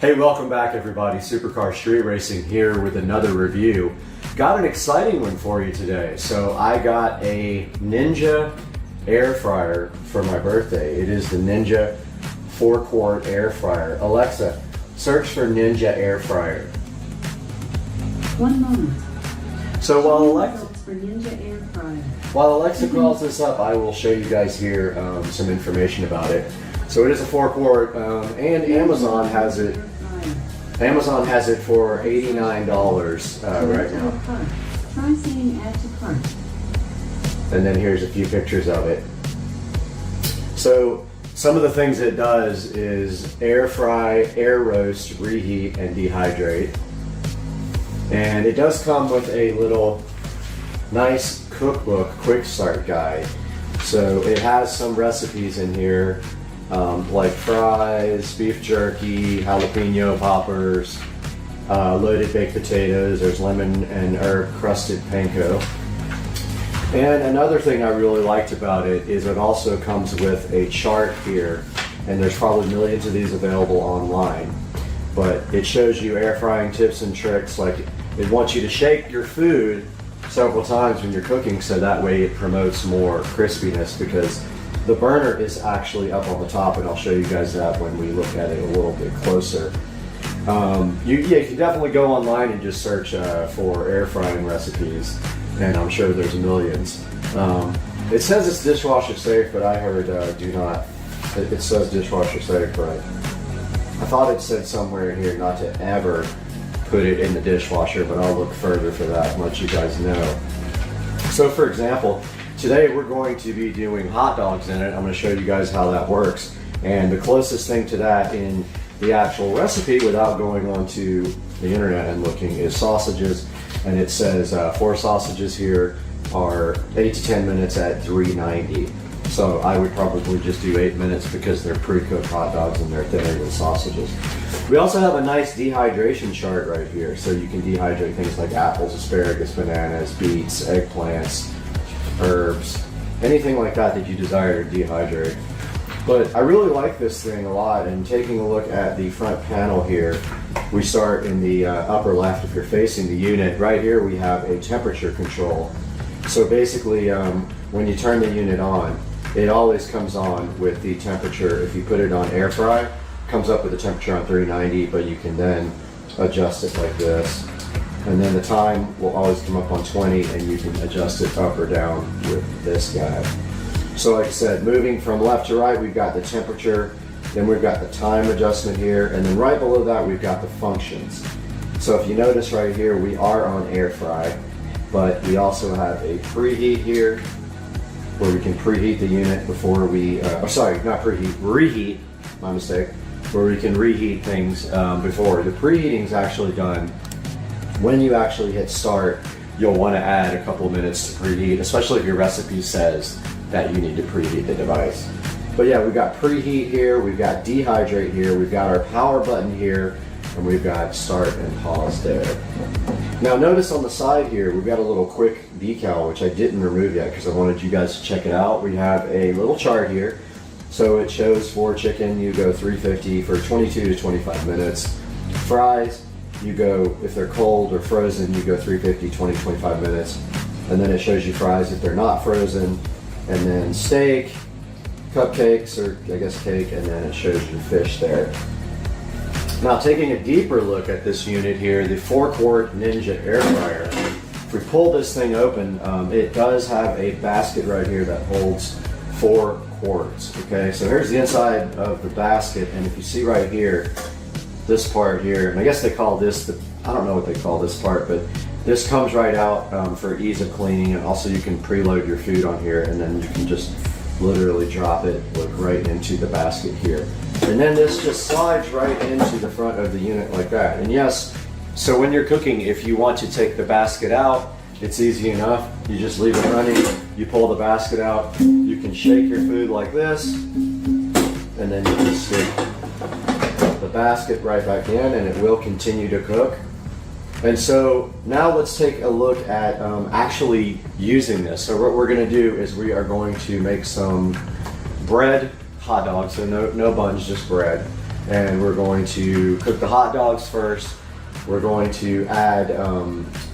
Hey, welcome back everybody. Supercar Street Racing here with another review. Got an exciting one for you today. So I got a Ninja air fryer for my birthday. It is the Ninja 4-quart air fryer. Alexa, search for Ninja air fryer. 1 moment. So while Alexa calls this up, I will show you guys here some information about it. So it is a 4-quart, and Amazon has it. Amazon has it for $89 right now. Try saying add to cart. And then here's a few pictures of it. So some of the things it does is air fry, air roast, reheat, and dehydrate. And it does come with a little nice cookbook quick start guide. So it has some recipes in here, like fries, beef jerky, jalapeno poppers, loaded baked potatoes. There's lemon and herb crusted panko. And another thing I really liked about it is it also comes with a chart here, and there's probably millions of these available online. But it shows you air frying tips and tricks, like it wants you to shake your food several times when you're cooking, so that way it promotes more crispiness, because the burner is actually up on the top, and I'll show you guys that when we look at it a little bit closer. You can definitely go online and just search for air frying recipes, and I'm sure there's millions. It says it's dishwasher safe, but I heard do not. It says dishwasher safe, but I thought it said somewhere in here not to ever put it in the dishwasher, but I'll look further for that and let you guys know. So for example, today we're going to be doing hot dogs in it. I'm going to show you guys how that works. And the closest thing to that in the actual recipe, without going onto the internet and looking, is sausages. And it says 4 sausages here are 8 to 10 minutes at 390. So I would probably just do 8 minutes because they're pre-cooked hot dogs and they're thinner than sausages. We also have a nice dehydration chart right here. So you can dehydrate things like apples, asparagus, bananas, beets, eggplants, herbs, anything like that that you desire to dehydrate. But I really like this thing a lot, and taking a look at the front panel here, we start in the upper left if you're facing the unit. Right here we have a temperature control. So basically when you turn the unit on, it always comes on with the temperature. If you put it on air fry, it comes up with the temperature on 390, but you can then adjust it like this. And then the time will always come up on 20, and you can adjust it up or down with this guy. So like I said, moving from left to right, we've got the temperature, then we've got the time adjustment here, and then right below that we've got the functions. So if you notice right here, we are on air fry, but we also have a preheat here, where we can preheat the unit before we, reheat, my mistake, where we can reheat things before. The preheating is actually done when you actually hit start. You'll want to add a couple minutes to preheat, especially if your recipe says that you need to preheat the device. But yeah, we've got preheat here, we've got dehydrate here, we've got our power button here, and we've got start and pause there. Now notice on the side here, we've got a little quick decal, which I didn't remove yet because I wanted you guys to check it out. We have a little chart here. So it shows for chicken, you go 350 for 22 to 25 minutes. Fries, you go, if they're cold or frozen, you go 350, 20, 25 minutes. And then it shows you fries if they're not frozen. And then steak, cupcakes, or I guess cake, and then it shows you fish there. Now taking a deeper look at this unit here, the 4-quart Ninja air fryer. If we pull this thing open, it does have a basket right here that holds 4 quarts. Okay, so here's the inside of the basket, and if you see right here, this part here, and I guess they call this I don't know what they call this part, but this comes right out for ease of cleaning, and also you can preload your food on here, and then you can just literally drop it right into the basket here. And then this just slides right into the front of the unit like that. And yes, so when you're cooking, if you want to take the basket out, it's easy enough. You just leave it running, you pull the basket out, you can shake your food like this, and then you can stick the basket right back in, and it will continue to cook. And so now let's take a look at actually using this. So what we're going to do is we are going to make some bread hot dogs, so no buns, just bread. and we're going to cook the hot dogs first. We're going to add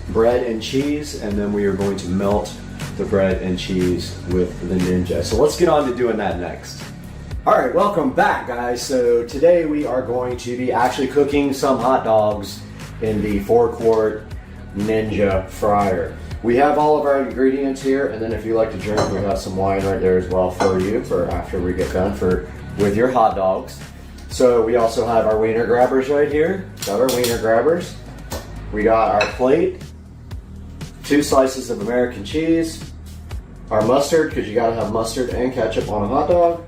bread and cheese, and then we are going to melt the bread and cheese with the Ninja. So let's get on to doing that next. All right, welcome back, guys. So today we are going to be actually cooking some hot dogs in the 4-quart Ninja fryer. We have all of our ingredients here, and then if you like to drink, we have some wine right there as well for you for after we get done with your hot dogs. So we also have our wiener grabbers right here. Got our wiener grabbers. We got our plate, 2 slices of American cheese, our mustard, because you gotta have mustard and ketchup on a hot dog,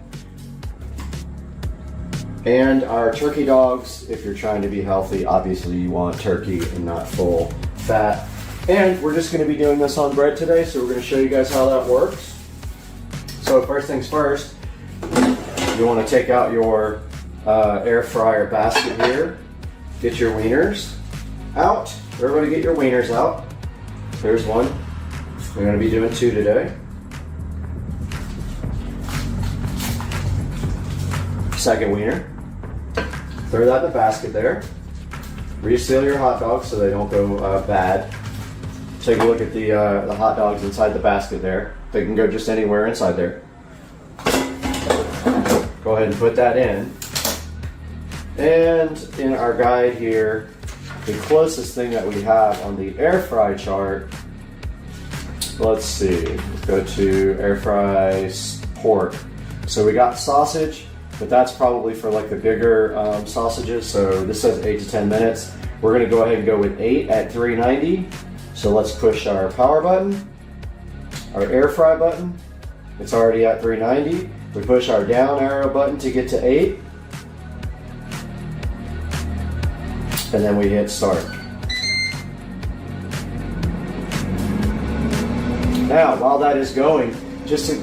and our turkey dogs. If you're trying to be healthy, obviously you want turkey and not full fat. And we're just going to be doing this on bread today, so we're going to show you guys how that works. So first things first, you want to take out your air fryer basket here. Get your wieners out. Everybody get your wieners out. There's one. We're going to be doing 2 today. Second wiener. Throw that in the basket there. Reseal your hot dogs so they don't go bad. Take a look at the hot dogs inside the basket there. They can go just anywhere inside there. Go ahead and put that in. And in our guide here, the closest thing that we have on the air fry chart, let's see, let's go to air fry pork. So we got sausage, but that's probably for like the bigger sausages. So this says 8 to 10 minutes. We're gonna go ahead and go with 8 at 390. So let's push our power button, our air fry button. It's already at 390. We push our down arrow button to get to 8. And then we hit start. Now, while that is going,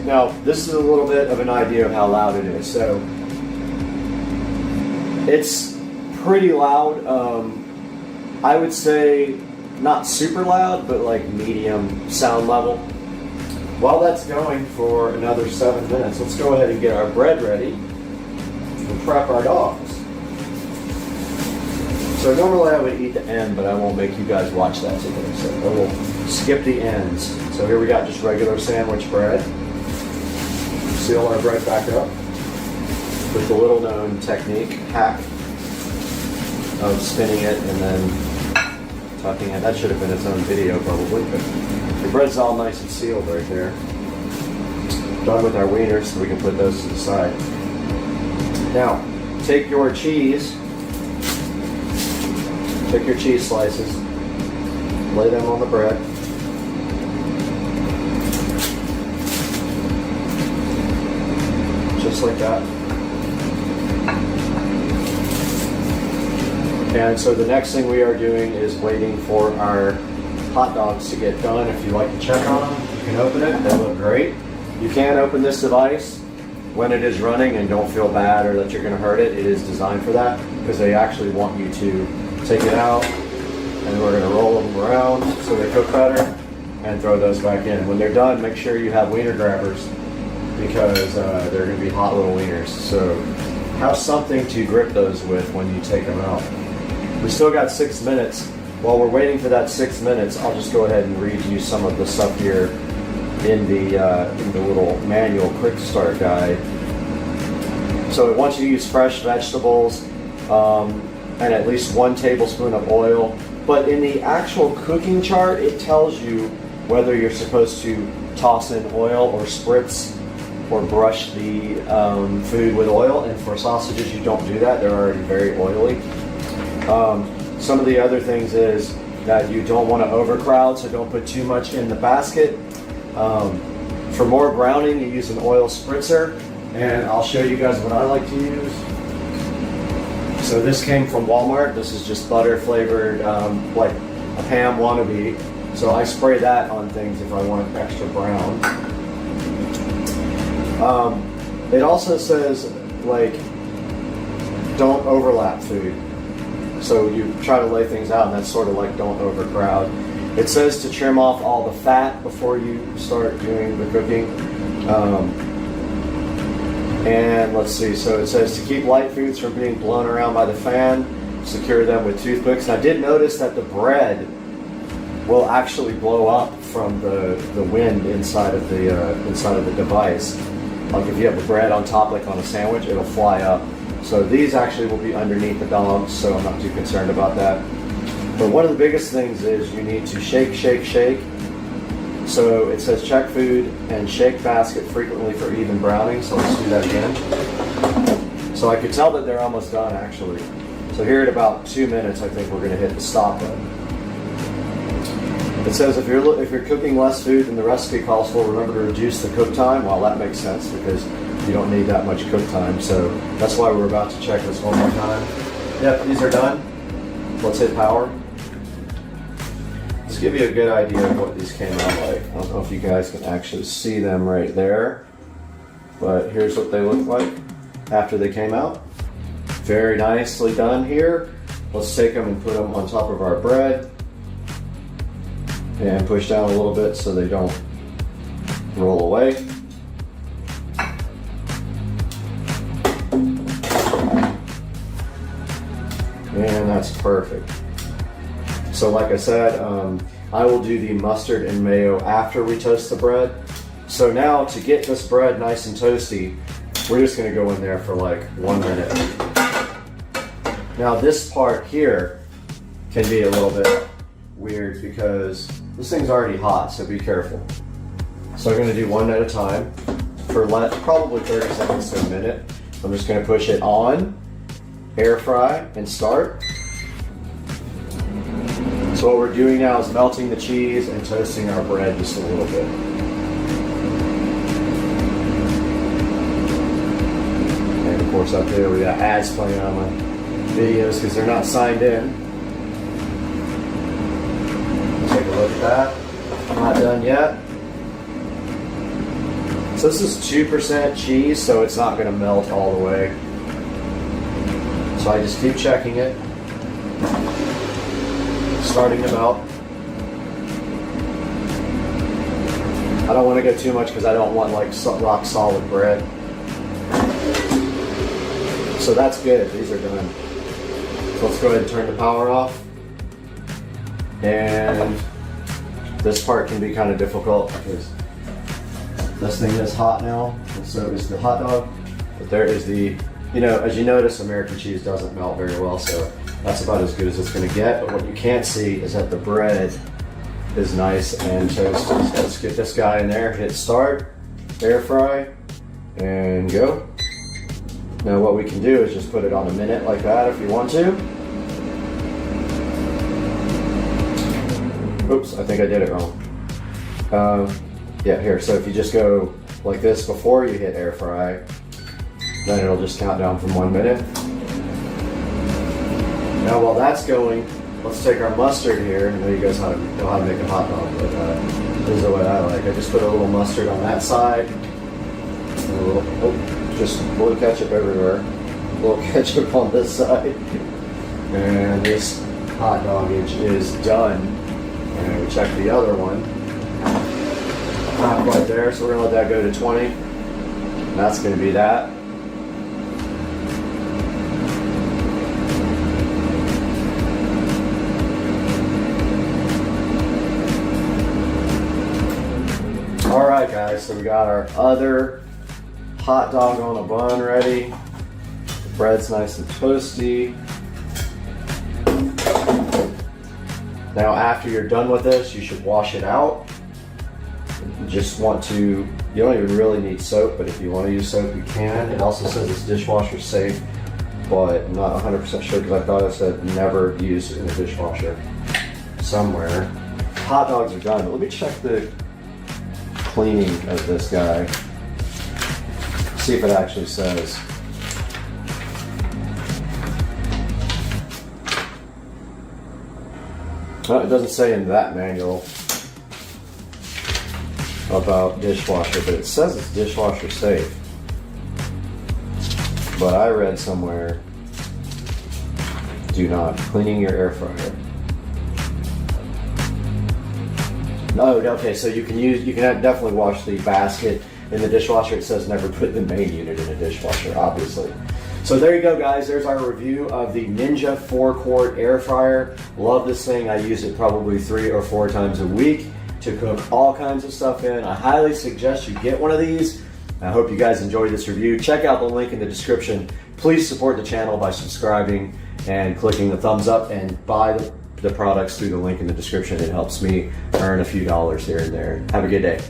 now this is a little bit of an idea of how loud it is. So it's pretty loud. I would say not super loud, but like medium sound level. While that's going for another 7 minutes, let's go ahead and get our bread ready and prep our dogs. So normally I would eat the end, but I won't make you guys watch that today. So I will skip the ends. So here we got just regular sandwich bread. Seal our bread back up with the little known technique, hack, of spinning it and then tucking it. That should have been its own video probably, but the bread's all nice and sealed right there. Done with our wieners, so we can put those to the side. Now, take your cheese slices, lay them on the bread. Just like that. And so the next thing we are doing is waiting for our hot dogs to get done. If you like to check on them, you can open it. They look great. You can open this device when it is running, and don't feel bad or that you're going to hurt it. It is designed for that because they actually want you to take it out, and we're going to roll them around so they cook better and throw those back in. When they're done, make sure you have wiener grabbers because they're going to be hot little wieners. So have something to grip those with when you take them out. We still got 6 minutes. While we're waiting for that 6 minutes, I'll just go ahead and read you some of the stuff here in the little manual quick start guide. So it wants you to use fresh vegetables and at least 1 tablespoon of oil. But in the actual cooking chart, it tells you whether you're supposed to toss in oil or spritz or brush the food with oil. And for sausages, you don't do that. They're already very oily. Some of the other things is that you don't want to overcrowd, so don't put too much in the basket. For more browning, you use an oil spritzer, and I'll show you guys what I like to use. So this came from Walmart. This is just butter flavored, like a Pam wannabe. So I spray that on things if I want it extra brown. It also says, like, don't overlap food. So you try to lay things out, and that's sort of like don't overcrowd. It says to trim off all the fat before you start doing the cooking. And let's see, so it says to keep light foods from being blown around by the fan, secure them with toothpicks. And I did notice that the bread will actually blow up from the wind inside of the device. Like if you have the bread on top, like on a sandwich, it'll fly up. So these actually will be underneath the dogs, so I'm not too concerned about that. But one of the biggest things is you need to shake, shake, shake. So it says check food and shake basket frequently for even browning. So let's do that again. So I could tell that they're almost done actually. So here at about 2 minutes, I think we're going to hit the stop button. It says if you're cooking less food than the recipe calls for, remember to reduce the cook time. Well, that makes sense because you don't need that much cook time. So that's why we're about to check this one more time. Yep, these are done. Let's hit power. Let's give you a good idea of what these came out like. I don't know if you guys can actually see them right there, but here's what they look like after they came out. Very nicely done here. Let's take them and put them on top of our bread and push down a little bit so they don't roll away. And that's perfect. So like I said, I will do the mustard and mayo after we toast the bread. So now to get this bread nice and toasty, we're just gonna go in there for like 1 minute. Now this part here can be a little bit weird because this thing's already hot, so be careful. So I'm gonna do one at a time for probably 30 seconds to a minute. I'm just gonna push it on, air fry, and start. So what we're doing now is melting the cheese and toasting our bread just a little bit. And of course up there we got ads playing on my videos because they're not signed in. Take a look at that. Not done yet. So this is 2% cheese, so it's not going to melt all the way. So I just keep checking it. Starting to melt. I don't want to go too much because I don't want like rock solid bread. So that's good. These are done. So let's go ahead and turn the power off. And this part can be kind of difficult because this thing is hot now, and so is the hot dog. But there is the, as you notice, American cheese doesn't melt very well, so that's about as good as it's going to get. But what you can't see is that the bread is nice and toasted. So let's get this guy in there, hit start, air fry, and go. Now what we can do is just put it on a minute like that if you want to. Oops, I think I did it wrong. Yeah, here, so if you just go like this before you hit air fry, then it'll just count down from 1 minute. Now while that's going, let's take our mustard here. I know you guys know how to make a hot dog, but this is the way I like. I just put a little mustard on that side, and a little, just a little ketchup everywhere, a little ketchup on this side, and this hot dogage is done. And we check the other one, not quite there, so we're gonna let that go to 20. And that's gonna be that. All right, guys, so we got our other hot dog on a bun ready. The bread's nice and toasty. Now, after you're done with this, you should wash it out. You just want to, you don't even really need soap, but if you want to use soap, you can. It also says it's dishwasher safe, but I'm not 100% sure because I thought it said never use in a dishwasher somewhere. Hot dogs are done, but let me check the cleaning of this guy. See if it actually says. Well, it doesn't say in that manual about dishwasher, but it says it's dishwasher safe. But I read somewhere, do not cleaning your air fryer. No, okay, so you can definitely wash the basket in the dishwasher. It says never put the main unit in a dishwasher, obviously. So there you go, guys. There's our review of the Ninja 4-quart air fryer. Love this thing. I use it probably 3 or 4 times a week to cook all kinds of stuff in. I highly suggest you get one of these. I hope you guys enjoyed this review. Check out the link in the description. Please support the channel by subscribing and clicking the thumbs up, and buy the products through the link in the description. It helps me earn a few dollars here and there. Have a good day.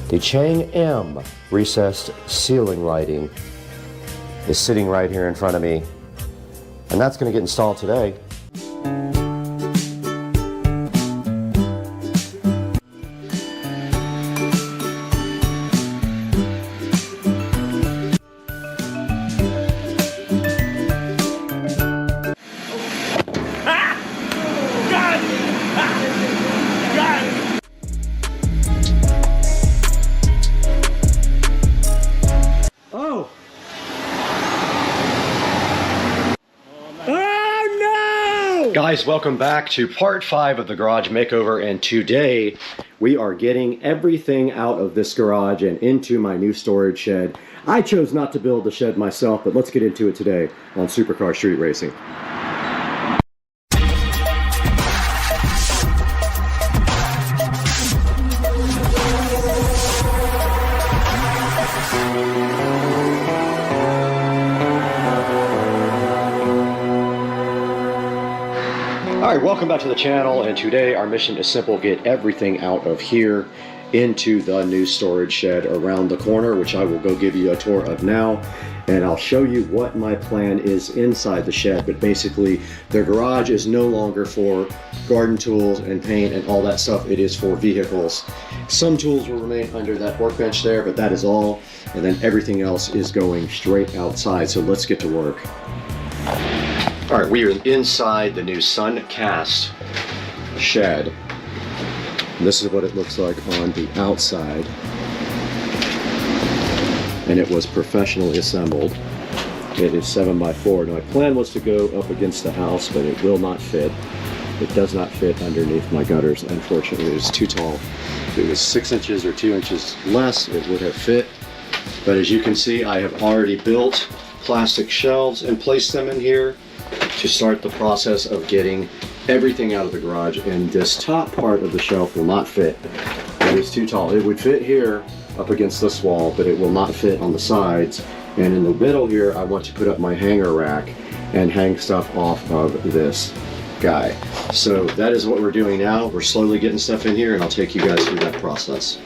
The Chang M recessed ceiling lighting is sitting right here in front of me, and that's going to get installed today. Guys, welcome back to part 5 of the garage makeover, and today we are getting everything out of this garage and into my new storage shed. I chose not to build the shed myself, but let's get into it today on Supercar Street Racing. Alright, welcome back to the channel, and today our mission is simple: get everything out of here into the new storage shed around the corner, which I will go give you a tour of now, and I'll show you what my plan is inside the shed. But basically, the garage is no longer for garden tools and paint and all that stuff. It is for vehicles. Some tools will remain under that workbench there, but that is all, and then everything else is going straight outside. So let's get to work. All right, we are inside the new Suncast shed. This is what it looks like on the outside. And it was professionally assembled. It is 7x4. Now, my plan was to go up against the house, but it will not fit. It does not fit underneath my gutters, unfortunately. It's too tall. If it was 6 inches or 2 inches less, it would have fit. But as you can see, I have already built plastic shelves and placed them in here to start the process of getting everything out of the garage. And this top part of the shelf will not fit. It is too tall. It would fit here up against this wall, but it will not fit on the sides. And in the middle here, I want to put up my hanger rack and hang stuff off of this guy. So that is what we're doing now. We're slowly getting stuff in here, and I'll take you guys through that process.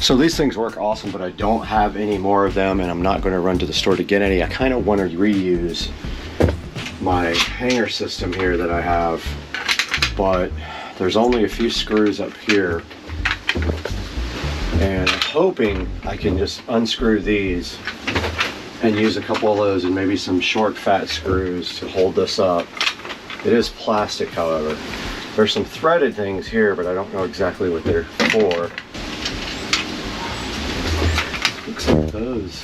So these things work awesome, but I don't have any more of them, and I'm not going to run to the store to get any. I kind of want to reuse my hanger system here that I have, but there's only a few screws up here, and I'm hoping I can just unscrew these and use a couple of those and maybe some short fat screws to hold this up. It is plastic, however. There's some threaded things here, but I don't know exactly what they're for. Looks like those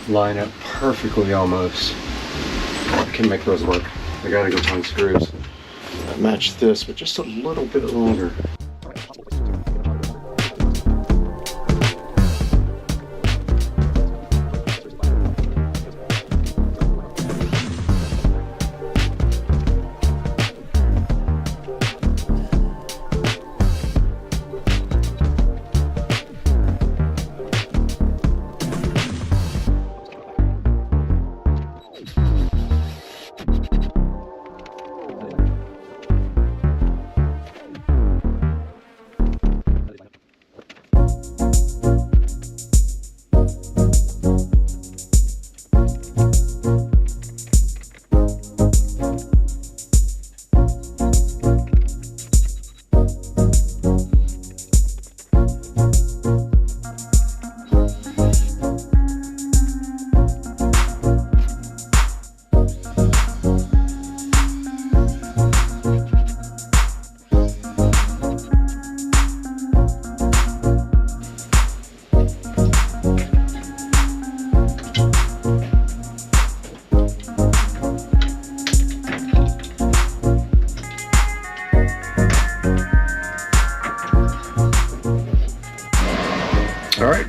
line up perfectly almost. I can make those work. I gotta go find screws that match this, but just a little bit longer.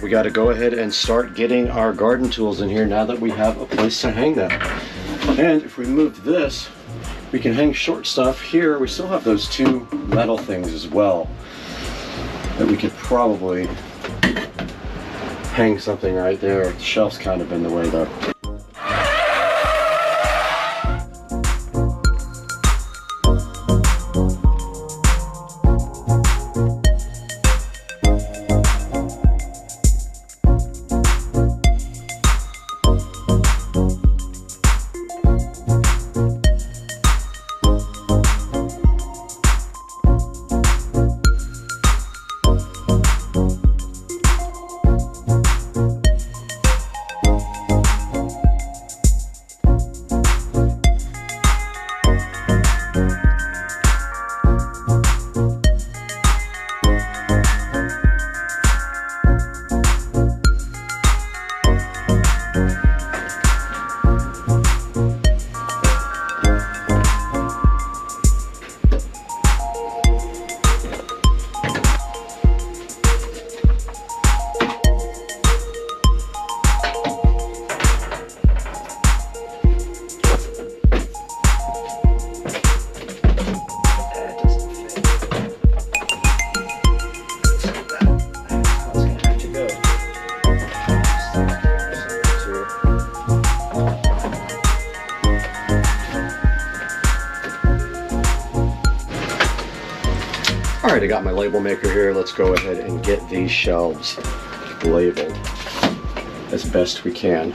We got to go ahead and start getting our garden tools in here now that we have a place to hang them. And if we move this, we can hang short stuff here. We still have those two metal things as well that we could probably hang something right there. The shelf's kind of in the way though. Alright, I got my label maker here. Let's go ahead and get these shelves labeled as best we can.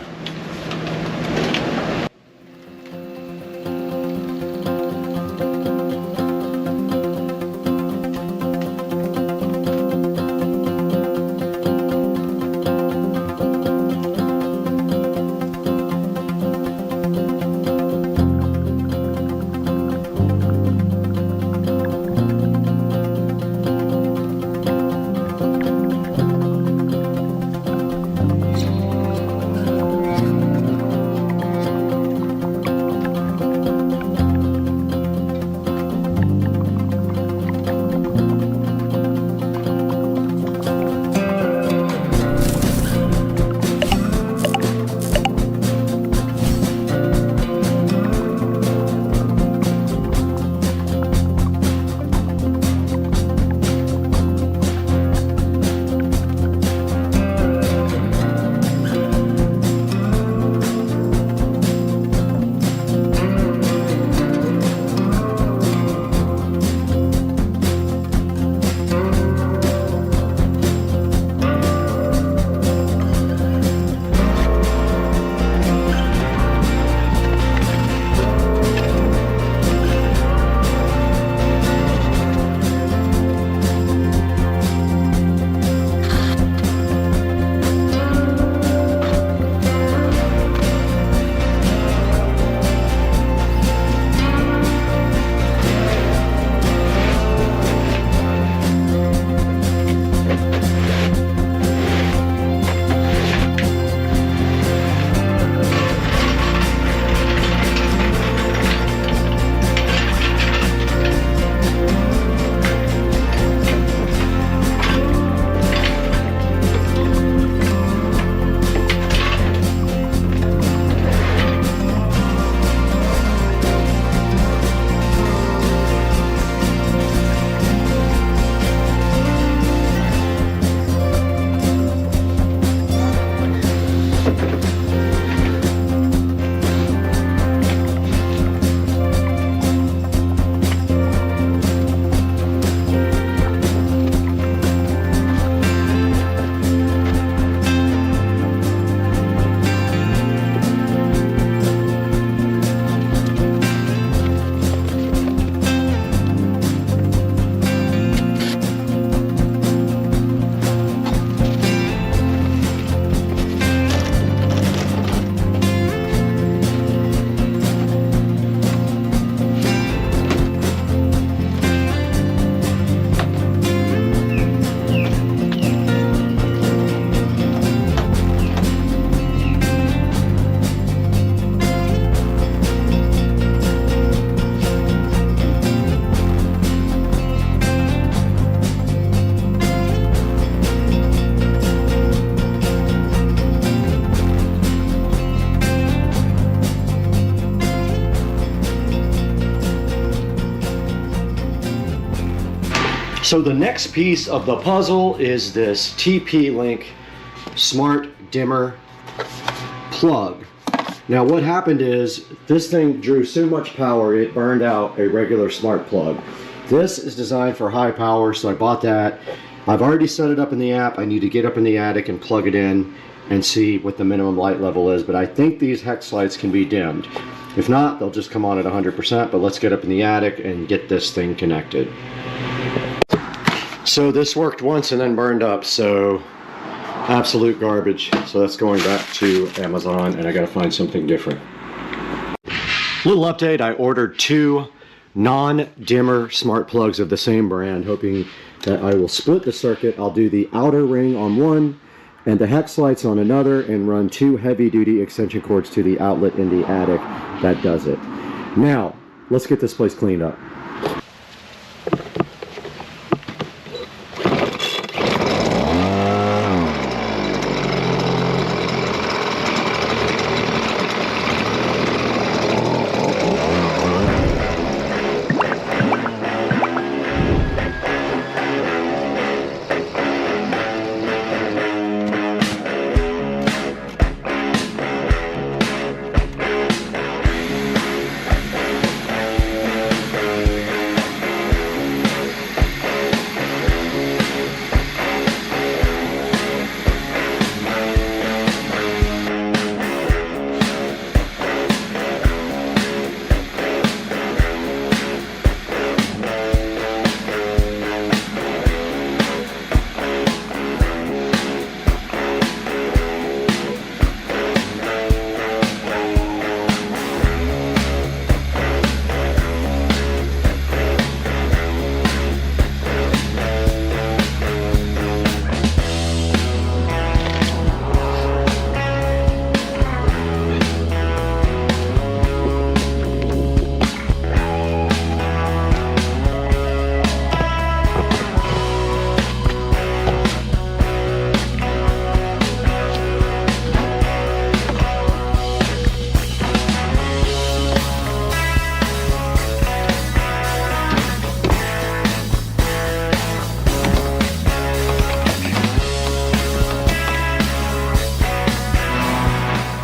So the next piece of the puzzle is this TP-Link smart dimmer plug. Now what happened is this thing drew so much power it burned out a regular smart plug. This is designed for high power, so I bought that. I've already set it up in the app. I need to get up in the attic and plug it in and see what the minimum light level is, but I think these hex lights can be dimmed. If not, they'll just come on at 100%, but let's get up in the attic and get this thing connected. So this worked once and then burned up, so absolute garbage. So that's going back to Amazon, and I gotta find something different. Little update, I ordered 2 non-dimmer smart plugs of the same brand, hoping that I will split the circuit. I'll do the outer ring on one and the hex lights on another, and run 2 heavy-duty extension cords to the outlet in the attic. That does it. Now, let's get this place cleaned up.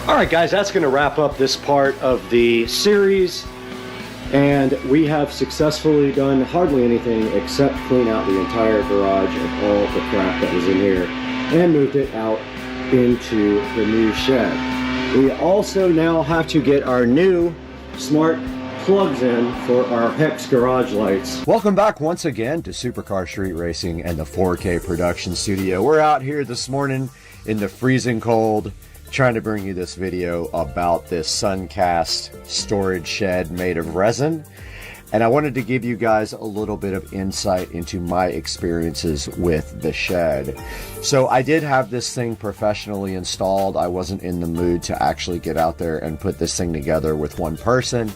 Alright guys, that's going to wrap up this part of the series, and we have successfully done hardly anything except clean out the entire garage of all the crap that was in here and moved it out into the new shed. We also now have to get our new smart plugs in for our hex garage lights. Welcome back once again to Supercar Street Racing and the 4K production studio. We're out here this morning in the freezing cold, trying to bring you this video about this Suncast storage shed made of resin. And I wanted to give you guys a little bit of insight into my experiences with the shed. So I did have this thing professionally installed. I wasn't in the mood to actually get out there and put this thing together with one person.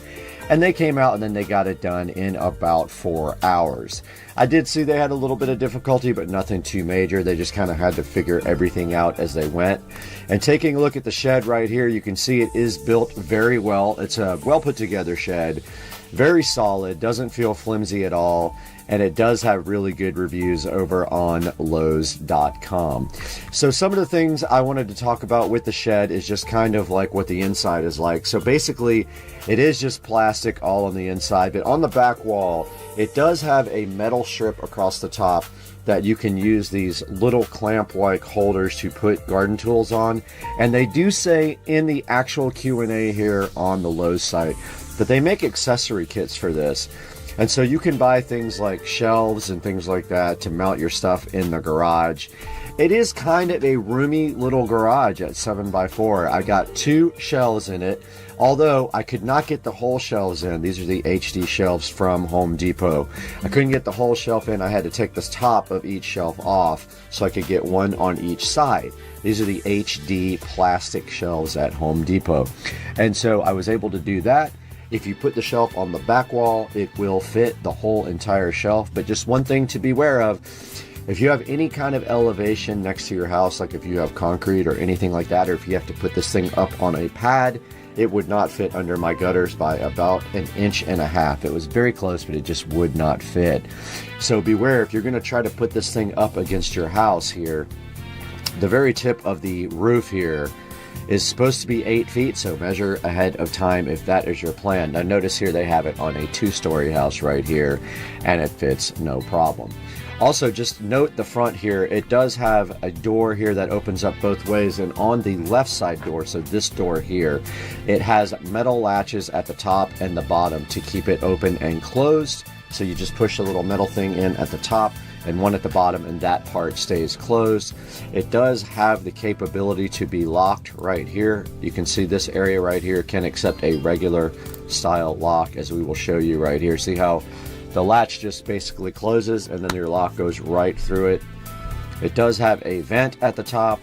And they came out and then they got it done in about 4 hours. I did see they had a little bit of difficulty, but nothing too major. They just kind of had to figure everything out as they went. And taking a look at the shed right here, you can see it is built very well. It's a well put together shed, very solid, doesn't feel flimsy at all. And it does have really good reviews over on Lowe's.com. So some of the things I wanted to talk about with the shed is just kind of like what the inside is like. So basically, it is just plastic all on the inside, but on the back wall, it does have a metal strip across the top that you can use these little clamp-like holders to put garden tools on. And they do say in the actual Q&A here on the Lowe's site that they make accessory kits for this. And so you can buy things like shelves and things like that to mount your stuff in the garage. It is kind of a roomy little garage at 7x4. I got 2 shelves in it, although I could not get the whole shelves in. These are the HD shelves from Home Depot. I couldn't get the whole shelf in. I had to take the top of each shelf off so I could get one on each side. These are the HD plastic shelves at Home Depot. And so I was able to do that. If you put the shelf on the back wall, it will fit the whole entire shelf. But just one thing to be aware of, if you have any kind of elevation next to your house, like if you have concrete or anything like that, or if you have to put this thing up on a pad it would not fit under my gutters by about 1.5 inches. It was very close, but it just would not fit. So beware, if you're going to try to put this thing up against your house here, the very tip of the roof here is supposed to be 8 feet, so measure ahead of time if that is your plan. Now notice here they have it on a 2-story house right here, and it fits no problem. Also, just note the front here, it does have a door here that opens up both ways, and on the left side door, so this door here, it has metal latches at the top and the bottom to keep it open and closed. So you just push the little metal thing in at the top and one at the bottom, and that part stays closed. It does have the capability to be locked right here. You can see this area right here can accept a regular style lock, as we will show you right here. See how the latch just basically closes and then your lock goes right through it. It does have a vent at the top.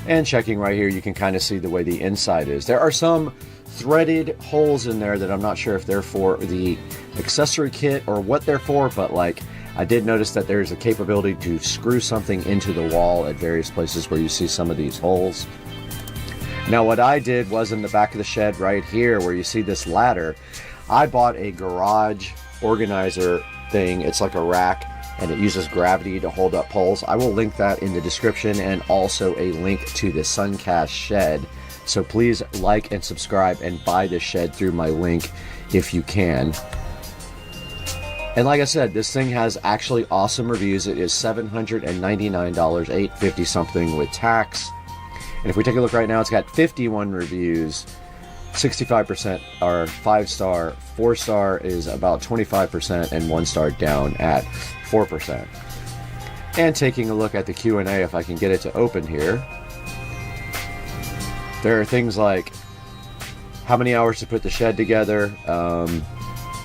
And checking right here, you can kind of see the way the inside is. There are some threaded holes in there that I'm not sure if they're for the accessory kit or what they're for, but like I did notice that there's a capability to screw something into the wall at various places where you see some of these holes. Now what I did was in the back of the shed right here where you see this ladder, I bought a garage organizer thing. It's like a rack and it uses gravity to hold up poles. I will link that in the description, and also a link to the Suncast shed. So please like and subscribe and buy this shed through my link if you can. And like I said, this thing has actually awesome reviews. It is $799, $850 something with tax. And if we take a look right now, it's got 51 reviews. 65% are 5-star, 4-star is about 25%, and 1-star down at 4%. And taking a look at the Q&A, if I can get it to open here, there are things like how many hours to put the shed together.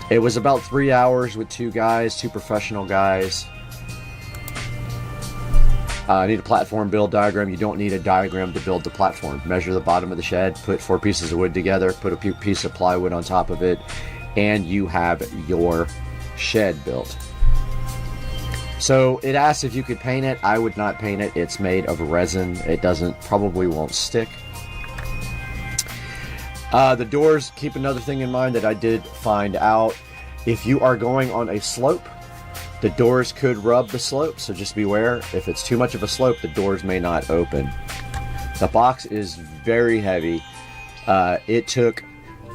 It was about 3 hours with 2 guys, 2 professional guys. I need a platform build diagram. You don't need a diagram to build the platform. Measure the bottom of the shed, put 4 pieces of wood together, put a piece of plywood on top of it, and you have your shed built. So it asks if you could paint it. I would not paint it. It's made of resin. It probably won't stick. The doors, keep another thing in mind that I did find out. If you are going on a slope, the doors could rub the slope, so just beware. If it's too much of a slope, the doors may not open. The box is very heavy. It took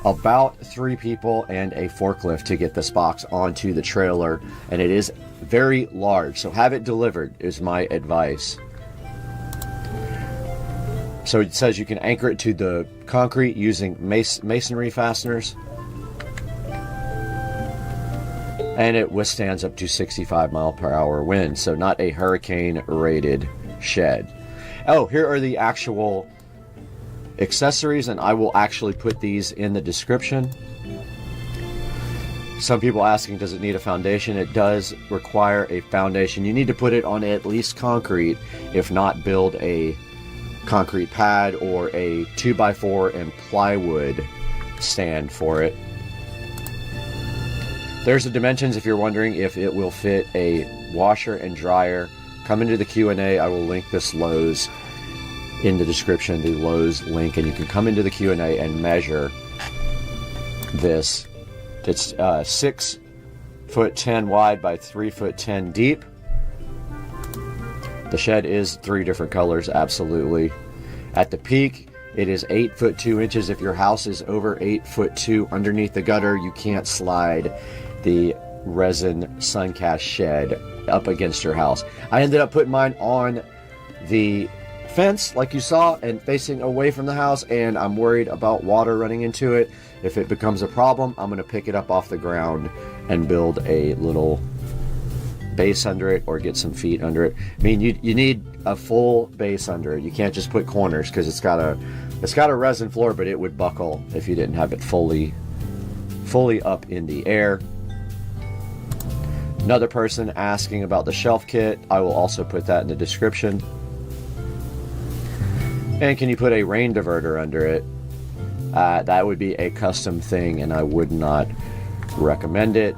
about 3 people and a forklift to get this box onto the trailer, and it is very large, so have it delivered is my advice. So it says you can anchor it to the concrete using masonry fasteners, and it withstands up to 65-mile-per-hour winds, so not a hurricane rated shed. Oh, here are the actual accessories, and I will actually put these in the description. Some people asking, does it need a foundation? It does require a foundation. You need to put it on at least concrete, if not build a concrete pad or a 2x4 and plywood stand for it. There's the dimensions if you're wondering if it will fit a washer and dryer. Come into the Q&A. I will link this Lowe's in the description, the Lowe's link, and you can come into the Q&A and measure this. It's 6'10" wide by 3'10" deep. The shed is 3 different colors, absolutely. At the peak, it is 8'2". If your house is over 8'2" underneath the gutter, you can't slide the resin Suncast shed up against your house. I ended up putting mine on the fence like you saw and facing away from the house, and I'm worried about water running into it. If it becomes a problem, I'm going to pick it up off the ground and build a little base under it or get some feet under it. I mean, you need a full base under it. You can't just put corners because it's got a resin floor, but it would buckle if you didn't have it fully up in the air. Another person asking about the shelf kit. I will also put that in the description. And can you put a rain diverter under it? That would be a custom thing, and I would not recommend it.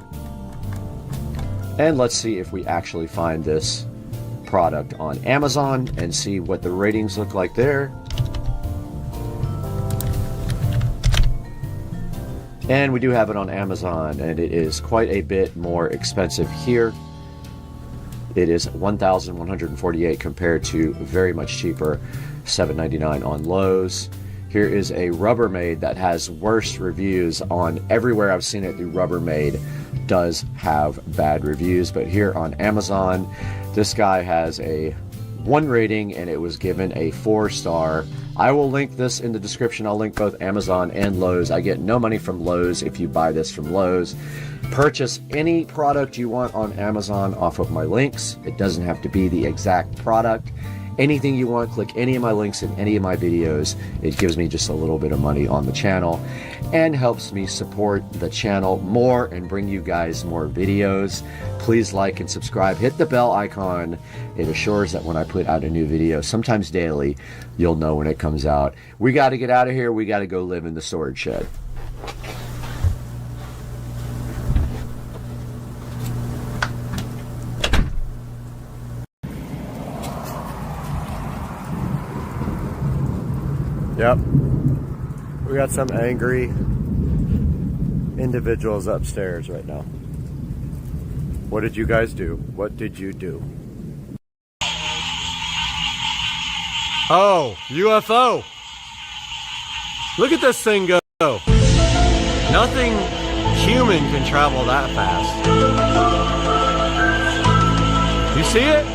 And let's see if we actually find this product on Amazon and see what the ratings look like there. And we do have it on Amazon, and it is quite a bit more expensive here. It is $1,148 compared to very much cheaper $799 on Lowe's. Here is a Rubbermaid that has worse reviews on everywhere I've seen it. The Rubbermaid does have bad reviews, but here on Amazon, this guy has a 1 rating and it was given a 4-star. I will link this in the description. I'll link both Amazon and Lowe's. I get no money from Lowe's if you buy this from Lowe's. Purchase any product you want on Amazon off of my links. It doesn't have to be the exact product. Anything you want, click any of my links in any of my videos. It gives me just a little bit of money on the channel and helps me support the channel more and bring you guys more videos. Please like and subscribe. Hit the bell icon. It assures that when I put out a new video, sometimes daily, you'll know when it comes out. We got to get out of here. We got to go live in the storage shed. Yep, we got some angry individuals upstairs right now. What did you guys do? What did you do? Oh, UFO! Look at this thing go! Nothing human can travel that fast. You see it?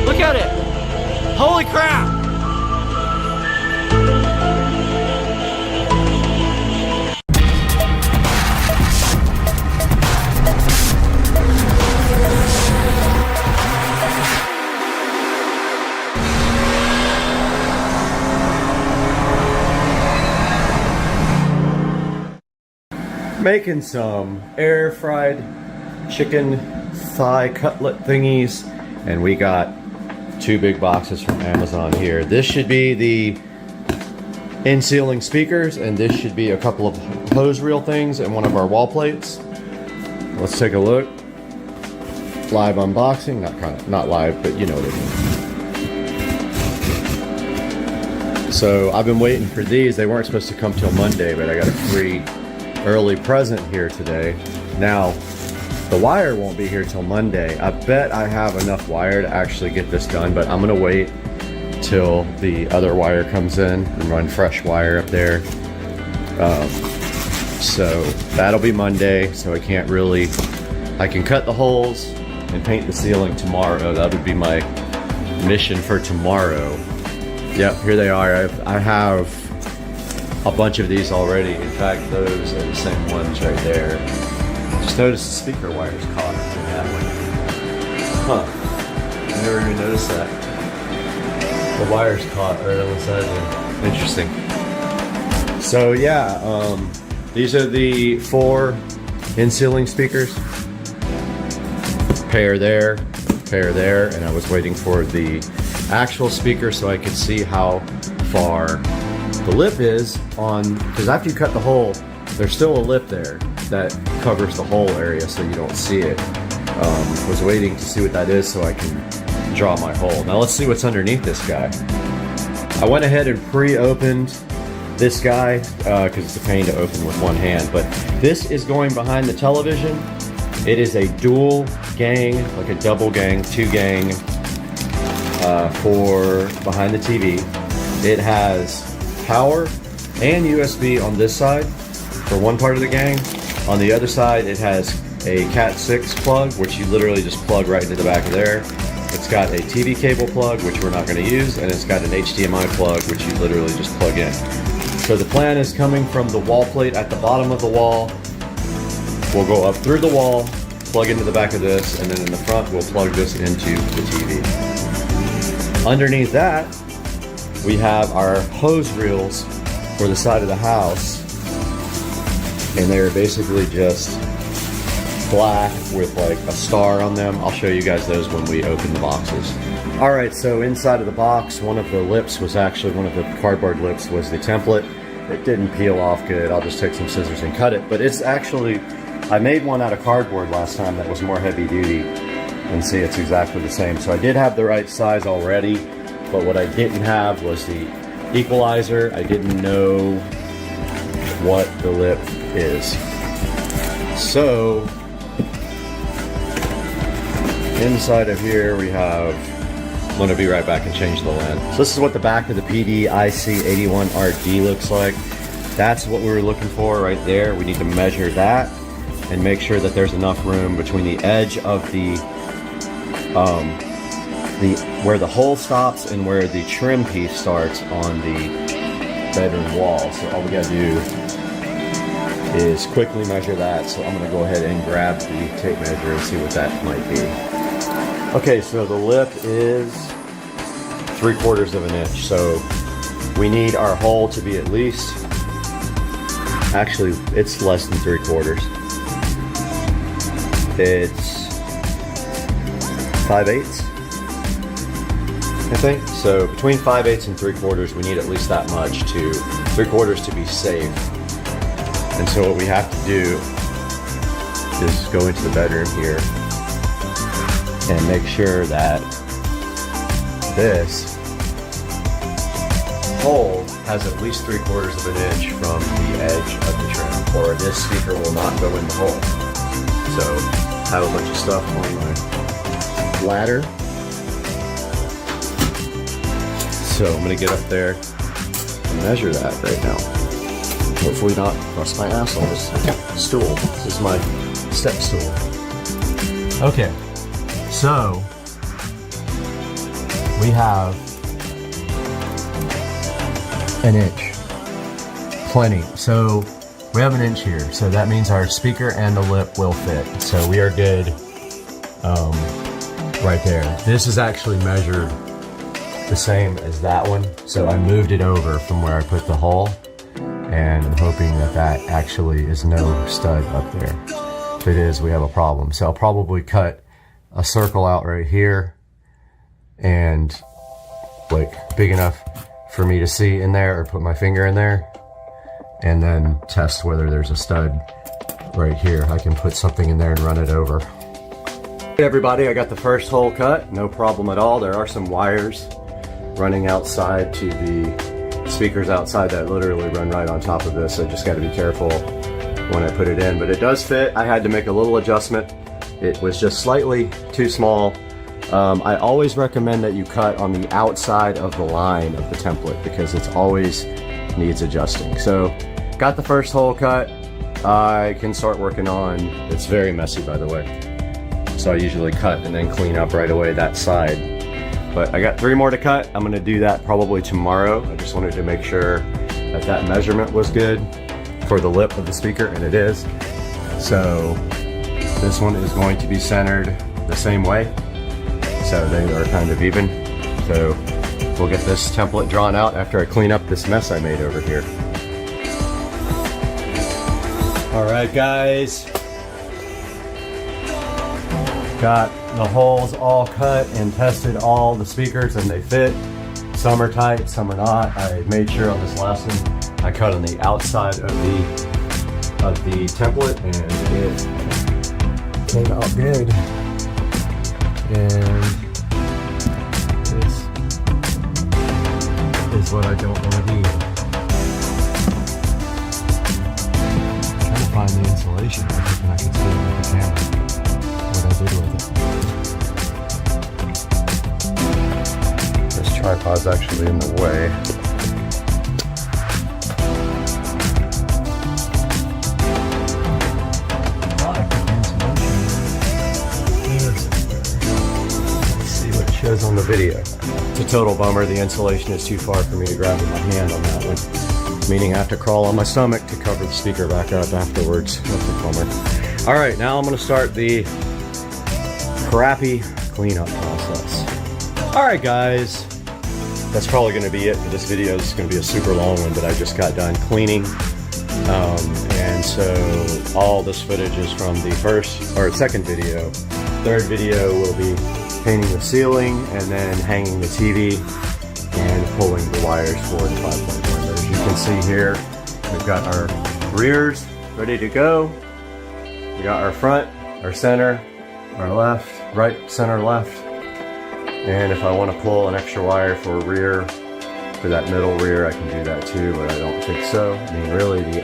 Look at it! Holy crap! Making some air fried chicken thigh cutlet thingies, and we got 2 big boxes from Amazon here. This should be the in-ceiling speakers, and this should be a couple of hose reel things and one of our wall plates. Let's take a look. Live unboxing, not live, but you know what I mean. So I've been waiting for these. They weren't supposed to come till Monday, but I got a free early present here today. Now, the wire won't be here till Monday. I bet I have enough wire to actually get this done, but I'm gonna wait till the other wire comes in and run fresh wire up there. So that'll be Monday, so I can cut the holes and paint the ceiling tomorrow. That would be my mission for tomorrow. Yep, here they are. I have a bunch of these already. In fact, those are the same ones right there. Just noticed the speaker wires caught in that one. Huh. I never even noticed that. The wires caught right on the side there. Interesting. So yeah, these are the 4 in-ceiling speakers. Pair there, and I was waiting for the actual speaker so I could see how far the lip is on, because after you cut the hole, there's still a lip there that covers the whole area so you don't see it. Was waiting to see what that is so I can draw my hole. Now let's see what's underneath this guy. I went ahead and pre-opened this guy because it's a pain to open with one hand, but this is going behind the television. It is a dual gang, like a double gang, 2 gang for behind the TV. It has power and USB on this side for one part of the gang. On the other side, it has a Cat 6 plug, which you literally just plug right into the back of there. It's got a TV cable plug, which we're not going to use, and it's got an HDMI plug, which you literally just plug in. So the plan is coming from the wall plate at the bottom of the wall. We'll go up through the wall, plug into the back of this, and then in the front, we'll plug this into the TV. Underneath that, we have our hose reels for the side of the house, and they're basically just black with like a star on them. I'll show you guys those when we open the boxes. All right, so inside of the box, one of the lips was actually, one of the cardboard lips was the template. It didn't peel off good. I'll just take some scissors and cut it, but it's actually, I made one out of cardboard last time that was more heavy duty, and see, it's exactly the same. So I did have the right size already, but what I didn't have was the equalizer. I didn't know what the lip is. So inside of here we have, I'm going to be right back and change the lens. So this is what the back of the PD-IC81RD looks like. That's what we were looking for right there. We need to measure that and make sure that there's enough room between the edge of the where the hole stops and where the trim piece starts on the bedroom wall. So all we gotta do is quickly measure that. So I'm gonna go ahead and grab the tape measure and see what that might be. Okay, so the lip is 3/4 of an inch. So we need our hole to be at least, actually it's less than 3/4. It's 5/8, I think. So between 5/8 and 3/4, we need at least that much to 3/4 to be safe. And so what we have to do is go into the bedroom here and make sure that this hole has at least 3/4 of an inch from the edge of the trim, or this speaker will not go in the hole. So I have a bunch of stuff on my ladder. So I'm gonna get up there and measure that right now. Hopefully not bust my ass on this stool. This is my step stool. Okay, so we have an inch. Plenty. So we have an inch here. So that means our speaker and the lip will fit. So we are good right there. This is actually measured the same as that one. So I moved it over from where I put the hole, and I'm hoping that that actually is no stud up there. If it is, we have a problem. So I'll probably cut a circle out right here, and like big enough for me to see in there, or put my finger in there, and then test whether there's a stud right here. I can put something in there and run it over. Hey everybody, I got the first hole cut, no problem at all. There are some wires running outside to the speakers outside that literally run right on top of this. So just got to be careful when I put it in, but it does fit. I had to make a little adjustment. It was just slightly too small. I always recommend that you cut on the outside of the line of the template because it's always needs adjusting. So got the first hole cut. I can start working on, it's very messy by the way. So I usually cut and then clean up right away that side. But I got 3 more to cut. I'm gonna do that probably tomorrow. I just wanted to make sure that that measurement was good for the lip of the speaker, and it is. So this one is going to be centered the same way. So they are kind of even. So we'll get this template drawn out after I clean up this mess I made over here. All right, guys. Got the holes all cut and tested all the speakers, and they fit. Some are tight, some are not. I made sure on this last one I cut on the outside of the template, and it came out good. And this is what I don't want to do. I'm trying to find the insulation. I'm hoping I can see it with the camera. What I did with it. This tripod's actually in the way. Shows on the video. It's a total bummer. The insulation is too far for me to grab with my hand on that one, meaning I have to crawl on my stomach to cover the speaker back up afterwards. That's a bummer. All right, now I'm going to start the crappy cleanup process. All right, guys, that's probably going to be it for this video. This is going to be a super long one, but I just got done cleaning, and so all this footage is from the second video. Third video will be painting the ceiling and then hanging the TV and pulling the wires for the 5.1. But as you can see here, we've got our rears ready to go. We got our front, our center, our left, right, center, left. And if I want to pull an extra wire for a rear, for that middle rear, I can do that too, but I don't think so. I mean, really, the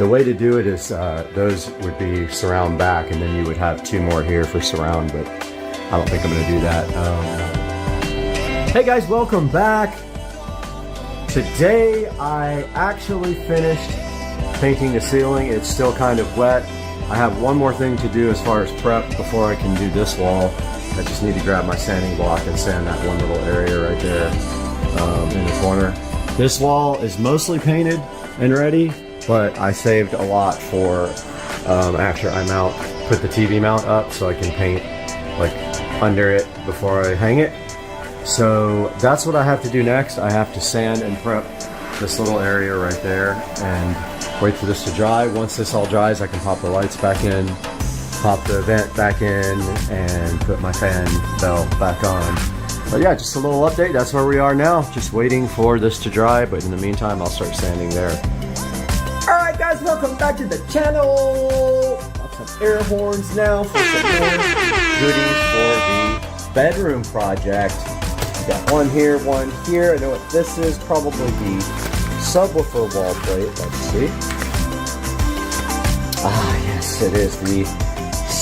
The way to do it is those would be surround back, and then you would have 2 more here for surround, but I don't think I'm going to do that. Hey guys, welcome back. Today I actually finished painting the ceiling. It's still kind of wet. I have one more thing to do as far as prep before I can do this wall. I just need to grab my sanding block and sand that one little area right there in the corner. This wall is mostly painted and ready, but I saved a lot for after I put the TV mount up so I can paint like under it before I hang it. So that's what I have to do next. I have to sand and prep this little area right there and wait for this to dry. Once this all dries, I can pop the lights back in, pop the vent back in, and put my fan bell back on. But yeah, just a little update. That's where we are now. Just waiting for this to dry, but in the meantime, I'll start sanding there. Alright guys, welcome back to the channel. Got some air horns now for some more goodies for the bedroom project. We got one here, one here. I know what this is, probably the subwoofer wall plate. Let's see. Ah, yes, it is the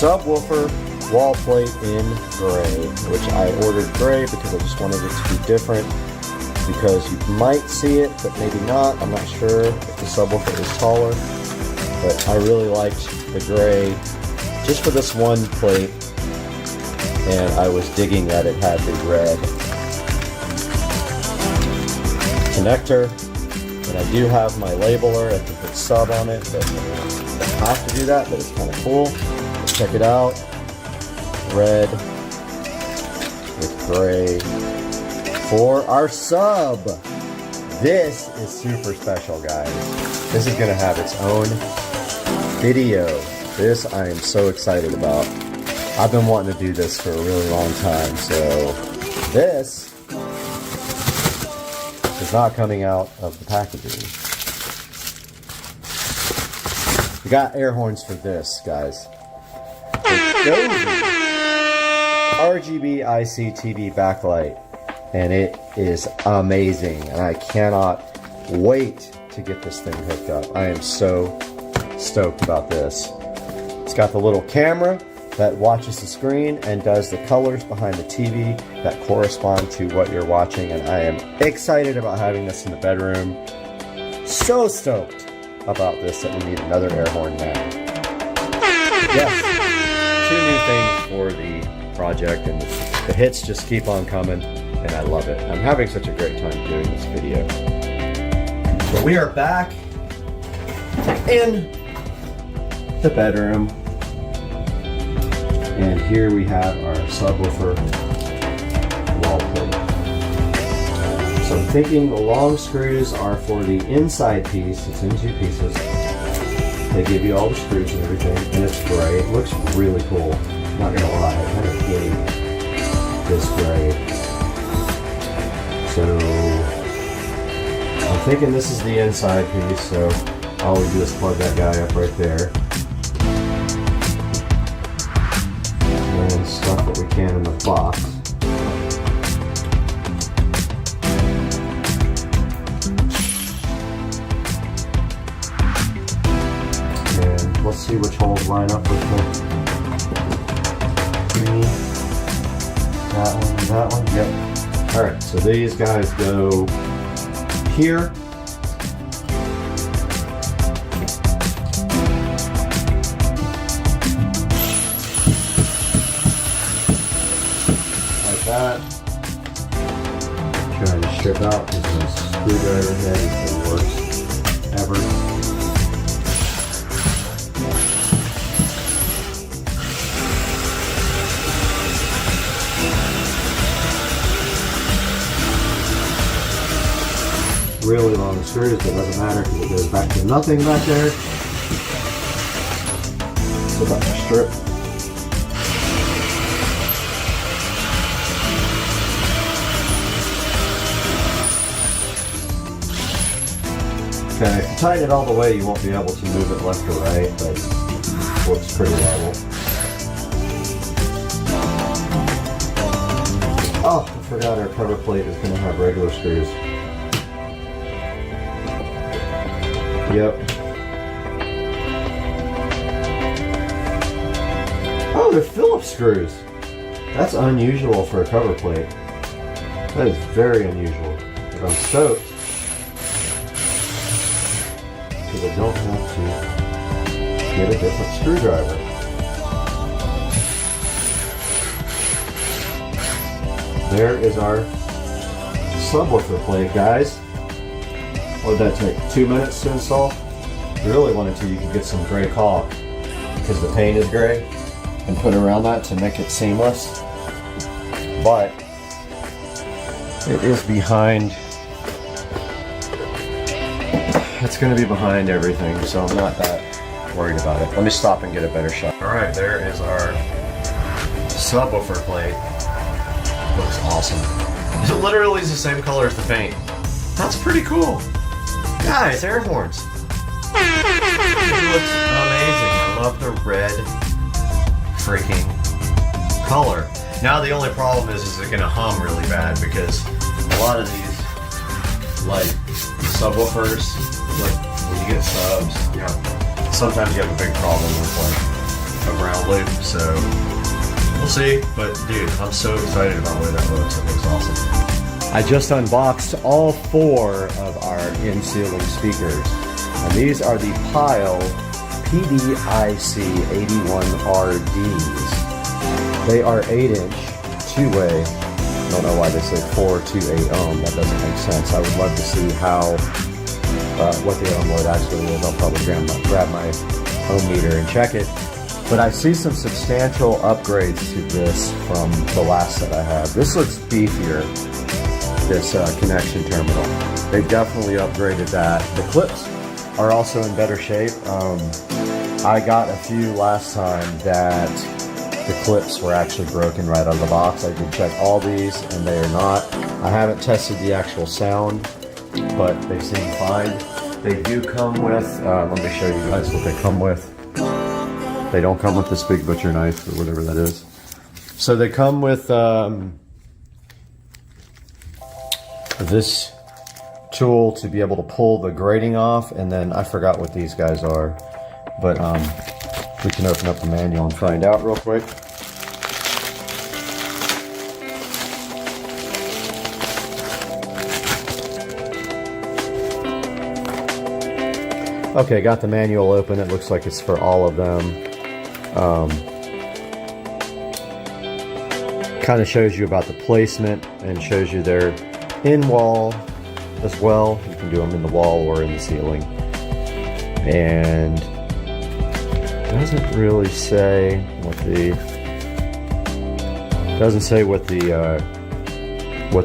subwoofer wall plate in gray, which I ordered gray because I just wanted it to be different, because you might see it, but maybe not. I'm not sure if the subwoofer is taller, but I really liked the gray just for this one plate, and I was digging that it had the red connector. And I do have my labeler. I can put sub on it, but I don't have to do that, but it's kind of cool. Let's check it out. Red with gray for our sub. This is super special, guys. This is going to have its own video. This I am so excited about. I've been wanting to do this for a really long time, so this is not coming out of the packaging. We got air horns for this, guys. RGB IC TV backlight, and it is amazing, and I cannot wait to get this thing hooked up. I am so stoked about this. It's got the little camera that watches the screen and does the colors behind the TV that correspond to what you're watching, and I am excited about having this in the bedroom. So stoked about this that we need another air horn now. Yes, 2 new things for the project, and the hits just keep on coming, and I love it. I'm having such a great time doing this video. So we are back in the bedroom. And here we have our subwoofer wall plate. So I'm thinking the long screws are for the inside piece. It's in 2 pieces. They give you all the screws and everything, and it's gray. It looks really cool. Not gonna lie, I kind of dig this gray. So I'm thinking this is the inside piece. So all we do is plug that guy up right there. And stuff what we can in the box. And let's see which holes line up with the green. That one and that one. Yep. Alright, so these guys go here. That. Trying to strip out because the screwdriver head is the worst ever. Really long screws, but it doesn't matter because it goes back to nothing back there. So about to strip. Okay, if you tighten it all the way, you won't be able to move it left or right, but it looks pretty level. Oh, I forgot our cover plate is going to have regular screws. Yep. Oh, they're Phillips screws. That's unusual for a cover plate. That is very unusual. But I'm stoked because I don't have to get a different screwdriver. There is our subwoofer plate, guys. What did that take? 2 minutes to install? If you really wanted to, you could get some gray caulk because the paint is gray and put around that to make it seamless. But it is behind. It's going to be behind everything, so I'm not that worried about it. Let me stop and get a better shot. All right, there is our subwoofer plate. Looks awesome. It literally is the same color as the paint. That's pretty cool. Guys, air horns. It looks amazing. I love the red freaking color. Now the only problem is it gonna hum really bad because a lot of these, like subwoofers, like when you get subs, yeah, sometimes you have a big problem with like a ground loop. So we'll see. But dude, I'm so excited about the way that looks. It looks awesome. I just unboxed all 4 of our in-ceiling speakers. And these are the Pile PDIC 81RDs. They are 8-inch, 2-way. I don't know why they say 428 ohm. That doesn't make sense. I would love to see how, what the ohm load actually is. I'll probably grab my ohm meter and check it. But I see some substantial upgrades to this from the last set I had. This looks beefier, this connection terminal. They've definitely upgraded that. The clips are also in better shape. I got a few last time that the clips were actually broken right out of the box. I did check all these and they are not. I haven't tested the actual sound, but they seem fine. They do come with, let me show you guys what they come with. They don't come with this big butcher knife or whatever that is. So they come with this tool to be able to pull the grating off, and then I forgot what these guys are, but we can open up the manual and find out real quick. Okay, got the manual open. It looks like it's for all of them. Kind of shows you about the placement and shows you their in-wall as well. You can do them in the wall or in the ceiling. And doesn't really say what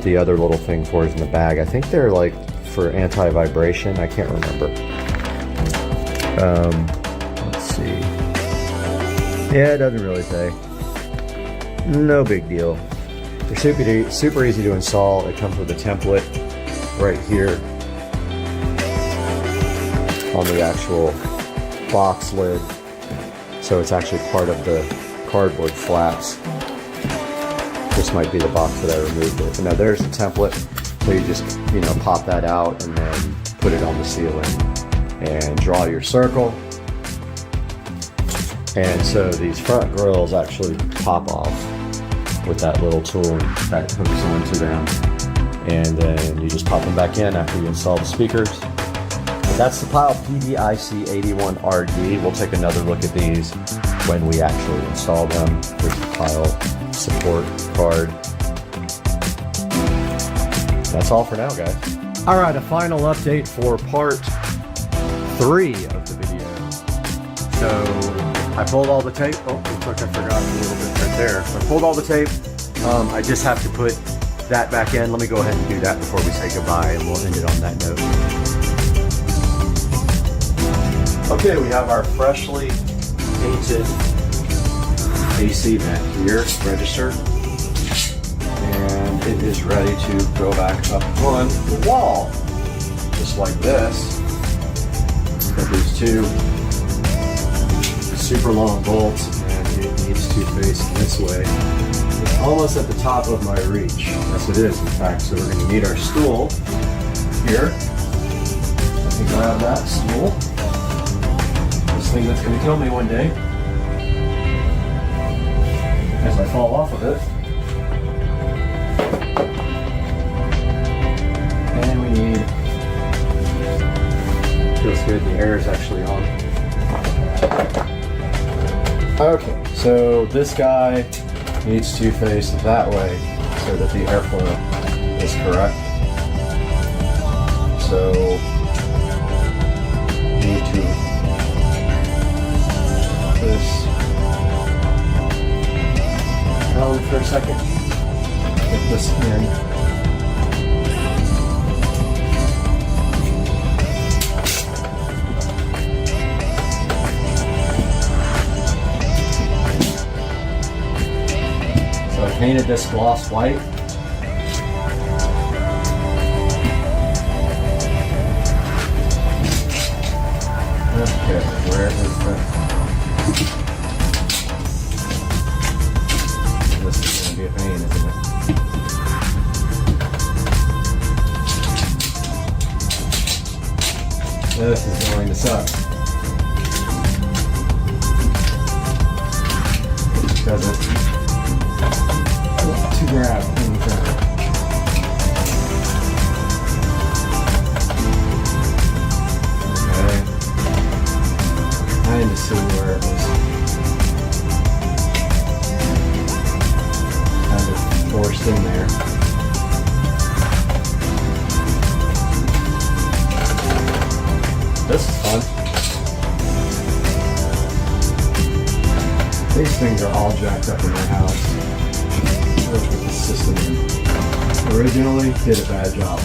the other little thing for is in the bag. I think they're like for anti-vibration. I can't remember. Let's see. Yeah, it doesn't really say. No big deal. They're super easy to install. It comes with a template right here on the actual box lid. So it's actually part of the cardboard flaps. This might be the box that I removed it. But now there's the template. So you just, pop that out and then put it on the ceiling and draw your circle. And so these front grills actually pop off with that little tool that hooks onto them. And then you just pop them back in after you install the speakers. And that's the Pile PDIC 81RD. We'll take another look at these when we actually install them. There's the Pile support card. That's all for now, guys. All right, a final update for part 3 of the video. So I pulled all the tape. Oh, looks like I forgot a little bit right there. So I pulled all the tape. I just have to put that back in. Let me go ahead and do that before we say goodbye, and we'll end it on that note. Okay, we have our freshly painted AC vent here, register, and it is ready to go back up on the wall, just like this. Got these 2 super long bolts, and it needs to face this way. It's almost at the top of my reach. Yes, it is, in fact. So we're going to need our stool here. Let me grab that stool. This thing that's going to kill me one day. as I fall off of it. And we need, feels good, the air is actually on. Okay, so this guy needs to face that way so that the airflow is correct. So need to this down for a second. Get this in. So I painted this gloss white. Okay, where is the... This is going to be a pain, isn't it? This is going to suck. It doesn't want to grab anything. Trying to see where it was kind of forced in there. This is fun. These things are all jacked up in my house. That's what the system originally did a bad job.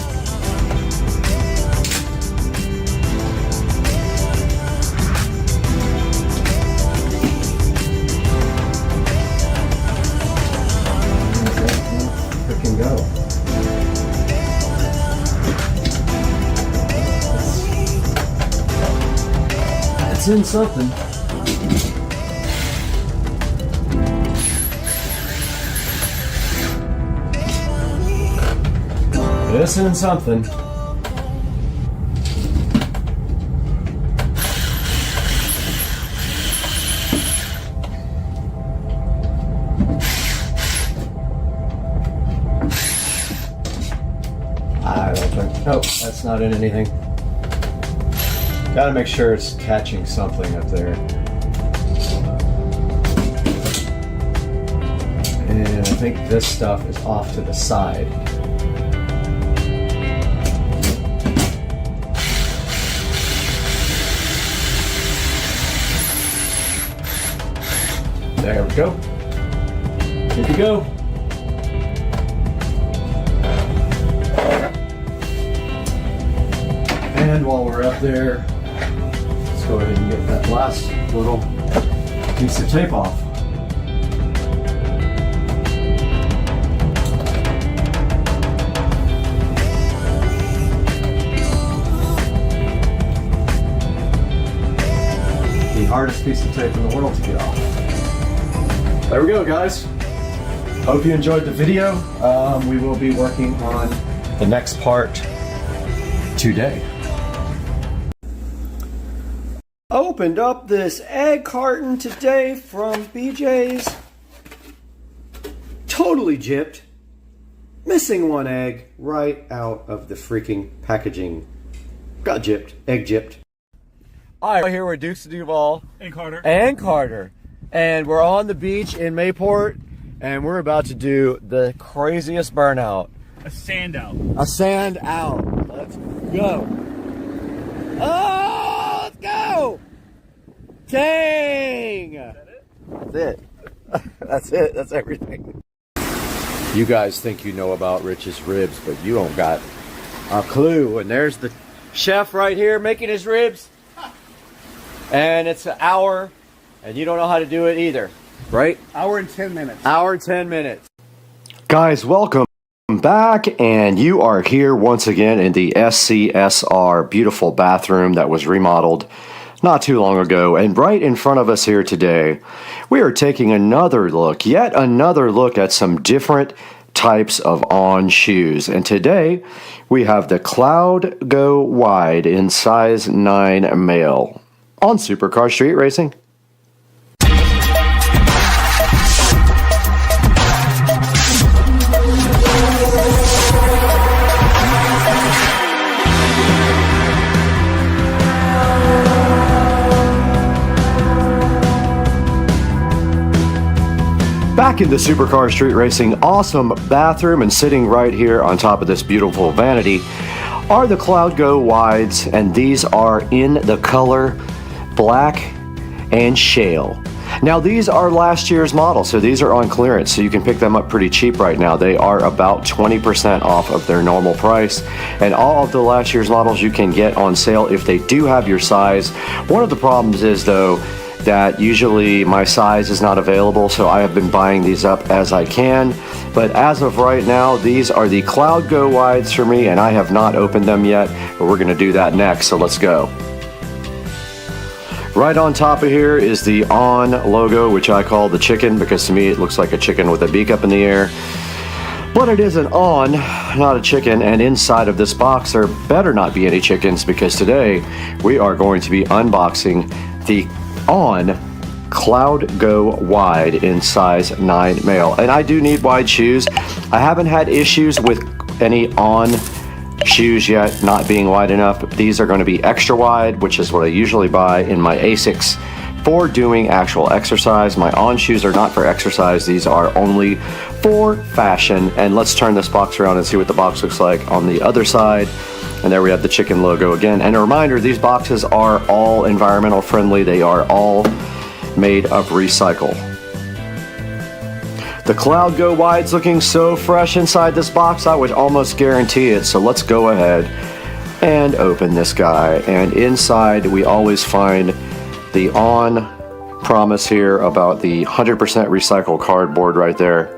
Go. It's in something. It's in something. Nope, that's not in anything. Gotta make sure it's catching something up there. And I think this stuff is off to the side. There we go. Good to go. And while we're up there, let's go ahead and get that last little piece of tape off. The hardest piece of tape in the world to get off. There we go, guys. Hope you enjoyed the video. We will be working on the next part today. Opened up this egg carton today from BJ's. Totally gypped. Missing one egg right out of the freaking packaging. Got gypped. Egg gypped. Alright, here we're Dukes of Duval. And Carter. And Carter. And we're on the beach in Mayport. And we're about to do the craziest burnout. A sand out. A sand out. Let's go. Oh, let's go. Dang. Is that it? That's it. That's it. That's everything. You guys think you know about Rich's ribs, but you don't got a clue. And there's the chef right here making his ribs. And it's an hour, and you don't know how to do it either, right? Hour and 10 minutes. Hour and 10 minutes. Guys, welcome back, and you are here once again in the SCSR beautiful bathroom that was remodeled not too long ago. And right in front of us here today, we are taking another look, yet another look at some different types of On shoes. And today we have the Cloud Go Wide in size 9 male on Supercar Street Racing. Back in the Supercar Street Racing awesome bathroom, and sitting right here on top of this beautiful vanity are the Cloud Go wides, and these are in the color black and shale. Now these are last year's models, so these are on clearance, so you can pick them up pretty cheap right now. They are about 20% off of their normal price, and all of the last year's models you can get on sale if they do have your size. One of the problems is though that usually my size is not available, so I have been buying these up as I can. But as of right now, these are the Cloud Go wides for me, and I have not opened them yet, but we're gonna do that next, so let's go. Right on top of here is the ON logo, which I call the chicken, because to me it looks like a chicken with a beak up in the air. But it is an ON, not a chicken, and inside of this box there better not be any chickens, because today we are going to be unboxing the ON Cloud Go wide in size 9 male. And I do need wide shoes. I haven't had issues with any ON shoes yet not being wide enough. These are going to be extra wide, which is what I usually buy in my ASICs for doing actual exercise. My ON shoes are not for exercise. These are only for fashion. And let's turn this box around and see what the box looks like on the other side. And there we have the chicken logo again. And a reminder, these boxes are all environmental friendly. They are all made of recycle. The Cloud Go wide's looking so fresh inside this box, I would almost guarantee it. So let's go ahead and open this guy. And inside we always find the ON promise here about the 100% recycled cardboard right there.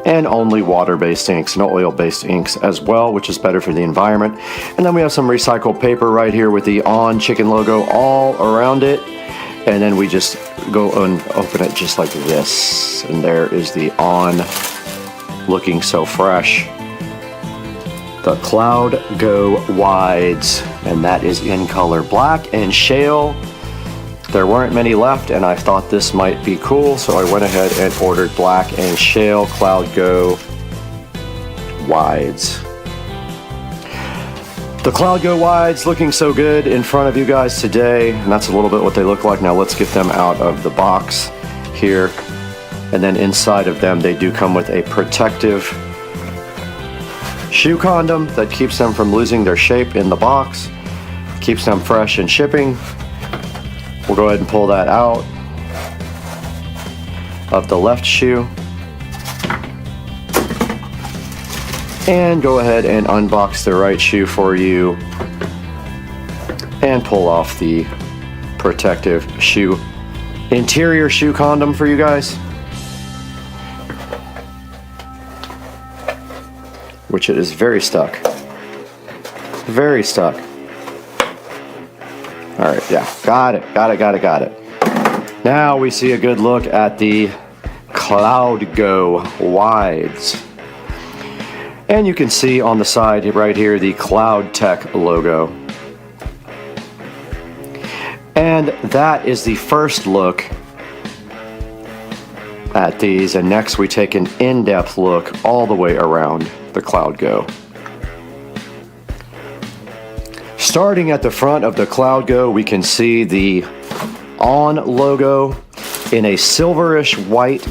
And only water-based inks, no oil-based inks as well, which is better for the environment. And then we have some recycled paper right here with the ON chicken logo all around it. And then we just go and open it just like this. And there is the ON, looking so fresh. The Cloud Go wides, and that is in color black and shale. There weren't many left, and I thought this might be cool, so I went ahead and ordered black and shale Cloud Go wides. The Cloud Go wides looking so good in front of you guys today, and that's a little bit what they look like. Now let's get them out of the box here, and then inside of them they do come with a protective shoe condom that keeps them from losing their shape in the box, keeps them fresh in shipping. We'll go ahead and pull that out of the left shoe and go ahead and unbox the right shoe for you and pull off the protective shoe interior shoe condom for you guys, which it is very stuck. Very stuck. All right, yeah, got it. Now we see a good look at the Cloud Go wides. And you can see on the side right here the Cloud Tech logo. And that is the first look at these, and next we take an in-depth look all the way around the Cloud Go. Starting at the front of the Cloud Go, we can see the ON logo in a silverish white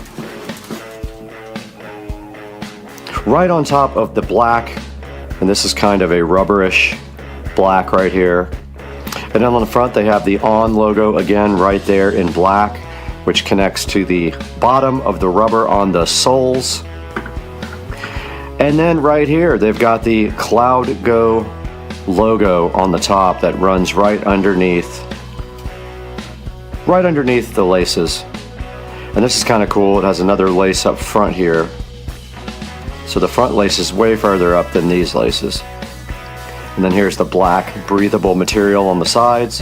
right on top of the black, and this is kind of a rubberish black right here. And then on the front they have the ON logo again right there in black, which connects to the bottom of the rubber on the soles. And then right here they've got the Cloud Go logo on the top that runs right underneath the laces. And this is kind of cool. It has another lace up front here. So the front lace is way further up than these laces. And then here's the black breathable material on the sides.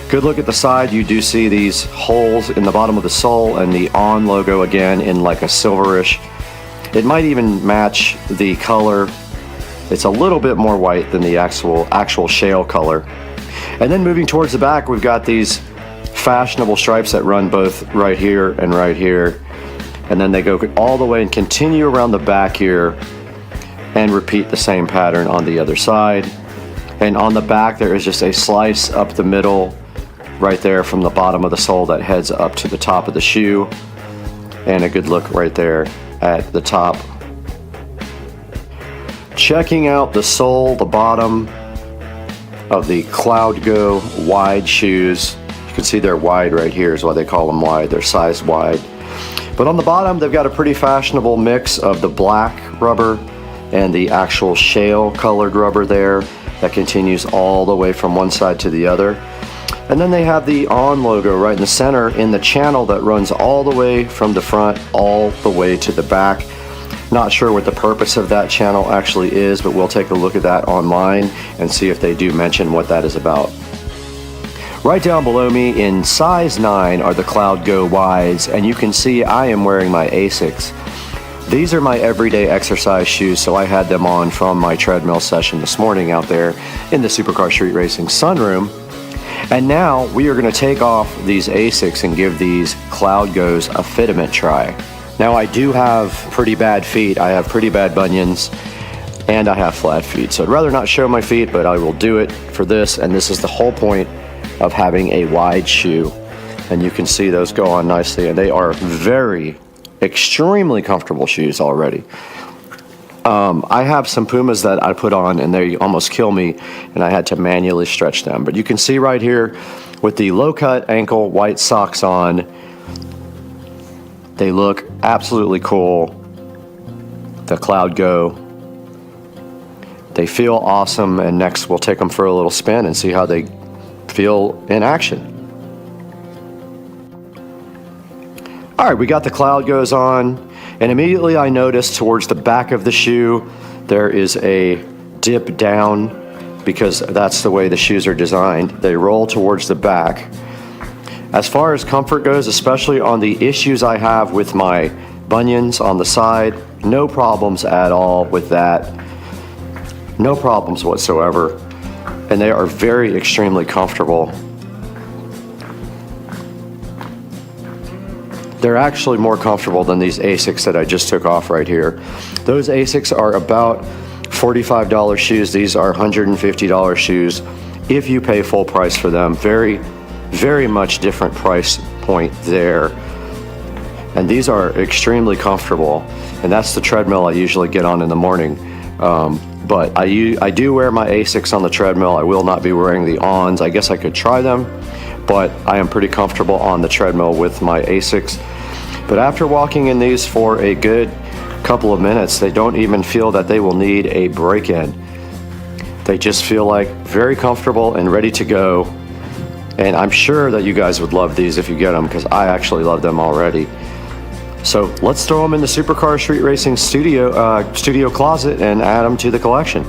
Good look at the side. You do see these holes in the bottom of the sole, and the ON logo again in like a silverish. It might even match the color. It's a little bit more white than the actual shale color. And then moving towards the back, we've got these fashionable stripes that run both right here and right here. And then they go all the way and continue around the back here and repeat the same pattern on the other side. And on the back there is just a slice up the middle right there from the bottom of the sole that heads up to the top of the shoe. and a good look right there at the top. Checking out the sole, the bottom of the Cloud Go wide shoes. You can see they're wide right here is why they call them wide. They're sized wide. But on the bottom, they've got a pretty fashionable mix of the black rubber and the actual shale colored rubber there that continues all the way from one side to the other. And then they have the ON logo right in the center in the channel that runs all the way from the front all the way to the back. Not sure what the purpose of that channel actually is, but we'll take a look at that online and see if they do mention what that is about. Right down below me in size 9 are the Cloud Go wides, and you can see I am wearing my ASICs. These are my everyday exercise shoes, so I had them on from my treadmill session this morning out there in the Supercar Street Racing sunroom. And now we are going to take off these ASICs and give these Cloud Go's a fitment try. Now I do have pretty bad feet. I have pretty bad bunions and I have flat feet. So I'd rather not show my feet, but I will do it for this. And this is the whole point of having a wide shoe. And you can see those go on nicely, and they are extremely comfortable shoes already. I have some Pumas that I put on and they almost kill me, and I had to manually stretch them. But you can see right here with the low cut ankle white socks on, they look absolutely cool. The Cloud Go. They feel awesome, and next we'll take them for a little spin and see how they feel in action. All right, we got the Cloud Go's on, and immediately I noticed towards the back of the shoe there is a dip down because that's the way the shoes are designed. They roll towards the back. As far as comfort goes, especially on the issues I have with my bunions on the side, no problems at all with that. No problems whatsoever. And they are extremely comfortable. They're actually more comfortable than these ASICs that I just took off right here. Those ASICs are about $45 shoes. These are $150 shoes if you pay full price for them. Very much different price point there. And these are extremely comfortable. And that's the treadmill I usually get on in the morning. But I do wear my ASICs on the treadmill. I will not be wearing the ONs. I guess I could try them, but I am pretty comfortable on the treadmill with my ASICs. But after walking in these for a good couple of minutes, they don't even feel that they will need a break-in. They just feel like very comfortable and ready to go. And I'm sure that you guys would love these if you get them, because I actually love them already. So let's throw them in the Supercar Street Racing studio closet and add them to the collection.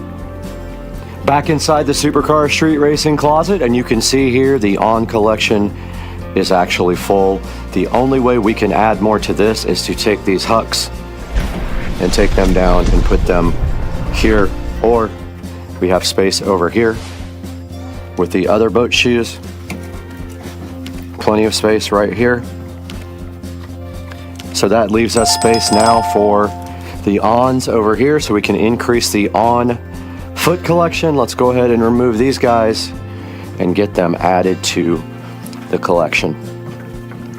Back inside the Supercar Street Racing closet, and you can see here the ON collection is actually full. The only way we can add more to this is to take these hucks and take them down and put them here, or we have space over here with the other boat shoes. Plenty of space right here. So that leaves us space now for the ONs over here, so we can increase the ON foot collection. Let's go ahead and remove these guys and get them added to the collection.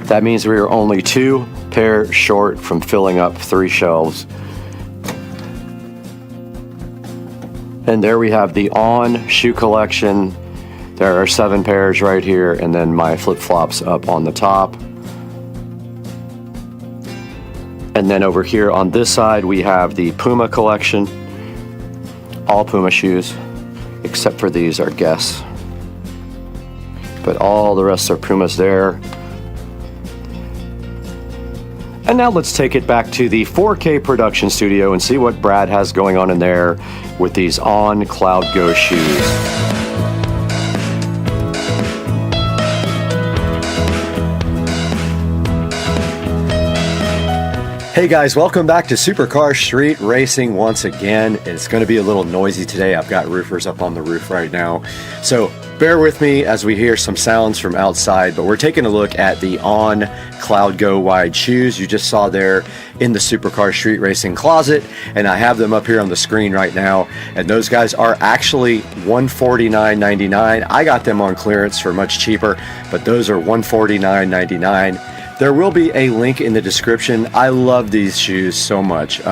That means we are only 2 pairs short from filling up 3 shelves. And there we have the ON shoe collection. There are 7 pairs right here, and then my flip-flops up on the top. And then over here on this side, we have the Puma collection. All Puma shoes, except for these are Guess. But all the rest are Pumas there. And now let's take it back to the 4K production studio and see what Brad has going on in there with these ON Cloud Go shoes. Hey guys, welcome back to Supercar Street Racing once again. It's going to be a little noisy today. I've got roofers up on the roof right now. So bear with me as we hear some sounds from outside, but we're taking a look at the ON Cloud Go wide shoes you just saw there in the Supercar Street Racing closet, and I have them up here on the screen right now, and those guys are actually $149.99. I got them on clearance for much cheaper, but those are $149.99. There will be a link in the description. I love these shoes so much.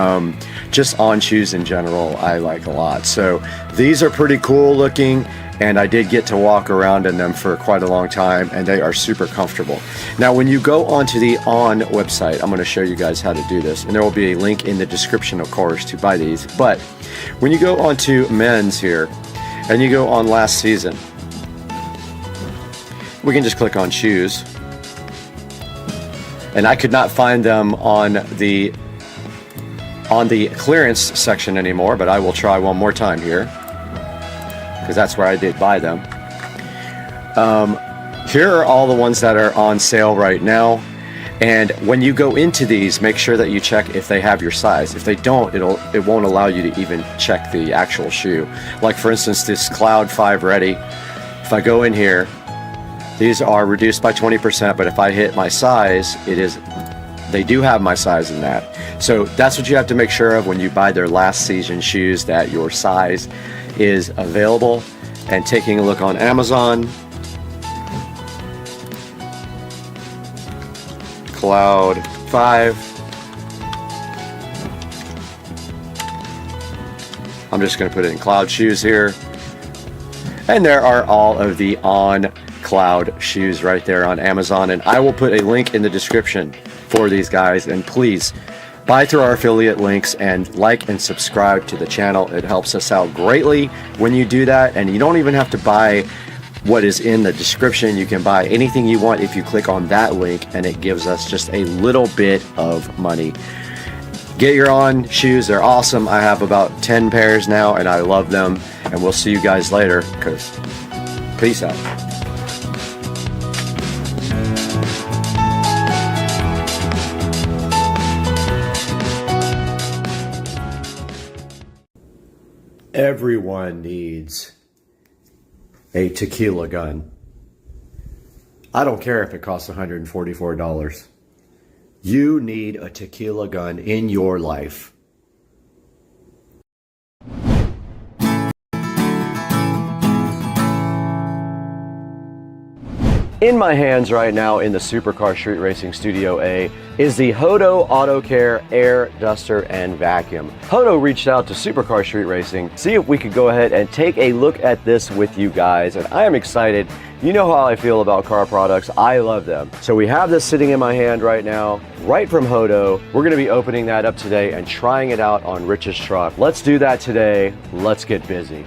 Just On shoes in general, I like a lot. So these are pretty cool looking, and I did get to walk around in them for quite a long time, and they are super comfortable. Now, when you go onto the On website, I'm gonna show you guys how to do this, and there will be a link in the description, of course, to buy these. But when you go onto men's here, and you go on last season, we can just click on shoes. And I could not find them on the clearance section anymore, but I will try one more time here, because that's where I did buy them. Here are all the ones that are on sale right now. And when you go into these, make sure that you check if they have your size. If they don't, it won't allow you to even check the actual shoe. Like for instance, this Cloud 5 Ready. If I go in here, these are reduced by 20%, but if I hit my size, they do have my size in that. So that's what you have to make sure of when you buy their last season shoes, that your size is available. And taking a look on Amazon, Cloud 5. I'm just going to put it in Cloud shoes here. And there are all of the On Cloud shoes right there on Amazon, and I will put a link in the description for these guys. And please buy through our affiliate links and like and subscribe to the channel. It helps us out greatly when you do that, and you don't even have to buy what is in the description. You can buy anything you want if you click on that link, and it gives us just a little bit of money. Get your On shoes, they're awesome. I have about 10 pairs now, and I love them. And we'll see you guys later, because peace out. Everyone needs a tequila gun. I don't care if it costs $144. You need a tequila gun in your life. In my hands right now in the Supercar Street Racing Studio A is the Hodo Auto Care Air Duster and Vacuum. Hodo reached out to Supercar Street Racing, see if we could go ahead and take a look at this with you guys, and I am excited. You know how I feel about car products. I love them. So we have this sitting in my hand right now, right from Hodo. We're gonna be opening that up today and trying it out on Rich's truck. Let's do that today. Let's get busy.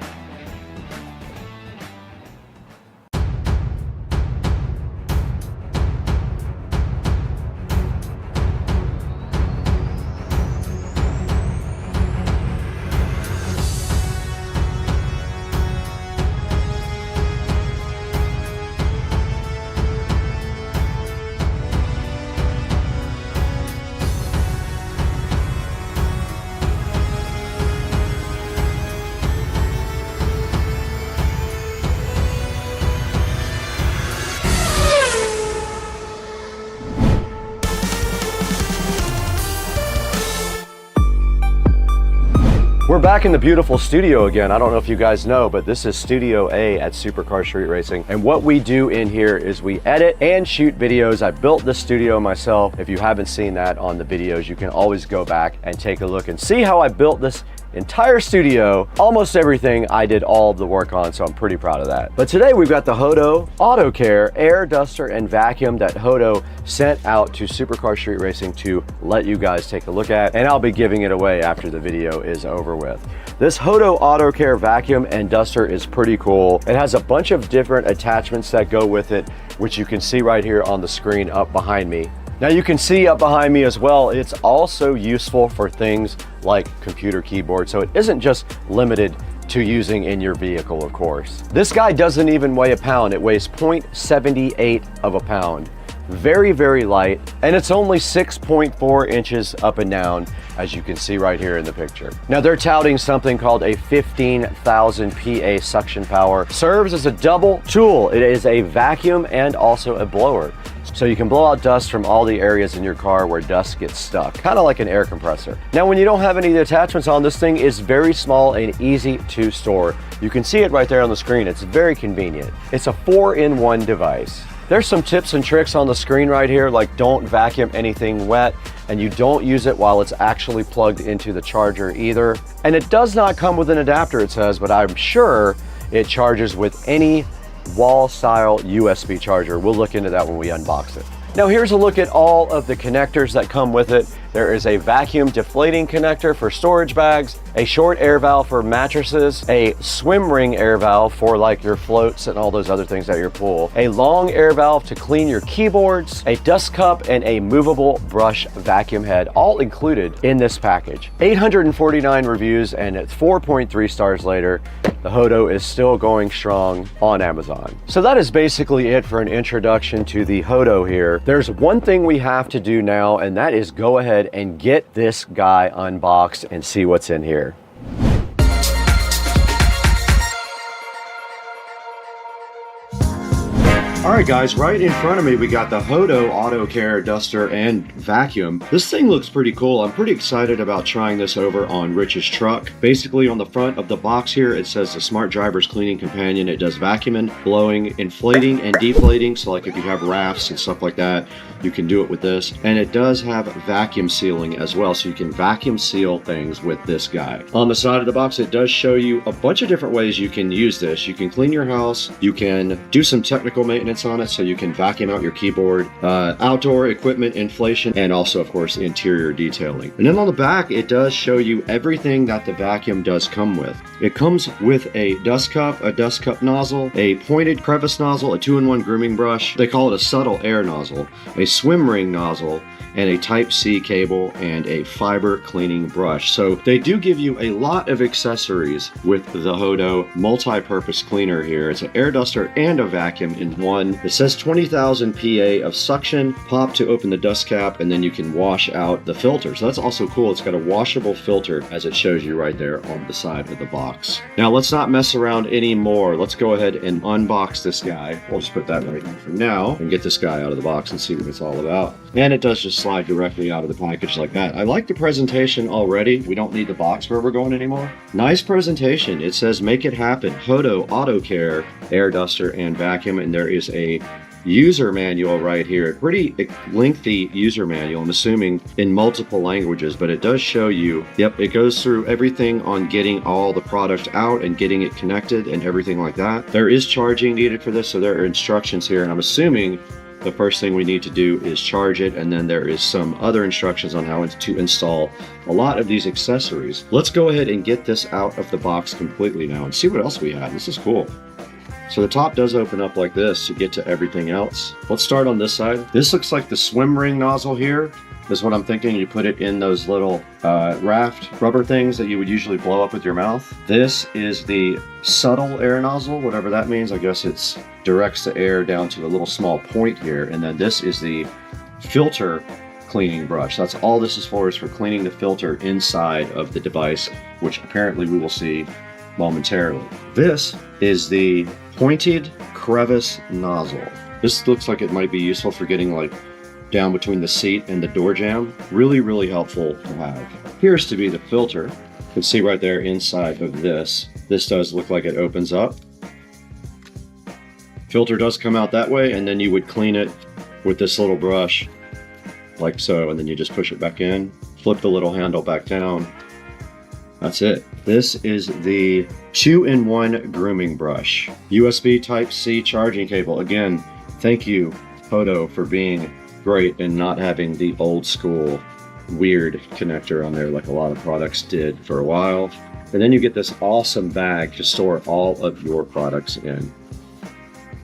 We're back in the beautiful studio again. I don't know if you guys know, but this is Studio A at Supercar Street Racing. And what we do in here is we edit and shoot videos. I built this studio myself. If you haven't seen that on the videos, you can always go back and take a look and see how I built this entire studio. Almost everything I did all of the work on, so I'm pretty proud of that. But today we've got the Hodo Auto Care Air Duster and Vacuum that Hodo sent out to Supercar Street Racing to let you guys take a look at, and I'll be giving it away after the video is over with. This Hodo Auto Care Vacuum and Duster is pretty cool. It has a bunch of different attachments that go with it, which you can see right here on the screen up behind me. Now you can see up behind me as well, it's also useful for things like computer keyboard, so it isn't just limited to using in your vehicle, of course. This guy doesn't even weigh a pound. It weighs 0.78 of a pound. Very, very light, and it's only 6.4 inches up and down, as you can see right here in the picture. Now they're touting something called a 15,000 PA suction power. Serves as a double tool. It is a vacuum and also a blower. So you can blow out dust from all the areas in your car where dust gets stuck, kind of like an air compressor. Now when you don't have any of the attachments on, this thing is very small and easy to store. You can see it right there on the screen. It's very convenient. It's a 4-in-1 device. There's some tips and tricks on the screen right here, like don't vacuum anything wet, and you don't use it while it's actually plugged into the charger either. And it does not come with an adapter, it says, but I'm sure it charges with any wall style USB charger. We'll look into that when we unbox it. Now here's a look at all of the connectors that come with it. There is a vacuum deflating connector for storage bags, a short air valve for mattresses, a swim ring air valve for like your floats and all those other things at your pool, a long air valve to clean your keyboards, a dust cup, and a movable brush vacuum head, all included in this package. 849 reviews and at 4.3 stars later, the Hodo is still going strong on Amazon. So that is basically it for an introduction to the Hodo here. There's one thing we have to do now, and that is go ahead and get this guy unboxed and see what's in here. All right, guys, right in front of me, we got the Hodo Auto Care Duster and Vacuum. This thing looks pretty cool. I'm pretty excited about trying this over on Rich's truck. Basically, on the front of the box here, it says the Smart Driver's Cleaning Companion. It does vacuuming, blowing, inflating, and deflating. So like if you have rafts and stuff like that, you can do it with this. And it does have vacuum sealing as well, so you can vacuum seal things with this guy. On the side of the box, it does show you a bunch of different ways you can use this. You can clean your house, you can do some technical maintenance on it, so you can vacuum out your keyboard, outdoor equipment inflation, and also of course interior detailing. And then on the back, it does show you everything that the vacuum does come with. It comes with a dust cup nozzle, a pointed crevice nozzle, a 2-in-1 grooming brush. They call it a subtle air nozzle, a swim ring nozzle, and a Type-C cable, and a fiber cleaning brush. So they do give you a lot of accessories with the Hodo multi-purpose cleaner here. It's an air duster and a vacuum in one. It says 20,000 PA of suction, pop to open the dust cap, and then you can wash out the filter. So that's also cool. It's got a washable filter, as it shows you right there on the side of the box. Now let's not mess around anymore. Let's go ahead and unbox this guy. We'll just put that right here for now and get this guy out of the box and see what it's all about. And it does just slide directly out of the package like that. I like the presentation already. We don't need the box where we're going anymore. Nice presentation. It says make it happen. Hodo Auto Care Air Duster and Vacuum, and there is a user manual right here. Pretty lengthy user manual, I'm assuming in multiple languages, but it does show you, yep, it goes through everything on getting all the product out and getting it connected and everything like that. There is charging needed for this, so there are instructions here, and I'm assuming the first thing we need to do is charge it, and then there is some other instructions on how to install a lot of these accessories. Let's go ahead and get this out of the box completely now and see what else we have. This is cool. So the top does open up like this to get to everything else. Let's start on this side. This looks like the swim ring nozzle here is what I'm thinking. You put it in those little raft rubber things that you would usually blow up with your mouth. This is the subtle air nozzle, whatever that means. I guess it's directs the air down to a little small point here. And then this is the filter cleaning brush. That's all this is for cleaning the filter inside of the device, which apparently we will see momentarily. This is the pointed crevice nozzle. This looks like it might be useful for getting like down between the seat and the door jamb. Really helpful to have. Here's to be the filter. You can see right there inside of this. This does look like it opens up. Filter does come out that way, and then you would clean it with this little brush like so, and then you just push it back in, flip the little handle back down. That's it. This is the 2-in-1 grooming brush. USB Type-C charging cable. Again, thank you, Hodo, for being great and not having the old school weird connector on there like a lot of products did for a while. And then you get this awesome bag to store all of your products in.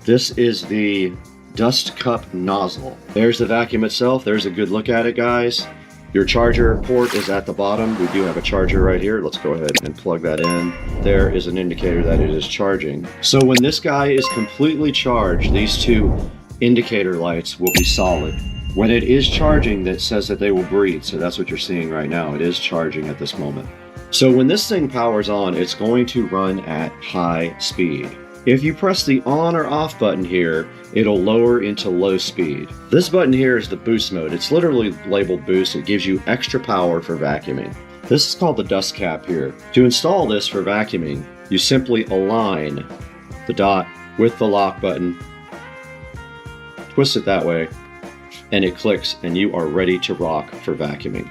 This is the dust cup nozzle. There's the vacuum itself. There's a good look at it, guys. Your charger port is at the bottom. We do have a charger right here. Let's go ahead and plug that in. There is an indicator that it is charging. So when this guy is completely charged, these two indicator lights will be solid. When it is charging, that says that they will breathe. So that's what you're seeing right now. It is charging at this moment. So when this thing powers on, it's going to run at high speed. If you press the on or off button here, it'll lower into low speed. This button here is the boost mode. It's literally labeled boost. It gives you extra power for vacuuming. This is called the dust cap here. To install this for vacuuming, you simply align the dot with the lock button. twist it that way, and it clicks, and you are ready to rock for vacuuming.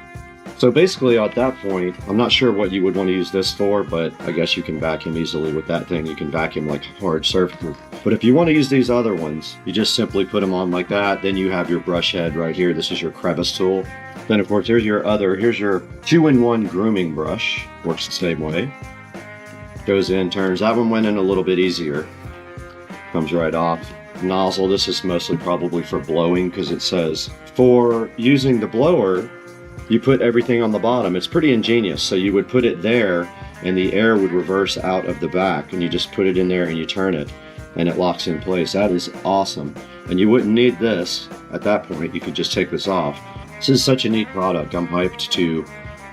So basically at that point, I'm not sure what you would want to use this for, but I guess you can vacuum easily with that thing. You can vacuum like hard surfaces. But if you want to use these other ones, you just simply put them on like that. Then you have your brush head right here. This is your crevice tool. Then of course, here's your 2-in-1 grooming brush. Works the same way. Goes in, turns. That one went in a little bit easier. Comes right off. Nozzle, this is mostly probably for blowing because it says for using the blower, you put everything on the bottom. It's pretty ingenious. So you would put it there and the air would reverse out of the back, and you just put it in there and you turn it and it locks in place. That is awesome. And you wouldn't need this at that point. You could just take this off. This is such a neat product. I'm hyped to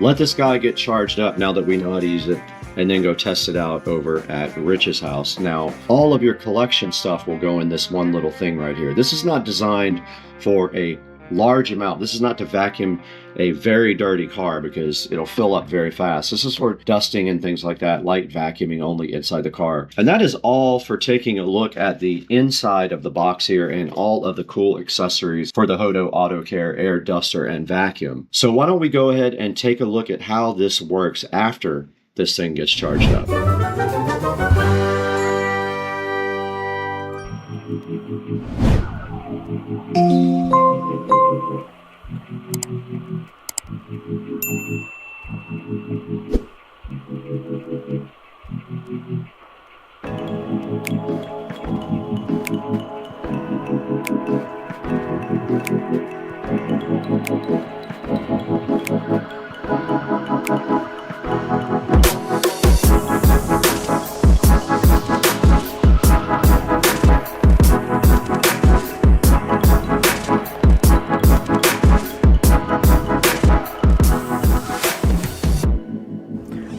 let this guy get charged up now that we know how to use it, and then go test it out over at Rich's house. Now, all of your collection stuff will go in this one little thing right here. This is not designed for a large amount. This is not to vacuum a very dirty car because it'll fill up very fast. This is for dusting and things like that, light vacuuming only inside the car. And that is all for taking a look at the inside of the box here and all of the cool accessories for the Hodo Auto Care air duster and vacuum. So why don't we go ahead and take a look at how this works after this thing gets charged up.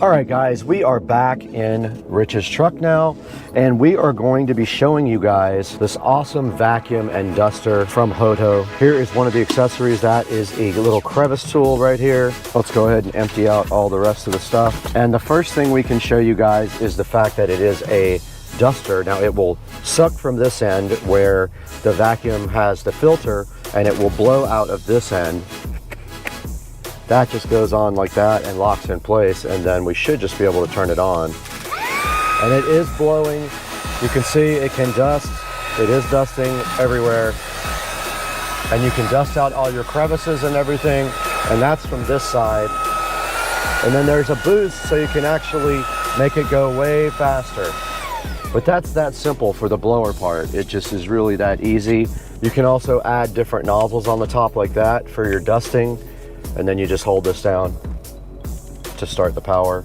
All right, guys, we are back in Rich's truck now, and we are going to be showing you guys this awesome vacuum and duster from Hodo. Here is one of the accessories. That is a little crevice tool right here. Let's go ahead and empty out all the rest of the stuff. And the first thing we can show you guys is the fact that it is a duster. Now it will suck from this end where the vacuum has the filter, and it will blow out of this end. That just goes on like that and locks in place, and then we should just be able to turn it on. And it is blowing. You can see it can dust. It is dusting everywhere. And you can dust out all your crevices and everything. And that's from this side. And then there's a boost so you can actually make it go way faster. But that's that simple for the blower part. It just is really that easy. You can also add different nozzles on the top like that for your dusting. And then you just hold this down to start the power.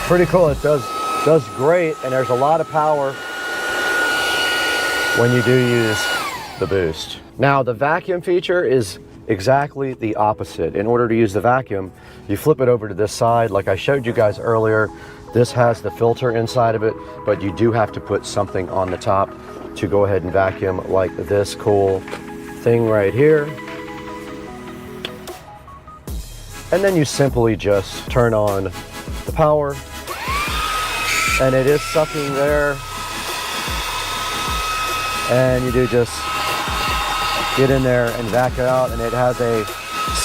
Pretty cool. It does great, and there's a lot of power when you do use the boost. Now the vacuum feature is exactly the opposite. In order to use the vacuum, you flip it over to this side. Like I showed you guys earlier, this has the filter inside of it, but you do have to put something on the top to go ahead and vacuum, like this cool thing right here. And then you simply just turn on the power, and it is sucking there. And you do just get in there and vac it out, and it has a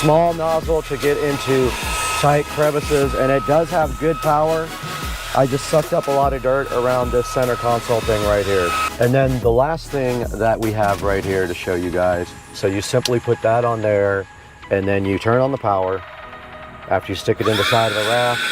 small nozzle to get into tight crevices, and it does have good power. I just sucked up a lot of dirt around this center console thing right here. And then the last thing that we have right here to show you guys, so you simply put that on there, and then you turn on the power. After you stick it in the side of the raft,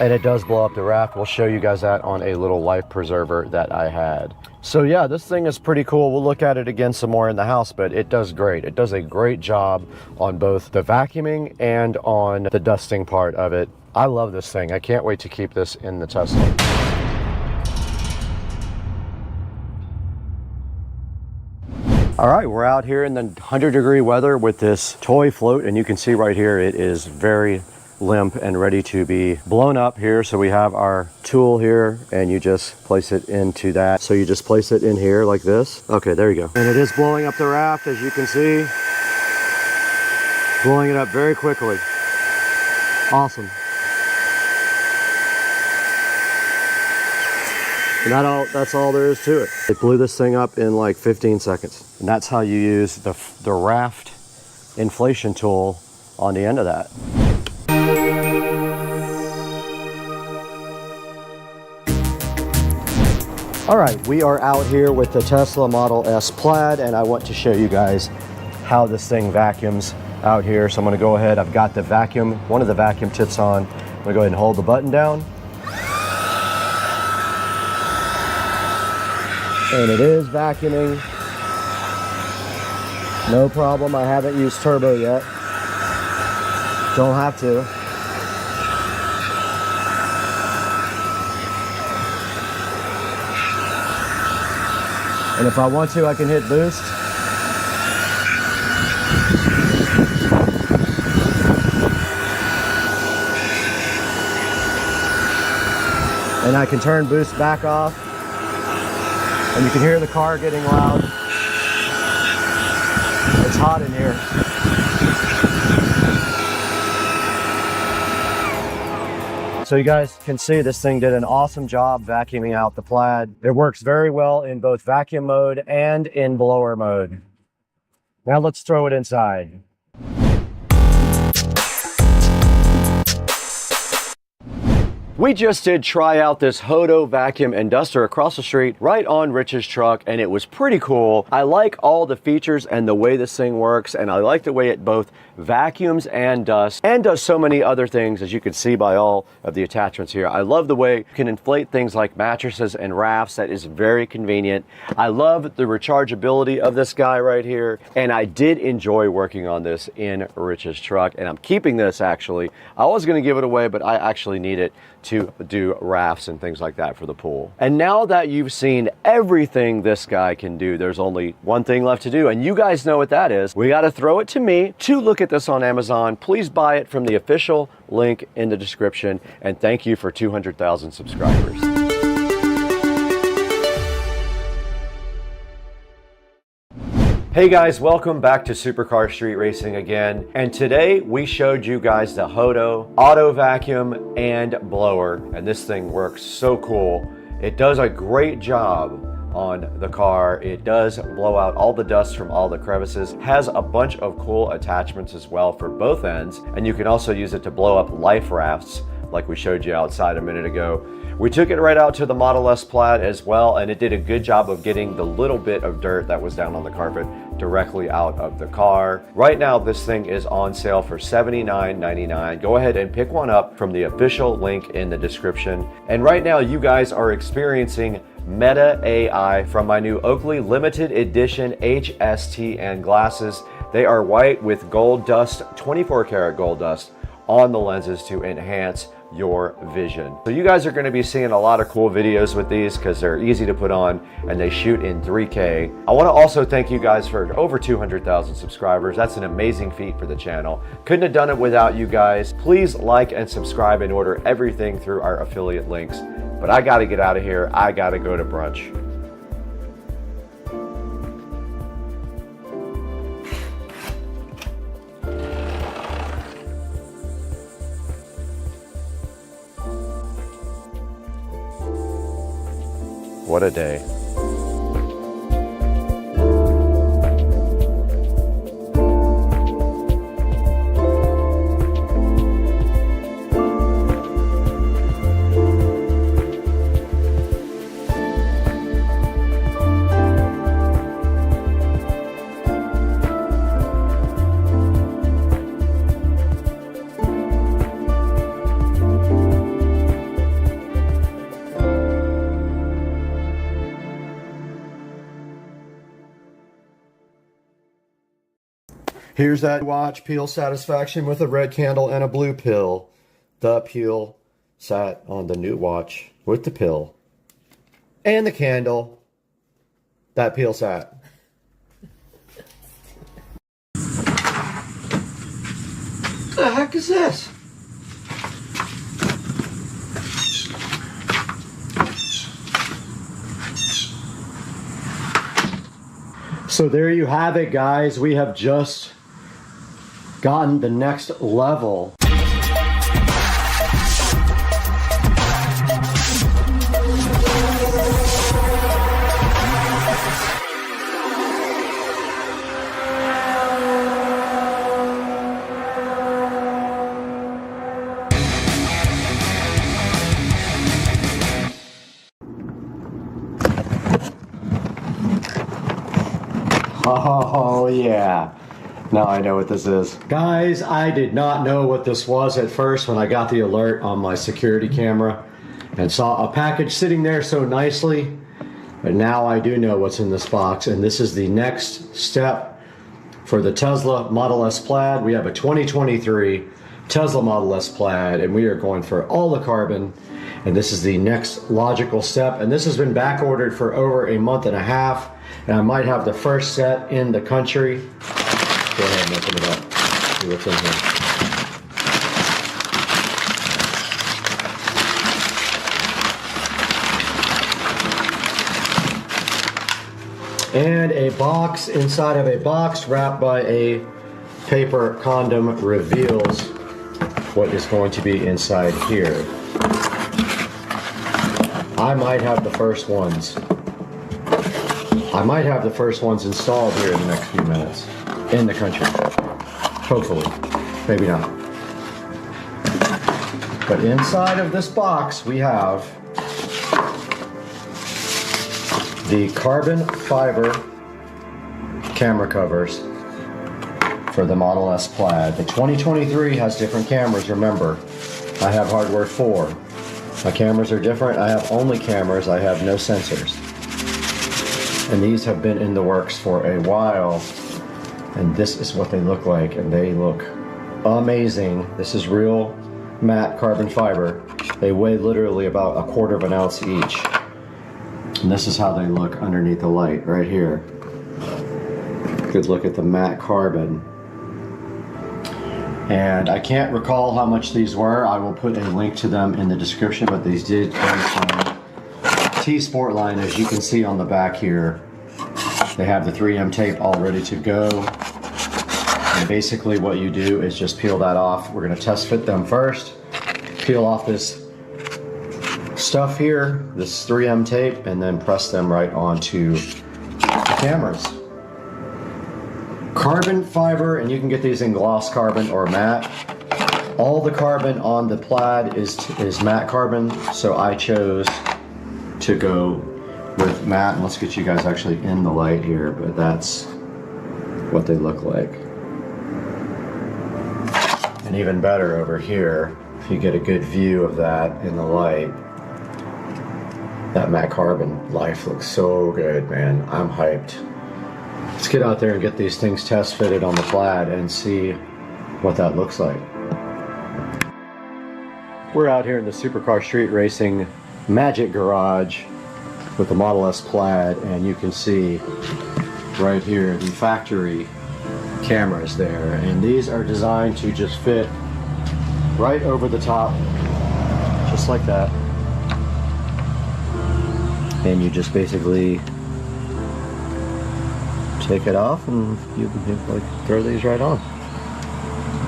and it does blow up the raft. We'll show you guys that on a little life preserver that I had. So yeah, this thing is pretty cool. We'll look at it again some more in the house, but it does great. It does a great job on both the vacuuming and on the dusting part of it. I love this thing. I can't wait to keep this in the Tesla. All right, we're out here in the 100-degree weather with this toy float, and you can see right here it is very limp and ready to be blown up here. So we have our tool here, and you just place it into that. So you just place it in here like this. Okay, there you go. And it is blowing up the raft, as you can see. Blowing it up very quickly. Awesome. And that's all there is to it. It blew this thing up in like 15 seconds. And that's how you use the raft inflation tool on the end of that. All right, we are out here with the Tesla Model S Plaid, and I want to show you guys how this thing vacuums out here. So I'm gonna go ahead, I've got the vacuum, one of the vacuum tips on. I'm gonna go ahead and hold the button down. And it is vacuuming. No problem, I haven't used turbo yet. Don't have to. And if I want to, I can hit boost. And I can turn boost back off. And you can hear the car getting loud. It's hot in here. So you guys can see this thing did an awesome job vacuuming out the Plaid. It works very well in both vacuum mode and in blower mode. Now let's throw it inside. We just did try out this Hodo vacuum and duster across the street right on Rich's truck, and it was pretty cool. I like all the features and the way this thing works, and I like the way it both vacuums and dusts and does so many other things, as you can see by all of the attachments here. I love the way you can inflate things like mattresses and rafts. That is very convenient. I love the rechargeability of this guy right here, and I did enjoy working on this in Rich's truck, and I'm keeping this actually. I was going to give it away, but I actually need it to do rafts and things like that for the pool. And now that you've seen everything this guy can do, there's only one thing left to do, and you guys know what that is. We got to throw it to me to look at this on Amazon. Please buy it from the official link in the description, and thank you for 200,000 subscribers. Hey guys, welcome back to Supercar Street Racing again. And today we showed you guys the Hodo auto vacuum and blower, and this thing works so cool. It does a great job on the car. It does blow out all the dust from all the crevices, has a bunch of cool attachments as well for both ends, and you can also use it to blow up life rafts like we showed you outside a minute ago. We took it right out to the Model S Plaid as well, and it did a good job of getting the little bit of dirt that was down on the carpet directly out of the car. Right now, this thing is on sale for $79.99. Go ahead and pick one up from the official link in the description. And right now, you guys are experiencing Meta AI from my new Oakley limited edition HSTN glasses. They are white with gold dust, 24 karat gold dust on the lenses to enhance your vision. So you guys are going to be seeing a lot of cool videos with these because they're easy to put on and they shoot in 3K. I want to also thank you guys for over 200,000 subscribers. That's an amazing feat for the channel. Couldn't have done it without you guys. Please like and subscribe and order everything through our affiliate links. But I got to get out of here. I got to go to brunch. What a day. Here's that watch peel satisfaction with a red candle and a blue pill. The peel sat on the new watch with the pill and the candle. That peel sat. What the heck is this? So there you have it, guys. We have just gotten the next level. Oh yeah. Now I know what this is. Guys, I did not know what this was at first when I got the alert on my security camera and saw a package sitting there so nicely. But now I do know what's in this box, and this is the next step for the Tesla Model S Plaid. We have a 2023 Tesla Model S Plaid, and we are going for all the carbon. And this is the next logical step. And this has been back ordered for over a month and a half. And I might have the first set in the country. Go ahead and open it up. See what's in here. And a box inside of a box wrapped by a paper condom reveals what is going to be inside here. I might have the first ones. I might have the first ones installed here in the next few minutes in the country. Hopefully. Maybe not. But inside of this box we have the carbon fiber camera covers for the Model S Plaid. The 2023 has different cameras, remember. I have hardware 4. My cameras are different. I have only cameras. I have no sensors. And these have been in the works for a while. And this is what they look like. And they look amazing. This is real matte carbon fiber. They weigh literally about 1/4 ounce each. And this is how they look underneath the light right here. Good look at the matte carbon. And I can't recall how much these were. I will put a link to them in the description, but these did come from T-Sportline, as you can see on the back here. They have the 3M tape all ready to go. And basically what you do is just peel that off. We're gonna test fit them first. Peel off this stuff here, this 3M tape, and then press them right onto the cameras. Carbon fiber, and you can get these in gloss carbon or matte. All the carbon on the Plaid is matte carbon, so I chose to go with matte. And let's get you guys actually in the light here, but that's what they look like. And even better over here, if you get a good view of that in the light, that matte carbon life looks so good, man. I'm hyped. Let's get out there and get these things test fitted on the Plaid and see what that looks like. We're out here in the Supercar Street Racing Magic Garage with the Model S Plaid, and you can see right here the factory cameras there, and these are designed to just fit right over the top, just like that. And you just basically take it off and you can like throw these right on,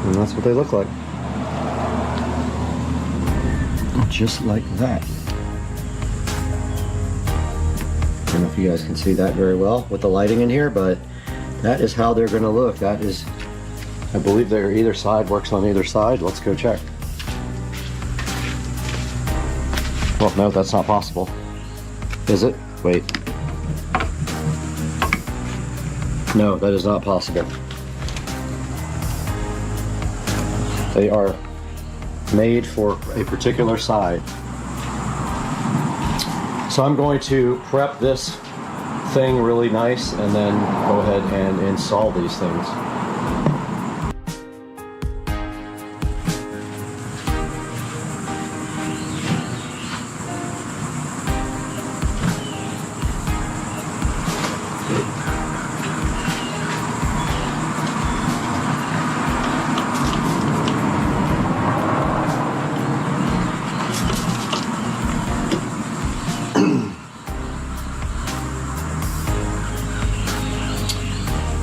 and that's what they look like, just like that. I don't know if you guys can see that very well with the lighting in here, but that is how they're going to look. That is, I believe they're either side, works on either side. Let's go check. Well, no, that's not possible. Is it? Wait. No, that is not possible. They are made for a particular side. So I'm going to prep this thing really nice and then go ahead and install these things.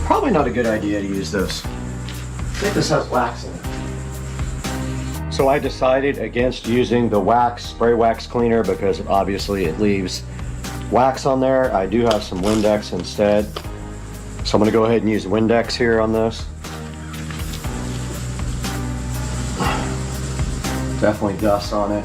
Probably not a good idea to use this. I think this has wax in it. So I decided against using the wax, spray wax cleaner, because obviously it leaves wax on there. I do have some Windex instead. So I'm gonna go ahead and use Windex here on this. Definitely dust on it.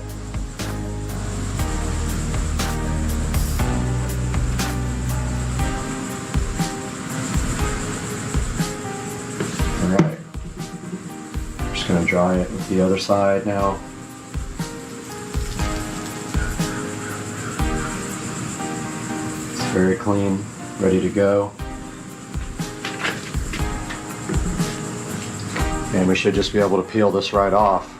dry it with the other side now. It's very clean, ready to go. And we should just be able to peel this right off.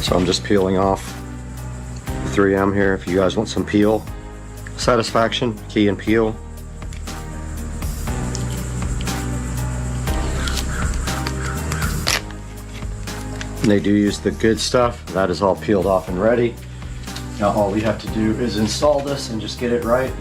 So I'm just peeling off the 3M here. If you guys want some peel satisfaction, key and peel. And they do use the good stuff. That is all peeled off and ready. Now all we have to do is install this and just get it right.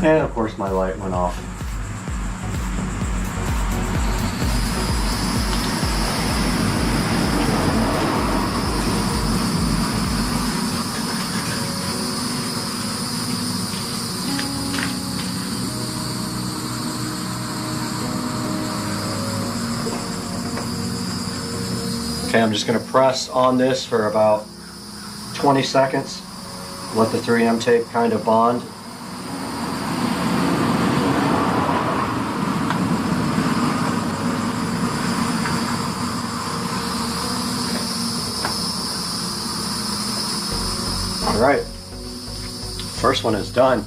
And of course my light went off. Okay, I'm just going to press on this for about 20 seconds. Let the 3M tape kind of bond. All right, first one is done.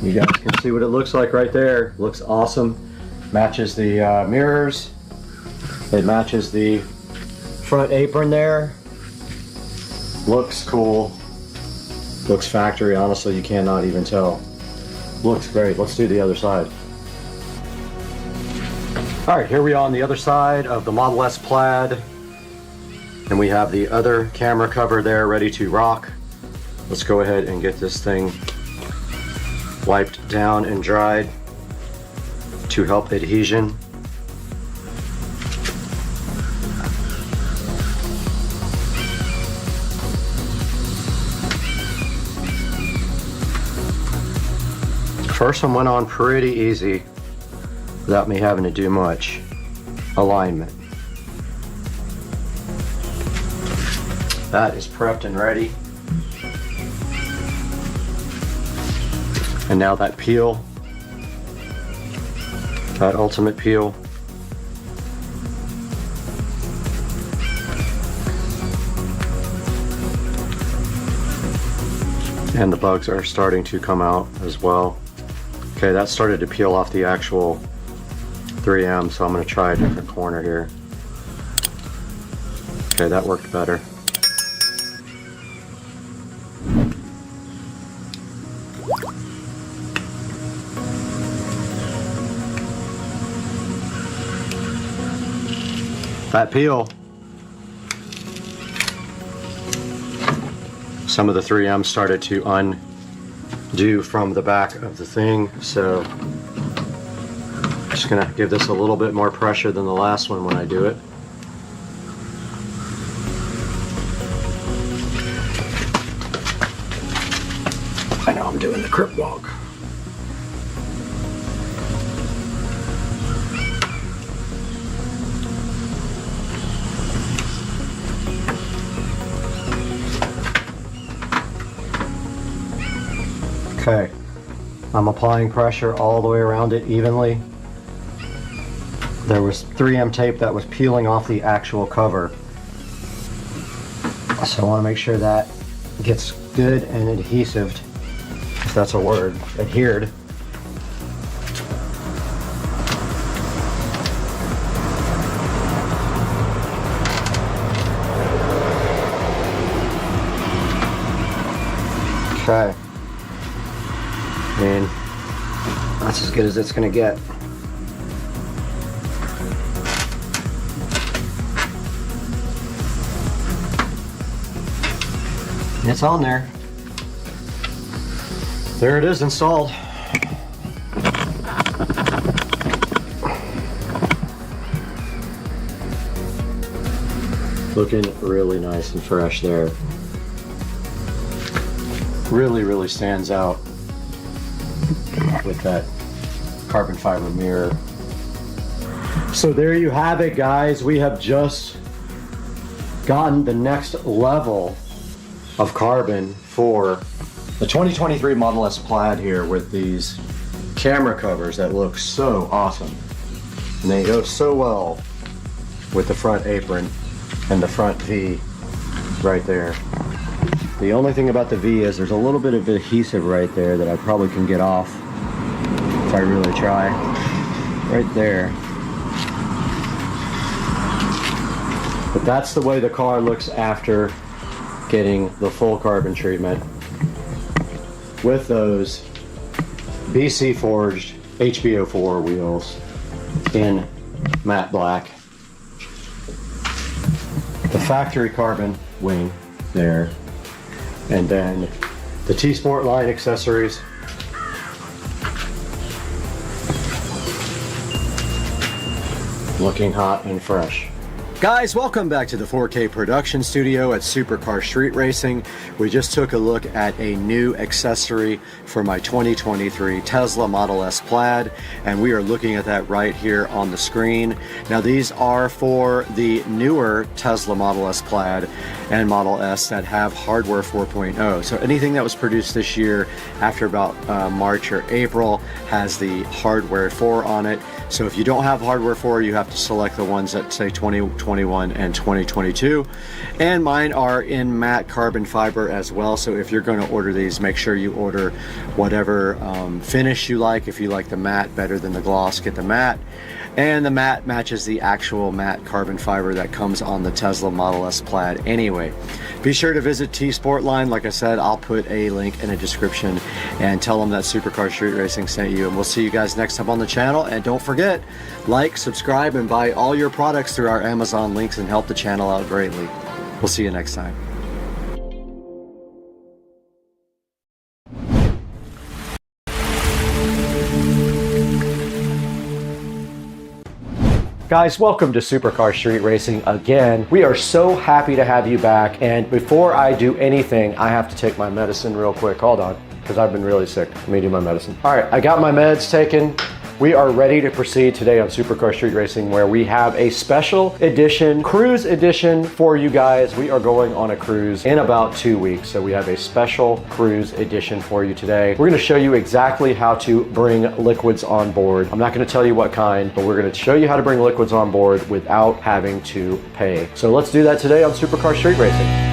You guys can see what it looks like right there. Looks awesome. Matches the mirrors. It matches the front apron there. Looks cool. Looks factory. Honestly, you cannot even tell. Looks great. Let's do the other side. All right, here we are on the other side of the Model S Plaid. And we have the other camera cover there ready to rock. Let's go ahead and get this thing wiped down and dried to help adhesion. First one went on pretty easy without me having to do much alignment. That is prepped and ready. And now that peel, that ultimate peel. And the bugs are starting to come out as well. Okay, that started to peel off the actual 3M, so I'm going to try a different corner here. Okay, that worked better. That peel, some of the 3M started to undo from the back of the thing, so I'm just gonna give this a little bit more pressure than the last one when I do it. I know I'm doing the crip walk. Okay, I'm applying pressure all the way around it evenly. There was 3M tape that was peeling off the actual cover. So I want to make sure that gets good and adhesive, if that's a word, adhered. Okay. And that's as good as it's going to get. It's on there. There it is, installed. Looking really nice and fresh there. really stands out with that carbon fiber mirror. So there you have it, guys. We have just gotten the next level of carbon for the 2023 Model S Plaid here with these camera covers that look so awesome. And they go so well with the front apron and the front V right there. The only thing about the V is there's a little bit of adhesive right there that I probably can get off if I really try. Right there. But that's the way the car looks after getting the full carbon treatment with those BC forged HBO4 wheels in matte black. The factory carbon wing there. And then the T-Sport line accessories. Looking hot and fresh. Guys, welcome back to the 4K production studio at Supercar Street Racing. We just took a look at a new accessory for my 2023 Tesla Model S Plaid, and we are looking at that right here on the screen. Now these are for the newer Tesla Model S Plaid and Model S that have hardware 4.0. So anything that was produced this year after about March or April has the hardware 4 on it. So if you don't have hardware 4, you have to select the ones that say 2021 and 2022. And mine are in matte carbon fiber as well. So if you're going to order these, make sure you order whatever finish you like. If you like the matte better than the gloss, get the matte. And the matte matches the actual matte carbon fiber that comes on the Tesla Model S Plaid anyway. Be sure to visit T-Sport line. Like I said, I'll put a link in a description and tell them that Supercar Street Racing sent you. And we'll see you guys next time on the channel. And don't forget, like, subscribe, and buy all your products through our Amazon links and help the channel out greatly. We'll see you next time. Guys, welcome to Supercar Street Racing again. We are so happy to have you back. And before I do anything, I have to take my medicine real quick. Hold on, because I've been really sick. Let me do my medicine. All right, I got my meds taken. We are ready to proceed today on Supercar Street Racing, where we have a special edition, cruise edition for you guys. We are going on a cruise in about 2 weeks, so we have a special cruise edition for you today. We're going to show you exactly how to bring liquids on board. I'm not going to tell you what kind, but we're going to show you how to bring liquids on board without having to pay. So let's do that today on Supercar Street Racing.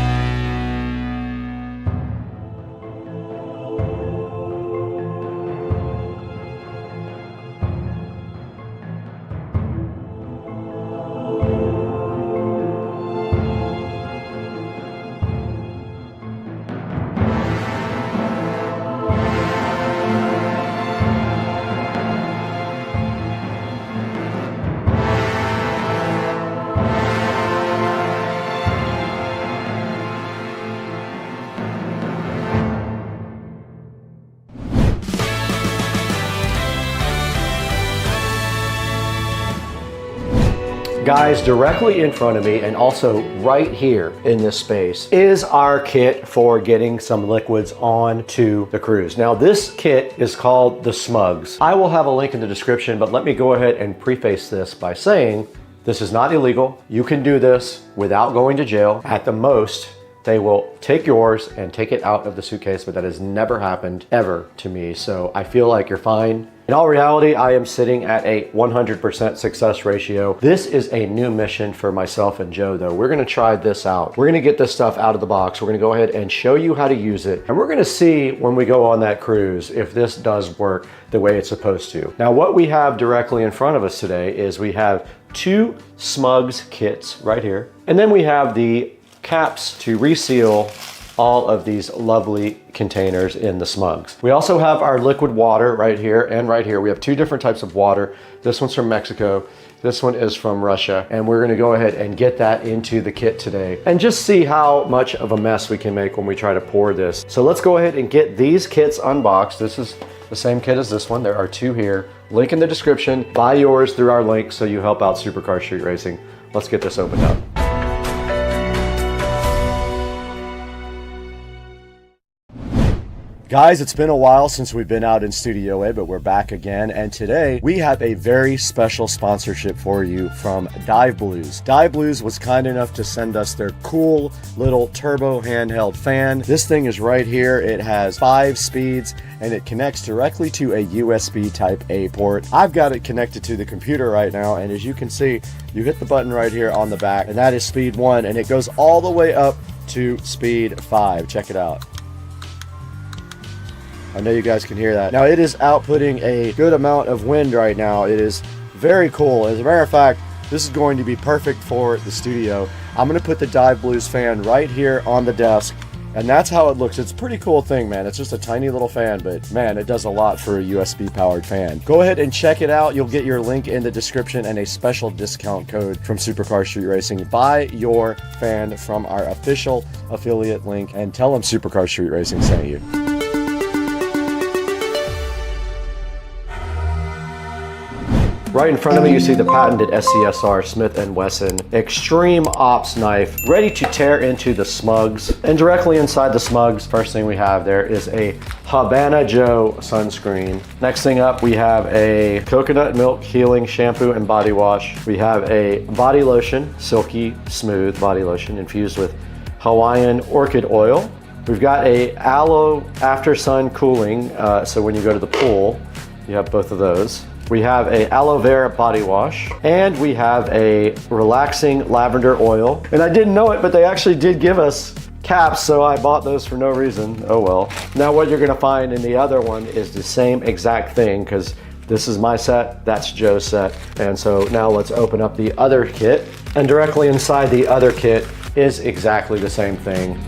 Guys, directly in front of me and also right here in this space is our kit for getting some liquids onto the cruise. Now this kit is called the Smugs. I will have a link in the description, but let me go ahead and preface this by saying this is not illegal. You can do this without going to jail. At the most, they will take yours and take it out of the suitcase, but that has never happened ever to me. So I feel like you're fine. In all reality, I am sitting at a 100% success ratio. This is a new mission for myself and Joe though. We're gonna try this out. We're gonna get this stuff out of the box. We're gonna go ahead and show you how to use it. And we're gonna see when we go on that cruise if this does work the way it's supposed to. Now what we have directly in front of us today is we have 2 Smugs kits right here. And then we have the caps to reseal all of these lovely containers in the Smugs. We also have our liquid water right here and right here. We have 2 different types of water. This one's from Mexico. This one is from Russia. And we're gonna go ahead and get that into the kit today and just see how much of a mess we can make when we try to pour this. So let's go ahead and get these kits unboxed. This is the same kit as this one. There are 2 here. Link in the description. Buy yours through our link so you help out Supercar Street Racing. Let's get this opened up. Guys, it's been a while since we've been out in Studio A, but we're back again. And today we have a very special sponsorship for you from Dive Blues. Dive Blues was kind enough to send us their cool little turbo handheld fan. This thing is right here. It has 5 speeds and it connects directly to a USB type A port. I've got it connected to the computer right now. And as you can see, you hit the button right here on the back and that is speed 1 and it goes all the way up to speed 5. Check it out. I know you guys can hear that. Now it is outputting a good amount of wind right now. It is very cool. As a matter of fact, this is going to be perfect for the studio. I'm going to put the Dive Blues fan right here on the desk, and that's how it looks. It's a pretty cool thing, man. It's just a tiny little fan, but man, it does a lot for a USB powered fan. Go ahead and check it out. You'll get your link in the description and a special discount code from Supercar Street Racing. Buy your fan from our official affiliate link and tell them Supercar Street Racing sent you. Right in front of me, you see the patented SCSR Smith & Wesson Extreme Ops knife, ready to tear into the smugs. And directly inside the smugs, first thing we have there is a Habana Joe sunscreen. Next thing up, we have a coconut milk healing shampoo and body wash. We have a body lotion, silky smooth body lotion infused with Hawaiian orchid oil. We've got a aloe after sun cooling, so when you go to the pool, you have both of those. We have a aloe vera body wash, and we have a relaxing lavender oil. And I didn't know it, but they actually did give us caps, so I bought those for no reason. Oh well. Now what you're gonna find in the other one is the same exact thing, because this is my set, that's Joe's set. And so now let's open up the other kit. And directly inside the other kit is exactly the same thing.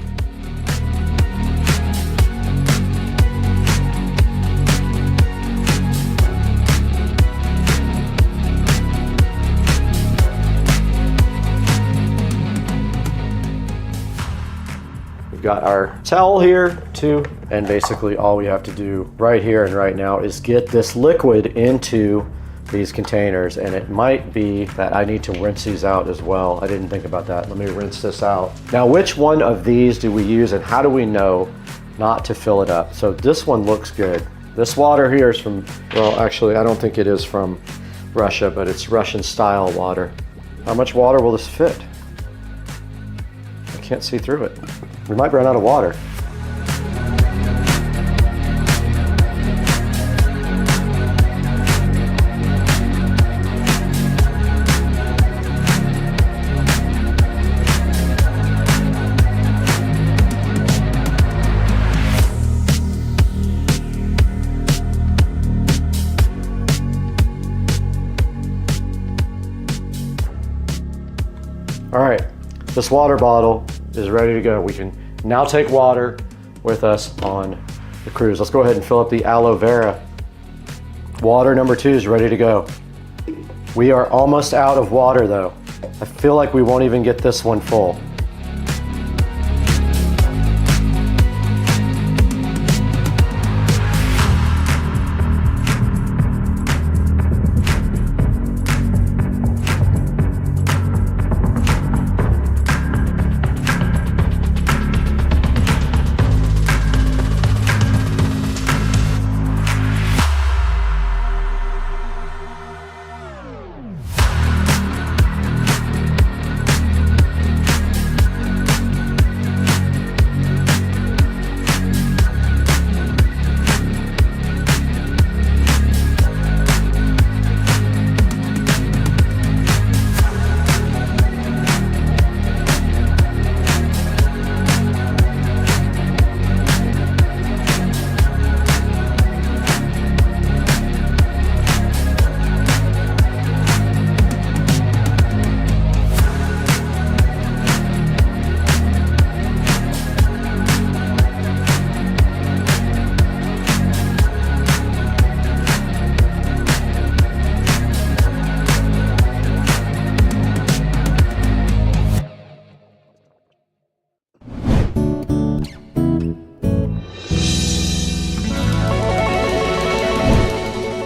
We've got our towel here too, and basically all we have to do right here and right now is get this liquid into these containers, and it might be that I need to rinse these out as well. I didn't think about that. Let me rinse this out. Now, which one of these do we use and how do we know not to fill it up? So this one looks good. This water here is from, well, actually, I don't think it is from Russia, but it's Russian style water. How much water will this fit? I can't see through it. We might run out of water. All right, this water bottle is ready to go. We can now take water with us on the cruise. Let's go ahead and fill up the aloe vera. Water number 2 is ready to go. We are almost out of water though. I feel like we won't even get this one full.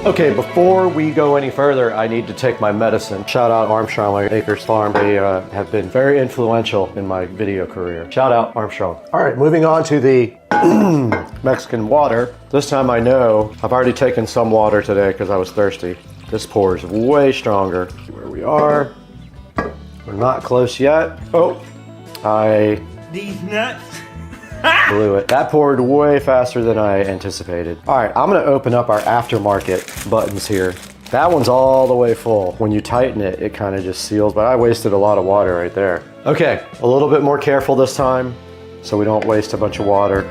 Okay, before we go any further, I need to take my medicine. Shout out Armstrong Acres Farm. They have been very influential in my video career. Shout out Armstrong. All right, moving on to the Mexican water. This time I know I've already taken some water today because I was thirsty. This pours way stronger. Where we are. We're not close yet. Oh, These nuts. blew it. That poured way faster than I anticipated. All right, I'm gonna open up our aftermarket buttons here. That one's all the way full. When you tighten it, it kind of just seals, but I wasted a lot of water right there. Okay, a little bit more careful this time so we don't waste a bunch of water.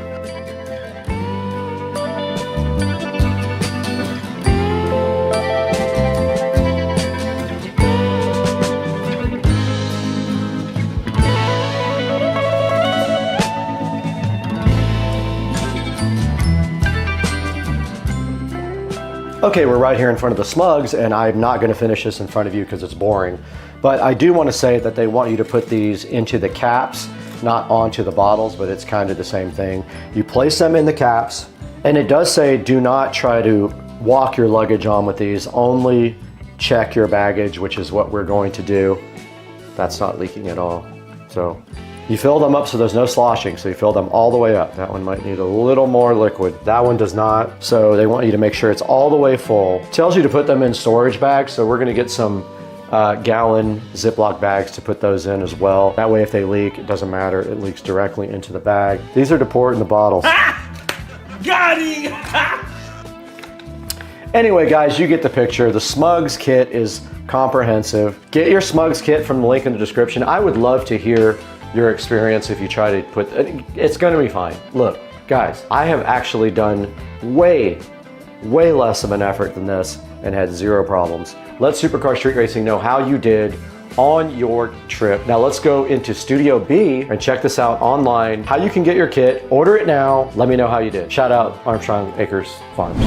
Okay, we're right here in front of the Smugs, and I'm not gonna finish this in front of you because it's boring. But I do wanna say that they want you to put these into the caps, not onto the bottles, but it's kind of the same thing. You place them in the caps, and it does say do not try to walk your luggage on with these, only check your baggage, which is what we're going to do. That's not leaking at all. So you fill them up so there's no sloshing, so you fill them all the way up. That one might need a little more liquid. That one does not, so they want you to make sure it's all the way full. It tells you to put them in storage bags, so we're gonna get some gallon Ziploc bags to put those in as well. That way if they leak, it doesn't matter, it leaks directly into the bag. These are to pour in the bottles. Got him. Anyway, guys, you get the picture. The Smugs kit is comprehensive. Get your Smugs kit from the link in the description. I would love to hear your experience if you try to put, it's gonna be fine. Look, guys, I have actually done way less of an effort than this and had zero problems. Let Supercar Street Racing know how you did on your trip. Now let's go into Studio B and check this out online, how you can get your kit, order it now, let me know how you did. Shout out Armstrong Acres Farms.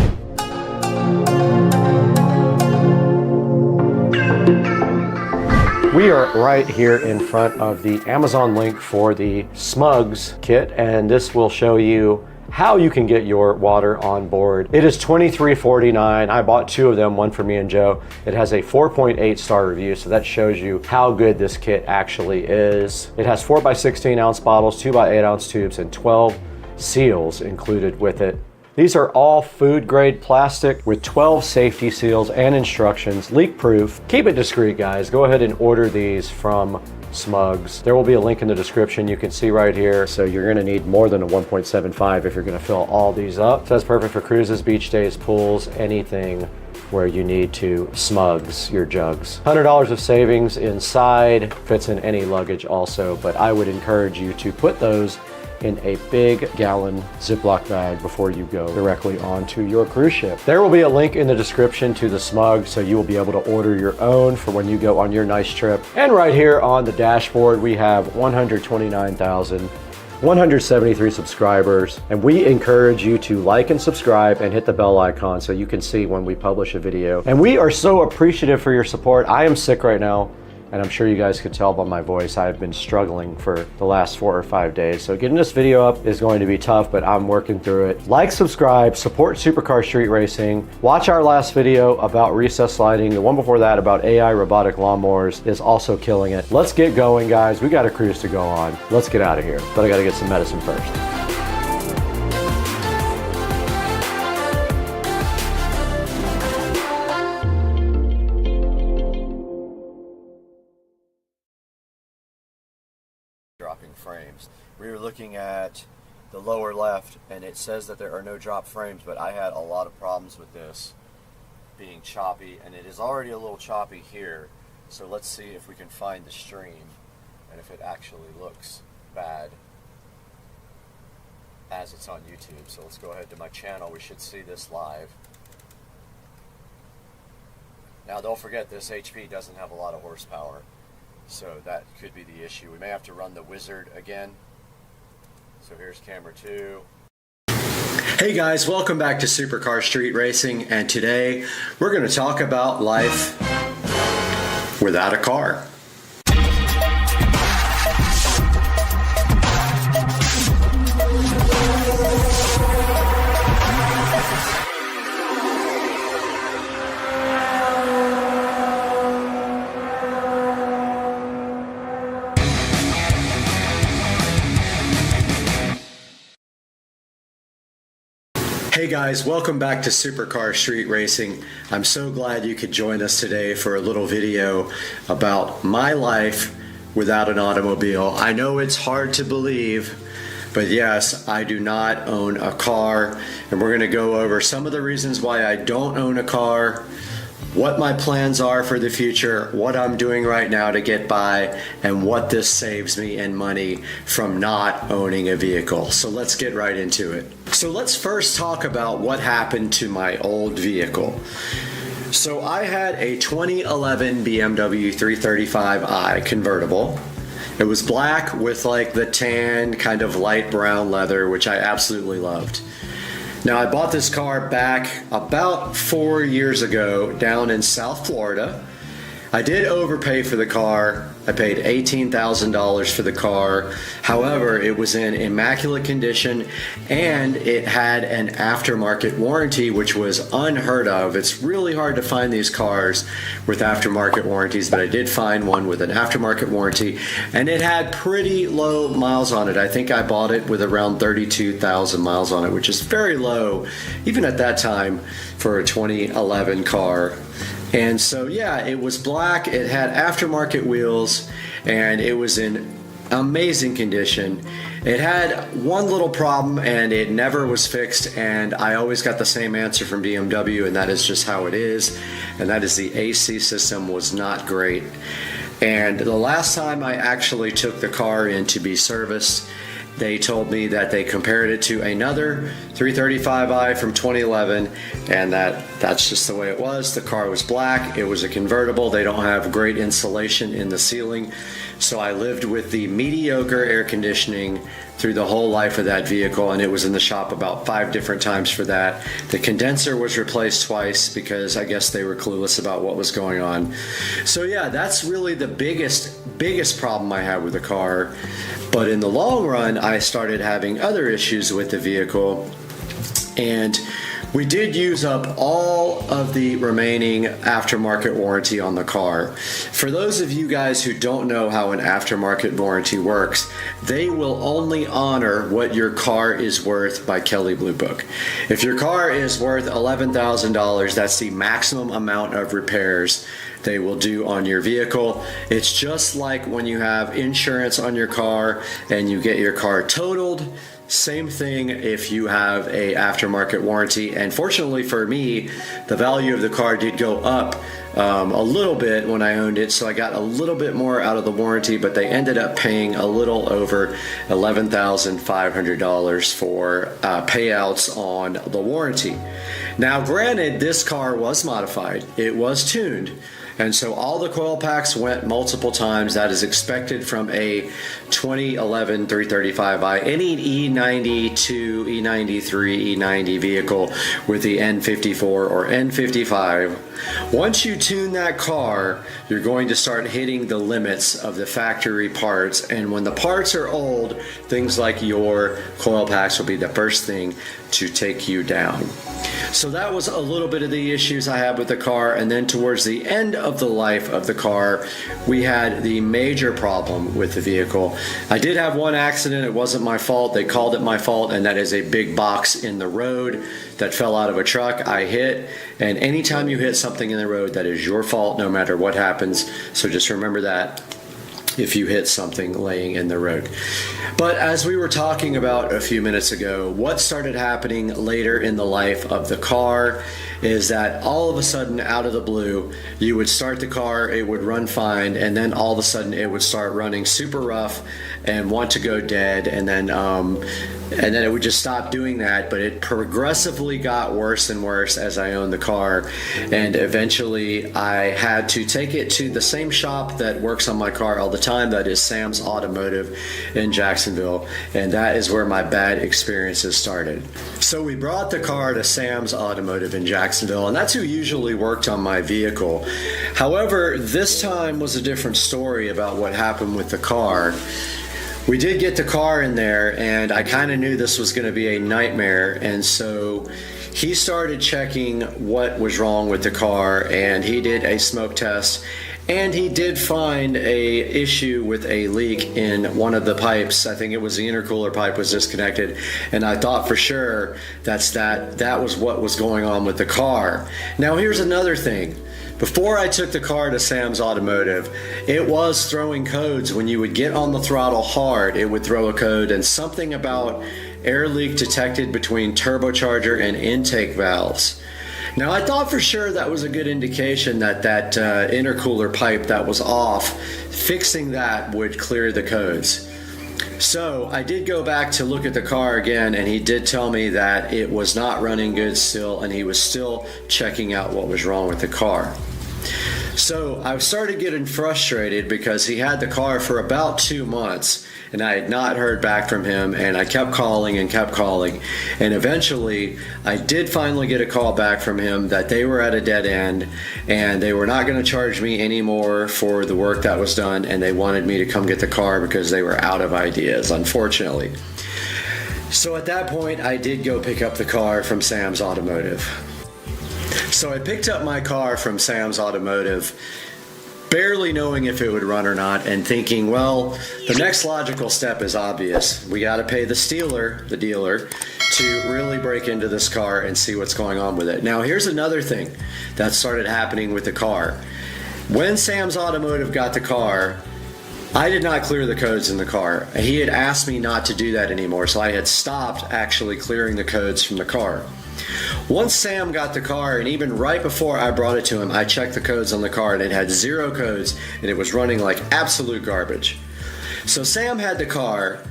We are right here in front of the Amazon link for the Smugs kit, and this will show you how you can get your water on board. It is $23.49. I bought two of them, one for me and Joe. It has a 4.8 star review, so that shows you how good this kit actually is. It has 4x16 ounce bottles, 2x8 ounce tubes, and 12 seals included with it. These are all food grade plastic with 12 safety seals and instructions, leak proof. Keep it discreet, guys. Go ahead and order these from Smugs. There will be a link in the description you can see right here. So you're gonna need more than a 1.75 if you're gonna fill all these up. So that's perfect for cruises, beach days, pools, anything where you need to Smugs your jugs. $100 of savings inside, fits in any luggage also, but I would encourage you to put those in a big gallon Ziploc bag before you go directly onto your cruise ship. There will be a link in the description to the Smug, so you will be able to order your own for when you go on your nice trip. And right here on the dashboard, we have 129,173 subscribers, and we encourage you to like and subscribe and hit the bell icon so you can see when we publish a video. And we are so appreciative for your support. I am sick right now, and I'm sure you guys could tell by my voice, I've been struggling for the last 4 or 5 days. So getting this video up is going to be tough, but I'm working through it. Like, subscribe, support Supercar Street Racing. Watch our last video about recess sliding. The one before that about AI robotic lawnmowers is also killing it. Let's get going, guys. We got a cruise to go on. Let's get out of here. But I gotta get some medicine first. Dropping frames. We were looking at the lower left and it says that there are no drop frames, but I had a lot of problems with this being choppy, and it is already a little choppy here. So let's see if we can find the stream and if it actually looks bad as it's on YouTube. So let's go ahead to my channel. We should see this live. Now don't forget, this HP doesn't have a lot of horsepower, so that could be the issue. We may have to run the wizard again. So here's camera 2. Hey guys, welcome back to Supercar Street Racing, and today we're going to talk about life without a car. Hey guys, welcome back to Supercar Street Racing. I'm so glad you could join us today for a little video about my life without an automobile. I know it's hard to believe, but yes, I do not own a car, and we're going to go over some of the reasons why I don't own a car, what my plans are for the future, what I'm doing right now to get by, and what this saves me in money from not owning a vehicle. So let's get right into it. So let's first talk about what happened to my old vehicle. So I had a 2011 BMW 335i convertible. It was black with like the tan kind of light brown leather, which I absolutely loved. Now, I bought this car back about 4 years ago down in South Florida. I did overpay for the car. I paid $18,000 for the car. However, it was in immaculate condition and it had an aftermarket warranty, which was unheard of. It's really hard to find these cars with aftermarket warranties, but I did find one with an aftermarket warranty, and it had pretty low miles on it. I think I bought it with around 32,000 miles on it, which is very low, even at that time, for a 2011 car. And so, yeah, it was black, it had aftermarket wheels, and it was in amazing condition. It had one little problem, and it never was fixed, and I always got the same answer from BMW, and that is just how it is, and that is the AC system was not great. And the last time I actually took the car in to be serviced, they told me that they compared it to another 335i from 2011, and that's just the way it was. The car was black, it was a convertible, they don't have great insulation in the ceiling, so I lived with the mediocre air conditioning through the whole life of that vehicle, and it was in the shop about 5 different times for that. The condenser was replaced twice because I guess they were clueless about what was going on. So yeah, that's really the biggest problem I had with the car. But in the long run, I started having other issues with the vehicle, and we did use up all of the remaining aftermarket warranty on the car. For those of you guys who don't know how an aftermarket warranty works, they will only honor what your car is worth by Kelley Blue Book. If your car is worth $11,000, that's the maximum amount of repairs they will do on your vehicle. It's just like when you have insurance on your car and you get your car totaled. Same thing if you have a aftermarket warranty, and fortunately for me, the value of the car did go up a little bit when I owned it, so I got a little bit more out of the warranty, but they ended up paying a little over $11,500 for payouts on the warranty. Now granted, this car was modified, it was tuned, and so all the coil packs went multiple times. That is expected from a 2011 335i. Any E92, E93, E90 vehicle with the N54 or N55. Once you tune that car, you're going to start hitting the limits of the factory parts, and when the parts are old, things like your coil packs will be the first thing to take you down. So that was a little bit of the issues I had with the car, and then towards the end of the life of the car, we had the major problem with the vehicle. I did have one accident, it wasn't my fault, they called it my fault, and that is a big box in the road that fell out of a truck I hit, and anytime you hit something in the road, that is your fault no matter what happens, so just remember that if you hit something laying in the road. But as we were talking about a few minutes ago, what started happening later in the life of the car is that all of a sudden, out of the blue, you would start the car, it would run fine, and then all of a sudden it would start running super rough and want to go dead, and then it would just stop doing that. But it progressively got worse and worse as I owned the car, and eventually I had to take it to the same shop that works on my car all the time, that is Sam's Automotive in Jacksonville, and that is where my bad experiences started. So we brought the car to Sam's Automotive in Jacksonville, and that's who usually worked on my vehicle. However, this time was a different story about what happened with the car. We did get the car in there, and I kind of knew this was going to be a nightmare, and so he started checking what was wrong with the car, and he did a smoke test, And he did find a issue with a leak in one of the pipes. I think it was the intercooler pipe was disconnected, and I thought for sure that was what was going on with the car. Now here's another thing. Before I took the car to Sam's Automotive, it was throwing codes. When you would get on the throttle hard, it would throw a code, and something about air leak detected between turbocharger and intake valves. Now I thought for sure that was a good indication that intercooler pipe that was off, fixing that would clear the codes. So I did go back to look at the car again, and he did tell me that it was not running good still, and he was still checking out what was wrong with the car. So I started getting frustrated because he had the car for about 2 months and I had not heard back from him, and I kept calling, and eventually I did finally get a call back from him that they were at a dead end and they were not going to charge me anymore for the work that was done, and they wanted me to come get the car because they were out of ideas, unfortunately. So at that point I did go pick up the car from Sam's Automotive. So I picked up my car from Sam's Automotive, barely knowing if it would run or not, and thinking, well, the next logical step is obvious. We got to pay the dealer, to really break into this car and see what's going on with it. Now, here's another thing that started happening with the car. When Sam's Automotive got the car, I did not clear the codes in the car. He had asked me not to do that anymore, so I had stopped actually clearing the codes from the car. Once Sam got the car, and even right before I brought it to him, I checked the codes on the car and it had 0 codes and it was running like absolute garbage. So Sam had the car,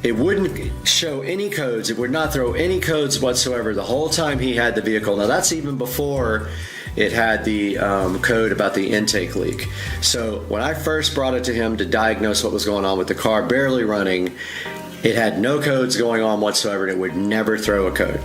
it wouldn't show any codes, it would not throw any codes whatsoever the whole time he had the vehicle. Now that's even before it had the code about the intake leak. So when I first brought it to him to diagnose what was going on with the car barely running, it had no codes going on whatsoever and it would never throw a code.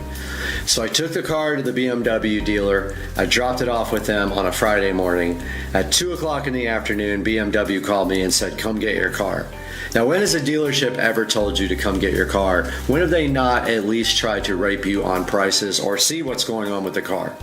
So I took the car to the BMW dealer, I dropped it off with them on a Friday morning. At 2 o'clock in the afternoon, BMW called me and said, come get your car. Now, when has a dealership ever told you to come get your car? When have they not at least tried to rape you on prices or see what's going on with the car?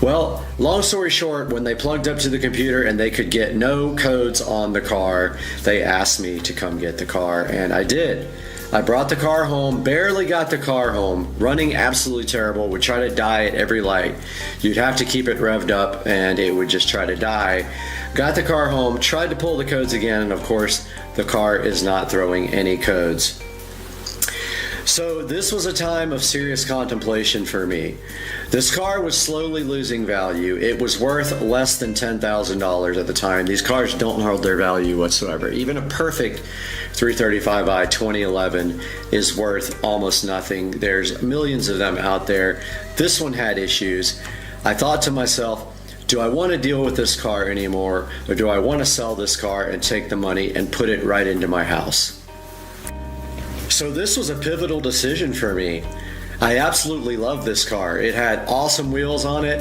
Well, long story short, when they plugged up to the computer and they could get no codes on the car, they asked me to come get the car, and I did. I brought the car home, barely got the car home, running absolutely terrible, would try to die at every light. You'd have to keep it revved up and it would just try to die. Got the car home, tried to pull the codes again, and of course, the car is not throwing any codes. So this was a time of serious contemplation for me. This car was slowly losing value. It was worth less than $10,000 at the time. These cars don't hold their value whatsoever. Even a perfect 335i 2011 is worth almost nothing. There's millions of them out there. This one had issues. I thought to myself, do I want to deal with this car anymore, or do I want to sell this car and take the money and put it right into my house? So this was a pivotal decision for me. I absolutely love this car. It had awesome wheels on it.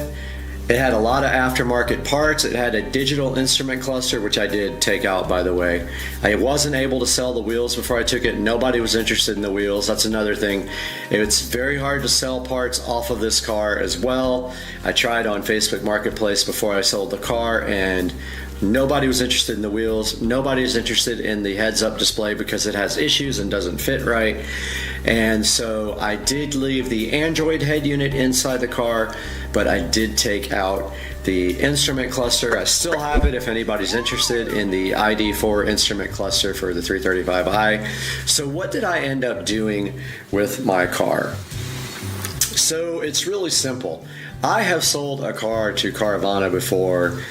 It had a lot of aftermarket parts. It had a digital instrument cluster, which I did take out, by the way. I wasn't able to sell the wheels before I took it. Nobody was interested in the wheels. That's another thing. It's very hard to sell parts off of this car as well. I tried on Facebook Marketplace before I sold the car, and nobody was interested in the wheels. Nobody is interested in the heads-up display because it has issues and doesn't fit right. And so I did leave the Android head unit inside the car, but I did take out the instrument cluster. I still have it if anybody's interested in the ID4 instrument cluster for the 335i. So what did I end up doing with my car? So it's really simple. I have sold a car to Carvana before,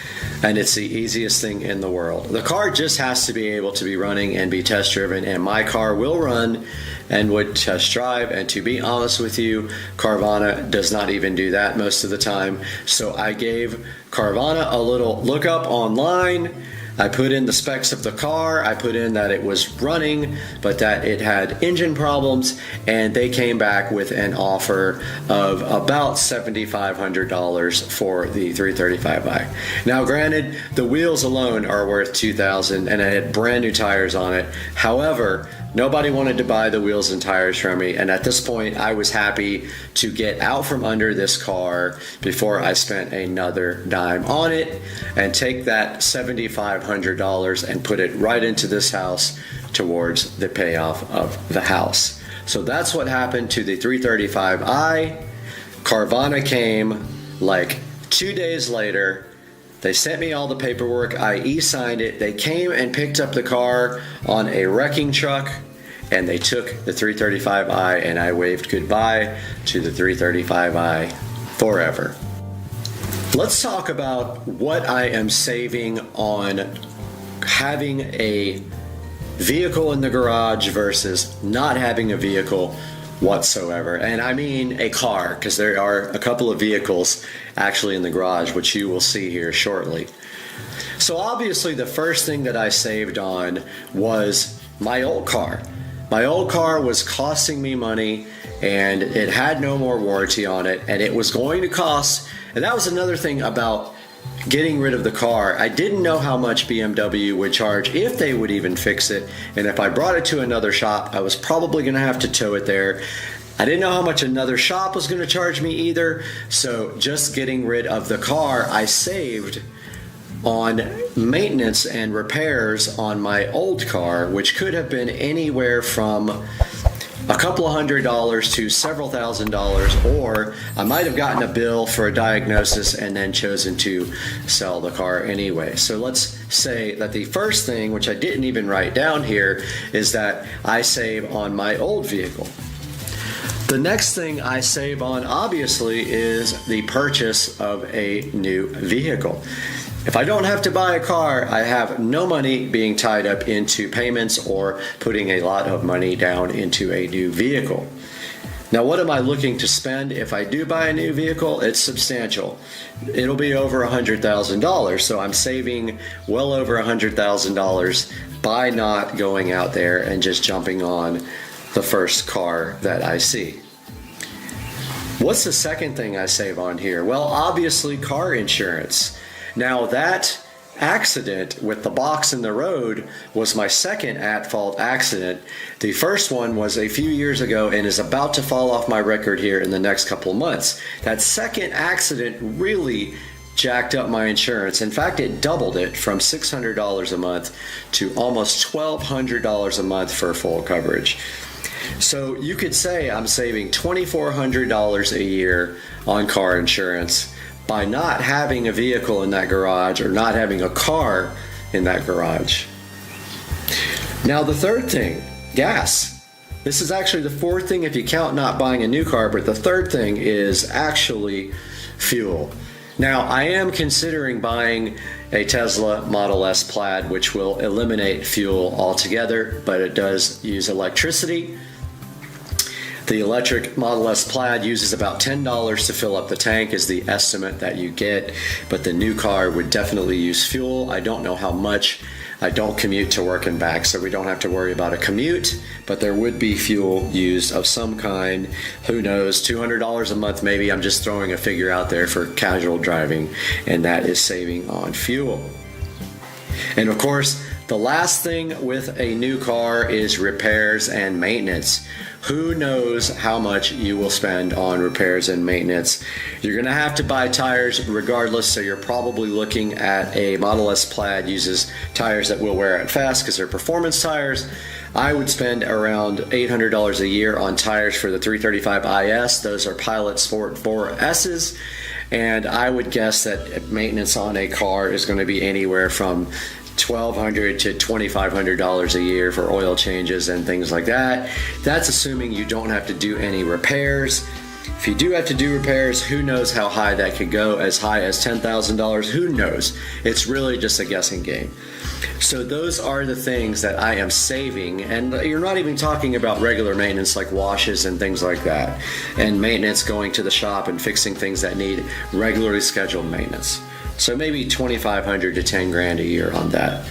and it's the easiest thing in the world. The car just has to be able to be running and be test driven, and my car will run and would test drive. And to be honest with you, Carvana does not even do that most of the time. So I gave Carvana a little look up online. I put in the specs of the car, I put in that it was running, but that it had engine problems, and they came back with an offer of about $7,500 for the 335i. Now granted, the wheels alone are worth $2,000, and I had brand new tires on it. However, Nobody wanted to buy the wheels and tires from me, and at this point I was happy to get out from under this car before I spent another dime on it and take that $7,500 and put it right into this house towards the payoff of the house. So that's what happened to the 335i. Carvana came like 2 days later. They sent me all the paperwork. I e-signed it. They came and picked up the car on a wrecking truck, and they took the 335i, and I waved goodbye to the 335i forever. Let's talk about what I am saving on having a vehicle in the garage versus not having a vehicle whatsoever. And I mean a car, because there are a couple of vehicles actually in the garage, which you will see here shortly. So obviously the first thing that I saved on was my old car. My old car was costing me money, and it had no more warranty on it, and it was going to cost, and that was another thing about getting rid of the car. I didn't know how much BMW would charge, if they would even fix it, and if I brought it to another shop, I was probably going to have to tow it there. I didn't know how much another shop was going to charge me either, so just getting rid of the car, I saved on maintenance and repairs on my old car, which could have been anywhere from a couple of $100s to several $1,000s, or I might have gotten a bill for a diagnosis and then chosen to sell the car anyway. So let's say that the first thing, which I didn't even write down here, is that I save on my old vehicle. The next thing I save on, obviously, is the purchase of a new vehicle. If I don't have to buy a car, I have no money being tied up into payments or putting a lot of money down into a new vehicle. Now, what am I looking to spend if I do buy a new vehicle? It's substantial. It'll be over $100,000, so I'm saving well over $100,000 by not going out there and just jumping on the first car that I see. What's the second thing I save on here? Well, obviously car insurance. Now, that accident with the box in the road was my second at-fault accident. The first one was a few years ago and is about to fall off my record here in the next couple of months. That second accident really jacked up my insurance. In fact, it doubled it from $600 a month to almost $1,200 a month for full coverage. So you could say I'm saving $2,400 a year on car insurance by not having a vehicle in that garage or not having a car in that garage. Now, the third thing, gas. This is actually the fourth thing if you count not buying a new car, but the third thing is actually fuel. Now, I am considering buying a Tesla Model S Plaid, which will eliminate fuel altogether, but it does use electricity. The electric Model S Plaid uses about $10 to fill up the tank is the estimate that you get, but the new car would definitely use fuel. I don't know how much. I don't commute to work and back, so we don't have to worry about a commute, but there would be fuel used of some kind. Who knows, $200 a month maybe. I'm just throwing a figure out there for casual driving, and that is saving on fuel. And of course, the last thing with a new car is repairs and maintenance. Who knows how much you will spend on repairs and maintenance? You're going to have to buy tires regardless, so you're probably looking at a Model S Plaid uses tires that will wear out fast because they're performance tires. I would spend around $800 a year on tires for the 335IS. Those are Pilot Sport 4S's. And I would guess that maintenance on a car is going to be anywhere from $1,200 to $2,500 a year for oil changes and things like that. That's assuming you don't have to do any repairs. If you do have to do repairs, who knows how high that could go, as high as $10,000, who knows? It's really just a guessing game. So those are the things that I am saving, and you're not even talking about regular maintenance like washes and things like that, and maintenance going to the shop and fixing things that need regularly scheduled maintenance. So maybe $2,500 to $10,000 a year on that.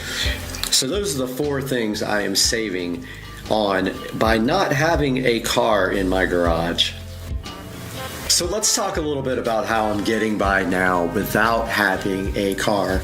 So those are the four things I am saving on by not having a car in my garage. So let's talk a little bit about how I'm getting by now without having a car.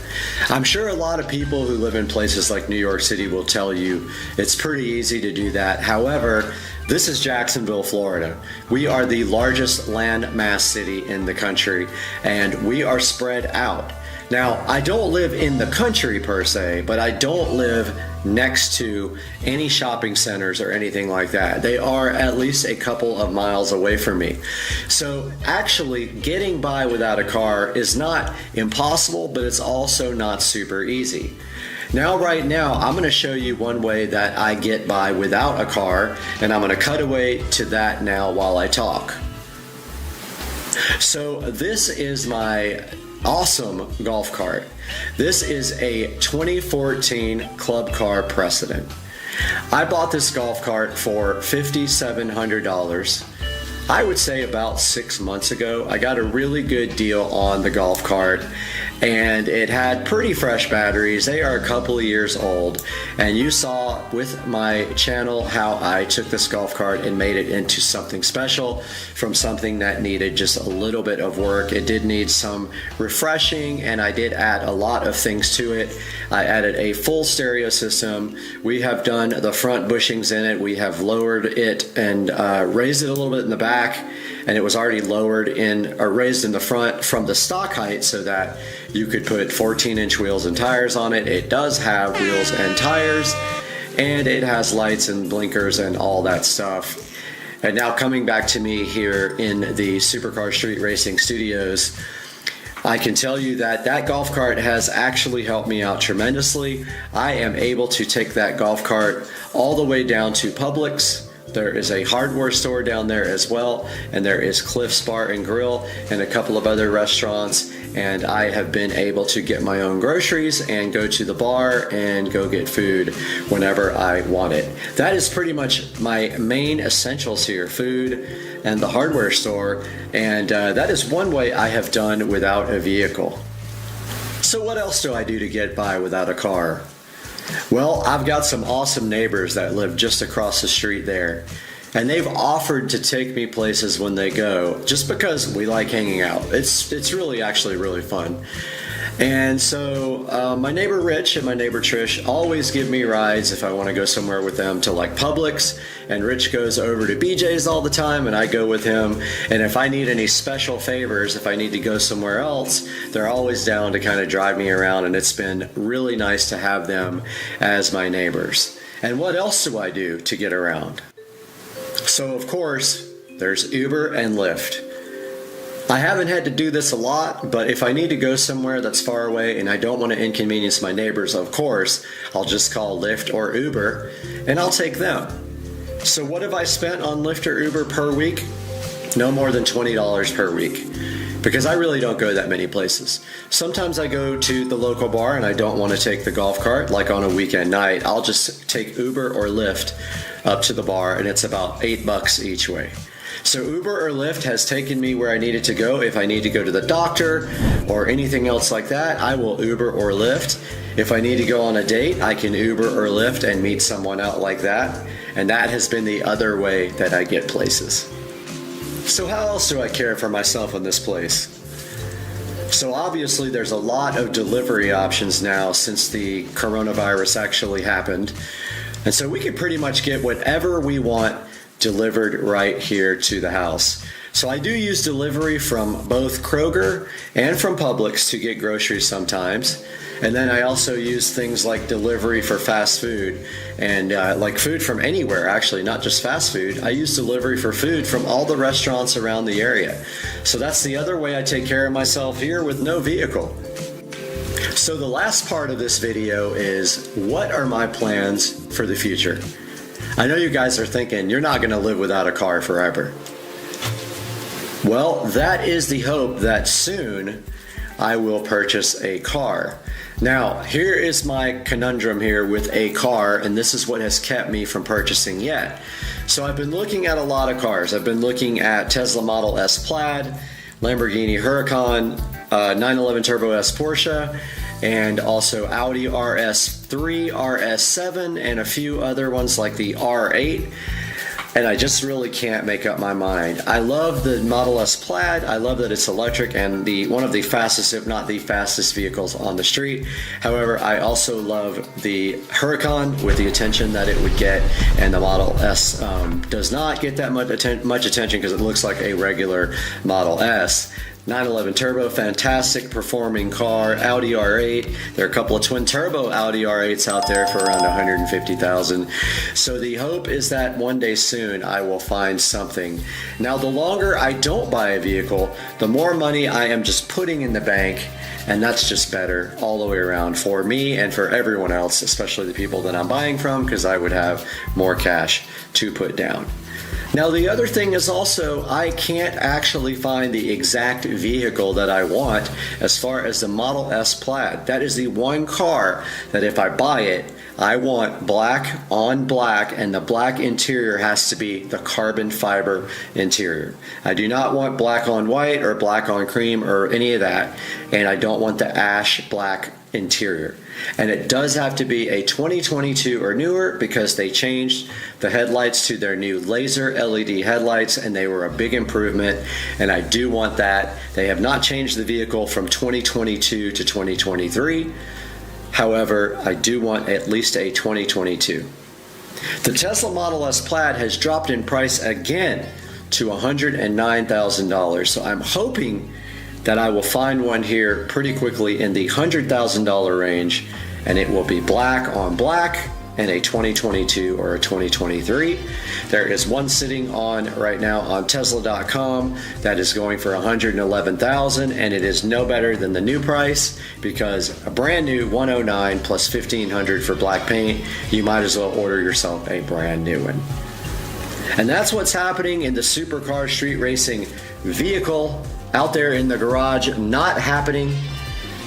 I'm sure a lot of people who live in places like New York City will tell you it's pretty easy to do that. However, this is Jacksonville, Florida. We are the largest land mass city in the country, and we are spread out. Now, I don't live in the country per se, but I don't live next to any shopping centers or anything like that. They are at least a couple of miles away from me. So actually getting by without a car is not impossible, but it's also not super easy. Now, right now, I'm going to show you one way that I get by without a car, and I'm going to cut away to that now while I talk. So this is my awesome golf cart. This is a 2014 Club Car Precedent. I bought this golf cart for $5,700. I would say about 6 months ago. I got a really good deal on the golf cart, and it had pretty fresh batteries. They are a couple of years old, and you saw with my channel how I took this golf cart and made it into something special from something that needed just a little bit of work. It did need some refreshing, and I did add a lot of things to it. I added a full stereo system. We have done the front bushings in it. We have lowered it and raised it a little bit in the back, and it was already lowered in or raised in the front from the stock height so that you could put 14-inch wheels and tires on it. It does have wheels and tires, and it has lights and blinkers and all that stuff. And now coming back to me here in the Supercar Street Racing Studios, I can tell you that that golf cart has actually helped me out tremendously. I am able to take that golf cart all the way down to Publix. There is a hardware store down there as well, and there is Cliff's Bar and Grill and a couple of other restaurants, and I have been able to get my own groceries and go to the bar and go get food whenever I want it. That is pretty much my main essentials here, food and the hardware store, and that is one way I have done without a vehicle. So what else do I do to get by without a car? Well, I've got some awesome neighbors that live just across the street there, and they've offered to take me places when they go just because we like hanging out. It's really actually really fun. And so my neighbor Rich and my neighbor Trish always give me rides if I want to go somewhere with them to like Publix, and Rich goes over to BJ's all the time and I go with him. And if I need any special favors, if I need to go somewhere else, they're always down to kind of drive me around, and it's been really nice to have them as my neighbors. And what else do I do to get around? So of course, there's Uber and Lyft. I haven't had to do this a lot, but if I need to go somewhere that's far away and I don't want to inconvenience my neighbors, of course, I'll just call Lyft or Uber and I'll take them. So what have I spent on Lyft or Uber per week? No more than $20 per week, because I really don't go that many places. Sometimes I go to the local bar and I don't want to take the golf cart, like on a weekend night. I'll just take Uber or Lyft up to the bar, and it's about $8 each way. So Uber or Lyft has taken me where I needed to go. If I need to go to the doctor or anything else like that, I will Uber or Lyft. If I need to go on a date, I can Uber or Lyft and meet someone out like that. And that has been the other way that I get places. So how else do I care for myself in this place? So obviously there's a lot of delivery options now since the coronavirus actually happened. And so we can pretty much get whatever we want delivered right here to the house. So I do use delivery from both Kroger and from Publix to get groceries sometimes. And then I also use things like delivery for fast food and like food from anywhere, actually, not just fast food. I use delivery for food from all the restaurants around the area. So that's the other way I take care of myself here with no vehicle. So the last part of this video is, what are my plans for the future? I know you guys are thinking you're not going to live without a car forever. Well, that is the hope that soon I will purchase a car. Now, here is my conundrum here with a car, and this is what has kept me from purchasing yet. So I've been looking at a lot of cars. I've been looking at Tesla Model S Plaid, Lamborghini Huracan, 911 Turbo S Porsche, and also Audi RS3, RS7, and a few other ones like the R8. and I just really can't make up my mind. I love the Model S Plaid. I love that it's electric and one of the fastest, if not the fastest vehicles on the street. However, I also love the Huracan with the attention that it would get, and the Model S does not get that much attention because it looks like a regular Model S. 911 turbo, fantastic performing car. Audi R8. There are a couple of twin turbo Audi R8s out there for around 150,000. So the hope is that one day soon I will find something. Now, the longer I don't buy a vehicle, the more money I am just putting in the bank, and that's just better all the way around for me and for everyone else, especially the people that I'm buying from, because I would have more cash to put down. Now, the other thing is also I can't actually find the exact vehicle that I want as far as the Model S Plaid. That is the one car that if I buy it, I want black on black, and the black interior has to be the carbon fiber interior. I do not want black on white or black on cream or any of that, and I don't want the ash black interior. And it does have to be a 2022 or newer because they changed the headlights to their new laser LED headlights, and they were a big improvement, and I do want that. They have not changed the vehicle from 2022 to 2023. However, I do want at least a 2022. The Tesla Model S Plaid has dropped in price again to $109,000, so I'm hoping that I will find one here pretty quickly in the $100,000 range, and it will be black on black and a 2022 or a 2023. There is one sitting on right now on Tesla.com that is going for $111,000, and it is no better than the new price, because a brand new $109 plus $1,500 for black paint, you might as well order yourself a brand new one. And that's what's happening in the supercar street racing vehicle out there in the garage, not happening.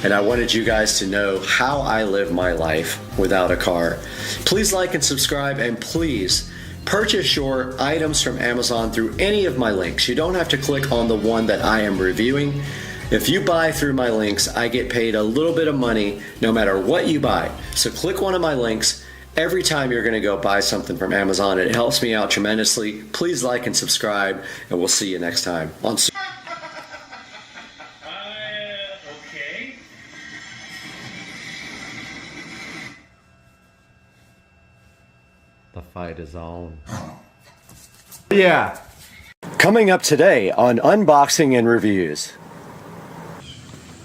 And I wanted you guys to know how I live my life without a car. Please like and subscribe, and please purchase your items from Amazon through any of my links. You don't have to click on the one that I am reviewing. If you buy through my links, I get paid a little bit of money no matter what you buy. So click one of my links every time you're going to go buy something from Amazon. It helps me out tremendously. Please like and subscribe, and we'll see you next time on Okay. The fight is on. Yeah. Coming up today on Unboxing and Reviews.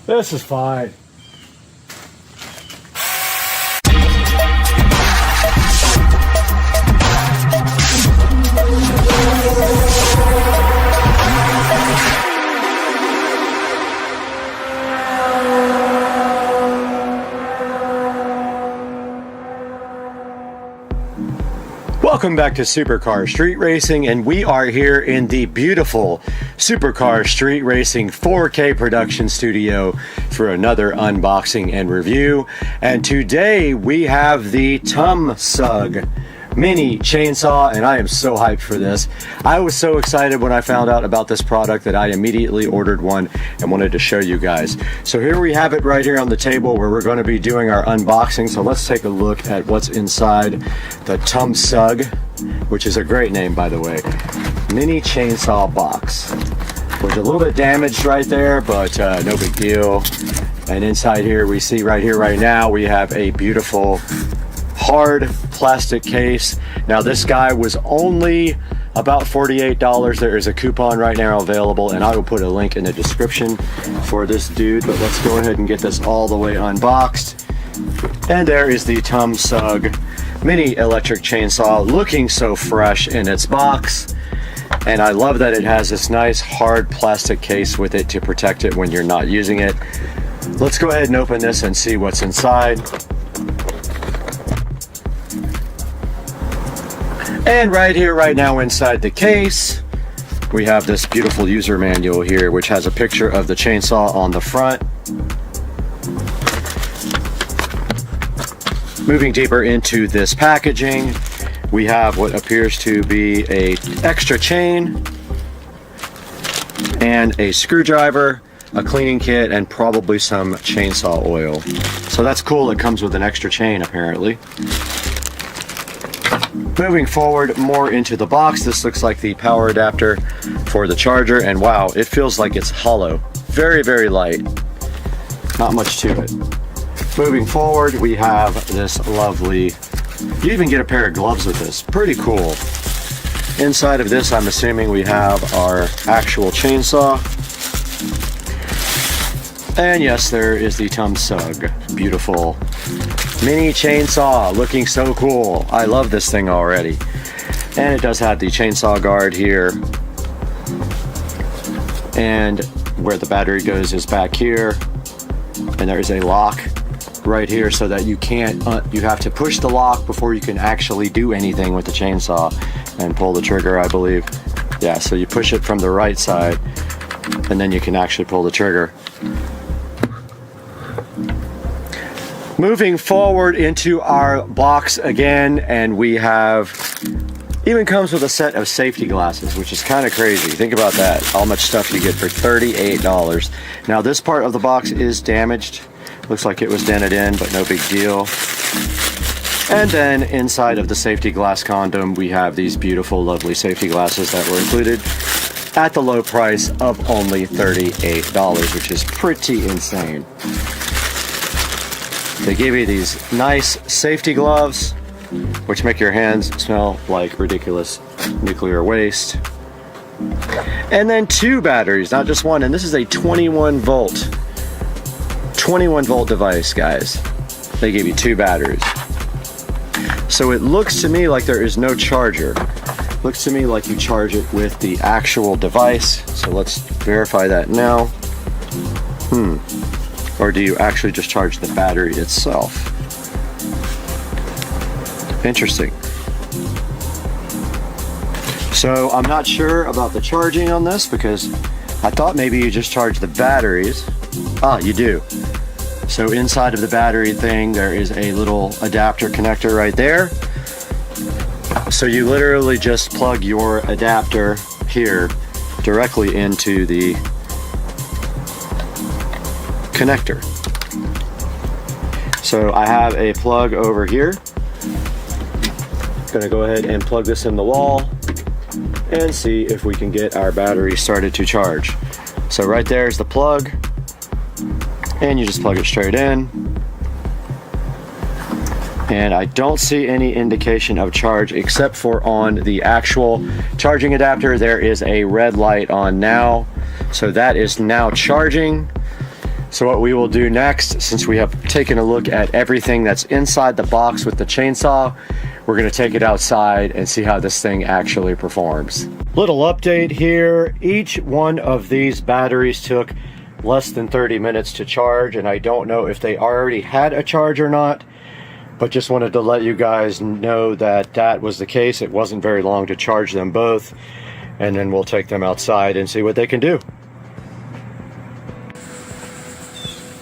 This is fine. Welcome back to Supercar Street Racing, and we are here in the beautiful Supercar Street Racing 4K production studio for another unboxing and review. And today we have the TUMSUG mini chainsaw, and I am so hyped for this. I was so excited when I found out about this product that I immediately ordered one and wanted to show you guys. So here we have it right here on the table where we're going to be doing our unboxing. So let's take a look at what's inside the TUMSUG, which is a great name, by the way. Mini chainsaw box. Was a little bit damaged right there, but no big deal. And inside here we see right now we have a beautiful hard plastic case. Now this guy was only about $48. There is a coupon right now available, and I will put a link in the description for this dude. But let's go ahead and get this all the way unboxed. And there is the TUMSUG mini electric chainsaw, looking so fresh in its box. And I love that it has this nice hard plastic case with it to protect it when you're not using it. Let's go ahead and open this and see what's inside. And right here, right now inside the case, we have this beautiful user manual here, which has a picture of the chainsaw on the front. Moving deeper into this packaging, we have what appears to be an extra chain and a screwdriver, a cleaning kit, and probably some chainsaw oil. So that's cool. It comes with an extra chain apparently. Moving forward more into the box, this looks like the power adapter for the charger, and wow, it feels like it's hollow. Very, very light. Not much to it. Moving forward, we have this lovely, you even get a pair of gloves with this. Pretty cool. Inside of this, I'm assuming we have our actual chainsaw. And yes, there is the Tumsug. Beautiful mini chainsaw, looking so cool. I love this thing already. And it does have the chainsaw guard here. And where the battery goes is back here. And there's a lock right here so that you can't, you have to push the lock before you can actually do anything with the chainsaw and pull the trigger, I believe. Yeah, so you push it from the right side and then you can actually pull the trigger. Moving forward into our box again, and we have, even comes with a set of safety glasses, which is kind of crazy. Think about that, how much stuff you get for $38. Now this part of the box is damaged. Looks like it was dented in, but no big deal. And then inside of the safety glass condom, we have these beautiful, lovely safety glasses that were included at the low price of only $38, which is pretty insane. They give you these nice safety gloves, which make your hands smell like ridiculous nuclear waste. And then 2 batteries, not just one. And this is a 21 volt device, guys. They give you 2 batteries. So it looks to me like there is no charger. Looks to me like you charge it with the actual device. So let's verify that now. Or do you actually just charge the battery itself? Interesting. So I'm not sure about the charging on this because I thought maybe you just charge the batteries. Ah, you do. So inside of the battery thing, there is a little adapter connector right there. So you literally just plug your adapter here directly into the connector. So I have a plug over here. Gonna go ahead and plug this in the wall and see if we can get our battery started to charge. So right there is the plug, and you just plug it straight in. And I don't see any indication of charge except for on the actual charging adapter. There is a red light on now. So that is now charging. So what we will do next, since we have taken a look at everything that's inside the box with the chainsaw, we're gonna take it outside and see how this thing actually performs. Little update here. Each one of these batteries took less than 30 minutes to charge, and I don't know if they already had a charge or not, but just wanted to let you guys know that that was the case. It wasn't very long to charge them both, and then we'll take them outside and see what they can do.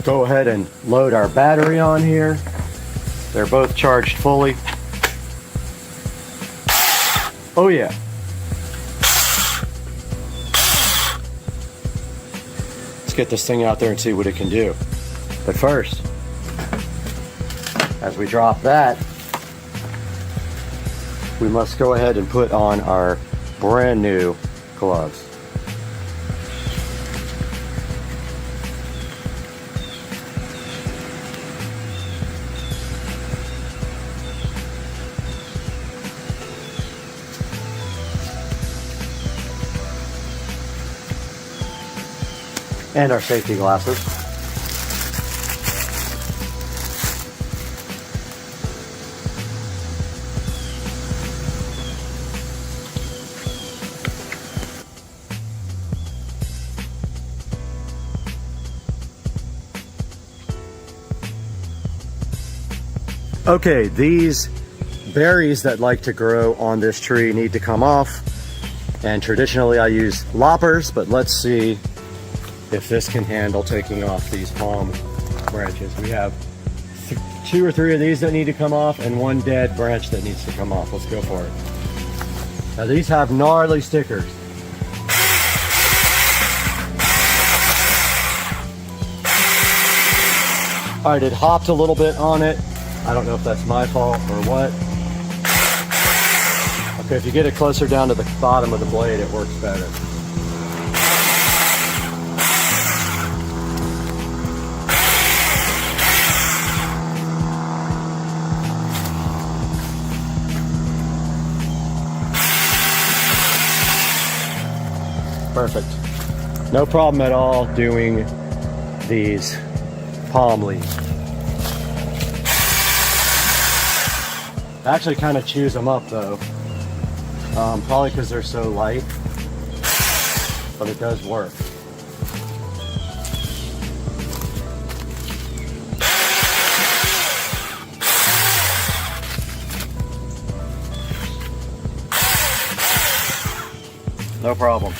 Go ahead and load our battery on here. They're both charged fully. Oh yeah. Let's get this thing out there and see what it can do. But first, as we drop that, we must go ahead and put on our brand new gloves. And our safety glasses. Okay, these berries that like to grow on this tree need to come off. And traditionally I use loppers, but let's see if this can handle taking off these palm branches. We have 2 or 3 of these that need to come off and 1 dead branch that needs to come off. Let's go for it. Now these have gnarly stickers. All right, it hopped a little bit on it. I don't know if that's my fault or what. Okay, if you get it closer down to the bottom of the blade, it works better. Perfect. No problem at all doing these palm leads. I actually kind of chews them up though, probably because they're so light, but it does work. No problem.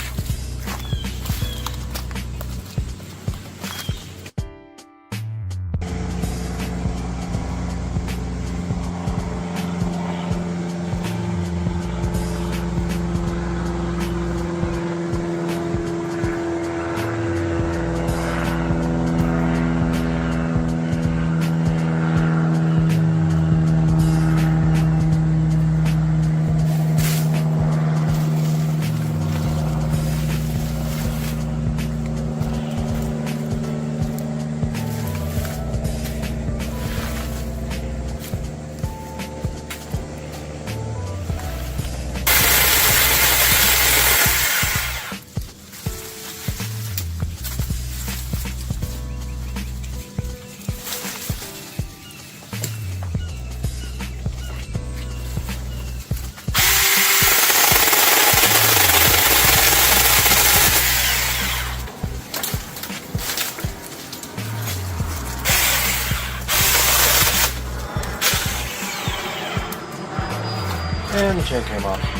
And the chain came off.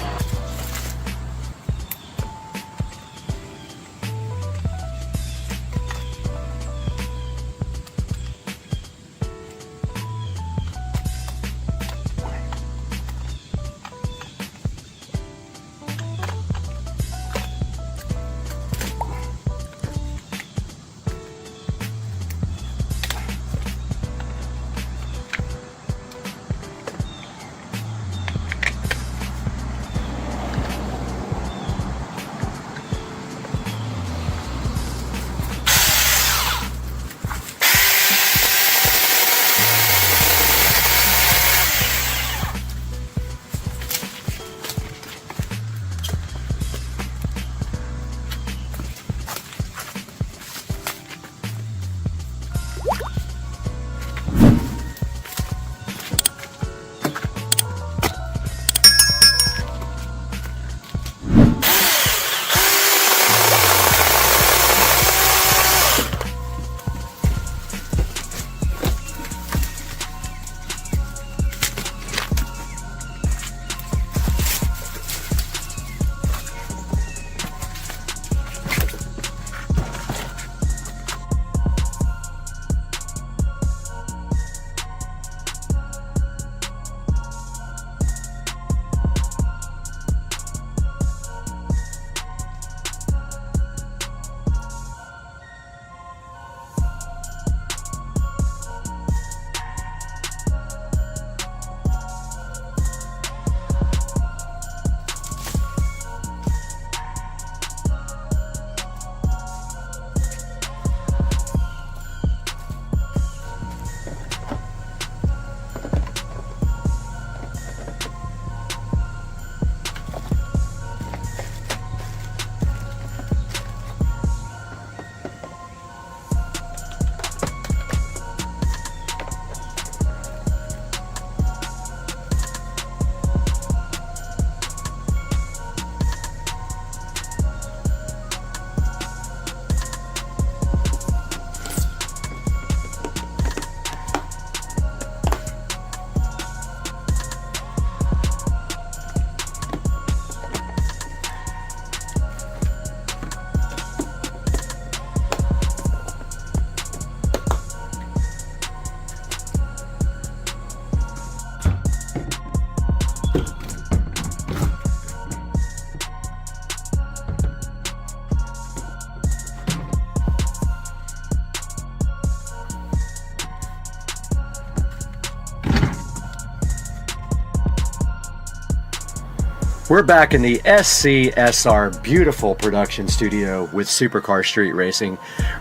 We're back in the SCSR beautiful production studio with Supercar Street Racing,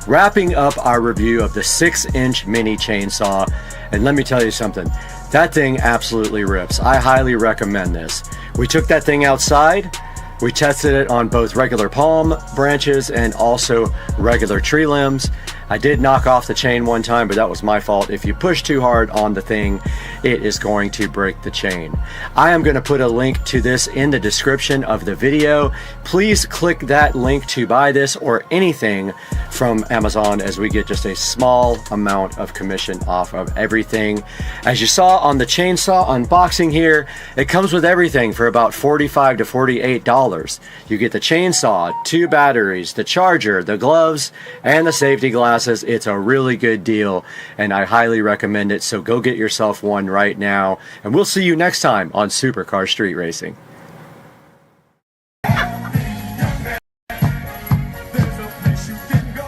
wrapping up our review of the 6-inch mini chainsaw. And let me tell you something, that thing absolutely rips. I highly recommend this. We took that thing outside. We tested it on both regular palm branches and also regular tree limbs. I did knock off the chain one time, but that was my fault. If you push too hard on the thing, it is going to break the chain. I am going to put a link to this in the description of the video. Please click that link to buy this or anything from Amazon, as we get just a small amount of commission off of everything. As you saw on the chainsaw unboxing here, it comes with everything for about $45 to $48. You get the chainsaw, 2 batteries, the charger, the gloves, and the safety glasses. It's a really good deal, and I highly recommend it. So go get yourself one right now, and we'll see you next time on Supercar Street Racing.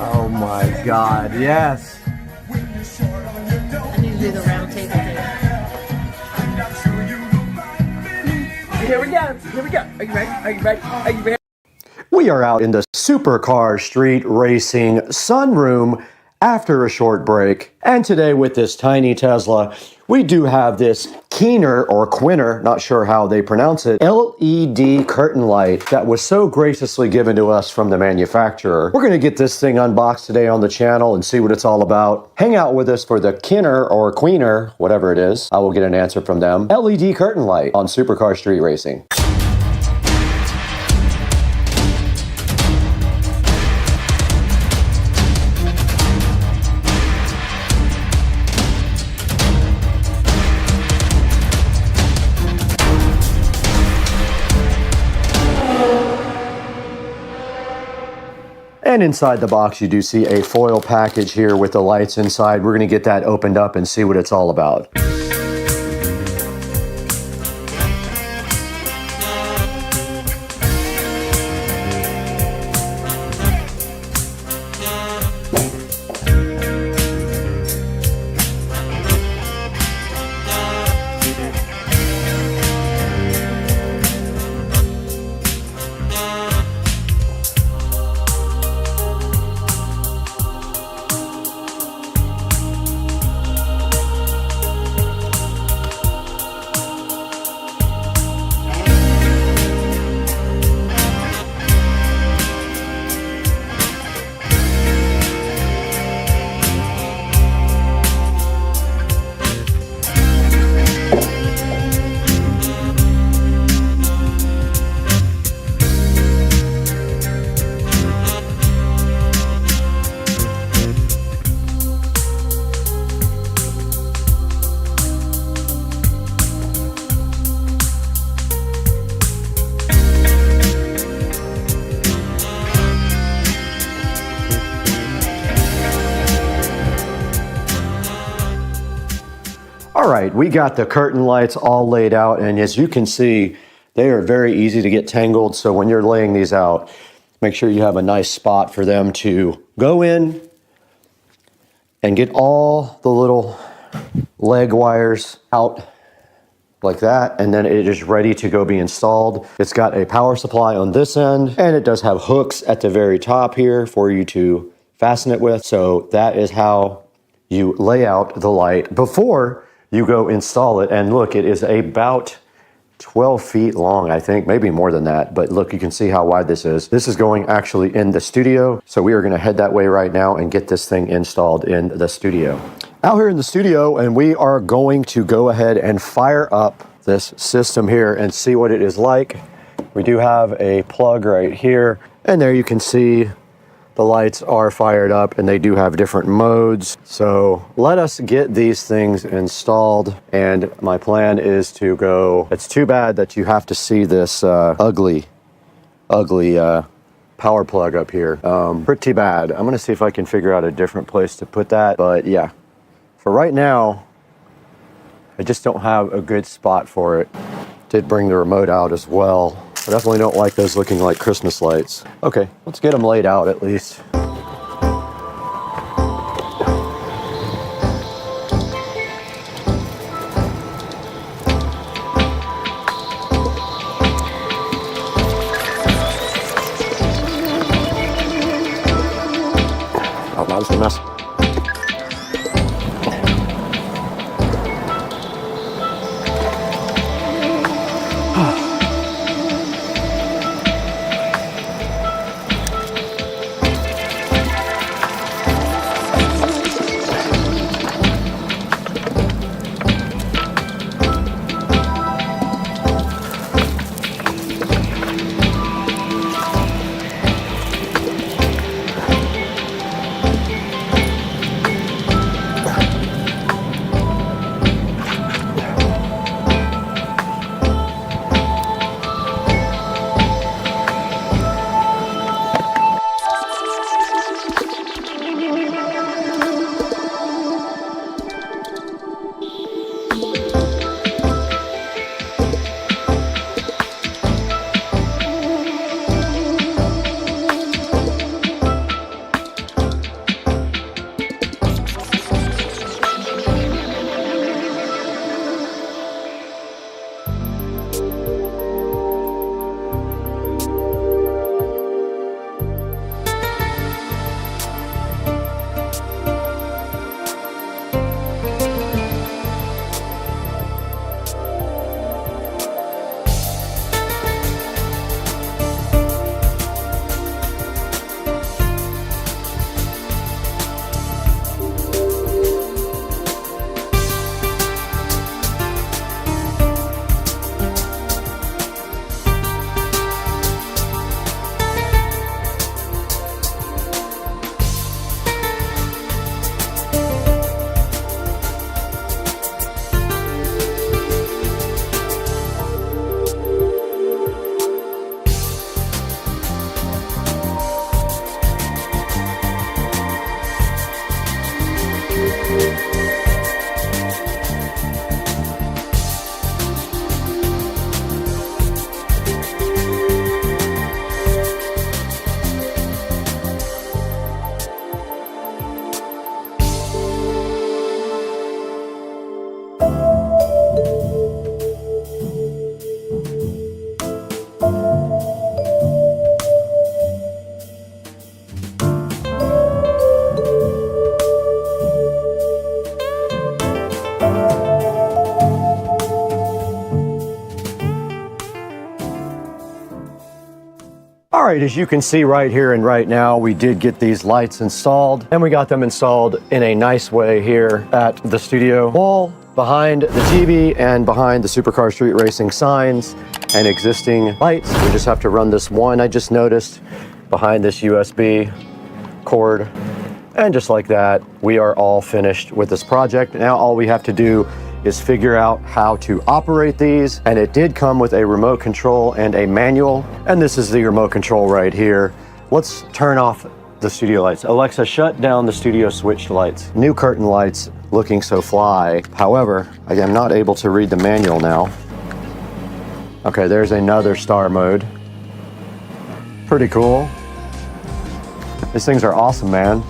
Oh my God, yes. I need to do the round table thing. Here we go. Here we go. Are you ready? Are you ready? Are you ready? We are out in the Supercar Street Racing sunroom after a short break. And today with this tiny Tesla, we do have this Keener or Quinner, not sure how they pronounce it, LED curtain light that was so graciously given to us from the manufacturer. We're going to get this thing unboxed today on the channel and see what it's all about. Hang out with us for the Keener or Queener, whatever it is. I will get an answer from them. LED curtain light on Supercar Street Racing. And inside the box, you do see a foil package here with the lights inside. We're going to get that opened up and see what it's all about. All right, we got the curtain lights all laid out, and as you can see, they are very easy to get tangled. So when you're laying these out, make sure you have a nice spot for them to go in and get all the little leg wires out like that, and then it is ready to go be installed. It's got a power supply on this end, and it does have hooks at the very top here for you to fasten it with. So that is how you lay out the light before you go install it. And look, it is about 12 feet long, I think, maybe more than that. But look, you can see how wide this is. This is going actually in the studio. So we are gonna head that way right now and get this thing installed in the studio. Out here in the studio, and we are going to go ahead and fire up this system here and see what it is like. We do have a plug right here, and there you can see the lights are fired up, and they do have different modes. So let us get these things installed, and my plan is to go. It's too bad that you have to see this ugly power plug up here. Pretty bad. I'm gonna see if I can figure out a different place to put that, but yeah, for right now I just don't have a good spot for it. Did bring the remote out as well. I definitely don't like those looking like Christmas lights. Okay, let's get them laid out at least. now. This is a mess. All right, as you can see right here and right now, we did get these lights installed, and we got them installed in a nice way here at the studio wall, behind the TV and behind the Supercar Street Racing signs and existing lights. We just have to run this one, I just noticed, behind this USB cord. And just like that, we are all finished with this project. Now all we have to do is figure out how to operate these, and it did come with a remote control and a manual, and this is the remote control right here. Let's turn off the studio lights. Alexa, shut down the studio switched lights. New curtain lights, looking so fly. However, I am not able to read the manual now. Okay, there's another star mode. Pretty cool. These things are awesome, man.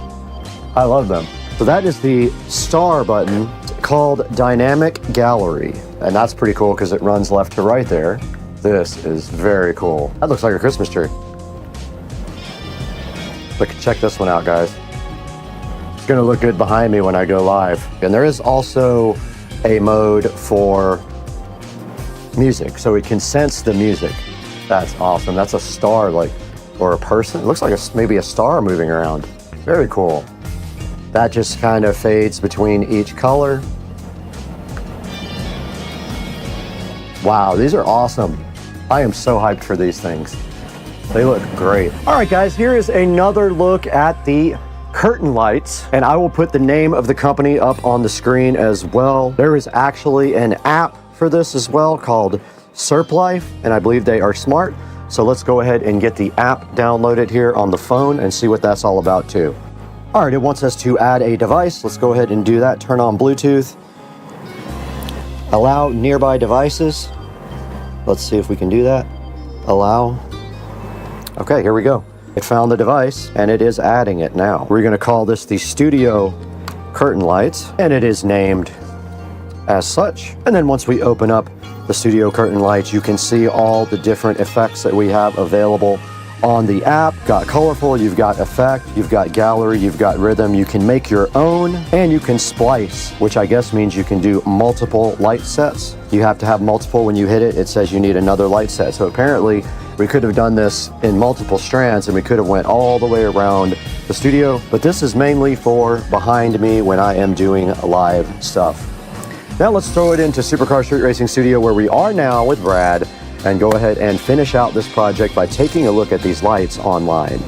I love them. So that is the star button called Dynamic Gallery. And that's pretty cool because it runs left to right there. This is very cool. That looks like a Christmas tree. Look, check this one out, guys. It's gonna look good behind me when I go live. And there is also a mode for music, so it can sense the music. That's awesome. That's a star, like, or a person. It looks like maybe a star moving around. Very cool. That just kind of fades between each color. Wow, these are awesome. I am so hyped for these things. They look great. All right, guys, here is another look at the curtain lights, and I will put the name of the company up on the screen as well. There is actually an app for this as well called SerpLife, and I believe they are smart. So let's go ahead and get the app downloaded here on the phone and see what that's all about too. All right, it wants us to add a device. Let's go ahead and do that. Turn on Bluetooth. Allow nearby devices. Let's see if we can do that. Allow. Okay, here we go. It found the device and it is adding it now. We're gonna call this the Studio Curtain Lights, and it is named as such. And then once we open up the Studio Curtain Lights, you can see all the different effects that we have available on the app. Got colorful, you've got effect, you've got gallery, you've got rhythm. You can make your own, and you can splice, which I guess means you can do multiple light sets. You have to have multiple. When you hit it, it says you need another light set. So apparently we could have done this in multiple strands, and we could have went all the way around the studio, but this is mainly for behind me when I am doing live stuff. Now let's throw it into Supercar Street Racing Studio, where we are now with Brad, and go ahead and finish out this project by taking a look at these lights online.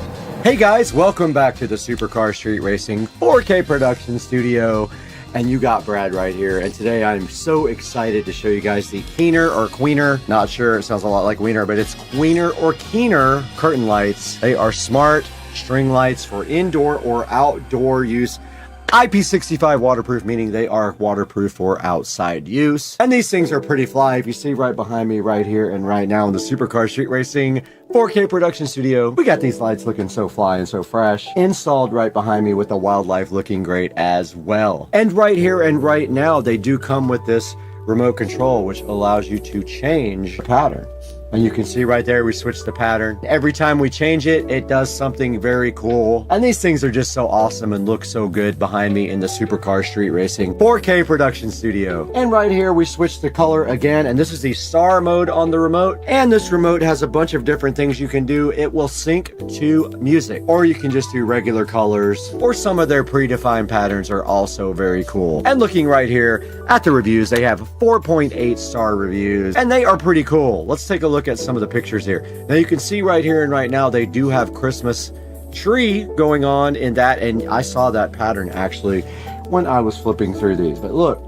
Hey guys, welcome back to the Supercar Street Racing 4K production studio. And you got Brad right here. And today I'm so excited to show you guys the Keener or Queener. Not sure, it sounds a lot like Wiener, but it's Queener or Keener curtain lights. They are smart string lights for indoor or outdoor use. IP65 waterproof, meaning they are waterproof for outside use. And these things are pretty fly. If you see right behind me right here and right now in the Supercar Street Racing 4K production studio, we got these lights looking so fly and so fresh, installed right behind me with the wildlife looking great as well. And right here and right now, they do come with this remote control, which allows you to change the pattern. And you can see right there, we switched the pattern. Every time we change it, it does something very cool. And these things are just so awesome and look so good behind me in the Supercar Street Racing 4K production studio. And right here, we switched the color again. And this is the star mode on the remote. And this remote has a bunch of different things you can do. It will sync to music, or you can just do regular colors, or some of their predefined patterns are also very cool. And looking right here at the reviews, they have 4.8 star reviews, and they are pretty cool. Let's take a look at some of the pictures here. Now you can see right here and right now they do have Christmas tree going on in that, and I saw that pattern actually when I was flipping through these. But look,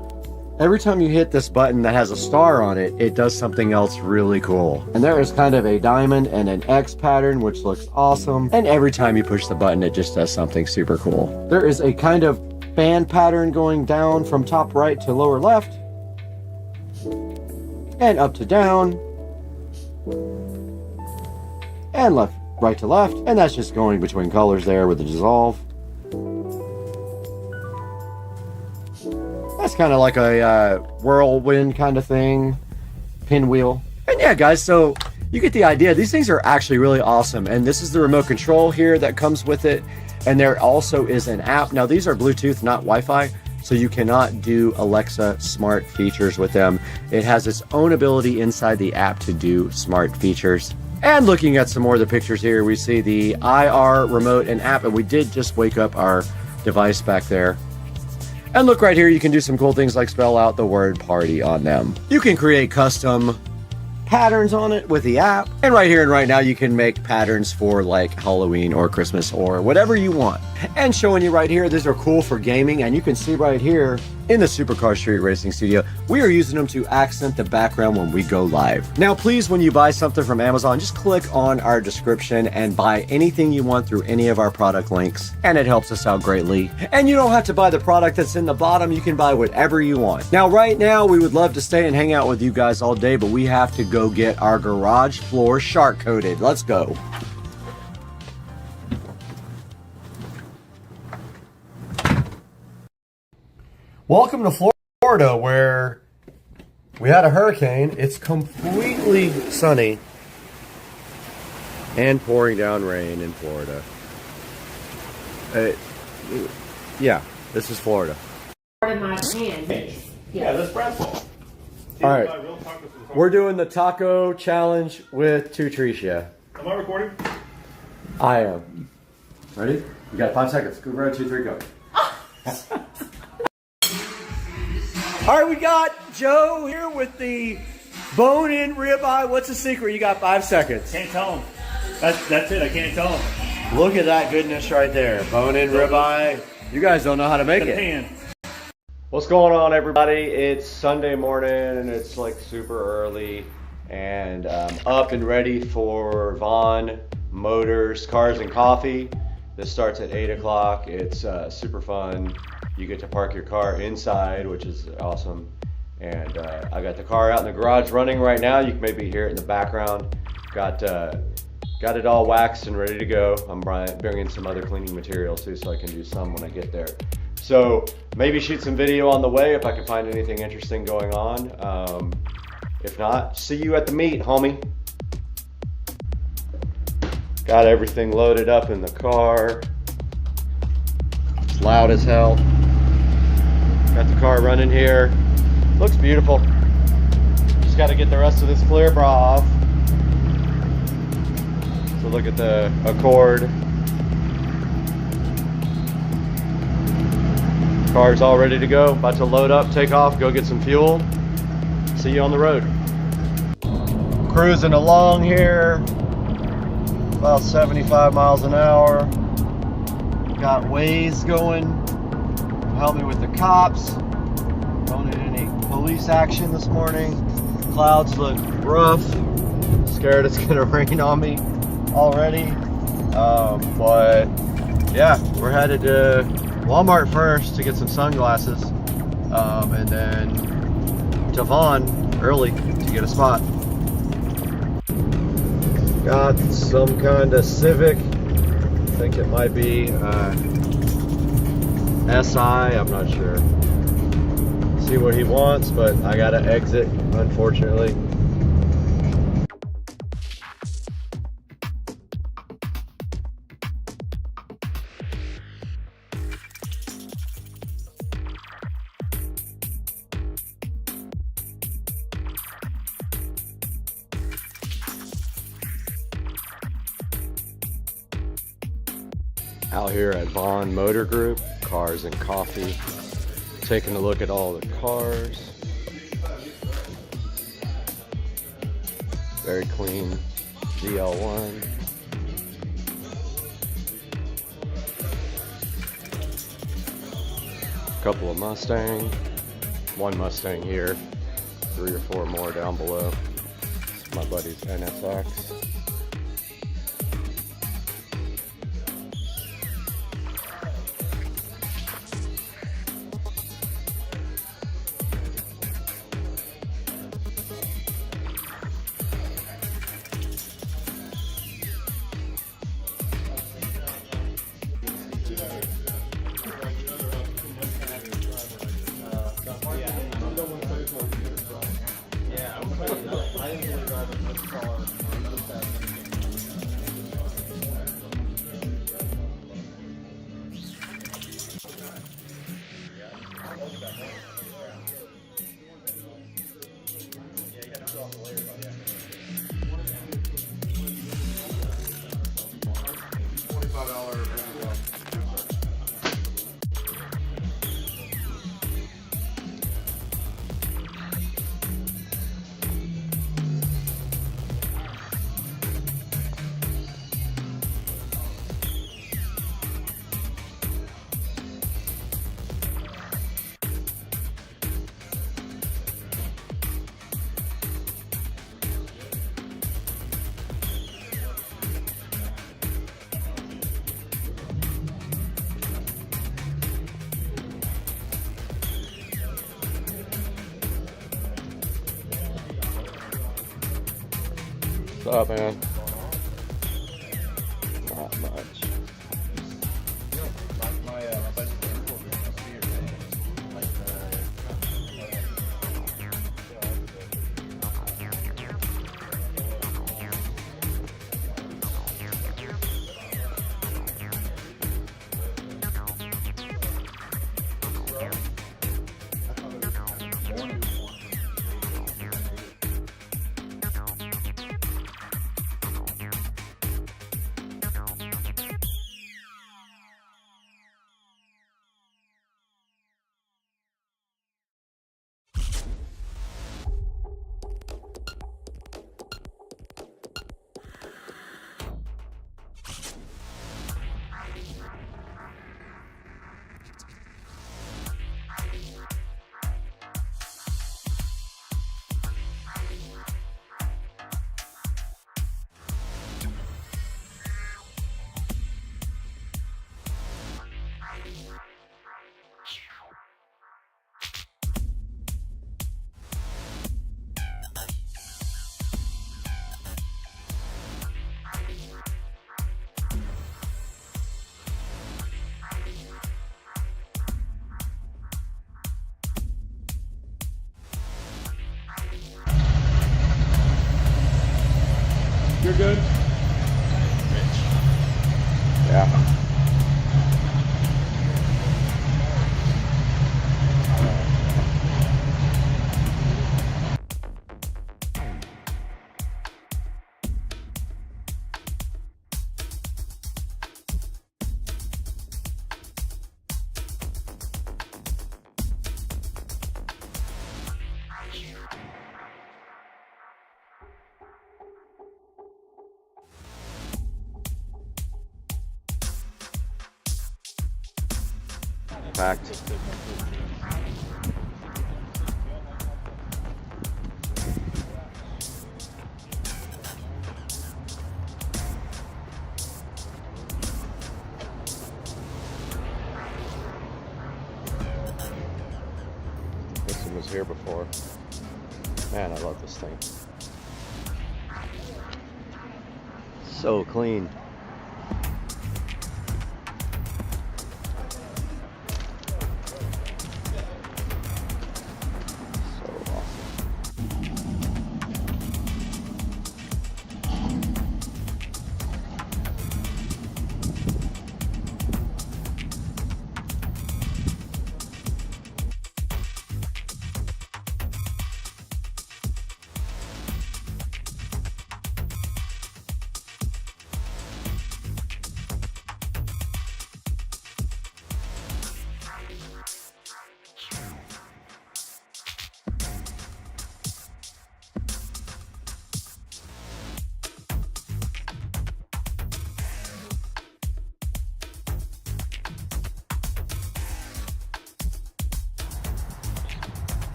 every time you hit this button that has a star on it, it does something else really cool. And there is kind of a diamond and an X pattern, which looks awesome. And every time you push the button, it just does something super cool. There is a kind of fan pattern going down from top right to lower left, and up to down, and left, right to left, and that's just going between colors there with the dissolve. That's kind of like a whirlwind kind of thing, pinwheel. And yeah, guys, so you get the idea. These things are actually really awesome, and this is the remote control here that comes with it, and there also is an app. Now these are Bluetooth, not Wi-Fi, so you cannot do Alexa smart features with them. It has its own ability inside the app to do smart features. And looking at some more of the pictures here, we see the IR remote and app, and we did just wake up our device back there. And look right here, you can do some cool things like spell out the word party on them. You can create custom patterns on it with the app. And right here and right now, you can make patterns for like Halloween or Christmas or whatever you want. And showing you right here, these are cool for gaming. And you can see right here in the Supercar Street Racing Studio, we are using them to accent the background when we go live. Now, please, when you buy something from Amazon, just click on our description and buy anything you want through any of our product links, and it helps us out greatly. And you don't have to buy the product that's in the bottom. You can buy whatever you want. Now, right now, we would love to stay and hang out with you guys all day, but we have to go get our garage floor shark coated. Let's go. Welcome to Florida, where we had a hurricane. It's completely sunny and pouring down rain in Florida. Yeah, this is Florida. In my hand. Yeah, that's Brad's fault. All right, we're doing the taco challenge with Tutricia. Am I recording? I am. Ready? You got 5 seconds. Go, Brad, 2, 3, go. All right, we got Joe here with the bone-in ribeye. What's the secret? You got 5 seconds. Can't tell him. That's it. I can't tell him. Look at that goodness right there. Bone-in ribeye. You guys don't know how to make it. Pan. What's going on, everybody? It's Sunday morning, and it's like super early, and up and ready for Vaughn Motors Cars and Coffee. This starts at 8 o'clock. It's super fun. You get to park your car inside, which is awesome. And I got the car out in the garage running right now. You can maybe hear it in the background. Got it all waxed and ready to go. I'm bringing some other cleaning materials too, so I can do some when I get there. So maybe shoot some video on the way if I can find anything interesting going on. If not, see you at the meet, homie. Got everything loaded up in the car. It's loud as hell. Got the car running here. Looks beautiful. Just got to get the rest of this clear bra off. So look at the Accord. Car's all ready to go. About to load up, take off, go get some fuel. See you on the road. Cruising along here. About 75 miles an hour. Got Waze going. Help me with the cops. Don't need any police action this morning. Clouds look rough. Scared it's gonna rain on me already. But yeah, we're headed to Walmart first to get some sunglasses. And then to Vaughn early to get a spot. Got some kind of Civic. I think it might be SI, I'm not sure. See what he wants, but I gotta exit, unfortunately. Out here at Vaughn Motor Group, Cars and Coffee, taking a look at all the cars. Very clean GL1. Couple of Mustang, one Mustang here, 3 or 4 more down below. It's my buddy's NSX. What's up, man? Not much. You're good? Rich. packed. This one was here before. Man, I love this thing. So clean.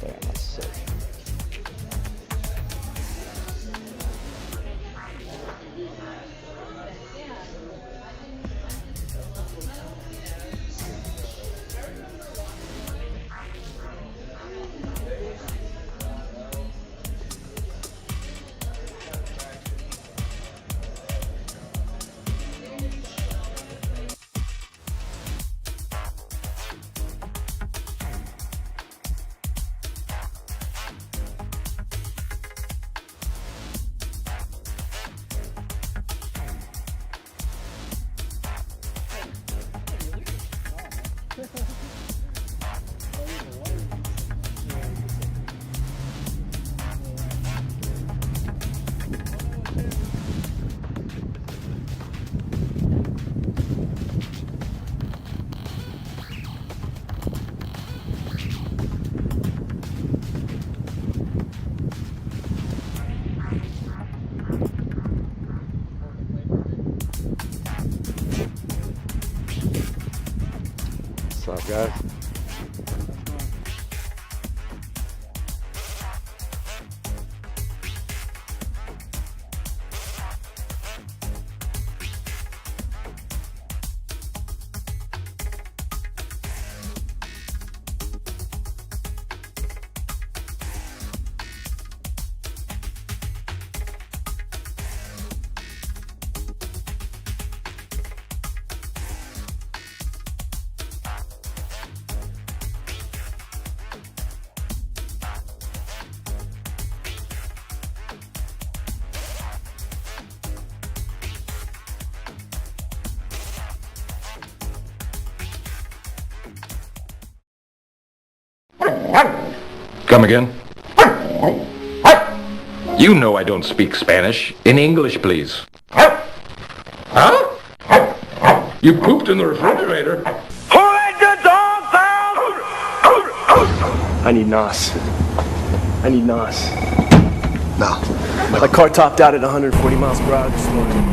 Damn, that's sick. What's up, guys? Come again? You know I don't speak Spanish. In English, please. Huh? You pooped in the refrigerator. Who let the dogs out? I need NOS. I need NOS. No. My car topped out at 140 miles per hour this morning.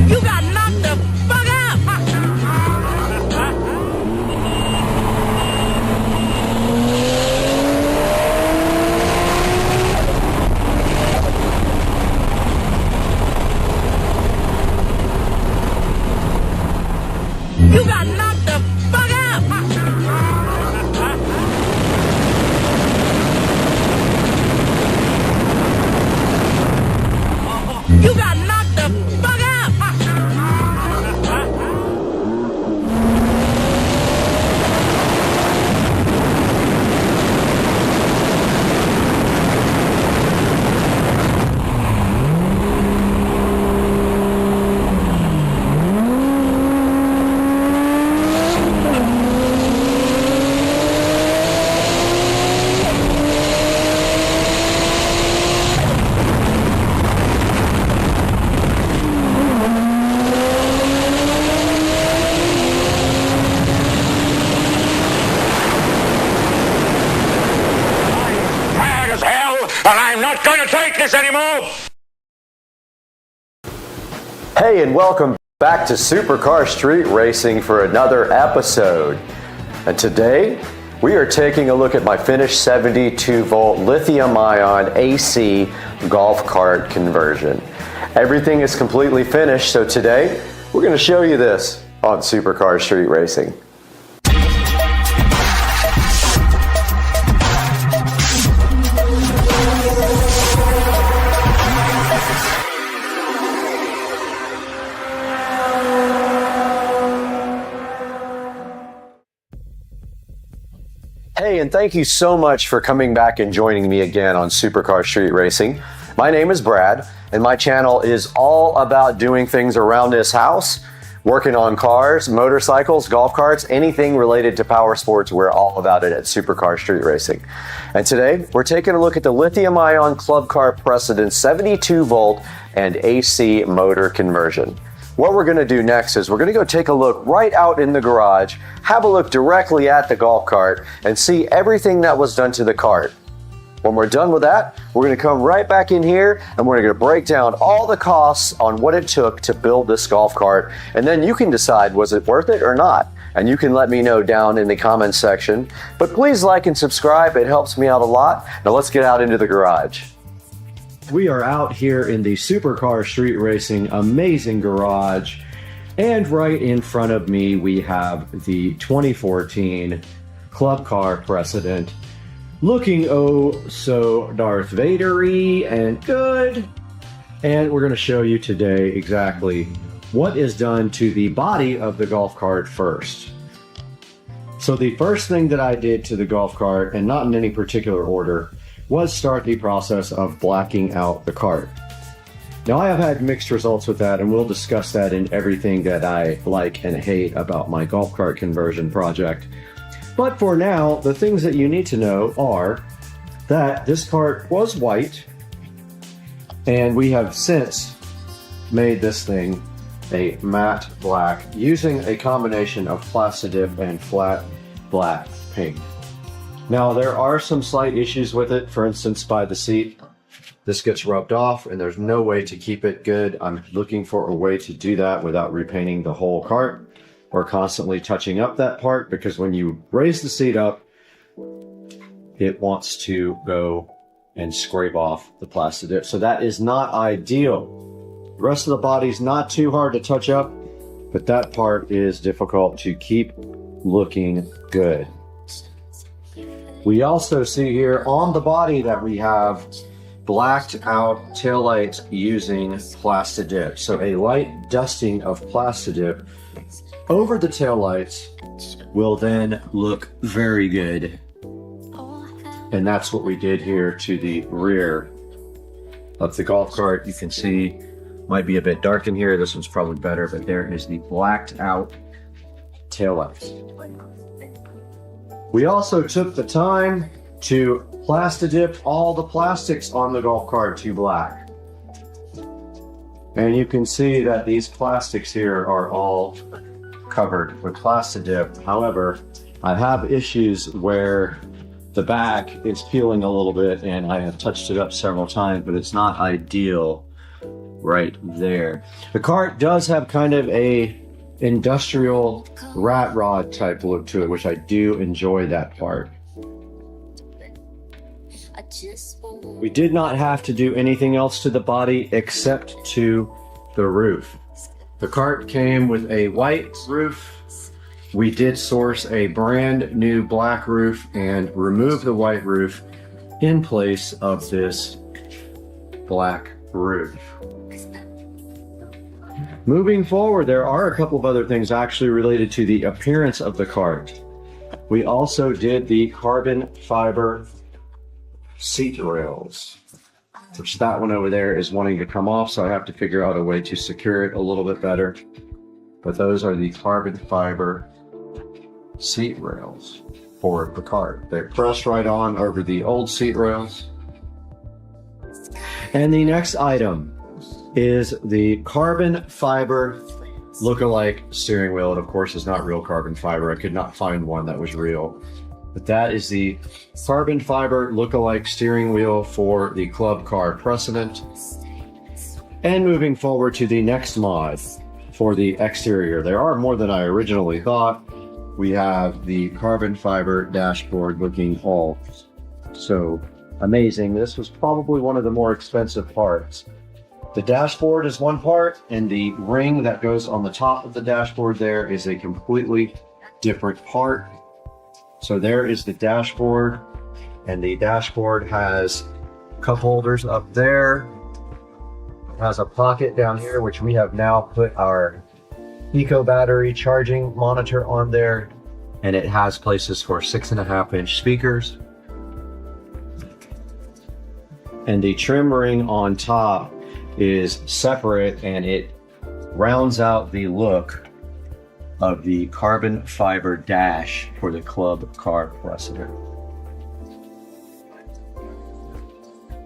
You got knocked the fuck out! You got knocked the fuck out! You got knocked the fuck out! not gonna take this anymore! Hey, and welcome back to Supercar Street Racing for another episode. And today, we are taking a look at my finished 72-volt lithium-ion AC golf cart conversion. Everything is completely finished, so today, we're going to show you this on Supercar Street Racing. Hey, and thank you so much for coming back and joining me again on Supercar Street Racing. My name is Brad, and my channel is all about doing things around this house, working on cars, motorcycles, golf carts, anything related to power sports. We're all about it at Supercar Street Racing. And today, we're taking a look at the lithium-ion club car precedent 72-volt and AC motor conversion. What we're going to do next is we're going to go take a look right out in the garage, have a look directly at the golf cart, and see everything that was done to the cart. When we're done with that, we're going to come right back in here and we're going to break down all the costs on what it took to build this golf cart, and then you can decide was it worth it or not. And you can let me know down in the comments section. But please like and subscribe, it helps me out a lot. Now let's get out into the garage. We are out here in the Supercar Street Racing amazing garage, and right in front of me we have the 2014 club car precedent, looking oh so Darth Vader-y and good. And we're going to show you today exactly what is done to the body of the golf cart first. So the first thing that I did to the golf cart, and not in any particular order, was start the process of blacking out the cart. Now I have had mixed results with that, and we'll discuss that in everything that I like and hate about my golf cart conversion project. But for now, the things that you need to know are that this cart was white, and we have since made this thing a matte black using a combination of Plastidip and flat black paint. Now, there are some slight issues with it. For instance, by the seat, this gets rubbed off and there's no way to keep it good. I'm looking for a way to do that without repainting the whole cart or constantly touching up that part, because when you raise the seat up, it wants to go and scrape off the Plastidip. So that is not ideal. The rest of the body's not too hard to touch up, but that part is difficult to keep looking good. We also see here on the body that we have blacked out taillights using Plastidip. So a light dusting of Plastidip over the taillights will then look very good. And that's what we did here to the rear of the golf cart. You can see, might be a bit dark in here. This one's probably better, but there is the blacked out taillights. We also took the time to Plastidip all the plastics on the golf cart to black. And you can see that these plastics here are all covered with Plastidip. However, I have issues where the back is peeling a little bit, and I have touched it up several times, but it's not ideal right there. The cart does have kind of a industrial rat rod type look to it, which I do enjoy that part. We did not have to do anything else to the body except to the roof. The cart came with a white roof. We did source a brand new black roof and remove the white roof in place of this black roof. Moving forward, there are a couple of other things actually related to the appearance of the cart. We also did the carbon fiber seat rails, which that one over there is wanting to come off, so I have to figure out a way to secure it a little bit better. But those are the carbon fiber seat rails for the cart. They press right on over the old seat rails. And the next item is the carbon fiber look-alike steering wheel. It of course is not real carbon fiber. I could not find one that was real. But that is the carbon fiber look-alike steering wheel for the Club Car Precedent. And moving forward to the next mod for the exterior. There are more than I originally thought. We have the carbon fiber dashboard looking all so amazing. This was probably one of the more expensive parts. The dashboard is one part, and the ring that goes on the top of the dashboard there is a completely different part. So there is the dashboard, and the dashboard has cup holders up there. It has a pocket down here, which we have now put our Eco battery charging monitor on there, and it has places for 6.5-inch speakers. And the trim ring on top is separate, and it rounds out the look of the carbon fiber dash for the Club Car Precedent.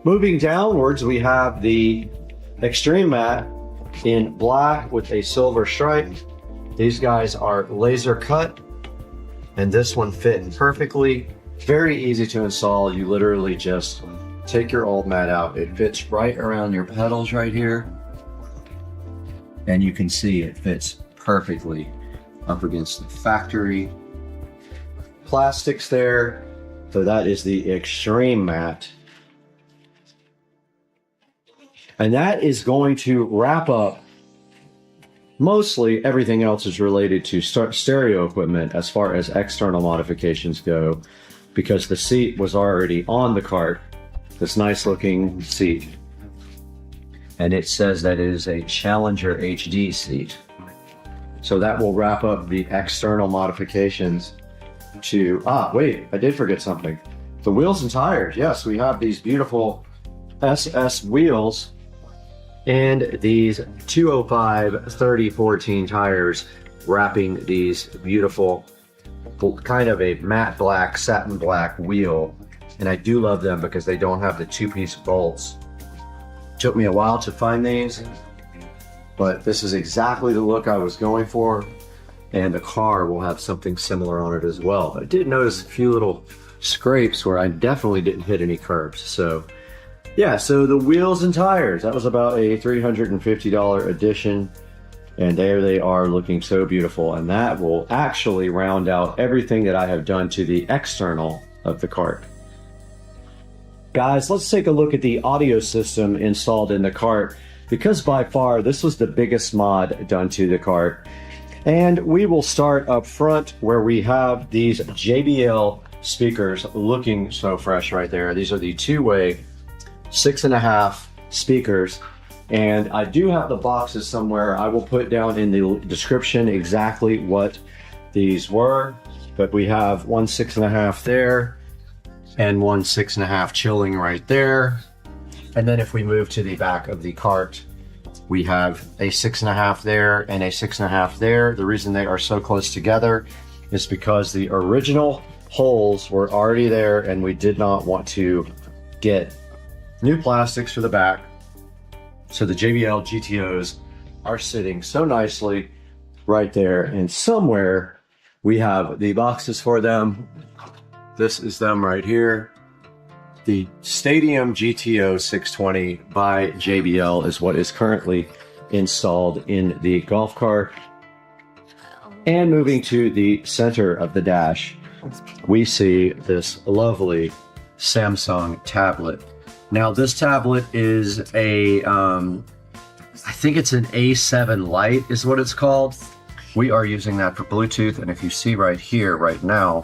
Moving downwards, we have the Extreme Mat in black with a silver stripe. These guys are laser cut, and this one fit perfectly. Very easy to install. You literally just take your old mat out. It fits right around your pedals right here, and you can see it fits perfectly up against the factory plastics there. So that is the Extreme Mat. And that is going to wrap up mostly everything else is related to stereo equipment as far as external modifications go, because the seat was already on the cart, this nice looking seat. And it says that it is a Challenger HD seat. So that will wrap up the external modifications to, wait, I did forget something. The wheels and tires. Yes, we have these beautiful SS wheels and these 205 3014 tires wrapping these beautiful kind of a matte black, satin black wheel. And I do love them because they don't have the two-piece bolts. Took me a while to find these, but this is exactly the look I was going for, and the car will have something similar on it as well. I did notice a few little scrapes where I definitely didn't hit any curbs. So yeah, so the wheels and tires, that was about a $350 addition, and there they are looking so beautiful. And that will actually round out everything that I have done to the external of the cart. Guys, let's take a look at the audio system installed in the cart, because by far this was the biggest mod done to the cart. And we will start up front where we have these JBL speakers looking so fresh right there. These are the two-way 6.5 speakers, and I do have the boxes somewhere. I will put down in the description exactly what these were, but we have one 6.5 there and one 6.5 chilling right there. And then if we move to the back of the cart, we have a 6.5 there and a 6.5 there. The reason they are so close together is because the original holes were already there, and we did not want to get new plastics for the back. So the JBL GTOs are sitting so nicely right there, and somewhere we have the boxes for them. This is them right here. The Stadium GTO 620 by JBL is what is currently installed in the golf cart. And moving to the center of the dash, we see this lovely Samsung tablet. Now this tablet is a, I think it's an A7 Lite is what it's called. We are using that for Bluetooth, and if you see right here, right now,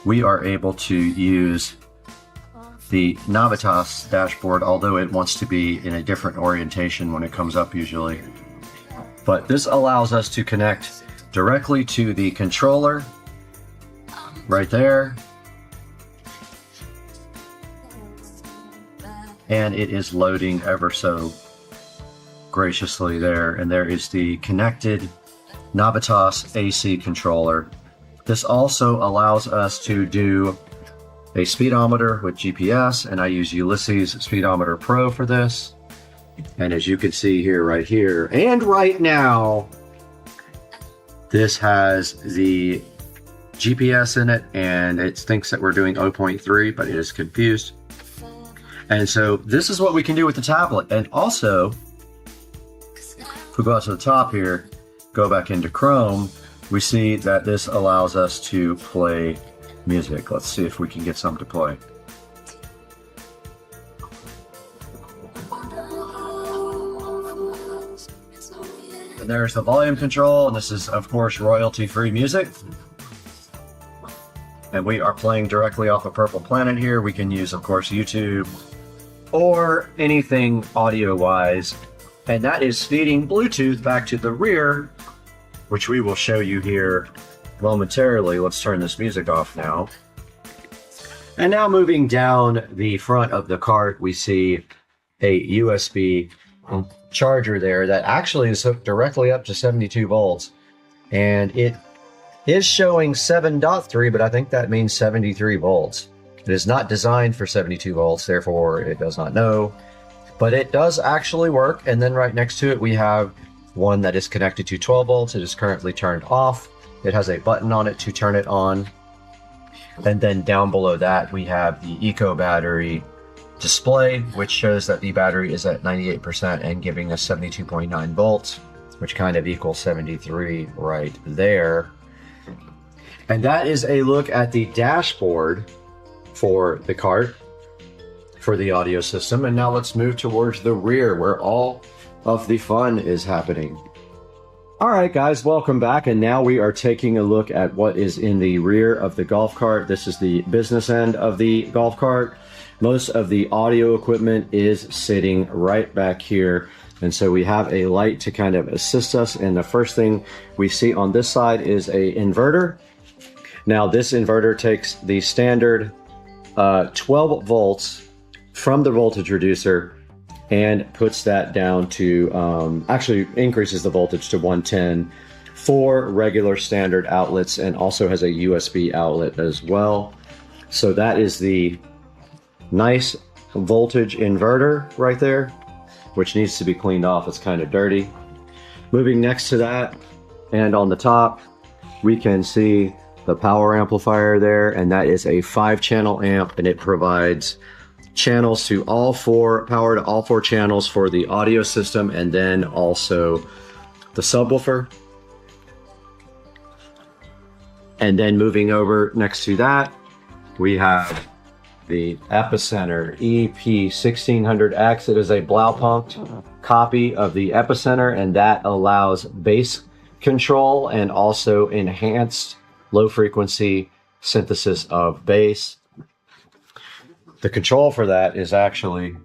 we are able to use the Navitas dashboard, although it wants to be in a different orientation when it comes up usually. But this allows us to connect directly to the controller right there. And it is loading ever so graciously there. And there is the connected Navitas AC controller. This also allows us to do a speedometer with GPS, and I use Ulysses Speedometer Pro for this. And as you can see here, right here, and right now, this has the GPS in it, and it thinks that we're doing 0.3, but it is confused. And so this is what we can do with the tablet. And also, if we go out to the top here, go back into Chrome, we see that this allows us to play music. Let's see if we can get some to play. And there's the volume control, and this is, of course, royalty-free music. And we are playing directly off of Purple Planet here. We can use, of course, YouTube or anything audio-wise. And that is feeding Bluetooth back to the rear, which we will show you here momentarily. Let's turn this music off now. And now moving down the front of the cart, we see a USB charger there that actually is hooked directly up to 72 volts. And it is showing 7.3, but I think that means 73 volts. It is not designed for 72 volts, therefore it does not know. But it does actually work. And then right next to it, we have one that is connected to 12 volts. It is currently turned off. It has a button on it to turn it on. And then down below that, we have the Eco battery display, which shows that the battery is at 98% and giving us 72.9 volts, which kind of equals 73 right there. And that is a look at the dashboard for the cart, for the audio system. And now let's move towards the rear, where all of the fun is happening. All right, guys, welcome back. And now we are taking a look at what is in the rear of the golf cart. This is the business end of the golf cart. Most of the audio equipment is sitting right back here. And so we have a light to kind of assist us. And the first thing we see on this side is a inverter. Now this inverter takes the standard 12 volts from the voltage reducer and puts that down to, actually increases the voltage to 110 for regular standard outlets, and also has a USB outlet as well. So that is the nice voltage inverter right there, which needs to be cleaned off. It's kind of dirty. Moving next to that, and on the top, we can see the power amplifier there, and that is a 5-channel amp, and it provides channels to all four, power to all 4 channels for the audio system, and then also the subwoofer. And then moving over next to that, we have the Epicenter EP1600X. It is a Blaupunkt copy of the Epicenter, and that allows bass control and also enhanced low frequency synthesis of bass. The control for that is actually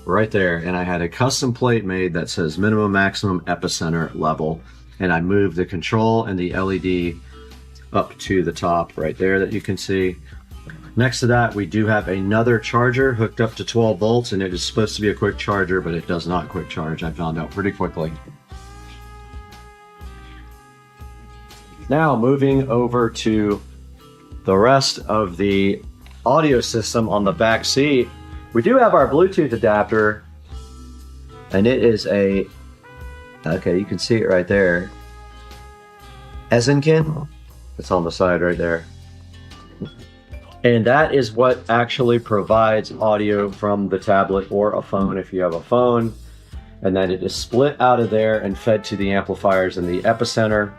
right there, and I had a custom plate made that says minimum maximum Epicenter level, and I moved the control and the LED up to the top right there that you can see. Next to that, we do have another charger hooked up to 12 volts, and it is supposed to be a quick charger, but it does not quick charge. I found out pretty quickly. Now moving over to the rest of the audio system on the back seat, we do have our Bluetooth adapter, and it is a, okay, you can see it right there, Elecan. It's on the side right there. And that is what actually provides audio from the tablet or a phone if you have a phone. And then it is split out of there and fed to the amplifiers in the Epicenter.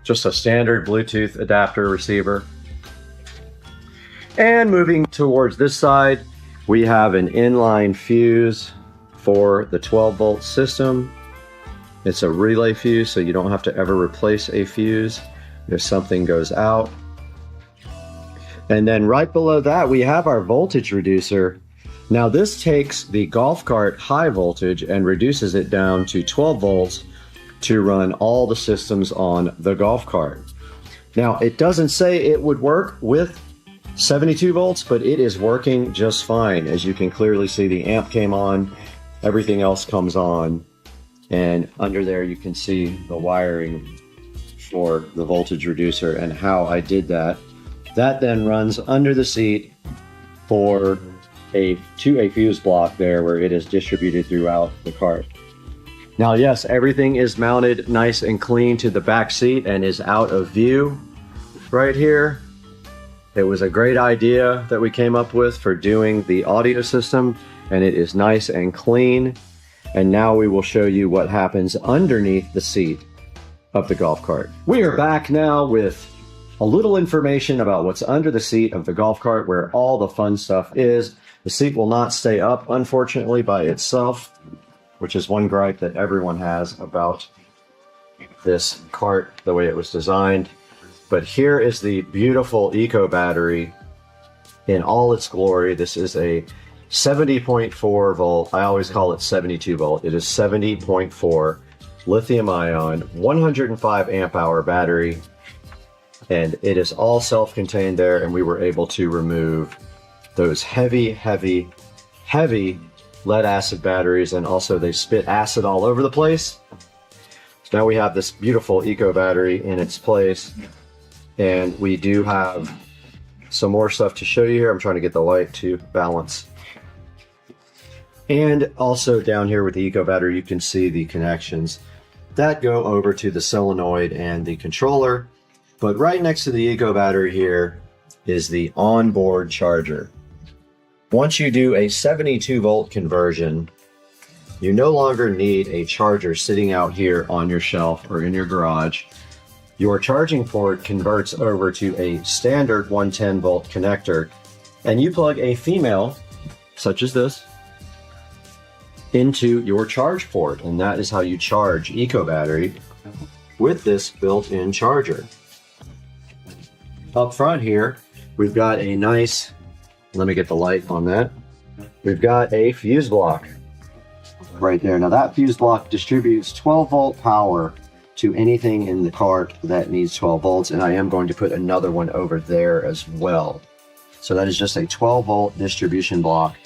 Just a standard Bluetooth adapter receiver. And moving towards this side, we have an inline fuse for the 12 volt system. It's a relay fuse, so you don't have to ever replace a fuse if something goes out. And then right below that, we have our voltage reducer. Now this takes the golf cart high voltage and reduces it down to 12 volts to run all the systems on the golf cart. Now it doesn't say it would work with 72 volts, but it is working just fine. As you can clearly see, the amp came on, everything else comes on, and under there you can see the wiring for the voltage reducer and how I did that. That then runs under the seat to a fuse block there where it is distributed throughout the cart. Now, yes, everything is mounted nice and clean to the back seat and is out of view right here. It was a great idea that we came up with for doing the audio system, and it is nice and clean. And now we will show you what happens underneath the seat of the golf cart. We are back now with a little information about what's under the seat of the golf cart, where all the fun stuff is. The seat will not stay up, unfortunately, by itself, which is one gripe that everyone has about this cart, the way it was designed. But here is the beautiful eco battery in all its glory. This is a 70.4 volt. I always call it 72 volt. It is 70.4 lithium ion, 105 amp hour battery. And it is all self-contained there. And we were able to remove those heavy lead acid batteries, and also they spit acid all over the place. So now we have this beautiful eco battery in its place, and we do have some more stuff to show you here. I'm trying to get the light to balance. And also down here with the eco battery, you can see the connections that go over to the solenoid and the controller. But right next to the eco battery here is the onboard charger. Once you do a 72 volt conversion, you no longer need a charger sitting out here on your shelf or in your garage. Your charging port converts over to a standard 110 volt connector, and you plug a female, such as this, into your charge port, and that is how you charge eco battery with this built-in charger. Up front here, we've got a nice, let me get the light on that. We've got a fuse block right there. Now that fuse block distributes 12 volt power to anything in the cart that needs 12 volts, and I am going to put another one over there as well. So that is just a 12 volt distribution block.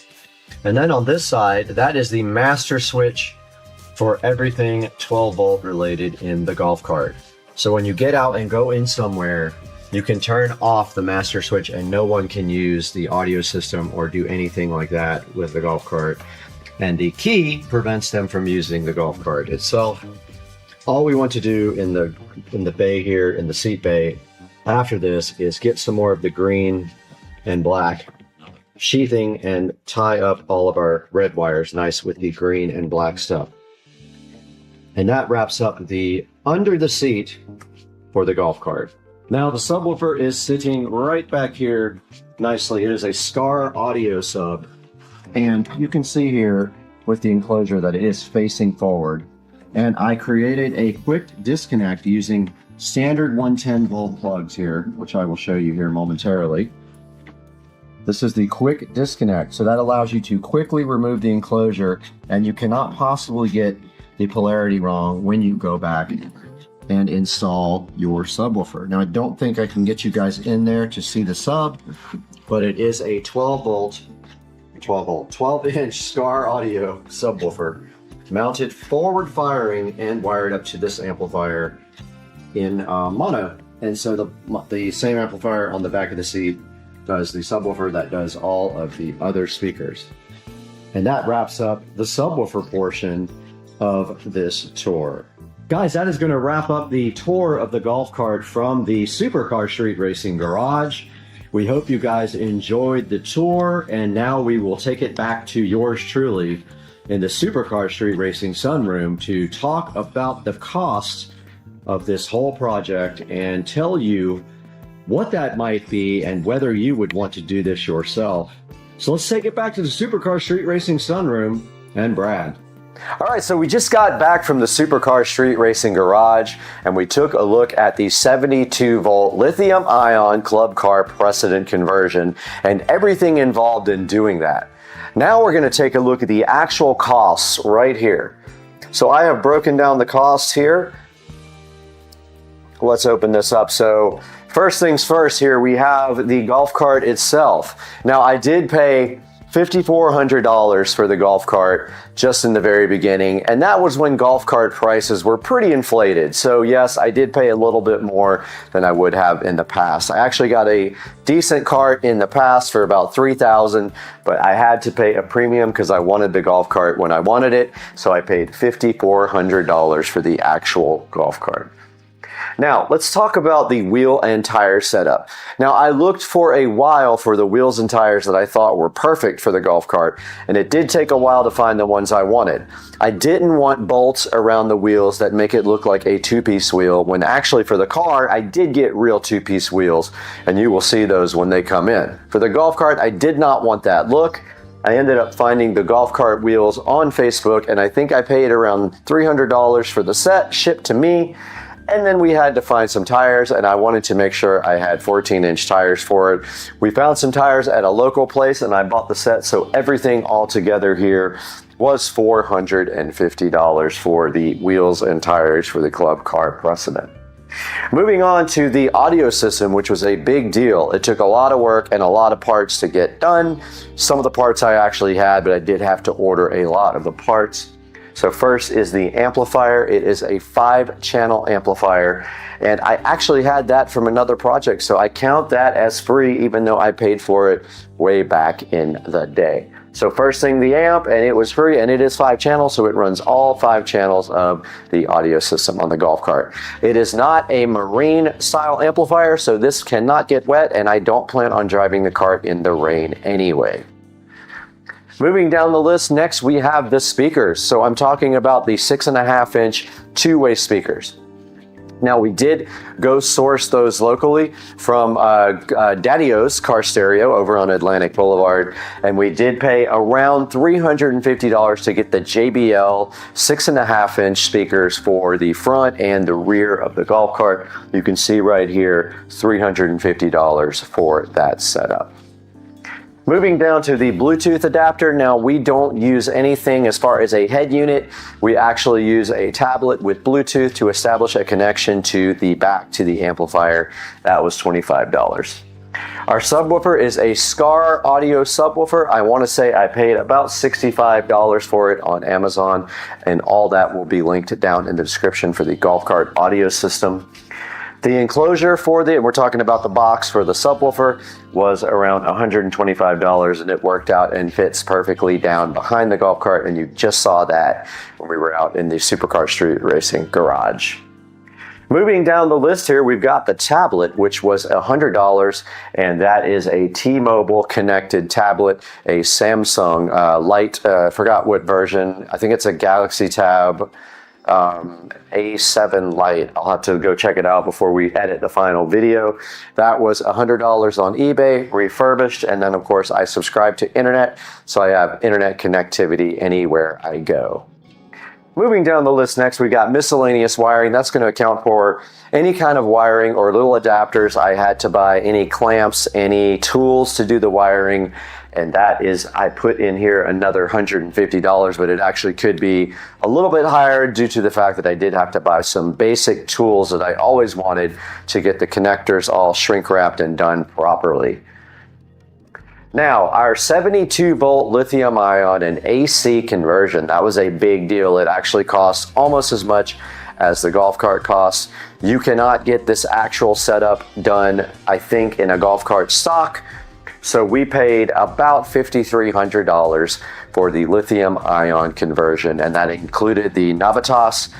And then on this side, that is the master switch for everything 12 volt related in the golf cart. So when you get out and go in somewhere, you can turn off the master switch and no one can use the audio system or do anything like that with the golf cart. And the key prevents them from using the golf cart itself. All we want to do in the bay here, in the seat bay, after this is get some more of the green and black sheathing and tie up all of our red wires nice with the green and black stuff. And that wraps up the under the seat for the golf cart. Now the subwoofer is sitting right back here nicely. It is a Scar audio sub, and you can see here with the enclosure that it is facing forward. And I created a quick disconnect using standard 110 volt plugs here, which I will show you here momentarily. This is the quick disconnect, so that allows you to quickly remove the enclosure, and you cannot possibly get the polarity wrong when you go back and install your subwoofer. Now I don't think I can get you guys in there to see the sub, but it is a 12 inch Scar audio subwoofer mounted forward firing and wired up to this amplifier in mono. And so the same amplifier on the back of the seat does the subwoofer that does all of the other speakers. And that wraps up the subwoofer portion of this tour. Guys, that is going to wrap up the tour of the golf cart from the Supercar Street Racing Garage. We hope you guys enjoyed the tour, and now we will take it back to yours truly in the Supercar Street Racing Sunroom to talk about the cost of this whole project and tell you what that might be and whether you would want to do this yourself. So let's take it back to the Supercar Street Racing Sunroom and Brad. All right, so we just got back from the Supercar Street Racing Garage, and we took a look at the 72 volt lithium ion club car precedent conversion and everything involved in doing that. Now we're going to take a look at the actual costs right here. So I have broken down the costs here. Let's open this up. So first things first here, we have the golf cart itself. Now I did pay $5,400 for the golf cart just in the very beginning, and that was when golf cart prices were pretty inflated. So yes, I did pay a little bit more than I would have in the past. I actually got a decent cart in the past for about $3,000, but I had to pay a premium because I wanted the golf cart when I wanted it, so I paid $5,400 for the actual golf cart. Now, let's talk about the wheel and tire setup. Now, I looked for a while for the wheels and tires that I thought were perfect for the golf cart, and it did take a while to find the ones I wanted. I didn't want bolts around the wheels that make it look like a two-piece wheel, when actually for the car, I did get real two-piece wheels, and you will see those when they come in. For the golf cart, I did not want that look. I ended up finding the golf cart wheels on Facebook, and I think I paid around $300 for the set shipped to me. And then we had to find some tires, and I wanted to make sure I had 14-inch tires for it. We found some tires at a local place, and I bought the set, so everything all together here was $450 for the wheels and tires for the Club Car Precedent. Moving on to the audio system, which was a big deal. It took a lot of work and a lot of parts to get done. Some of the parts I actually had, but I did have to order a lot of the parts. So first is the amplifier. It is a 5-channel amplifier, and I actually had that from another project, so I count that as free even though I paid for it way back in the day. So first thing, the amp, and it was free, and it is 5 channels, so it runs all 5 channels of the audio system on the golf cart. It is not a marine style amplifier, so this cannot get wet, and I don't plan on driving the cart in the rain anyway. Moving down the list, next we have the speakers. So I'm talking about the 6.5-inch two-way speakers. Now, we did go source those locally from Daddy-O's Car Stereo over on Atlantic Boulevard, and we did pay around $350 to get the JBL 6.5-inch speakers for the front and the rear of the golf cart. You can see right here, $350 for that setup. Moving down to the Bluetooth adapter. Now, we don't use anything as far as a head unit. We actually use a tablet with Bluetooth to establish a connection to the back to the amplifier. That was $25. Our subwoofer is a Scar audio subwoofer. I want to say I paid about $65 for it on Amazon, and all that will be linked down in the description for the golf cart audio system. The enclosure for we're talking about the box for the subwoofer, was around $125, and it worked out and fits perfectly down behind the golf cart, and you just saw that when we were out in the Supercar Street Racing garage. Moving down the list here, we've got the tablet, which was $100, and that is a T-Mobile connected tablet, a Samsung Lite, forgot what version, I think it's a Galaxy Tab A7 Lite. I'll have to go check it out before we edit the final video. That was $100 on eBay, refurbished, and then of course I subscribe to internet, so I have internet connectivity anywhere I go. Moving down the list next, we got miscellaneous wiring. That's going to account for any kind of wiring or little adapters I had to buy, any clamps, any tools to do the wiring, and that is, I put in here another $150, but it actually could be a little bit higher due to the fact that I did have to buy some basic tools that I always wanted to get the connectors all shrink wrapped and done properly. Now, our 72-volt lithium ion and AC conversion, that was a big deal. It actually costs almost as much as the golf cart costs. You cannot get this actual setup done, I think, in a golf cart stock. So we paid about $5,300 for the lithium ion conversion, and that included the Navitas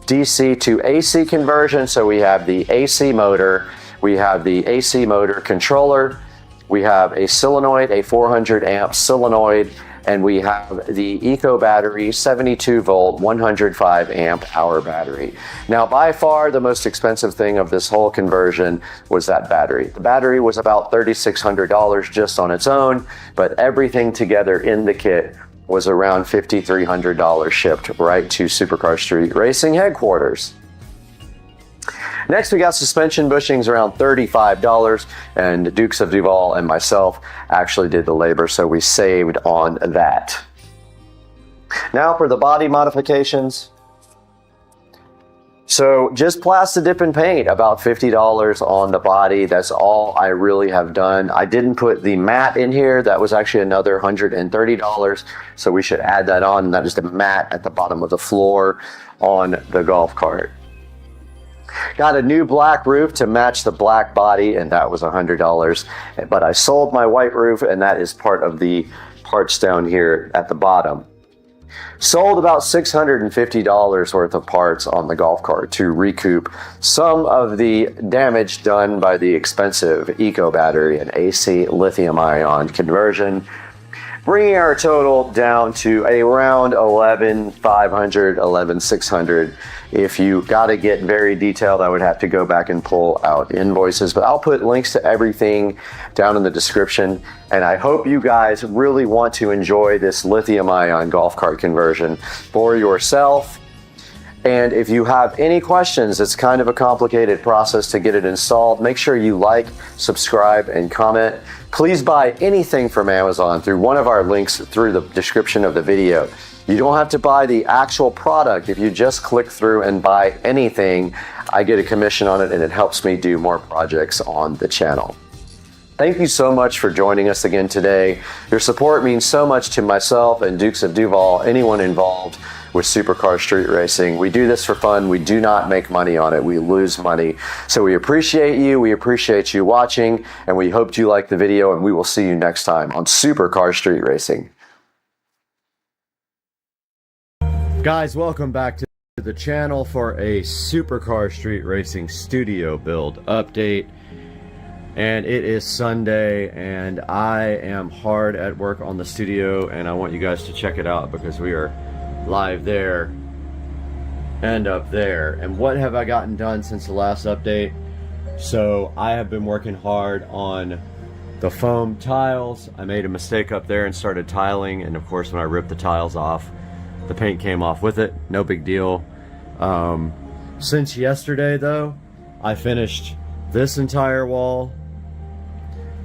DC to AC conversion. So we have the AC motor, we have the AC motor controller, we have a solenoid, a 400 amp solenoid, and we have the Eco battery, 72 volt, 105 amp hour battery. Now, by far the most expensive thing of this whole conversion was that battery. The battery was about $3,600 just on its own, but everything together in the kit was around $5,300 shipped right to Supercar Street Racing headquarters. Next, we got suspension bushings around $35, and Dukes of Duval and myself actually did the labor, so we saved on that. Now for the body modifications. So just plastic dip and paint, about $50 on the body. That's all I really have done. I didn't put the mat in here. That was actually another $130. So we should add that on. That is the mat at the bottom of the floor on the golf cart. Got a new black roof to match the black body, and that was $100. But I sold my white roof, and that is part of the parts down here at the bottom. Sold about $650 worth of parts on the golf cart to recoup some of the damage done by the expensive eco battery and AC lithium ion conversion, bringing our total down to around $11,500, $11,600. If you got to get very detailed, I would have to go back and pull out invoices, but I'll put links to everything down in the description. And I hope you guys really want to enjoy this lithium ion golf cart conversion for yourself. And if you have any questions, it's kind of a complicated process to get it installed. Make sure you like, subscribe, and comment. Please buy anything from Amazon through one of our links through the description of the video. You don't have to buy the actual product. If you just click through and buy anything, I get a commission on it, and it helps me do more projects on the channel. Thank you so much for joining us again today. Your support means so much to myself and Dukes of Duval, anyone involved with supercar street racing. We do this for fun. We do not make money on it. We lose money. So we appreciate you. We appreciate you watching, and we hope you liked the video, and we will see you next time on Supercar Street Racing. Guys, welcome back to the channel for a Supercar Street Racing studio build update. And it is Sunday, and I am hard at work on the studio, and I want you guys to check it out because we are live there and up there. And what have I gotten done since the last update? So I have been working hard on the foam tiles. I made a mistake up there and started tiling, and of course when I ripped the tiles off, the paint came off with it. No big deal. Since yesterday though, I finished this entire wall.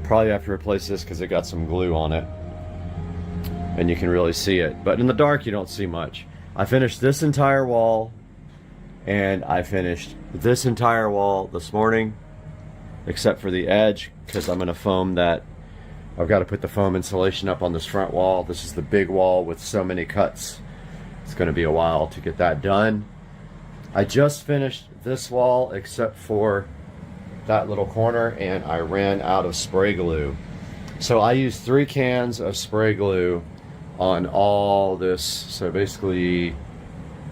Probably have to replace this because it got some glue on it and you can really see it, but in the dark you don't see much. I finished this entire wall, and I finished this entire wall this morning except for the edge, because I'm going to foam that. I've got to put the foam insulation up on this front wall. This is the big wall with so many cuts. It's going to be a while to get that done. I just finished this wall except for that little corner, and I ran out of spray glue. So I used 3 cans of spray glue on all this. So basically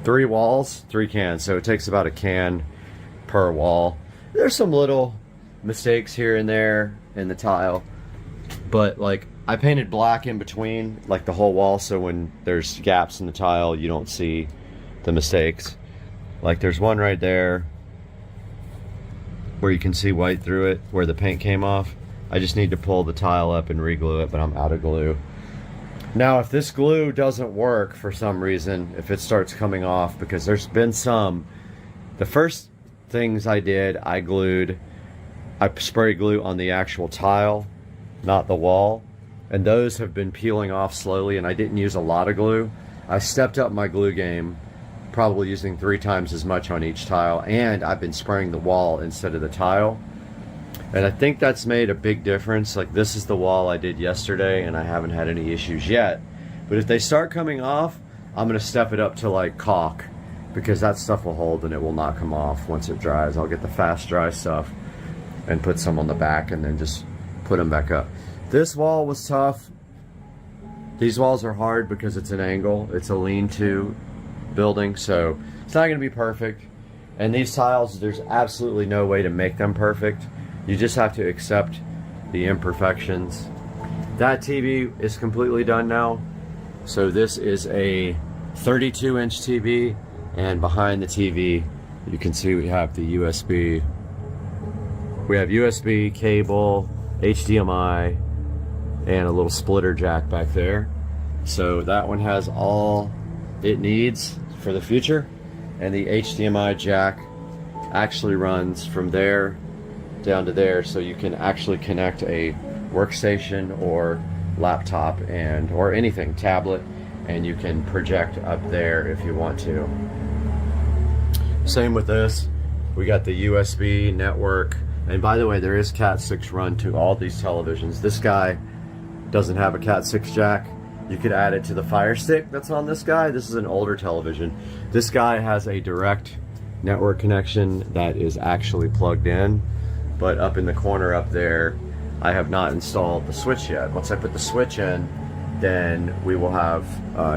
3 walls, 3 cans. So it takes about a can per wall. There's some little mistakes here and there in the tile, but like I painted black in between like the whole wall, so when there's gaps in the tile you don't see the mistakes. Like there's one right there where you can see white through it where the paint came off. I just need to pull the tile up and re-glue it, but I'm out of glue. Now if this glue doesn't work for some reason, if it starts coming off, because there's been some, the first things I did, I spray glue on the actual tile, not the wall, and those have been peeling off slowly, and I didn't use a lot of glue. I stepped up my glue game, probably using 3 times as much on each tile, and I've been spraying the wall instead of the tile, and I think that's made a big difference. Like this is the wall I did yesterday, and I haven't had any issues yet, but if they start coming off, I'm gonna step it up to like caulk, because that stuff will hold and it will not come off once it dries. I'll get the fast dry stuff and put some on the back and then just put them back up. This wall was tough. These walls are hard because it's an angle. It's a lean-to building, so it's not going to be perfect. And these tiles, there's absolutely no way to make them perfect. You just have to accept the imperfections. That TV is completely done now. So this is a 32-inch TV, and behind the TV you can see we have the USB. We have USB cable, HDMI, and a little splitter jack back there. So that one has all it needs for the future. And the HDMI jack actually runs from there down to there, so you can actually connect a workstation or laptop and or anything, tablet, and you can project up there if you want to. Same with this. We got the USB network. And by the way, there is Cat 6 run to all these televisions. This guy doesn't have a Cat 6 jack. You could add it to the Fire Stick that's on this guy. This is an older television. This guy has a direct network connection that is actually plugged in. But up in the corner up there, I have not installed the switch yet. Once I put the switch in, then we will have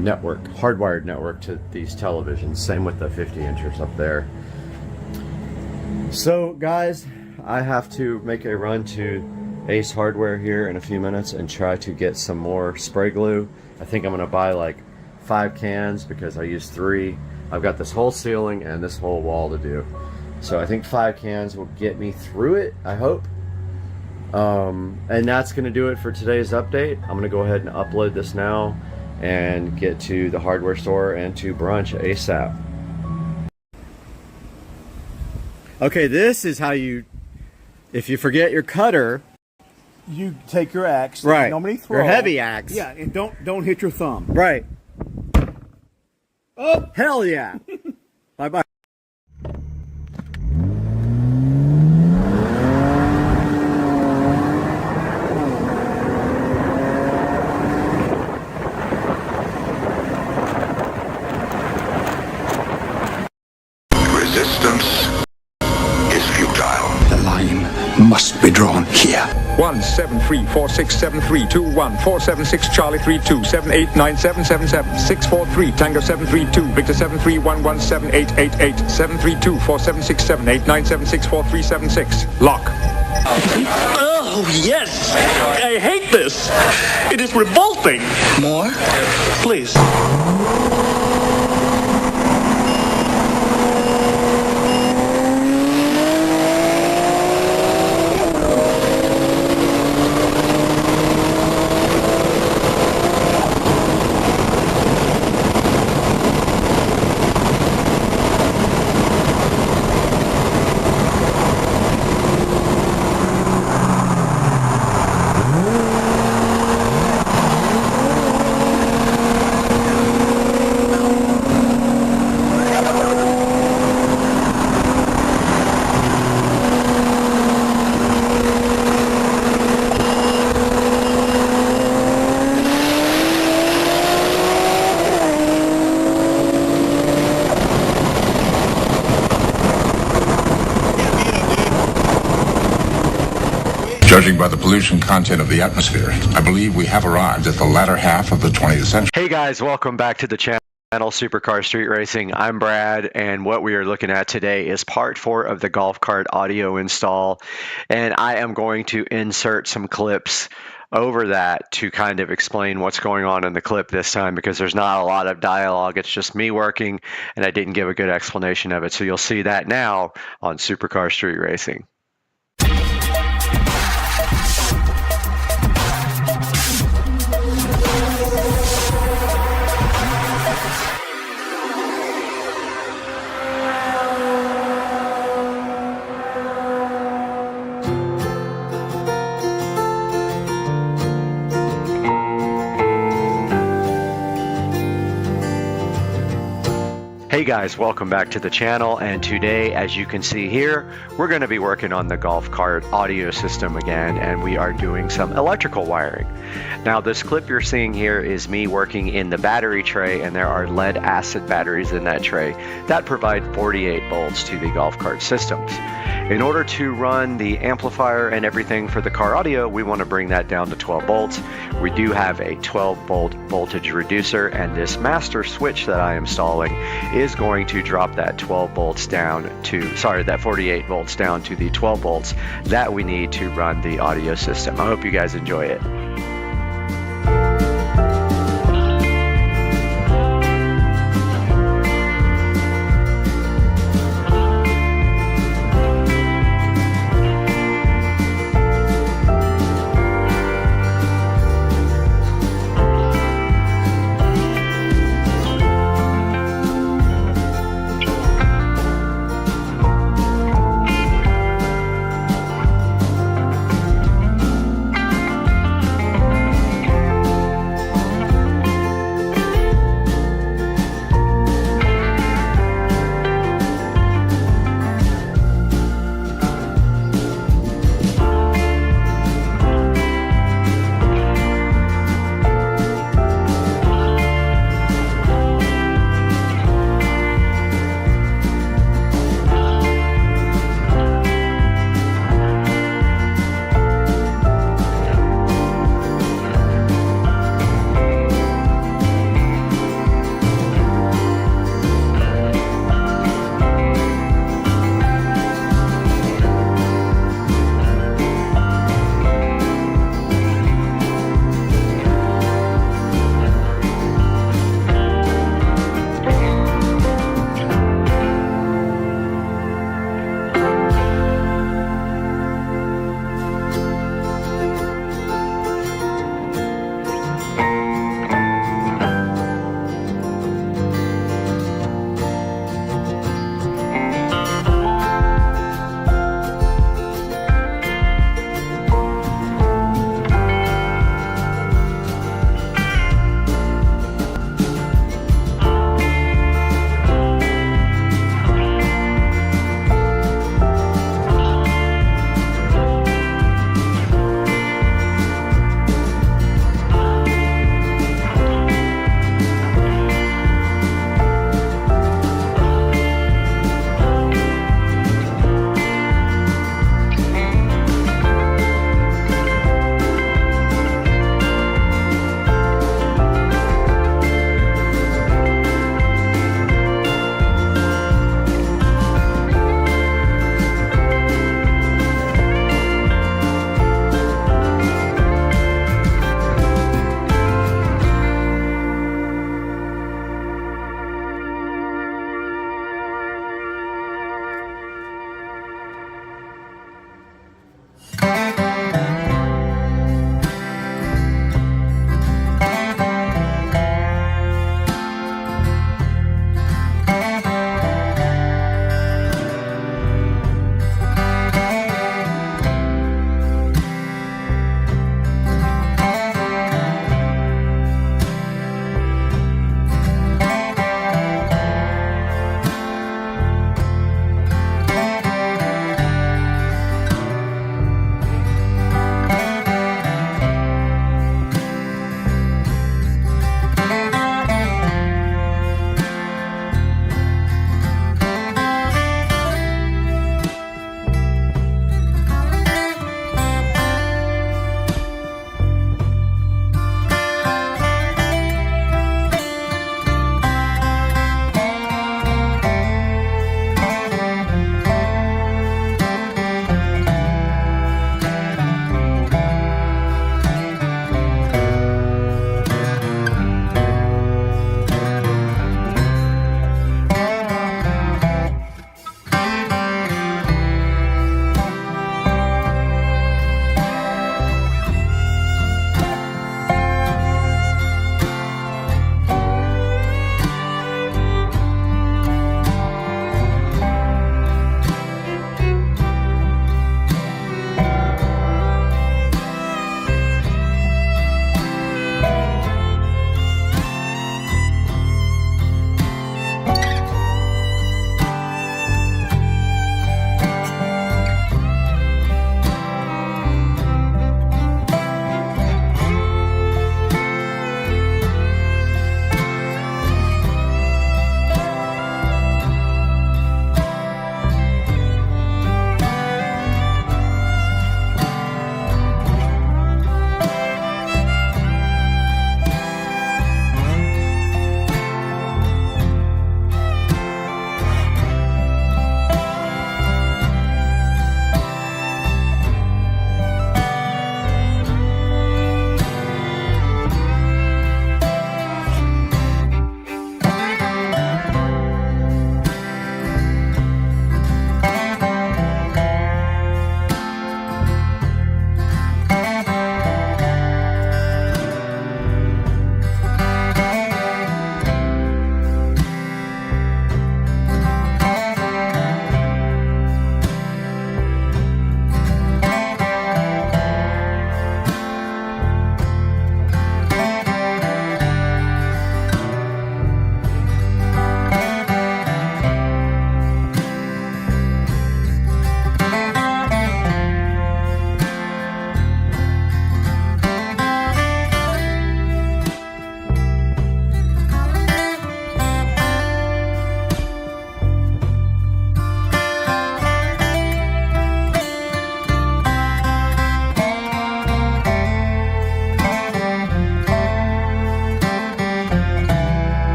network, hardwired network to these televisions. Same with the 50-inchers up there. So guys, I have to make a run to Ace Hardware here in a few minutes and try to get some more spray glue. I think I'm gonna buy like 5 cans because I used 3. I've got this whole ceiling and this whole wall to do. So I think 5 cans will get me through it, I hope. And that's gonna do it for today's update. I'm gonna go ahead and upload this now and get to the hardware store and to brunch ASAP. Okay, this is how you, if you forget your cutter, you take your axe, that right? you normally throw, your heavy axe, yeah, and don't hit your thumb, right? Oh, hell yeah! Bye bye. Resistance is futile. The line must be drawn here. 173467321 Charlie 32789777 Tango 732 Victor 73117888 732476789764376 Lock. Oh, yes! I hate this! It is revolting! More? Please. Judging by the pollution content of the atmosphere, I believe we have arrived at the latter half of the 20th century. Hey guys, welcome back to the channel. Supercar Street Racing. I'm Brad, and what we are looking at today is part 4 of the golf cart audio install, and I am going to insert some clips over that to kind of explain what's going on in the clip this time, because there's not a lot of dialogue. It's just me working, and I didn't give a good explanation of it. So you'll see that now on Supercar Street Racing. Hey guys, welcome back to the channel, and today, as you can see here, we're going to be working on the golf cart audio system again, and we are doing some electrical wiring. Now this clip you're seeing here is me working in the battery tray, and there are lead acid batteries in that tray that provide 48 volts to the golf cart systems. In order to run the amplifier and everything for the car audio, we want to bring that down to 12 volts. We do have a 12 volt voltage reducer, and this master switch that I am installing is going to drop that 12 volts down to, that 48 volts down to the 12 volts that we need to run the audio system. I hope you guys enjoy it.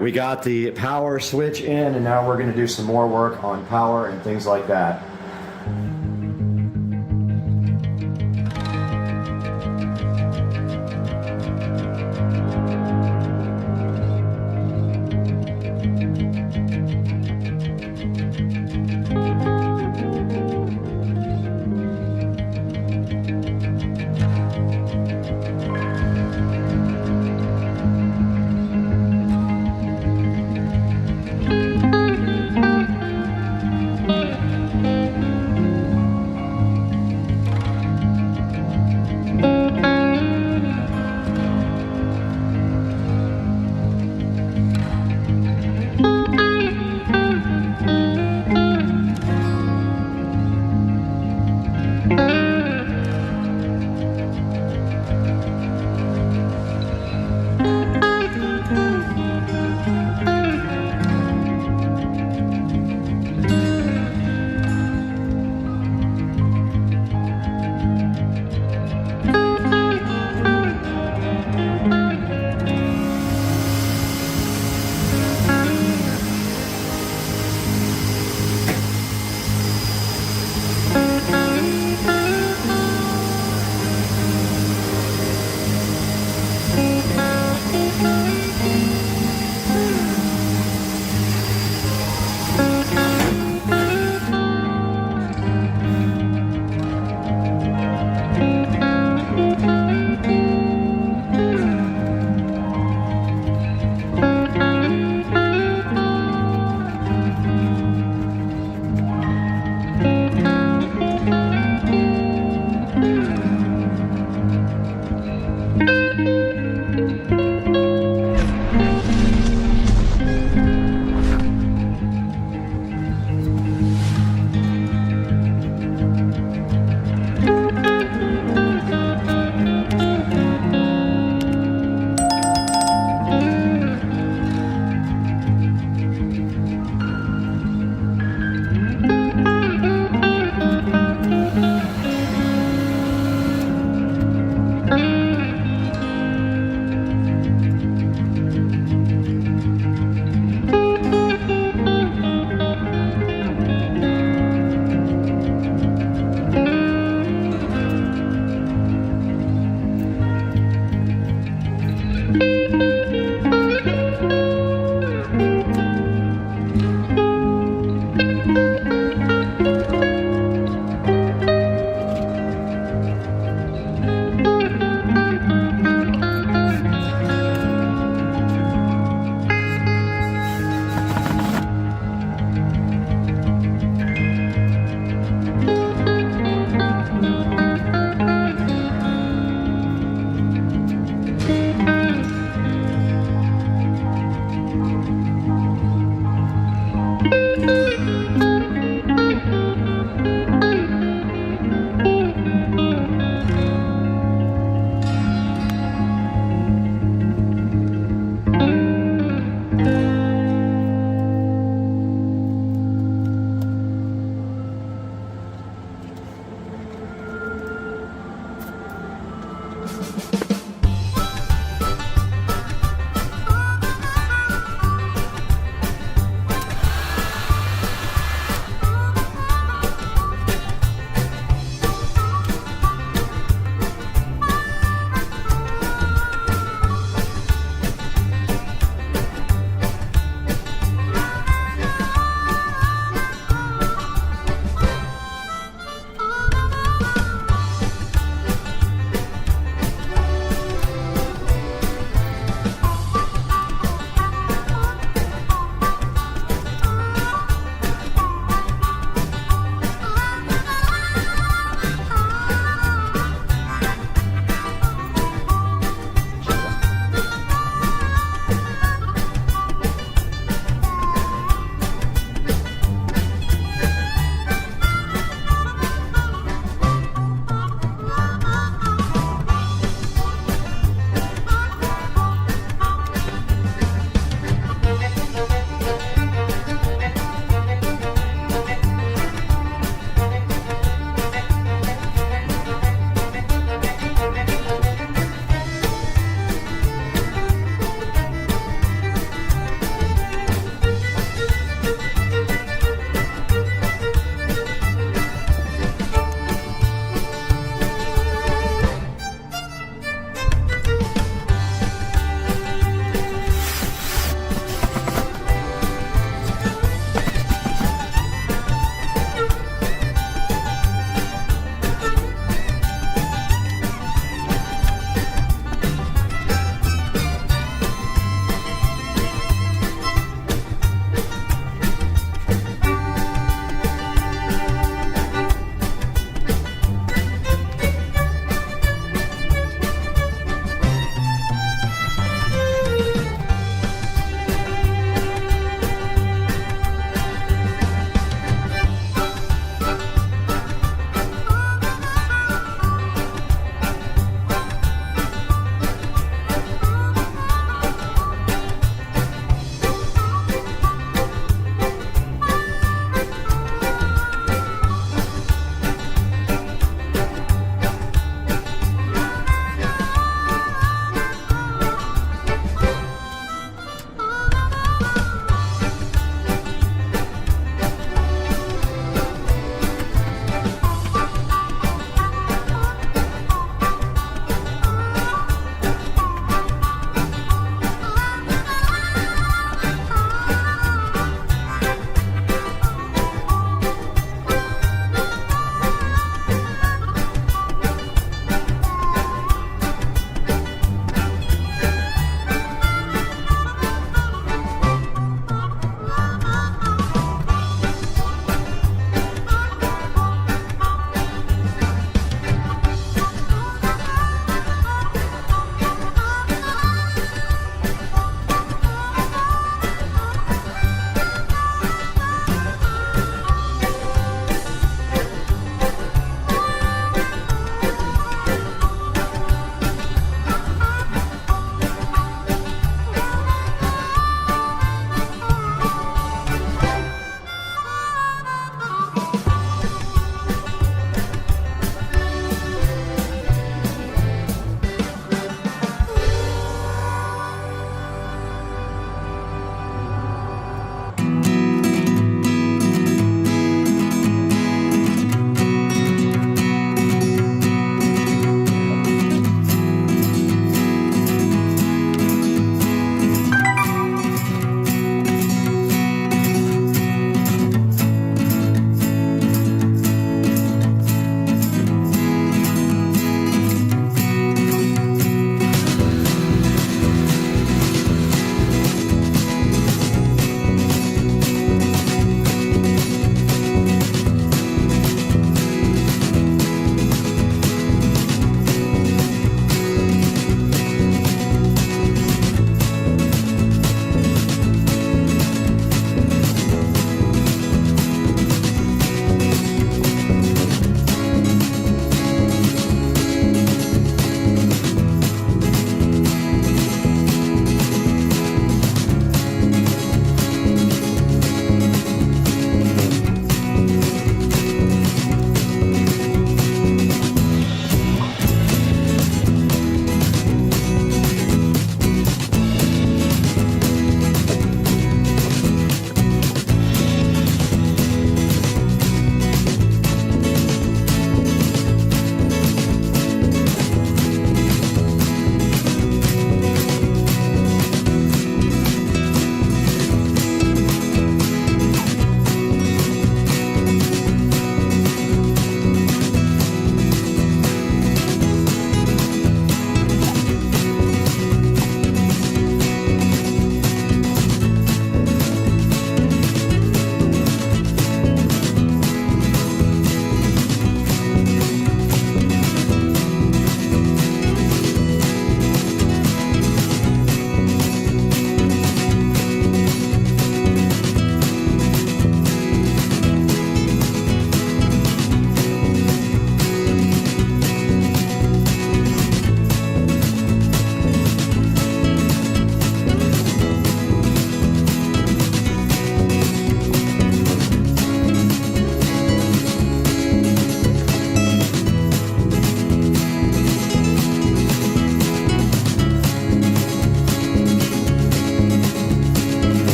right, we got the power switch in, and now we're going to do some more work on power and things like that.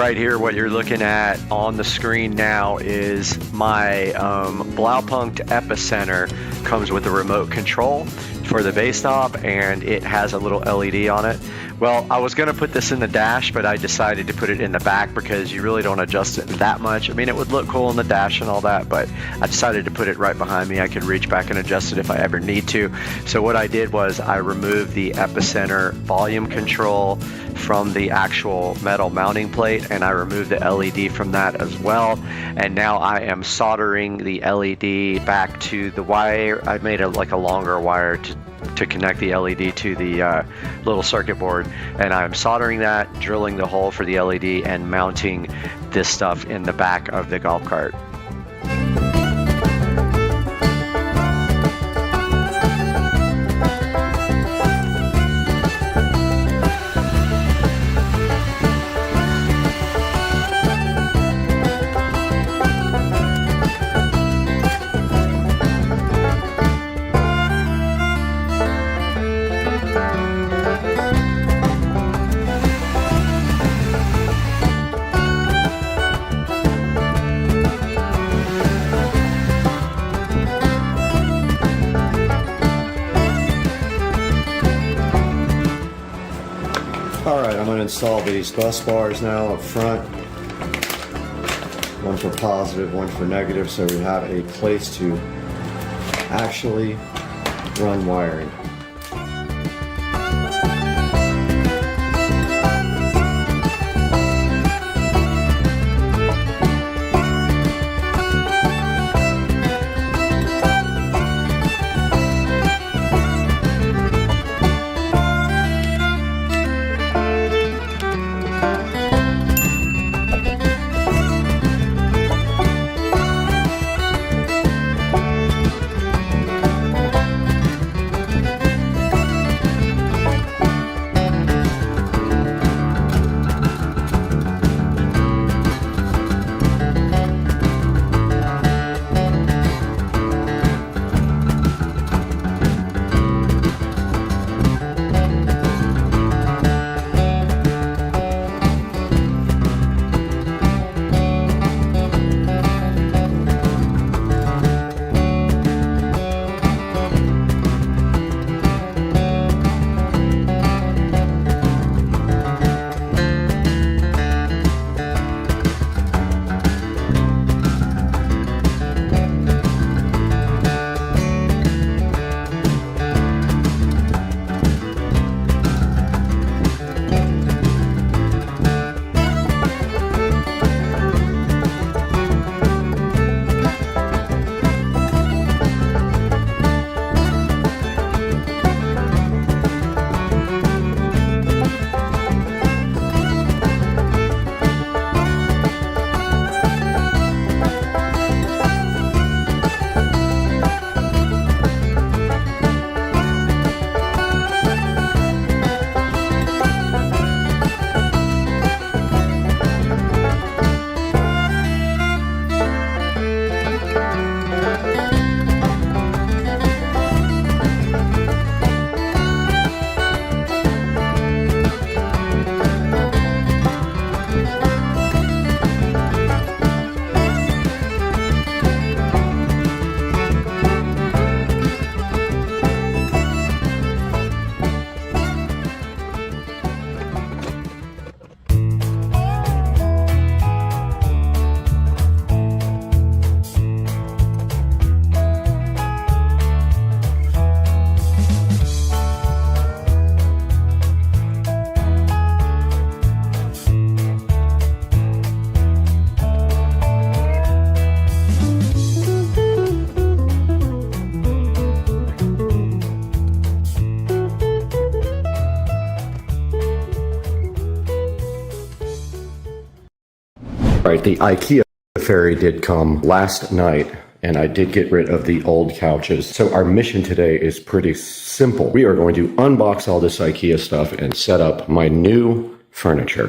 right here, what you're looking at on the screen now is my Blaupunkt Epicenter. Comes with a remote control for the base stop, and it has a little LED on it. Well, I was going to put this in the dash, but I decided to put it in the back because you really don't adjust it that much. I mean, it would look cool in the dash and all that, but I decided to put it right behind me. I could reach back and adjust it if I ever need to. So what I did was I removed the Epicenter volume control from the actual metal mounting plate, and I removed the LED from that as well. And now I am soldering the LED back to the wire. I made it like a longer wire to connect the LED to the little circuit board, and I'm soldering that, drilling the hole for the LED, and mounting this stuff in the back of the golf cart. Alright, I'm going to install these bus bars now up front. One for positive, one for negative, so we have a place to actually run wiring. Right, the IKEA ferry did come last night, and I did get rid of the old couches. So our mission today is pretty simple. We are going to unbox all this IKEA stuff and set up my new furniture.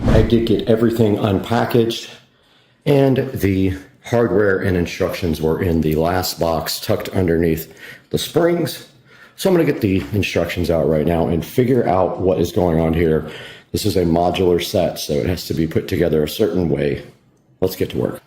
I did get everything unpackaged, and the hardware and instructions were in the last box tucked underneath the springs. So I'm going to get the instructions out right now and figure out what is going on here. This is a modular set, so it has to be put together a certain way. Let's get to work.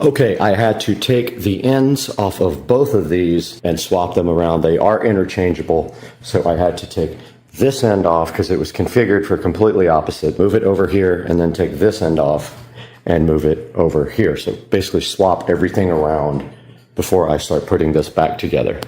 Okay, I had to take the ends off of both of these and swap them around. They are interchangeable, so I had to take this end off because it was configured for completely opposite. Move it over here and then take this end off and move it over here. So basically swap everything around before I start putting this back together.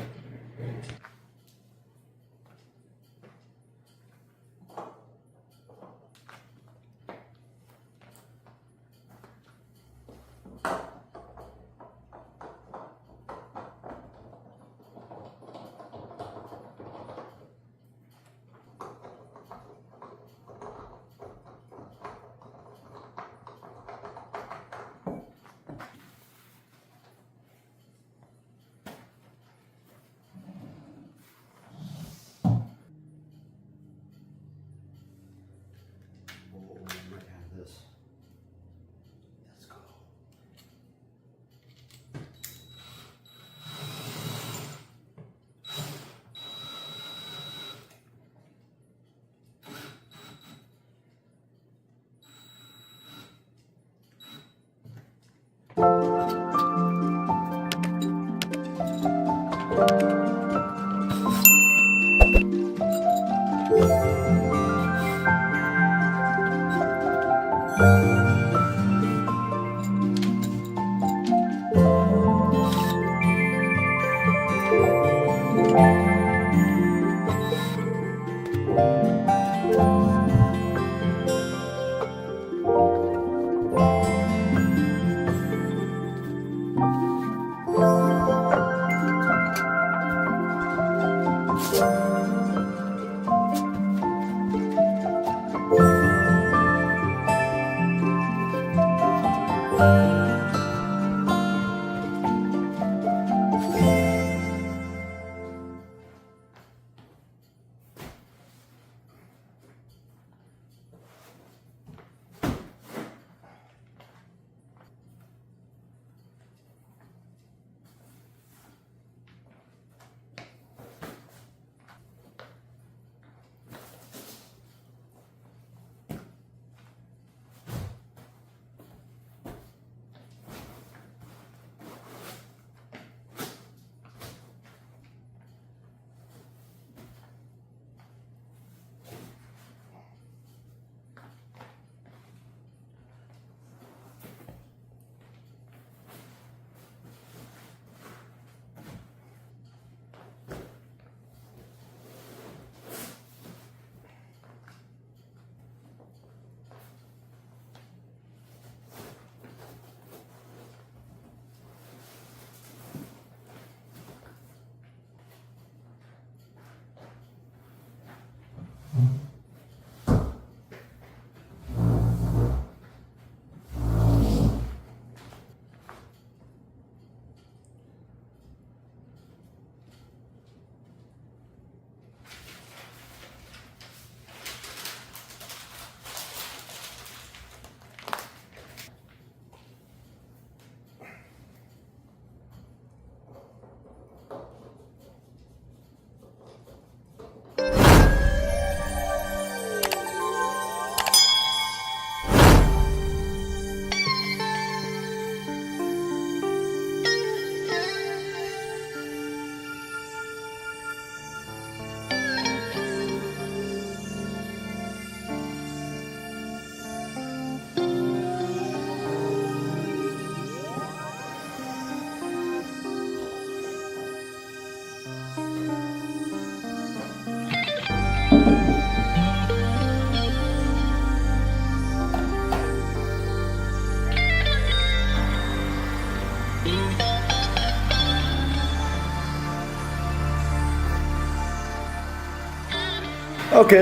Okay,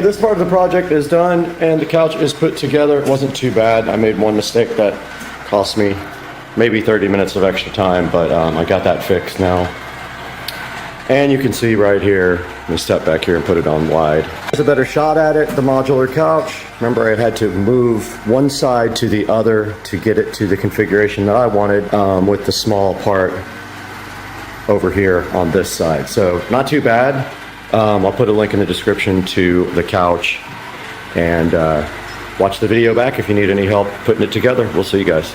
this part of the project is done and the couch is put together. It wasn't too bad. I made one mistake that cost me maybe 30 minutes of extra time, but I got that fixed now. And you can see right here, let me step back here and put it on wide. It's a better shot at it, the modular couch. Remember, I had to move one side to the other to get it to the configuration that I wanted with the small part over here on this side. So not too bad. I'll put a link in the description to the couch, and watch the video back if you need any help putting it together. We'll see you guys.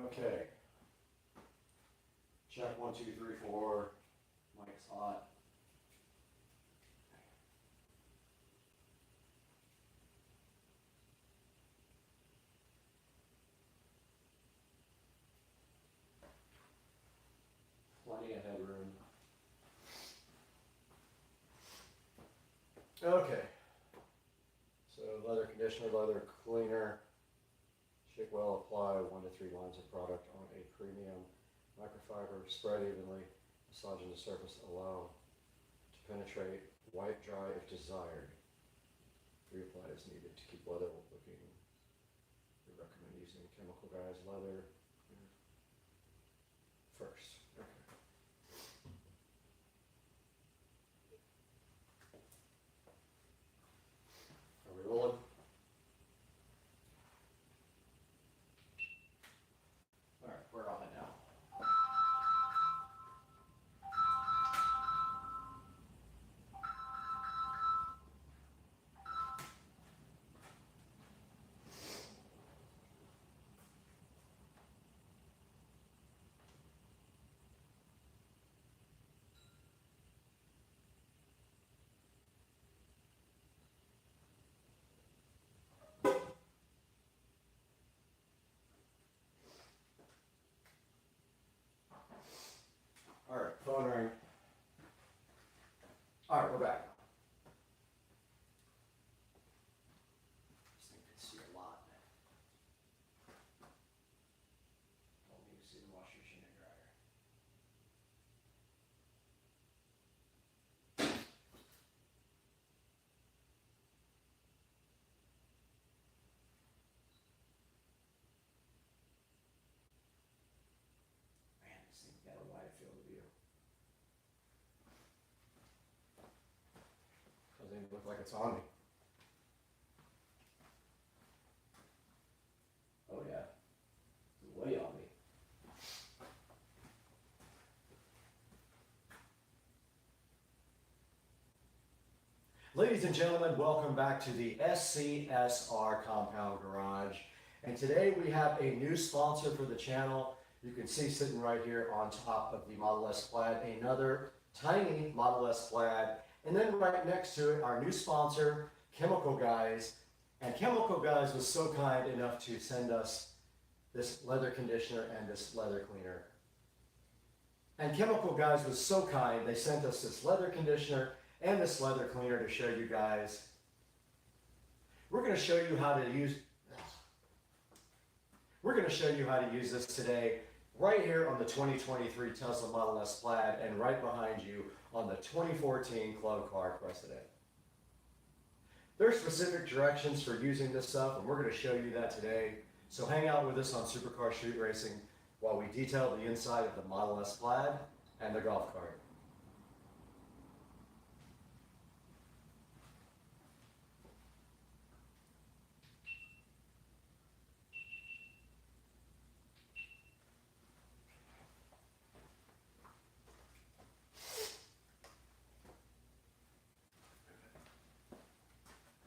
Okay. Check 1, 2, 3, 4. Mic's hot. Plenty of headroom. Okay. So leather conditioner, leather cleaner. Shake well, apply 1 to 3 lines of product on a premium microfiber, spread evenly, massaging the surface, allow to penetrate, wipe dry if desired. Reapply as needed to keep leather looking. We recommend using chemical dyes leather first. Okay. Are we rolling? We're on it now. All right, phone ring. All right, we're back. This thing can see a lot. Don't need to see the washing machine and dryer. Man, this thing's got a wide field of view. Doesn't even look like it's on me. Oh yeah, it's way on me. Ladies and gentlemen, welcome back to the SCSR Compound Garage. And today we have a new sponsor for the channel. You can see sitting right here on top of the Model S Plaid, another tiny Model S Plaid, and then right next to it, our new sponsor, Chemical Guys. And Chemical Guys was so kind enough to send us this leather conditioner and this leather cleaner. And Chemical Guys was so kind, they sent us this leather conditioner and this leather cleaner to show you guys. We're going to show you how to use this today right here on the 2023 Tesla Model S Plaid and right behind you on the 2014 Club Car Precedent. There are specific directions for using this stuff, and we're going to show you that today. So hang out with us on Supercar Street Racing while we detail the inside of the Model S Plaid and the golf cart.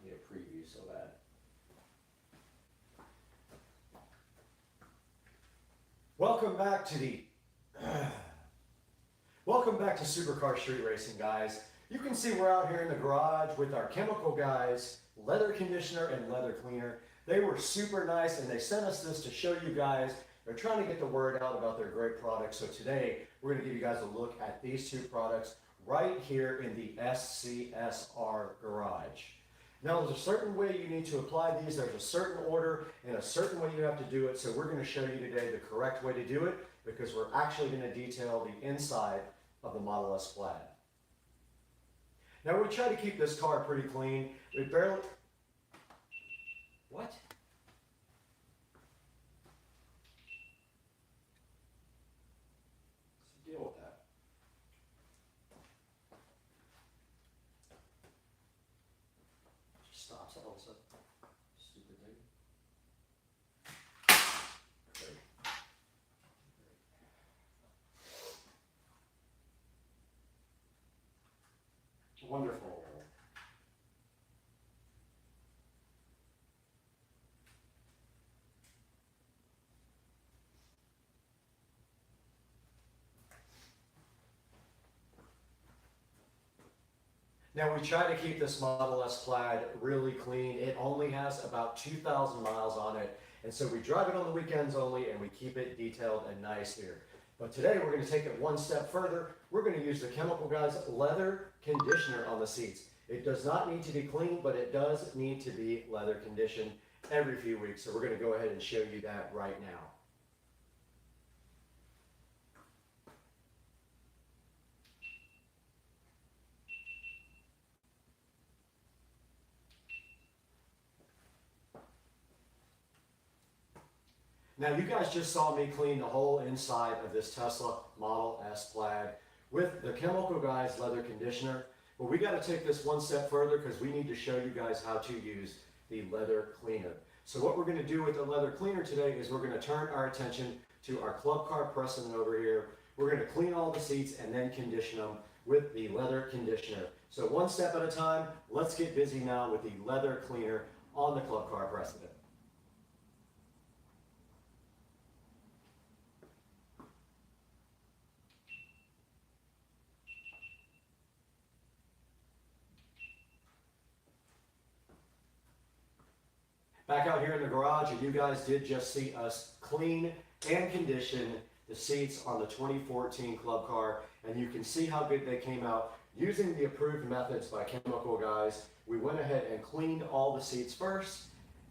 Need a preview so bad. Welcome back to Supercar Street Racing, guys. You can see we're out here in the garage with our Chemical Guys leather conditioner and leather cleaner. They were super nice and they sent us this to show you guys. They're trying to get the word out about their great products. So today we're going to give you guys a look at these two products right here in the SCSR garage. Now, there's a certain way you need to apply these. There's a certain order and a certain way you have to do it. So we're going to show you today the correct way to do it because we're actually going to detail the inside of the Model S Plaid. Now, we try to keep this car pretty clean. We barely... What? What's the deal with that? Stops all of a sudden. Stupid thing. Great. Wonderful. Now we try to keep this Model S Plaid really clean. It only has about 2,000 miles on it. And so we drive it on the weekends only and we keep it detailed and nice here. But today we're going to take it one step further. We're going to use the Chemical Guys leather conditioner on the seats. It does not need to be clean, but it does need to be leather conditioned every few weeks. So we're going to go ahead and show you that right now. Now you guys just saw me clean the whole inside of this Tesla Model S Plaid with the Chemical Guys leather conditioner. But we got to take this one step further because we need to show you guys how to use the leather cleaner. So what we're going to do with the leather cleaner today is we're going to turn our attention to our Club Car Precedent over here. We're going to clean all the seats and then condition them with the leather conditioner. So one step at a time, let's get busy now with the leather cleaner on the Club Car Precedent. Back out here in the garage, and you guys did just see us clean and condition the seats on the 2014 Club Car, and you can see how good they came out using the approved methods by Chemical Guys. We went ahead and cleaned all the seats first,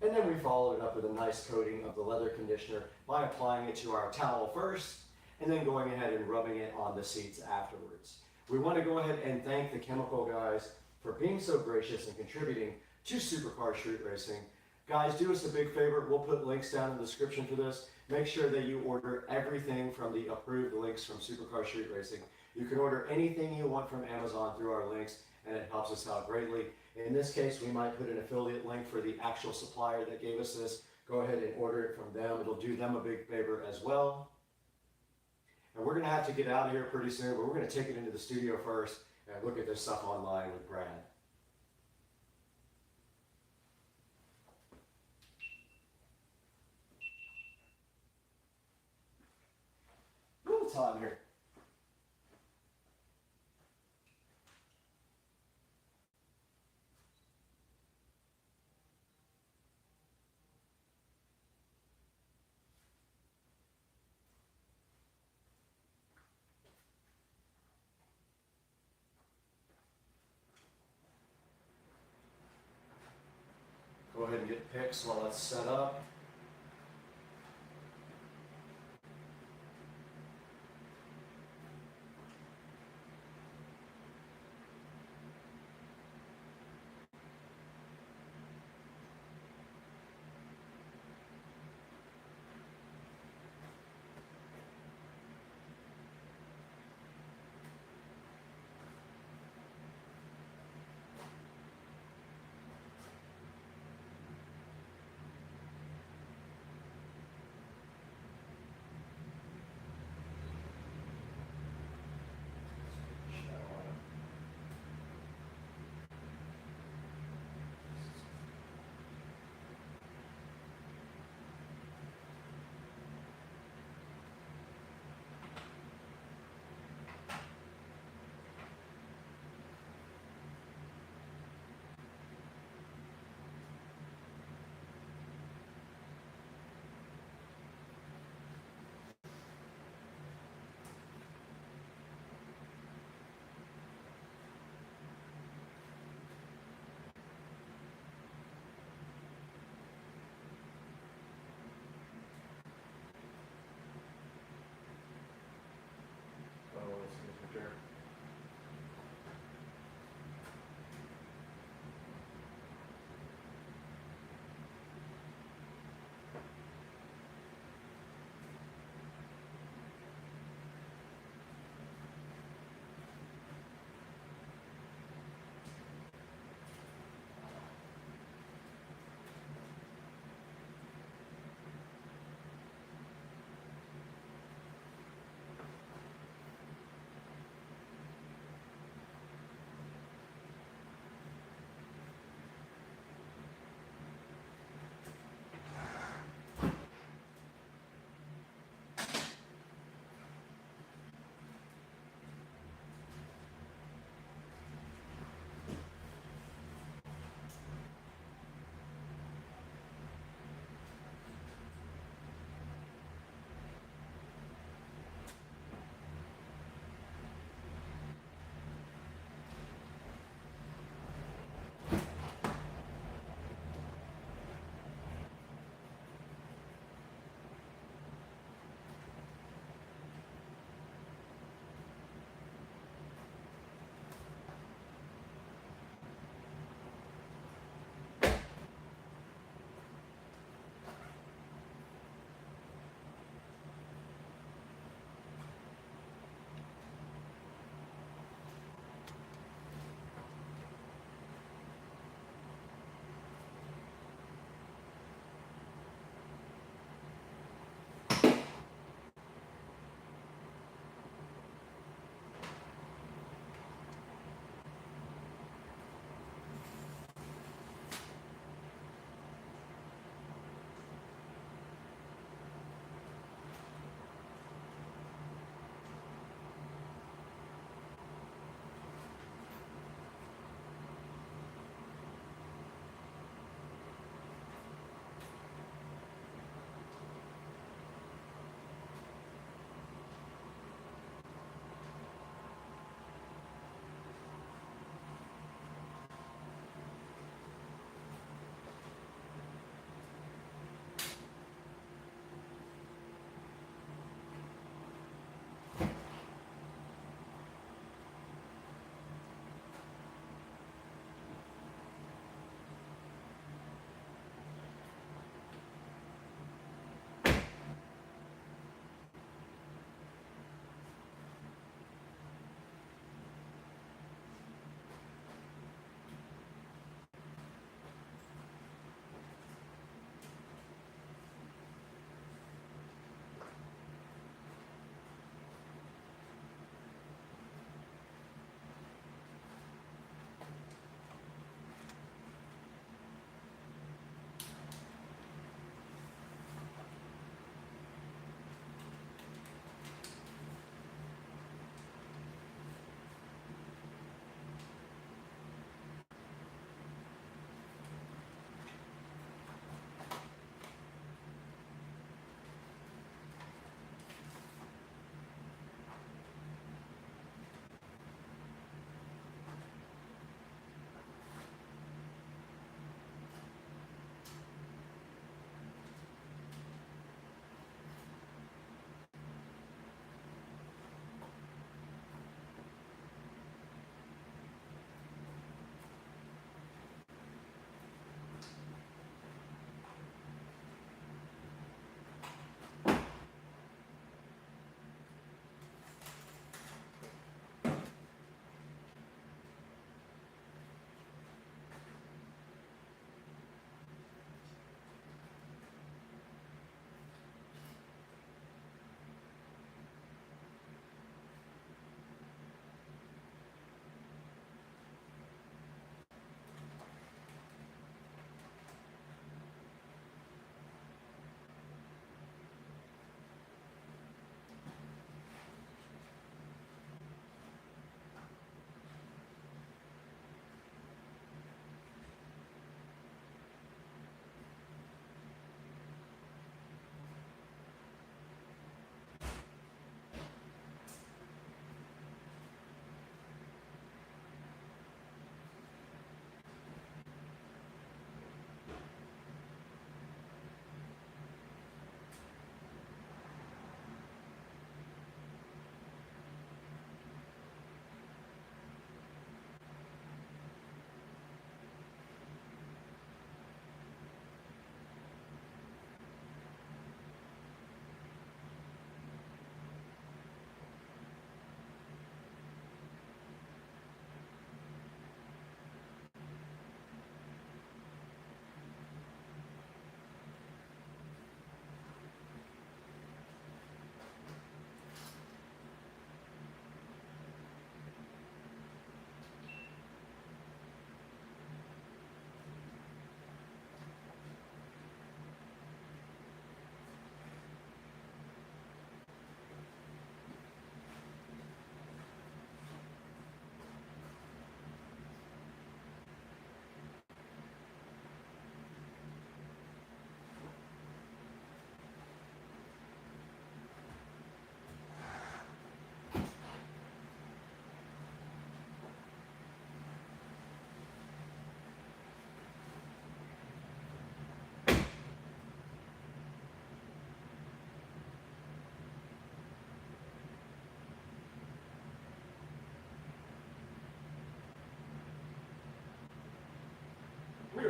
and then we followed it up with a nice coating of the leather conditioner by applying it to our towel first, and then going ahead and rubbing it on the seats afterwards. We want to go ahead and thank the Chemical Guys for being so gracious and contributing to Supercar Street Racing. Guys, do us a big favor. We'll put links down in the description for this. Make sure that you order everything from the approved links from Supercar Street Racing. You can order anything you want from Amazon through our links, and it helps us out greatly. In this case, we might put an affiliate link for the actual supplier that gave us this. Go ahead and order it from them. It'll do them a big favor as well. And we're going to have to get out of here pretty soon, but we're going to take it into the studio first and look at this stuff online with Brad. It's hot in here. ahead and get pics while that's set up.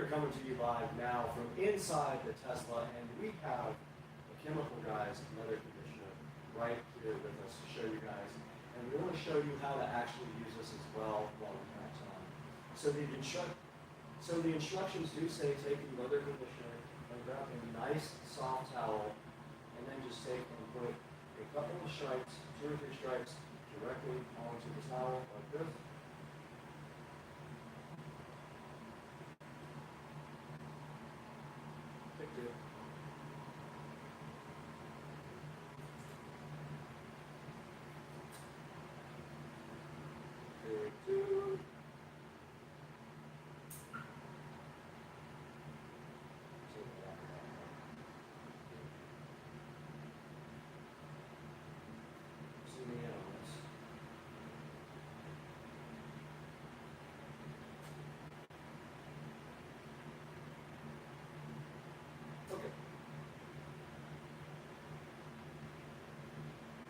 are coming to you live now from inside the Tesla, and we have the chemical guys, leather conditioner, right here with us to show you guys. And we want to show you how to actually use this as well while we have time. So the instructions do say take the leather conditioner and grab a nice soft towel, and then just take and put a couple of stripes, 2 or 3 stripes, directly onto the towel like this. Take 2. Take 2. Zoom in on this. Okay.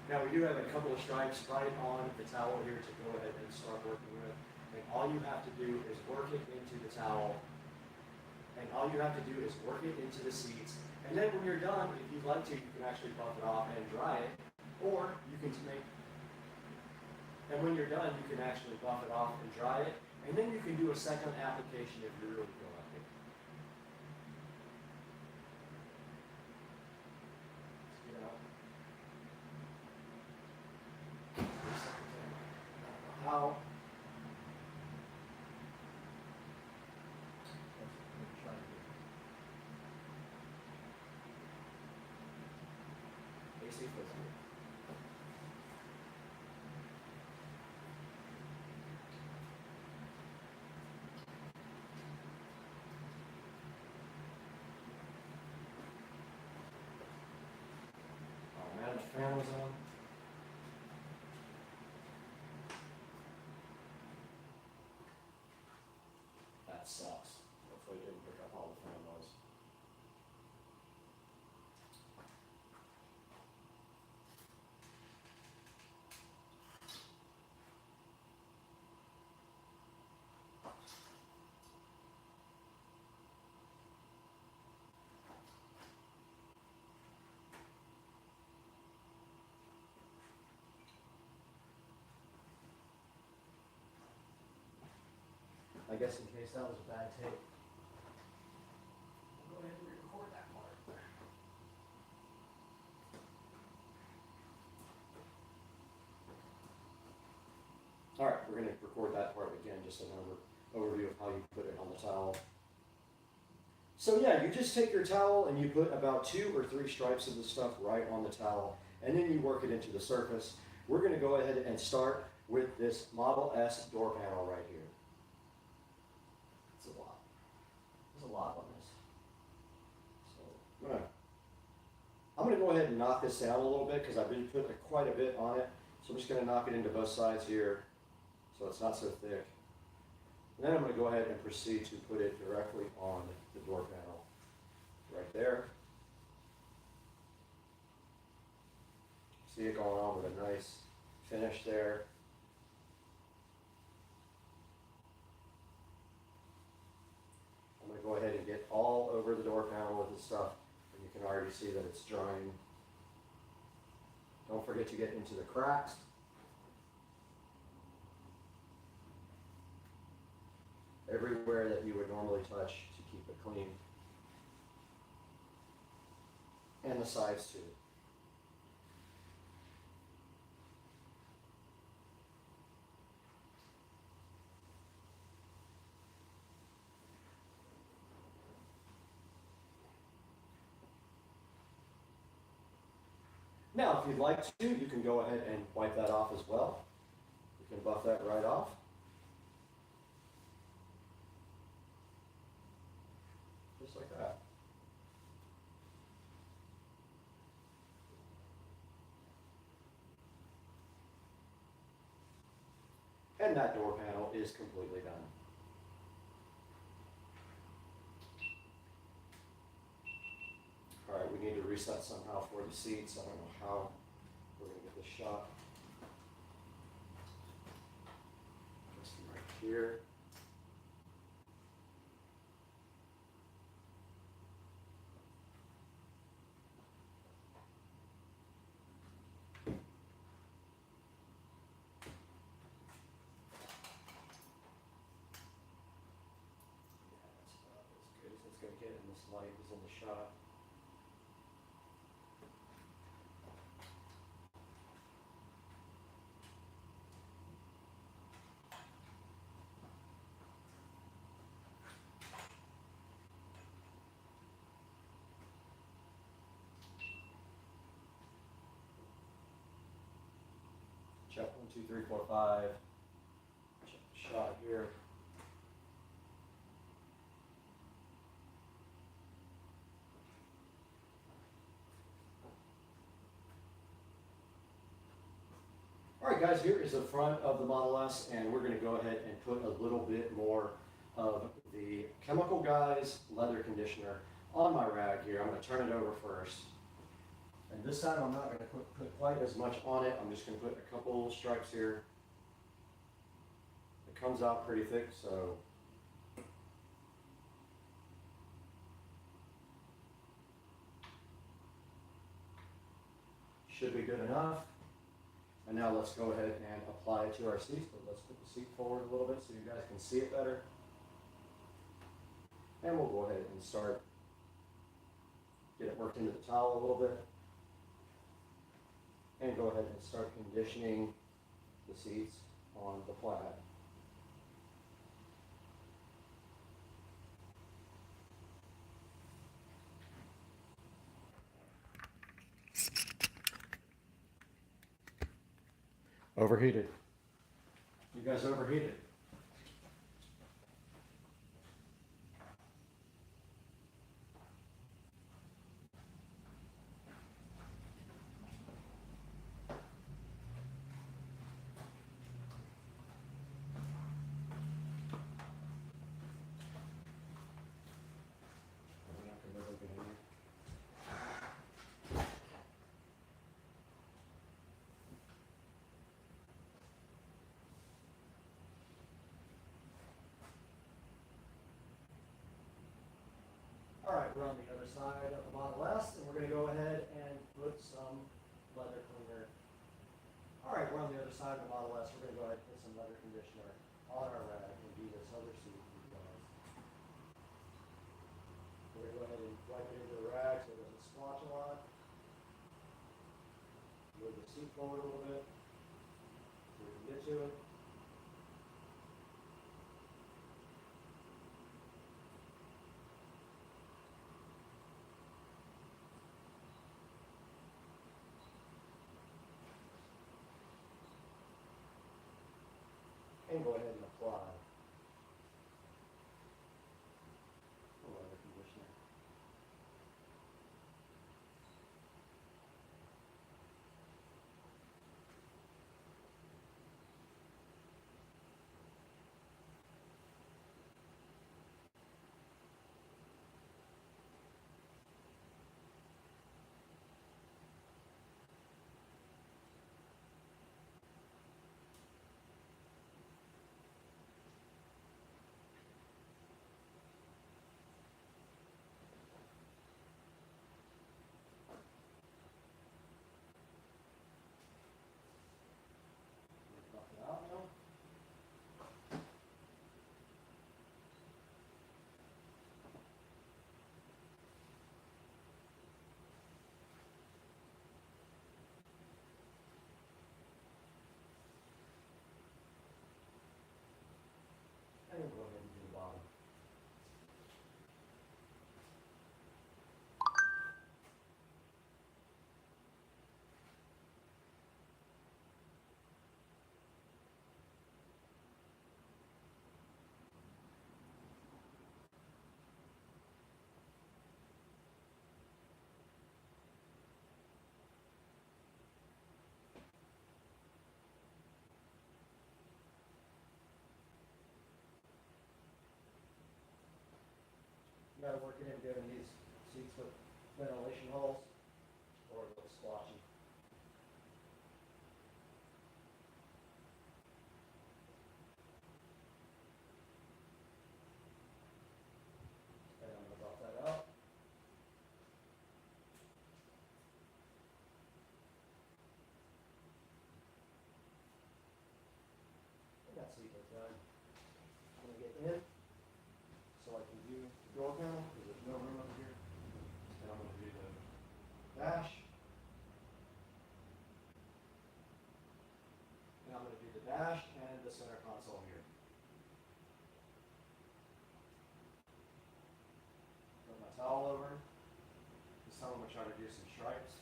Now we do have a couple of stripes right on the towel here to go ahead and start working with. And all you have to do is work it into the towel. And all you have to do is work it into the seats. And then when you're done, if you'd like to, you can actually buff it off and dry it. Or you can make, and when you're done, you can actually buff it off and dry it. And then you can do a second application if you really feel like it. Let's get out. How? Let's try to do AC flips here. Oh man, the fan was on. That sucks. Hopefully it didn't pick up all the fan noise. I guess in case that was a bad tape, we'll go ahead and record that part. All right, we're going to record that part again, just an overview of how you put it on the towel. So yeah, you just take your towel and you put about 2 or 3 stripes of the stuff right on the towel, and then you work it into the surface. We're going to go ahead and start with this Model S door panel right here. It's a lot. There's a lot on this. So I'm gonna go ahead and knock this down a little bit because I've been putting quite a bit on it. So I'm just gonna knock it into both sides here so it's not so thick. And then I'm gonna go ahead and proceed to put it directly on the door panel right there. See it going on with a nice finish there. I'm going to go ahead and get all over the door panel with this stuff, and you can already see that it's drying. Don't forget to get into the cracks. Everywhere that you would normally touch to keep it clean. And the sides too. Now, if you'd like to, you can go ahead and wipe that off as well. You can buff that right off. Just like that. And that door panel is completely done. All right, we need to reset somehow for the seats. I don't know how we're going to get this shot. Just right here. going to get in this light is in the shot. Check 1, 2, 3, 4, 5. Check the shot here. All right, guys, here is the front of the Model S, and we're going to go ahead and put a little bit more of the Chemical Guys leather conditioner on my rag here. I'm going to turn it over first. And this time I'm not going to put quite as much on it. I'm just going to put a couple stripes here. It comes out pretty thick, so should be good enough. And now let's go ahead and apply it to our seats, but let's put the seat forward a little bit so you guys can see it better. And we'll go ahead and start, get it worked into the towel a little bit. And go ahead and start conditioning the seats on the plaid. Overheated. You guys overheated. All right, we're on the other side of the Model S, and we're going to go ahead and put some leather cleaner. All right, we're on the other side of the Model S. We're going to go ahead and put some leather conditioner on our rag and do this other seat for you guys. We're going to go ahead and wipe it into the rag so it doesn't splotch a lot. Move the seat forward a little bit so we can get to it. And go ahead and apply the leather conditioner. Buff it out now. And we'll go ahead and do the bottom. You got to work it in giving these seats with ventilation holes or it looks splotchy. And I'm going to buff that out. And that seat is done. I'm going to get in so I can view the door panel because towel over. This time I'm going to try to do some stripes.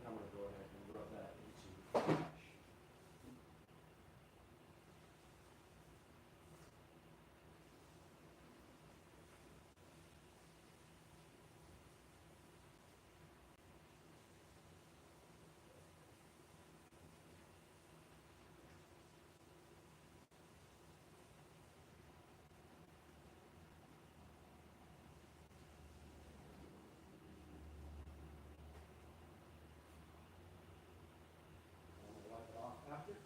And I'm going to go ahead and rub that into the flash. Wipe it off after.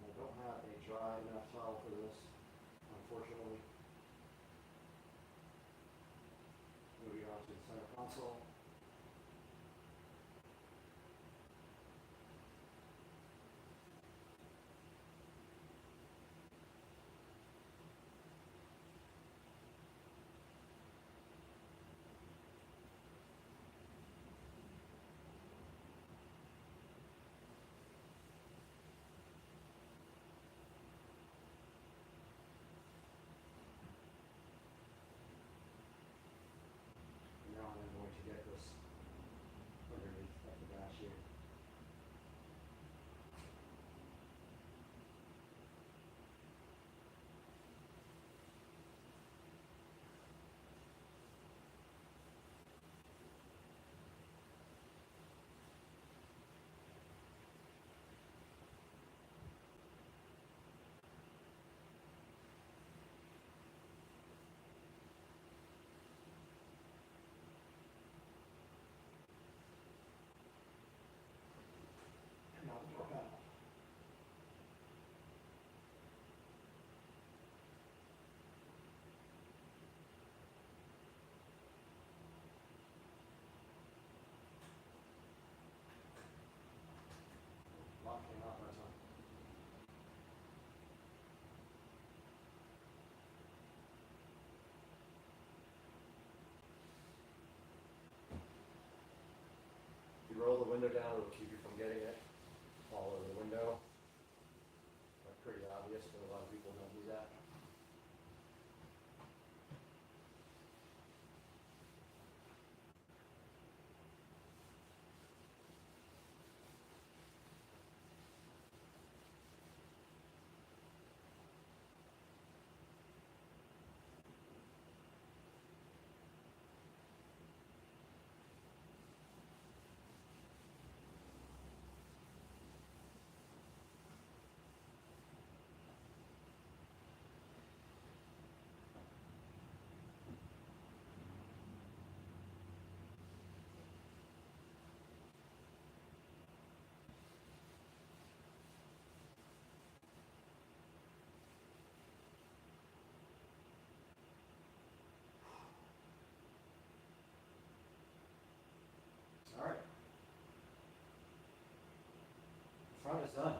I don't have a dry enough towel for this, unfortunately. Moving on to the center console. Now I'm going to get this underneath of the dash here. And now the door panel. Lock came out that time. If you roll the window down, it'll keep you from getting it all over the window. Like pretty obvious, but a lot of people don't do that. All right. The front is done.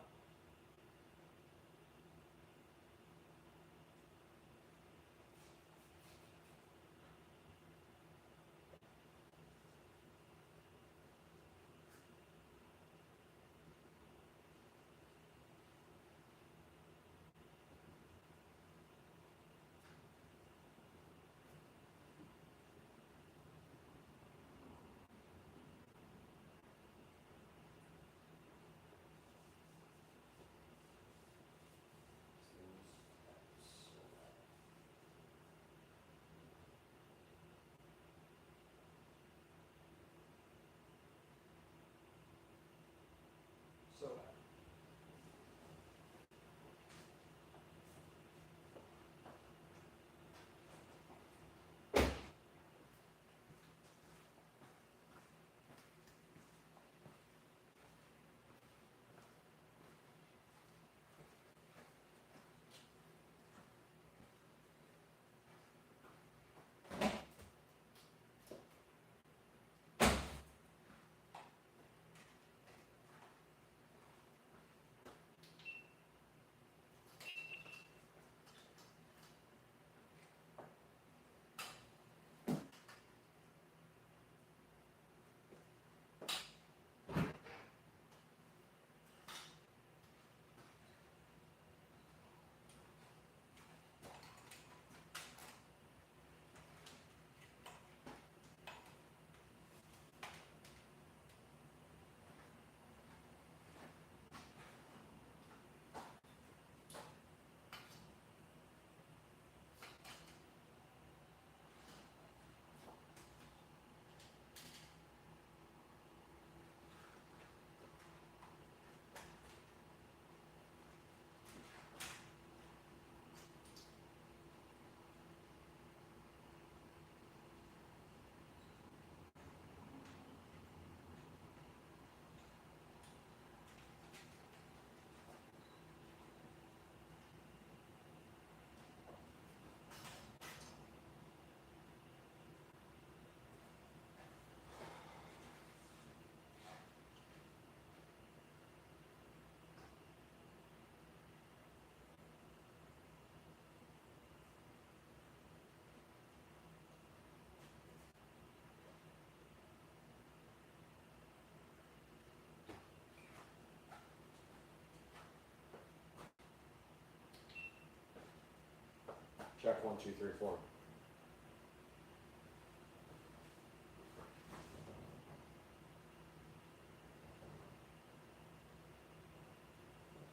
Check 1, 2, 3, 4.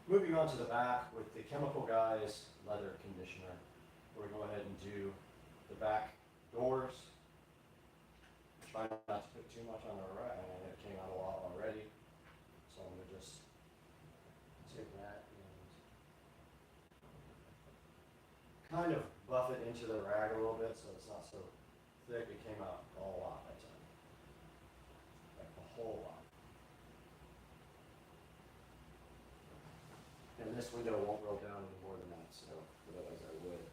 Moving on to the back with the Chemical Guys leather conditioner. We're going to go ahead and do the back doors. Try not to put too much on the right. I mean, it came out a lot already. So I'm going to just take that and kind of buff it into the rag a little bit so it's not so thick. It came out a lot that time. Like a whole lot. And this window won't roll down any more than that, so otherwise I would.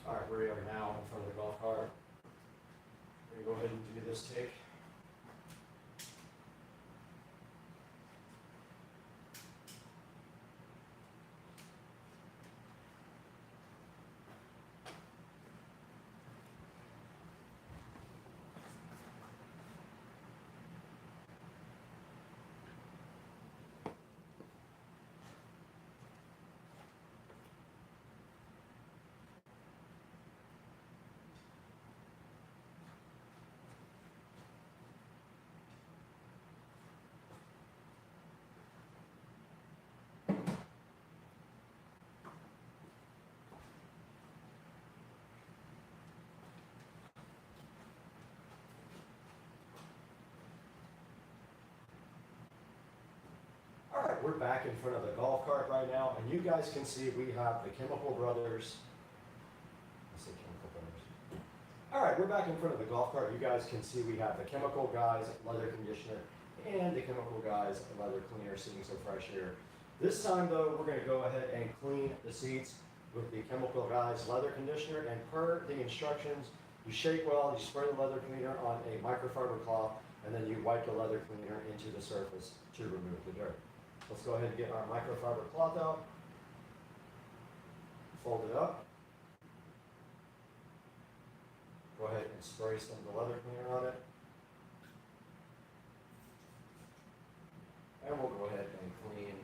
All right, we are now in front of the golf cart. We're gonna go ahead and do this take. All right, we're back in front of the golf cart right now, and you guys can see we have the Chemical Brothers. I say Chemical Brothers. All right, we're back in front of the golf cart. You guys can see we have the Chemical Guys leather conditioner and the Chemical Guys leather cleaner sitting so fresh here. This time though, we're going to go ahead and clean the seats with the Chemical Guys leather conditioner, and per the instructions, you shake well, you spray the leather cleaner on a microfiber cloth, and then you wipe the leather cleaner into the surface to remove the dirt. Let's go ahead and get our microfiber cloth out, fold it up, go ahead and spray some of the leather cleaner on it, and we'll go ahead and clean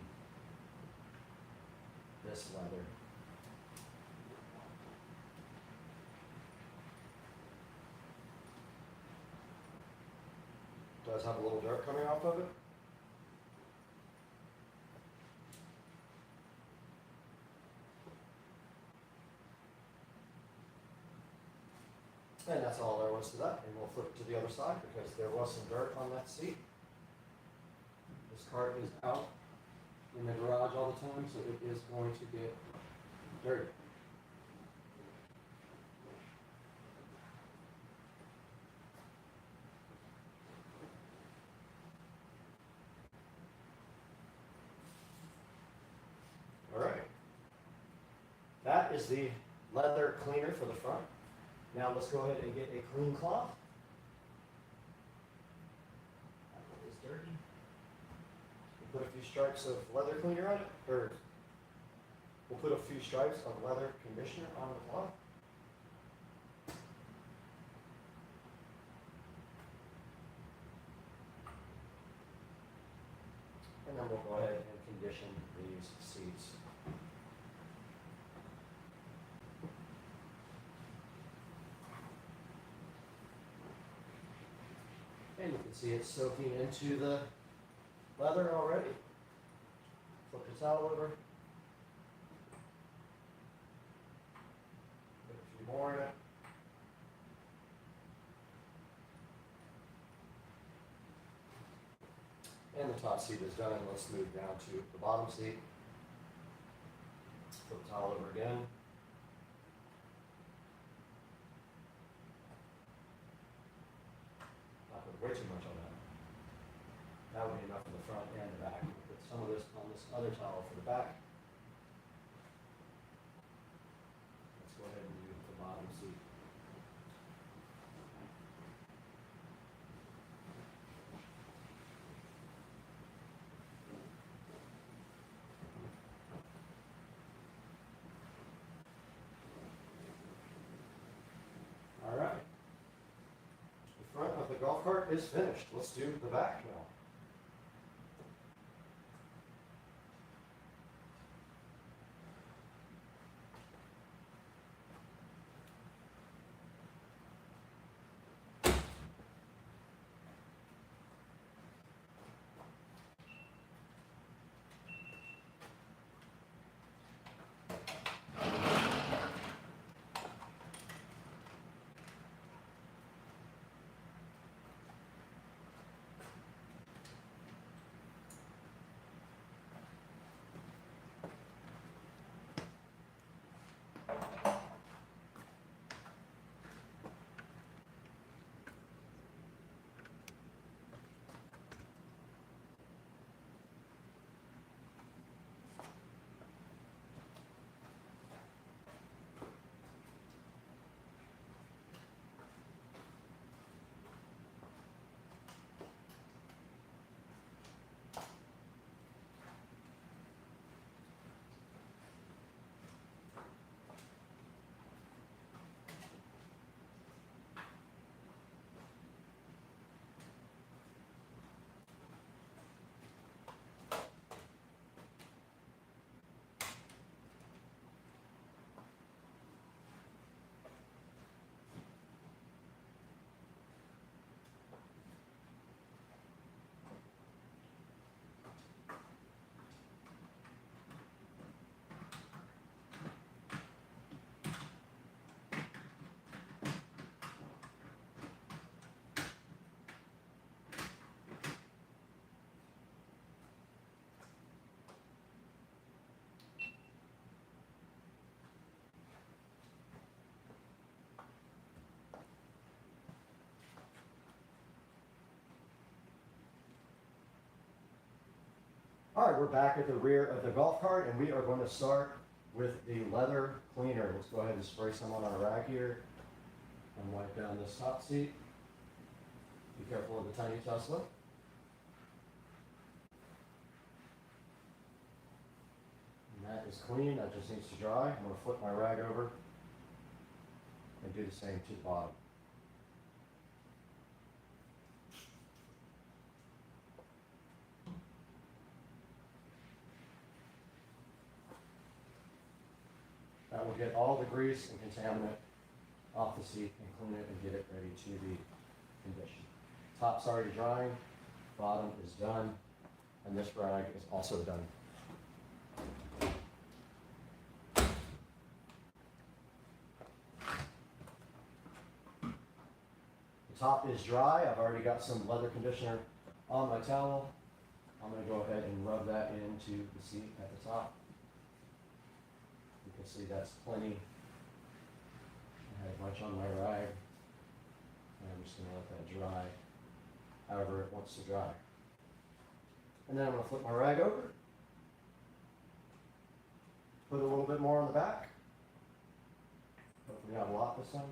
this leather. It does have a little dirt coming off of it. And that's all there was to that. And we'll flip to the other side because there was some dirt on that seat. This cart is out in the garage all the time, so it is going to get dirty. All right. That is the leather cleaner for the front. Now let's go ahead and get a clean cloth. That one is dirty. We'll put a few stripes of leather cleaner on it, or we'll put a few stripes of leather conditioner on the cloth. And then we'll go ahead and condition these seats. And you can see it's soaking into the leather already. Flip the towel over. Put a few more in it. And the top seat is done. Let's move down to the bottom seat. Flip the towel over again. Not put way too much on that. That would be enough for the front and the back. We'll put some of this on this other towel for the back. Let's go ahead and do the bottom seat. All right. The front of the golf cart is finished. Let's do the back now. All right, we're back at the rear of the golf cart, and we are going to start with the leather cleaner. Let's go ahead and spray some on our rag here and wipe down this top seat. Be careful of the tiny Tesla. And that is clean, that just needs to dry. I'm going to flip my rag over and do the same to the bottom. That will get all the grease and contaminant off the seat and clean it and get it ready to be conditioned. Top's already drying, bottom is done, and this rag is also done. The top is dry. I've already got some leather conditioner on my towel. I'm going to go ahead and rub that into the seat at the top. You can see that's plenty. I have much on my rag, and I'm just going to let that dry however it wants to dry. And then I'm going to flip my rag over, put a little bit more on the back. Hopefully not a lot this time.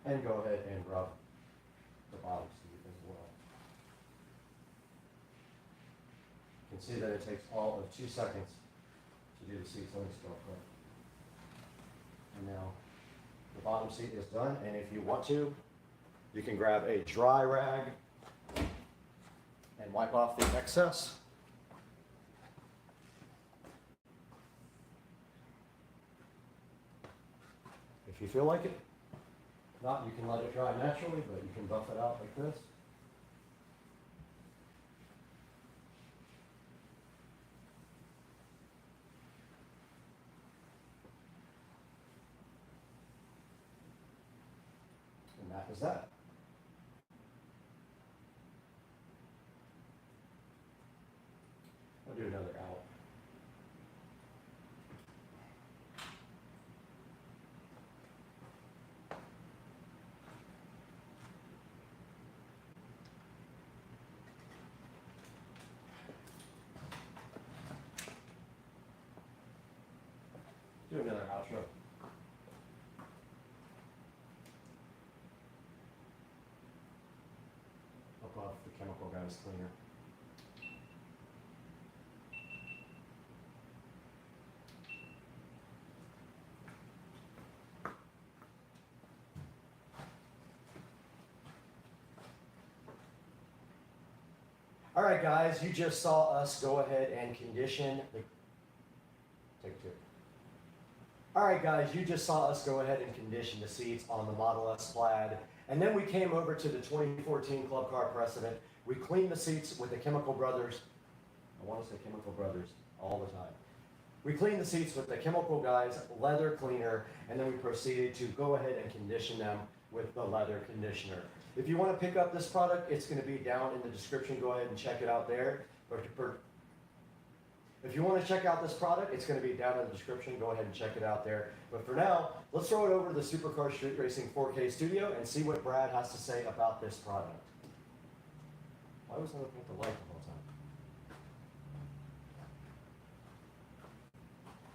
And go ahead and rub the bottom seat as well. You can see that it takes all of 2 seconds to do the seats on this golf cart. And now the bottom seat is done, and if you want to, you can grab a dry rag and wipe off the excess. If you feel like it. If not, you can let it dry naturally, but you can buff it out like this. And that is that. I'll do another out. Do another outro. Up off the chemical guys cleaner. All right, guys, you just saw us go ahead and condition the. Take 2. All right, guys, you just saw us go ahead and condition the seats on the Model S Plaid. And then we came over to the 2014 Club Car Precedent. We cleaned the seats with the Chemical Brothers. I want to say Chemical Brothers all the time. We cleaned the seats with the Chemical Guys leather cleaner, and then we proceeded to go ahead and condition them with the leather conditioner. If you want to pick up this product, it's going to be down in the description. Go ahead and check it out there. If you want to check out this product, it's going to be down in the description. Go ahead and check it out there. But for now, let's throw it over to the Supercar Street Racing 4K studio and see what Brad has to say about this product. Why was I looking at the light the whole time?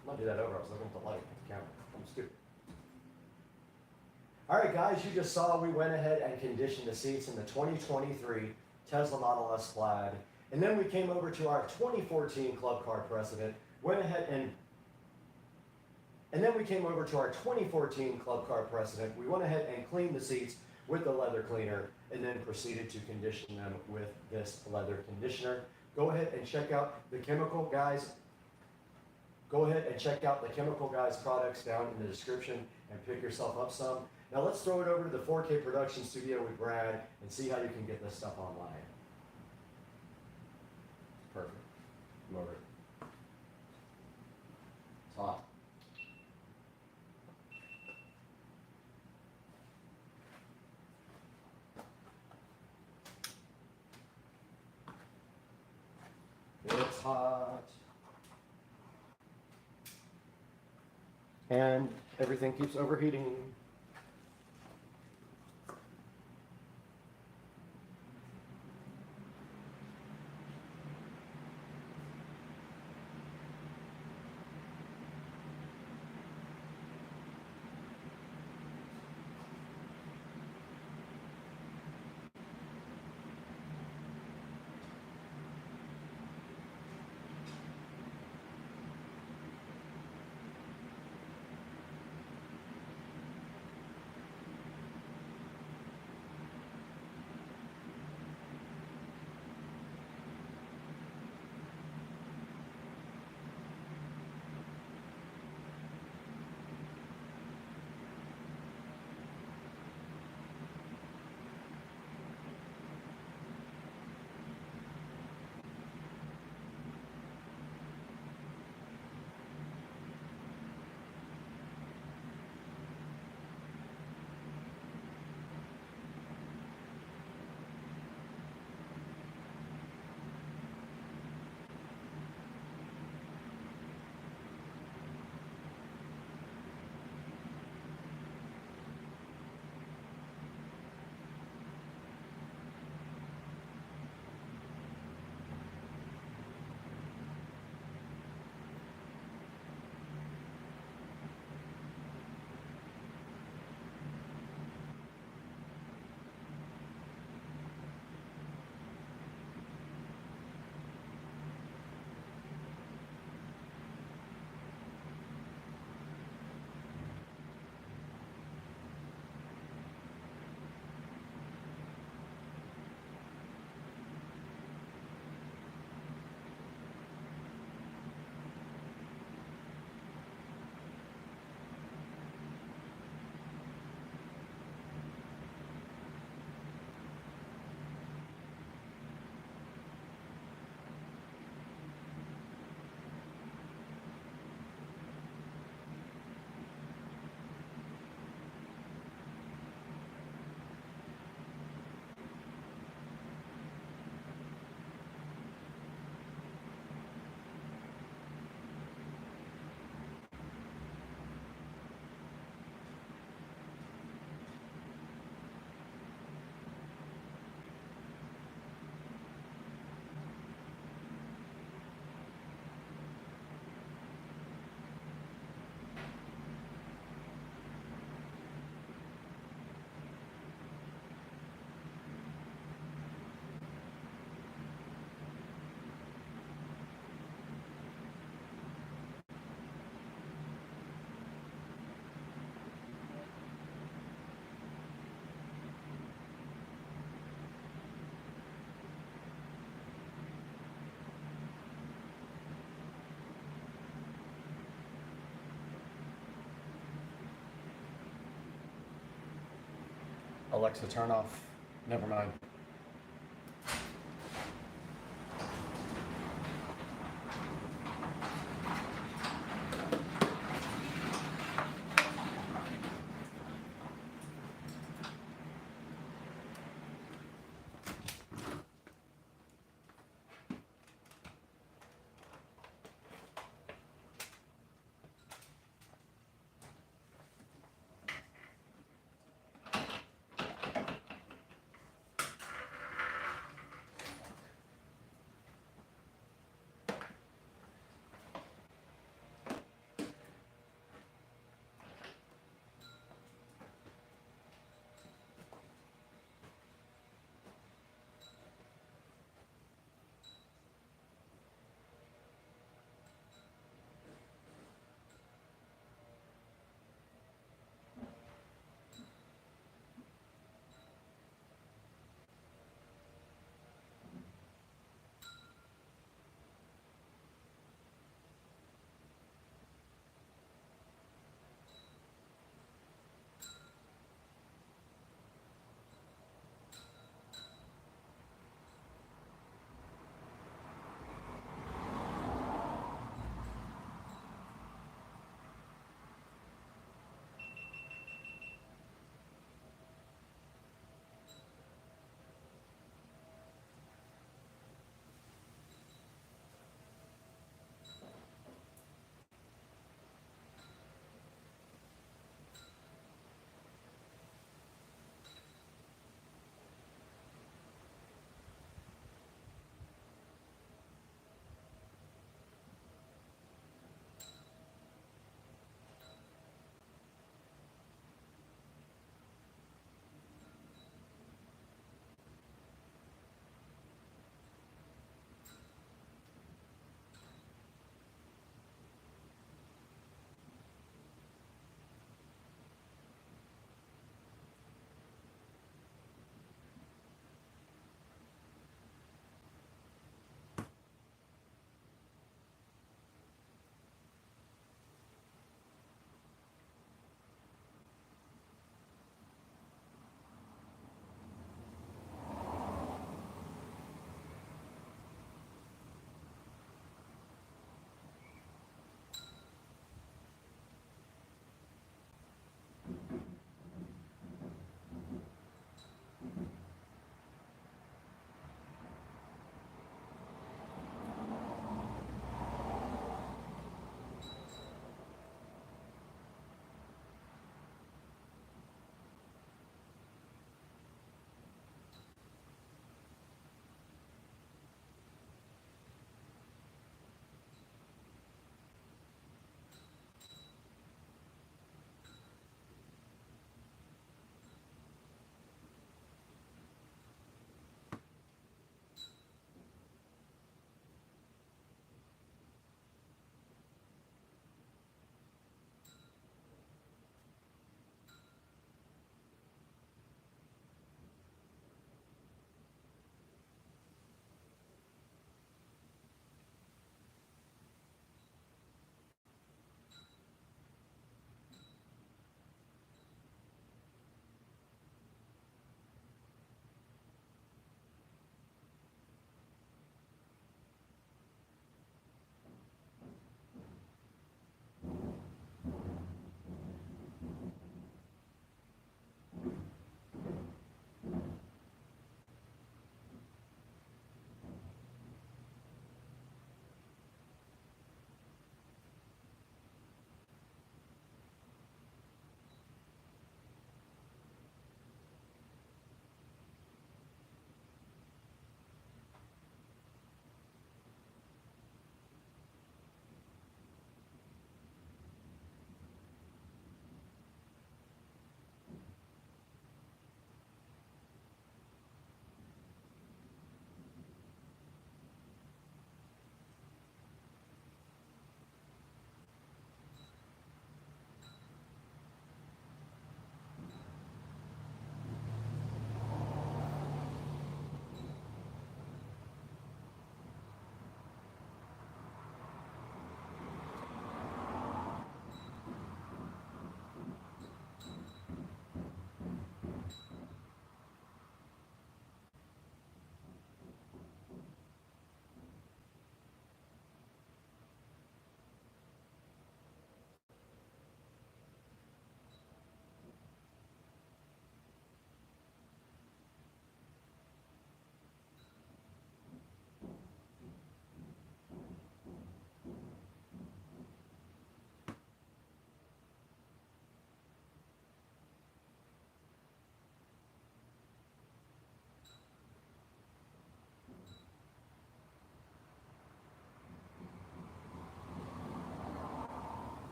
I'm going to do that over. I was looking at the light, at the camera. I'm stupid. All right, guys, you just saw we went ahead and conditioned the seats in the 2023 Tesla Model S Plaid. And then we came over to our 2014 Club Car Precedent, went ahead and then we came over to our 2014 Club Car Precedent. We went ahead and cleaned the seats with the leather cleaner and then proceeded to condition them with this leather conditioner. Go ahead and check out the Chemical Guys. Go ahead and check out the Chemical Guys products down in the description and pick yourself up some. Now let's throw it over to the 4K production studio with Brad and see how you can get this stuff online. Perfect. Come over. It's hot. It's hot. And everything keeps overheating. Alexa, turn off. Never mind.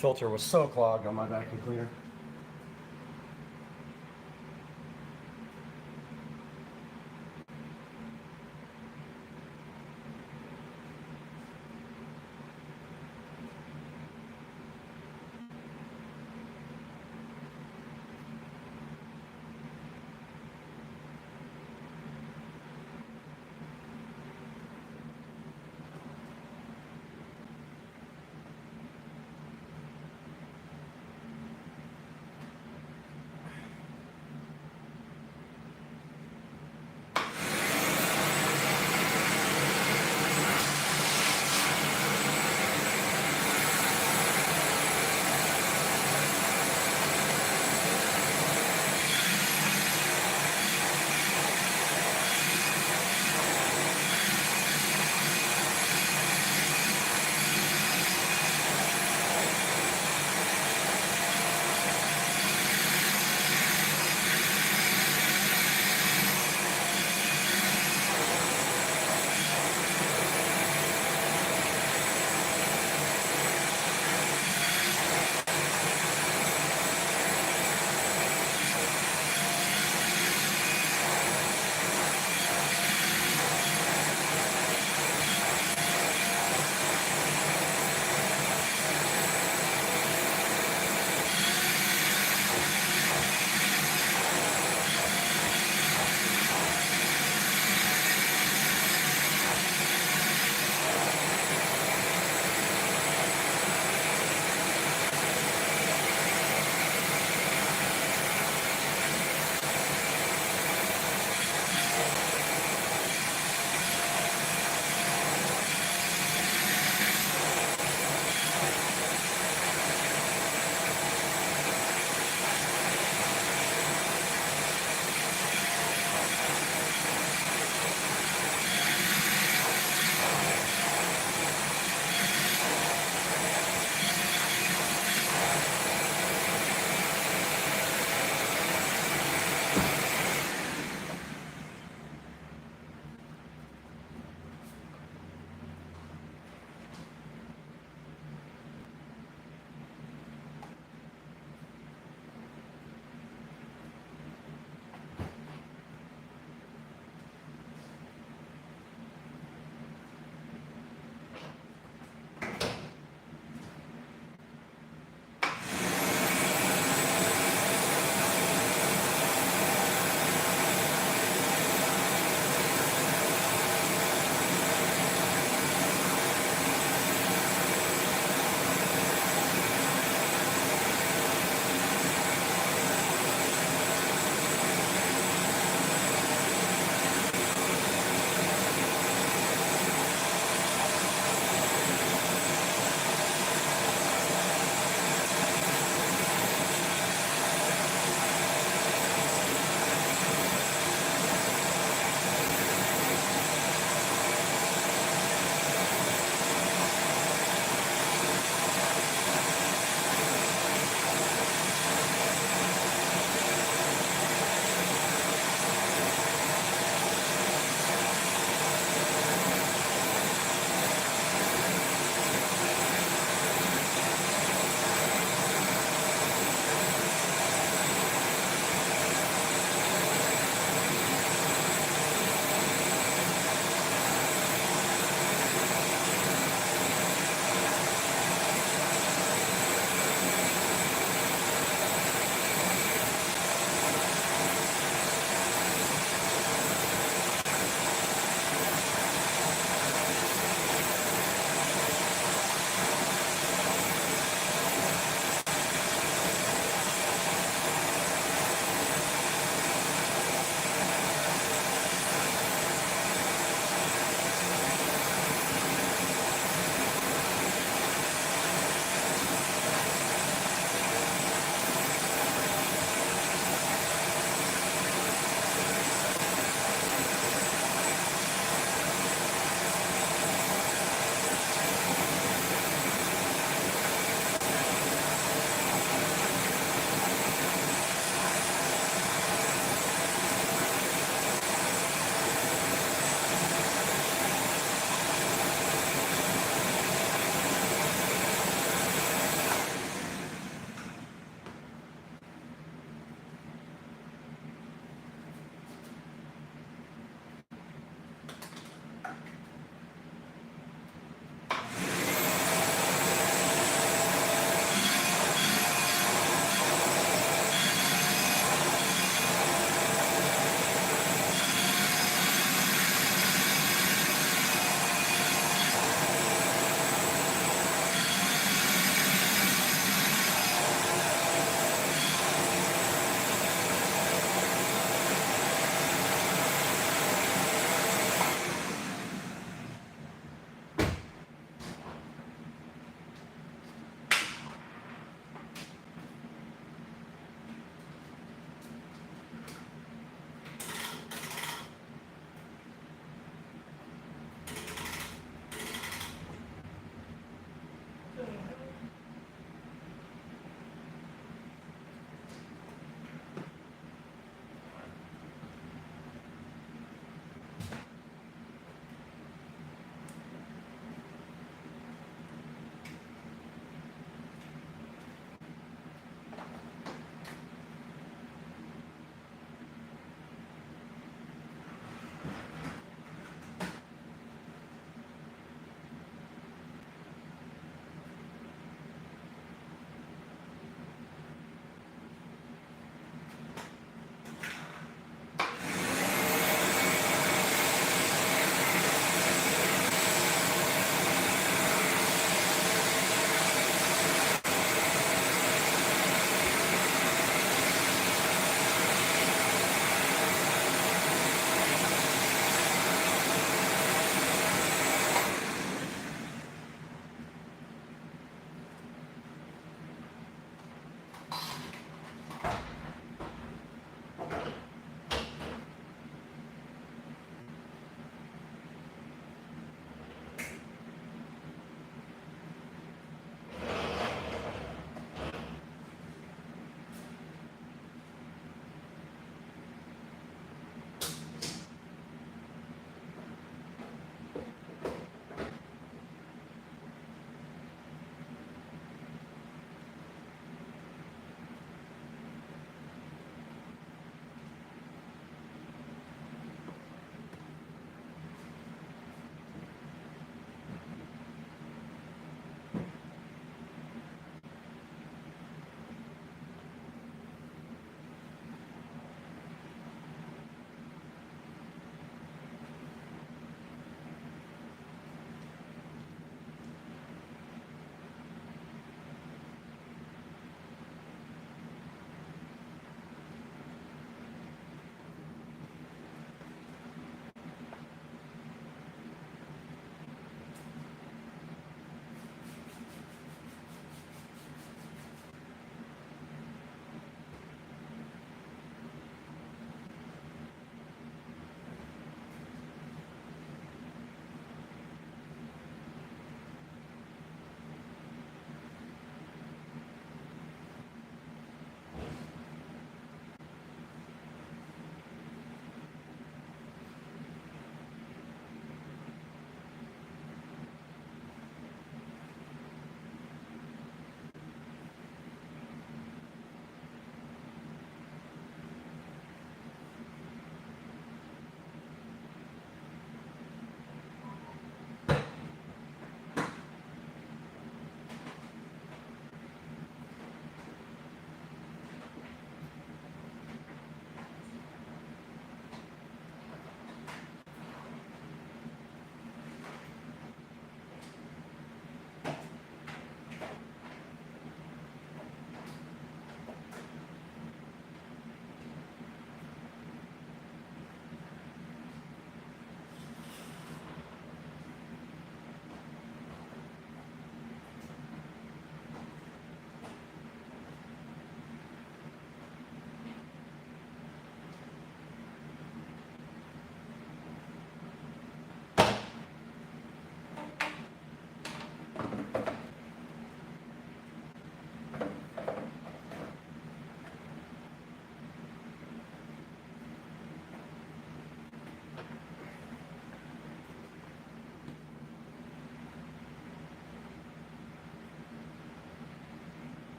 filter was so clogged on my vacuum cleaner.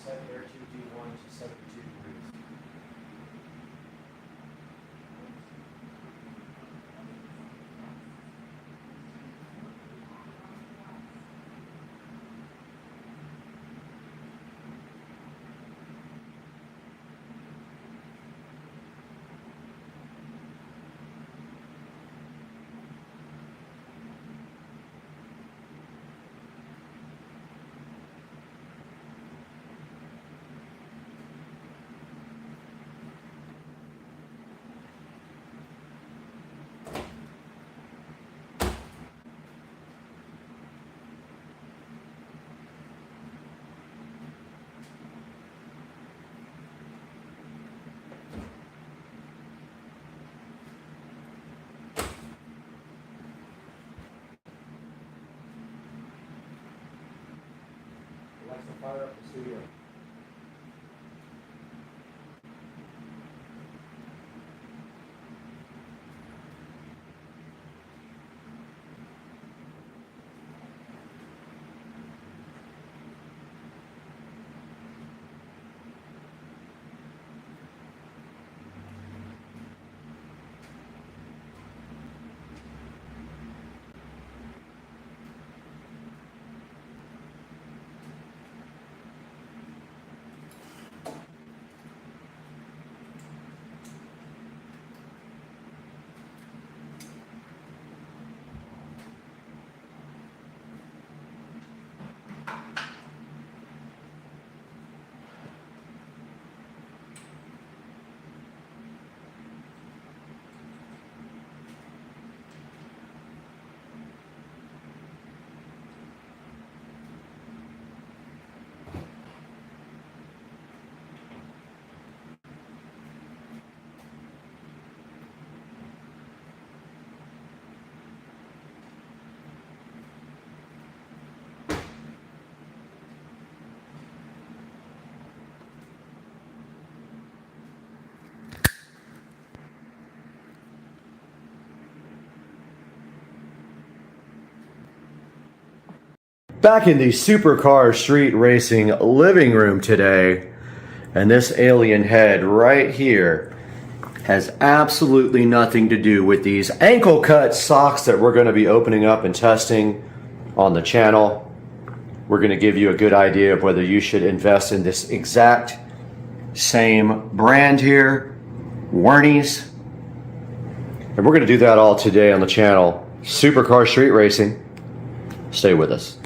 Set air 2D1 to 72 degrees. Alexa, fire up the studio. Back in the supercar street racing living room today, and this alien head right here has absolutely nothing to do with these ankle cut socks that we're going to be opening up and testing on the channel. We're going to give you a good idea of whether you should invest in this exact same brand here, Wernies. And we're going to do that all today on the channel, Supercar Street Racing. Stay with us.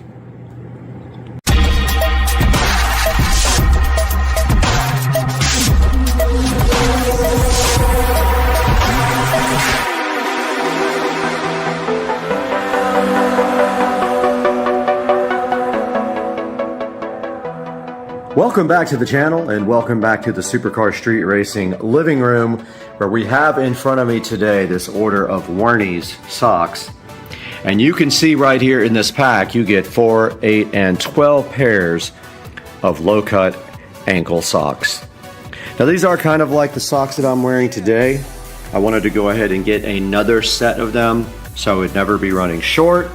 Welcome back to the channel and welcome back to the Supercar Street Racing living room, where we have in front of me today this order of Wernies socks. And you can see right here in this pack you get 4, 8, and 12 pairs of low-cut ankle socks. Now these are kind of like the socks that I'm wearing today. I wanted to go ahead and get another set of them so I would never be running short.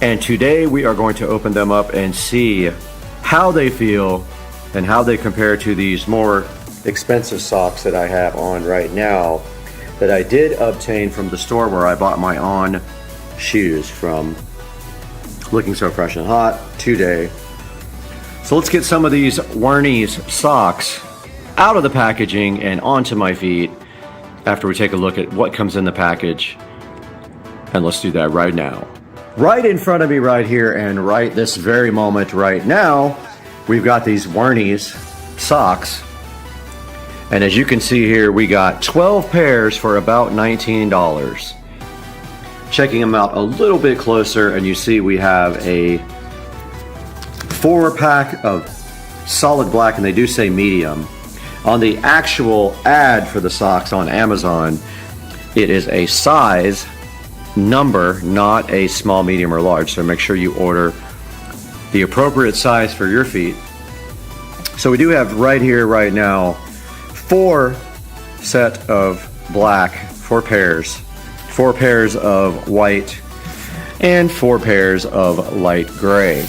And today we are going to open them up and see how they feel and how they compare to these more expensive socks that I have on right now that I did obtain from the store where I bought my On shoes from. Looking so fresh and hot today. So let's get some of these Wernies socks out of the packaging and onto my feet after we take a look at what comes in the package. And let's do that right now. Right in front of me right here and right this very moment right now, we've got these Wernies socks. And as you can see here, we got 12 pairs for about $19. Checking them out a little bit closer, and you see we have a 4-pack of solid black, and they do say medium. On the actual ad for the socks on Amazon, it is a size number, not a small, medium, or large. So make sure you order the appropriate size for your feet. So we do have right here, right now, 4 set of black, 4 pairs, 4 pairs of white, and 4 pairs of light gray.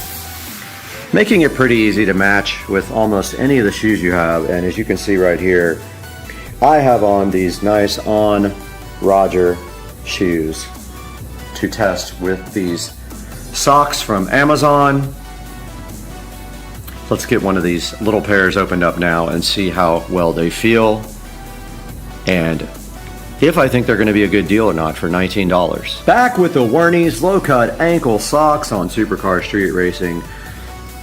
Making it pretty easy to match with almost any of the shoes you have. And as you can see right here, I have on these nice On Roger shoes to test with these socks from Amazon. Let's get one of these little pairs opened up now and see how well they feel and if I think they're going to be a good deal or not for $19. Back with the Wernies low-cut ankle socks on Supercar Street Racing.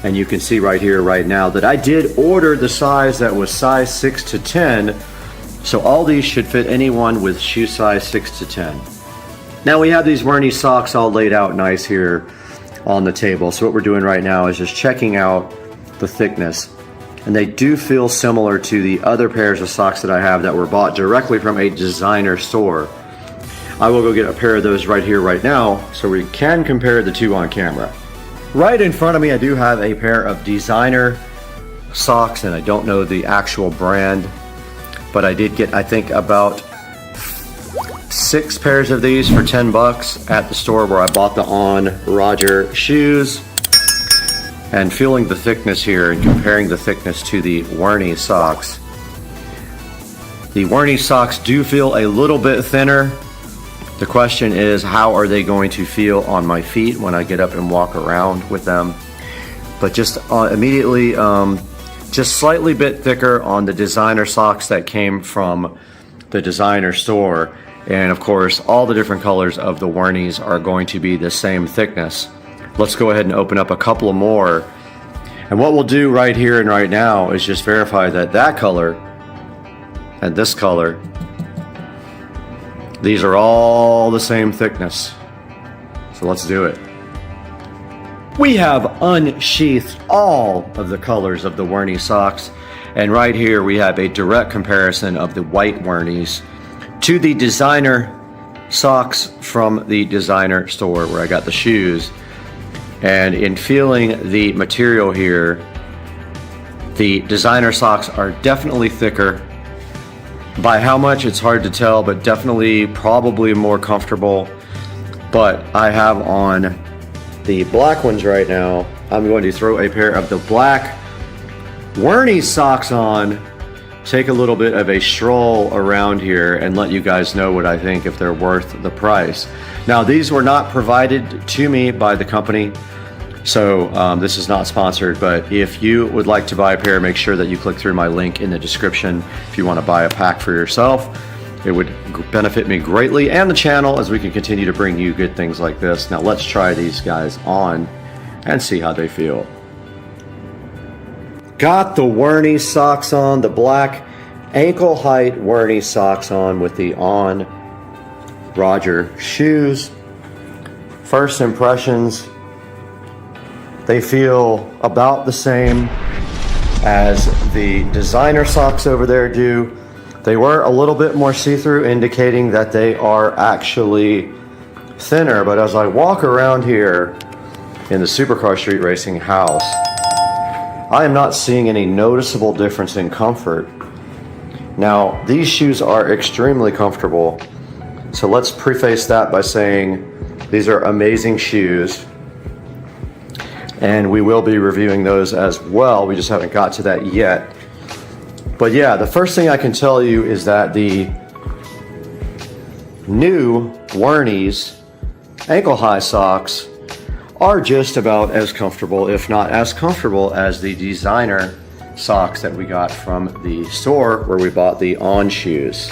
And you can see right here, right now, that I did order the size that was size 6 to 10. So all these should fit anyone with shoe size 6 to 10. Now we have these Wernies socks all laid out nice here on the table. So what we're doing right now is just checking out the thickness. And they do feel similar to the other pairs of socks that I have that were bought directly from a designer store. I will go get a pair of those right here, right now, so we can compare the two on camera. Right in front of me, I do have a pair of designer socks, and I don't know the actual brand, but I did get, I think, about 6 pairs of these for $10 at the store where I bought the On Roger shoes. And feeling the thickness here and comparing the thickness to the Wernies socks. The Wernies socks do feel a little bit thinner. The question is, how are they going to feel on my feet when I get up and walk around with them? But just immediately, just slightly bit thicker on the designer socks that came from the designer store. And of course, all the different colors of the Wernies are going to be the same thickness. Let's go ahead and open up a couple of more. And what we'll do right here and right now is just verify that that color and this color, these are all the same thickness. So let's do it. We have unsheathed all of the colors of the Wernies socks. And right here we have a direct comparison of the white Wernies to the designer socks from the designer store where I got the shoes. And in feeling the material here, the designer socks are definitely thicker. By how much, it's hard to tell, but definitely probably more comfortable. But I have on the black ones right now. I'm going to throw a pair of the black Wernies socks on take a little bit of a stroll around here and let you guys know what I think, if they're worth the price. Now, these were not provided to me by the company, so this is not sponsored, but if you would like to buy a pair, make sure that you click through my link in the description if you want to buy a pack for yourself. It would benefit me greatly and the channel, as we can continue to bring you good things like this. Now let's try these guys on and see how they feel. Got the Werny socks on, the black ankle height Werny socks on with the On Roger shoes. First impressions, they feel about the same as the designer socks over there do. They were a little bit more see-through, indicating that they are actually thinner, but as I walk around here in the Supercar Street Racing house, I am not seeing any noticeable difference in comfort. Now, these shoes are extremely comfortable, so let's preface that by saying these are amazing shoes, and we will be reviewing those as well. We just haven't got to that yet. But yeah, the first thing I can tell you is that the new Werny's ankle high socks are just about as comfortable, if not as comfortable, as the designer socks that we got from the store where we bought the On shoes.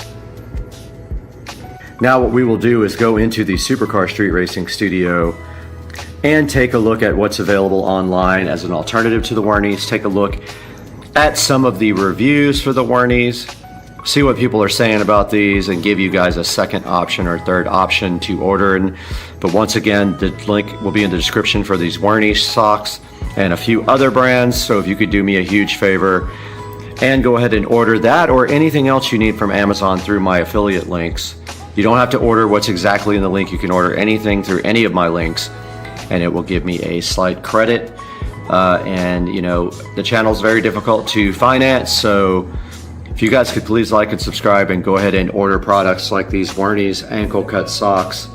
Now what we will do is go into the Supercar Street Racing studio and take a look at what's available online as an alternative to the Werny's, take a look at some of the reviews for the Werny's, see what people are saying about these, and give you guys a second option or third option to order. But once again, the link will be in the description for these Werny's socks and a few other brands. So if you could do me a huge favor and go ahead and order that or anything else you need from Amazon through my affiliate links. You don't have to order what's exactly in the link. You can order anything through any of my links, and it will give me a slight credit. And you know, the channel is very difficult to finance, so if you guys could please like and subscribe and go ahead and order products like these Werny's ankle cut socks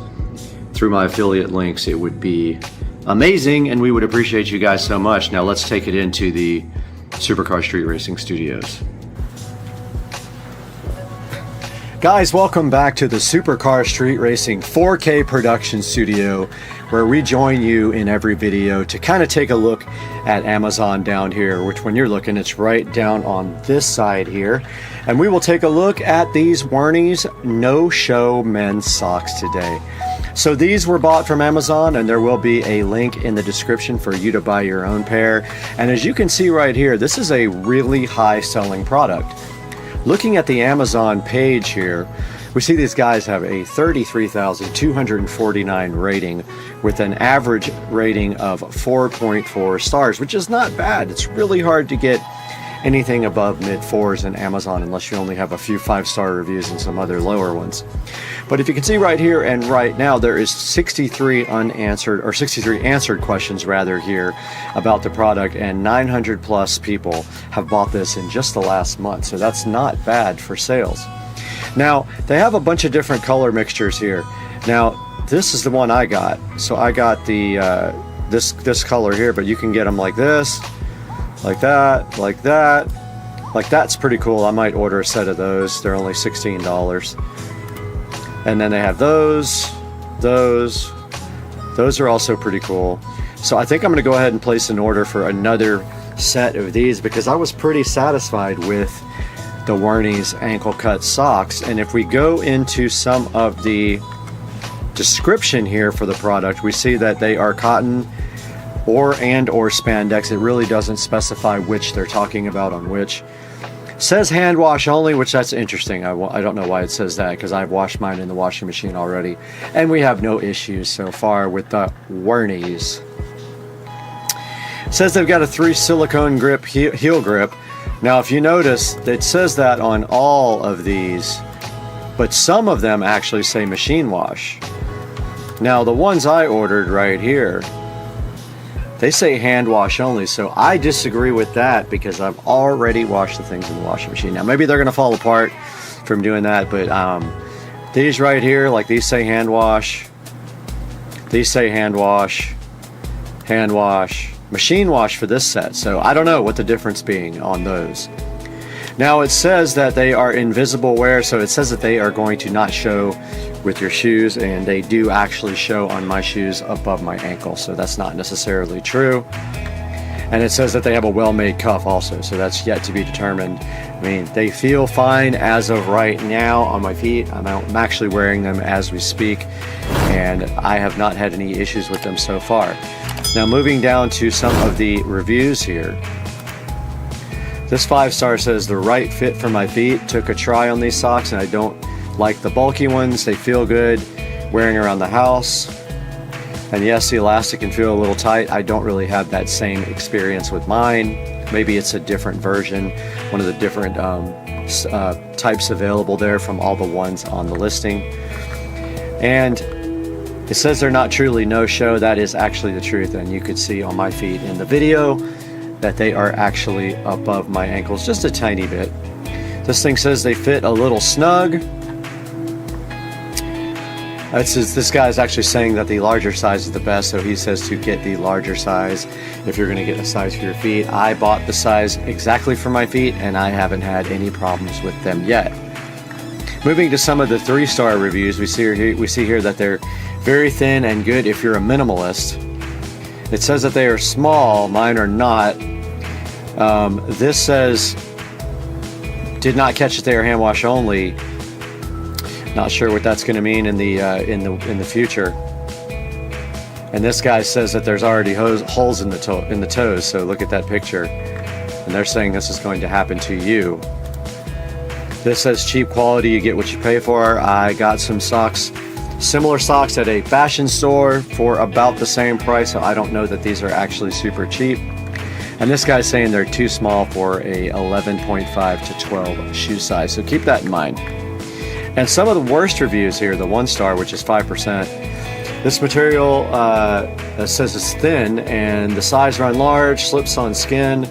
through my affiliate links, it would be amazing, and we would appreciate you guys so much. Now let's take it into the Supercar Street Racing studios. Guys, welcome back to the Supercar Street Racing 4K production studio, where we join you in every video to kind of take a look at Amazon down here, which when you're looking, it's right down on this side here. And we will take a look at these Werny's no-show men's socks today. So these were bought from Amazon, and there will be a link in the description for you to buy your own pair. And as you can see right here, this is a really high-selling product. Looking at the Amazon page here, we see these guys have a 33,249 rating with an average rating of 4.4 stars, which is not bad. It's really hard to get anything above mid-4s in Amazon unless you only have a few 5-star reviews and some other lower ones. But if you can see right here and right now, there is 63 answered questions rather here about the product, and 900 plus people have bought this in just the last month, so that's not bad for sales. Now, they have a bunch of different color mixtures here. Now, this is the one I got. So I got the this color here, but you can get them like this, like that, like that. Like that's pretty cool. I might order a set of those. They're only $16. And then they have those are also pretty cool. So I think I'm going to go ahead and place an order for another set of these, because I was pretty satisfied with the Werny's ankle cut socks. And if we go into some of the description here for the product, we see that they are cotton or spandex. It really doesn't specify which they're talking about on which. Says hand wash only, which that's interesting. I don't know why it says that, because I've washed mine in the washing machine already, and we have no issues so far with the Werny's. Says they've got a 3 silicone grip heel grip. Now if you notice, it says that on all of these, but some of them actually say machine wash. Now the ones I ordered right here, they say hand wash only, so I disagree with that because I've already washed the things in the washing machine. Now maybe they're going to fall apart from doing that, but these right here, like these say hand wash, these say hand wash, machine wash for this set, so I don't know what the difference being on those. Now it says that they are invisible wear, so it says that they are going to not show with your shoes, and they do actually show on my shoes above my ankle, so that's not necessarily true. And it says that they have a well-made cuff also, so that's yet to be determined. I mean, they feel fine as of right now on my feet. I'm actually wearing them as we speak, and I have not had any issues with them so far. Now moving down to some of the reviews here. This 5-star says the right fit for my feet. Took a try on these socks and I don't like the bulky ones. They feel good wearing around the house. And yes, the elastic can feel a little tight. I don't really have that same experience with mine. Maybe it's a different version, one of the different types available there from all the ones on the listing. And it says they're not truly no-show. That is actually the truth, and you could see on my feet in the video that they are actually above my ankles just a tiny bit. This thing says they fit a little snug. This guy is actually saying that the larger size is the best, so he says to get the larger size if you're going to get a size for your feet. I bought the size exactly for my feet, and I haven't had any problems with them yet. Moving to some of the 3-star reviews, we see here that they're very thin and good if you're a minimalist. It says that they are small. Mine are not. This says did not catch that they are hand wash only. Not sure what that's going to mean in the future. And this guy says that there's already holes in the toes. So look at that picture, and they're saying this is going to happen to you. This says cheap quality, you get what you pay for. I got some socks, similar socks at a fashion store for about the same price. So I don't know that these are actually super cheap. And this guy's saying they're too small for a 11.5 to 12 shoe size. So keep that in mind. And some of the worst reviews here, the 1-star, which is 5%. This material says it's thin and the size run large, slips on skin,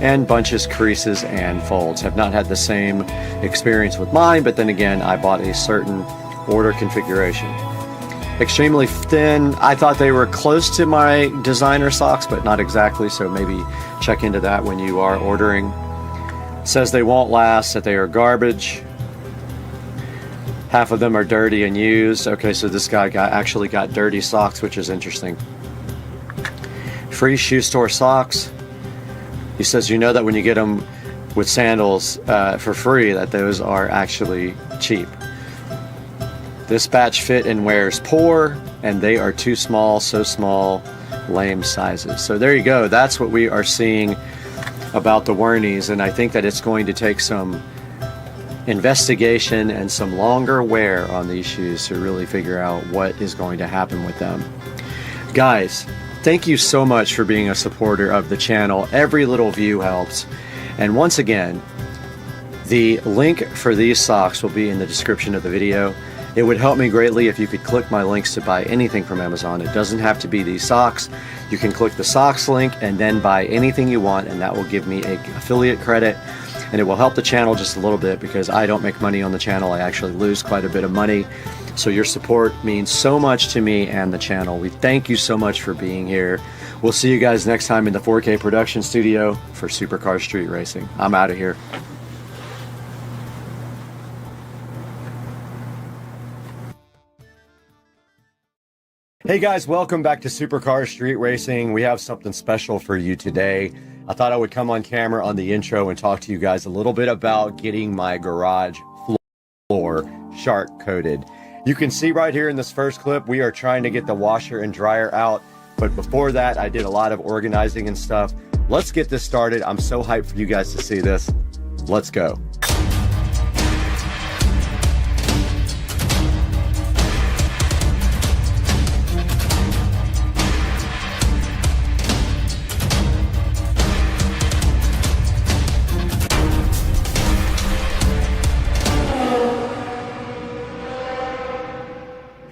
and bunches, creases, and folds. Have not had the same experience with mine, but then again, I bought a certain order configuration. Extremely thin. I thought they were close to my designer socks, but not exactly, so maybe check into that when you are ordering. It says they won't last, that they are garbage. Half of them are dirty and used. Okay, so this guy actually got dirty socks, which is interesting. Free shoe store socks. He says you know that when you get them with sandals for free, that those are actually cheap. This batch fit and wears poor, and they are too small, so small, lame sizes. So there you go. That's what we are seeing about the Wernies, and I think that it's going to take some investigation and some longer wear on these shoes to really figure out what is going to happen with them. Guys, thank you so much for being a supporter of the channel. Every little view helps. And once again, the link for these socks will be in the description of the video. It would help me greatly if you could click my links to buy anything from Amazon. It doesn't have to be these socks. You can click the socks link and then buy anything you want, and that will give me an affiliate credit. And it will help the channel just a little bit because I don't make money on the channel. I actually lose quite a bit of money. So your support means so much to me and the channel. We thank you so much for being here. We'll see you guys next time in the 4K production studio for Supercar Street Racing. I'm out of here. Hey guys, welcome back to Supercar Street Racing. We have something special for you today. I thought I would come on camera on the intro and talk to you guys a little bit about getting my garage floor shark coated. You can see right here in this first clip, we are trying to get the washer and dryer out. But before that, I did a lot of organizing and stuff. Let's get this started. I'm so hyped for you guys to see this. Let's go.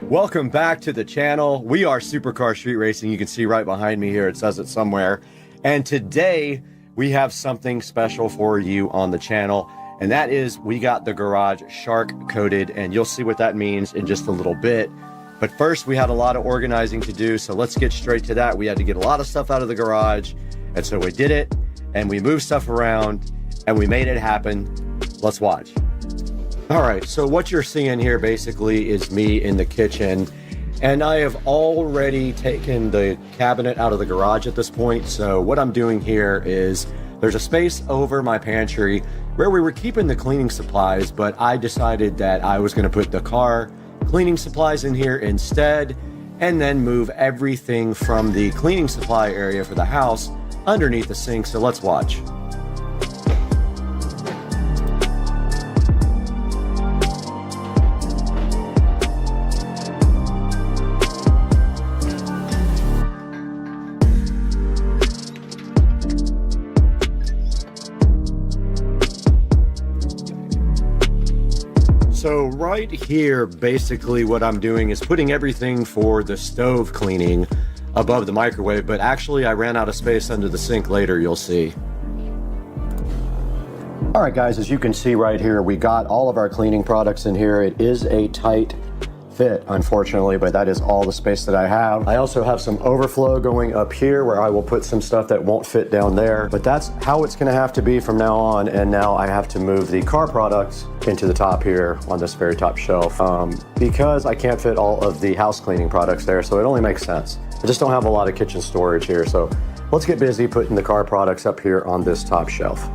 Welcome back to the channel. We are Supercar Street Racing. You can see right behind me here, it says it somewhere. And today we have something special for you on the channel. And that is we got the garage shark coated, and you'll see what that means in just a little bit. But first we had a lot of organizing to do. So let's get straight to that. We had to get a lot of stuff out of the garage. And so we did it, and we moved stuff around. and we made it happen. Let's watch. All right, so what you're seeing here basically is me in the kitchen, and I have already taken the cabinet out of the garage at this point. So what I'm doing here is there's a space over my pantry where we were keeping the cleaning supplies, but I decided that I was going to put the car cleaning supplies in here instead, and then move everything from the cleaning supply area for the house underneath the sink. So let's watch. So right here, basically what I'm doing is putting everything for the stove cleaning above the microwave, but actually I ran out of space under the sink later, you'll see. All right, guys, as you can see right here, we got all of our cleaning products in here. It is a tight fit, unfortunately, but that is all the space that I have. I also have some overflow going up here where I will put some stuff that won't fit down there, but that's how it's gonna have to be from now on. And now I have to move the car products into the top here on this very top shelf because I can't fit all of the house cleaning products there, so it only makes sense. I just don't have a lot of kitchen storage here, so let's get busy putting the car products up here on this top shelf.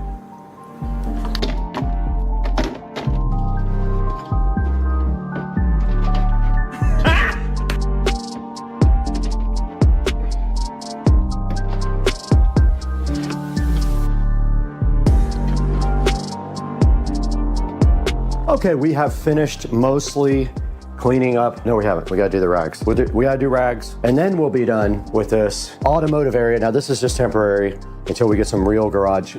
Okay, we have finished mostly cleaning up. No, we haven't. We gotta do the rags. We gotta do rags, and then we'll be done with this automotive area. Now, this is just temporary until we get some real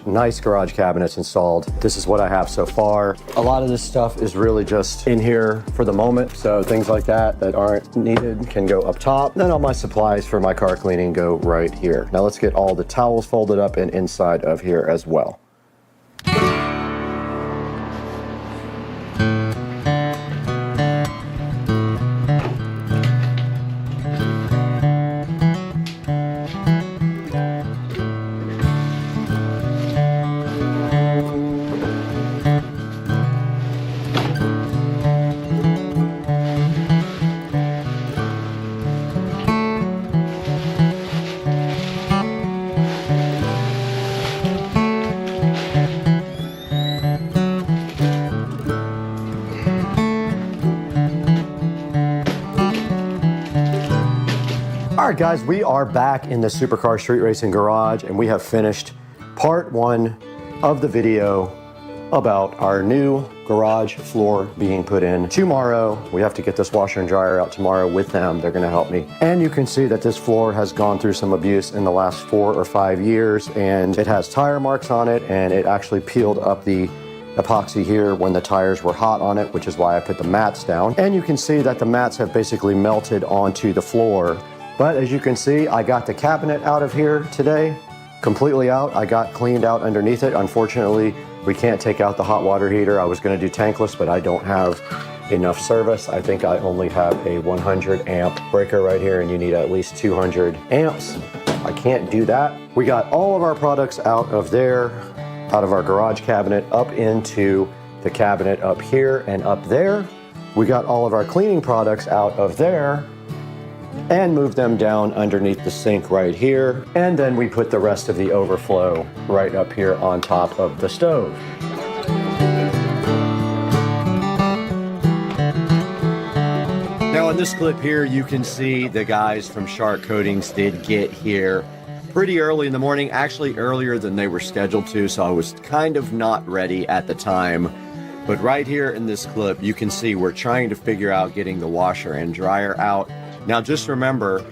nice garage cabinets installed. This is what I have so far. A lot of this stuff is really just in here for the moment, so things like that aren't needed can go up top. Then all my supplies for my car cleaning go right here. Now let's get all the towels folded up and inside of here as well. All right, guys, we are back in the Supercar Street Racing Garage, and we have finished part 1 of the video about our new garage floor being put in. Tomorrow, we have to get this washer and dryer out tomorrow with them. They're gonna help me. And you can see that this floor has gone through some abuse in the last 4 or 5 years, and it has tire marks on it, and it actually peeled up the epoxy here when the tires were hot on it, which is why I put the mats down. And you can see that the mats have basically melted onto the floor. But as you can see, I got the cabinet out of here today, completely out. I got cleaned out underneath it. Unfortunately, we can't take out the hot water heater. I was gonna do tankless, but I don't have enough service. I think I only have a 100 amp breaker right here, and you need at least 200 amps. I can't do that. We got all of our products out of there, out of our garage cabinet, up into the cabinet up here and up there. We got all of our cleaning products out of there and move them down underneath the sink right here. And then we put the rest of the overflow right up here on top of the stove. Now in this clip here, you can see the guys from Shark Coatings did get here pretty early in the morning, actually earlier than they were scheduled to, so I was kind of not ready at the time. But right here in this clip, you can see we're trying to figure out getting the washer and dryer out. Now just remember,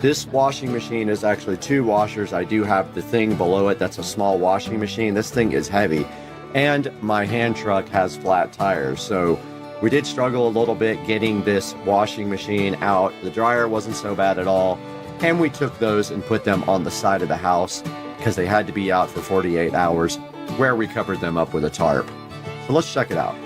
this washing machine is actually 2 washers. I do have the thing below it that's a small washing machine. This thing is heavy, and my hand truck has flat tires, so we did struggle a little bit getting this washing machine out. The dryer wasn't so bad at all, and we took those and put them on the side of the house because they had to be out for 48 hours, where we covered them up with a tarp. So let's check it out.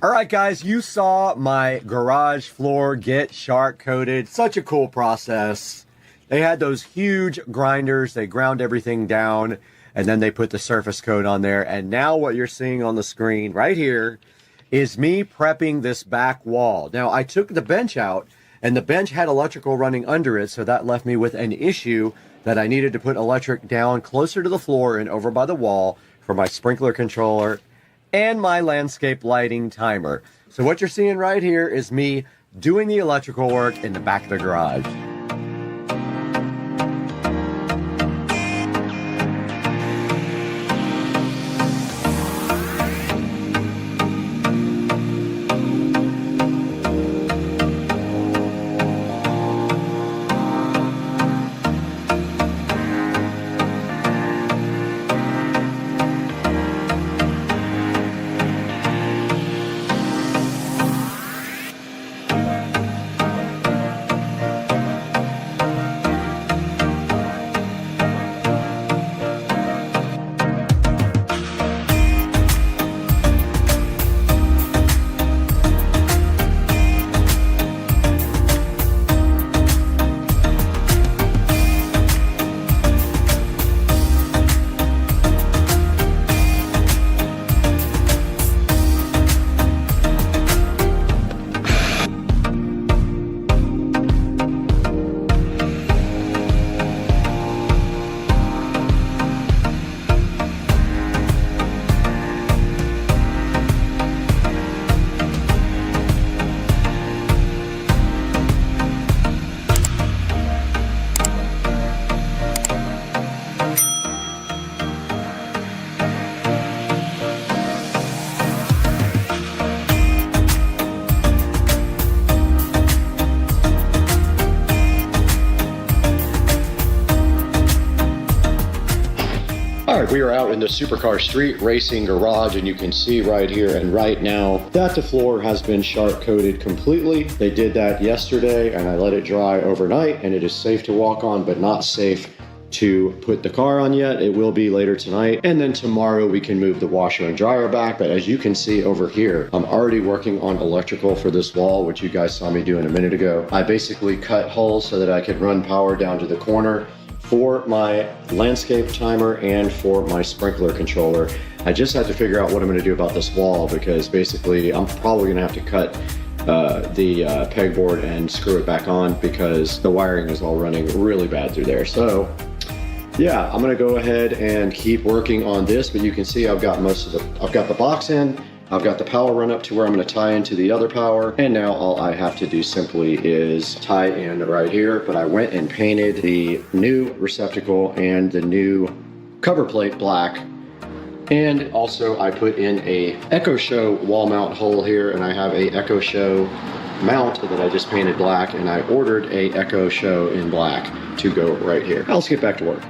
All right, guys, you saw my garage floor get shark coated. Such a cool process. They had those huge grinders. They ground everything down, and then they put the surface coat on there. And now what you're seeing on the screen right here is me prepping this back wall. Now, I took the bench out, and the bench had electrical running under it, so that left me with an issue that I needed to put electric down closer to the floor and over by the wall for my sprinkler controller and my landscape lighting timer. So what you're seeing right here is me doing the electrical work in the back of the garage. We are out in the supercar street racing garage, and you can see right here and right now that the floor has been shark coated completely. They did that yesterday, and I let it dry overnight, and it is safe to walk on, but not safe to put the car on yet. It will be later tonight, and then tomorrow we can move the washer and dryer back. But as you can see over here, I'm already working on electrical for this wall, which you guys saw me doing a minute ago. I basically cut holes so that I could run power down to the corner for my landscape timer and for my sprinkler controller. I just had to figure out what I'm going to do about this wall, because basically I'm probably going to have to cut the pegboard and screw it back on, because the wiring is all running really bad through there. So yeah, I'm going to go ahead and keep working on this, but you can see I've got I've got the box in, I've got the power run up to where I'm going to tie into the other power, and now all I have to do simply is tie in right here. But I went and painted the new receptacle and the new cover plate black, and also I put in a Echo Show wall mount hole here, and I have a Echo Show mount that I just painted black, and I ordered a Echo Show in black to go right here. Now let's get back to work.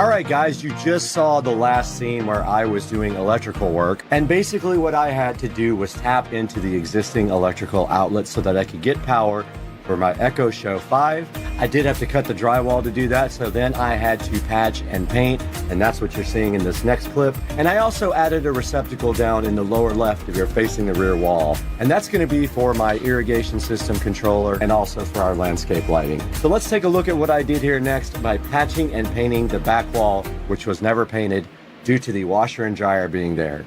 All right, guys, you just saw the last scene where I was doing electrical work. And basically what I had to do was tap into the existing electrical outlet so that I could get power for my Echo Show 5. I did have to cut the drywall to do that, so then I had to patch and paint, and that's what you're seeing in this next clip. And I also added a receptacle down in the lower left if you're facing the rear wall. And that's gonna be for my irrigation system controller and also for our landscape lighting. So let's take a look at what I did here next by patching and painting the back wall, which was never painted due to the washer and dryer being there.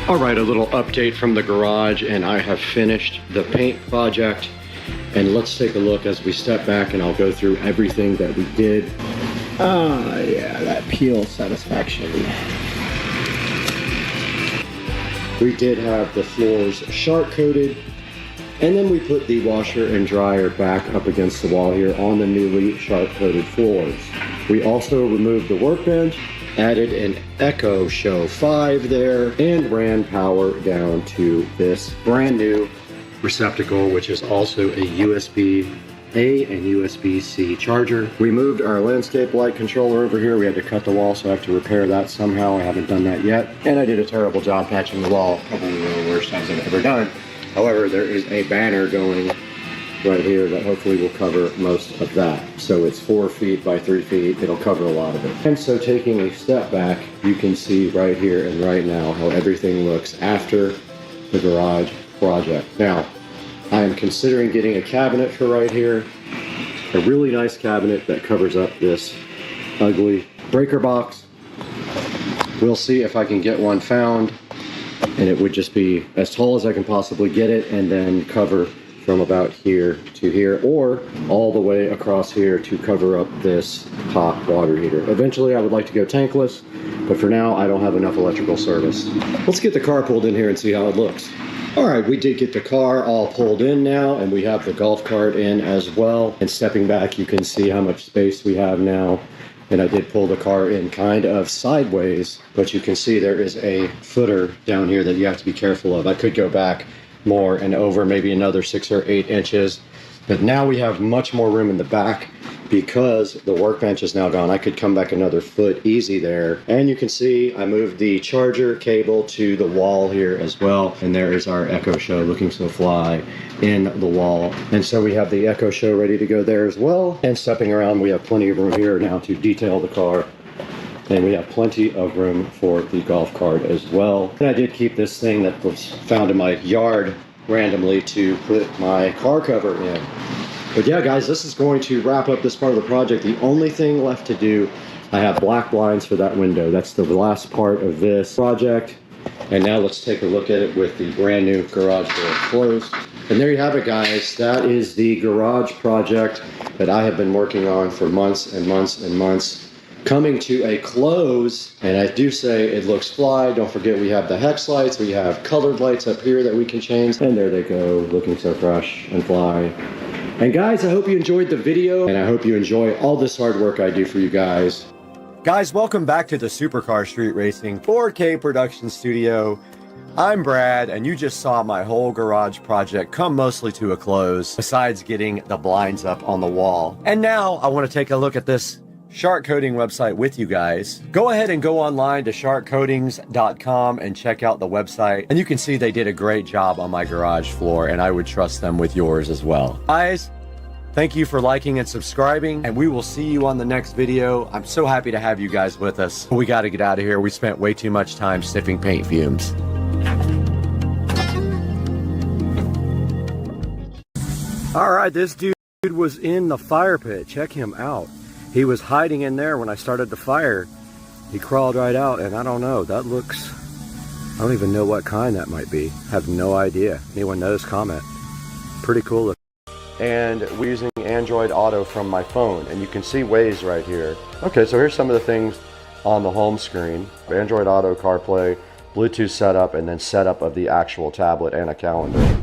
All right, a little update from the garage, and I have finished the paint project. And let's take a look as we step back, and I'll go through everything that we did. Yeah, that peel satisfaction. We did have the floors sharp coated, and then we put the washer and dryer back up against the wall here on the newly sharp coated floors. We also removed the workbench, added an Echo Show 5 there, and ran power down to this brand new receptacle, which is also a USB-A and USB-C charger. We moved our landscape light controller over here. We had to cut the wall, so I have to repair that somehow. I haven't done that yet. And I did a terrible job patching the wall, probably one of the worst times I've ever done. However, there is a banner going right here that hopefully will cover most of that. So it's 4 feet by 3 feet. It'll cover a lot of it. And so taking a step back, you can see right here and right now how everything looks after the garage project. Now, I am considering getting a cabinet for right here. A really nice cabinet that covers up this ugly breaker box. We'll see if I can get one found, and it would just be as tall as I can possibly get it and then cover from about here to here, or all the way across here to cover up this hot water heater. Eventually I would like to go tankless, but for now I don't have enough electrical service. Let's get the car pulled in here and see how it looks. All right, we did get the car all pulled in now, and we have the golf cart in as well. And stepping back, you can see how much space we have now. And I did pull the car in kind of sideways, but you can see there is a footer down here that you have to be careful of. I could go back more and over maybe another 6 or 8 inches, but now we have much more room in the back because the workbench is now gone. I could come back another foot easy there. And you can see I moved the charger cable to the wall here as well, and there is our Echo Show looking so fly in the wall. And so we have the Echo Show ready to go there as well. And stepping around, we have plenty of room here now to detail the car. And we have plenty of room for the golf cart as well. And I did keep this thing that was found in my yard randomly to put my car cover in. But yeah, guys, this is going to wrap up this part of the project. The only thing left to do, I have black blinds for that window. That's the last part of this project. And now let's take a look at it with the brand new garage door closed. And there you have it, guys. That is the garage project that I have been working on for months and months and months, coming to a close. And I do say it looks fly. Don't forget we have the hex lights, we have colored lights up here that we can change, and there they go, looking so fresh and fly. And guys, I hope you enjoyed the video, and I hope you enjoy all this hard work I do for you guys. Guys, welcome back to the Supercar Street Racing 4K production studio. I'm Brad, and you just saw my whole garage project come mostly to a close, besides getting the blinds up on the wall. And now I want to take a look at this Shark Coating website with you guys. Go ahead and go online to sharkcoatings.com and check out the website, and you can see they did a great job on my garage floor, and I would trust them with yours as well. Guys, thank you for liking and subscribing, and we will see you on the next video. I'm so happy to have you guys with us. We got to get out of here. We spent way too much time sniffing paint fumes. All right, this dude was in the fire pit. Check him out. He was hiding in there when I started the fire. He crawled right out, and I don't know, that looks, I don't even know what kind that might be. Have no idea. Anyone knows, comment. Pretty cool looking. And we're using Android Auto from my phone, and you can see Waze right here. Okay, so here's some of the things on the home screen. Android Auto, CarPlay, Bluetooth setup, and then setup of the actual tablet and a calendar.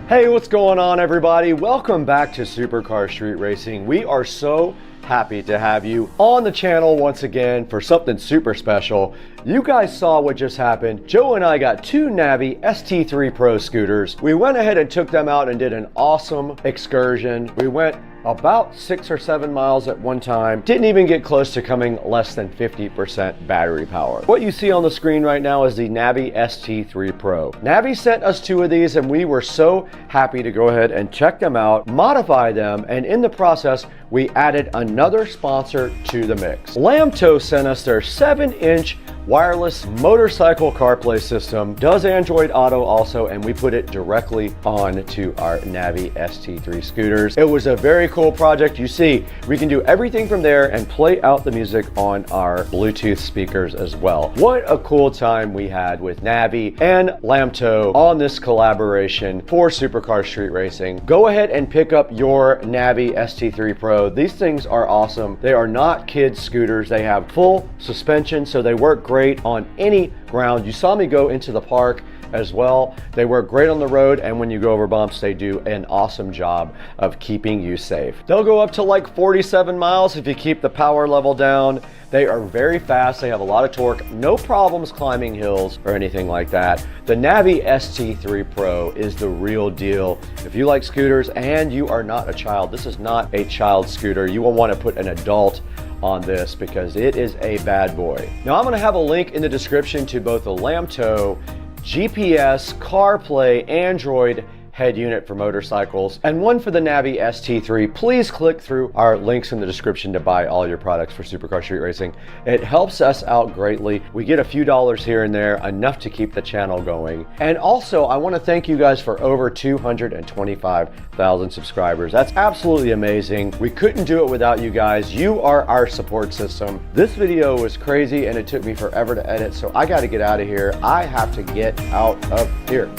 Hey, what's going on, everybody? Welcome back to Supercar Street Racing. We are so happy to have you on the channel once again for something super special. You guys saw what just happened. Joe and I got two Navi ST3 Pro scooters. We went ahead and took them out and did an awesome excursion. We went about 6 or 7 miles at one time. Didn't even get close to coming less than 50% battery power. What you see on the screen right now is the Navi ST3 Pro. Navi sent us two of these, and we were so happy to go ahead and check them out, modify them, and in the process, we added another sponsor to the mix. Lamto sent us their 7-inch wireless motorcycle CarPlay system. Does Android Auto also, and we put it directly onto our Navi ST3 scooters. It was a very cool project. You see, we can do everything from there and play out the music on our Bluetooth speakers as well. What a cool time we had with Navi and Lamto on this collaboration for Supercar Street Racing. Go ahead and pick up your Navi ST3 Pro. These things are awesome. They are not kids scooters. They have full suspension, so they work great on any ground. You saw me go into the park as well. They work great on the road, and when you go over bumps, they do an awesome job of keeping you safe. They'll go up to like 47 miles if you keep the power level down. They are very fast. They have a lot of torque. No problems climbing hills or anything like that. The Navi ST3 Pro is the real deal. If you like scooters and you are not a child, this is not a child scooter. You will want to put an adult on this because it is a bad boy. Now I'm going to have a link in the description to both the Lamto GPS, CarPlay, Android head unit for motorcycles, and one for the Navi ST3. Please click through our links in the description to buy all your products for Supercar Street Racing. It helps us out greatly. We get a few dollars here and there, enough to keep the channel going. And also, I want to thank you guys for over 225,000 subscribers. That's absolutely amazing. We couldn't do it without you guys. You are our support system. This video was crazy, and it took me forever to edit, so I got to get out of here. I have to get out of here.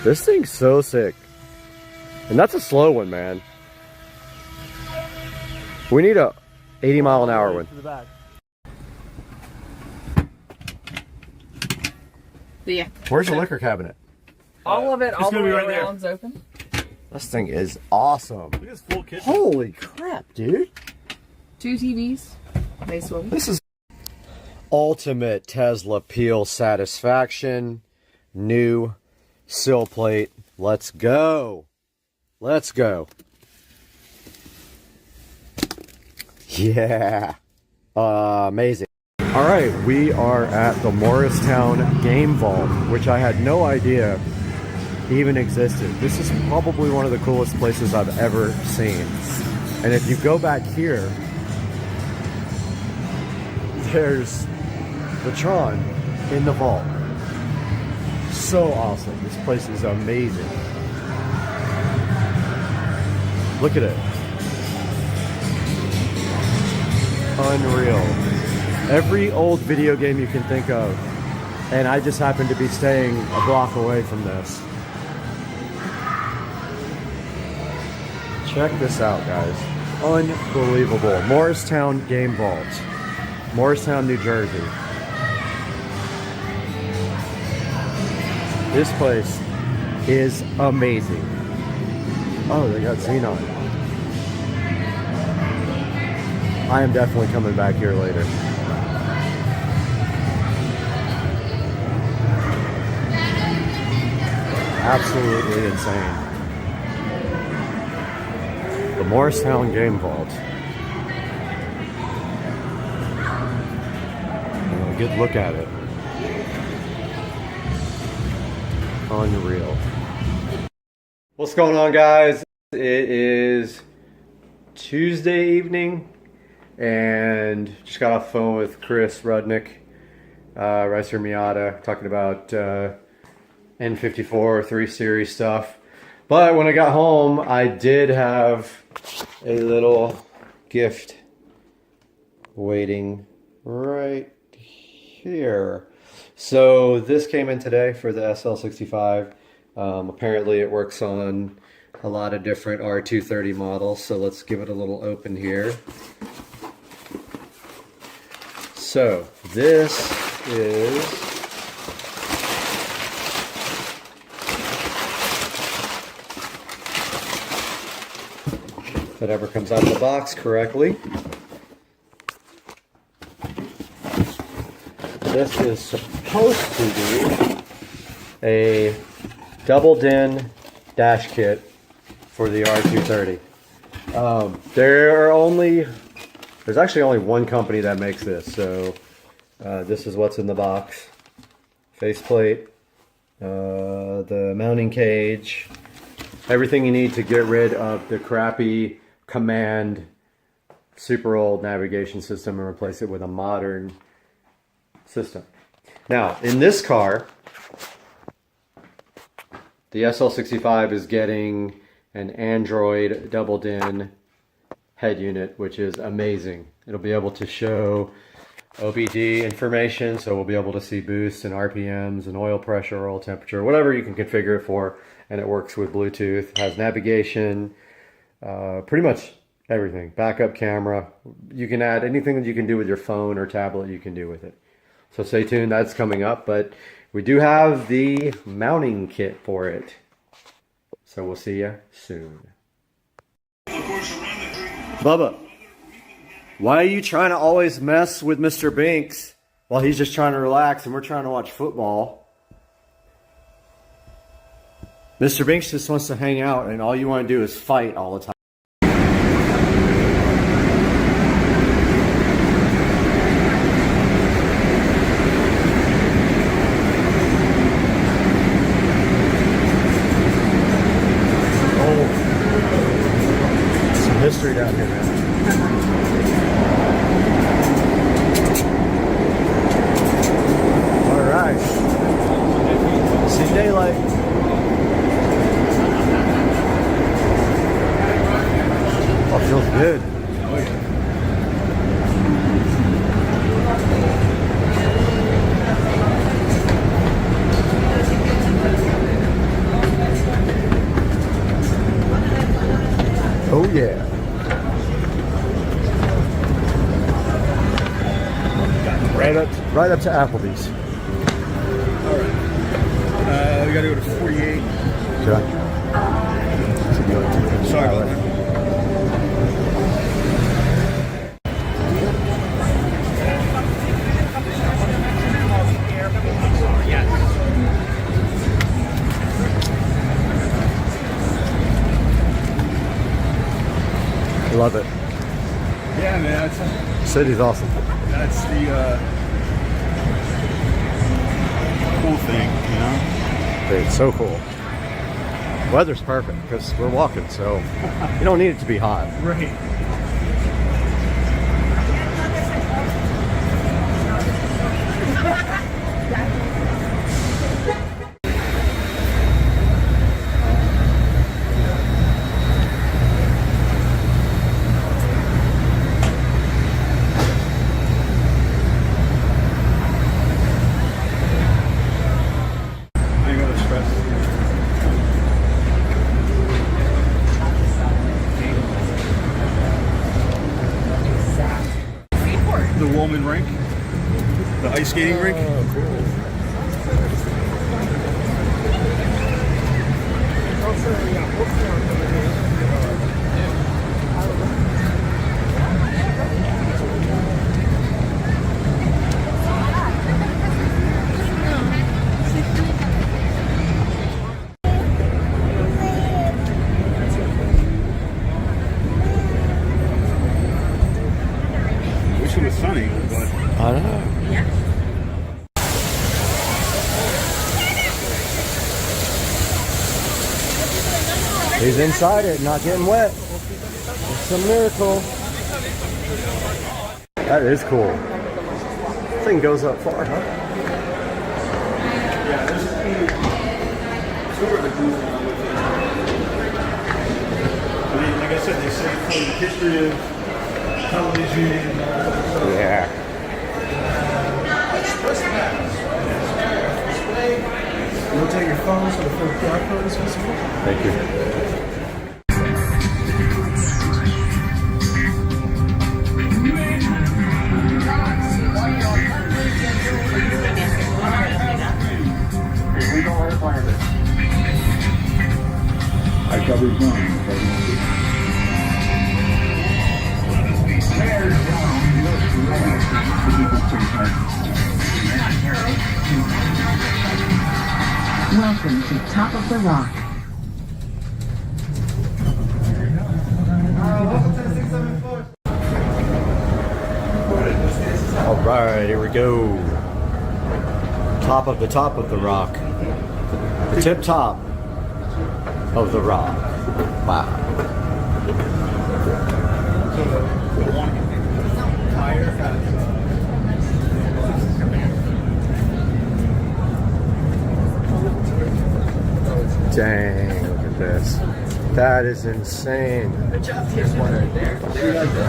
This thing's so sick. And that's a slow one, man. We need a 80-mile-an-hour one. Yeah. Where's the liquor cabinet? All of it, all the way right around's open. This thing is awesome. Look at this full kitchen. Holy crap, dude. 2 TVs. They swivel. This is ultimate Tesla peel satisfaction. New sill plate. Let's go. Let's go. Yeah. Amazing. All right, we are at the Morristown Game Vault, which I had no idea even existed. This is probably one of the coolest places I've ever seen. And if you go back here, there's the Tron in the vault. So awesome. This place is amazing. Look at it. Unreal. Every old video game you can think of. And I just happen to be staying a block away from this. Check this out, guys. Unbelievable. Morristown Game Vault. Morristown, New Jersey. This place is amazing. Oh, they got Xenon. I am definitely coming back here later. Absolutely insane. The Morristown Game Vault. A good look at it. Unreal. What's going on, guys? It is Tuesday evening and just got off the phone with Chris Rudnick, Ricer Miata, talking about N54 3 series stuff. But when I got home, I did have a little gift waiting right here. So this came in today for the SL65. Apparently it works on a lot of different R230 models. So let's give it a little open here. So this is if it ever comes out of the box correctly. This is supposed to be a double DIN dash kit for the R230. There's actually only one company that makes this, so this is what's in the box. Faceplate, the mounting cage, everything you need to get rid of the crappy Command super old navigation system and replace it with a modern system. Now, in this car, the SL65 is getting an Android double DIN head unit, which is amazing. It'll be able to show OBD information, so we'll be able to see boosts and RPMs and oil pressure, oil temperature, whatever you can configure it for, and it works with Bluetooth, has navigation, pretty much everything. Backup camera. You can add anything that you can do with your phone or tablet, you can do with it. So stay tuned, that's coming up, but we do have the mounting kit for it. So we'll see you soon. Bubba, why are you trying to always mess with Mr. Binks while he's just trying to relax and we're trying to watch football? Mr. Binks just wants to hang out and all you want to do is fight all the time. History down here, man. All right. See daylight. Oh, it feels good. Oh yeah. Right up to Applebee's. All right. We gotta go to 48. Okay. Sorry about that. Love it. Yeah, man. City's awesome. That's the cool thing, you know? It's so cool. Weather's perfect because we're walking, so you don't need it to be hot. Right. The ice skating rink. Oh, cool. Wish it was sunny, but I don't know. He's inside it, not getting wet. It's a miracle. That is cool. This thing goes up far, huh? Yeah, there's sort of a goofy on with it. I mean, like I said, they say for the history of television and all that stuff. Yeah. You'll take your phones for the full QR code as possible? Thank you. I covered mine. Welcome to Top of the Rock. All right, here we go. Top of the rock. The tip top of the rock. Wow. Dang, look at this. That is insane.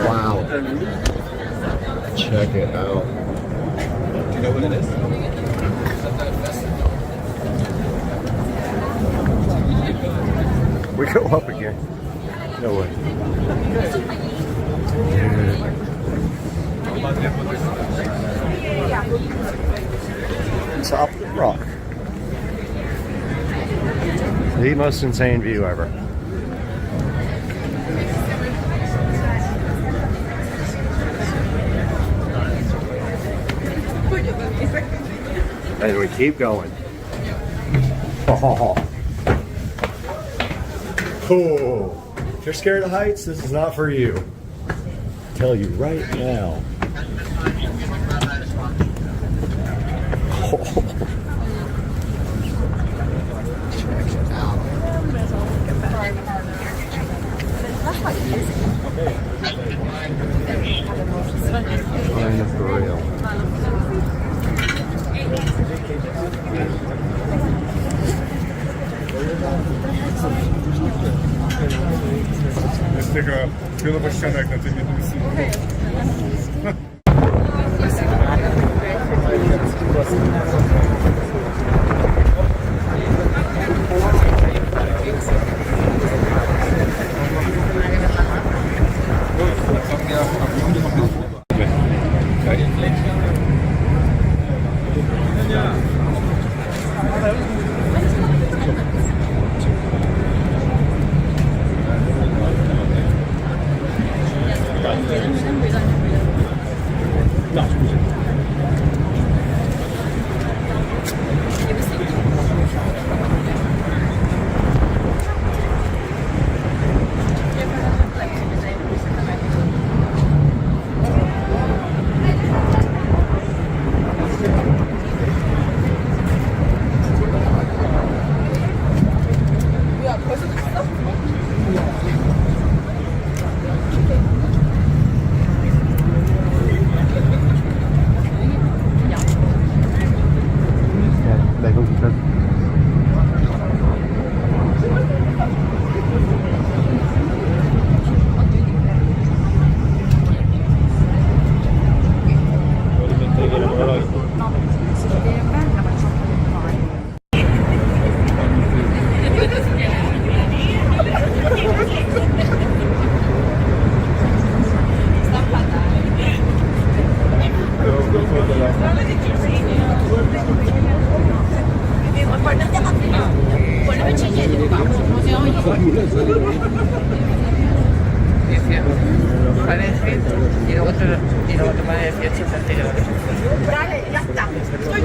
Wow. Check it out. Do you know what it is? We go up again. No way. Top of the rock. The most insane view ever. And we keep going. Oh. Cool. If you're scared of heights, this is not for you. I'll tell you right now. Oh. Kind of for real. jest taka fioletowa ściana jak na tym jednym Y luego te pone 18 centígrados. Vale, ya está. Estoy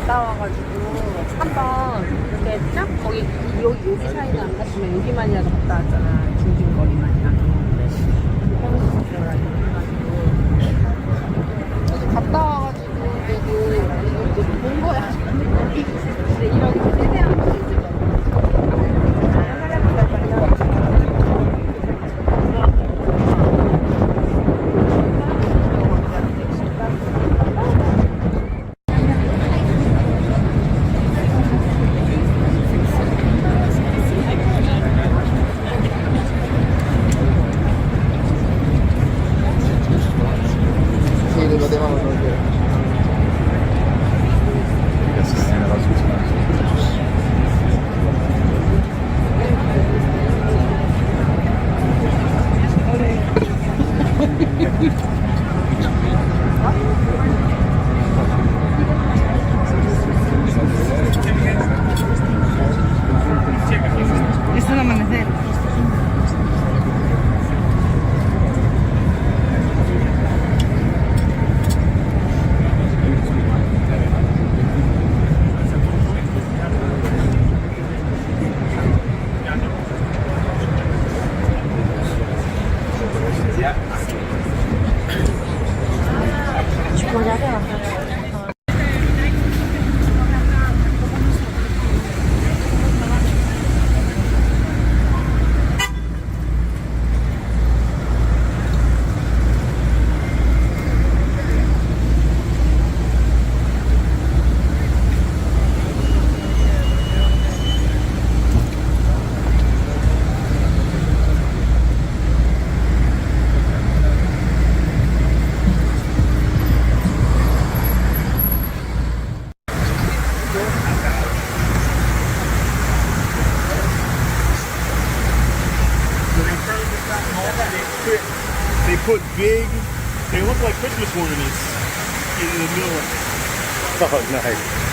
갔다 와가지고 한번 이렇게 딱 거기 여기 사이는 안 갔으면 여기만이라도 갔다 왔잖아. 중심거리만이라도. 그래서 갔다 와가지고 그래도 이거 본 거야. 근데 이런 세세한 거 있을 거야. They put big, they look like Christmas ornaments in the middle of it. Oh, nice.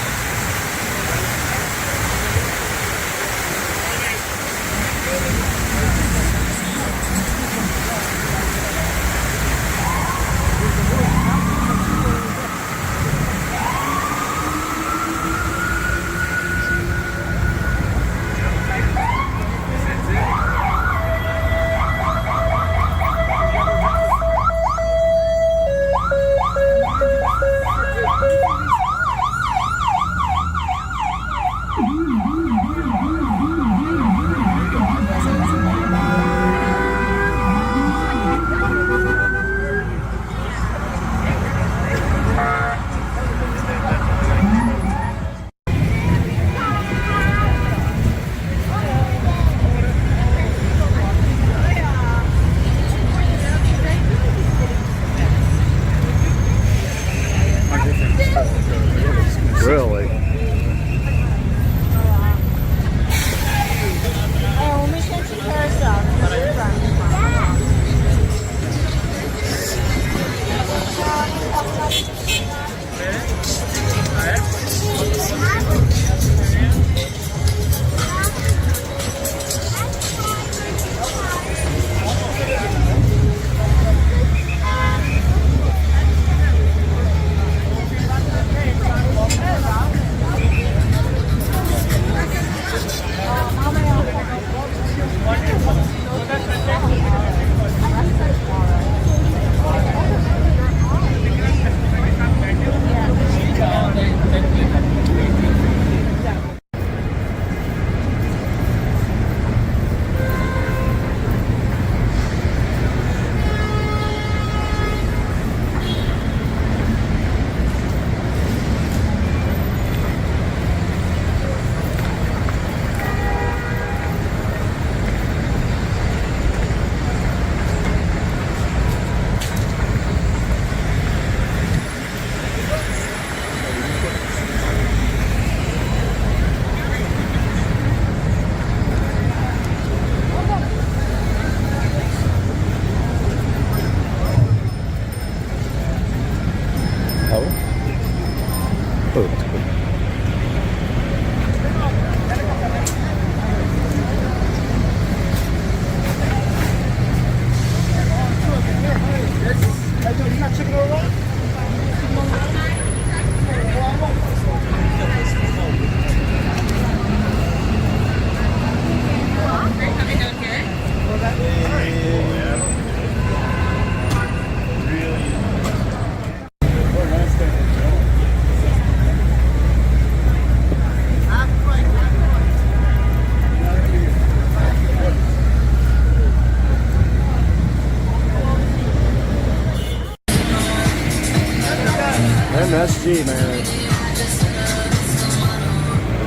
see, man.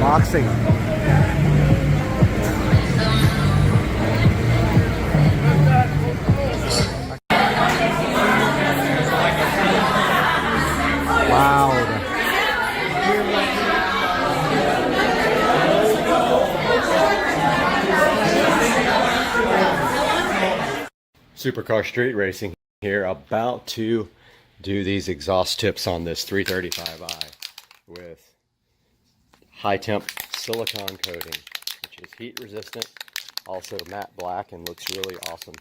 Boxing. Loud. Supercar street racing here, about to do these exhaust tips on this 335i with high temp silicone coating, which is heat resistant, also matte black, and looks really awesome.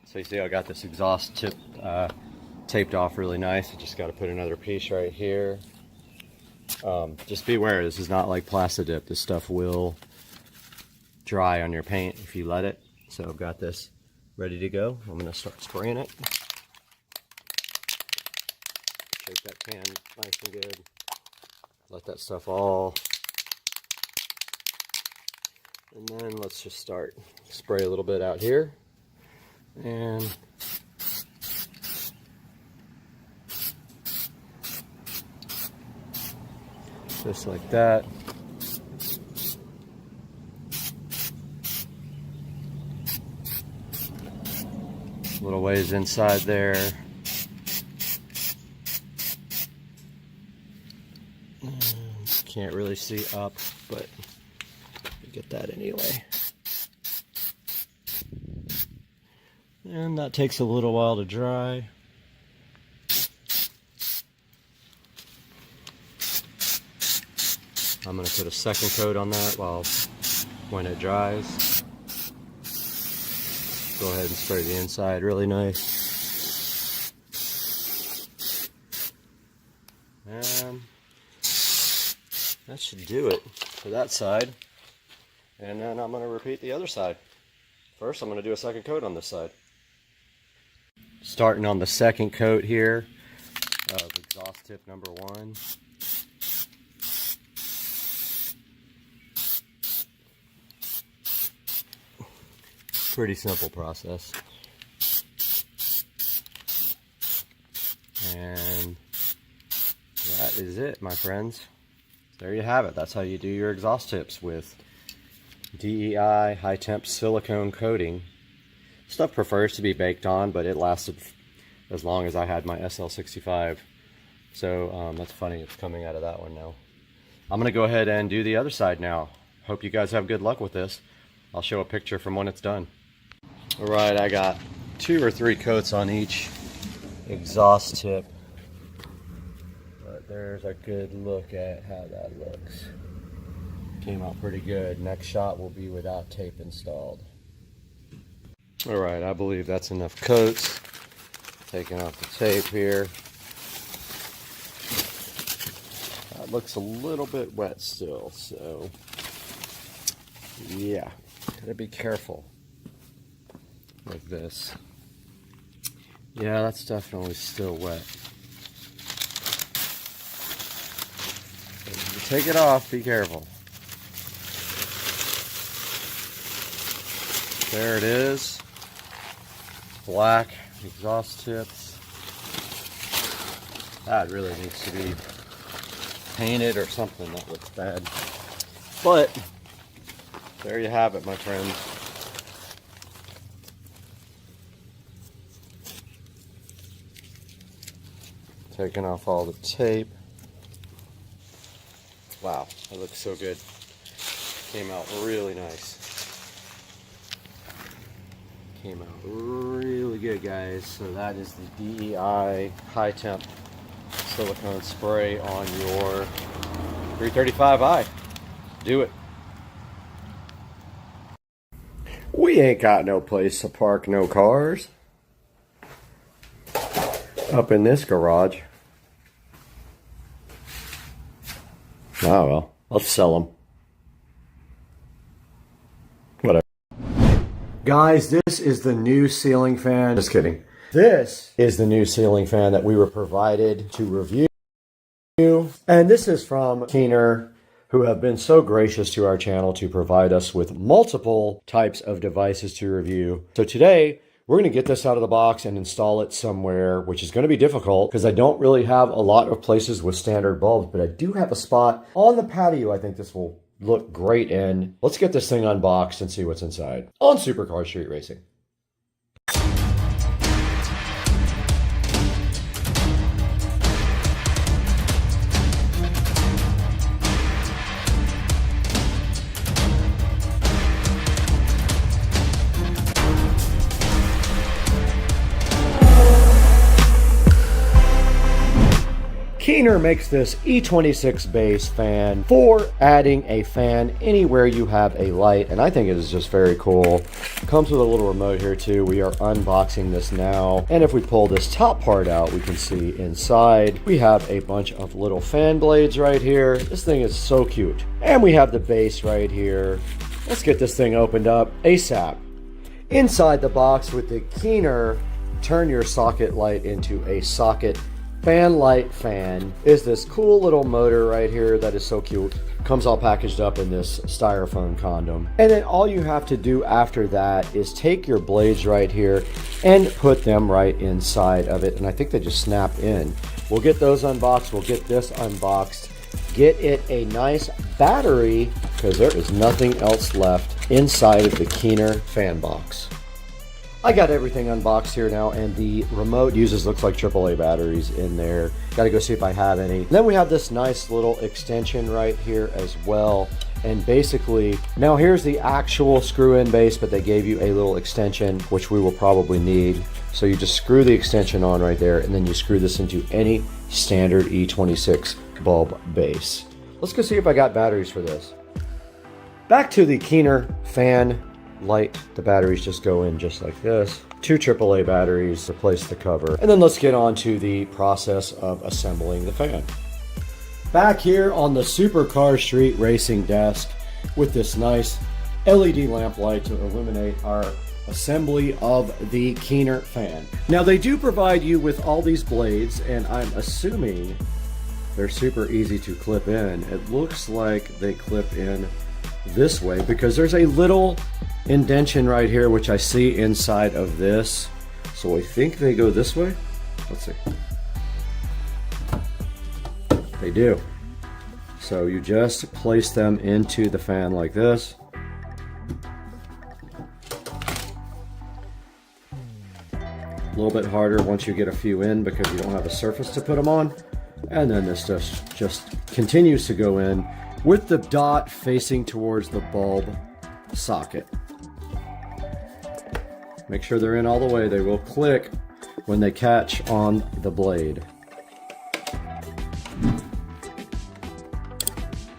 So you see I got this exhaust tip taped off really nice. I just got to put another piece right here. Just beware, this is not like Plastidip. This stuff will dry on your paint if you let it. So I've got this ready to go. I'm going to start spraying it. Shake that can nice and good. Let that stuff all. And then let's just start. Spray a little bit out here. And just like that. Little ways inside there. Can't really see up, but get that anyway. And that takes a little while to dry. I'm going to put a second coat on that when it dries. Go ahead and spray the inside really nice. And that should do it for that side. And then I'm going to repeat the other side. First, I'm going to do a second coat on this side. Starting on the second coat here of exhaust tip number 1. Pretty simple process. And that is it, my friends. There you have it. That's how you do your exhaust tips with DEI high temp silicone coating. Stuff prefers to be baked on, but it lasted as long as I had my SL65. So that's funny, it's coming out of that one now. I'm going to go ahead and do the other side now. Hope you guys have good luck with this. I'll show a picture from when it's done. Alright, I got 2 or 3 coats on each exhaust tip. But there's a good look at how that looks. Came out pretty good. Next shot will be without tape installed. Alright, I believe that's enough coats. Taking off the tape here. That looks a little bit wet still, so yeah, gotta be careful with this. Yeah, that's definitely still wet. If you take it off, be careful. There it is. Black exhaust tips. That really needs to be painted or something. That looks bad. But there you have it, my friends. Taking off all the tape. Wow, that looks so good. Came out really nice. Came out really good, guys. So that is the DEI high temp silicone spray on your 335i. Do it. We ain't got no place to park no cars up in this garage. Oh well, let's sell them. Whatever. Guys, this is the new ceiling fan. Just kidding. This is the new ceiling fan that we were provided to review. And this is from Keener, who have been so gracious to our channel to provide us with multiple types of devices to review. So today, We're going to get this out of the box and install it somewhere, which is going to be difficult because I don't really have a lot of places with standard bulbs, but I do have a spot on the patio I think this will look great in. Let's get this thing unboxed and see what's inside on Supercar Street Racing. Keener makes this E26 base fan for adding a fan anywhere you have a light, and I think it is just very cool. Comes with a little remote here too. We are unboxing this now, and if we pull this top part out, we can see inside we have a bunch of little fan blades right here. This thing is so cute. And we have the base right here. Let's get this thing opened up ASAP. Inside the box with the Keener turn your socket light into a socket fan light fan is this cool little motor right here that is so cute. Comes all packaged up in this styrofoam condom. And then all you have to do after that is take your blades right here and put them right inside of it. And I think they just snap in. We'll get those unboxed. We'll get this unboxed. Get it a nice battery because there is nothing else left inside of the Keener fan box. I got everything unboxed here now, and the remote looks like AAA batteries in there. Got to go see if I have any. Then we have this nice little extension right here as well. And basically, now here's the actual screw-in base, but they gave you a little extension, which we will probably need. So you just screw the extension on right there, and then you screw this into any standard E26 bulb base. Let's go see if I got batteries for this. Back to the Keener fan light. The batteries just go in just like this. 2 AAA batteries replace the cover. And then let's get on to the process of assembling the fan. Back here on the Supercar Street Racing desk with this nice LED lamp light to illuminate our assembly of the Keener fan. Now they do provide you with all these blades, and I'm assuming they're super easy to clip in. It looks like they clip in this way because there's a little indentation right here which I see inside of this, so I think they go this way. Let's see. They do. So you just place them into the fan like this. A little bit harder once you get a few in because you don't have a surface to put them on, and then this just continues to go in with the dot facing towards the bulb socket. Make sure they're in all the way. They will click when they catch on the blade.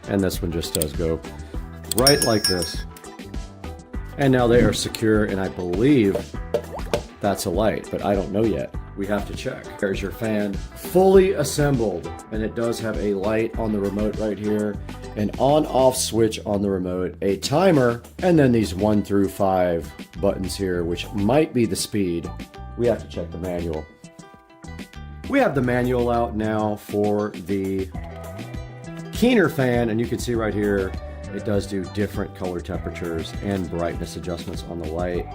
And this one just does go right like this. And now they are secure, and I believe that's a light, but I don't know yet. We have to check. There's your fan fully assembled, and it does have a light on the remote right here, an on-off switch on the remote, a timer, and then these 1 through 5 buttons here, which might be the speed. We have to check the manual. We have the manual out now for the Keener fan, and you can see right here, it does do different color temperatures and brightness adjustments on the light.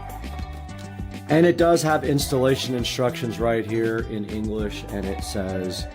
And it does have installation instructions right here in English, and it says,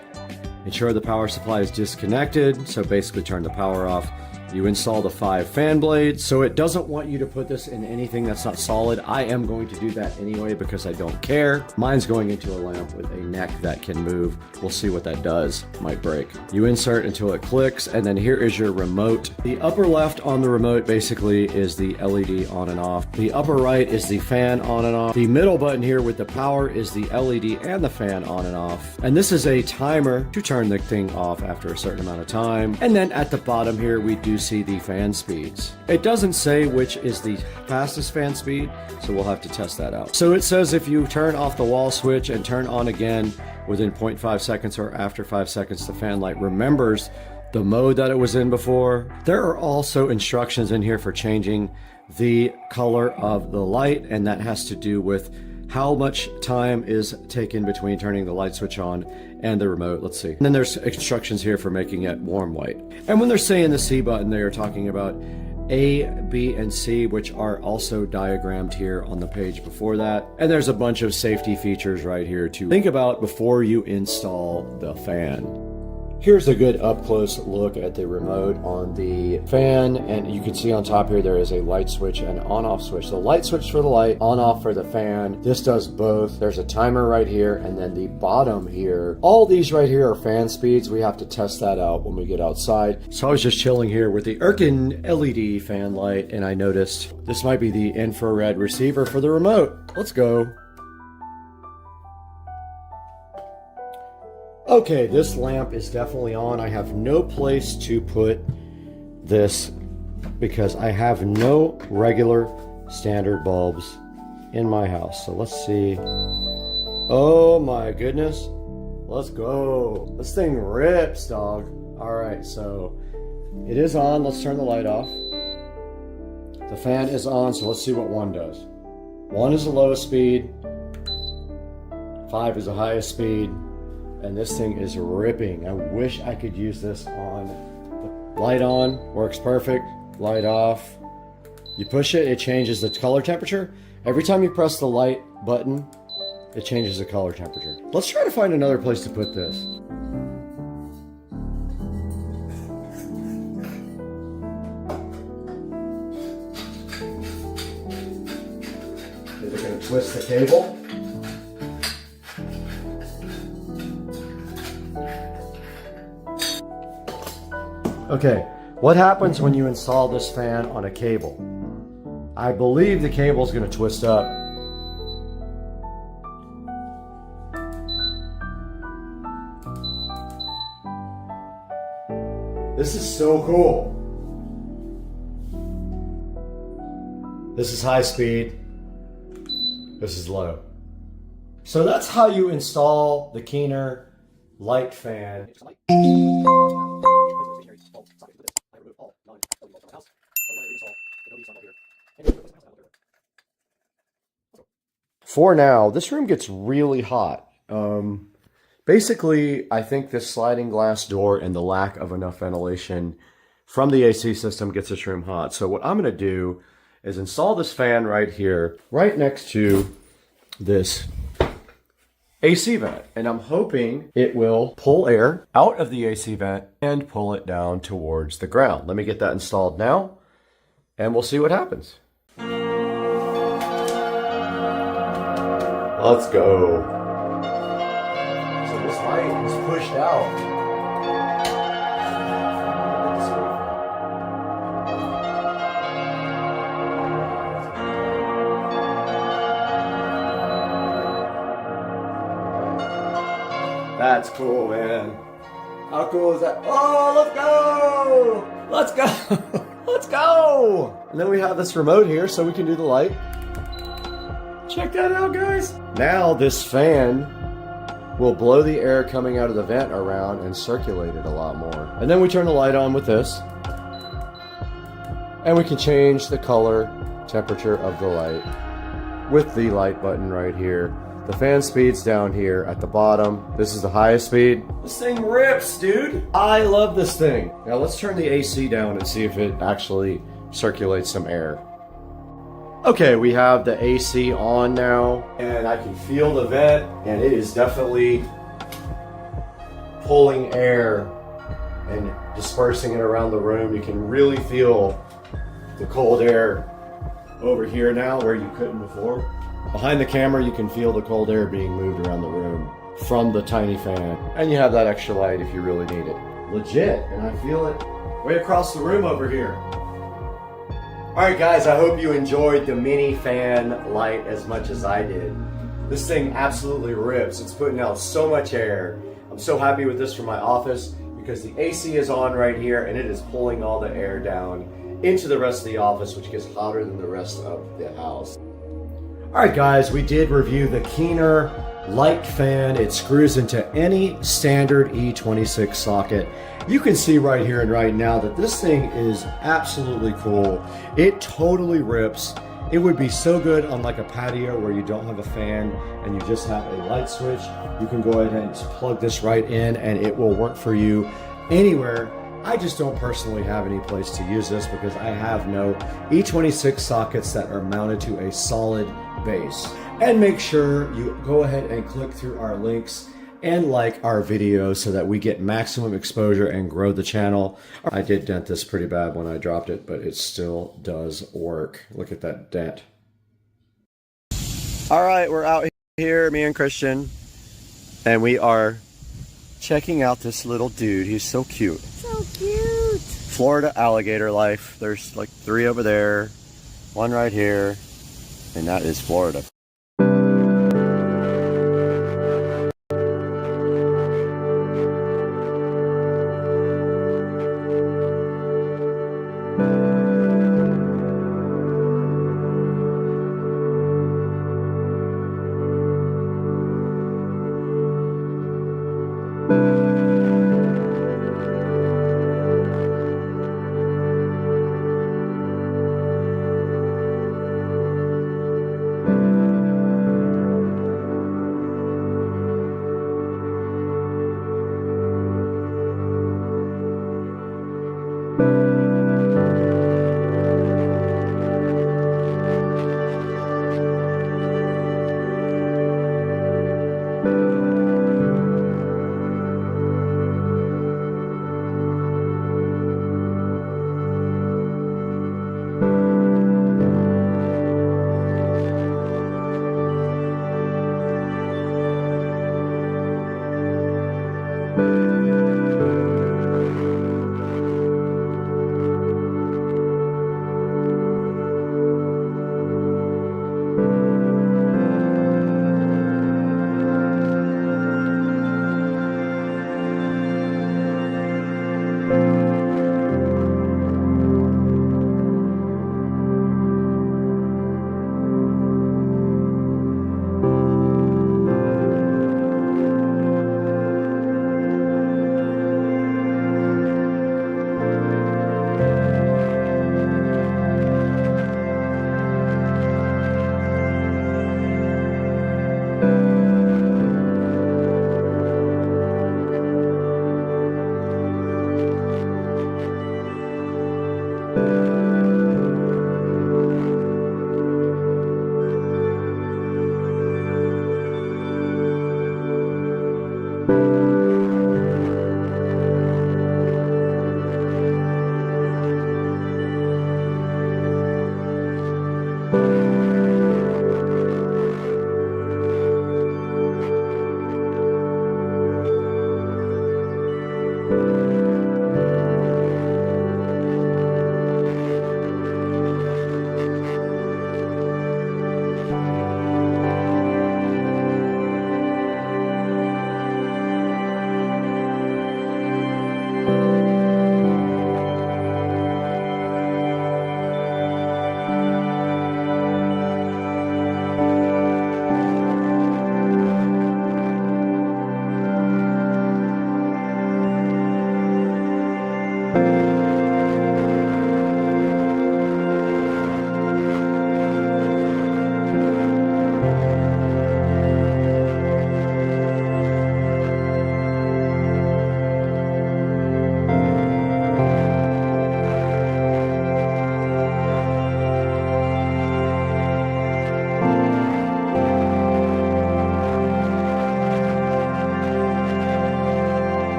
ensure the power supply is disconnected. So basically turn the power off. You install the 5 fan blades. So it doesn't want you to put this in anything that's not solid. I am going to do that anyway because I don't care. Mine's going into a lamp with a neck that can move. We'll see what that does. Might break. You insert until it clicks, and then here is your remote. The upper left on the remote basically is the LED on and off. The upper right is the fan on and off. The middle button here with the power is the LED and the fan on and off. And this is a timer to turn the thing off after a certain amount of time. And then at the bottom here, we do see the fan speeds. It doesn't say which is the fastest fan speed, so we'll have to test that out. So it says if you turn off the wall switch and turn on again within 0.5 seconds or after 5 seconds, the fan light remembers the mode that it was in before. There are also instructions in here for changing the color of the light, and that has to do with how much time is taken between turning the light switch on and the remote. Let's see. And then there's instructions here for making it warm white. And when they're saying the C button, they are talking about A, B, and C, which are also diagrammed here on the page before that. And there's a bunch of safety features right here to think about before you install the fan. Here's a good up-close look at the remote on the fan, and you can see on top here there is a light switch and on-off switch. The light switch for the light, on-off for the fan. This does both. There's a timer right here, and then the bottom here. All these right here are fan speeds. We have to test that out when we get outside. So I was just chilling here with the Elecan LED fan light, and I noticed this might be the infrared receiver for the remote. Let's go. Okay, this lamp is definitely on. I have no place to put this because I have no regular standard bulbs in my house. So let's see. Oh my goodness. Let's go. This thing rips, dog. All right, so it is on. Let's turn the light off. The fan is on, so let's see what 1 does. 1 is the lowest speed. 5 is the highest speed. And this thing is ripping. I wish I could use this on. The light on, works perfect. Light off. You push it, it changes the color temperature. Every time you press the light button, it changes the color temperature. Let's try to find another place to put this. Is it going to twist the cable? Okay, what happens when you install this fan on a cable? I believe the cable is going to twist up. This is so cool. This is high speed. This is low. So that's how you install the Keener light fan. For now, this room gets really hot. Basically, I think this sliding glass door and the lack of enough ventilation from the AC system gets this room hot. So what I'm going to do is install this fan right here, right next to this AC vent. And I'm hoping it will pull air out of the AC vent and pull it down towards the ground. Let me get that installed now, and we'll see what happens. Let's go. So this light is pushed out. That's cool, man. How cool is that? Oh, let's go! Let's go! Let's go! And then we have this remote here so we can do the light. Check that out, guys. Now this fan will blow the air coming out of the vent around and circulate it a lot more. And then we turn the light on with this. And we can change the color temperature of the light with the light button right here. The fan speed's down here at the bottom. This is the highest speed. This thing rips, dude. I love this thing. Now let's turn the AC down and see if it actually circulates some air. Okay, we have the AC on now, and I can feel the vent, and it is definitely pulling air and dispersing it around the room. You can really feel the cold air over here now where you couldn't before. Behind the camera, you can feel the cold air being moved around the room from the tiny fan. And you have that extra light if you really need it. Legit, and I feel it way across the room over here. Alright guys, I hope you enjoyed the mini fan light as much as I did. This thing absolutely rips. It's putting out so much air. I'm so happy with this for my office because the AC is on right here and it is pulling all the air down into the rest of the office, which gets hotter than the rest of the house. Alright guys, we did review the Keener light fan. It screws into any standard E26 socket. You can see right here and right now that this thing is absolutely cool. It totally rips. It would be so good on like a patio where you don't have a fan and you just have a light switch. You can go ahead and plug this right in and it will work for you anywhere I just don't personally have any place to use this because I have no E26 sockets that are mounted to a solid base. And make sure you go ahead and click through our links and like our videos so that we get maximum exposure and grow the channel. I did dent this pretty bad when I dropped it, but it still does work. Look at that dent. All right, we're out here, me and Christian, and we are checking out this little dude. He's so cute. So cute. Florida alligator life. There's like 3 over there, 1 right here, and that is Florida.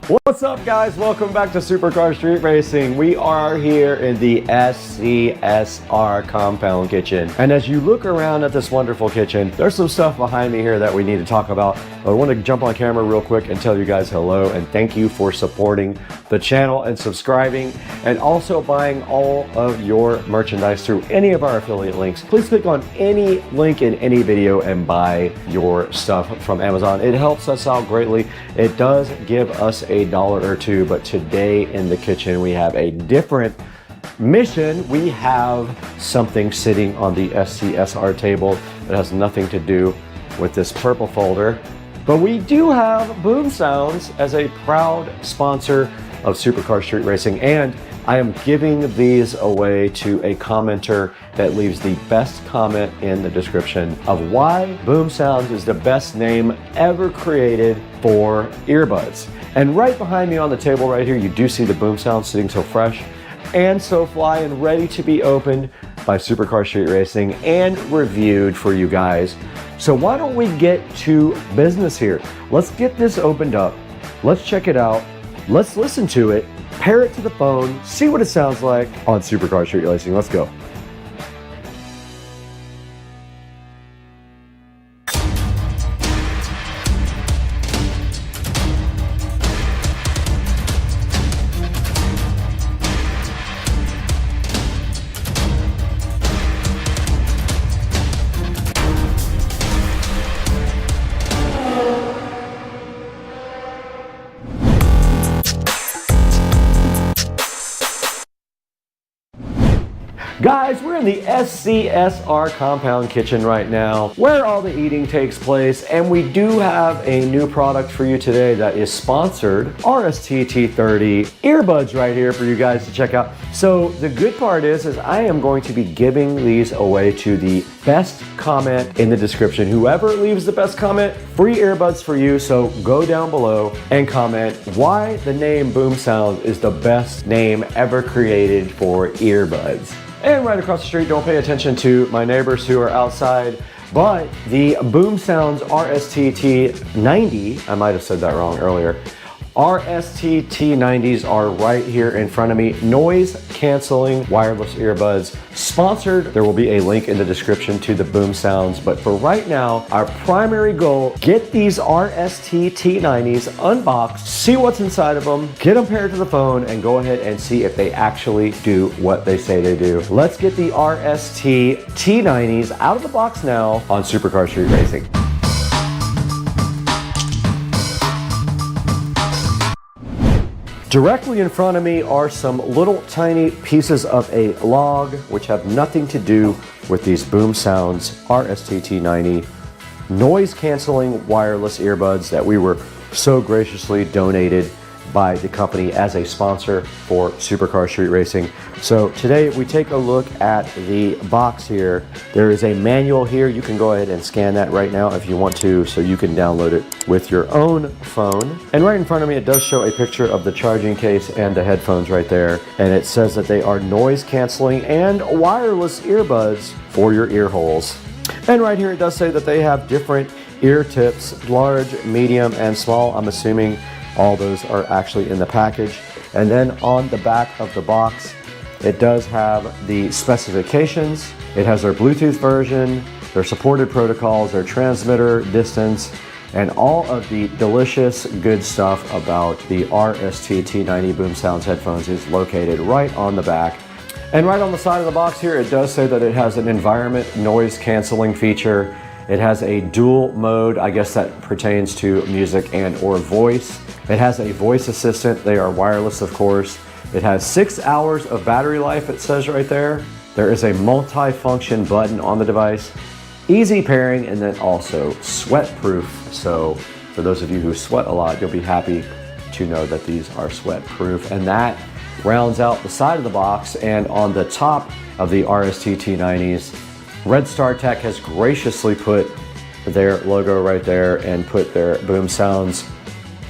What's up, guys? Welcome back to Supercar Street Racing. We are here in the SCSR compound kitchen. And as you look around at this wonderful kitchen, there's some stuff behind me here that we need to talk about. I want to jump on camera real quick and tell you guys hello and thank you for supporting the channel and subscribing and also buying all of your merchandise through any of our affiliate links. Please click on any link in any video and buy your stuff from Amazon. It helps us out greatly. It does give us a $1 or $2, but today in the kitchen we have a different mission. We have something sitting on the SCSR table that has nothing to do with this purple folder, but we do have Boom Sounds as a proud sponsor of Supercar Street Racing, and I am giving these away to a commenter that leaves the best comment in the description of why Boom Sounds is the best name ever created for earbuds. And right behind me on the table right here, you do see the Boom Sounds sitting so fresh and so fly and ready to be opened by Supercar Street Racing and reviewed for you guys. So why don't we get to business here? Let's get this opened up. Let's check it out. Let's listen to it, pair it to the phone, see what it sounds like on Supercar Street Racing. Let's go. Guys, we're in the SCSR compound kitchen right now where all the eating takes place, and we do have a new product for you today that is sponsored, RST-T30 earbuds right here for you guys to check out. So the good part is I am going to be giving these away to the best comment in the description. Whoever leaves the best comment, free earbuds for you. So go down below and comment why the name Boom Sound is the best name ever created for earbuds. And right across the street, don't pay attention to my neighbors who are outside, but the Boom Sounds RST-T90, I might have said that wrong earlier, RST-T90s are right here in front of me. Noise canceling wireless earbuds, sponsored. There will be a link in the description to the Boom Sounds, but for right now, our primary goal, get these RST-T90s unboxed, see what's inside of them, get them paired to the phone, and go ahead and see if they actually do what they say they do. Let's get the RST-T90s out of the box now on Supercar Street Racing. Directly in front of me are some little tiny pieces of a log which have nothing to do with these Boom Sounds RST-T90 noise canceling wireless earbuds that we were so graciously donated by the company as a sponsor for Supercar Street Racing. So today we take a look at the box here. There is a manual here. You can go ahead and scan that right now if you want to, so you can download it with your own phone. And right in front of me, it does show a picture of the charging case and the headphones right there. And it says that they are noise canceling and wireless earbuds for your ear holes. And right here, it does say that they have different ear tips, large, medium, and small. I'm assuming all those are actually in the package. And then on the back of the box, it does have the specifications. It has their Bluetooth version, their supported protocols, their transmitter distance, and all of the delicious good stuff about the RST-T90 Boom Sounds headphones is located right on the back. And right on the side of the box here, it does say that it has an environment noise canceling feature. It has a dual mode, I guess that pertains to music and or voice. It has a voice assistant. They are wireless, of course. It has 6 hours of battery life, it says right there. There is a multi-function button on the device, easy pairing, and then also sweat-proof. So for those of you who sweat a lot, you'll be happy to know that these are sweat-proof. And that rounds out the side of the box. And on the top of the RST-T90s, Red Star Tech has graciously put their logo right there and put their Boom Sounds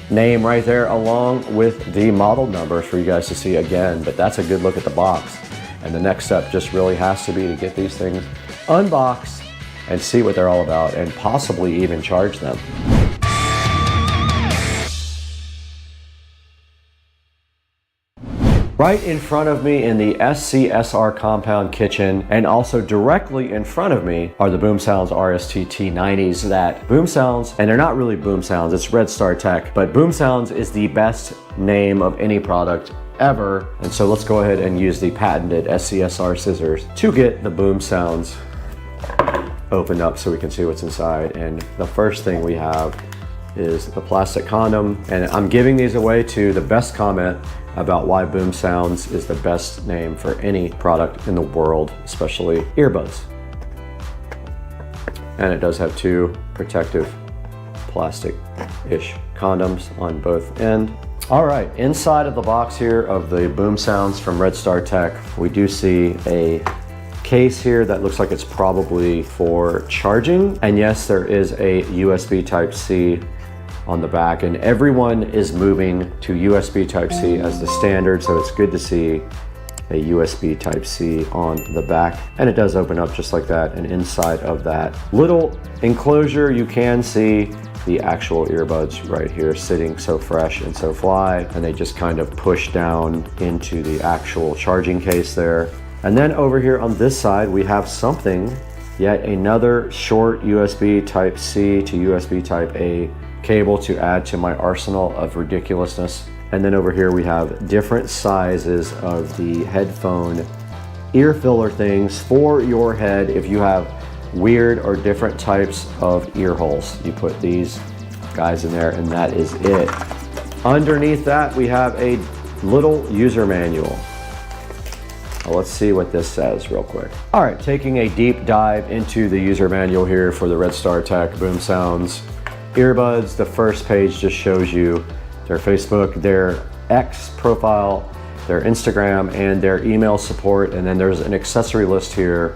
name right there along with the model numbers for you guys to see again. But that's a good look at the box. And the next step just really has to be to get these things unboxed and see what they're all about and possibly even charge them. Right in front of me in the SCSR compound kitchen, and also directly in front of me are the Boom Sounds RST T90s that Boom Sounds, and they're not really Boom Sounds, it's Red Star Tech, but Boom Sounds is the best name of any product ever. And so let's go ahead and use the patented SCSR scissors to get the Boom Sounds opened up so we can see what's inside. And the first thing we have is the plastic condom, and I'm giving these away to the best comment about why Boom Sounds is the best name for any product in the world, especially earbuds. And it does have two protective plastic-ish condoms on both ends. All right, inside of the box here of the Boom Sounds from Red Star Tech, we do see a case here that looks like it's probably for charging. And yes, there is a USB Type-C on the back, and everyone is moving to USB Type-C as the standard, so it's good to see a USB Type-C on the back. And it does open up just like that, and inside of that little enclosure you can see the actual earbuds right here sitting so fresh and so fly, and they just kind of push down into the actual charging case there. And then over here on this side we have something, yet another short USB Type-C to USB Type-A cable to add to my arsenal of ridiculousness. And then over here we have different sizes of the headphone ear filler things for your head. If you have weird or different types of ear holes, you put these guys in there, and that is it. Underneath that we have a little user manual. Let's see what this says real quick. All right, taking a deep dive into the user manual here for the Red Star Tech Boom Sounds earbuds. The first page just shows you their Facebook, their X profile, their Instagram, and their email support. And then there's an accessory list here.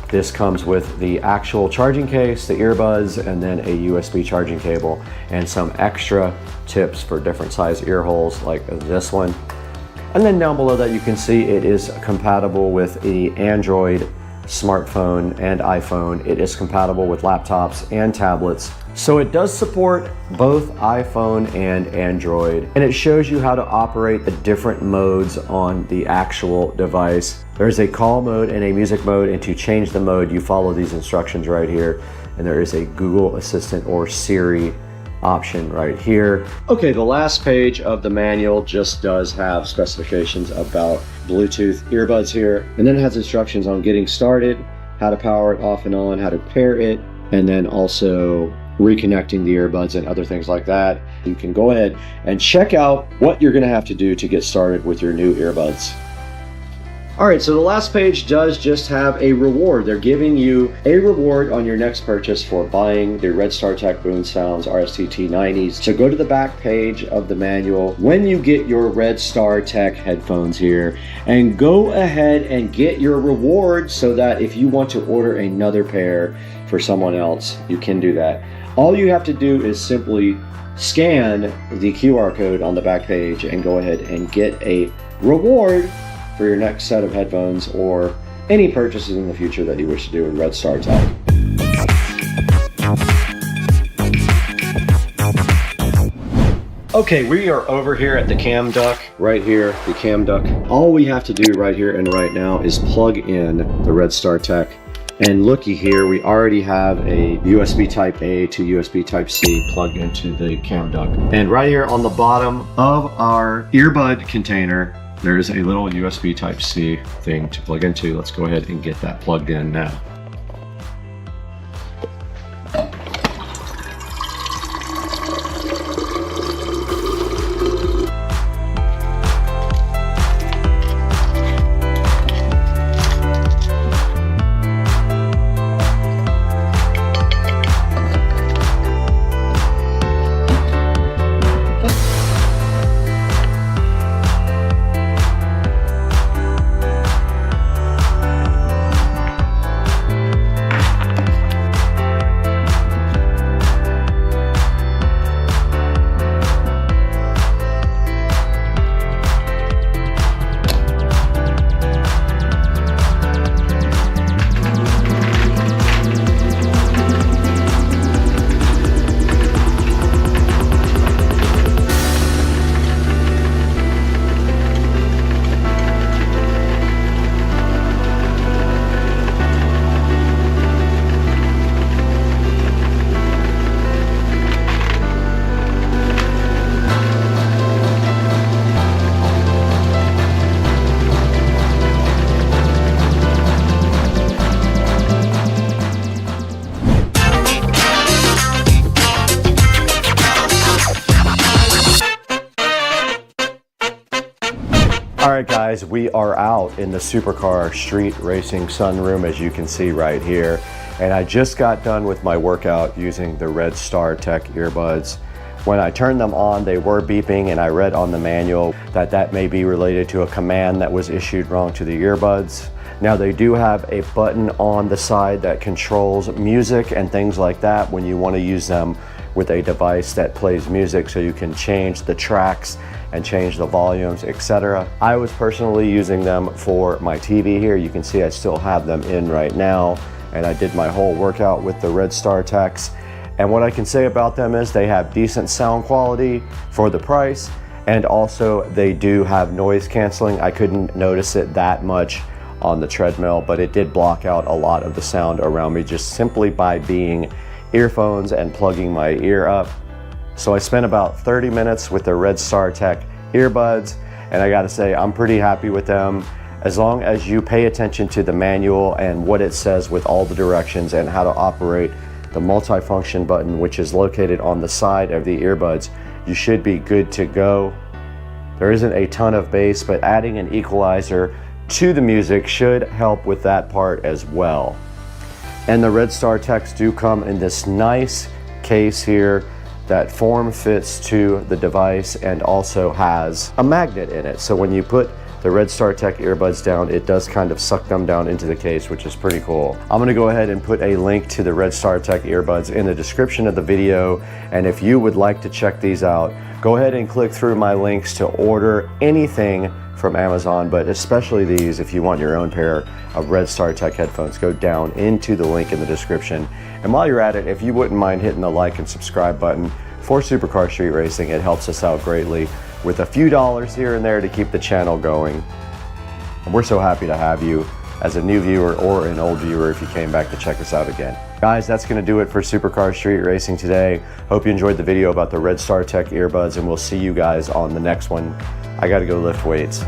This comes with the actual charging case, the earbuds, and then a USB charging cable, and some extra tips for different size ear holes like this one. And then down below that you can see it is compatible with the Android smartphone and iPhone. It is compatible with laptops and tablets. So it does support both iPhone and Android, and it shows you how to operate the different modes on the actual device. There's a call mode and a music mode, and to change the mode you follow these instructions right here, and there is a Google Assistant or Siri option right here. Okay, the last page of the manual just does have specifications about Bluetooth earbuds here, and then it has instructions on getting started, how to power it off and on, how to pair it, and then also reconnecting the earbuds and other things like that. You can go ahead and check out what you're going to have to do to get started with your new earbuds. All right, so the last page does just have a reward. They're giving you a reward on your next purchase for buying the Red Star Tech Boom Sounds RST T90s. So go to the back page of the manual when you get your Red Star Tech headphones here, and go ahead and get your reward so that if you want to order another pair for someone else, you can do that. All you have to do is simply scan the QR code on the back page and go ahead and get a reward for your next set of headphones or any purchases in the future that you wish to do in Red Star Tech. Okay, we are over here at the Cam Duck, right here, the Cam Duck. All we have to do right here and right now is plug in the Red Star Tech. And looky here, we already have a USB Type-A to USB Type-C plugged into the Cam Duck. And right here on the bottom of our earbud container, there's a little USB Type-C thing to plug into. Let's go ahead and get that plugged in now. All right, guys, we are out in the supercar street racing sunroom, as you can see right here. And I just got done with my workout using the Red Star Tech earbuds. When I turned them on, they were beeping, and I read on the manual that that may be related to a command that was issued wrong to the earbuds. Now, they do have a button on the side that controls music and things like that when you want to use them with a device that plays music, so you can change the tracks and change the volumes, etc. I was personally using them for my TV here. You can see I still have them in right now, and I did my whole workout with the Red Star Techs. And what I can say about them is they have decent sound quality for the price, and also they do have noise canceling. I couldn't notice it that much on the treadmill, but it did block out a lot of the sound around me just simply by being earphones and plugging my ear up. So I spent about 30 minutes with the Red Star Tech earbuds, and I gotta say, I'm pretty happy with them. As long as you pay attention to the manual and what it says with all the directions and how to operate the multifunction button, which is located on the side of the earbuds, you should be good to go. There isn't a ton of bass, but adding an equalizer to the music should help with that part as well. And the Red Star Techs do come in this nice case here that form fits to the device and also has a magnet in it. So when you put the Red Star Tech earbuds down, it does kind of suck them down into the case, which is pretty cool. I'm gonna go ahead and put a link to the Red Star Tech earbuds in the description of the video. And if you would like to check these out, go ahead and click through my links to order anything from Amazon, but especially these. If you want your own pair of Red Star Tech headphones, go down into the link in the description. And while you're at it, if you wouldn't mind hitting the like and subscribe button for Supercar Street Racing, it helps us out greatly with a few dollars here and there to keep the channel going. And we're so happy to have you as a new viewer or an old viewer if you came back to check us out again. Guys, that's gonna do it for Supercar Street Racing today. Hope you enjoyed the video about the Red Star Tech earbuds, and we'll see you guys on the next one. I gotta go lift weights.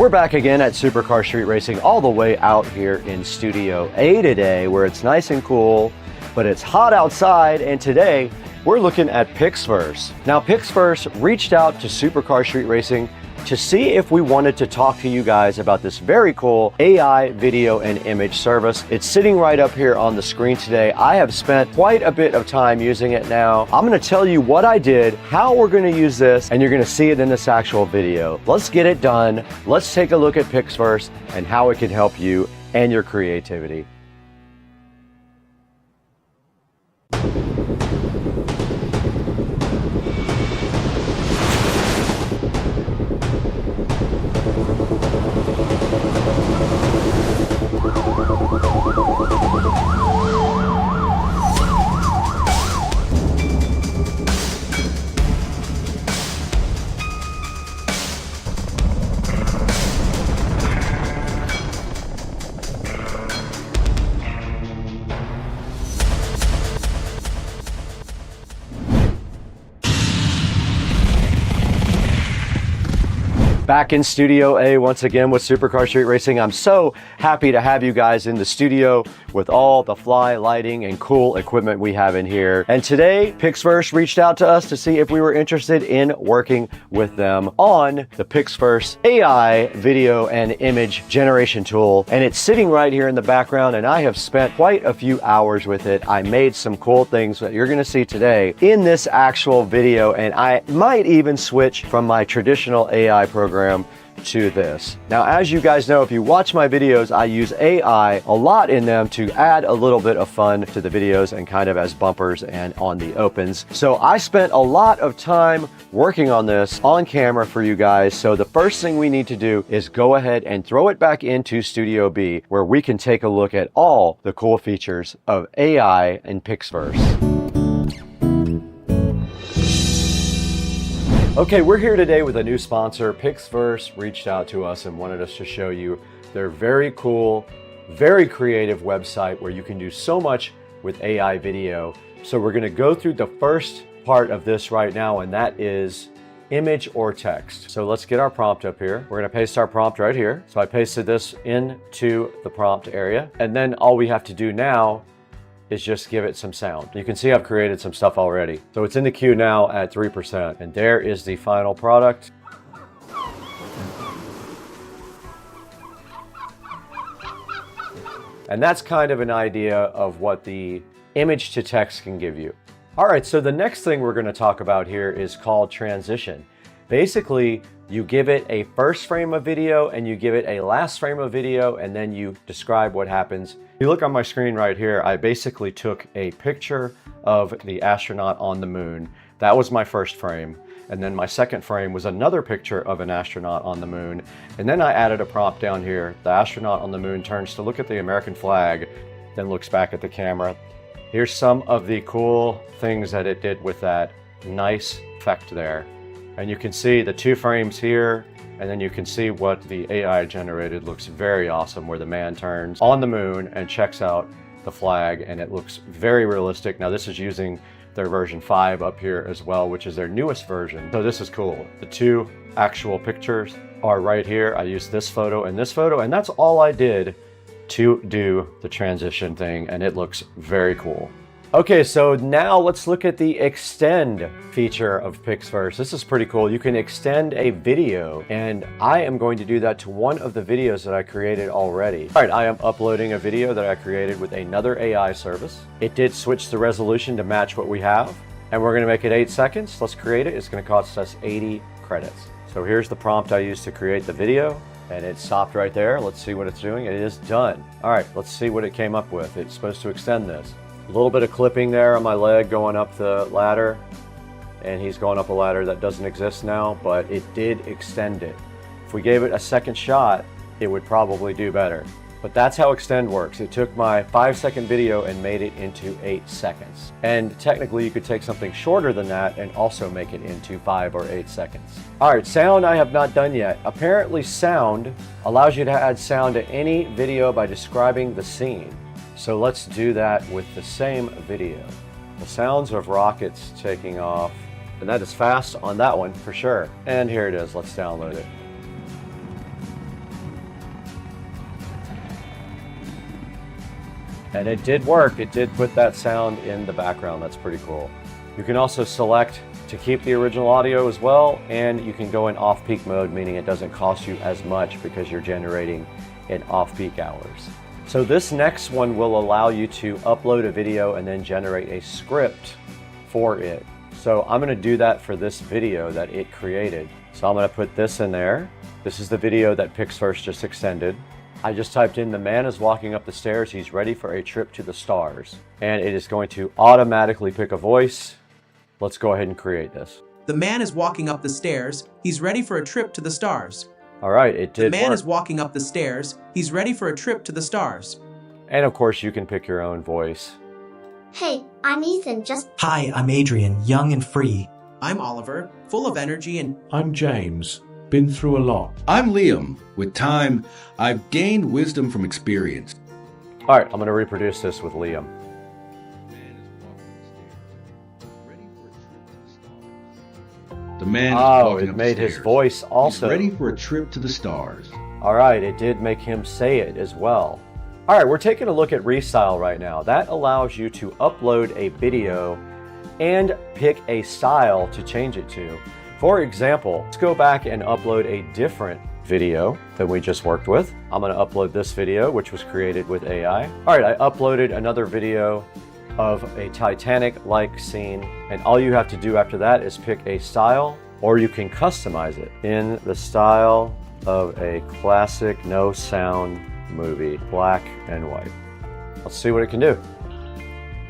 We're back again at Supercar Street Racing, all the way out here in Studio A today, where it's nice and cool, but it's hot outside, and today we're looking at Pixverse. Now, Pixverse reached out to Supercar Street Racing to see if we wanted to talk to you guys about this very cool AI video and image service. It's sitting right up here on the screen today. I have spent quite a bit of time using it now. I'm going to tell you what I did, how we're going to use this, and you're going to see it in this actual video. Let's get it done. Let's take a look at Pixverse and how it can help you and your creativity. Back in Studio A once again with Supercar Street Racing. I'm so happy to have you guys in the studio with all the fly lighting and cool equipment we have in here. And today, Pixverse reached out to us to see if we were interested in working with them on the Pixverse AI video and image generation tool. And it's sitting right here in the background, and I have spent quite a few hours with it. I made some cool things that you're gonna see today in this actual video, and I might even switch from my traditional AI program to this. Now, as you guys know, if you watch my videos, I use AI a lot in them to add a little bit of fun to the videos and kind of as bumpers and on the opens. So I spent a lot of time working on this on camera for you guys. So the first thing we need to do is go ahead and throw it back into Studio B, where we can take a look at all the cool features of AI in Pixverse. Okay, we're here today with a new sponsor. Pixverse reached out to us and wanted us to show you their very cool, very creative website where you can do so much with AI video. So we're gonna go through the first part of this right now, and that is image or text. So let's get our prompt up here. We're gonna paste our prompt right here. So I pasted this into the prompt area, and then all we have to do now is just give it some sound. You can see I've created some stuff already. So it's in the queue now at 3%, and there is the final product. And that's kind of an idea of what the image to text can give you. All right, so the next thing we're gonna talk about here is called transition. Basically, you give it a first frame of video and you give it a last frame of video, and then you describe what happens. You look on my screen right here, I basically took a picture of the astronaut on the moon. That was my first frame. And then my second frame was another picture of an astronaut on the moon. And then I added a prompt down here. The astronaut on the moon turns to look at the American flag, then looks back at the camera. Here's some of the cool things that it did with that nice effect there. And you can see the 2 frames here, and then you can see what the AI generated looks very awesome, where the man turns on the moon and checks out the flag, and it looks very realistic. Now this is using their version 5 up here as well, which is their newest version. So this is cool. The 2 actual pictures are right here. I used this photo, and that's all I did to do the transition thing, and it looks very cool. Okay, so now let's look at the extend feature of Pixverse. This is pretty cool. You can extend a video, and I am going to do that to one of the videos that I created already. All right, I am uploading a video that I created with another AI service. It did switch the resolution to match what we have, and we're gonna make it 8 seconds. Let's create it. It's gonna cost us 80 credits. So here's the prompt I used to create the video, and it stopped right there. Let's see what it's doing. It is done. All right, let's see what it came up with. It's supposed to extend this. A little bit of clipping there on my leg going up the ladder, and he's going up a ladder that doesn't exist now, but it did extend it. If we gave it a second shot, it would probably do better. But that's how extend works. It took my 5-second video and made it into 8 seconds. And technically you could take something shorter than that and also make it into 5 or 8 seconds. All right, sound I have not done yet. Apparently sound allows you to add sound to any video by describing the scene. So let's do that with the same video. The sounds of rockets taking off, and that is fast on that one for sure. And here it is, let's download it. And it did work. It did put that sound in the background. That's pretty cool. You can also select to keep the original audio as well, and you can go in off-peak mode, meaning it doesn't cost you as much because you're generating in off-peak hours. So this next one will allow you to upload a video and then generate a script for it. So I'm gonna do that for this video that it created. So I'm gonna put this in there. This is the video that PixFirst just extended. I just typed in, the man is walking up the stairs, he's ready for a trip to the stars. And it is going to automatically pick a voice. Let's go ahead and create this. The man is walking up the stairs, he's ready for a trip to the stars. All right, it did The man work. is walking up the stairs, he's ready for a trip to the stars. And of course you can pick your own voice. Hey, I'm Ethan, just... Hi, I'm Adrian, young and free. I'm Oliver, full of energy and... I'm James, been through a lot. I'm Liam. With time, I've gained wisdom from experience. All right, I'm going to reproduce this with Liam. The man is Oh, walking it up made the his stairs. voice also. He's ready for a trip to the stars. All right, it did make him say it as well. All right, we're taking a look at Restyle right now. That allows you to upload a video and pick a style to change it to. For example, let's go back and upload a different video that we just worked with. I'm gonna upload this video, which was created with AI. All right, I uploaded another video of a Titanic-like scene, and all you have to do after that is pick a style, or you can customize it in the style of a classic no sound movie, black and white. Let's see what it can do.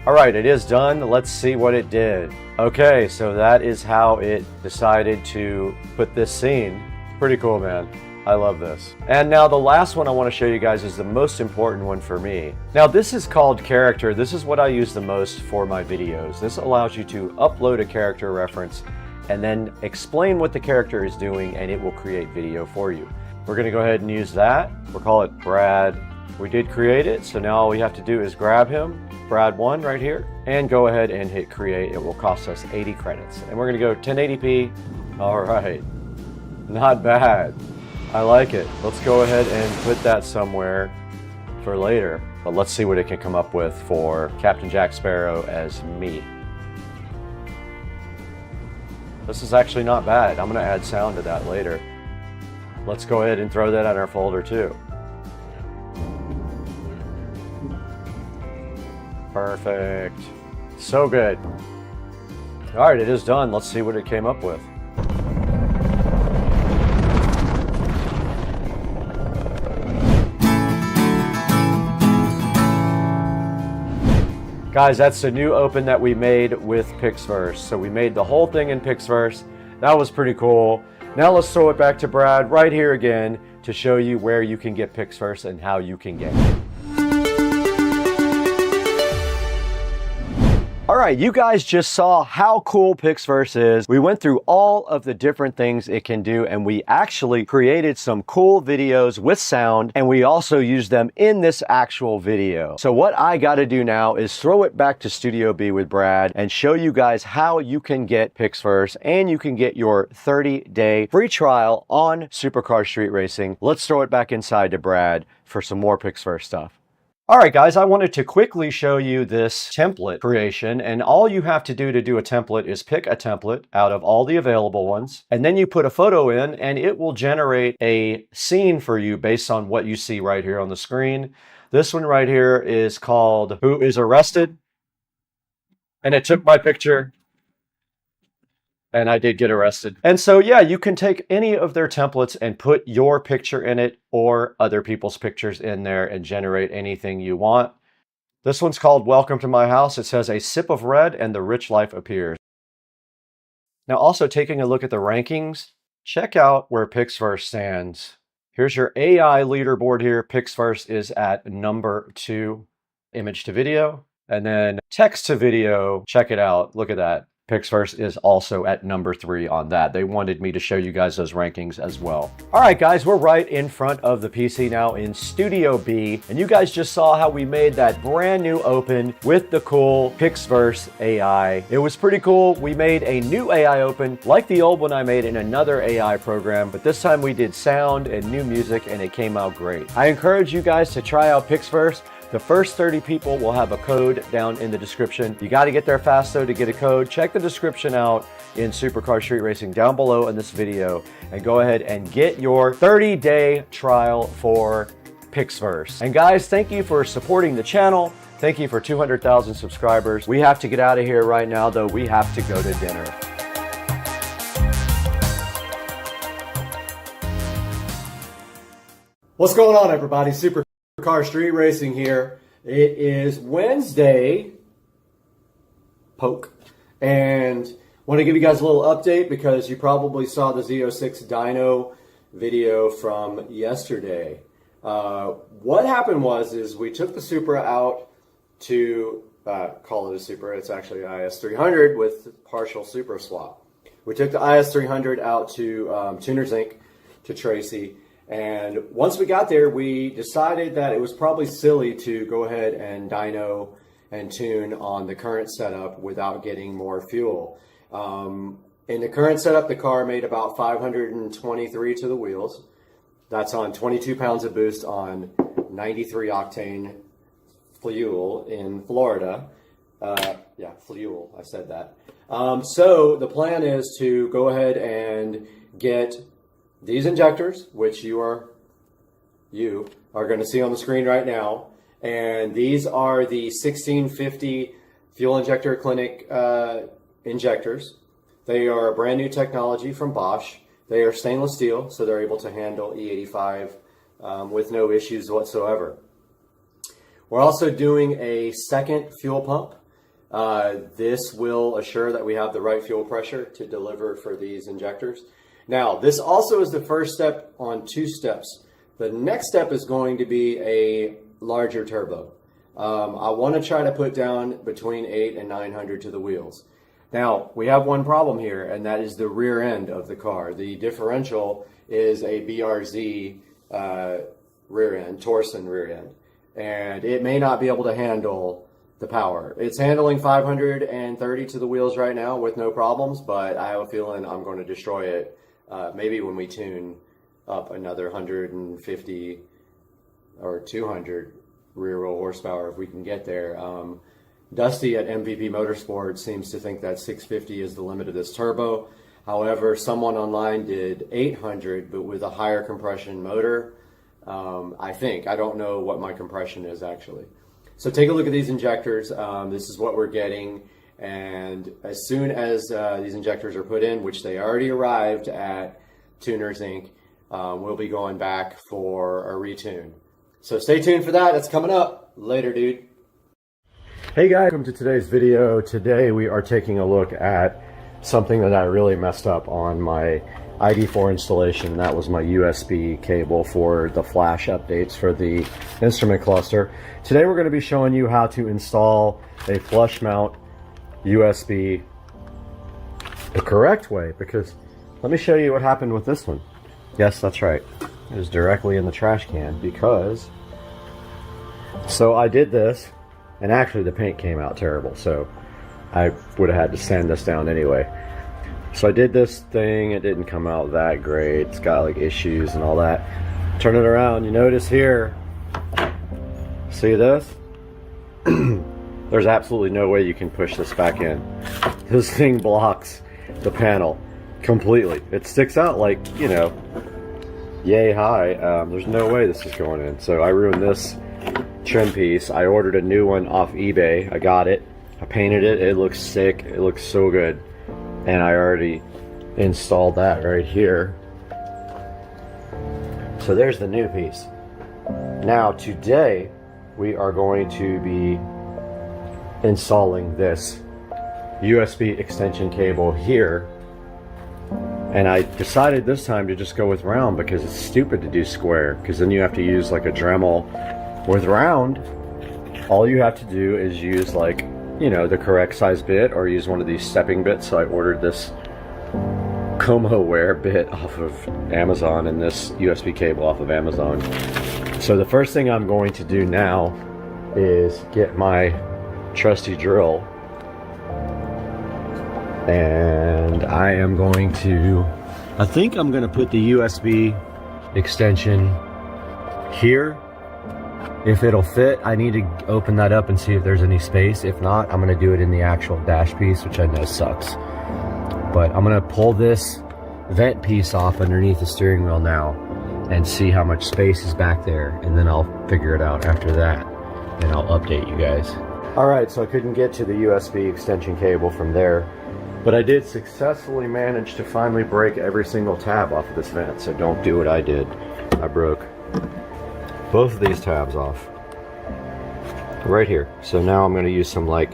All right, it is done. Let's see what it did. Okay, so that is how it decided to put this scene. Pretty cool, man. I love this. And now the last one I want to show you guys is the most important one for me. Now this is called character. This is what I use the most for my videos. This allows you to upload a character reference and then explain what the character is doing, and it will create video for you. We're gonna go ahead and use that. We'll call it Brad. We did create it, so now all we have to do is grab him, Brad1 right here, and go ahead and hit create. It will cost us 80 credits. And we're gonna go 1080p. All right, not bad. I like it. Let's go ahead and put that somewhere for later. But let's see what it can come up with for Captain Jack Sparrow as me. This is actually not bad. I'm gonna add sound to that later. Let's go ahead and throw that in our folder too. Perfect. So good. All right, it is done. Let's see what it came up with. Guys, that's the new open that we made with PixFirst. So we made the whole thing in PixFirst. That was pretty cool. Now let's throw it back to Brad right here again to show you where you can get PixFirst and how you can get it. All right, you guys just saw how cool PixFirst is. We went through all of the different things it can do, and we actually created some cool videos with sound, and we also used them in this actual video. So what I gotta do now is throw it back to Studio B with Brad and show you guys how you can get PixFirst, and you can get your 30-day free trial on Supercar Street Racing. Let's throw it back inside to Brad for some more PixFirst stuff. All right, guys, I wanted to quickly show you this template creation, and all you have to do a template is pick a template out of all the available ones, and then you put a photo in, and it will generate a scene for you based on what you see right here on the screen. This one right here is called Who is Arrested? And it took my picture. And I did get arrested. And so, yeah, you can take any of their templates and put your picture in it or other people's pictures in there and generate anything you want. This one's called Welcome to My House. It says a sip of red and the rich life appears. Now, also taking a look at the rankings, check out where PixFirst stands. Here's your AI leaderboard here. PixFirst is at number 2, image to video, and then text to video. Check it out. Look at that. PixFirst is also at number 3 on that. They wanted me to show you guys those rankings as well. All right, guys, we're right in front of the PC now in Studio B, and you guys just saw how we made that brand new open with the cool PixFirst AI. It was pretty cool. We made a new AI open like the old one I made in another AI program, but this time we did sound and new music, and it came out great. I encourage you guys to try out PixFirst. The first 30 people will have a code down in the description. You got to get there fast though to get a code. Check the description out in Supercar Street Racing down below in this video and go ahead and get your 30-day trial for Pixverse. And guys, thank you for supporting the channel. Thank you for 200,000 subscribers. We have to get out of here right now though. We have to go to dinner. What's going on, everybody? Supercar Street Racing here. It is Wednesday, and want to give you guys a little update because you probably saw the Z06 dyno video from yesterday. What happened was we took the Supra out to call it a Supra. It's actually IS300 with partial Supra swap. We took the IS300 out to Tuners Inc. to Tracy. And once we got there, we decided that it was probably silly to go ahead and dyno and tune on the current setup without getting more fuel. In the current setup, the car made about 523 to the wheels. That's on 22 pounds of boost on 93 octane fuel in Florida. Yeah, fuel, I said that. So the plan is to go ahead and get these injectors, which you are going to see on the screen right now. And these are the 1650 Fuel Injector Clinic injectors. They are a brand new technology from Bosch. They are stainless steel, so they're able to handle E85 with no issues whatsoever. We're also doing a second fuel pump. This will assure that we have the right fuel pressure to deliver for these injectors. Now, this also is the first step on two steps. The next step is going to be a larger turbo. I want to try to put down between 800 and 900 to the wheels. Now, we have one problem here, and that is the rear end of the car. The differential is a BRZ rear end, Torsen rear end, and it may not be able to handle the power. It's handling 530 to the wheels right now with no problems, but I have a feeling I'm going to destroy it maybe when we tune up another 150 or 200 rear wheel horsepower if we can get there. Dusty at MVP Motorsport seems to think that 650 is the limit of this turbo. However, someone online did 800, but with a higher compression motor. I think. I don't know what my compression is actually. So take a look at these injectors. This is what we're getting. And as soon as these injectors are put in, which they already arrived at Tuners Inc., we'll be going back for a retune. So stay tuned for that. That's coming up. Later, dude. Hey guys, welcome to today's video. Today we are taking a look at something that I really messed up on my ID4 installation. That was my USB cable for the flash updates for the instrument cluster. Today we're going to be showing you how to install a flush mount USB the correct way, because let me show you what happened with this one. Yes, that's right. It was directly in the trash can because so I did this, and actually the paint came out terrible, so I would have had to sand this down anyway. So I did this thing, it didn't come out that great, it's got like issues and all that. Turn it around, you notice here, see this? There's absolutely no way you can push this back in. This thing blocks the panel completely. It sticks out like, you know, yay high. There's no way this is going in. So I ruined this trim piece. I ordered a new one off eBay. I got it. I painted it. It looks sick. It looks so good. And I already installed that right here. So there's the new piece. Now today we are going to be installing this USB extension cable here, and I decided this time to just go with round because it's stupid to do square, because then you have to use like a Dremel. With round, all you have to do is use, like, you know, the correct size bit or use one of these stepping bits. So I ordered this ComoWare bit off of Amazon and this USB cable off of Amazon. So the first thing I'm going to do now is get my trusty drill, and I am going to, I think I'm going to put the USB extension here If it'll fit, I need to open that up and see if there's any space. If not, I'm gonna do it in the actual dash piece, which I know sucks. But I'm gonna pull this vent piece off underneath the steering wheel now and see how much space is back there, and then I'll figure it out after that, and I'll update you guys. All right, so I couldn't get to the USB extension cable from there, but I did successfully manage to finally break every single tab off of this vent, so don't do what I did. I broke both of these tabs off right here. So now I'm going to use some like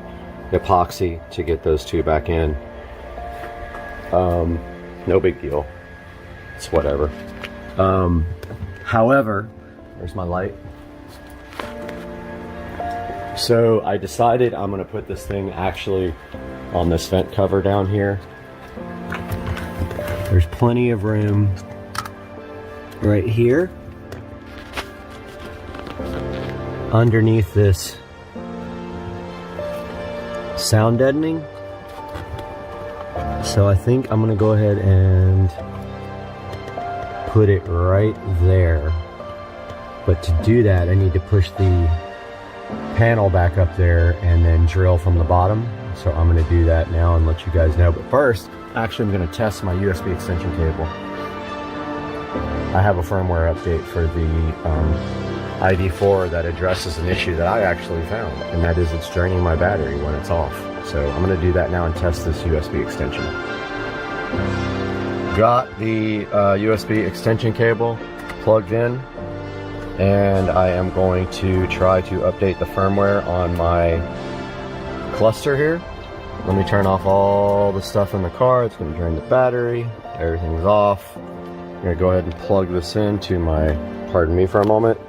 epoxy to get those two back in. No big deal, it's whatever. However, there's my light. So I decided I'm going to put this thing actually on this vent cover down here. There's plenty of room right here underneath this sound deadening. So I think I'm gonna go ahead and put it right there. But to do that, I need to push the panel back up there and then drill from the bottom. So I'm gonna do that now and let you guys know. But first, actually I'm gonna test my USB extension cable. I have a firmware update for the ID4 that addresses an issue that I actually found, and that is it's draining my battery when it's off. So I'm going to do that now and test this USB extension. Got the USB extension cable plugged in, and I am going to try to update the firmware on my cluster here. Let me turn off all the stuff in the car. It's going to drain the battery. Everything's off. I'm going to go ahead and plug this into my, pardon me for a moment.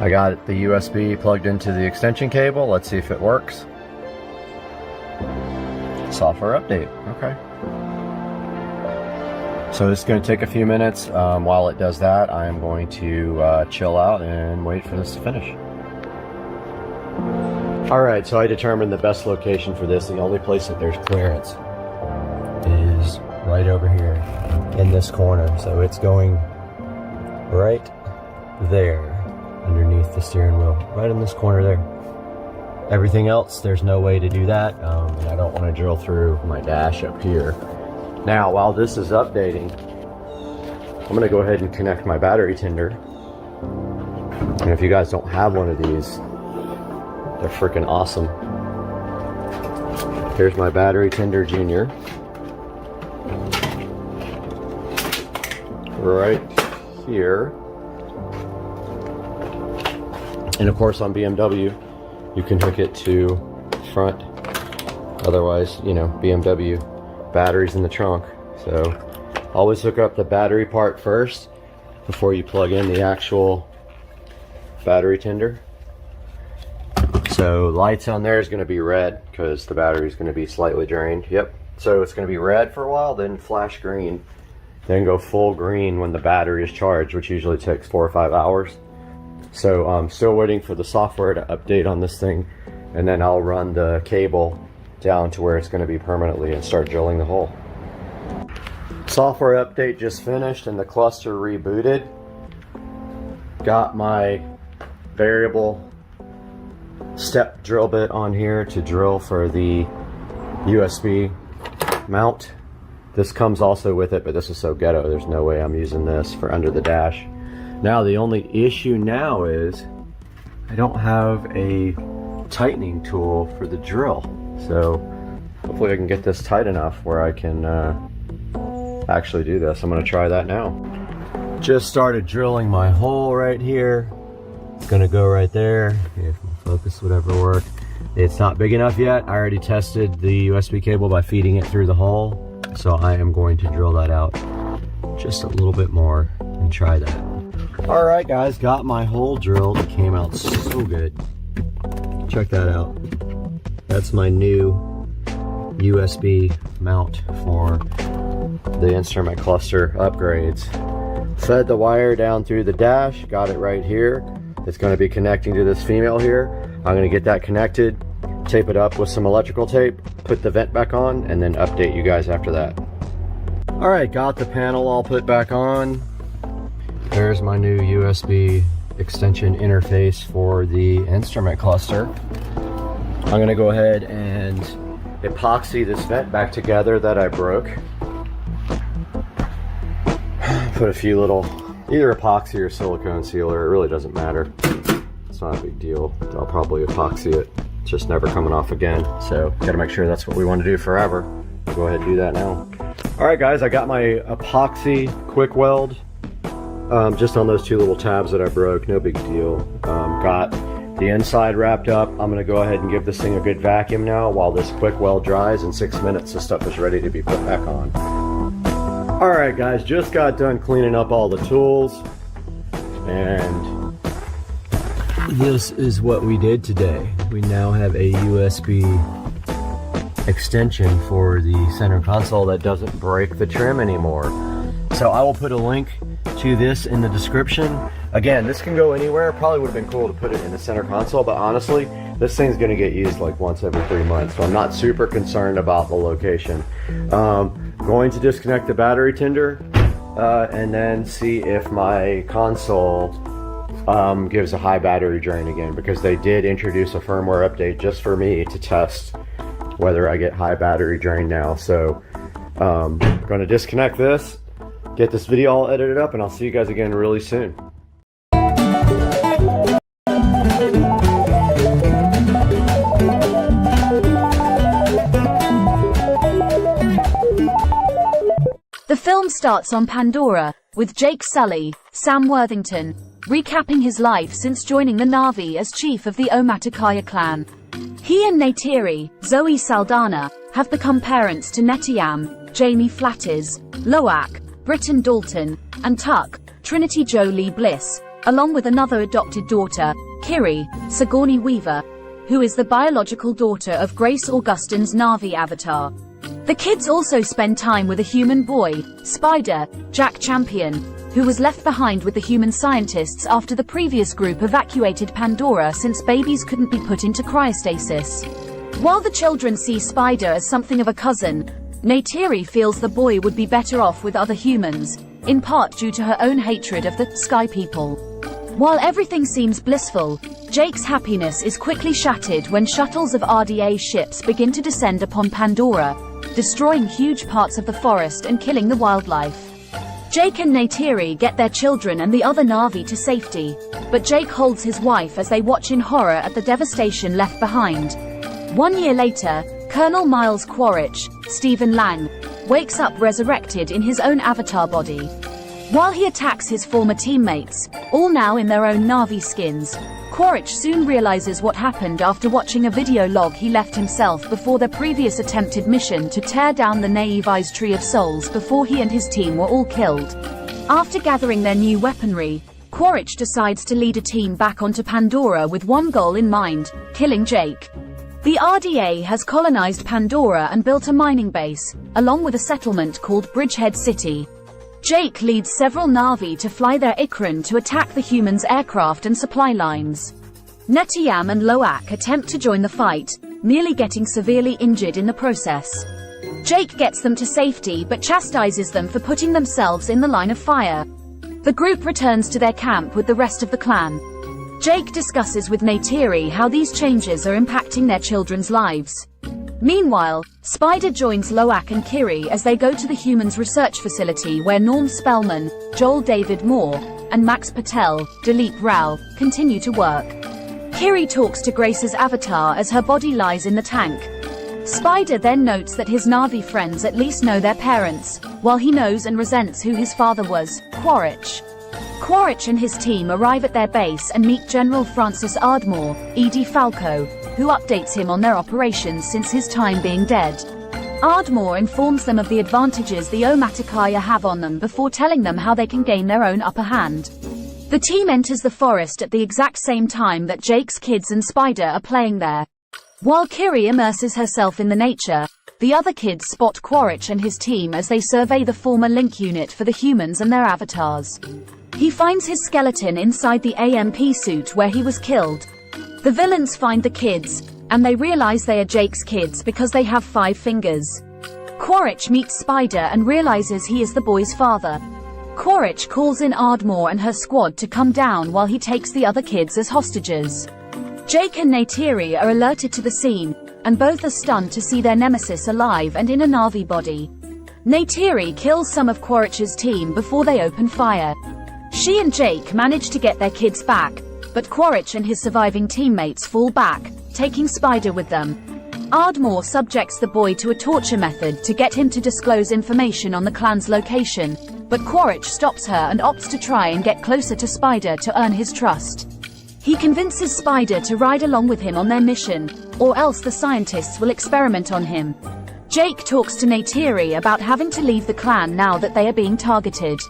I got the USB plugged into the extension cable. Let's see if it works. Software update, okay. So it's going to take a few minutes. While it does that, I am going to chill out and wait for this to finish. Alright, so I determined the best location for this. The only place that there's clearance is right over here in this corner. So it's going right there underneath the steering wheel, right in this corner there. Everything else, there's no way to do that, and I don't want to drill through my dash up here. Now, while this is updating, I'm going to go ahead and connect my battery tender. And if you guys don't have one of these, they're freaking awesome. Here's my battery tender junior. Right here. And of course on BMW, you can hook it to front. Otherwise, you know, BMW batteries in the trunk. So always hook up the battery part first before you plug in the actual battery tender. So lights on there is going to be red because the battery is going to be slightly drained. Yep. So it's going to be red for a while, then flash green, then go full green when the battery is charged, which usually takes 4 or 5 hours. So I'm still waiting for the software to update on this thing, and then I'll run the cable down to where it's going to be permanently and start drilling the hole. Software update just finished and the cluster rebooted. Got my variable step drill bit on here to drill for the USB mount. This comes also with it, but this is so ghetto, there's no way I'm using this for under the dash. Now the only issue now is I don't have a tightening tool for the drill. So hopefully I can get this tight enough where I can actually do this. I'm going to try that now. Just started drilling my hole right here. It's going to go right there. If focus would ever work. It's not big enough yet. I already tested the USB cable by feeding it through the hole. So I am going to drill that out just a little bit more and try that. Alright guys, got my hole drilled. It came out so good. Check that out. That's my new USB mount for the instrument cluster upgrades. Fed the wire down through the dash, got it right here. It's going to be connecting to this female here. I'm going to get that connected, tape it up with some electrical tape, put the vent back on, and then update you guys after that. Alright, got the panel all put back on. There's my new USB extension interface for the instrument cluster. I'm gonna go ahead and epoxy this vent back together that I broke. Put a few little, either epoxy or silicone sealer, it really doesn't matter. It's not a big deal. I'll probably epoxy it. It's just never coming off again. So gotta make sure that's what we want to do forever. I'll go ahead and do that now. All right guys, I got my epoxy quick weld just on those two little tabs that I broke, no big deal. Got the inside wrapped up. I'm gonna go ahead and give this thing a good vacuum now while this quick weld dries. In 6 minutes, this stuff is ready to be put back on. All right guys, just got done cleaning up all the tools, and this is what we did today. We now have a USB extension for the center console that doesn't break the trim anymore. So I will put a link to this in the description. Again, this can go anywhere. Probably would have been cool to put it in the center console, but honestly, this thing's gonna get used like once every 3 months, so I'm not super concerned about the location. Going to disconnect the battery tender and then see if my console gives a high battery drain again, because they did introduce a firmware update just for me to test whether I get high battery drain now. So I'm going to disconnect this, get this video all edited up, and I'll see you guys again really soon. The film starts on Pandora, with Jake Sully, Sam Worthington, recapping his life since joining the Na'vi as chief of the Omaticaya clan. He and Neytiri, Zoe Saldana, have become parents to Netiyam, Jamie Flattis, Loak, Britton Dalton, and Tuck, Trinity Jo Lee Bliss, along with another adopted daughter, Kiri, Sigourney Weaver, who is the biological daughter of Grace Augustine's Na'vi avatar. The kids also spend time with a human boy, Spider, Jack Champion, who was left behind with the human scientists after the previous group evacuated Pandora since babies couldn't be put into cryostasis. While the children see Spider as something of a cousin, Neytiri feels the boy would be better off with other humans, in part due to her own hatred of the Sky People. While everything seems blissful, Jake's happiness is quickly shattered when shuttles of RDA ships begin to descend upon Pandora, destroying huge parts of the forest and killing the wildlife. Jake and Neytiri get their children and the other Na'vi to safety, but Jake holds his wife as they watch in horror at the devastation left behind. 1 year later, Colonel Miles Quaritch, Stephen Lang, wakes up resurrected in his own avatar body. While he attacks his former teammates, all now in their own Na'vi skins, Quaritch soon realizes what happened after watching a video log he left himself before their previous attempted mission to tear down the Naivi's Tree of Souls before he and his team were all killed. After gathering their new weaponry, Quaritch decides to lead a team back onto Pandora with one goal in mind: killing Jake. The RDA has colonized Pandora and built a mining base, along with a settlement called Bridgehead City. Jake leads several Na'vi to fly their Ikran to attack the humans' aircraft and supply lines. Netiyam and Loak attempt to join the fight, nearly getting severely injured in the process. Jake gets them to safety but chastises them for putting themselves in the line of fire. The group returns to their camp with the rest of the clan. Jake discusses with Neytiri how these changes are impacting their children's lives. Meanwhile, Spider joins Loak and Kiri as they go to the humans' research facility where Norm Spellman, Joel David Moore, and Max Patel, Dilip Rao, continue to work. Kiri talks to Grace's avatar as her body lies in the tank. Spider then notes that his Na'vi friends at least know their parents, while he knows and resents who his father was, Quaritch. Quaritch and his team arrive at their base and meet General Francis Ardmore, E.D. Falco, who updates him on their operations since his time being dead. Ardmore informs them of the advantages the Omaticaya have on them before telling them how they can gain their own upper hand. The team enters the forest at the exact same time that Jake's kids and Spider are playing there. While Kiri immerses herself in the nature, the other kids spot Quaritch and his team as they survey the former link unit for the humans and their avatars. He finds his skeleton inside the AMP suit where he was killed. The villains find the kids, and they realize they are Jake's kids because they have 5 fingers. Quaritch meets Spider and realizes he is the boy's father. Quaritch calls in Ardmore and her squad to come down while he takes the other kids as hostages. Jake and Neytiri are alerted to the scene, and both are stunned to see their nemesis alive and in a Na'vi body. Neytiri kills some of Quaritch's team before they open fire. She and Jake manage to get their kids back, but Quaritch and his surviving teammates fall back, taking Spider with them. Ardmore subjects the boy to a torture method to get him to disclose information on the clan's location, but Quaritch stops her and opts to try and get closer to Spider to earn his trust. He convinces Spider to ride along with him on their mission, or else the scientists will experiment on him. Jake talks to Neytiri about having to leave the clan now that they are being targeted.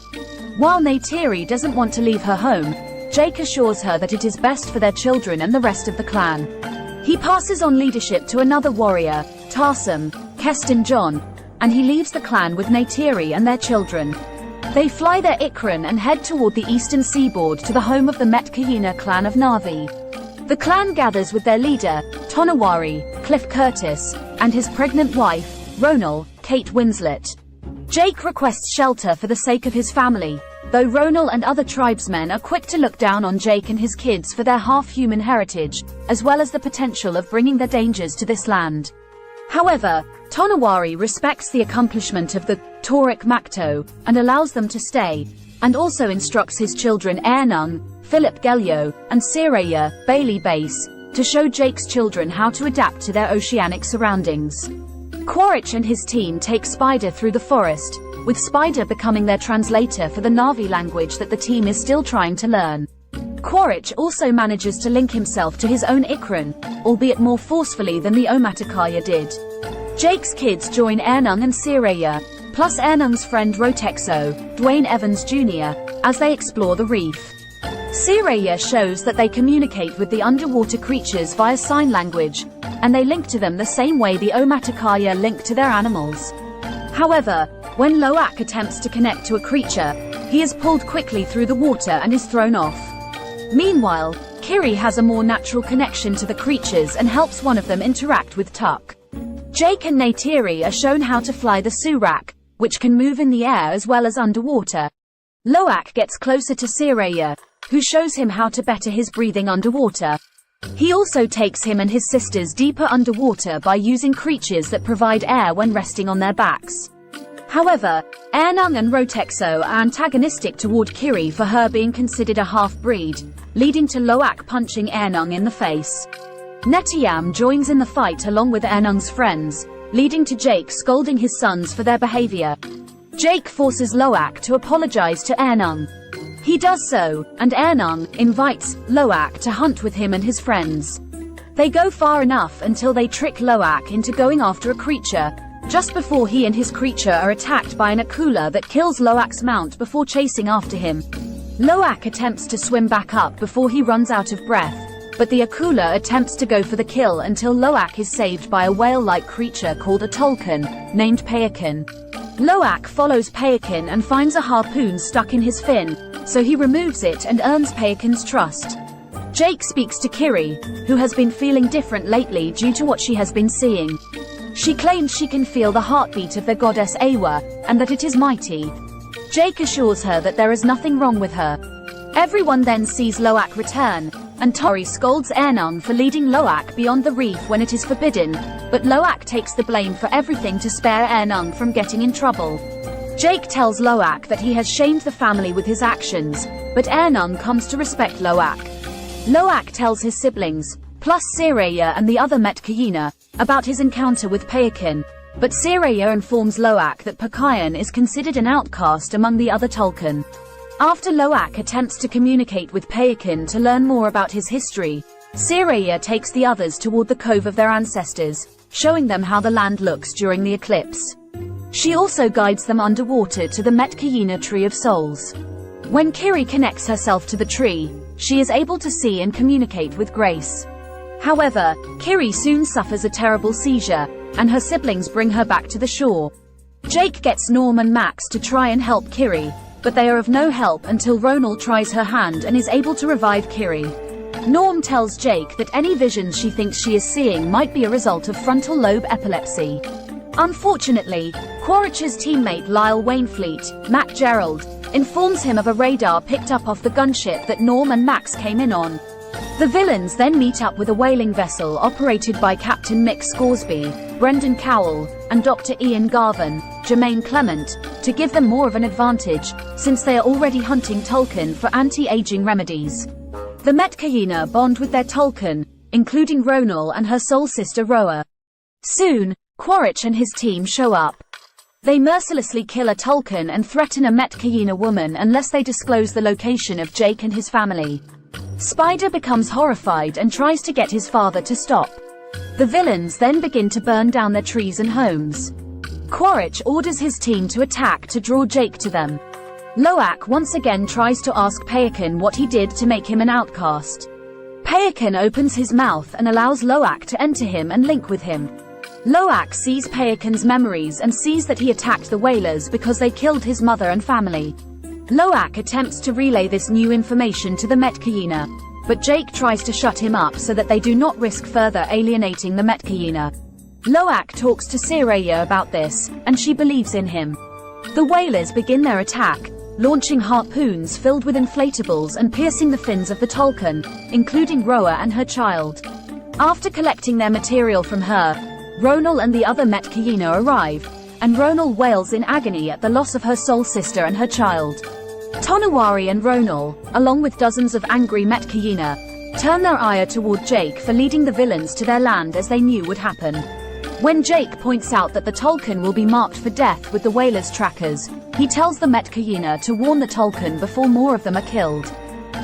While Neytiri doesn't want to leave her home, Jake assures her that it is best for their children and the rest of the clan. He passes on leadership to another warrior, Tarsum, Keston John, and he leaves the clan with Neytiri and their children. They fly their Ikran and head toward the eastern seaboard to the home of the Metkayina clan of Na'vi. The clan gathers with their leader, Tonawari, Cliff Curtis, and his pregnant wife, Ronal, Kate Winslet. Jake requests shelter for the sake of his family, though Ronal and other tribesmen are quick to look down on Jake and his kids for their half-human heritage, as well as the potential of bringing their dangers to this land. However, Tonawari respects the accomplishment of the Taurik Makto and allows them to stay, and also instructs his children Ernung, Philip Gelio, and Sireya, Bailey Base, to show Jake's children how to adapt to their oceanic surroundings. Quaritch and his team take Spider through the forest, with Spider becoming their translator for the Na'vi language that the team is still trying to learn. Quaritch also manages to link himself to his own Ikran, albeit more forcefully than the Omaticaya did. Jake's kids join Ernung and Sireya, plus Ernung's friend Rotexo, Dwayne Evans Jr., as they explore the reef. Sireya shows that they communicate with the underwater creatures via sign language, and they link to them the same way the Omaticaya link to their animals. However, when Loak attempts to connect to a creature, he is pulled quickly through the water and is thrown off. Meanwhile, Kiri has a more natural connection to the creatures and helps one of them interact with Tuck. Jake and Neytiri are shown how to fly the Surak, which can move in the air as well as underwater. Loak gets closer to Sireya, who shows him how to better his breathing underwater. He also takes him and his sisters deeper underwater by using creatures that provide air when resting on their backs. However, Ernung and Rotexo are antagonistic toward Kiri for her being considered a half-breed, leading to Loak punching Ernung in the face. Netiyam joins in the fight along with Ernung's friends, leading to Jake scolding his sons for their behavior. Jake forces Loak to apologize to Ernung. He does so, and Ernung invites Loak to hunt with him and his friends. They go far enough until they trick Loak into going after a creature, just before he and his creature are attacked by an akula that kills Loak's mount before chasing after him. Loak attempts to swim back up before he runs out of breath, but the akula attempts to go for the kill until Loak is saved by a whale-like creature called a Tolkien, named Payakin. Loak follows Payakin and finds a harpoon stuck in his fin, so he removes it and earns Payakin's trust. Jake speaks to Kiri, who has been feeling different lately due to what she has been seeing. She claims she can feel the heartbeat of the goddess Awa, and that it is mighty. Jake assures her that there is nothing wrong with her. Everyone then sees Loak return, and Tori scolds Ernung for leading Loak beyond the reef when it is forbidden, but Loak takes the blame for everything to spare Ernung from getting in trouble. Jake tells Loak that he has shamed the family with his actions, but Ernung comes to respect Loak. Loak tells his siblings, plus Sireya and the other Metkayina, about his encounter with Payakin, but Sireya informs Loak that Pakayan is considered an outcast among the other Tolkien. After Loak attempts to communicate with Payakin to learn more about his history, Sireya takes the others toward the cove of their ancestors, showing them how the land looks during the eclipse. She also guides them underwater to the Metkayina Tree of Souls. When Kiri connects herself to the tree, she is able to see and communicate with Grace. However, Kiri soon suffers a terrible seizure, and her siblings bring her back to the shore. Jake gets Norm and Max to try and help Kiri, but they are of no help until Ronal tries her hand and is able to revive Kiri. Norm tells Jake that any visions she thinks she is seeing might be a result of frontal lobe epilepsy. Unfortunately, Quaritch's teammate Lyle Wainfleet, Matt Gerald, informs him of a radar picked up off the gunship that Norm and Max came in on. The villains then meet up with a whaling vessel operated by Captain Mick Scoresby, Brendan Cowell, and Dr. Ian Garvin, Jermaine Clement, to give them more of an advantage, since they are already hunting Tolkien for anti-aging remedies. The Metcalina bond with their Tolkien, including Ronal and her soul sister Roa. Soon, Quaritch and his team show up. They mercilessly kill a Tolkien and threaten a Metcalina woman unless they disclose the location of Jake and his family. Spider becomes horrified and tries to get his father to stop. The villains then begin to burn down their trees and homes. Quaritch orders his team to attack to draw Jake to them. Loak once again tries to ask Payakan what he did to make him an outcast. Payakan opens his mouth and allows Loak to enter him and link with him. Loak sees Payakan's memories and sees that he attacked the whalers because they killed his mother and family. Loak attempts to relay this new information to the Metcalina, but Jake tries to shut him up so that they do not risk further alienating the Metcalina. Loak talks to Sreya about this, and she believes in him. The whalers begin their attack, launching harpoons filled with inflatables and piercing the fins of the Tolkien, including Roa and her child. After collecting their material from her, Ronal and the other Metcalina arrive, and Ronal wails in agony at the loss of her soul sister and her child. Tonawari and Ronal, along with dozens of angry Metcalina, turn their ire toward Jake for leading the villains to their land as they knew would happen. When Jake points out that the Tolkien will be marked for death with the whalers' trackers, he tells the Metcalina to warn the Tolkien before more of them are killed.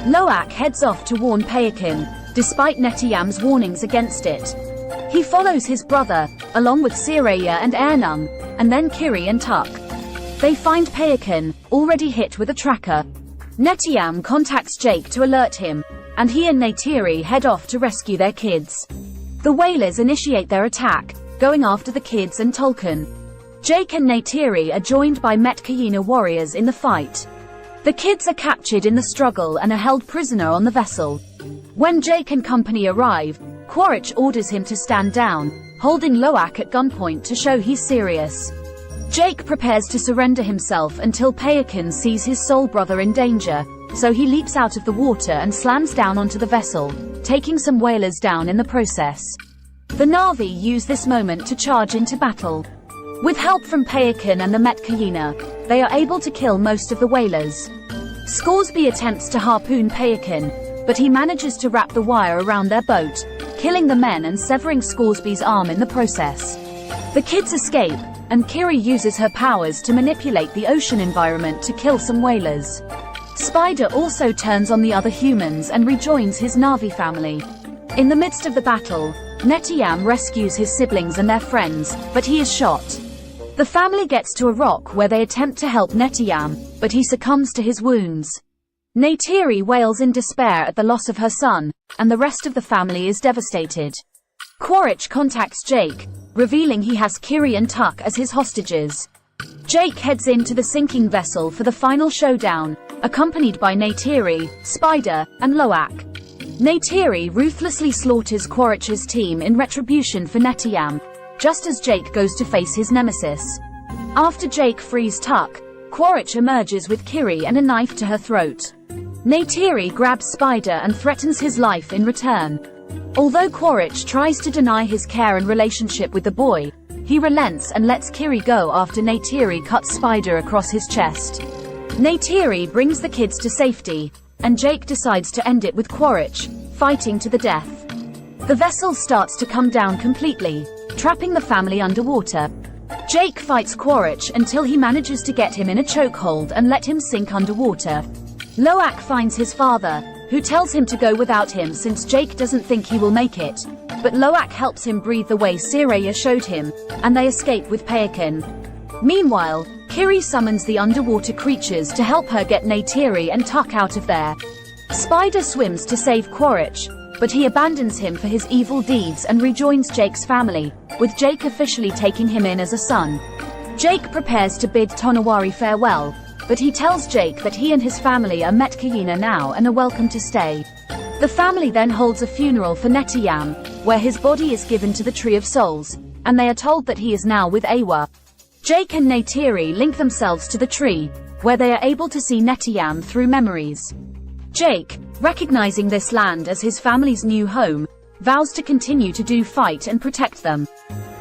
Loak heads off to warn Payakan, despite Netiyam's warnings against it. He follows his brother, along with Sreya and Ernung, and then Kiri and Tuk. They find Payakan, already hit with a tracker. Netiyam contacts Jake to alert him, and he and Neytiri head off to rescue their kids. The whalers initiate their attack, going after the kids and Tolkien. Jake and Neytiri are joined by Metcalina warriors in the fight. The kids are captured in the struggle and are held prisoner on the vessel. When Jake and company arrive, Quaritch orders him to stand down, holding Loak at gunpoint to show he's serious. Jake prepares to surrender himself until Payakan sees his soul brother in danger, so he leaps out of the water and slams down onto the vessel, taking some whalers down in the process. The Na'vi use this moment to charge into battle. With help from Payakan and the Metcalina, they are able to kill most of the whalers. Scoresby attempts to harpoon Payakan, but he manages to wrap the wire around their boat, killing the men and severing Scoresby's arm in the process. The kids escape, and Kiri uses her powers to manipulate the ocean environment to kill some whalers. Spider also turns on the other humans and rejoins his Na'vi family. In the midst of the battle, Netiyam rescues his siblings and their friends, but he is shot. The family gets to a rock where they attempt to help Netiyam, but he succumbs to his wounds. Neytiri wails in despair at the loss of her son, and the rest of the family is devastated. Quaritch contacts Jake, revealing he has Kiri and Tuk as his hostages. Jake heads into the sinking vessel for the final showdown, accompanied by Neytiri, Spider, and Loak. Neytiri ruthlessly slaughters Quaritch's team in retribution for Netiyam, just as Jake goes to face his nemesis. After Jake frees Tuk, Quaritch emerges with Kiri and a knife to her throat. Neytiri grabs Spider and threatens his life in return. Although Quaritch tries to deny his care and relationship with the boy, he relents and lets Kiri go after Neytiri cuts Spider across his chest. Neytiri brings the kids to safety, and Jake decides to end it with Quaritch, fighting to the death. The vessel starts to come down completely, trapping the family underwater. Jake fights Quaritch until he manages to get him in a chokehold and let him sink underwater. Loak finds his father, who tells him to go without him since Jake doesn't think he will make it, but Loak helps him breathe the way Sreya showed him, and they escape with Payakan. Meanwhile, Kiri summons the underwater creatures to help her get Neytiri and Tuk out of there. Spider swims to save Quaritch, but he abandons him for his evil deeds and rejoins Jake's family, with Jake officially taking him in as a son. Jake prepares to bid Tonawari farewell, but he tells Jake that he and his family are Metcalina now and are welcome to stay. The family then holds a funeral for Netiyam, where his body is given to the Tree of Souls, and they are told that he is now with Awa. Jake and Neytiri link themselves to the tree, where they are able to see Netiyam through memories. Jake, recognizing this land as his family's new home, vows to continue to fight and protect them.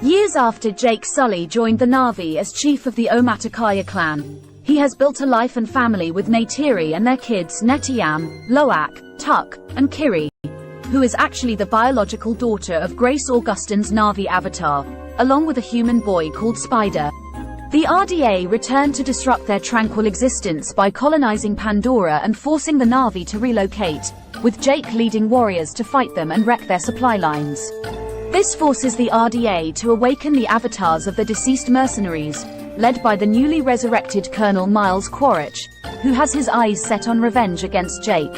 Years after Jake Sully joined the Na'vi as chief of the Omaticaya clan, he has built a life and family with Neytiri and their kids Netiyam, Loak, Tuk, and Kiri, who is actually the biological daughter of Grace Augustine's Na'vi avatar, along with a human boy called Spider. The RDA returned to disrupt their tranquil existence by colonizing Pandora and forcing the Na'vi to relocate, with Jake leading warriors to fight them and wreck their supply lines. This forces the RDA to awaken the avatars of the deceased mercenaries, led by the newly resurrected Colonel Miles Quaritch, who has his eyes set on revenge against Jake.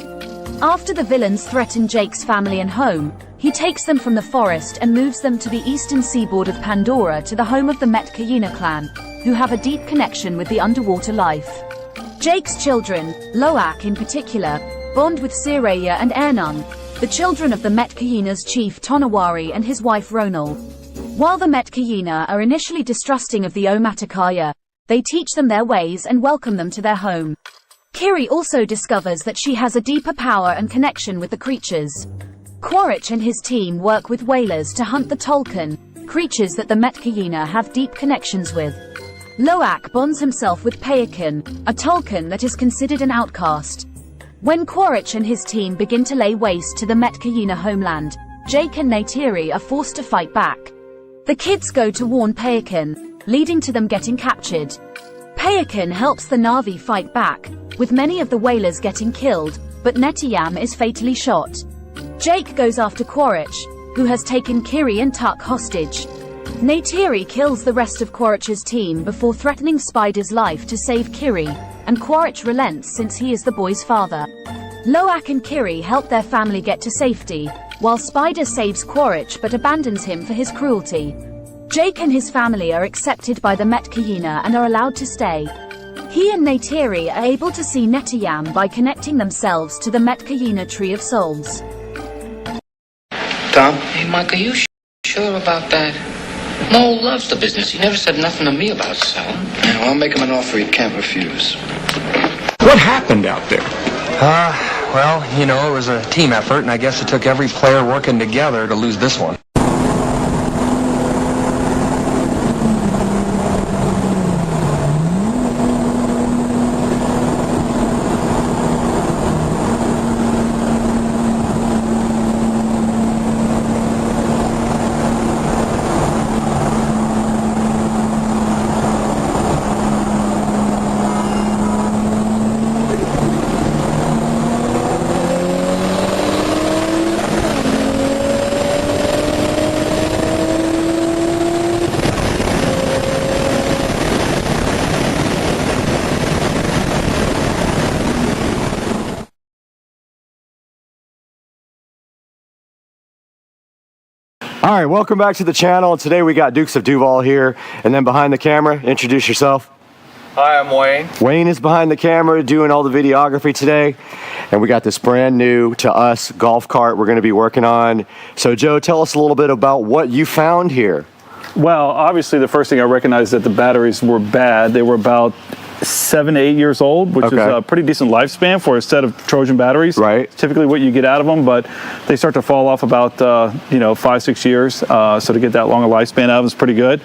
After the villains threaten Jake's family and home, he takes them from the forest and moves them to the eastern seaboard of Pandora to the home of the Metkayina clan, who have a deep connection with the underwater life. Jake's children, Loak in particular, bond with Sireya and Ernun, the children of the Metkayina's chief Tonawari and his wife Ronal. While the Metkayina are initially distrusting of the Omaticaya, they teach them their ways and welcome them to their home. Kiri also discovers that she has a deeper power and connection with the creatures. Quaritch and his team work with whalers to hunt the Tolkien, creatures that the Metkayina have deep connections with. Loak bonds himself with Payakan, a Tolkien that is considered an outcast. When Quaritch and his team begin to lay waste to the Metkayina homeland, Jake and Neytiri are forced to fight back. The kids go to warn Payakan, leading to them getting captured. Payakan helps the Na'vi fight back, with many of the whalers getting killed, but Netiyam is fatally shot. Jake goes after Quaritch, who has taken Kiri and Tuk hostage. Neytiri kills the rest of Quaritch's team before threatening Spider's life to save Kiri, and Quaritch relents since he is the boy's father. Loak and Kiri help their family get to safety, while Spider saves Quaritch but abandons him for his cruelty. Jake and his family are accepted by the Metkayina and are allowed to stay. He and Neytiri are able to see Netiyam by connecting themselves to the Metkayina Tree of Souls. Tom? Hey, Mike, are you sure about that? Mo loves the business. He never said nothing to me about selling. Yeah, well, I'll make him an offer he can't refuse. What happened out there? Well, you know, it was a team effort, and I guess it took every player working together to lose this one. All right, welcome back to the channel. And today we got Dukes of Duval here, and then behind the camera, introduce yourself. Hi, I'm Wayne. Wayne is behind the camera doing all the videography today, and we got this brand new to us golf cart we're going to be working on. So Joe, tell us a little bit about what you found here. Well, obviously the first thing I recognized that the batteries were bad. They were about 7 to 8 years old, which is a pretty decent lifespan for a set of Trojan batteries. Right. Typically what you get out of them, but they start to fall off about 5-6 years. So to get that long a lifespan out of them is pretty good.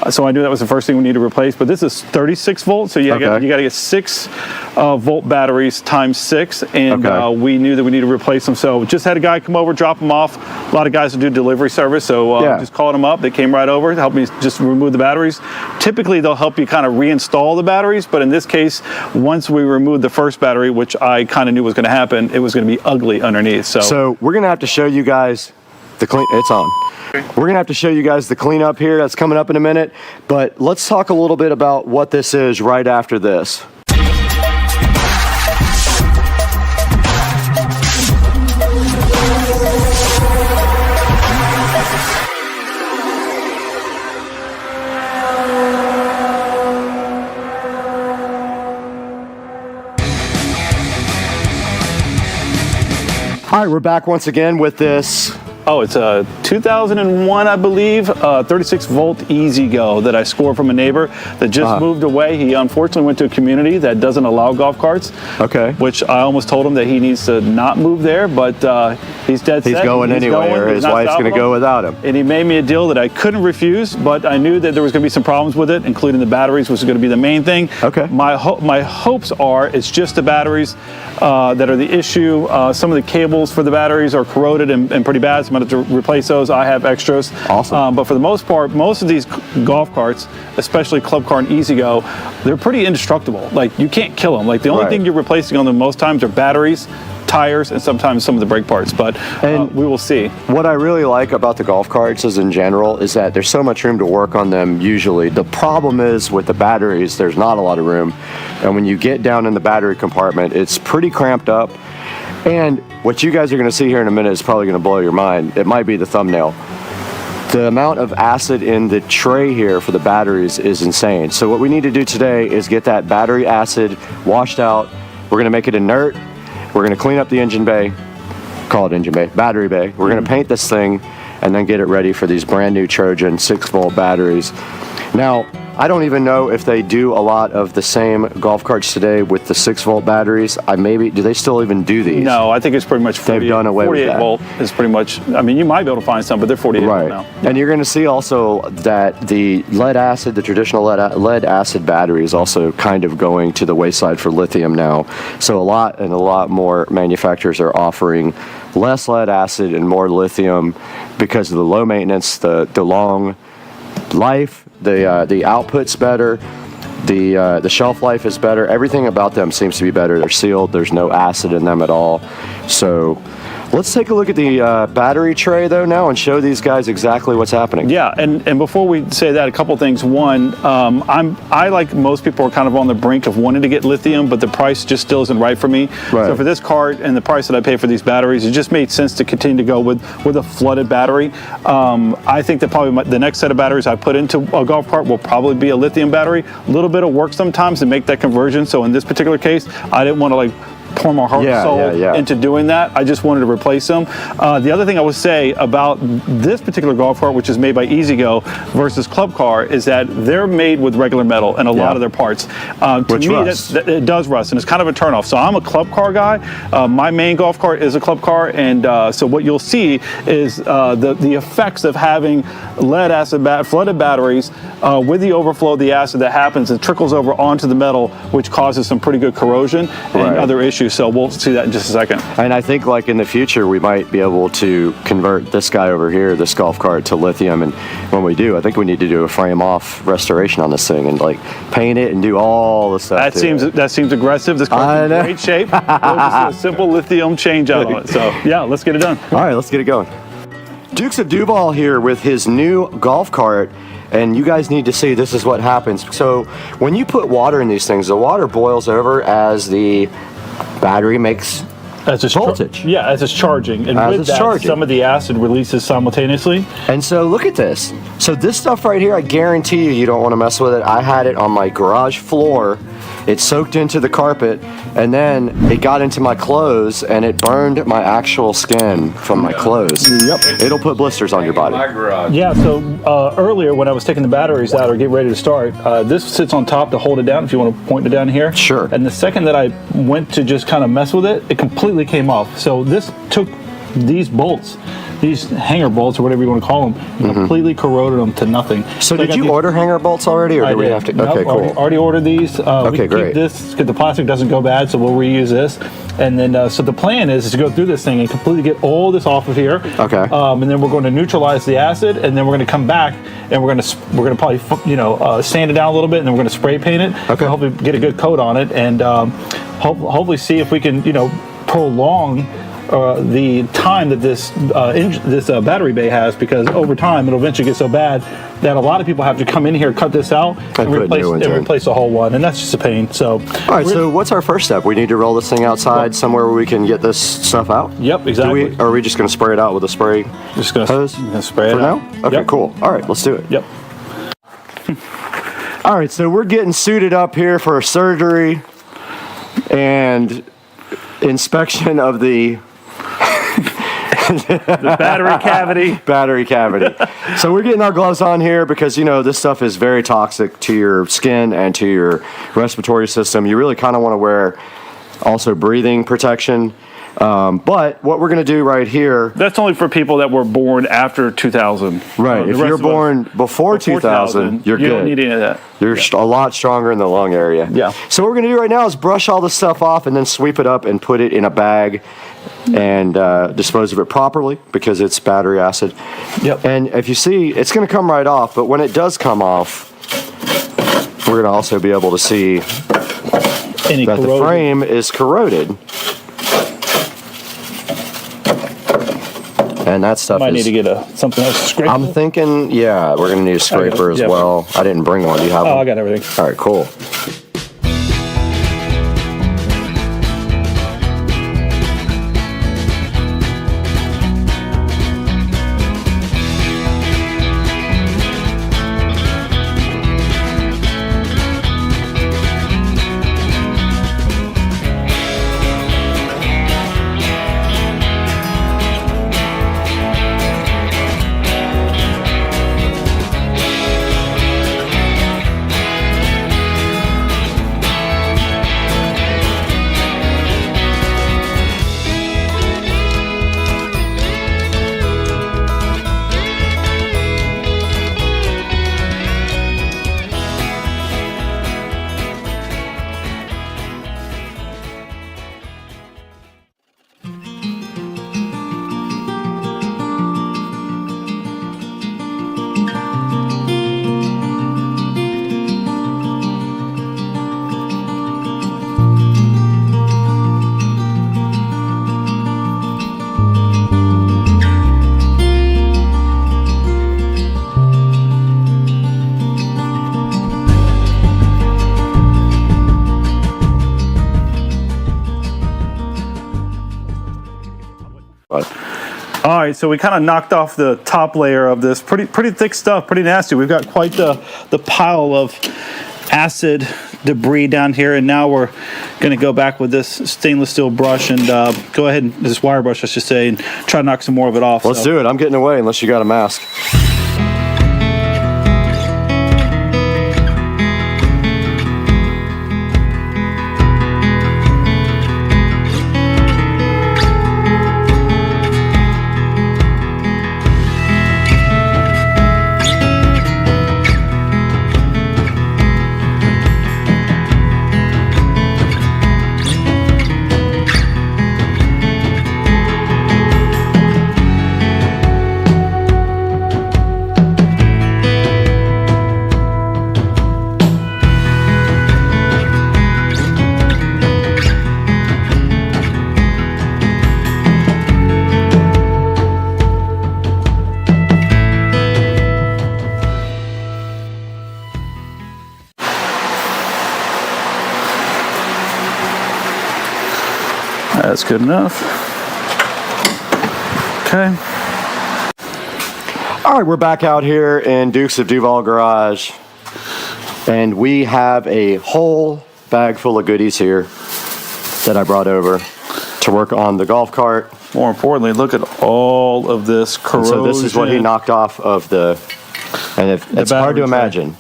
So I knew that was the first thing we need to replace. But this is 36 volt, so you got to get 6 volt batteries times 6, and we knew that we needed to replace them. So just had a guy come over, drop them off. A lot of guys that do delivery service, so just called them up. They came right over, helped me just remove the batteries. Typically they'll help you kind of reinstall the batteries, but in this case, once we removed the first battery, which I kind of knew was going to happen, it was going to be ugly underneath. So we're going to have to show you guys the clean. It's on. We're going to have to show you guys the cleanup here. That's coming up in a minute. But let's talk a little bit about what this is right after this. All right, we're back once again with this Oh, it's a 2001, I believe, 36 volt Easy Go that I scored from a neighbor that just moved away. He unfortunately went to a community that doesn't allow golf carts. Okay. Which I almost told him that he needs to not move there, but he's dead set. He's going anyway, or his wife's going to go without him. And he made me a deal that I couldn't refuse, but I knew that there was going to be some problems with it, including the batteries, which was going to be the main thing. Okay. My hopes are it's just the batteries that are the issue. Some of the cables for the batteries are corroded and pretty bad, so I'm going to have to replace those. I have extras. Awesome. But for the most part, most of these golf carts, especially Club Car and Easy Go, they're pretty indestructible. Like, you can't kill them. Like, the only thing you're replacing on them most times are batteries, tires, and sometimes some of the brake parts, but we will see. What I really like about the golf carts is in general is that there's so much room to work on them usually. The problem is with the batteries, there's not a lot of room. And when you get down in the battery compartment, it's pretty cramped up. And what you guys are going to see here in a minute is probably going to blow your mind. It might be the thumbnail. The amount of acid in the tray here for the batteries is insane. So what we need to do today is get that battery acid washed out. We're going to make it inert. We're going to clean up the engine bay. Call it engine bay. Battery bay. We're going to paint this thing and then get it ready for these brand new Trojan 6-volt batteries. Now, I don't even know if they do a lot of the same golf carts today with the 6-volt batteries. Do they still even do these? No, I think it's pretty much 48, they've done away with that. 48 volt is pretty much, I mean, you might be able to find some, but they're 48 volt now. And you're going to see also that the lead acid, the traditional lead acid battery is also kind of going to the wayside for lithium now. So a lot more manufacturers are offering less lead acid and more lithium because of the low maintenance, the long life, the output's better, the shelf life is better. Everything about them seems to be better. They're sealed. There's no acid in them at all. So let's take a look at the battery tray though now and show these guys exactly what's happening. Yeah, and before we say that, a couple things. One, I like most people are kind of on the brink of wanting to get lithium, but the price just still isn't right for me. Right. So for this cart and the price that I pay for these batteries, it just made sense to continue to go with a flooded battery. I think that probably the next set of batteries I put into a golf cart will probably be a lithium battery. A little bit of work sometimes to make that conversion. So in this particular case, I didn't want to like pour my heart and soul into doing that. I just wanted to replace them. The other thing I would say about this particular golf cart, which is made by Easy Go versus Club Car, is that they're made with regular metal in a lot of their parts. To me, it does rust, and it's kind of a turnoff. So I'm a Club Car guy. My main golf cart is a Club Car, and so what you'll see is the effects of having lead acid flooded batteries with the overflow of the acid that happens and trickles over onto the metal, which causes some pretty good corrosion and other issues. So we'll see that in just a second. And I think like in the future, we might be able to convert this guy over here, this golf cart, to lithium. And when we do, I think we need to do a frame off restoration on this thing and like paint it and do all the stuff. That seems aggressive. This car's in great shape. We'll just do a simple lithium change out on it. So yeah, let's get it done. All right, let's get it going. Dukes of Duval here with his new golf cart. And you guys need to see this is what happens. So when you put water in these things, the water boils over as the battery makes voltage. As it's charging. And with that, some of the acid releases simultaneously. And so look at this. So this stuff right here, I guarantee you don't want to mess with it. I had it on my garage floor. It soaked into the carpet, and then it got into my clothes, and it burned my actual skin from my clothes. Yep. It'll put blisters on your body. Yeah, so earlier when I was taking the batteries out or getting ready to start, this sits on top to hold it down if you want to point it down here. Sure. And the second that I went to just kind of mess with it, it completely came off. So this took these bolts, these hanger bolts or whatever you want to call them, completely corroded them to nothing. So did you order hanger bolts already, or do we have to? Nope, okay, cool. Already ordered these. Okay, great. Keep this because the plastic doesn't go bad, so we'll reuse this. And then, so the plan is to go through this thing and completely get all this off of here. Okay. And then we're going to neutralize the acid, and then we're going to come back and we're going to probably sand it down a little bit, and then we're going to spray paint it. Okay. Hopefully get a good coat on it, and hopefully see if we can prolong the time that this battery bay has, because over time it'll eventually get so bad that a lot of people have to come in here, cut this out, and replace the whole one, and that's just a pain. So, all right. So what's our first step? We need to roll this thing outside somewhere where we can get this stuff out. Yep, exactly. Are we just going to spray it out with a spray? Just going to spray it out now. Okay, cool. All right, let's do it. Yep. All right, so we're getting suited up here for surgery and inspection of the The battery cavity. Battery cavity. So we're getting our gloves on here because, you know, this stuff is very toxic to your skin and to your respiratory system. You really kind of want to wear also breathing protection. But what we're going to do right here... That's only for people that were born after 2000. Right. If you're born before 2000, you're good. You don't need any of that. You're a lot stronger in the lung area. Yeah. So what we're going to do right now is brush all this stuff off and then sweep it up and put it in a bag and dispose of it properly because it's battery acid. Yep. And if you see, it's going to come right off, but when it does come off, we're going to also be able to see that the frame is corroded. And that stuff might need to get something else to scrape. I'm thinking, yeah, we're going to need a scraper as well. I didn't bring one. Do you have one? I got everything. All right, cool. All right, so we kind of knocked off the top layer of this. Pretty thick stuff, pretty nasty. We've got quite the pile of acid debris down here, and now we're going to go back with this stainless steel brush and go ahead, this wire brush I should say, and try to knock some more of it off. Let's do it. I'm getting away unless you got a mask. That's good enough. Okay. All right, we're back out here in Dukes of Duval Garage, and we have a whole bag full of goodies here that I brought over to work on the golf cart. More importantly, look at all of this corrosion. So this is what he knocked off of the, and it's hard to imagine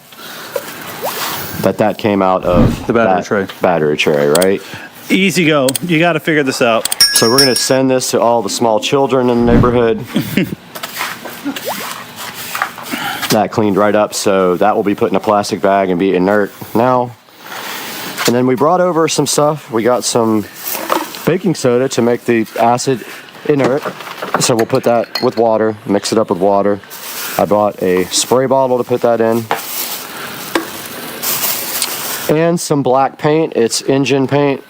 that came out of the battery tray. Battery tray, right? Easy go. You got to figure this out. So we're going to send this to all the small children in the neighborhood. That cleaned right up, so that will be put in a plastic bag and be inert now. And then we brought over some stuff. We got some baking soda to make the acid inert. So we'll put that with water, mix it up with water. I bought a spray bottle to put that in. And some black paint. It's engine paint.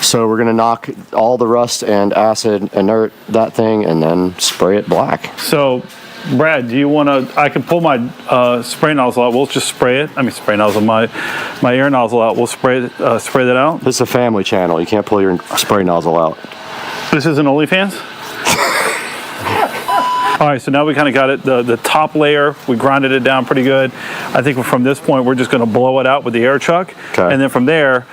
So we're going to knock all the rust and acid, inert that thing, and then spray it black. So, Brad, do you want to, I can pull my spray nozzle out. We'll just spray it. I mean, spray nozzle, my air nozzle out. We'll spray that out. This is a family channel. You can't pull your spray nozzle out. This isn't OnlyFans? All right, so now we kind of got it, the top layer, we grinded it down pretty good. I think from this point, we're just going to blow it out with the air chuck. Okay. And then from there,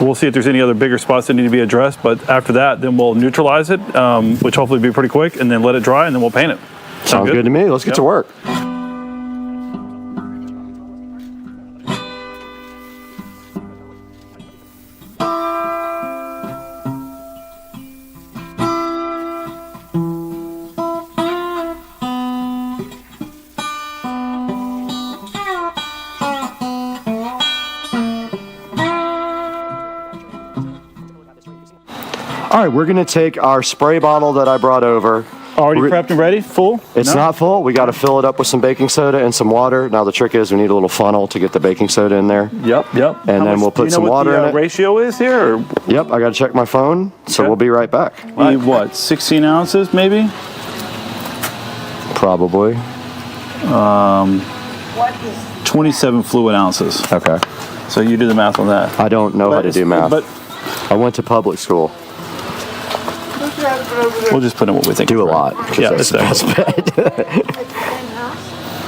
We'll see if there's any other bigger spots that need to be addressed, but after that, then we'll neutralize it, which hopefully will be pretty quick, and then let it dry, and then we'll paint it. Sounds good to me. Let's get to work. All right, we're gonna take our spray bottle that I brought over. Already prepped and ready? Full? It's not full. We got to fill it up with some baking soda and some water. Now the trick is we need a little funnel to get the baking soda in there. Yep. And then we'll put some water in it. Ratio is here? Or? Yep, I got to check my phone, so we'll be right back. We need what, 16 ounces maybe? Probably. 27 fluid ounces. Okay. So you do the math on that. I don't know how to do math. But I went to public school. We'll just put in what we think. Do a lot. Yeah, that's the best bet.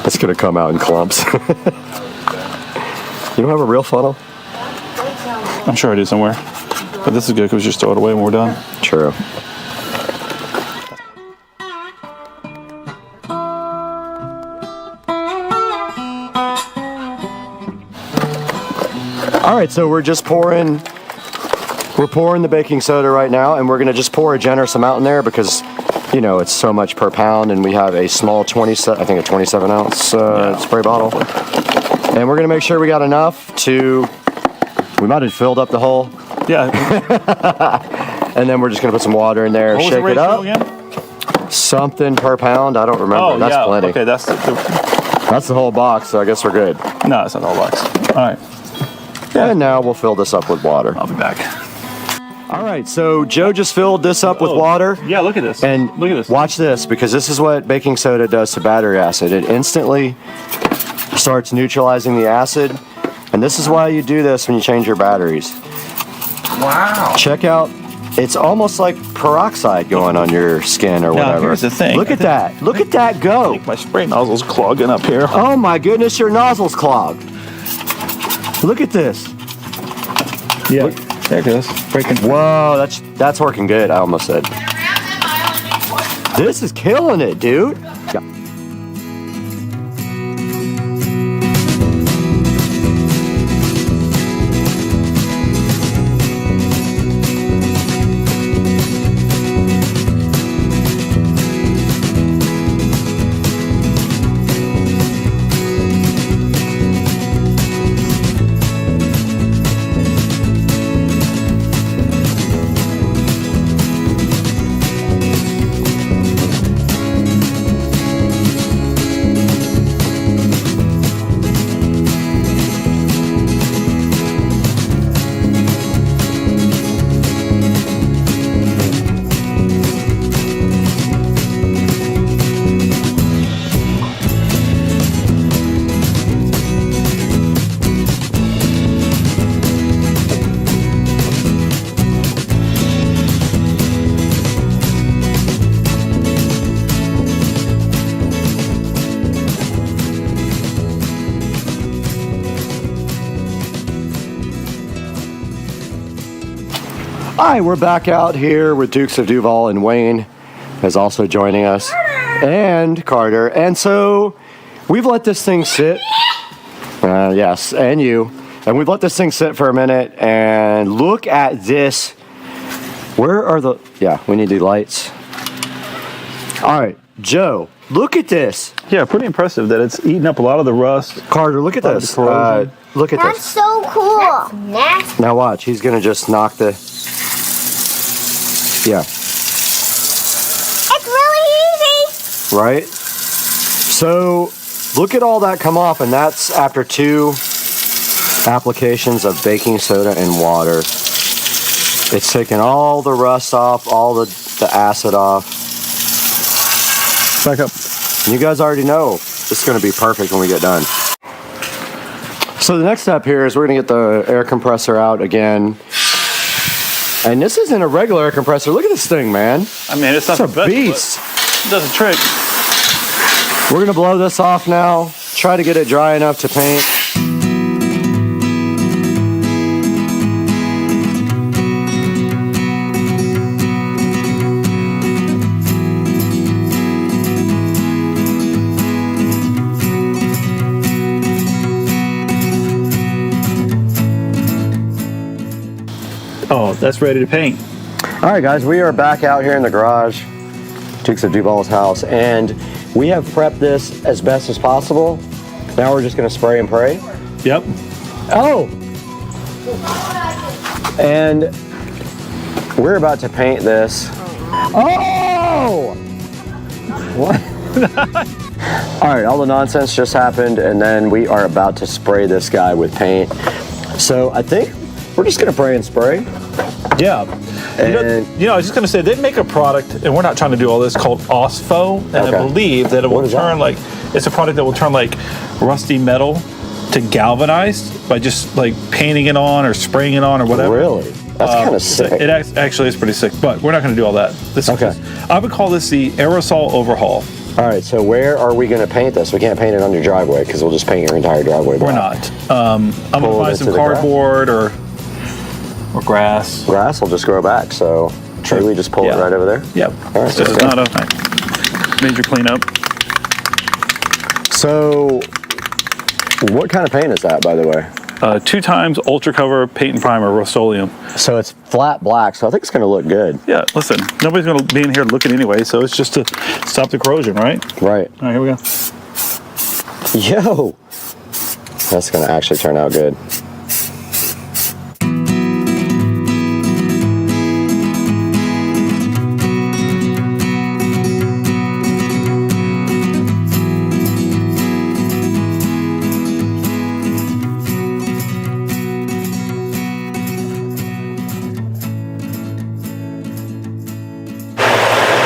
It's going to come out in clumps. You don't have a real funnel? I'm sure I do somewhere. But this is good because we just throw it away when we're done. True. All right, so we're pouring the baking soda right now, and we're gonna just pour a generous amount in there because, you know, it's so much per pound, and we have a small 27 ounce spray bottle. And we're gonna make sure we got enough we might have filled up the hole. Yeah. And then we're just gonna put some water in there, shake it up. Again? Something per pound, I don't remember. Oh, that's plenty. Okay, that's the whole box, so I guess we're good. No, it's not the whole box. All right. Yeah. And now we'll fill this up with water. I'll be back. All right, so Joe just filled this up with water. Yeah, look at this. And look at this. Watch this, because this is what baking soda does to battery acid. It instantly starts neutralizing the acid, and this is why you do this when you change your batteries. Wow. Check out, it's almost like peroxide going on your skin or whatever. Now, here's the thing. Look at that. Look at that go. I think my spray nozzle's clogging up here. Oh my goodness, your nozzle's clogged. Look at this. Yeah. Look. There it goes. Breaking. Whoa, that's working good, I almost said. This is killing it, dude. Hi, we're back out here with Dukes of Duval, and Wayne is also joining us, and Carter. And so we've let this thing sit. Yes, and you. And we've let this thing sit for a minute, and look at this. Where are the... Yeah, we need the lights. All right, Joe, look at this. Yeah, pretty impressive that it's eating up a lot of the rust. Carter, look at this. Look at That's this. so cool. That's nasty. Now watch, he's going to just knock the... Yeah. It's really easy. Right? So look at all that come off, and that's after 2 applications of baking soda and water. It's taken all the rust off, all the acid off. Back up. You guys already know it's going to be perfect when we get done. So the next step here is we're going to get the air compressor out again. And this isn't a regular air compressor. Look at this thing, man. I mean, it's not a beast. It does a trick. We're going to blow this off now. Try to get it dry enough to paint. Oh, that's ready to paint. All right, guys, we are back out here in the garage, Dukes of Duval's house, and we have prepped this as best as possible. Now we're just gonna spray and pray. Yep. Oh! And we're about to paint this. Oh! What? All right, all the nonsense just happened, and then we are about to spray this guy with paint. So I think we're just gonna pray and spray. Yeah. You know, I was just gonna say, they make a product, and we're not trying to do all this, called OSFO, and I believe that it will turn like, it's a product that will turn like rusty metal to galvanized by just like painting it on or spraying it on or whatever. Really? That's kind of sick. It actually is pretty sick, but we're not gonna do all that. This is, I would call this the aerosol overhaul. All right, so where are we gonna paint this? We can't paint it on your driveway because we'll just paint your entire driveway black. We're not. I'm gonna buy some cardboard or grass. Grass will just grow back, so maybe we just pull it right over there? Yep. All right, this is not a major cleanup. So, what kind of paint is that, by the way? 2 times Ultra Cover Paint and Primer Rust-Oleum. So it's flat black, so I think it's gonna look good. Yeah, listen, nobody's gonna be in here looking anyway, so it's just to stop the corrosion, right? Right. All right, here we go. Yo! That's gonna actually turn out good.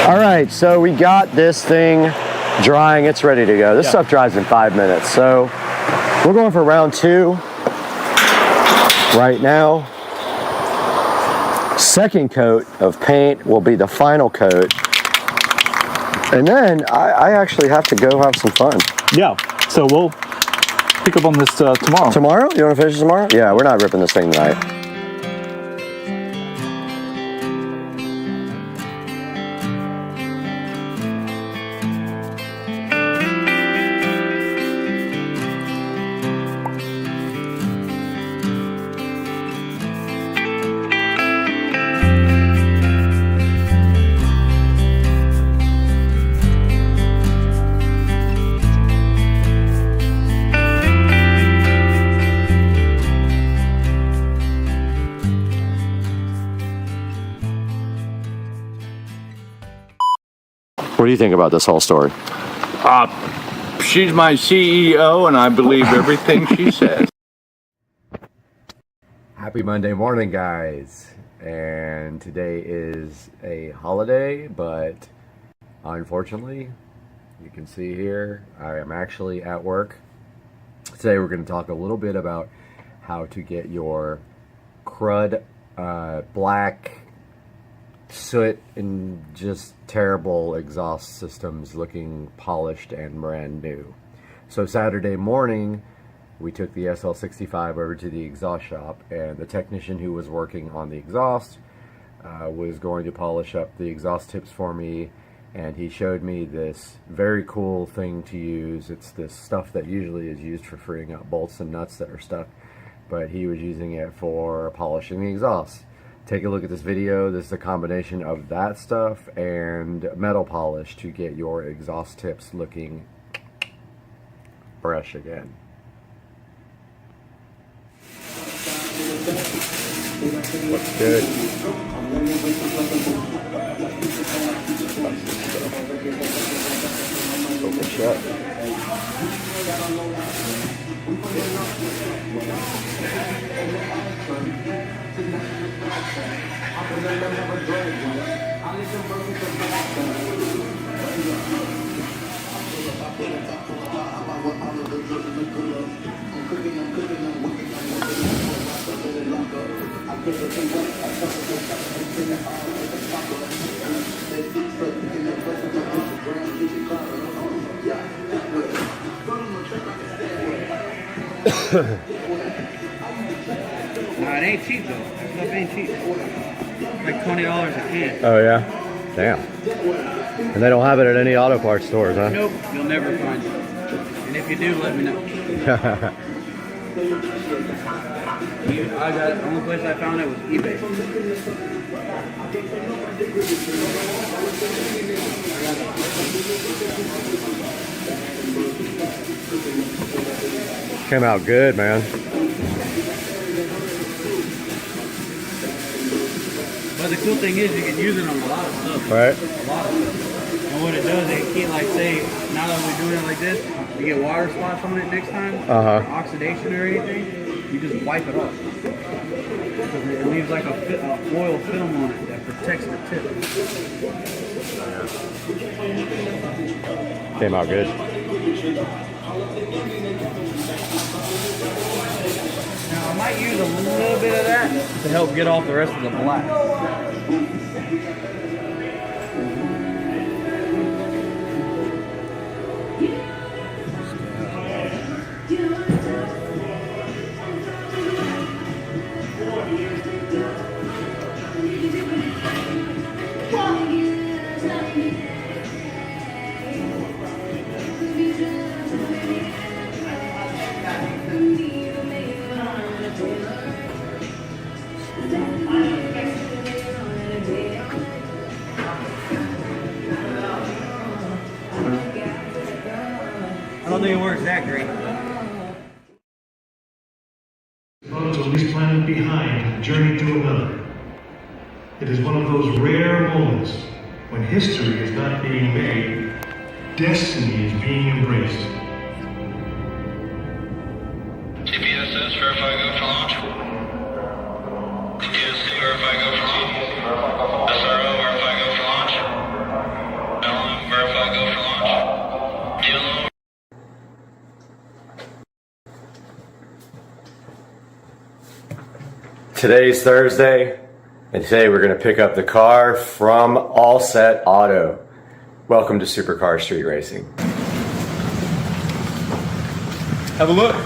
All right, so we got this thing drying. It's ready to go. This stuff dries in 5 minutes. So we're going for round 2 right now. Second coat of paint will be the final coat. And then I actually have to go have some fun. Yeah, so we'll pick up on this tomorrow. Tomorrow? You want to finish it tomorrow? Yeah, we're not ripping this thing tonight. What do you think about this whole story? She's my CEO, and I believe everything she says. Happy Monday morning, guys. And today is a holiday, but unfortunately, you can see here, I am actually at work. Today we're going to talk a little bit about how to get your crud, black, soot and just terrible exhaust systems looking polished and brand new. So Saturday morning we took the SL65 over to the exhaust shop, and the technician who was working on the exhaust was going to polish up the exhaust tips for me, and he showed me this very cool thing to use. It's this stuff that usually is used for freeing up bolts and nuts that are stuck, but he was using it for polishing the exhaust. Take a look at this video. This is a combination of that stuff and metal polish to get your exhaust tips looking fresh again. Looks good. Open shut. Nah, it ain't cheap though. That stuff ain't cheap. Like $20 a can. Oh yeah? Damn. And they don't have it at any auto parts stores, huh? Nope, you'll never find it. And if you do, let me know. The only place I found it was eBay. Came out good, man. But the cool thing is you can use it on a lot of stuff. Right. A lot of stuff. And what it does, it can't, like, say, now that we're doing it like this, you get water spots on it next time, oxidation or anything, you just wipe it off. It leaves like a foil film on it that protects the tip. Came out good. Now I might use a little bit of that to help get off the rest of the black. I don't think it works that great. Photos of least planet behind, journey to another. It is one of those rare moments when history is not being made, destiny is being embraced. TPSS, verify go for launch. TPSC, verify go for launch. SRO, verify go for launch. LM, verify go for launch. DLO. Today's Thursday, and today we're going to pick up the car from All Set Auto. Welcome to Supercar Street Racing. Have a look.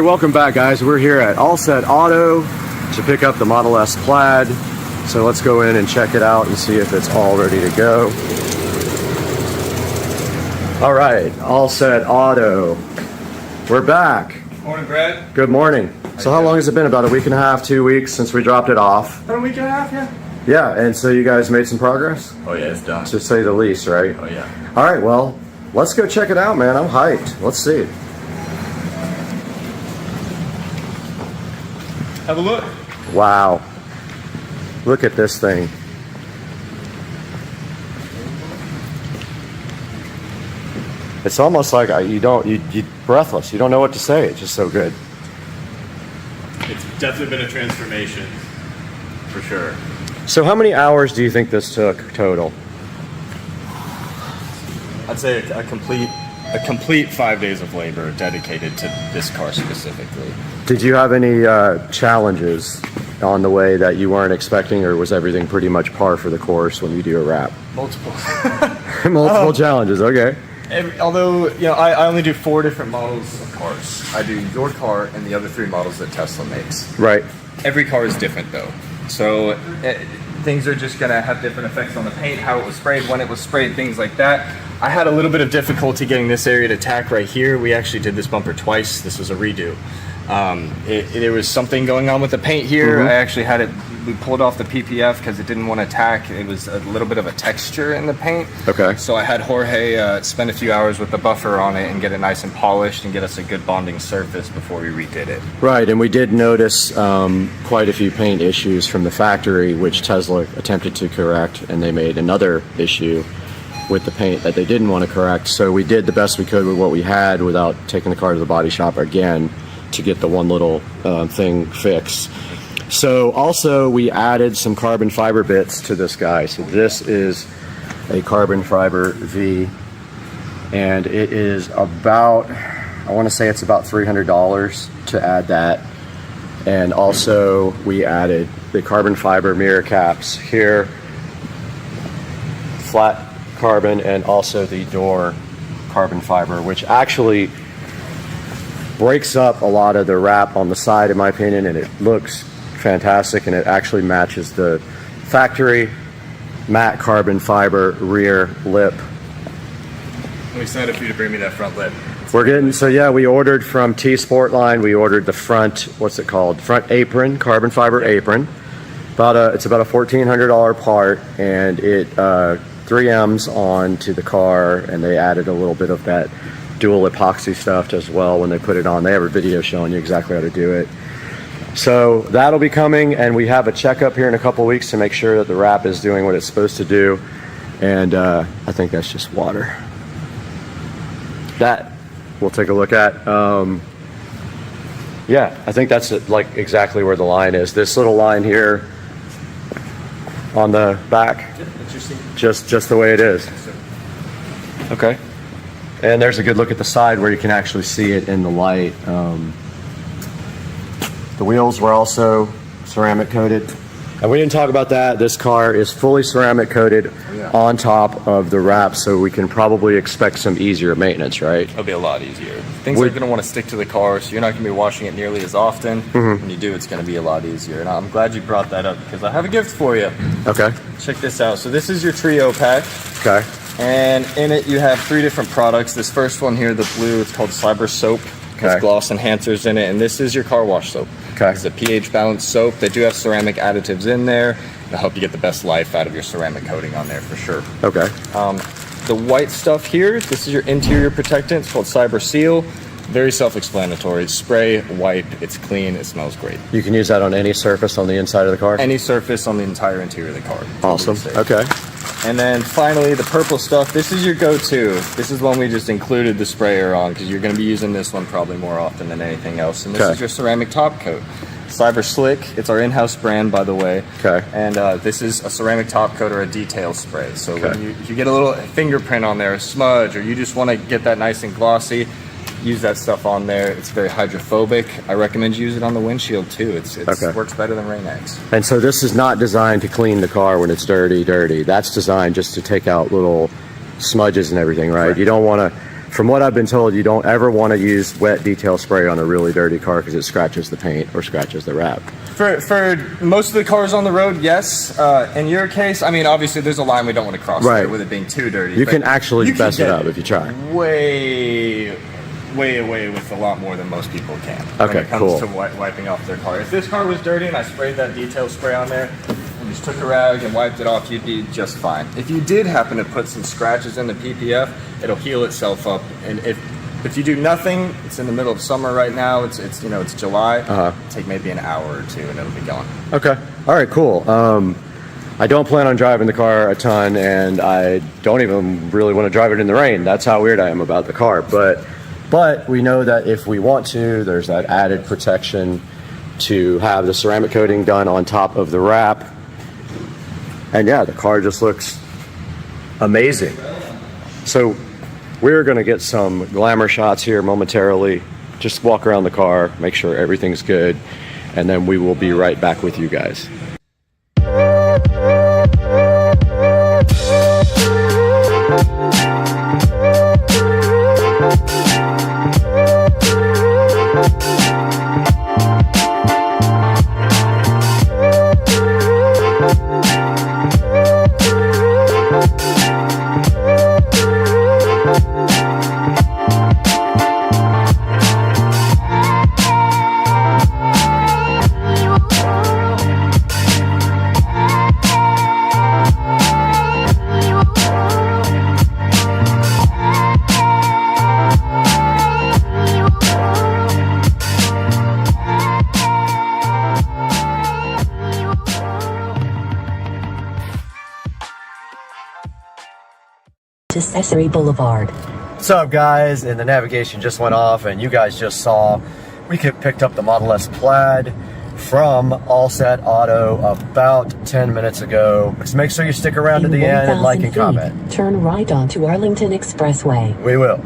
right, welcome back, guys. We're here at All Set Auto to pick up the Model S Plaid. So let's go in and check it out and see if it's all ready to go. All right, All Set Auto. We're back. Morning, Brad. Good morning. So how long has it been? About a week and a half, 2 weeks since we dropped it off? About a week and a half, yeah. Yeah, and so you guys made some progress? Oh yeah, it's done. To say the least, right? Oh yeah. All right, well, let's go check it out, man. I'm hyped. Let's see. Have a look. Wow. Look at this thing. It's almost like you breathless. You don't know what to say. It's just so good. It's definitely been a transformation, for sure. So how many hours do you think this took total? I'd say a complete 5 days of labor dedicated to this car specifically. Did you have any challenges on the way that you weren't expecting, or was everything pretty much par for the course when you do a wrap? Multiple. Multiple challenges, okay. Although, you know, I only do 4 different models of cars. I do your car and the other 3 models that Tesla makes. Right. Every car is different though. So things are just gonna have different effects on the paint, how it was sprayed, when it was sprayed, things like that. I had a little bit of difficulty getting this area to tack right here. We actually did this bumper twice. This was a redo. There was something going on with the paint here. Mm-hmm. I actually had it, we pulled off the PPF because it didn't want to tack. It was a little bit of a texture in the paint. Okay. So I had Jorge spend a few hours with the buffer on it and get it nice and polished and get us a good bonding surface before we redid it. Right, and we did notice quite a few paint issues from the factory, which Tesla attempted to correct, and they made another issue with the paint that they didn't want to correct. So we did the best we could with what we had without taking the car to the body shop again to get the one little thing fixed. So also we added some carbon fiber bits to this guy. So this is a carbon fiber V, and it is about, I want to say it's about $300 to add that. And also we added the carbon fiber mirror caps here, flat carbon, and also the door carbon fiber, which actually breaks up a lot of the wrap on the side, in my opinion, and it looks fantastic, and it actually matches the factory matte carbon fiber rear lip. I'm excited for you to bring me that front lip. We're getting, so yeah, we ordered from T-Sport line, we ordered the front, what's it called? Front apron, carbon fiber apron. It's about a $1,400 part, and it 3Ms onto the car, and they added a little bit of that dual epoxy stuff as well when they put it on. They have a video showing you exactly how to do it. So that'll be coming, and we have a checkup here in a couple weeks to make sure that the wrap is doing what it's supposed to do. And I think that's just water. That we'll take a look at. Yeah, I think that's like exactly where the line is. This little line here on the back, just the way it is. Okay. And there's a good look at the side where you can actually see it in the light. The wheels were also ceramic coated. And we didn't talk about that. This car is fully ceramic coated on top of the wrap, so we can probably expect some easier maintenance, right? It'll be a lot easier. Things are going to want to stick to the car, so you're not going to be washing it nearly as often. When you do, it's going to be a lot easier. And I'm glad you brought that up because I have a gift for you. Okay. Check this out. So this is your trio pack. Okay. And in it, you have 3 different products. This first one here, the blue, it's called Cyber Soap. Has gloss enhancers in it, and this is your car wash soap. Okay. It's a pH balanced soap. They do have ceramic additives in there to help you get the best life out of your ceramic coating on there for sure. Okay. The white stuff here, this is your interior protectant. It's called Cyber Seal. Very self-explanatory. Spray, wipe, it's clean, it smells great. You can use that on any surface on the inside of the car? Any surface on the entire interior of the car. Awesome. Okay. And then finally, the purple stuff, this is your go-to. This is one we just included the sprayer on because you're going to be using this one probably more often than anything else. And this is your ceramic top coat. Cyber Slick, it's our in-house brand, by the way. Okay. And this is a ceramic top coat or a detail spray. So when you get a little fingerprint on there, a smudge, or you just want to get that nice and glossy, use that stuff on there. It's very hydrophobic. I recommend you use it on the windshield too. It works better than Rain-X. And so this is not designed to clean the car when it's dirty. That's designed just to take out little smudges and everything, right? Correct. You don't want to From what I've been told, you don't ever want to use wet detail spray on a really dirty car because it scratches the paint or scratches the wrap. For most of the cars on the road, yes. In your case, I mean, obviously there's a line we don't want to cross Right. with it being too dirty. You but can actually you can mess it get up if you try. way away with a lot more than most people can when Okay, it comes cool. to wiping off their car. If this car was dirty and I sprayed that detail spray on there and just took a rag and wiped it off, you'd be just fine. If you did happen to put some scratches in the PPF, it'll heal itself up. And if you do nothing, it's in the middle of summer right now, it's you know, it's July, take maybe an hour or two and it'll be gone. Okay. All right, cool. I don't plan on driving the car a ton, and I don't even really want to drive it in the rain. That's how weird I am about the car. But we know that if we want to, there's that added protection to have the ceramic coating done on top of the wrap. And yeah, the car just looks amazing. So we're going to get some glamour shots here momentarily. Just walk around the car, make sure everything's good, and then we will be right back with you guys. To Accessory Boulevard. What's up, guys? And the navigation just went off, and you guys just saw we picked up the Model S Plaid from All Set Auto about 10 minutes ago. Just make sure you stick around to the end and like and comment. Turn right onto Arlington Expressway. We will.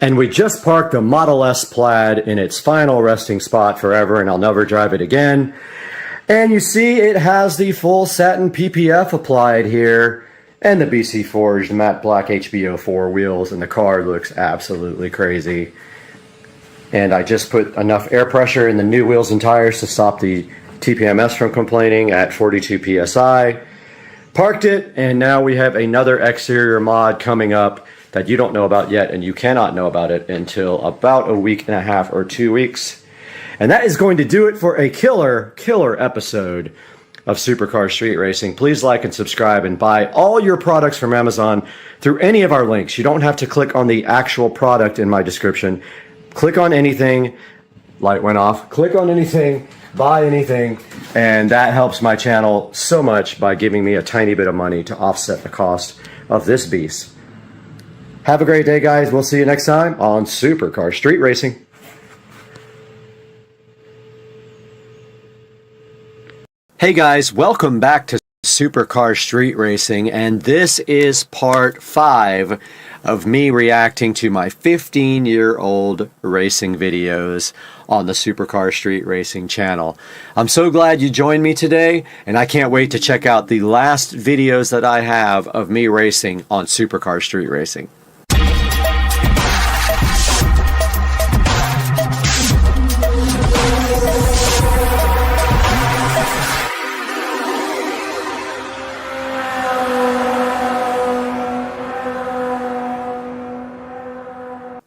And we just parked the Model S Plaid in its final resting spot forever, and I'll never drive it again. And you see it has the full satin PPF applied here, and the BC Forged matte black HBO4 wheels, and the car looks absolutely crazy. And I just put enough air pressure in the new wheels and tires to stop the TPMS from complaining at 42 PSI. Parked it, and now we have another exterior mod coming up that you don't know about yet, and you cannot know about it until about a week and a half or 2 weeks. And that is going to do it for a killer episode of Supercar Street Racing. Please like and subscribe and buy all your products from Amazon through any of our links. You don't have to click on the actual product in my description. Click on anything, light went off, click on anything, buy anything, and that helps my channel so much by giving me a tiny bit of money to offset the cost of this beast. Have a great day, guys. We'll see you next time on Supercar Street Racing. Hey guys, welcome back to Supercar Street Racing, and this is part 5 of me reacting to my 15-year-old racing videos on the Supercar Street Racing channel. I'm so glad you joined me today, and I can't wait to check out the last videos that I have of me racing on Supercar Street Racing.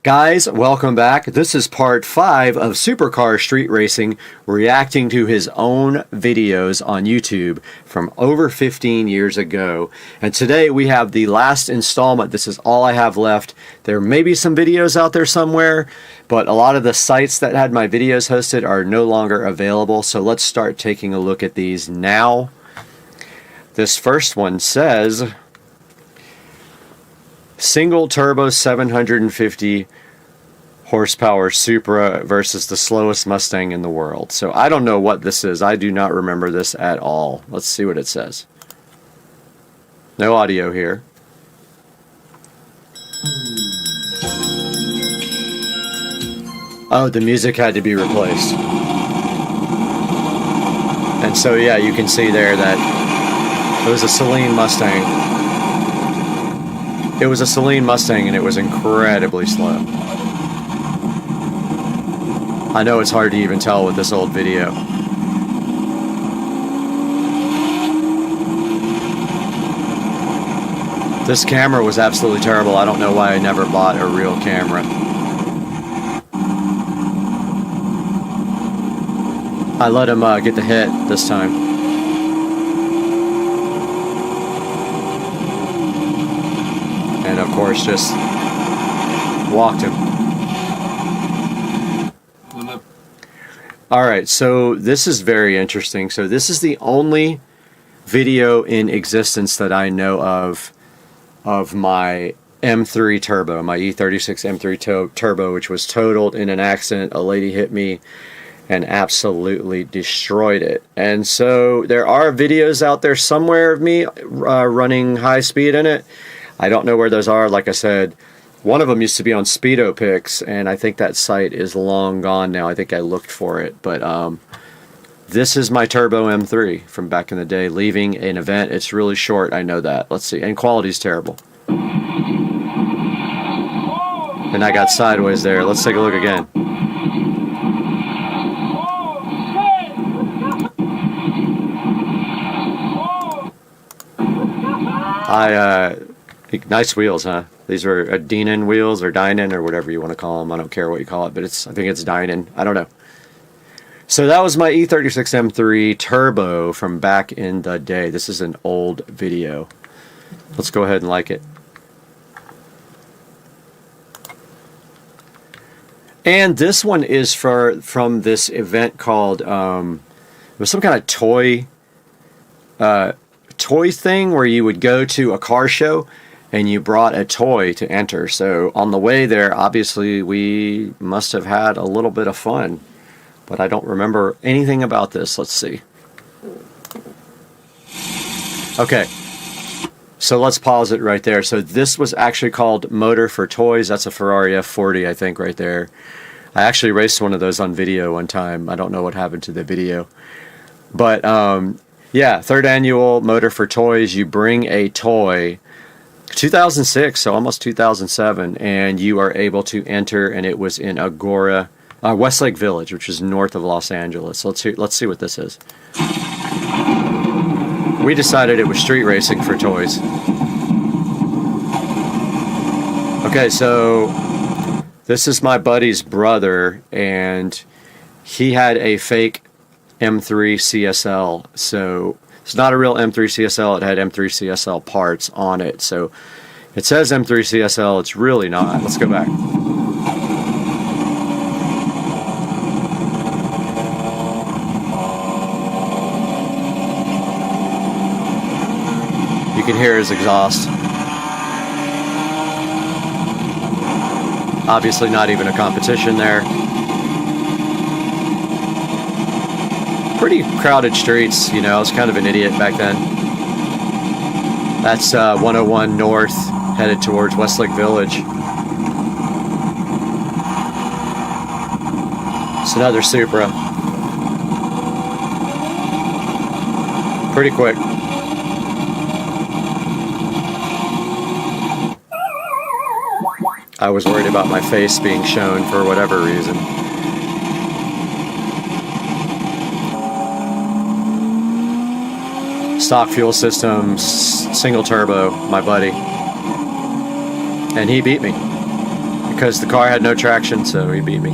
Guys, welcome back. This is part 5 of Supercar Street Racing, reacting to his own videos on YouTube from over 15 years ago. And today we have the last installment. This is all I have left. There may be some videos out there somewhere, but a lot of the sites that had my videos hosted are no longer available. So let's start taking a look at these now. This first one says single turbo 750 horsepower Supra versus the slowest Mustang in the world. So I don't know what this is. I do not remember this at all. Let's see what it says. No audio here. Oh, the music had to be replaced. And so yeah, you can see there that it was a Celine Mustang. It was a Celine Mustang and it was incredibly slow. I know it's hard to even tell with this old video. This camera was absolutely terrible. I don't know why I never bought a real camera. I let him get the hit this time. And of course just walked him. Alright, so this is very interesting. So this is the only video in existence that I know of my M3 Turbo, my E36 M3 Turbo, which was totaled in an accident. A lady hit me and absolutely destroyed it. And so there are videos out there somewhere of me running high speed in it. I don't know where those are. Like I said, one of them used to be on Speedo Pics, and I think that site is long gone now. I think I looked for it, but this is my Turbo M3 from back in the day, leaving an event. It's really short, I know that. Let's see, and quality's terrible. And I got sideways there. Let's take a look again. Nice wheels, huh? These are Dynon wheels, or Dynon, or whatever you want to call them. I don't care what you call it, but I think it's Dynon. I don't know. So that was my E36 M3 Turbo from back in the day. This is an old video. Let's go ahead and like it. And this one is from this event called, it was some kind of toy thing where you would go to a car show and you brought a toy to enter. So on the way there, obviously we must have had a little bit of fun, but I don't remember anything about this. Let's see. Okay, so let's pause it right there. So this was actually called Motor for Toys. That's a Ferrari F40, I think, right there. I actually raced one of those on video one time. I don't know what happened to the video, but yeah, 3rd annual Motor for Toys. You bring a toy, 2006, so almost 2007, and you are able to enter, and it was in Agora, Westlake Village, which is north of Los Angeles. Let's see what this is. We decided it was street racing for toys. Okay, so this is my buddy's brother, and he had a fake M3 CSL. So it's not a real M3 CSL. It had M3 CSL parts on it. So it says M3 CSL. It's really not. Let's go back. You can hear his exhaust. Obviously not even a competition there. Pretty crowded streets, you know. I was kind of an idiot back then. That's 101 north, headed towards Westlake Village. It's another Supra. Pretty quick. I was worried about my face being shown for whatever reason. Stock fuel systems, single turbo, my buddy. And he beat me. Because the car had no traction, so he beat me.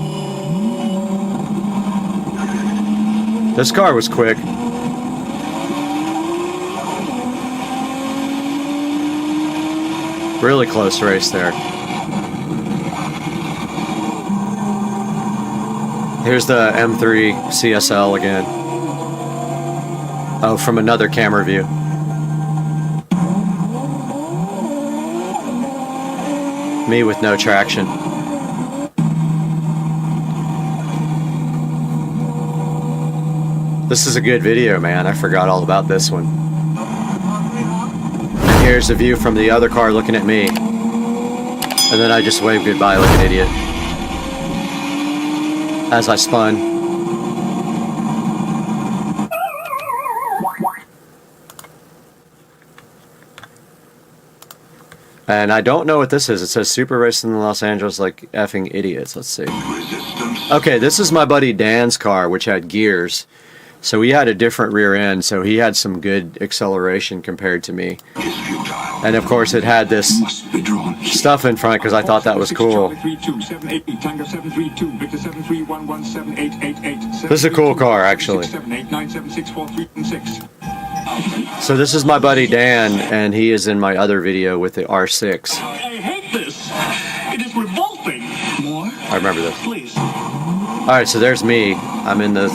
This car was quick. Really close race there. Here's the M3 CSL again. Oh, from another camera view. Me with no traction. This is a good video, man. I forgot all about this one. And here's the view from the other car looking at me. And then I just waved goodbye like an idiot as I spun. And I don't know what this is. It says Super Racing in Los Angeles like effing idiots. Let's see. Okay, this is my buddy Dan's car, which had gears. So he had a different rear end, so he had some good acceleration compared to me. And of course it had this stuff in front because I thought that was cool. This is a cool car, actually. So this is my buddy Dan, and he is in my other video with the R6. I hate this. It is revolting. More? I remember this. Please. Alright, so there's me. I'm in the...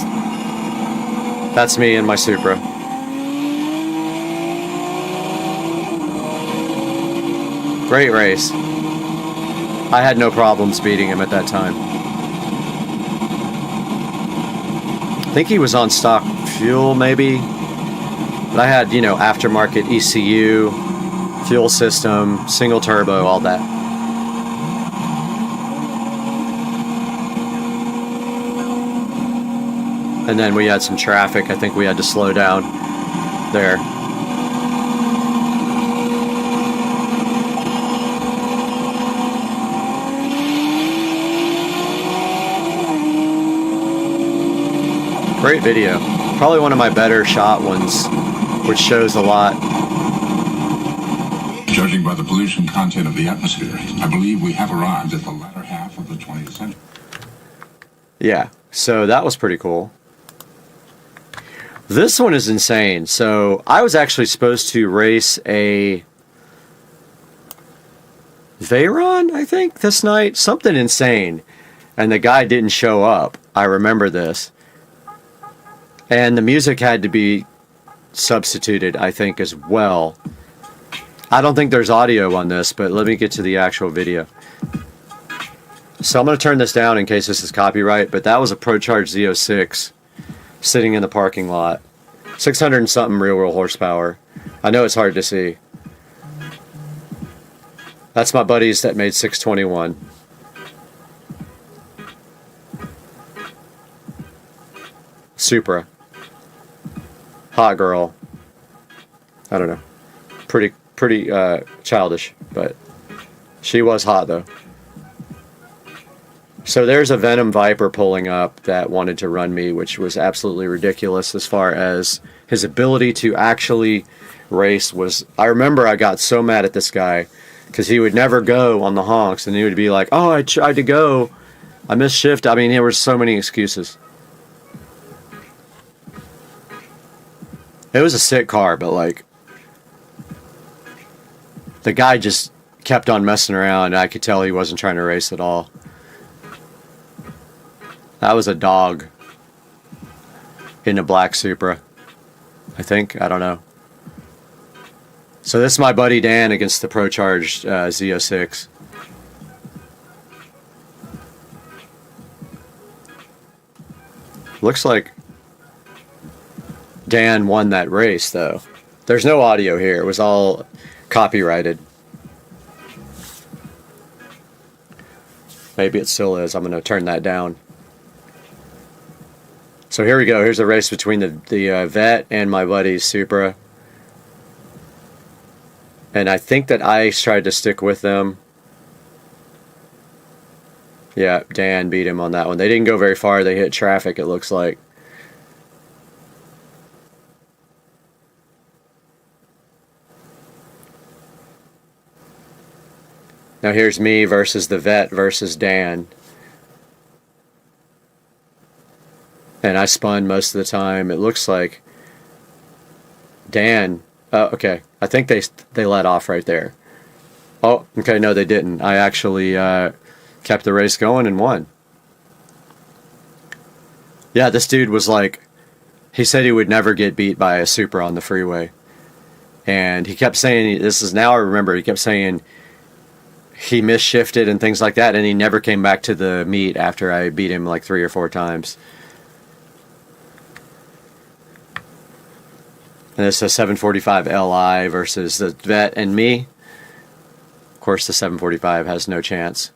That's me in my Supra. Great race. I had no problems beating him at that time. I think he was on stock fuel, maybe. But I had, you know, aftermarket ECU, fuel system, single turbo, all that. And then we had some traffic. I think we had to slow down there. Great video. Probably one of my better shot ones, which shows a lot. Judging by the pollution content of the atmosphere, I believe we have arrived at the latter half of the 20th century. Yeah, so that was pretty cool. This one is insane. So I was actually supposed to race a Veyron, I think, this night. Something insane. And the guy didn't show up. I remember this. And the music had to be substituted, I think, as well. I don't think there's audio on this, but let me get to the actual video. So I'm going to turn this down in case this is copyright, but that was a ProCharge Z06 sitting in the parking lot. 600 and something real world horsepower. I know it's hard to see. That's my buddies that made 621. Supra. Hot girl. I don't know. Pretty childish, but she was hot though. So there's a Venom Viper pulling up that wanted to run me, which was absolutely ridiculous as far as his ability to actually race was. I remember I got so mad at this guy because he would never go on the honks, and he would be like, oh, I tried to go, I missed shift. I mean, there were so many excuses. It was a sick car, but like the guy just kept on messing around, and I could tell he wasn't trying to race at all. That was a dog in a black Supra, I think. I don't know. So this is my buddy Dan against the ProCharge Z06. Looks like Dan won that race, though. There's no audio here. It was all copyrighted. Maybe it still is. I'm going to turn that down. So here we go. Here's a race between the Vet and my buddy's Supra. And I think that I tried to stick with them. Yeah, Dan beat him on that one. They didn't go very far. They hit traffic, it looks like. Now here's me versus the Vet versus Dan. And I spun most of the time. It looks like Dan... Oh, okay. I think they let off right there. Oh, okay, no, they didn't. I actually kept the race going and won. Yeah, this dude was like... He said he would never get beat by a Supra on the freeway. And he kept saying... This is now I remember. He kept saying he misshifted and things like that. And he never came back to the meet after I beat him like 3 or 4 times. And this is a 745 Li versus the Vet and me. Of course, the 745 has no chance.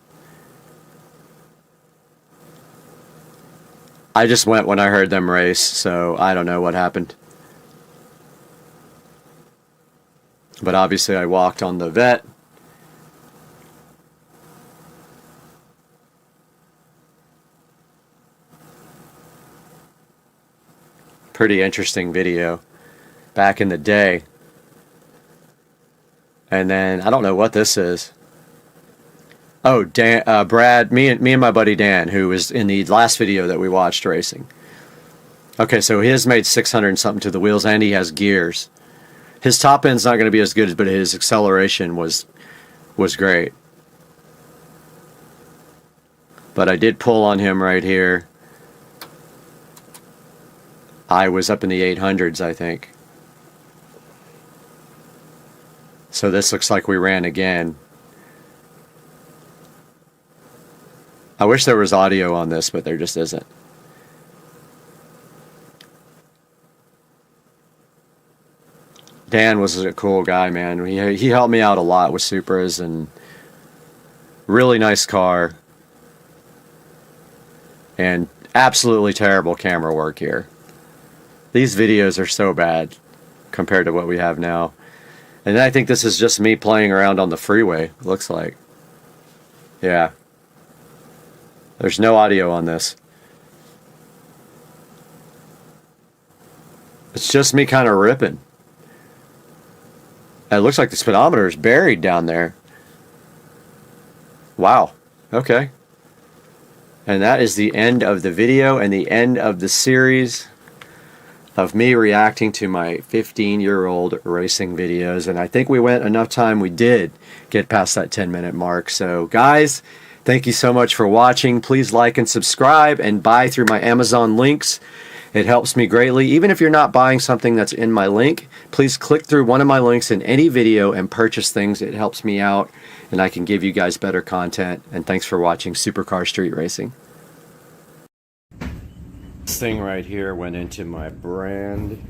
I just went when I heard them race, so I don't know what happened. But obviously I walked on the Vet, Pretty interesting video back in the day. And then I don't know what this is. Oh, Dan, Brad, me and my buddy Dan, who was in the last video that we watched racing. Okay, so his made 600 and something to the wheels, and he has gears. His top end's not going to be as good, but his acceleration was great. But I did pull on him right here. I was up in the 800s, I think. So this looks like we ran again. I wish there was audio on this, but there just isn't. Dan was a cool guy, man. He helped me out a lot with Supras, and really nice car. And absolutely terrible camera work here. These videos are so bad compared to what we have now. And I think this is just me playing around on the freeway, it looks like. Yeah. There's no audio on this. It's just me kind of ripping. It looks like the speedometer is buried down there. Wow. Okay. And that is the end of the video and the end of the series of me reacting to my 15-year-old racing videos. And I think we went enough time. We did get past that 10-minute mark. So guys, thank you so much for watching. Please like and subscribe and buy through my Amazon links. It helps me greatly. Even if you're not buying something that's in my link, please click through one of my links in any video and purchase things. It helps me out, and I can give you guys better content. And thanks for watching Supercar Street Racing. This thing right here went into my brand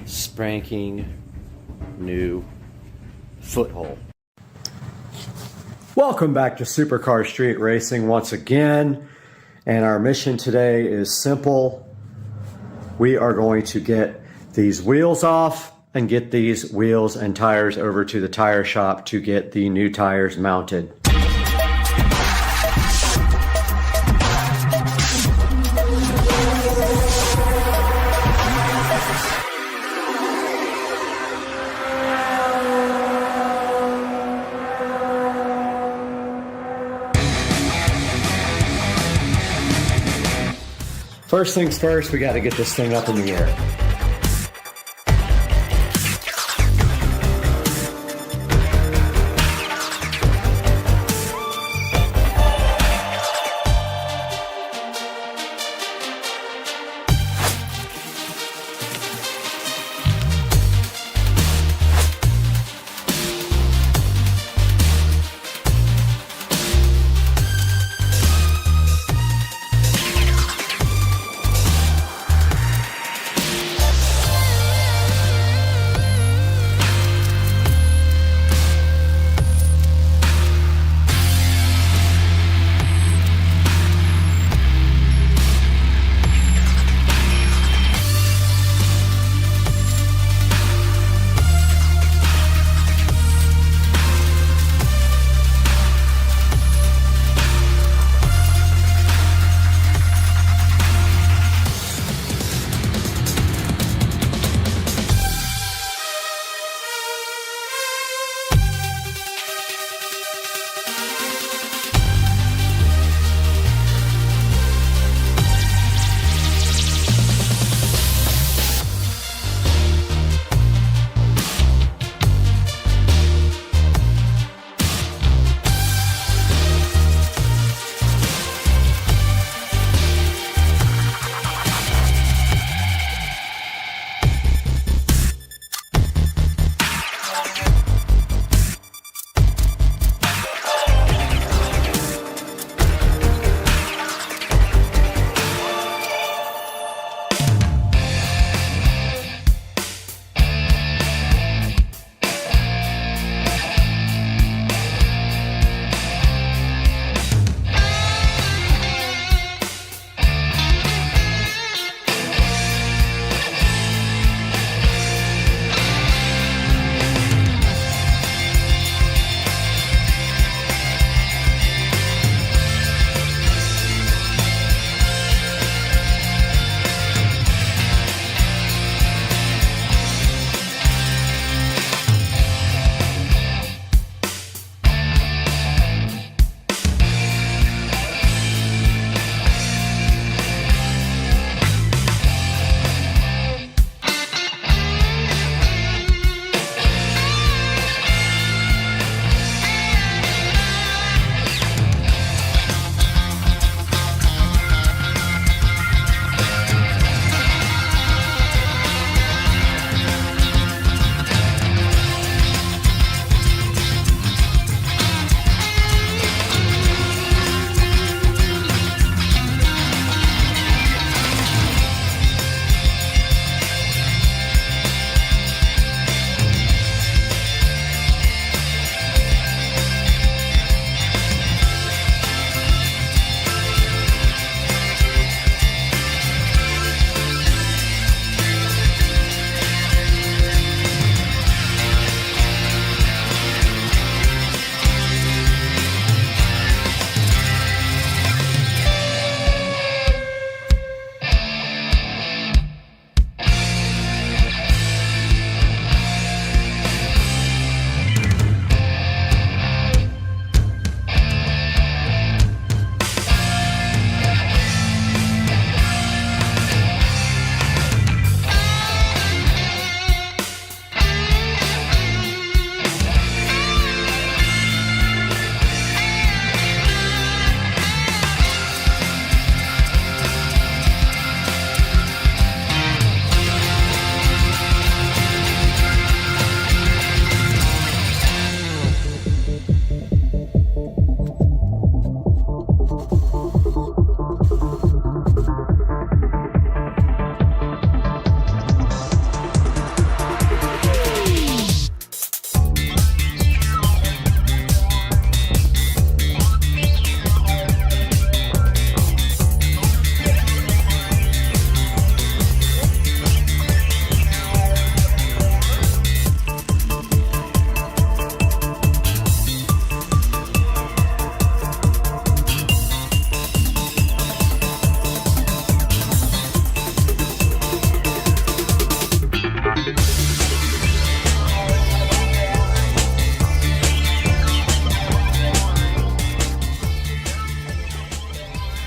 spanking new foothole. Welcome back to Supercar Street Racing once again. And our mission today is simple. We are going to get these wheels off and get these wheels and tires over to the tire shop to get the new tires mounted. First things first, we got to get this thing up in the air.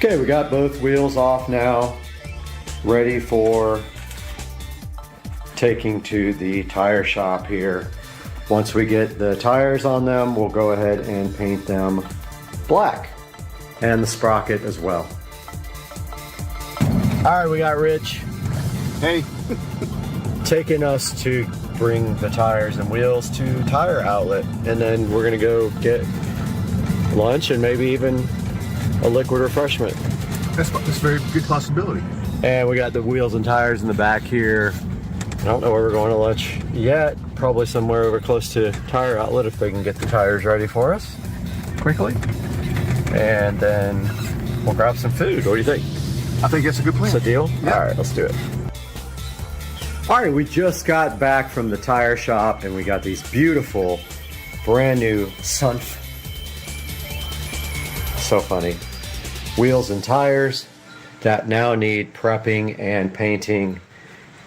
Okay, we got both wheels off now, ready for taking to the tire shop here. Once we get the tires on them, we'll go ahead and paint them black, and the sprocket as well. All right, we got Rich. Hey. Taking us to bring the tires and wheels to Tire Outlet, and then we're gonna go get lunch and maybe even a liquid refreshment. That's a very good possibility. And we got the wheels and tires in the back here. I don't know where we're going to lunch yet. Probably somewhere over close to Tire Outlet if they can get the tires ready for us quickly. And then we'll grab some food. What do you think? I think that's a good plan. It's a deal? Yeah. All right, let's do it. All right, we just got back from the tire shop and we got these beautiful brand new Sunf. So funny. Wheels and tires that now need prepping and painting.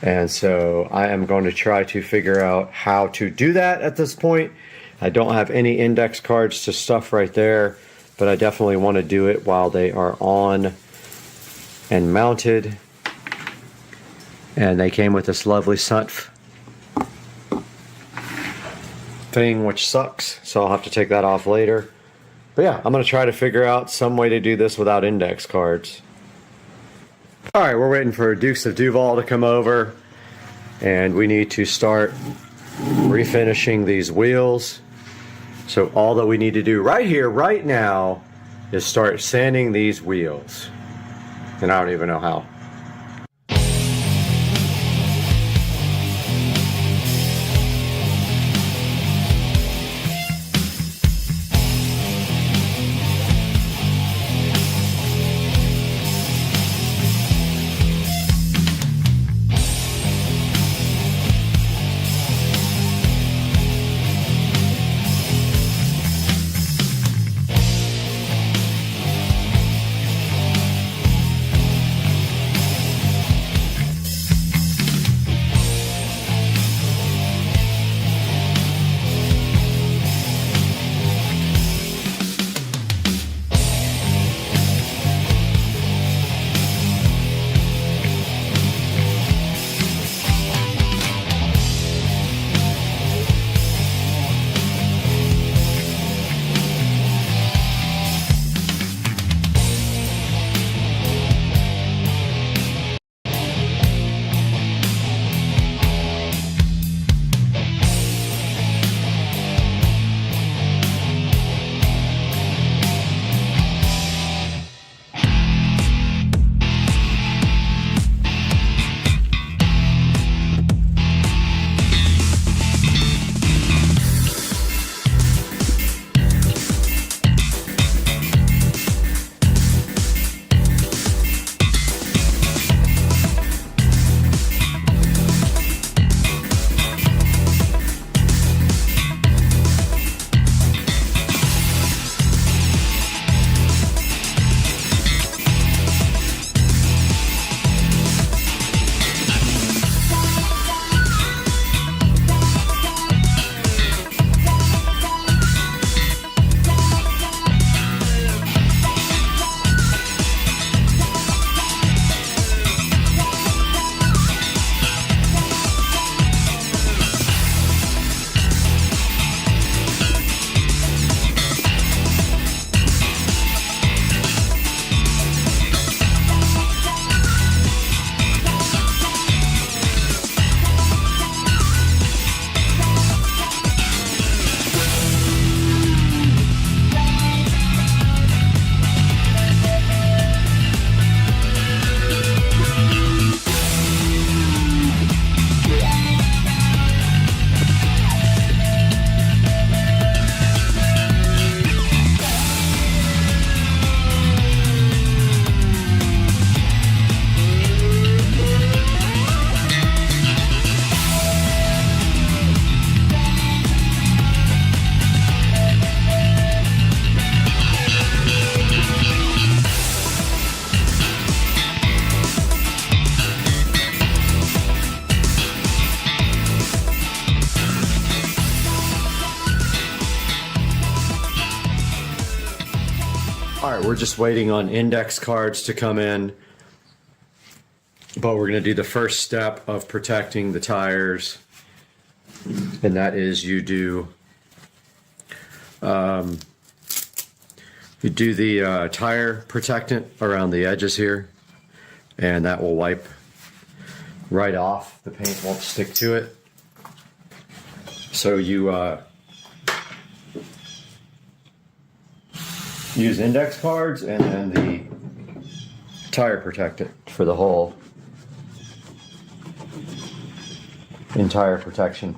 And so I am going to try to figure out how to do that at this point. I don't have any index cards to stuff right there, but I definitely want to do it while they are on and mounted. And they came with this lovely Sunf thing, which sucks, so I'll have to take that off later. But yeah, I'm going to try to figure out some way to do this without index cards. All right, we're waiting for Dukes of Duval to come over, and we need to start refinishing these wheels. So all that we need to do right here, right now, is start sanding these wheels. And I don't even know how. we're just waiting on index cards to come in, but we're going to do the first step of protecting the tires, and that is you do the tire protectant around the edges here, and that will wipe right off. The paint won't stick to it. So you use index cards and then the tire protectant for the whole entire protection.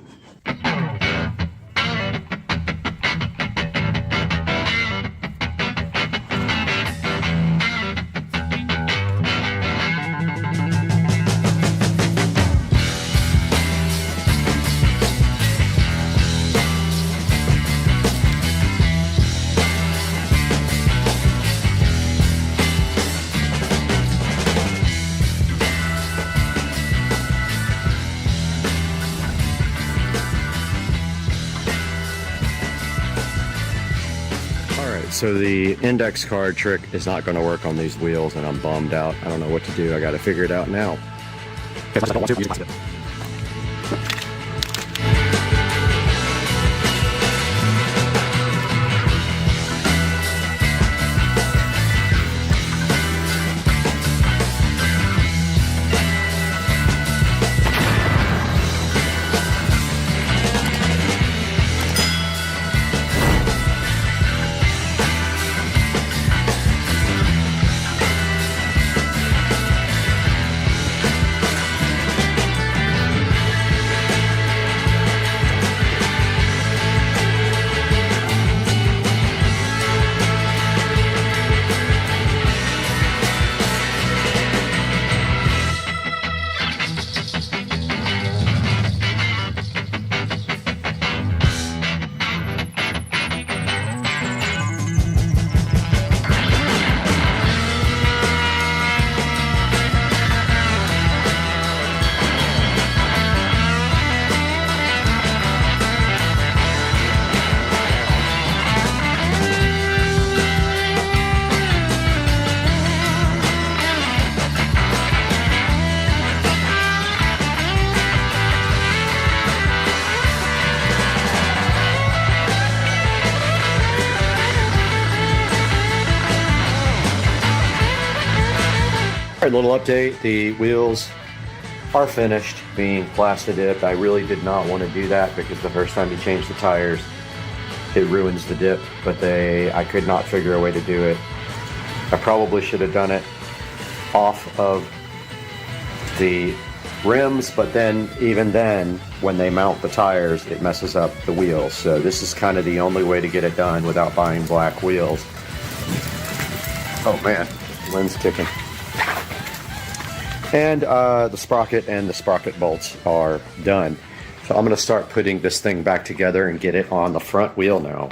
So the index card trick is not going to work on these wheels, and I'm bummed out. I don't know what to do. I got to figure it out now. A little update, the wheels are finished being plasti-dipped. I really did not want to do that because the first time you change the tires, it ruins the dip, but I could not figure a way to do it. I probably should have done it off of the rims, but then even then, when they mount the tires, it messes up the wheels. So this is kind of the only way to get it done without buying black wheels. Oh man, Lynn's kicking. And the sprocket and the sprocket bolts are done. So I'm going to start putting this thing back together and get it on the front wheel now.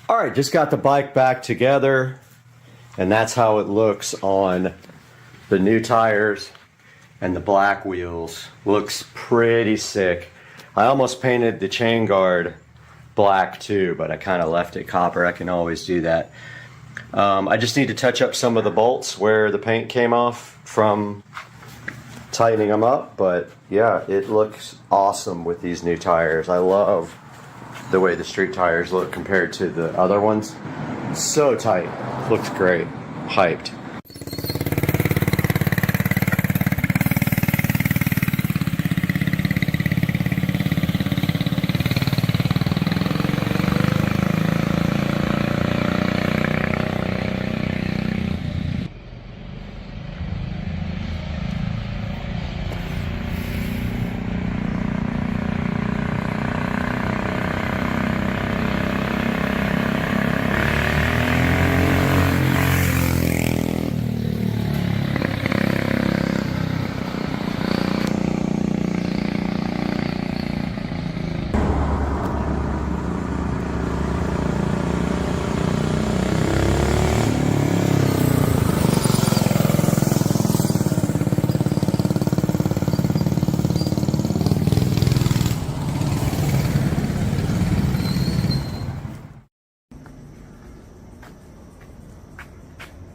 All right, just got the bike back together, and that's how it looks on the new tires and the black wheels. Looks pretty sick. I almost painted the chain guard black too, but I kind of left it copper. I can always do that. I just need to touch up some of the bolts where the paint came off from tightening them up, but yeah, it looks awesome with these new tires. I love the way the street tires look compared to the other ones. So tight. Looks great. Hyped.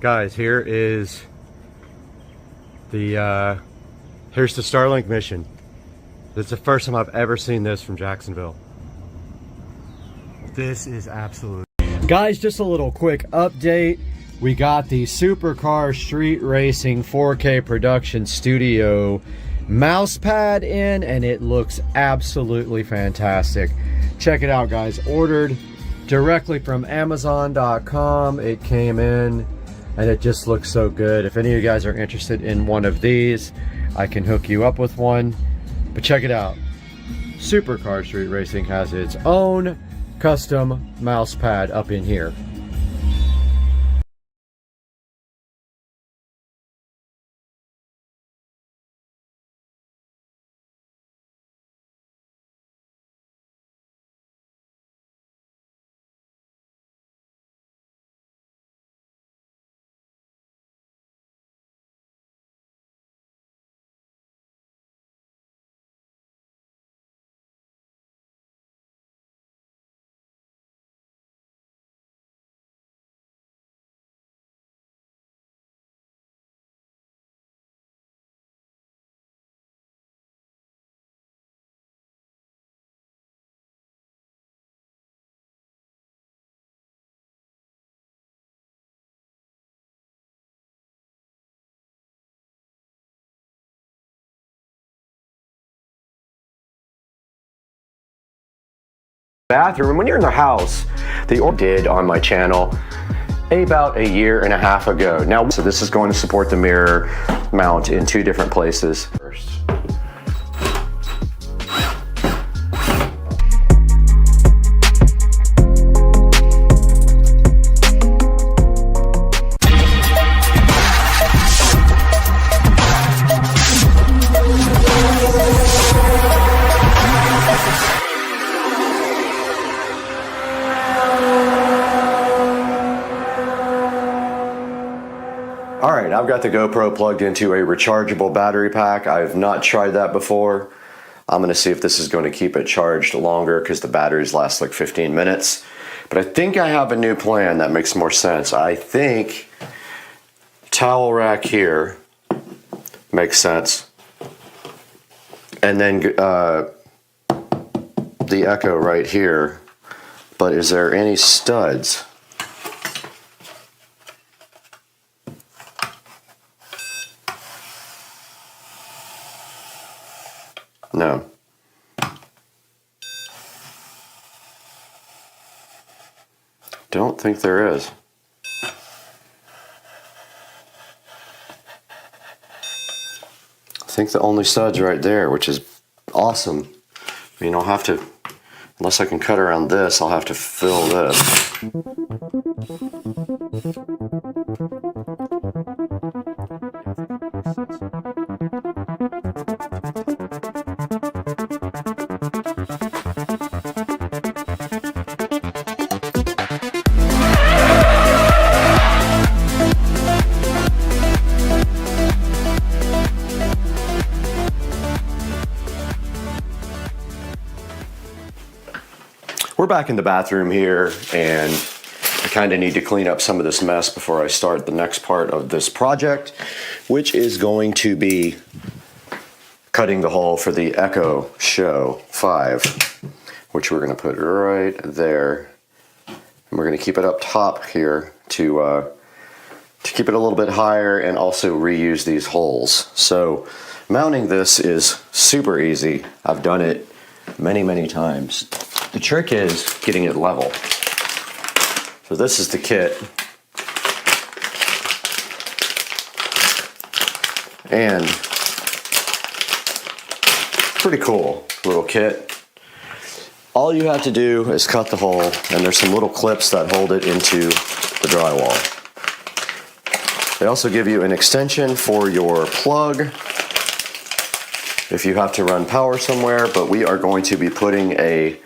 Guys, here's the Starlink mission. This is the first time I've ever seen this from Jacksonville. This is absolute. Guys, just a little quick update. We got the Supercar Street Racing 4K Production Studio mouse pad in, and it looks absolutely fantastic. Check it out, guys. Ordered directly from Amazon.com. It came in, and it just looks so good. If any of you guys are interested in one of these, I can hook you up with one. But check it out. Supercar Street Racing has its own custom mouse pad up in here. Bathroom, and when you're in the house, the did on my channel about a year and a half ago. Now, so this is going to support the mirror mount in 2 different places. First. Alright, I've got the GoPro plugged into a rechargeable battery pack. I've not tried that before. I'm going to see if this is going to keep it charged longer because the batteries last like 15 minutes. But I think I have a new plan that makes more sense. I think towel rack here makes sense. And then the Echo right here. But is there any studs? No. Don't think there is. I think the only stud's right there, which is awesome. I mean, I'll have to, unless I can cut around this, I'll have to fill this. back in the bathroom here, and I kind of need to clean up some of this mess before I start the next part of this project, which is going to be cutting the hole for the Echo Show 5, which we're going to put right there. And we're going to keep it up top here to keep it a little bit higher and also reuse these holes. So mounting this is super easy. I've done it many times. The trick is getting it level. So this is the kit. And pretty cool little kit. All you have to do is cut the hole, and there's some little clips that hold it into the drywall. They also give you an extension for your plug if you have to run power somewhere, but we are going to be putting a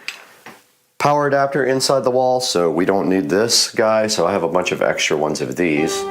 power adapter inside the wall, so we don't need this guy, so I have a bunch of extra ones of these.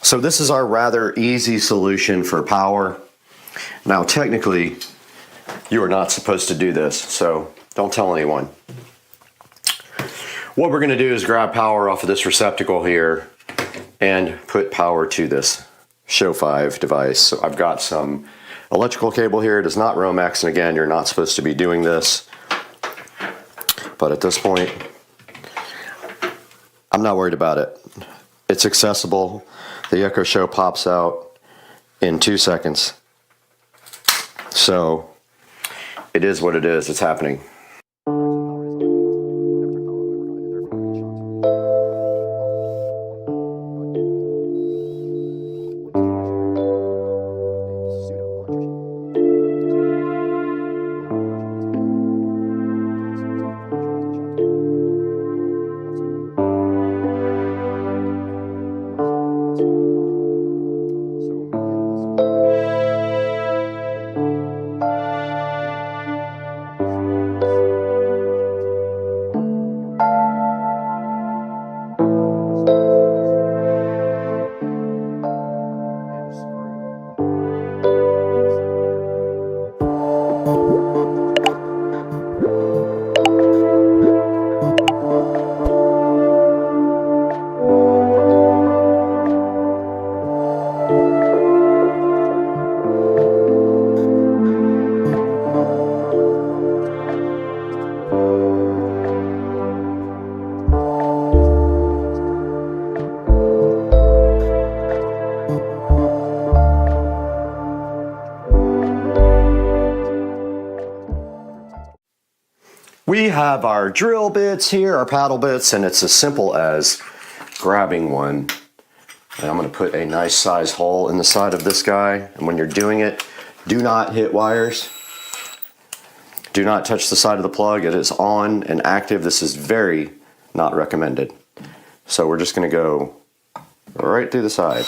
So this is our rather easy solution for power. Now technically, you are not supposed to do this, so don't tell anyone. What we're gonna do is grab power off of this receptacle here and put power to this Show 5 device. So I've got some electrical cable here. It is not Romex, and again, you're not supposed to be doing this. But at this point, I'm not worried about it. It's accessible. The Echo Show pops out in 2 seconds. So it is what it is. It's happening. We have our drill bits here, our paddle bits, and it's as simple as grabbing one. And I'm going to put a nice size hole in the side of this guy. And when you're doing it, do not hit wires. Do not touch the side of the plug. It is on and active. This is very not recommended. So we're just going to go right through the side.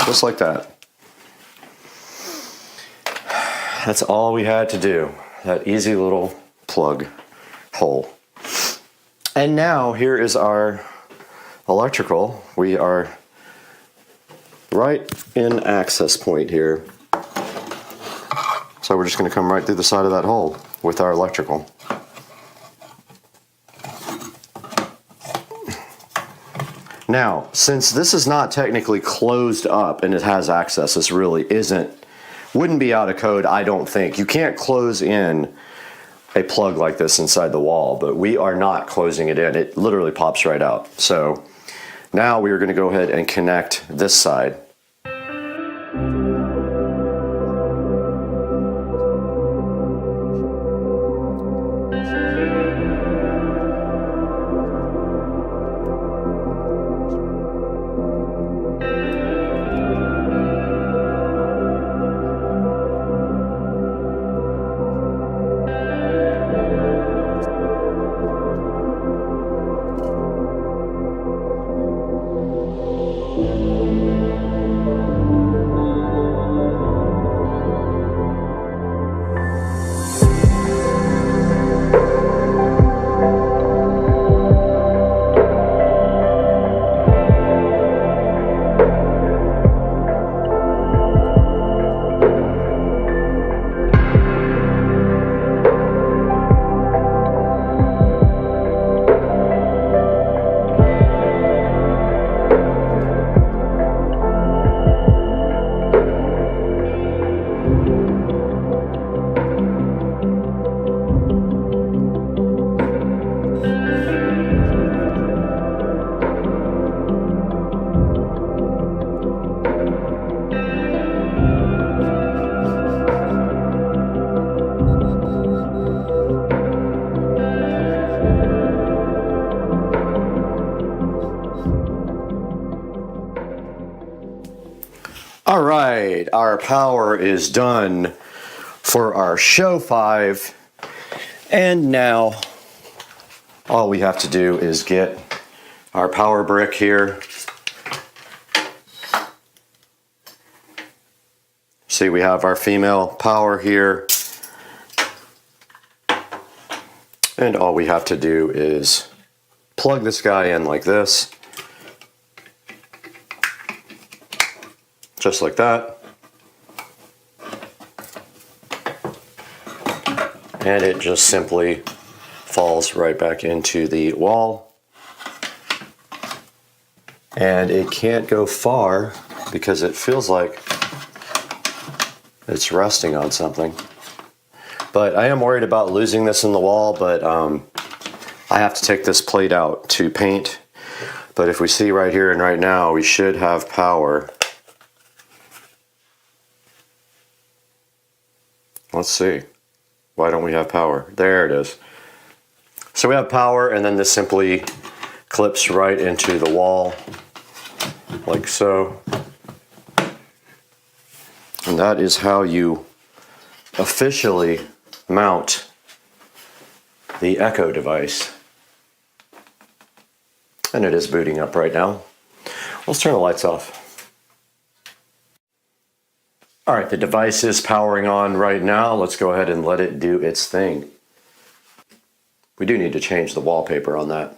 Just like that. That's all we had to do. That easy little plug hole. And now here is our electrical. We are right in access point here. So we're just going to come right through the side of that hole with our electrical. Now, since this is not technically closed up and it has access, this really wouldn't be out of code, I don't think. You can't close in a plug like this inside the wall, but we are not closing it in. It literally pops right out. So now we are going to go ahead and connect this side. All right, our power is done for our show 5. And now all we have to do is get our power brick here. See, we have our female power here. And all we have to do is plug this guy in like this. Just like that. And it just simply falls right back into the wall. And it can't go far because it feels like it's resting on something. But I am worried about losing this in the wall, but I have to take this plate out to paint. But if we see right here and right now, we should have power. Let's see. Why don't we have power? There it is. So we have power, and then this simply clips right into the wall, like so. And that is how you officially mount the Echo device. And it is booting up right now. Let's turn the lights off. All right, the device is powering on right now. Let's go ahead and let it do its thing. We do need to change the wallpaper on that.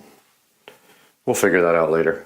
We'll figure that out later.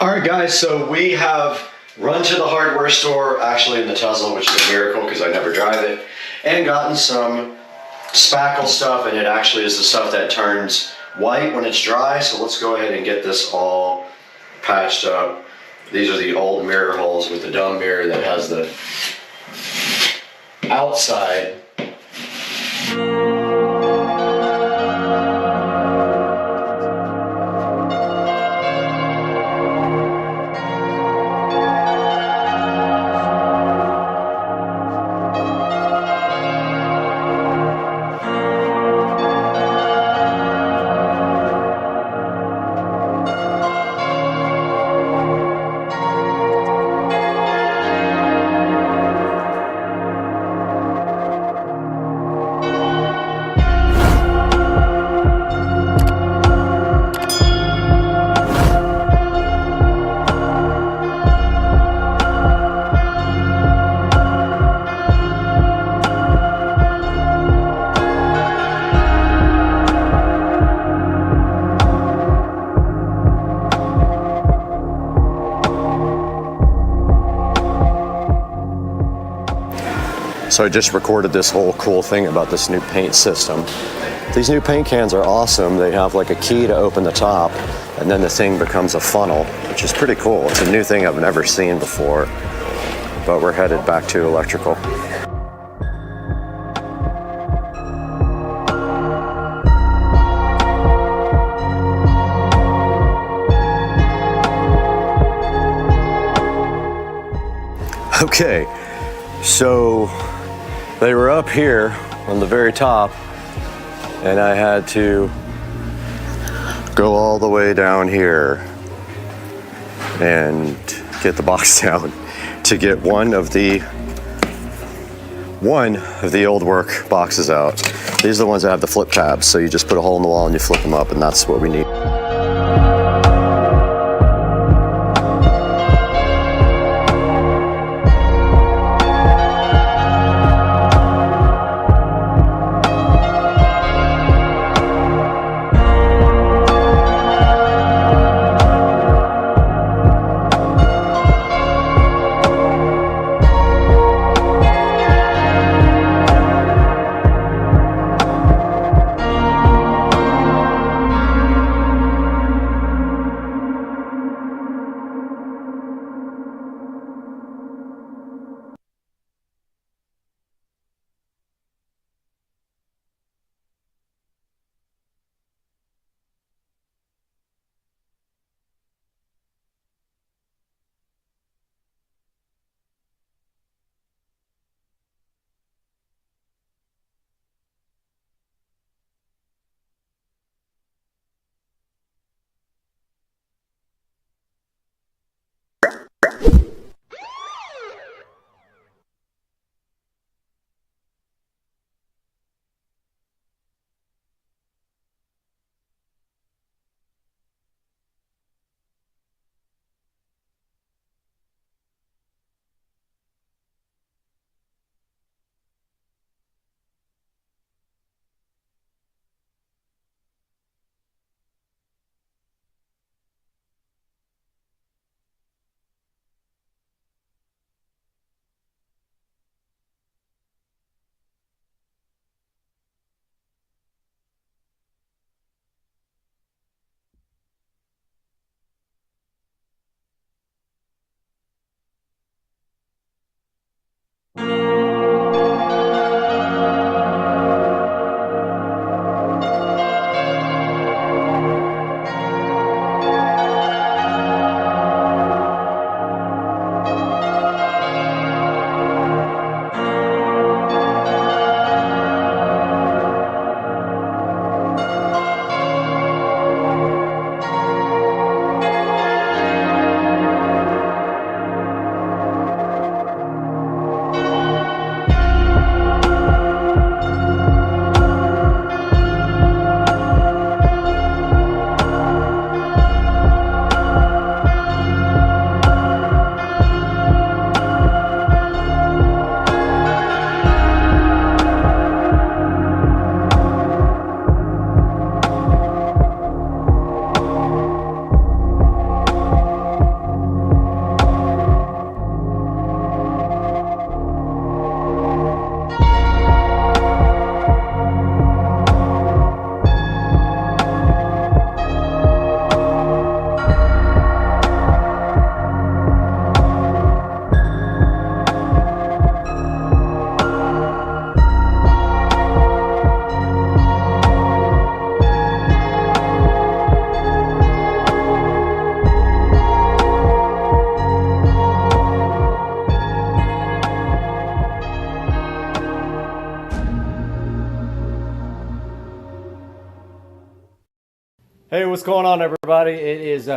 All right, guys, so we have run to the hardware store, actually in the Tesla, which is a miracle because I never drive it, and gotten some spackle stuff, and it actually is the stuff that turns white when it's dry. So let's go ahead and get this all patched up. These are the old mirror holes with the dumb mirror that has the outside. So I just recorded this whole cool thing about this new paint system. These new paint cans are awesome. They have like a key to open the top, and then the thing becomes a funnel, which is pretty cool. It's a new thing I've never seen before, but we're headed back to electrical. Okay, so they were up here on the very top, and I had to go all the way down here and get the box down to get one of the old work boxes out. These are the ones that have the flip tabs, so you just put a hole in the wall and you flip them up, and that's what we need. what's going on, everybody? It is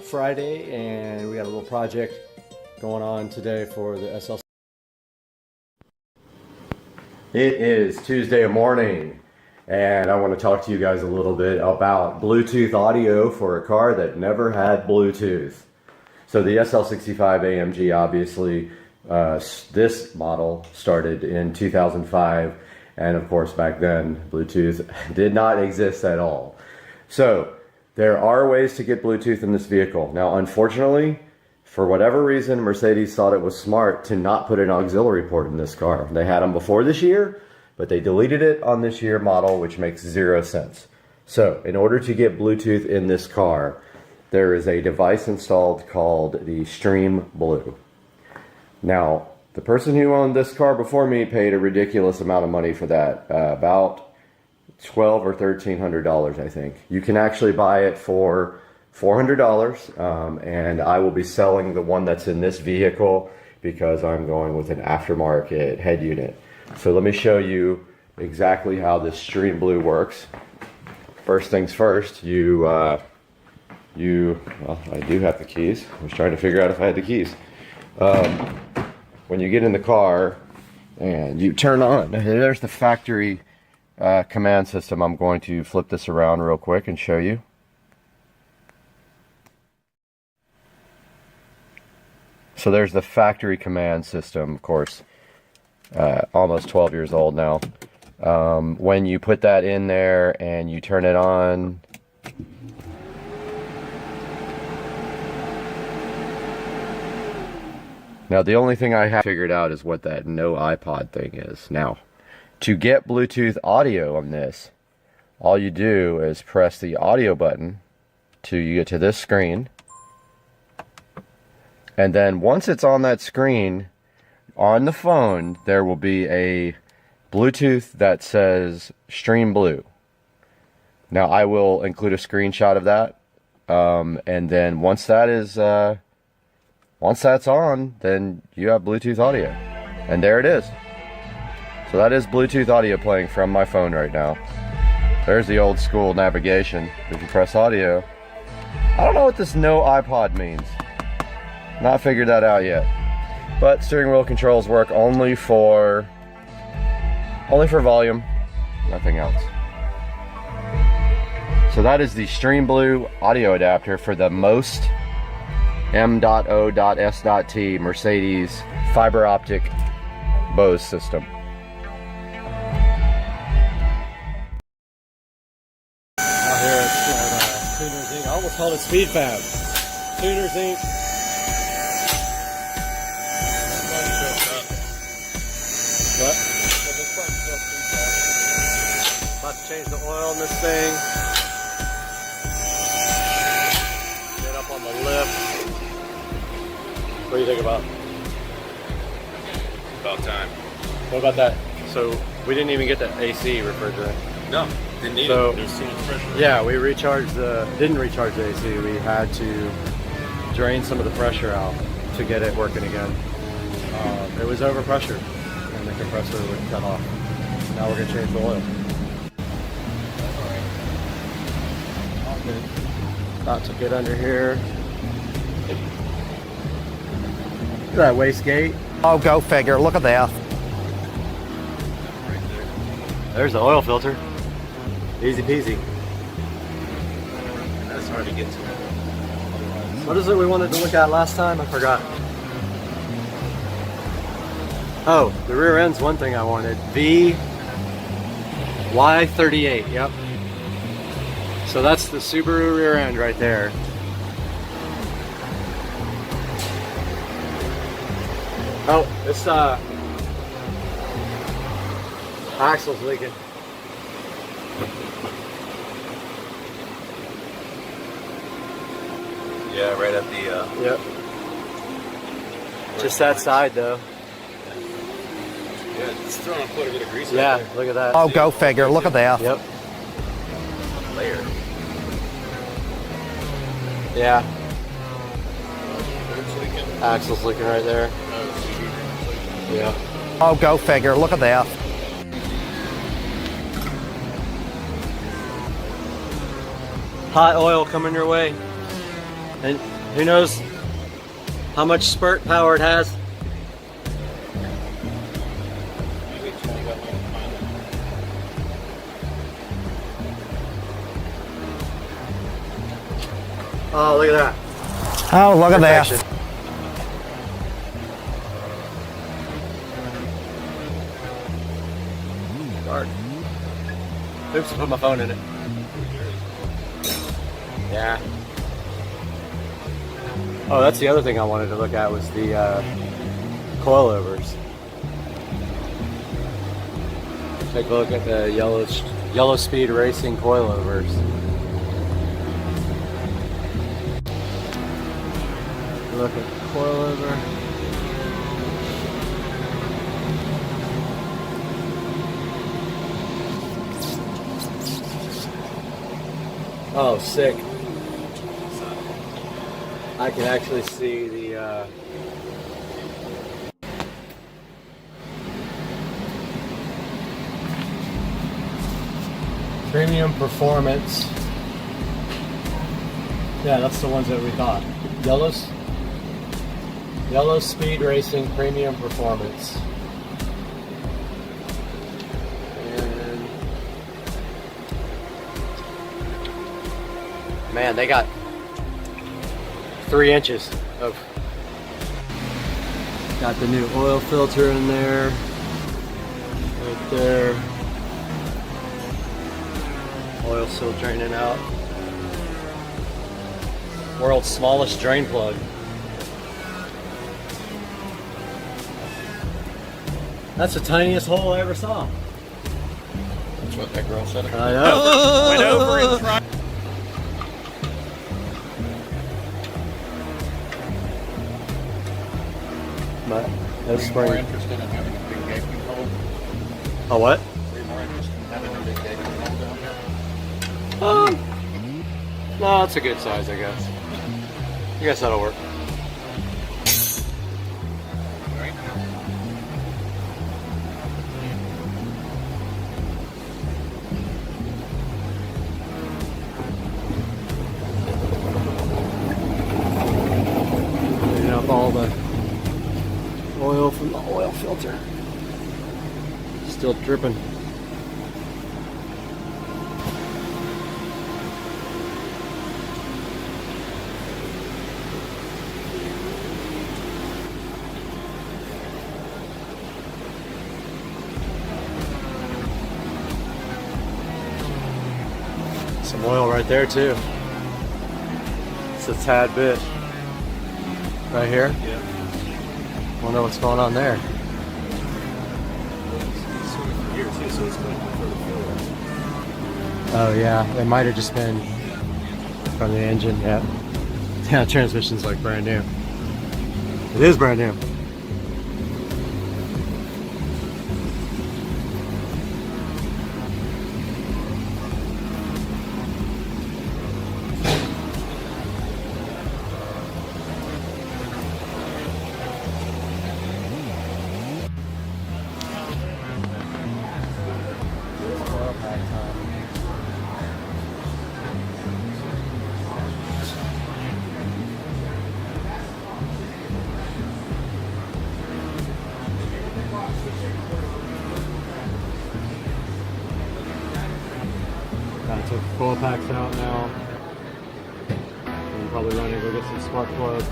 Friday, and we got a little project going on today for the SLC. It is Tuesday morning, and I want to talk to you guys a little bit about Bluetooth audio for a car that never had Bluetooth. So the SL65 AMG, obviously, this model started in 2005, and of course back then Bluetooth did not exist at all. So there are ways to get Bluetooth in this vehicle. Now, unfortunately, for whatever reason, Mercedes thought it was smart to not put an auxiliary port in this car. They had them before this year, but they deleted it on this year model, which makes 0 sense. So in order to get Bluetooth in this car, there is a device installed called the Stream Blue. Now, the person who owned this car before me paid a ridiculous amount of money for that, about $1,200 or $1,300, I think. You can actually buy it for $400, and I will be selling the one that's in this vehicle because I'm going with an aftermarket head unit. So let me show you exactly how this Stream Blue works. First things first, well, I do have the keys. I was trying to figure out if I had the keys. When you get in the car and you turn on, there's the factory command system. I'm going to flip this around real quick and show you. So there's the factory command system, of course, almost 12 years old now. When you put that in there and you turn it on, now the only thing I have figured out is what that no iPod thing is. Now, to get Bluetooth audio on this, all you do is press the audio button till you get to this screen. And then once it's on that screen, on the phone, there will be a Bluetooth that says Stream Blue. Now, I will include a screenshot of that. And then once that's on, then you have Bluetooth audio. And there it is. So that is Bluetooth audio playing from my phone right now. There's the old school navigation. If you press audio, I don't know what this no iPod means. Not figured that out yet. But steering wheel controls work only for volume, nothing else. So that is the Stream Blue audio adapter for the most M.O.S.T Mercedes fiber optic Bose system. Out here at Tuners Inc. I almost called it Speed Fab. Tuners Inc. What? About to change the oil in this thing. Get up on the lift. What do you think about? About time. What about that? So we didn't even get the AC refrigerant. No, didn't need So, it. There's too much pressure. Yeah, we didn't recharge the AC. We had to drain some of the pressure out to get it working again. It was overpressure, and the compressor would cut off. Now we're gonna change the oil. About to get under here. Look at that wastegate. Oh, go figure. Look at that. There's the oil filter. Easy peasy. That's hard to get to. What is it we wanted to look at last time? I forgot. Oh, the rear end's one thing I wanted. Y38, yep. So that's the Subaru rear end right there. Oh, this axle's leaking. Yeah, right at the Yep. Just that side though. Yeah, it's throwing quite a bit of grease. Yeah, right there. look at that. Oh, go figure. Look at that. Yep. Layer. Yeah. Axle's leaking right there. Yeah. Oh, go figure. Look at that. hot oil coming your way. And who knows how much spurt power it has. Oh, look at that. Oh, look at that. Dark. Oops, I put my phone in it. Yeah. Oh, that's the other thing I wanted to look at was the coilovers. Take a look at the yellow speed racing coilovers. Look at the coilover. Oh, sick. I can actually see the premium performance. Yeah, that's the ones that we thought. Yellow speed racing premium performance. And man, they got 3 inches of. Got the new oil filter in there. Right there. Oil still draining out. World's smallest drain plug. That's the tiniest hole I ever saw. That's what that girl said. I know. Went over and tried. But Are you more interested in having a big gaping hole? A what? Are you more interested in having a big gaping hole down here? No, it's a good size, I guess. I guess that'll work. Cleaning up all the oil from the oil filter. Still dripping. Some oil right there too. It's a tad bit. Right here? Yeah. Wonder what's going on there. Here too, so it's going further forward. Oh yeah, it might have just been from the engine. Yeah. Yeah, transmission's like brand new. It is brand new. I took coil packs out now. I'm probably running to go get some spark plugs.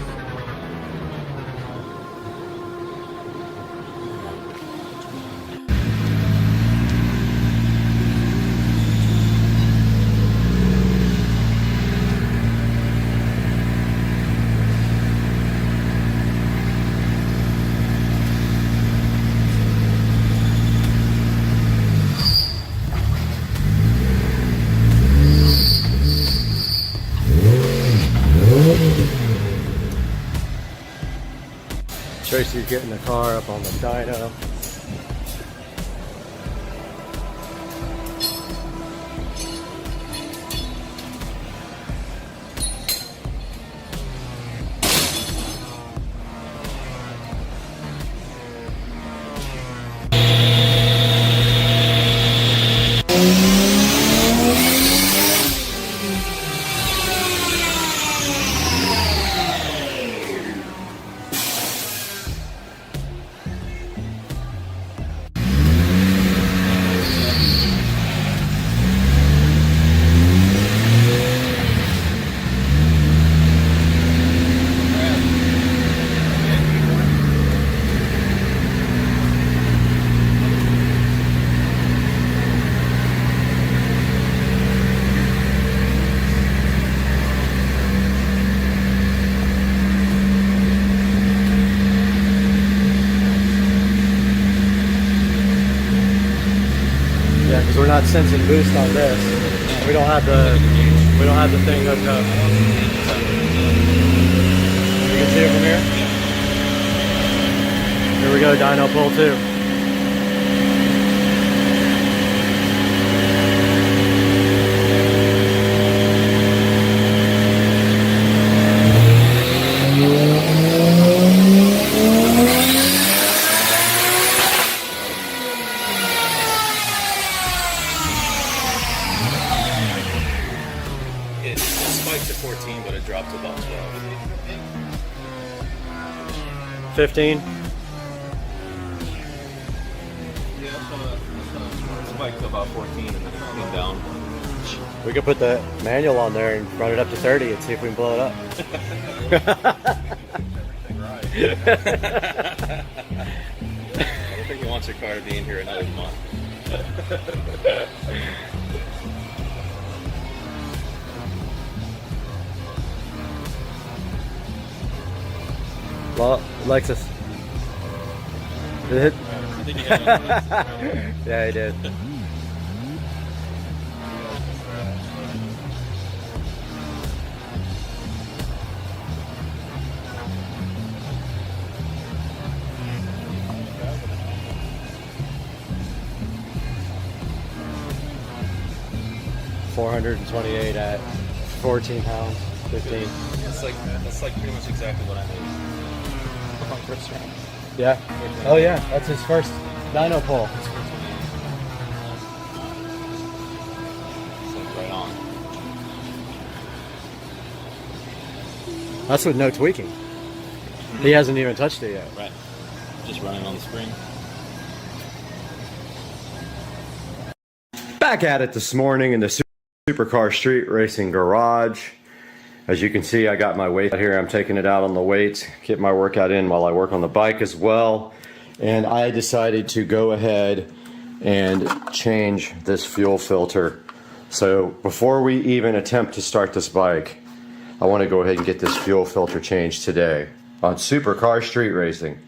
Tracy's getting the car up on the dyno. not sensing boost on this. We don't have the thing hooked up. You can see it from here. Here we go, dyno pull 2. It spiked to 14, but it dropped to about 12. 15. Spiked to about 14 and then it came down. We could put the manual on there and run it up to 30 and see if we can blow it up. I don't think he wants your car to be in here another month. Well, Lexus. Did it? I think he got it. Yeah, he did. $428 at 14 pounds, 15. That's like pretty much exactly what I made on first round. Yeah. Oh yeah, that's his first dyno pull. It's like right on. That's with no tweaking. He hasn't even touched it yet. Right. Just running on the spring. Back at it this morning in the Supercar Street Racing Garage. As you can see, I got my weight out here. I'm taking it out on the weights, get my workout in while I work on the bike as well. And I decided to go ahead and change this fuel filter. So before we even attempt to start this bike, I want to go ahead and get this fuel filter changed today on Supercar Street Racing.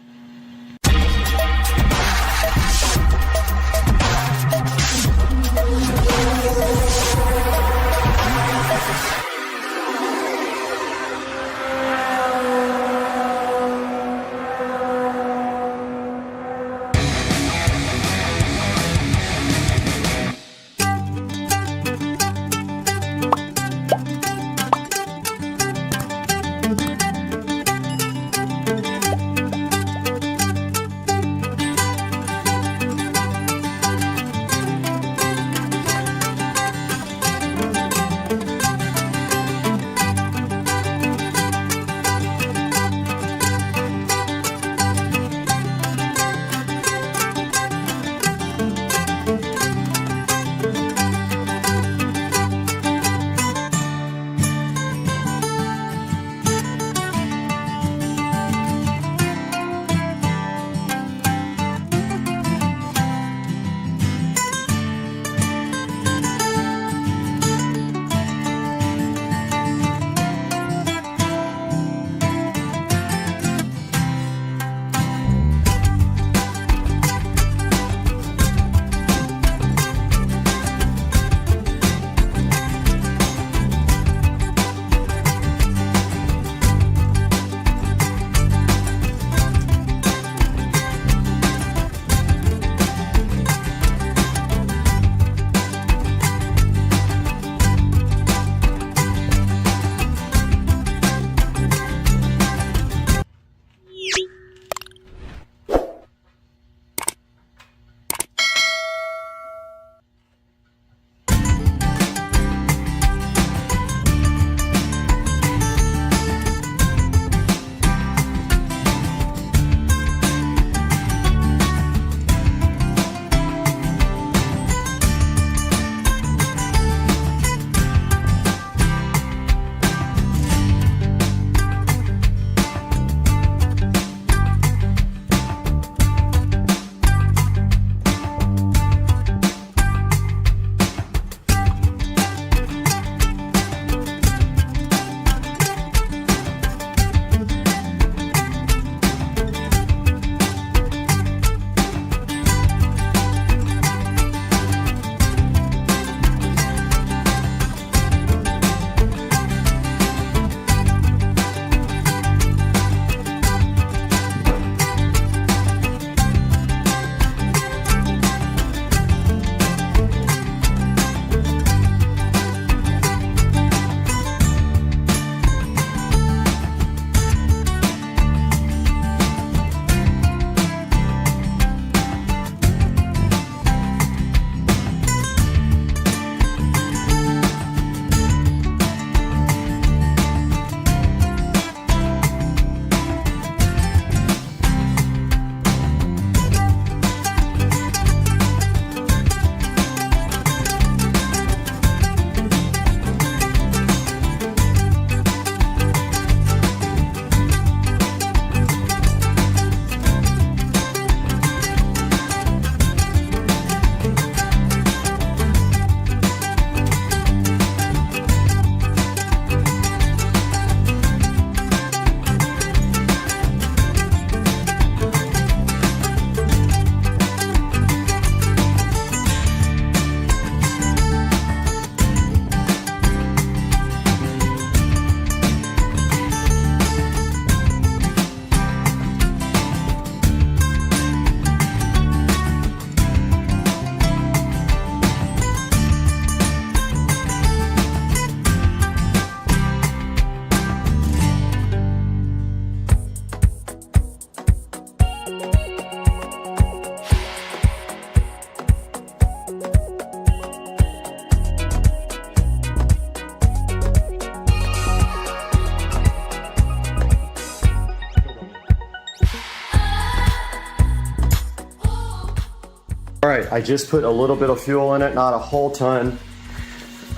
All right, I just put a little bit of fuel in it, not a whole ton.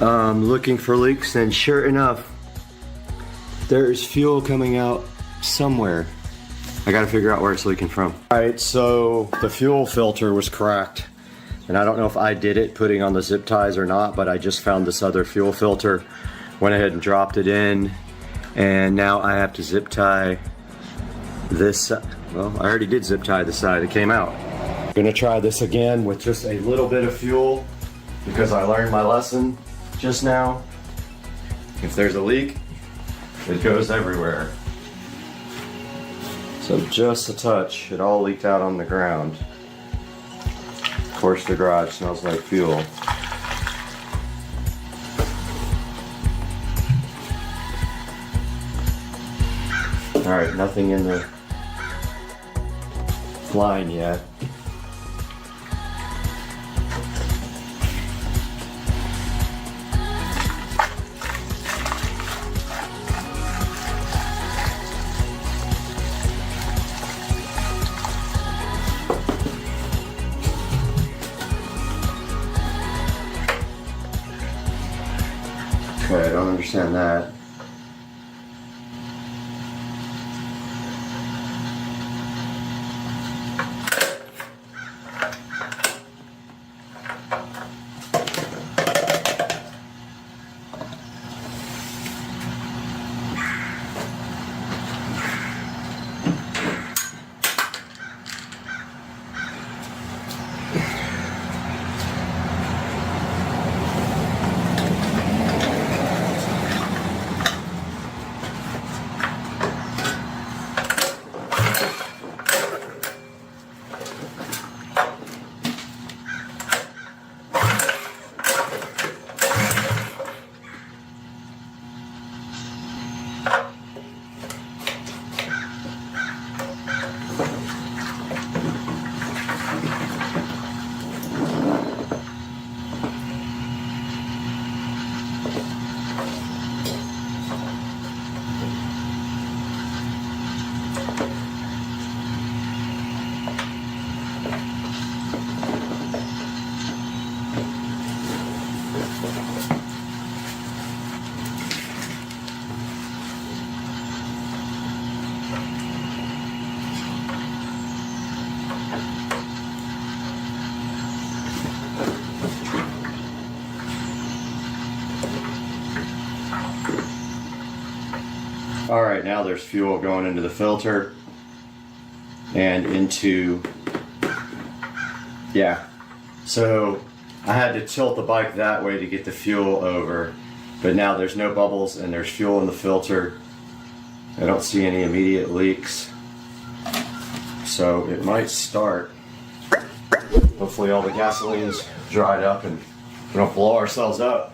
Looking for leaks, and sure enough, there's fuel coming out somewhere. I gotta figure out where it's leaking from. All right, so the fuel filter was cracked, and I don't know if I did it putting on the zip ties or not, but I just found this other fuel filter, went ahead and dropped it in, and now I have to zip tie this. Well, I already did zip tie the side that came out. I'm gonna try this again with just a little bit of fuel because I learned my lesson just now. If there's a leak, it goes everywhere. So just a touch, it all leaked out on the ground. Of course the garage smells like fuel. All right, nothing in the line yet. Okay, I don't understand that. All right, now there's fuel going into the filter and into, yeah. So I had to tilt the bike that way to get the fuel over, but now there's no bubbles and there's fuel in the filter. I don't see any immediate leaks. So it might start. Hopefully all the gasoline's dried up and we don't blow ourselves up.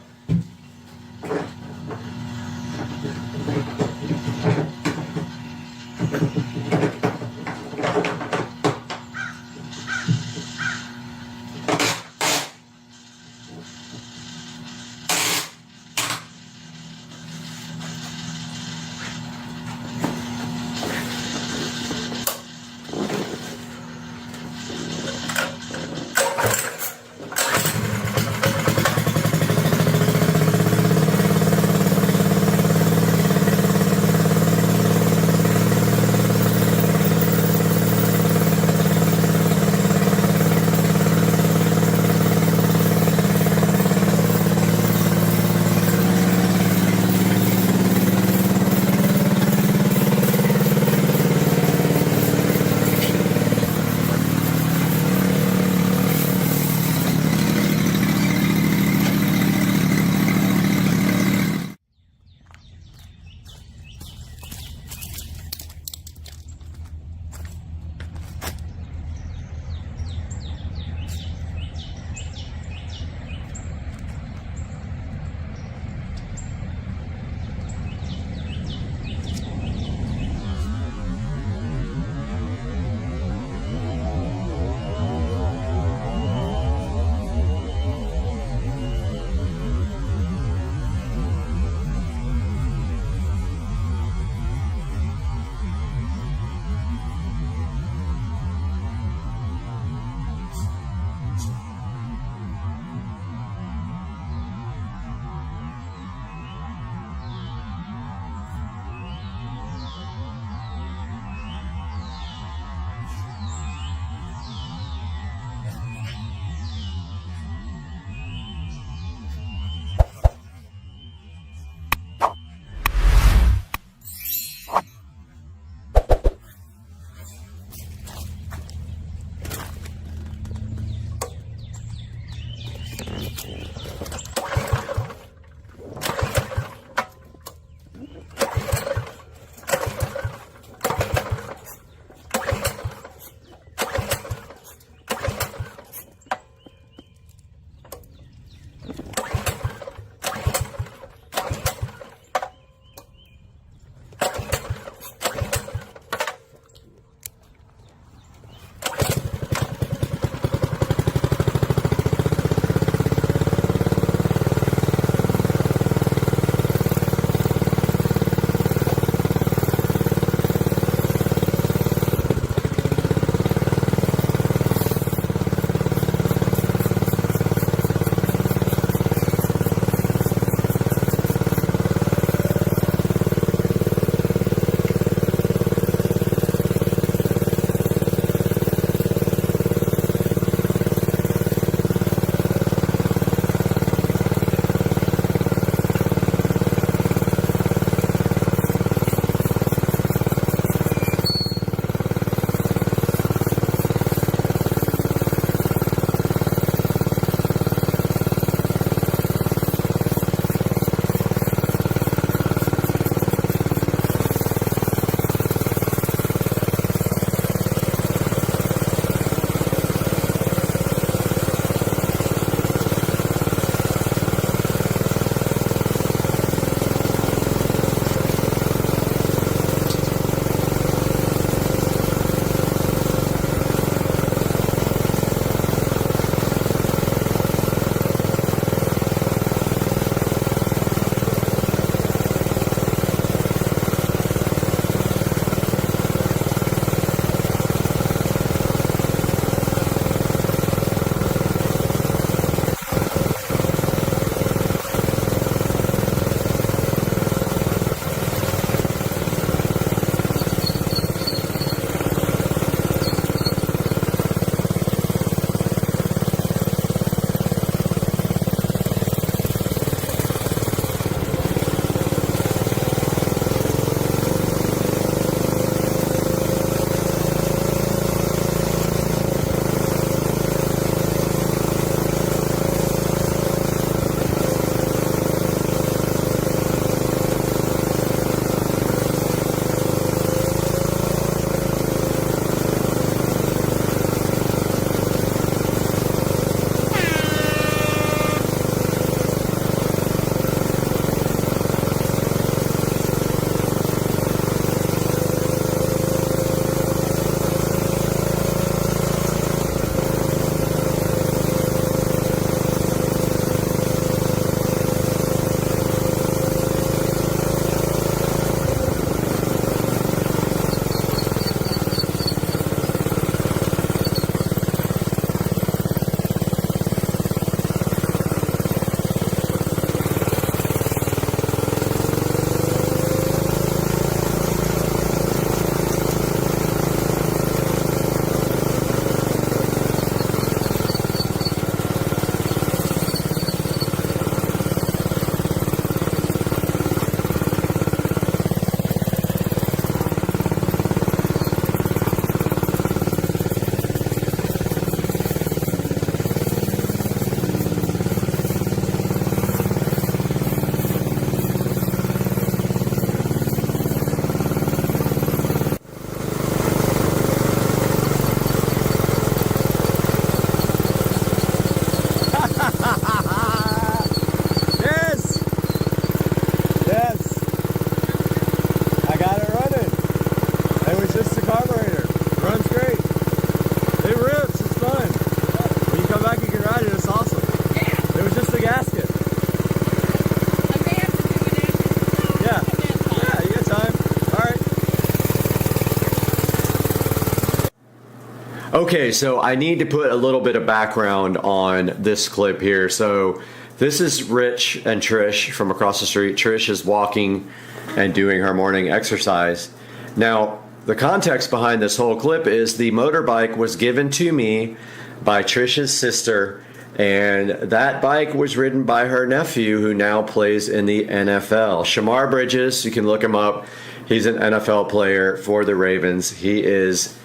Okay, so I need to put a little bit of background on this clip here. So this is Rich and Trish from across the street. Trish is walking and doing her morning exercise. Now, the context behind this whole clip is the motorbike was given to me by Trish's sister, and that bike was ridden by her nephew, who now plays in the NFL. Shamar Bridges, you can look him up. He's an NFL player for the Ravens. He is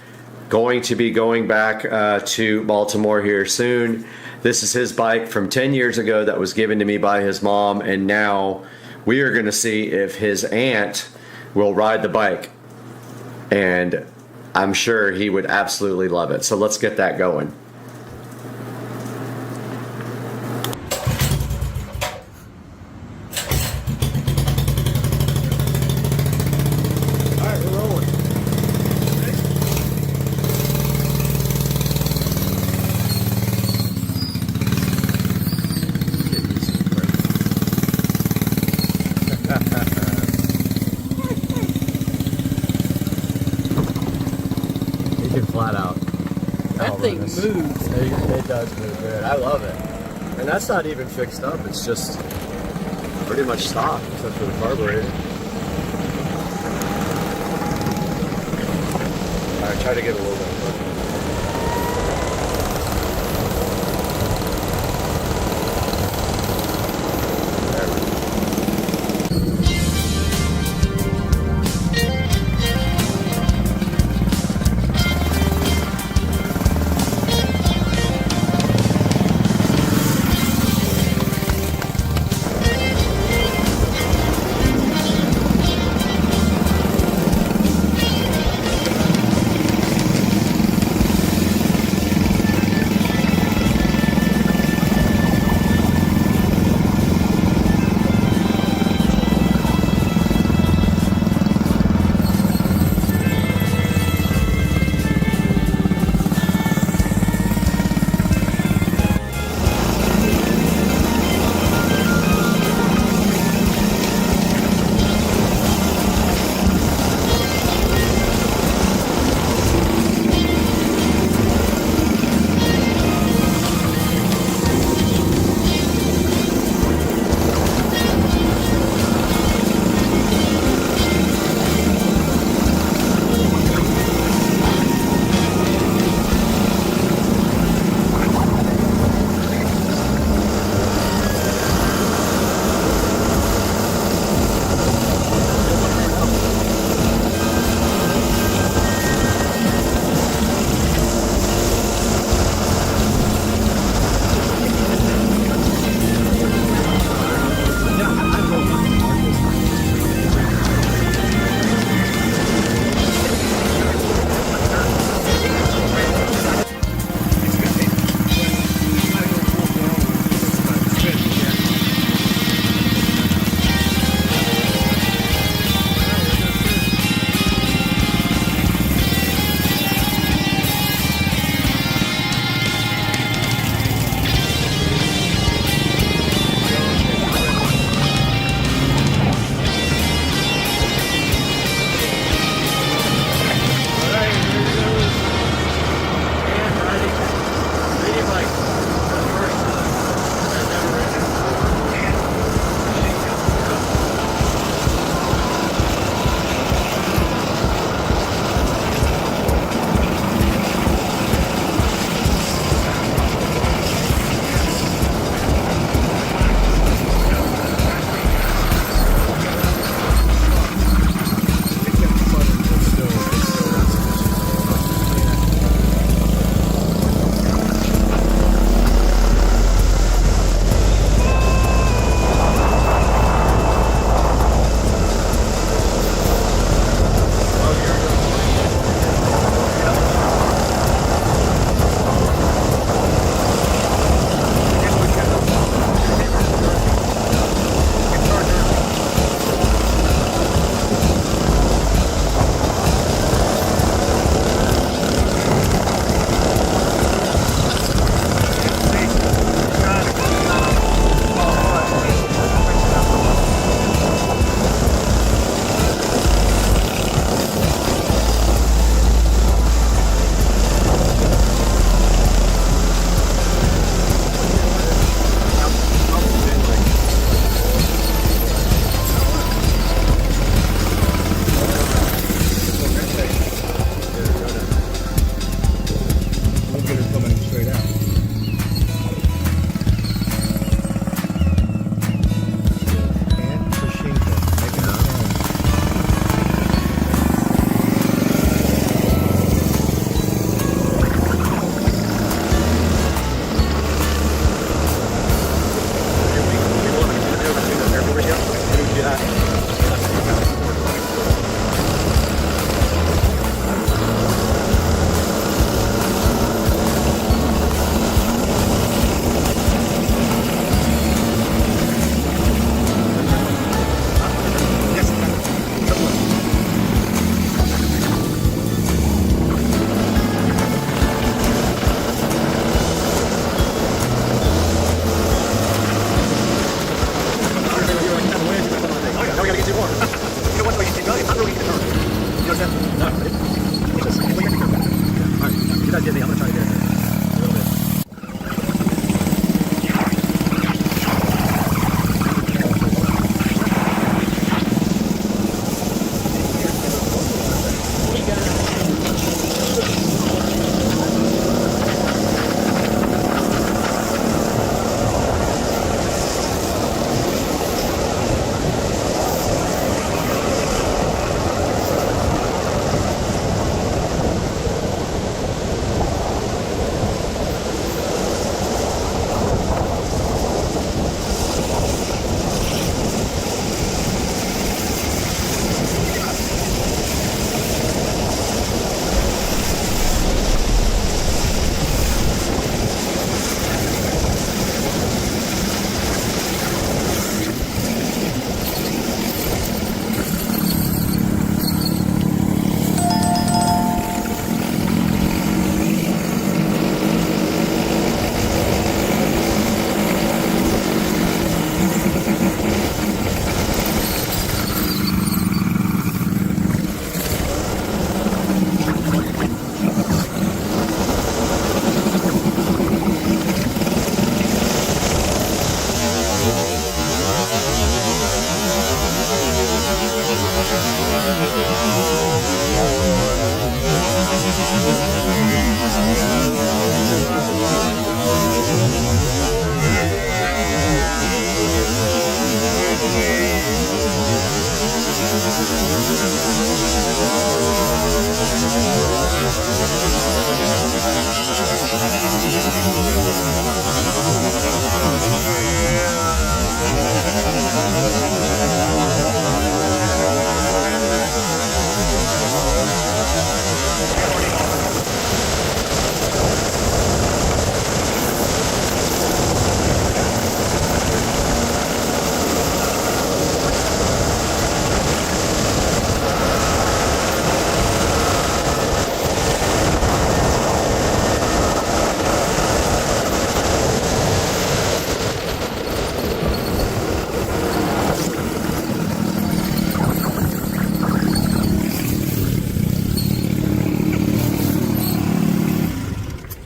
going to be going back to Baltimore here soon. This is his bike from 10 years ago that was given to me by his mom, and now we are going to see if his aunt will ride the bike. And I'm sure he would absolutely love it. So let's get that going. Flat out. That thing moves. It does move good. I love it. And that's not even fixed up. It's just pretty much stock, except for the carburetor. Alright, try to get a little bit further.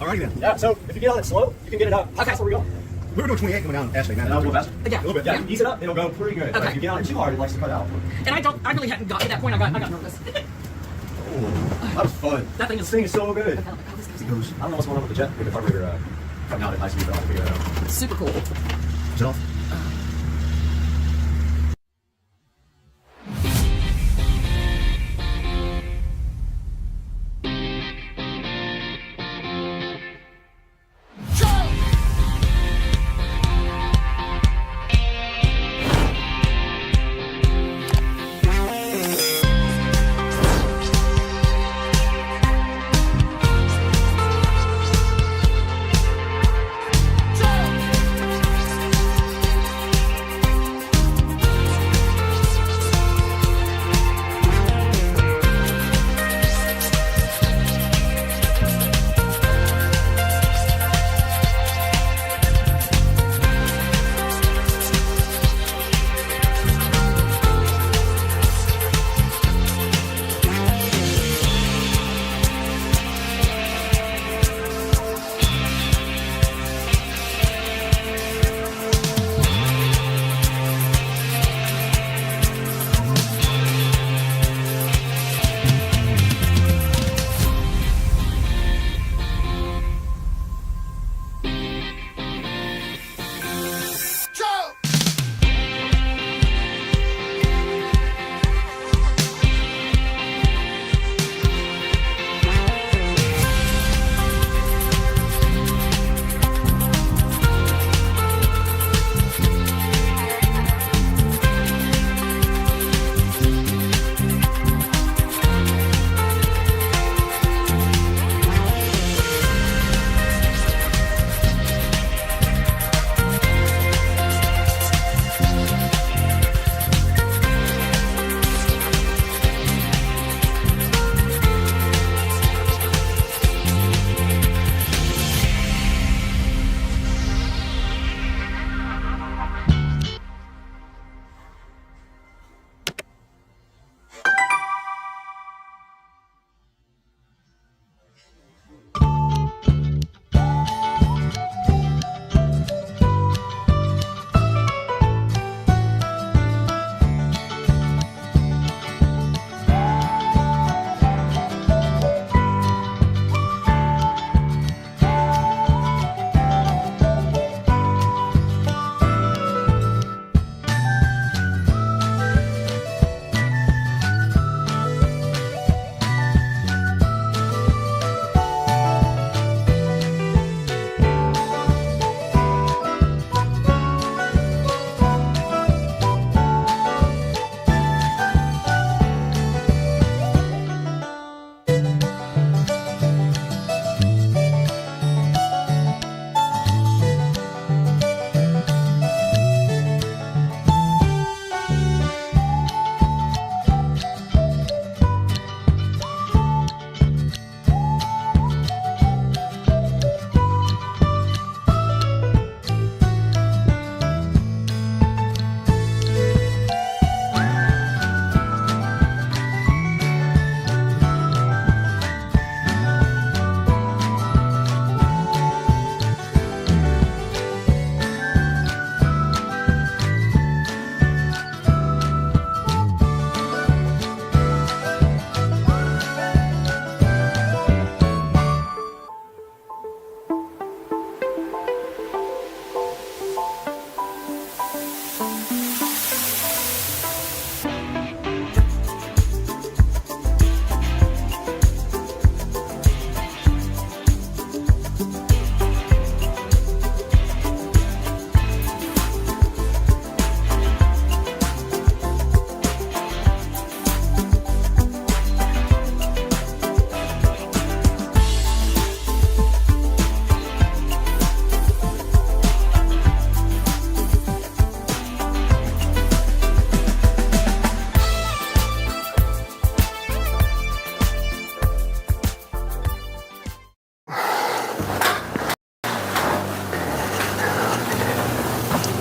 Alrighty then. Yeah, so if you get on it slow, you can get it up. How fast are we going? We were doing 28 coming down Ashley, man. And that'll go faster? Yeah. A little bit. Yeah, ease it up, it'll go pretty good. Okay. If you get on it too hard, it likes to cut out. And I really hadn't got to that point. I got nervous. That was fun. This thing is so good. It goes, I don't know what's going on with the jet, with the carburetor coming out at high speed, but I'll figure that out. Super cool. Self.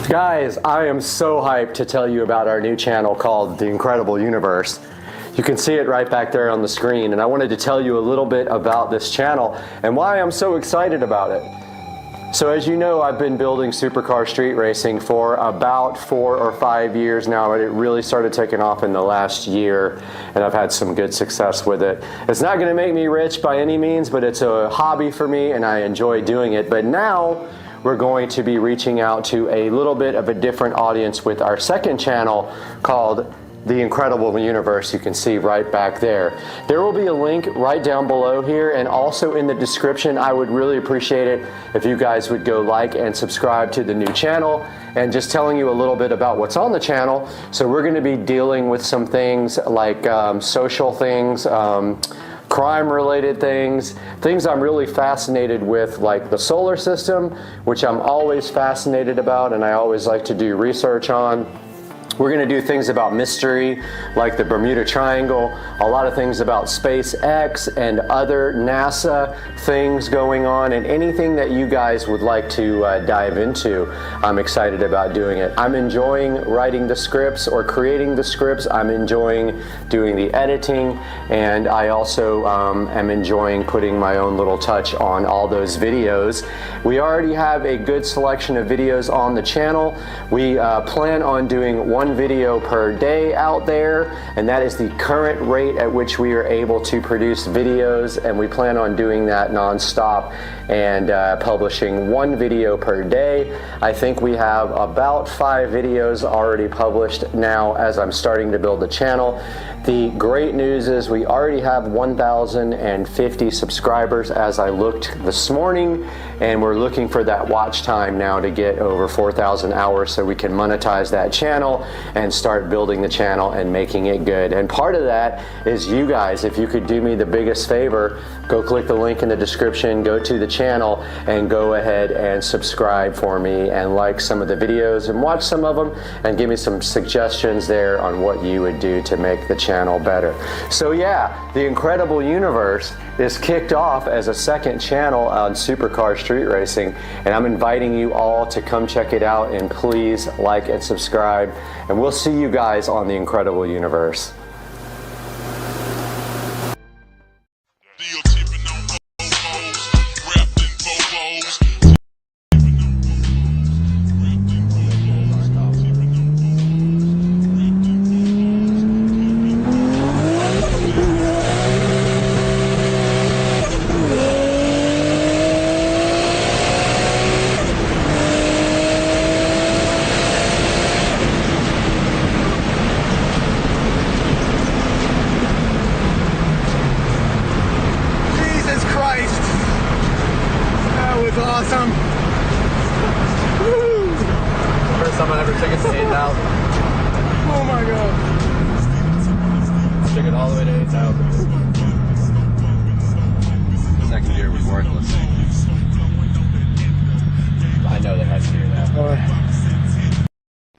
Guys, I am so hyped to tell you about our new channel called The Incredible Universe. You can see it right back there on the screen, and I wanted to tell you a little bit about this channel and why I'm so excited about it. So as you know, I've been building supercar street racing for about 4 or 5 years now, and it really started taking off in the last year, and I've had some good success with it. It's not going to make me rich by any means, but it's a hobby for me and I enjoy doing it. But now we're going to be reaching out to a little bit of a different audience with our second channel called The Incredible Universe. You can see right back there. There will be a link right down below here, and also in the description. I would really appreciate it if you guys would go like and subscribe to the new channel, and just telling you a little bit about what's on the channel. So we're going to be dealing with some things like social things, crime related things I'm really fascinated with, like the solar system, which I'm always fascinated about and I always like to do research on. We're going to do things about mystery, like the Bermuda Triangle, a lot of things about SpaceX and other NASA things going on, and anything that you guys would like to dive into. I'm excited about doing it. I'm enjoying writing the scripts or creating the scripts. I'm enjoying doing the editing, and I also am enjoying putting my own little touch on all those videos. We already have a good selection of videos on the channel. We plan on doing one video per day out there, and that is the current rate at which we are able to produce videos, and we plan on doing that non-stop and publishing one video per day. I think we have about 5 videos already published now as I'm starting to build the channel. The great news is we already have 1,050 subscribers as I looked this morning, and we're looking for that watch time now to get over 4,000 hours so we can monetize that channel and start building the channel and making it good. And part of that is you guys. If you could do me the biggest favor, go click the link in the description, go to the channel, and go ahead and subscribe for me and like some of the videos and watch some of them and give me some suggestions there on what you would do to make the channel better. So yeah, The Incredible Universe is kicked off as a second channel on Supercar Street Racing, and I'm inviting you all to come check it out, and please like and subscribe, and we'll see you guys on The Incredible Universe. Awesome. Woo. First time I ever took it to 8,000. Oh my god. Took it all the way to 8,000. Second gear was worthless. I know they had to do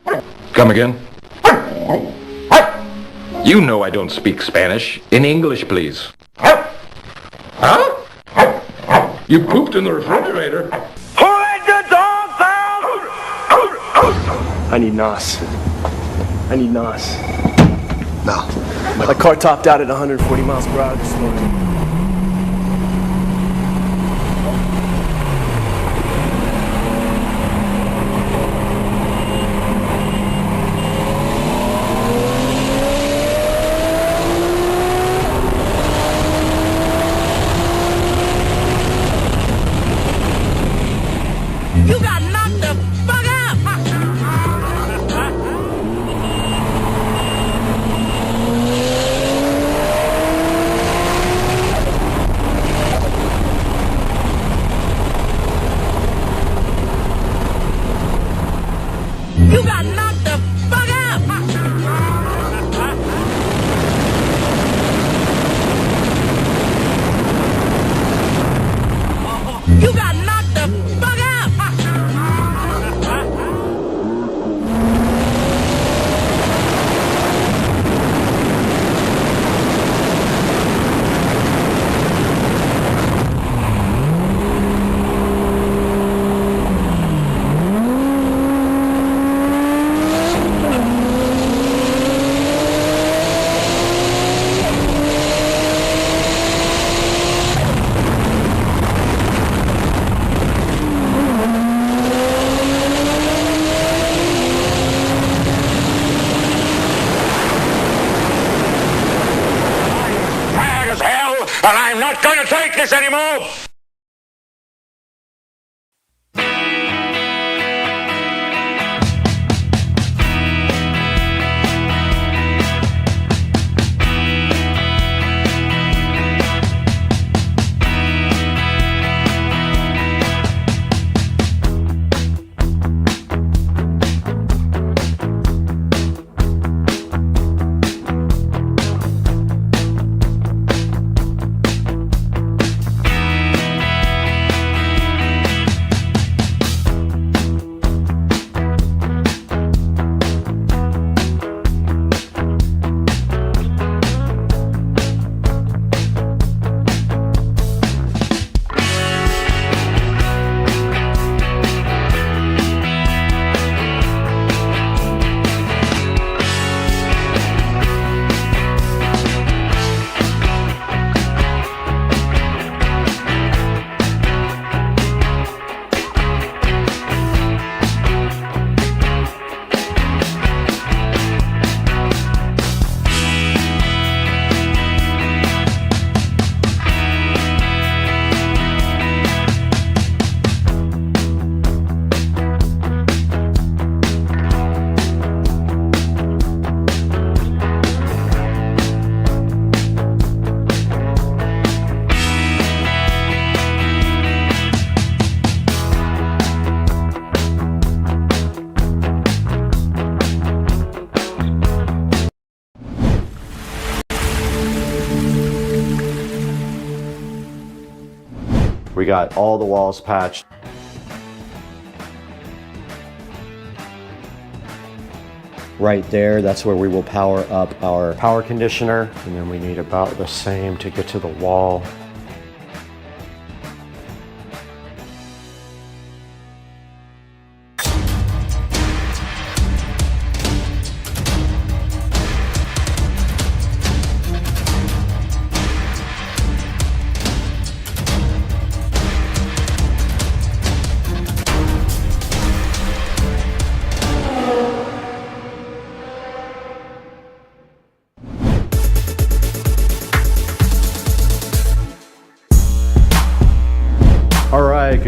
that. Come again? You know I don't speak Spanish. In English, please. Huh? You pooped in the refrigerator. Who let the dogs out? I need NOS. I need NOS. No. My car topped out at 140 miles per hour this morning. You got knocked the fuck out! You got knocked the fuck out! You got knocked the fuck out! this anymore! We got all the walls patched. Right there, that's where we will power up our power conditioner. And then we need about the same to get to the wall.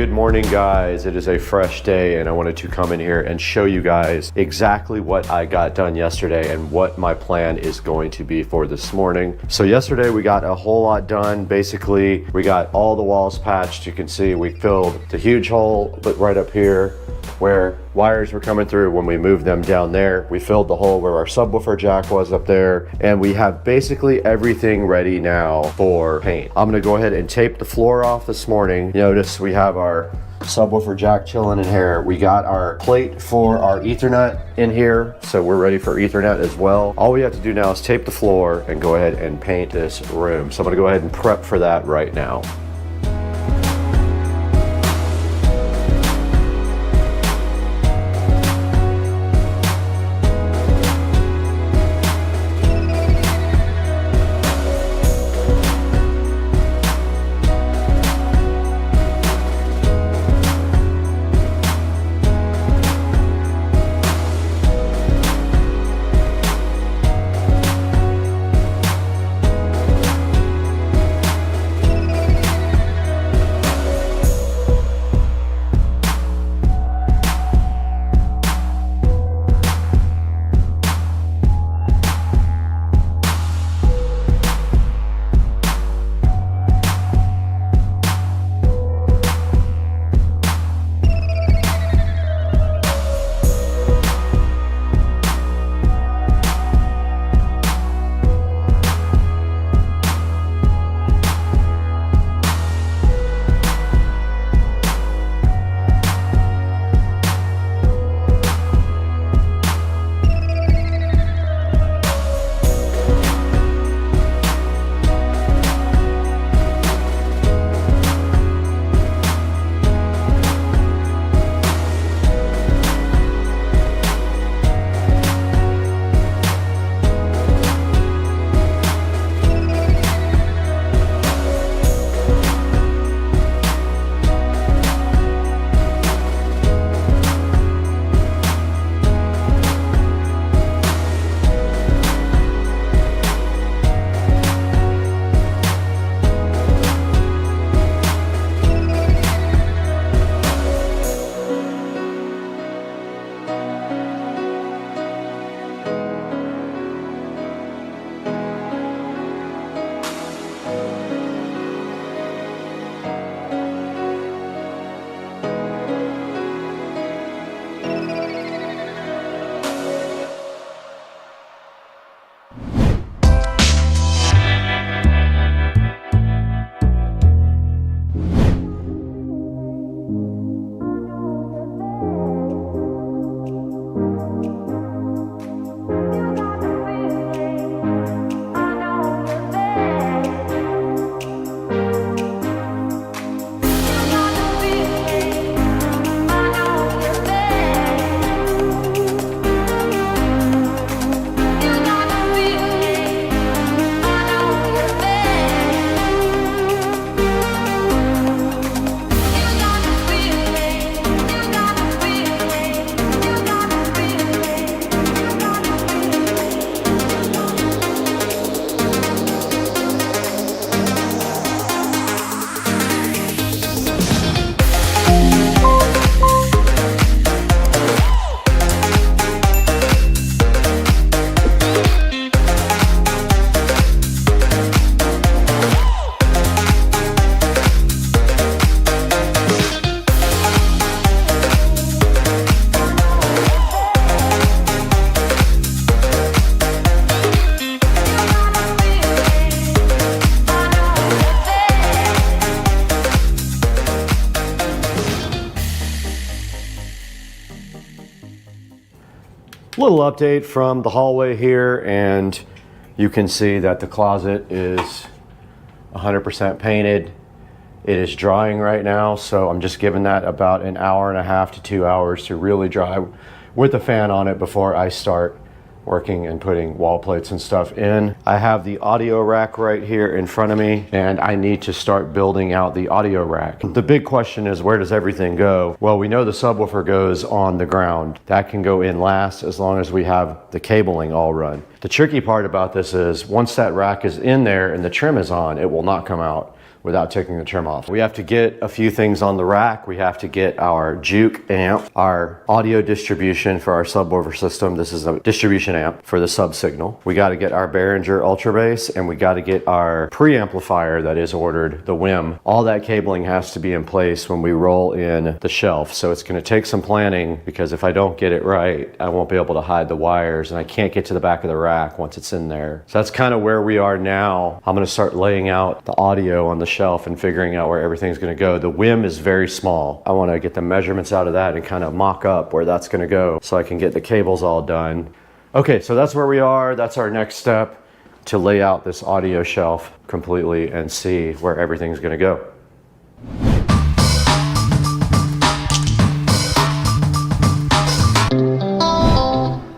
Good morning, guys. It is a fresh day and I wanted to come in here and show you guys exactly what I got done yesterday and what my plan is going to be for this morning. So yesterday we got a whole lot done. Basically, we got all the walls patched. You can see we filled the huge hole but right up here where wires were coming through when we moved them down there. We filled the hole where our subwoofer jack was up there, and we have basically everything ready now for paint. I'm gonna go ahead and tape the floor off this morning. Notice we have our subwoofer jack chilling in here. We got our plate for our Ethernet in here, so we're ready for Ethernet as well. All we have to do now is tape the floor and go ahead and paint this room. So I'm gonna go ahead and prep for that right now. Little update from the hallway here, and you can see that the closet is 100% painted. It is drying right now, so I'm just giving that about an hour and a half to 2 hours to really dry with the fan on it before I start working and putting wall plates and stuff in. I have the audio rack right here in front of me, and I need to start building out the audio rack. The big question is, where does everything go? Well, we know the subwoofer goes on the ground. That can go in last as long as we have the cabling all run. The tricky part about this is once that rack is in there and the trim is on, it will not come out without taking the trim off. We have to get a few things on the rack. We have to get our Juke amp, our audio distribution for our subwoofer system. This is a distribution amp for the sub signal. We got to get our Behringer Ultra Bass, and we got to get our preamplifier that is ordered, the WIM. All that cabling has to be in place when we roll in the shelf. So it's going to take some planning, because if I don't get it right, I won't be able to hide the wires, and I can't get to the back of the rack once it's in there. So that's kind of where we are now. I'm going to start laying out the audio on the shelf and figuring out where everything's going to go. The WIM is very small. I want to get the measurements out of that and kind of mock up where that's going to go so I can get the cables all done. Okay, so that's where we are. That's our next step, to lay out this audio shelf completely and see where everything's going to go.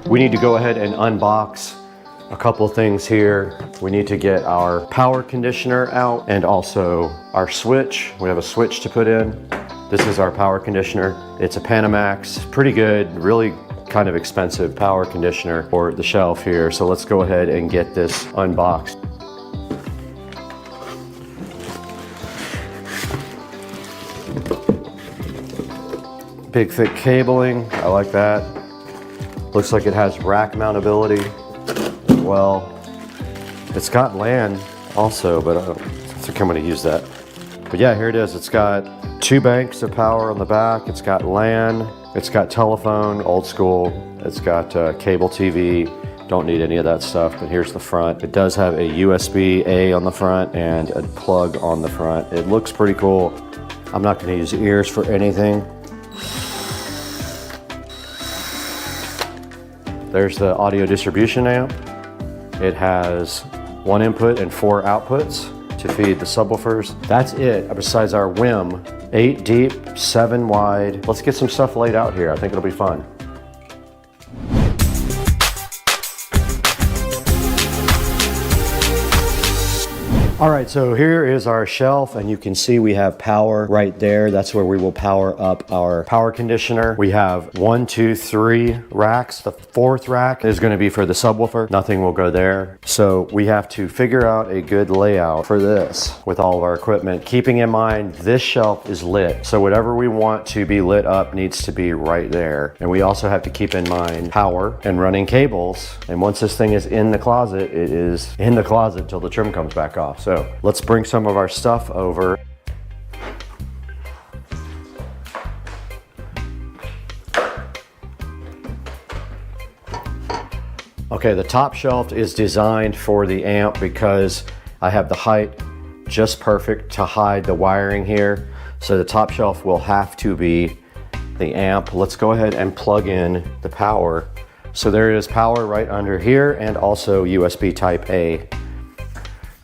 We need to go ahead and unbox a couple things here. We need to get our power conditioner out and also our switch. We have a switch to put in. This is our power conditioner. It's a Panamax, pretty good, really kind of expensive power conditioner for the shelf here. So let's go ahead and get this unboxed. Big thick cabling, I like that. Looks like it has rack mountability. Well, it's got LAN also, but I don't think I'm going to use that. But yeah, here it is. It's got 2 banks of power on the back. It's got LAN. It's got telephone, old school. It's got cable TV. Don't need any of that stuff, but here's the front. It does have a USB-A on the front and a plug on the front. It looks pretty cool. I'm not going to use ears for anything. There's the audio distribution amp. It has 1 input and 4 outputs to feed the subwoofers. That's it, besides our WIM. 8 deep, 7 wide. Let's get some stuff laid out here. I think it'll be fun. All right, so here is our shelf, and you can see we have power right there. That's where we will power up our power conditioner. We have 1, 2, 3 racks. The 4th rack is going to be for the subwoofer. Nothing will go there. So we have to figure out a good layout for this with all of our equipment, keeping in mind this shelf is lit. So whatever we want to be lit up needs to be right there. And we also have to keep in mind power and running cables. And once this thing is in the closet, it is in the closet till the trim comes back off. So let's bring some of our stuff over. Okay, the top shelf is designed for the amp because I have the height just perfect to hide the wiring here. So the top shelf will have to be the amp. Let's go ahead and plug in the power. So there is power right under here and also USB type A.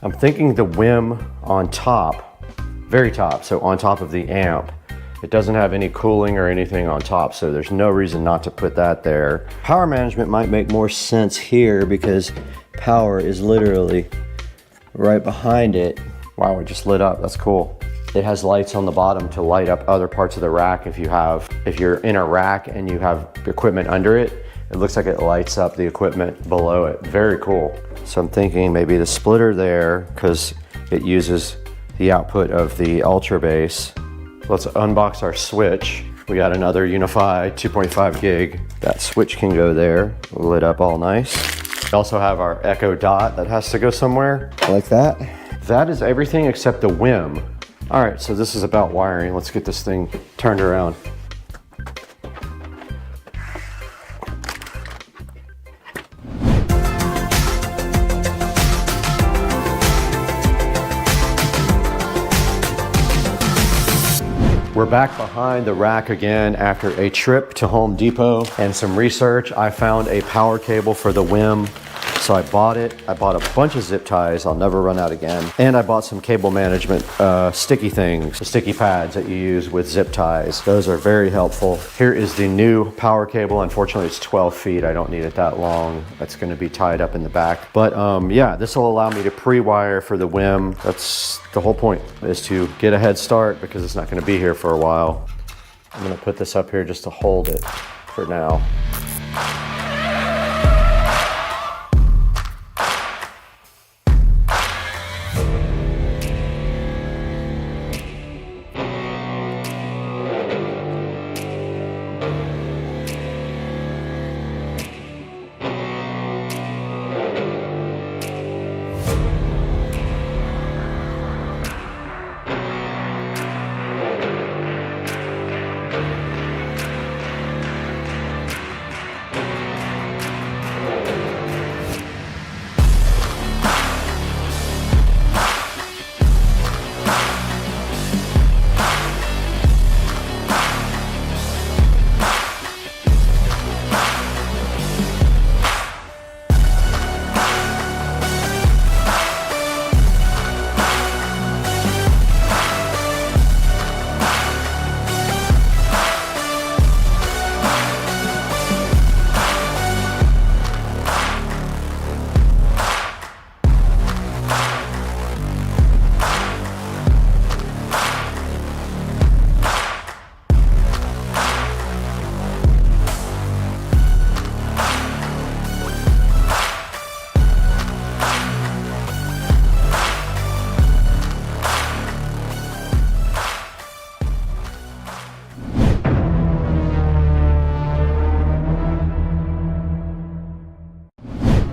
I'm thinking the WIM on top, very top, so on top of the amp. It doesn't have any cooling or anything on top, so there's no reason not to put that there. Power management might make more sense here because power is literally right behind it. Wow, it just lit up, that's cool. It has lights on the bottom to light up other parts of the rack if you're in a rack and you have equipment under it. It looks like it lights up the equipment below it. Very cool. So I'm thinking maybe the splitter there, because it uses the output of the Ultra Bass. Let's unbox our switch. We got another Unify 2.5 gig. That switch can go there, lit up all nice. We also have our Echo Dot that has to go somewhere, like that. That is everything except the WIM. All right, so this is about wiring. Let's get this thing turned around. We're back behind the rack again after a trip to Home Depot and some research. I found a power cable for the WIM. So I bought it. I bought a bunch of zip ties. I'll never run out again. And I bought some cable management sticky things, the sticky pads that you use with zip ties. Those are very helpful. Here is the new power cable. Unfortunately, it's 12 feet. I don't need it that long. That's going to be tied up in the back. But yeah, this will allow me to pre-wire for the WIM. That's the whole point, is to get a head start because it's not going to be here for a while. I'm going to put this up here just to hold it for now.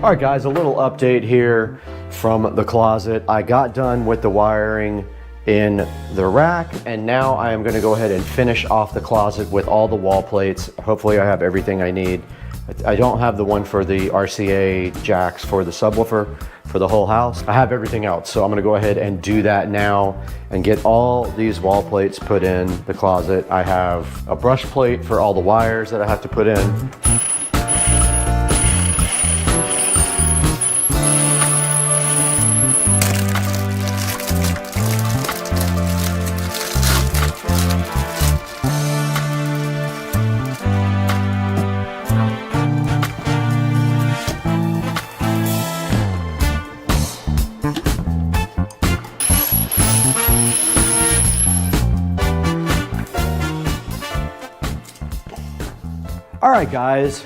All right guys, a little update here from the closet. I got done with the wiring in the rack, and now I am going to go ahead and finish off the closet with all the wall plates. Hopefully I have everything I need. I don't have the one for the RCA jacks for the subwoofer for the whole house. I have everything else, so I'm going to go ahead and do that now and get all these wall plates put in the closet. I have a brush plate for all the wires that I have to put in. All right, guys,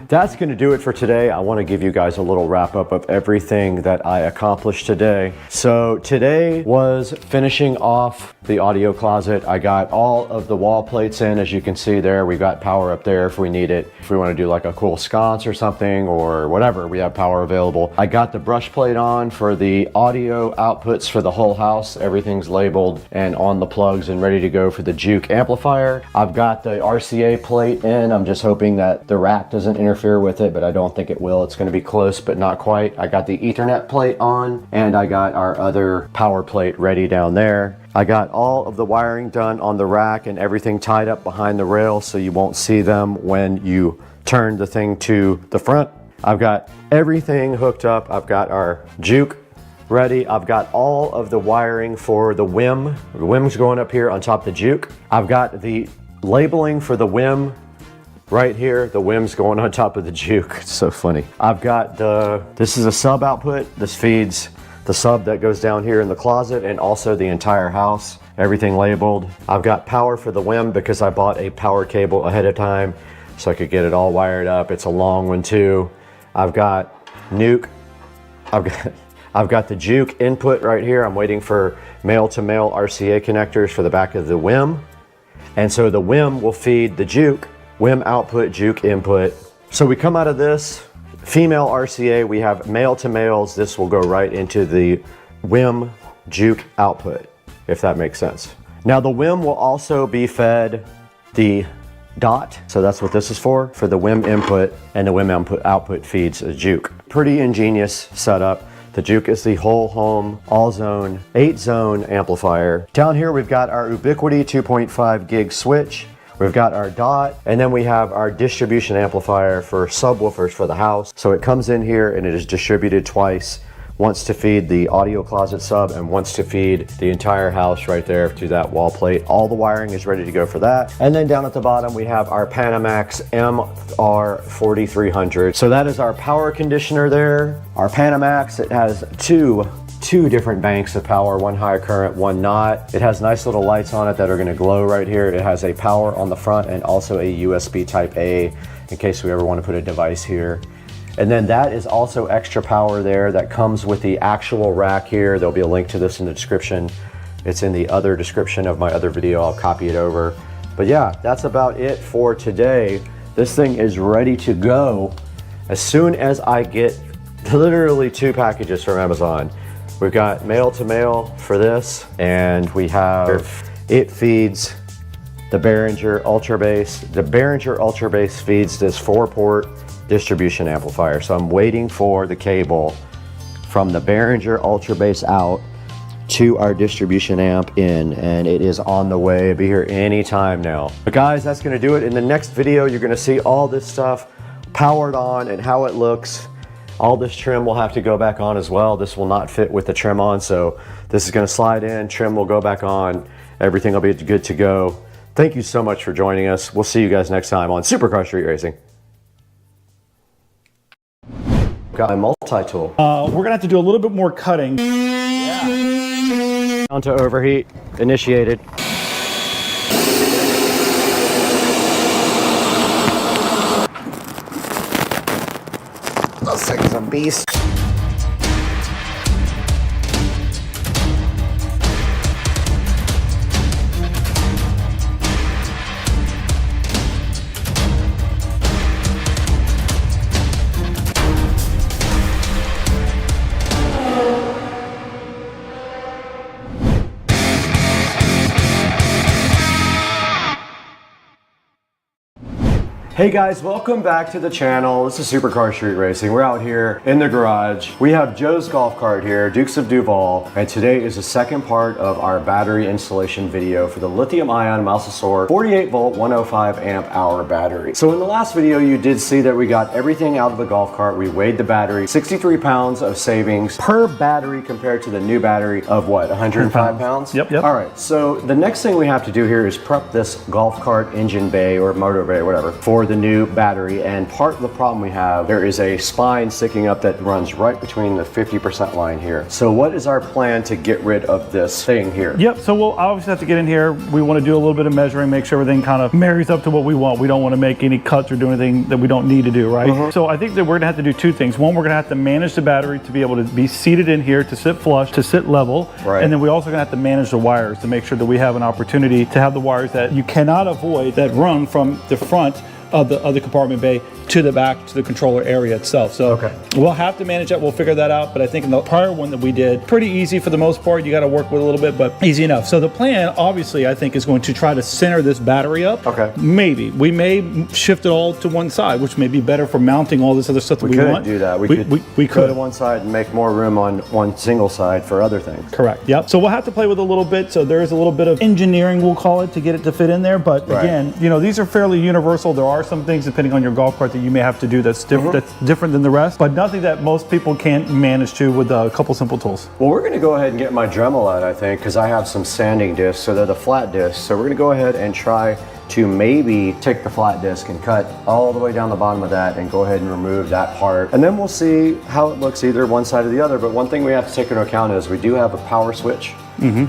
that's going to do it for today. I want to give you guys a little wrap up of everything that I accomplished today. So today was finishing off the audio closet. I got all of the wall plates in, as you can see there. We got power up there if we need it. If we want to do like a cool sconce or something or whatever, we have power available. I got the brush plate on for the audio outputs for the whole house. Everything's labeled and on the plugs and ready to go for the Juke amplifier. I've got the RCA plate in. I'm just hoping that the rack doesn't interfere with it, but I don't think it will. It's going to be close, but not quite. I got the Ethernet plate on, and I got our other power plate ready down there. I got all of the wiring done on the rack and everything tied up behind the rail so you won't see them when you turn the thing to the front. I've got everything hooked up. I've got our Juke ready. I've got all of the wiring for the WIM. The WIM's going up here on top of the Juke. I've got the labeling for the WIM right here. The WIM's going on top of the Juke. It's so funny. I've got this is a sub output. This feeds the sub that goes down here in the closet and also the entire house. Everything labeled. I've got power for the WIM because I bought a power cable ahead of time so I could get it all wired up. It's a long one too. I've got NUC. I've got the Juke input right here. I'm waiting for male-to-male RCA connectors for the back of the WIM. And so the WIM will feed the Juke, WIM output, Juke input. So we come out of this, female RCA, we have male to males. This will go right into the WIM Juke output, if that makes sense. Now the WIM will also be fed the DOT. So that's what this is for the WIM input, and the WIM output feeds a Juke. Pretty ingenious setup. The Juke is the whole home, all zone, 8-zone amplifier. Down here we've got our Ubiquity 2.5 gig switch. We've got our DOT, and then we have our distribution amplifier for subwoofers for the house. So it comes in here and it is distributed twice. Once to feed the audio closet sub and once to feed the entire house right there to that wall plate. All the wiring is ready to go for that. And then down at the bottom we have our Panamax MR4300. So that is our power conditioner there. Our Panamax, it has two different banks of power, one high current, one not. It has nice little lights on it that are gonna glow right here. It has a power on the front and also a USB type A in case we ever wanna put a device here. And then that is also extra power there that comes with the actual rack here. There'll be a link to this in the description. It's in the other description of my other video. I'll copy it over. But yeah, that's about it for today. This thing is ready to go as soon as I get literally 2 packages from Amazon. We've got mail to mail for this, and we have, it feeds the Behringer Ultra Bass. The Behringer Ultra Bass feeds this 4-port distribution amplifier. So I'm waiting for the cable from the Behringer Ultra Bass out to our distribution amp in, and it is on the way. It'll be here anytime now. But guys, that's gonna do it. In the next video, you're gonna see all this stuff powered on and how it looks. All this trim will have to go back on as well. This will not fit with the trim on, so this is gonna slide in, trim will go back on, everything will be good to go. Thank you so much for joining us. We'll see you guys next time on Supercar Street Racing. Got my multi-tool. We're gonna have to do a little bit more cutting. Down to overheat, initiated. Those things are beasts. Hey guys, welcome back to the channel. This is Supercar Street Racing. We're out here in the garage. We have Joe's golf cart here, Dukes of Duval, and today is the second part of our battery installation video for the lithium-ion Mousesaur 48-volt 105 amp hour battery. So in the last video, you did see that we got everything out of the golf cart. We weighed the battery, 63 pounds of savings per battery compared to the new battery of what, 105 pounds? Yep. All right, so the next thing we have to do here is prep this golf cart engine bay or motor bay, whatever, for the new battery. And part of the problem we have, there is a spine sticking up that runs right between the 50% line here. So what is our plan to get rid of this thing here? Yep, so we'll obviously have to get in here. We want to do a little bit of measuring, make sure everything kind of marries up to what we want. We don't want to make any cuts or do anything that we don't need to do, right? So I think that we're gonna have to do 2 things. One, we're gonna have to manage the battery to be able to be seated in here, to sit flush, to sit level. Right. And then we're also gonna have to manage the wires to make sure that we have an opportunity to have the wires that you cannot avoid that run from the front of the compartment bay to the back to the controller area itself. So we'll have to manage that. We'll figure that out. But I think in the prior one that we did, pretty easy for the most part. You got to work with a little bit, but easy enough. So the plan, obviously, I think is going to try to center this battery up. Okay. Maybe we may shift it all to one side, which may be better for mounting all this other stuff that we want. Do that. We could go to one side and make more room on one single side for other things. Correct. Yep. So we'll have to play with a little bit. So there is a little bit of engineering, we'll call it, to get it to fit in there. But again, you know, these are fairly universal. There are some things depending on your golf cart that you may have to do that's different than the rest, but nothing that most people can't manage to with a couple simple tools. Well, we're going to go ahead and get my Dremel out, I think, because I have some sanding discs, so they're the flat discs. So we're going to go ahead and try to maybe take the flat disc and cut all the way down the bottom of that and go ahead and remove that part. And then we'll see how it looks either one side or the other. But one thing we have to take into account is we do have a power switch.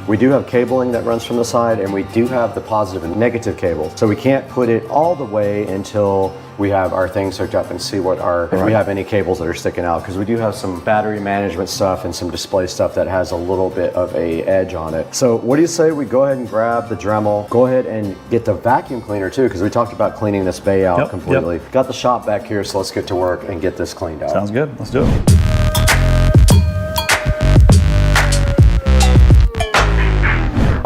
We do have cabling that runs from the side, and we do have the positive and negative cable. So we can't put it all the way until we have our things hooked up and see what our, if we have any cables that are sticking out, because we do have some battery management stuff and some display stuff that has a little bit of a edge on it. So what do you say we go ahead and grab the Dremel, go ahead and get the vacuum cleaner too, because we talked about cleaning this bay out completely. Got the shop back here, so let's get to work and get this cleaned out. Sounds good. Let's do it.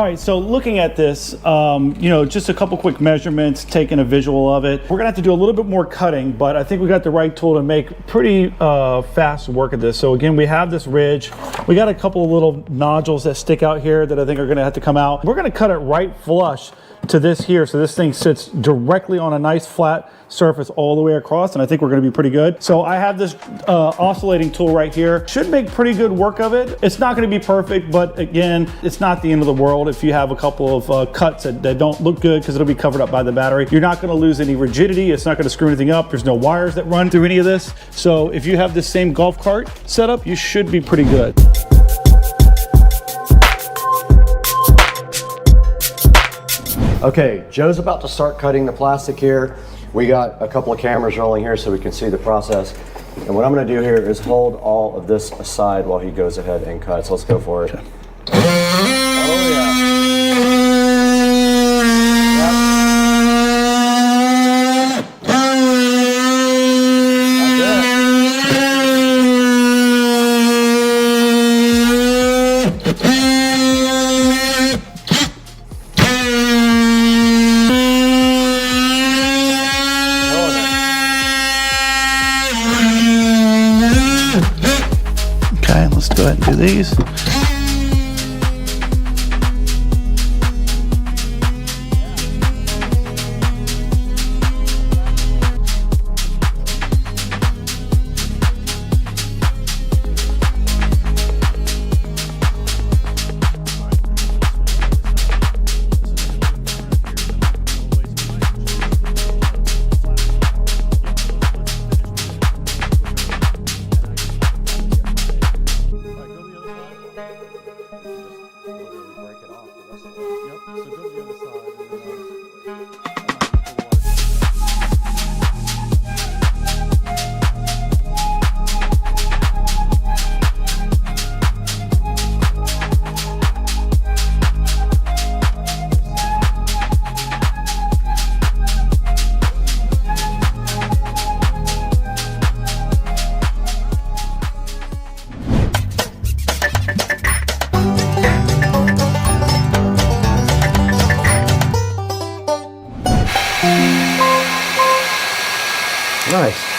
All right, so looking at this, you know, just a couple quick measurements, taking a visual of it. We're gonna have to do a little bit more cutting, but I think we got the right tool to make pretty fast work of this. So again, we have this ridge. We got a couple of little nodules that stick out here that I think are gonna have to come out. We're gonna cut it right flush to this here, so this thing sits directly on a nice flat surface all the way across, and I think we're gonna be pretty good. So I have this oscillating tool right here. Should make pretty good work of it. It's not gonna be perfect, but again, it's not the end of the world if you have a couple of cuts that don't look good because it'll be covered up by the battery. You're not gonna lose any rigidity. It's not gonna screw anything up. There's no wires that run through any of this. So if you have the same golf cart setup, you should be pretty good. Okay, Joe's about to start cutting the plastic here. We got a couple of cameras rolling here so we can see the process. And what I'm gonna do here is hold all of this aside while he goes ahead and cuts. Let's go for it. Oh yeah. Okay, let's go ahead and do these. Nice.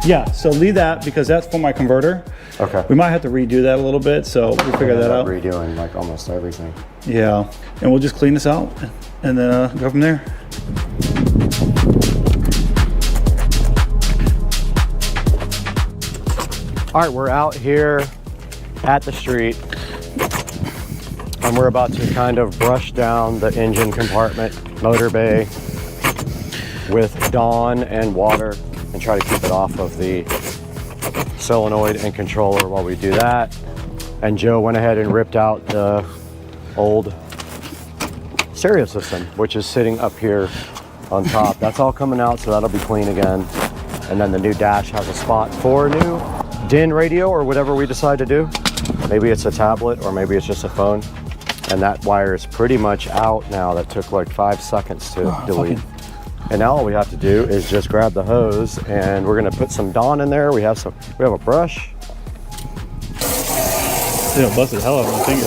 Yeah, so leave that because that's for my converter. Okay. We might have to redo that a little bit, so we'll figure that out. Redoing like almost everything. Yeah, and we'll just clean this out and then go from there. All right, we're out here at the street and we're about to kind of brush down the engine compartment, motor bay with Dawn and water and try to keep it off of the solenoid and controller while we do that. And Joe went ahead and ripped out the old stereo system, which is sitting up here on top. That's all coming out, so that'll be clean again. And then the new dash has a spot for a new DIN radio or whatever we decide to do. Maybe it's a tablet or maybe it's just a phone. And that wire is pretty much out now. That took like 5 seconds to delete. And now all we have to do is just grab the hose and we're gonna put some Dawn in there. We have a brush. Yeah, busted the hell out of my finger.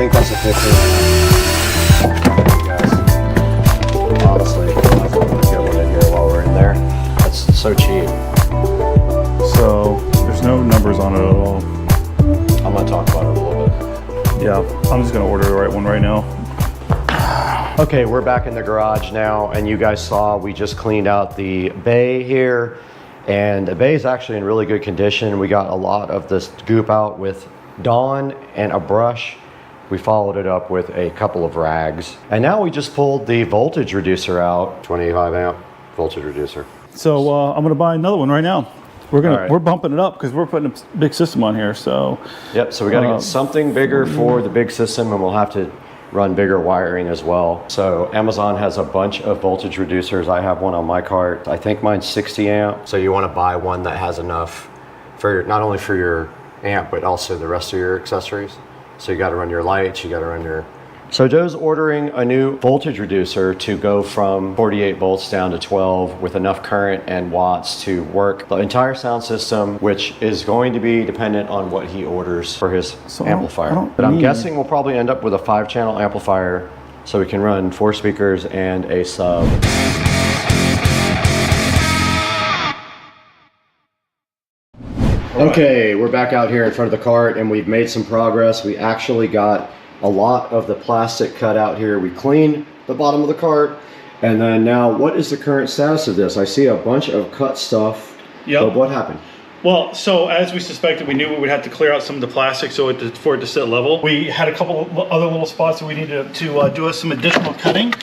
think that's a 15. Guys, honestly, I might want to get one in here while we're in there. That's so cheap. So there's no numbers on it at all. I'm gonna talk about it a little bit. Yeah, I'm just gonna order the right one right now. Okay, we're back in the garage now, and you guys saw we just cleaned out the bay here, and the bay is actually in really good condition. We got a lot of this goop out with Dawn and a brush. We followed it up with a couple of rags, and now we just pulled the voltage reducer out. 25 amp voltage reducer. So I'm gonna buy another one right now. We're bumping it up because we're putting a big system on here. So yep. So we got to get something bigger for the big system, and we'll have to run bigger wiring as well. So Amazon has a bunch of voltage reducers. I have one on my cart. I think mine's 60 amp. So you want to buy one that has enough for not only for your amp, but also the rest of your accessories. So you got to run your lights, you got to run your... So Joe's ordering a new voltage reducer to go from 48 volts down to 12 with enough current and watts to work the entire sound system, which is going to be dependent on what he orders for his amplifier. But I'm guessing we'll probably end up with a 5-channel amplifier so we can run 4 speakers and a sub. Okay, we're back out here in front of the cart and we've made some progress. We actually got a lot of the plastic cut out here. We cleaned the bottom of the cart, and then now what is the current status of this? I see a bunch of cut stuff. Yep. But what happened? Well, so as we suspected, we knew we would have to clear out some of the plastic for it to sit level. We had a couple of other little spots that we needed to do some additional cutting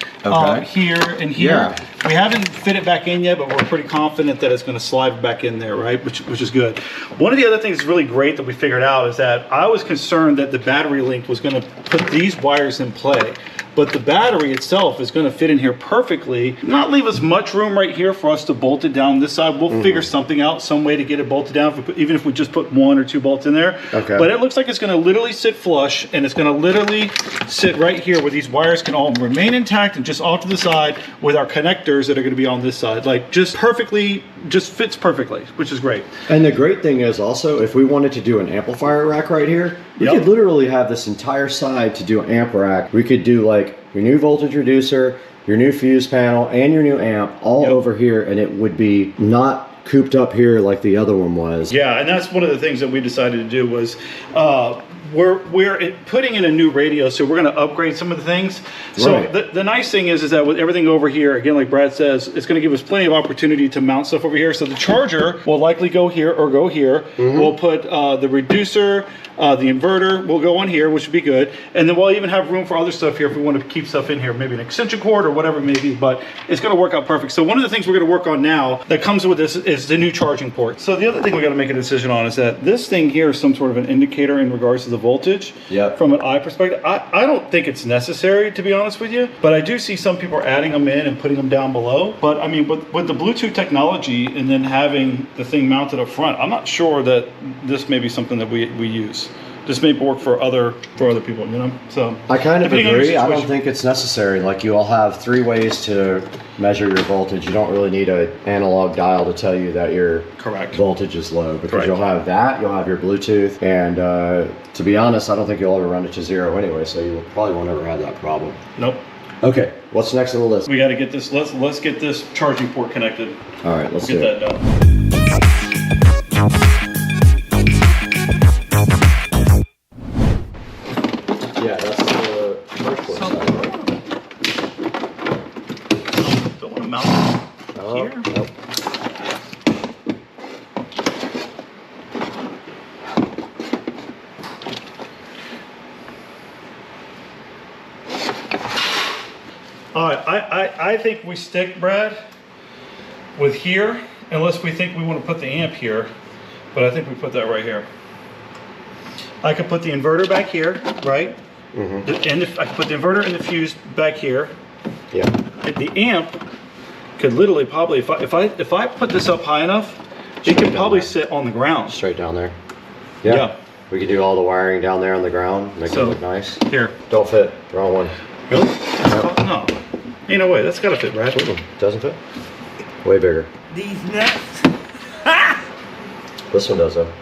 here and here. Yeah. We haven't fit it back in yet, but we're pretty confident that it's going to slide back in there, right? Which is good. One of the other things that's really great that we figured out is that I was concerned that the battery link was going to put these wires in play. But the battery itself is going to fit in here perfectly, not leave us much room right here for us to bolt it down this side. We'll figure something out, some way to get it bolted down, even if we just put 1 or 2 bolts in there. Okay. But it looks like it's going to literally sit flush, and it's going to literally sit right here where these wires can all remain intact and just off to the side with our connectors that are going to be on this side. Like just perfectly, just fits perfectly, which is great. And the great thing is also, if we wanted to do an amplifier rack right here, we could literally have this entire side to do an amp rack. We could do like your new voltage reducer, your new fuse panel, and your new amp all over here, and it would be not cooped up here like the other one was. Yeah, and that's one of the things that we decided to do was we're putting in a new radio, so we're going to upgrade some of the things. So the nice thing is that with everything over here, again, like Brad says, it's going to give us plenty of opportunity to mount stuff over here. So the charger will likely go here or go here. We'll put the reducer, the inverter will go on here, which would be good. And then we'll even have room for other stuff here if we want to keep stuff in here, maybe an extension cord or whatever it may be, but it's going to work out perfect. So one of the things we're going to work on now that comes with this is the new charging port. So the other thing we got to make a decision on is that this thing here is some sort of an indicator in regards to the voltage. From an eye perspective, I don't think it's necessary, to be honest with you, but I do see some people are adding them in and putting them down below. But I mean, with the Bluetooth technology and then having the thing mounted up front, I'm not sure that this may be something that we use. This may work for other people, you know. So I kind of agree. I don't think it's necessary. Like, you all have 3 ways to measure your voltage. You don't really need an analog dial to tell you that your voltage is low, because you'll have that, you'll have your Bluetooth, and to be honest, I don't think you'll ever run it to 0 anyway, so you probably won't ever have that problem. Nope. Okay, what's next on the list? We got to get this. Let's get this charging port connected. All right, let's get that done. Yeah, that's the first port side, right? Don't want to mount it here. Nope. All right, I think we stick, Brad, with here, unless we think we want to put the amp here, but I think we put that right here. I could put the inverter back here, right? And I could put the inverter and the fuse back here. Yeah. The amp could literally probably, if I put this up high enough, it could probably sit on the ground. Straight down there. Yeah. We could do all the wiring down there on the ground, make it look nice. Here. Don't fit. Wrong one. Really? No. Ain't no way. That's gotta fit, Brad. Doesn't fit? Way bigger. These nuts. This one does though.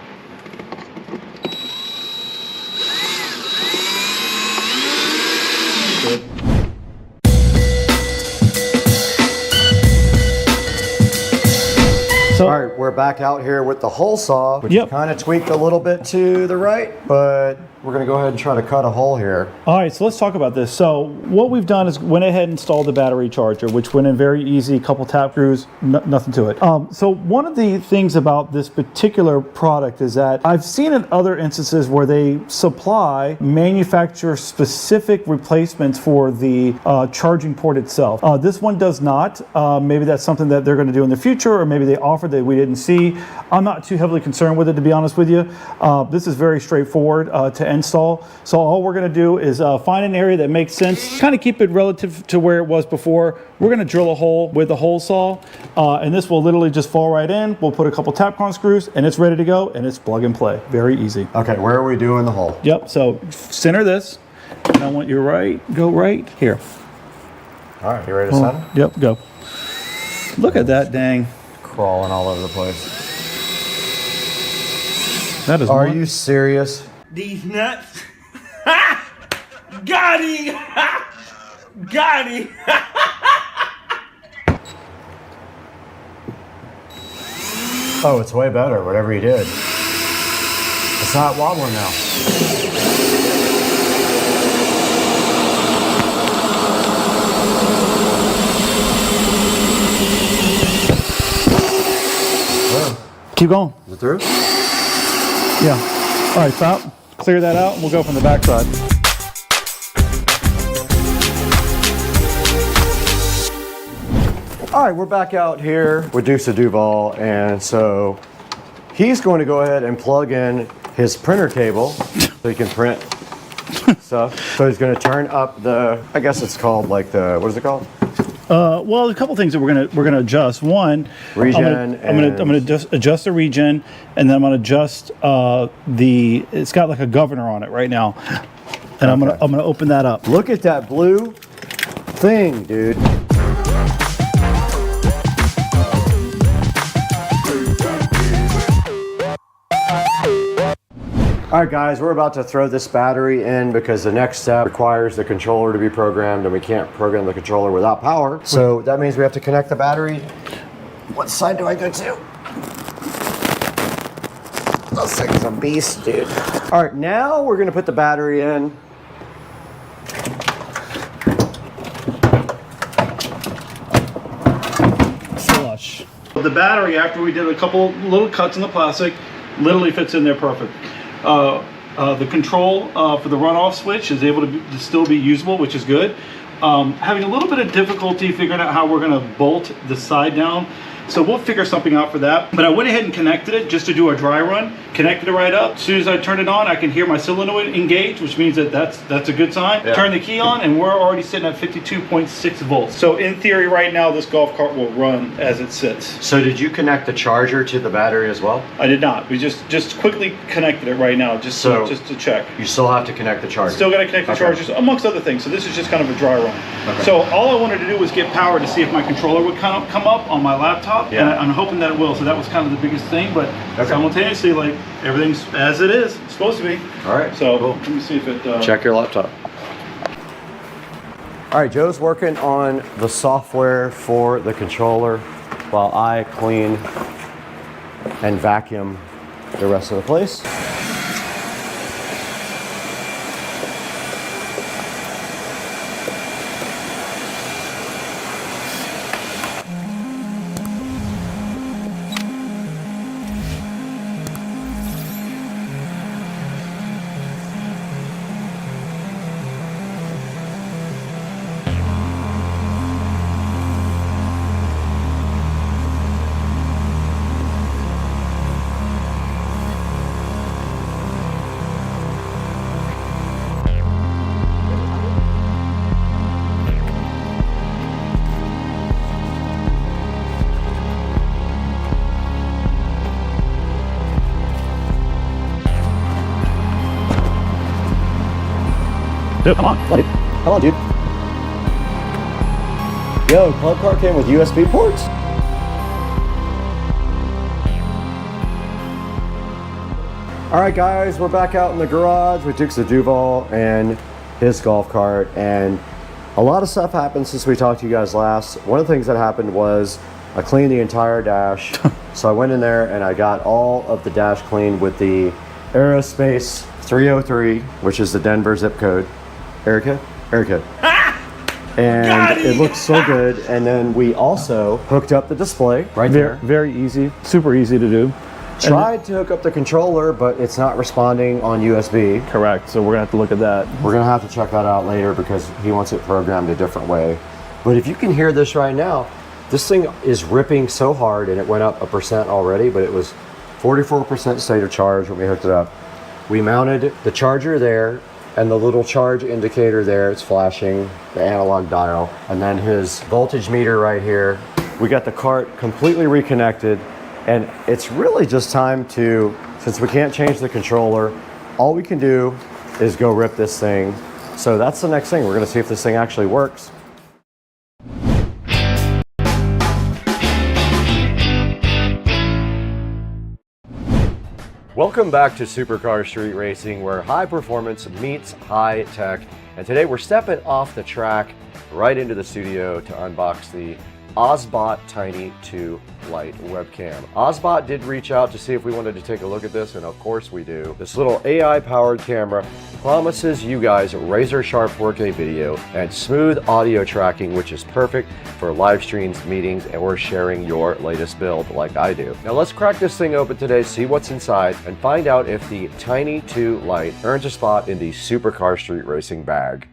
we're back out here with the hole saw, which Yep. is kind of tweaked a little bit to the right, but we're gonna go ahead and try to cut a hole here. All right, so let's talk about this. So what we've done is went ahead and installed the battery charger, which went in very easy, couple tap screws, nothing to it. So one of the things about this particular product is that I've seen in other instances where they supply manufacturer specific replacements for the charging port itself. This one does not. Maybe that's something that they're going to do in the future, or maybe they offered that we didn't see. I'm not too heavily concerned with it, to be honest with you. This is very straightforward to install. So all we're going to do is find an area that makes sense, kind of keep it relative to where it was before. We're going to drill a hole with the hole saw, and this will literally just fall right in. We'll put a couple Tapcon screws, and it's ready to go, and it's plug and play. Very easy. Okay, where are we doing the hole? Yep, so center this, and I want you go right here. All right, you ready to center? Yep, go. Look at that dang. Crawling all over the place. That is. Are you serious? These nuts. Got him. Got him. Oh, it's way better, whatever you did. It's not wobbling now. Keep going. Is it through? Yeah. All right, stop. Clear that out, and we'll go from the back side. All right, we're back out here with Dukes of Duval, and so he's going to go ahead and plug in his printer cable so he can print stuff. So he's going to turn up the, I guess it's called like the, what is it called? Well, a couple things that we're gonna adjust. One, regen. I'm gonna just adjust the regen, and then I'm gonna adjust the. It's got like a governor on it right now, and I'm gonna open that up. Look at that blue thing, dude. All right, guys, we're about to throw this battery in because the next step requires the controller to be programmed, and we can't program the controller without power. So that means we have to connect the battery. What side do I go to? This thing's a beast, dude. All right, now we're gonna put the battery in. Flush. The battery, after we did a couple little cuts in the plastic, literally fits in there perfect. The control for the runoff switch is able to still be usable, which is good. Having a little bit of difficulty figuring out how we're going to bolt the side down. So we'll figure something out for that. But I went ahead and connected it just to do a dry run. Connected it right up. As soon as I turn it on, I can hear my solenoid engage, which means that that's a good sign. Yeah. Turn the key on, and we're already sitting at 52.6 volts. So in theory, right now, this golf cart will run as it sits. So did you connect the charger to the battery as well? I did not. We just quickly connected it right now, just to check. You still have to connect the charger. Still got to connect the chargers, amongst other things. So this is just kind of a dry run. Okay. So all I wanted to do was get power to see if my controller would come up on my laptop. Yeah. And I'm hoping that it will. So that was kind of the biggest thing. But simultaneously, like, everything's as it is. It's supposed to be. All right. So let me see if it... Check your laptop. All right, Joe's working on the software for the controller while I clean and vacuum the rest of the place. Come on, buddy. Come on, dude. Yo, club car came with USB ports? All right, guys, we're back out in the garage with Dukes of Duval and his golf cart, and a lot of stuff happened since we talked to you guys last. One of the things that happened was I cleaned the entire dash. So I went in there and I got all of the dash cleaned with the Aerospace 303, which is the Denver zip code. Erica? And it looks so good. And then we also hooked up the display right there. Very easy, super easy to do. Tried to hook up the controller, but it's not responding on USB. Correct, so we're gonna have to look at that. We're gonna have to check that out later because he wants it programmed a different way. But if you can hear this right now, this thing is ripping so hard, and it went up 1% already, but it was 44% state of charge when we hooked it up. We mounted the charger there, and the little charge indicator there, it's flashing, the analog dial, and then his voltage meter right here. We got the cart completely reconnected, and it's really just time to, since we can't change the controller, all we can do is go rip this thing. So that's the next thing. We're gonna see if this thing actually works. Welcome back to Supercar Street Racing, where high performance meets high tech. And today we're stepping off the track right into the studio to unbox the OSBot Tiny 2 Lite webcam. OSBot did reach out to see if we wanted to take a look at this, and of course we do. This little AI powered camera promises you guys razor sharp 4K video and smooth audio tracking, which is perfect for live streams, meetings, or sharing your latest build like I do. Now let's crack this thing open today, see what's inside, and find out if the Tiny 2 Lite earns a spot in the Supercar Street Racing bag.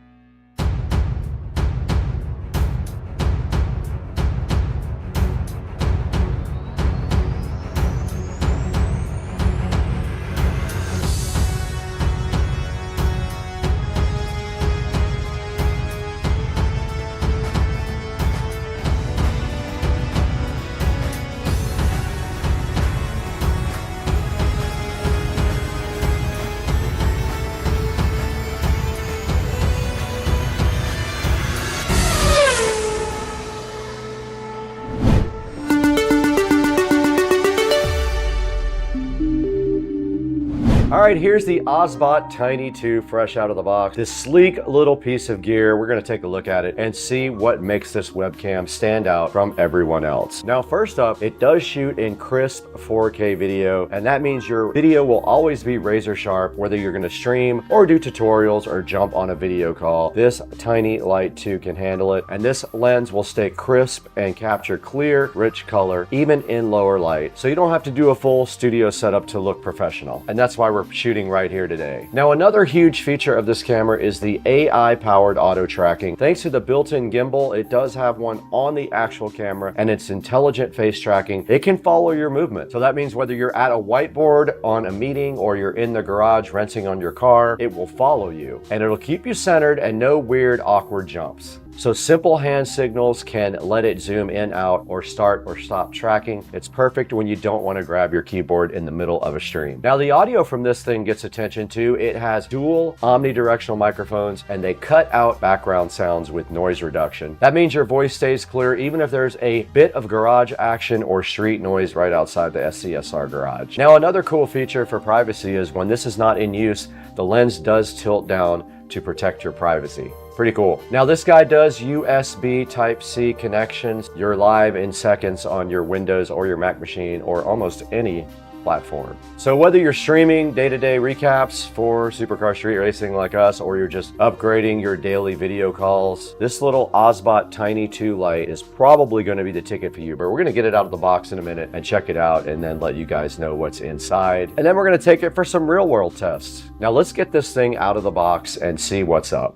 All right, here's the OSBot Tiny 2 fresh out of the box. This sleek little piece of gear, we're gonna take a look at it and see what makes this webcam stand out from everyone else. Now, first up, it does shoot in crisp 4K video, and that means your video will always be razor sharp, whether you're gonna stream or do tutorials or jump on a video call. This Tiny Lite 2 can handle it, and this lens will stay crisp and capture clear, rich color, even in lower light. So you don't have to do a full studio setup to look professional, and that's why we're shooting right here today. Now, another huge feature of this camera is the AI-powered auto tracking. Thanks to the built-in gimbal, it does have one on the actual camera, and it's intelligent face tracking. It can follow your movement. So that means whether you're at a whiteboard on a meeting or you're in the garage rinsing on your car, it will follow you, and it'll keep you centered and no weird, awkward jumps. So simple hand signals can let it zoom in, out, or start or stop tracking. It's perfect when you don't want to grab your keyboard in the middle of a stream. Now, the audio from this thing gets attention too. It has dual omnidirectional microphones, and they cut out background sounds with noise reduction. That means your voice stays clear even if there's a bit of garage action or street noise right outside the SCSR garage. Now, another cool feature for privacy is when this is not in use, the lens does tilt down to protect your privacy. Pretty cool. Now, this guy does USB Type-C connections. You're live in seconds on your Windows or your Mac machine or almost any platform. So whether you're streaming day-to-day recaps for Supercar Street Racing like us, or you're just upgrading your daily video calls, this little OSBot Tiny 2 Lite is probably going to be the ticket for you. But we're going to get it out of the box in a minute and check it out, and then let you guys know what's inside. And then we're going to take it for some real-world tests. Now let's get this thing out of the box and see what's up.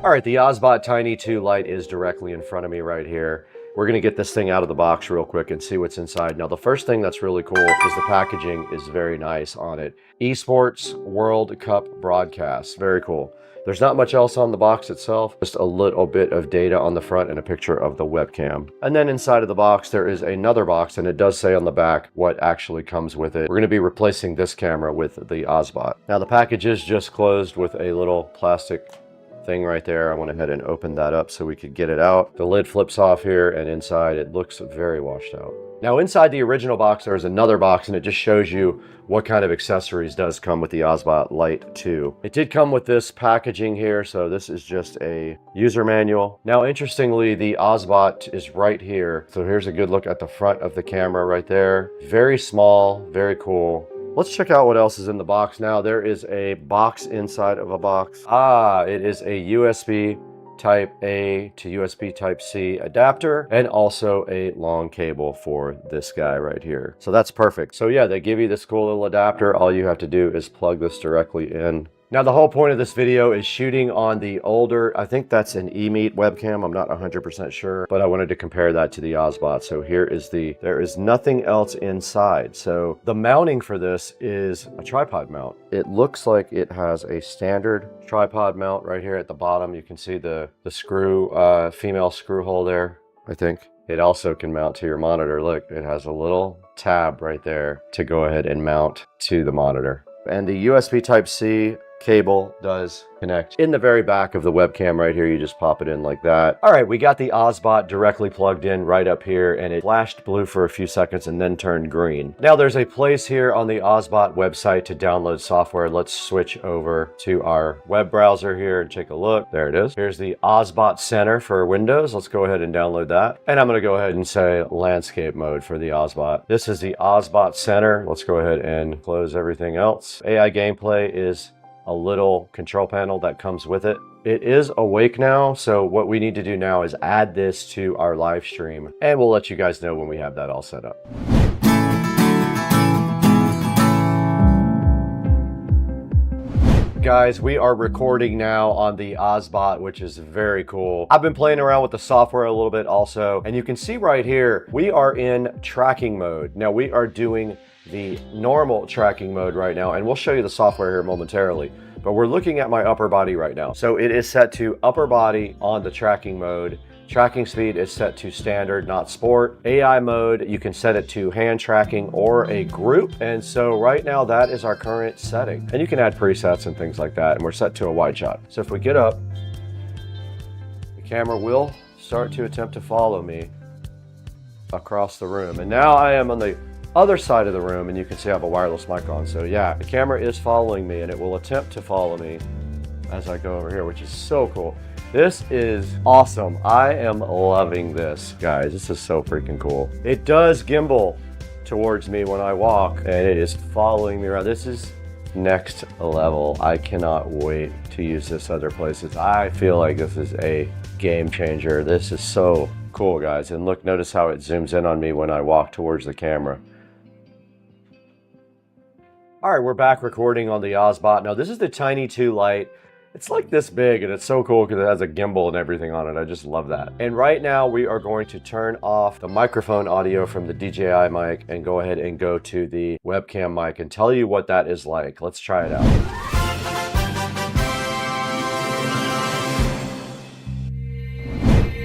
All right, the OSBot Tiny 2 Lite is directly in front of me right here. We're gonna get this thing out of the box real quick and see what's inside. Now, the first thing that's really cool is the packaging is very nice on it. Esports World Cup broadcast, very cool. There's not much else on the box itself, just a little bit of data on the front and a picture of the webcam. And then inside of the box, there is another box, and it does say on the back what actually comes with it. We're gonna be replacing this camera with the OSBot. Now, the package is just closed with a little plastic thing right there. I went ahead and opened that up so we could get it out. The lid flips off here, and inside it looks very washed out. Now inside the original box, there's another box, and it just shows you what kind of accessories does come with the OSBot Lite 2. It did come with this packaging here, so this is just a user manual. Now interestingly, the OSBot is right here. So here's a good look at the front of the camera right there. Very small, very cool. Let's check out what else is in the box now. There is a box inside of a box. It is a USB Type A to USB Type C adapter, and also a long cable for this guy right here. So that's perfect. So yeah, they give you this cool little adapter. All you have to do is plug this directly in. Now the whole point of this video is shooting on the older, I think that's an eMeet webcam, I'm not 100% sure, but I wanted to compare that to the OSBot. So here is there is nothing else inside. So the mounting for this is a tripod mount. It looks like it has a standard tripod mount right here at the bottom. You can see the screw, female screw hole there, I think. It also can mount to your monitor. Look, it has a little tab right there to go ahead and mount to the monitor. And the USB Type C cable does connect in the very back of the webcam right here. You just pop it in like that. All right, we got the OSBot directly plugged in right up here, and it flashed blue for a few seconds and then turned green. Now there's a place here on the OSBot website to download software. Let's switch over to our web browser here and take a look. There it is. Here's the OSBot Center for Windows. Let's go ahead and download that. And I'm going to go ahead and say landscape mode for the OSBot. This is the OSBot Center. Let's go ahead and close everything else. AI gameplay is a little control panel that comes with it. It is awake now, so what we need to do now is add this to our live stream, and we'll let you guys know when we have that all set up. Guys, we are recording now on the OSBot, which is very cool. I've been playing around with the software a little bit also, and you can see right here, we are in tracking mode. Now we are doing the normal tracking mode right now, and we'll show you the software here momentarily, but we're looking at my upper body right now. So it is set to upper body on the tracking mode. Tracking speed is set to standard, not sport. AI mode, you can set it to hand tracking or a group. And so right now that is our current setting. And you can add presets and things like that. And we're set to a wide shot. So if we get up, the camera will start to attempt to follow me across the room. And now I am on the other side of the room, and you can see I have a wireless mic on. So yeah, the camera is following me, and it will attempt to follow me as I go over here, which is so cool. This is awesome. I am loving this, guys. This is so freaking cool. It does gimbal towards me when I walk, and it is following me around. This is next level. I cannot wait to use this other places. I feel like this is a game changer. This is so cool, guys. And look, notice how it zooms in on me when I walk towards the camera. All right, we're back recording on the OSBot. Now, this is the Tiny 2 Lite. It's like this big, and it's so cool because it has a gimbal and everything on it. I just love that. And right now, we are going to turn off the microphone audio from the DJI mic and go ahead and go to the webcam mic and tell you what that is like. Let's try it out.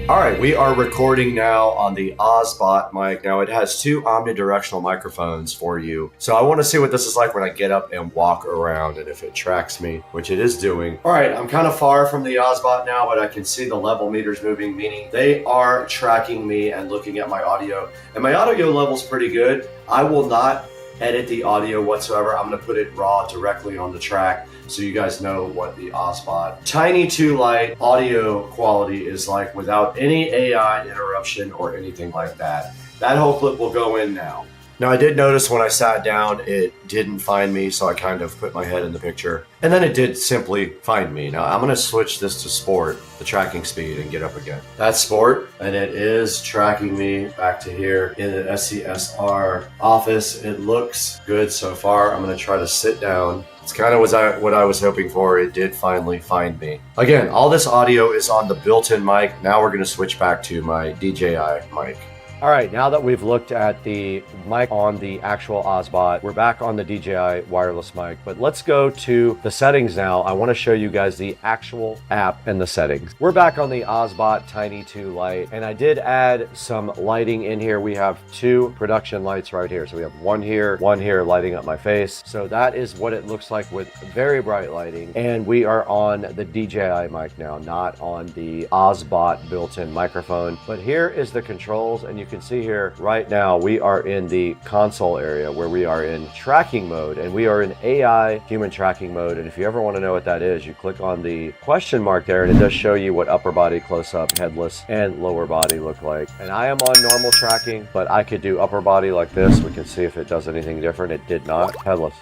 All right, we are recording now on the OSBot mic. Now it has two omnidirectional microphones for you. So I want to see what this is like when I get up and walk around and if it tracks me, which it is doing. All right, I'm kind of far from the OSBot now, but I can see the level meters moving, meaning they are tracking me and looking at my audio. And my audio level's pretty good. I will not edit the audio whatsoever. I'm gonna put it raw directly on the track so you guys know what the OSBot Tiny 2 Lite audio quality is like without any AI interruption or anything like that. That whole clip will go in now. Now I did notice when I sat down, it didn't find me, so I kind of put my head in the picture. And then it did simply find me. Now I'm gonna switch this to sport, the tracking speed, and get up again. That's sport, and it is tracking me back to here in the SCSR office. It looks good so far. I'm gonna try to sit down. It's kind of what I was hoping for. It did finally find me. Again, all this audio is on the built-in mic. Now we're gonna switch back to my DJI mic. All right, now that we've looked at the mic on the actual OSBot, we're back on the DJI wireless mic, but let's go to the settings now. I want to show you guys the actual app and the settings. We're back on the OSBot Tiny 2 light, and I did add some lighting in here. We have 2 production lights right here. So we have one here lighting up my face. So that is what it looks like with very bright lighting. And we are on the DJI mic now, not on the OSBot built-in microphone. But here is the controls, and you can see here right now we are in the console area where we are in tracking mode, and we are in AI human tracking mode. And if you ever want to know what that is, you click on the question mark there, and it does show you what upper body, close-up, headless, and lower body look like. And I am on normal tracking, but I could do upper body like this. We can see if it does anything different. It did not. Headless.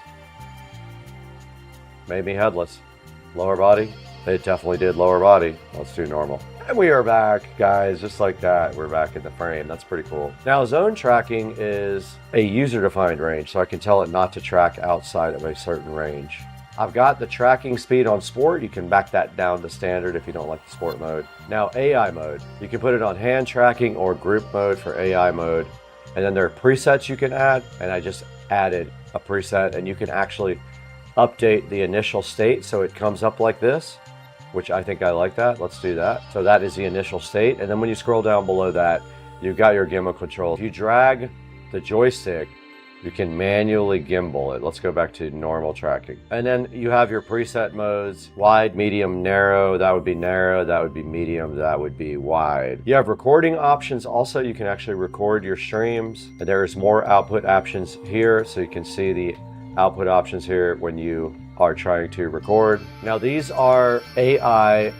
Made me headless. Lower body. It definitely did lower body. Let's do normal. And we are back, guys, just like that. We're back in the frame. That's pretty cool. Now, zone tracking is a user-defined range, so I can tell it not to track outside of a certain range. I've got the tracking speed on sport. You can back that down to standard if you don't like the sport mode. Now, AI mode. You can put it on hand tracking or group mode for AI mode. And then there are presets you can add, and I just added a preset, and you can actually update the initial state so it comes up like this, which I think I like that. Let's do that. So that is the initial state. And then when you scroll down below that, you've got your gimbal control. If you drag the joystick, you can manually gimbal it. Let's go back to normal tracking. And then you have your preset modes: wide, medium, narrow. That would be narrow. That would be medium. That would be wide. You have recording options. Also, you can actually record your streams. There's more output options here, so you can see the output options here when you are trying to record. Now, these are AI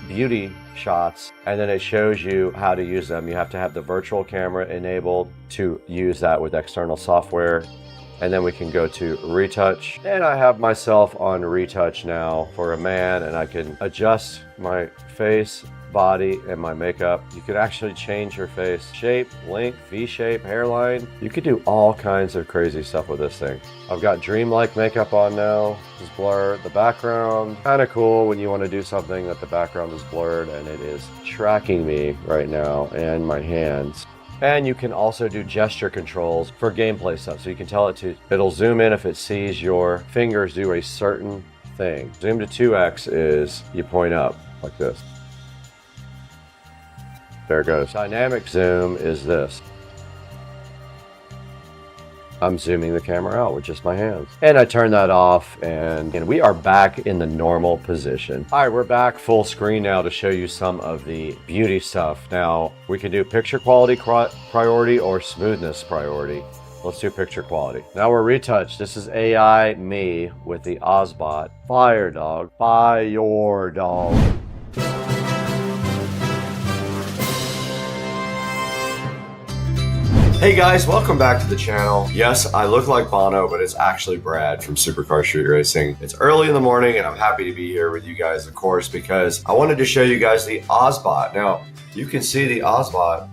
beauty shots, and then it shows you how to use them. You have to have the virtual camera enabled to use that with external software. And then we can go to retouch, and I have myself on retouch now for a man, and I can adjust my face, body, and my makeup. You could actually change your face shape, length, V-shape, hairline. You could do all kinds of crazy stuff with this thing. I've got dreamlike makeup on now. Just blur the background. Kind of cool when you want to do something that the background is blurred, and it is tracking me right now and my hands. And you can also do gesture controls for gameplay stuff. So you can tell it to, it'll zoom in if it sees your fingers do a certain thing. Zoom to 2x is you point up like this. There it goes. Dynamic zoom is this. I'm zooming the camera out with just my hands. And I turn that off, and we are back in the normal position. All right, we're back full screen now to show you some of the beauty stuff. Now, we can do picture quality priority or smoothness priority. Let's do picture quality. Now we're retouched. This is AI me with the OSBot. Fire, dog. Fire, dog. Hey guys, welcome back to the channel. Yes, I look like Bono, but it's actually Brad from Supercar Street Racing. It's early in the morning, and I'm happy to be here with you guys, of course, because I wanted to show you guys the OSBot. Now, you can see the OSBot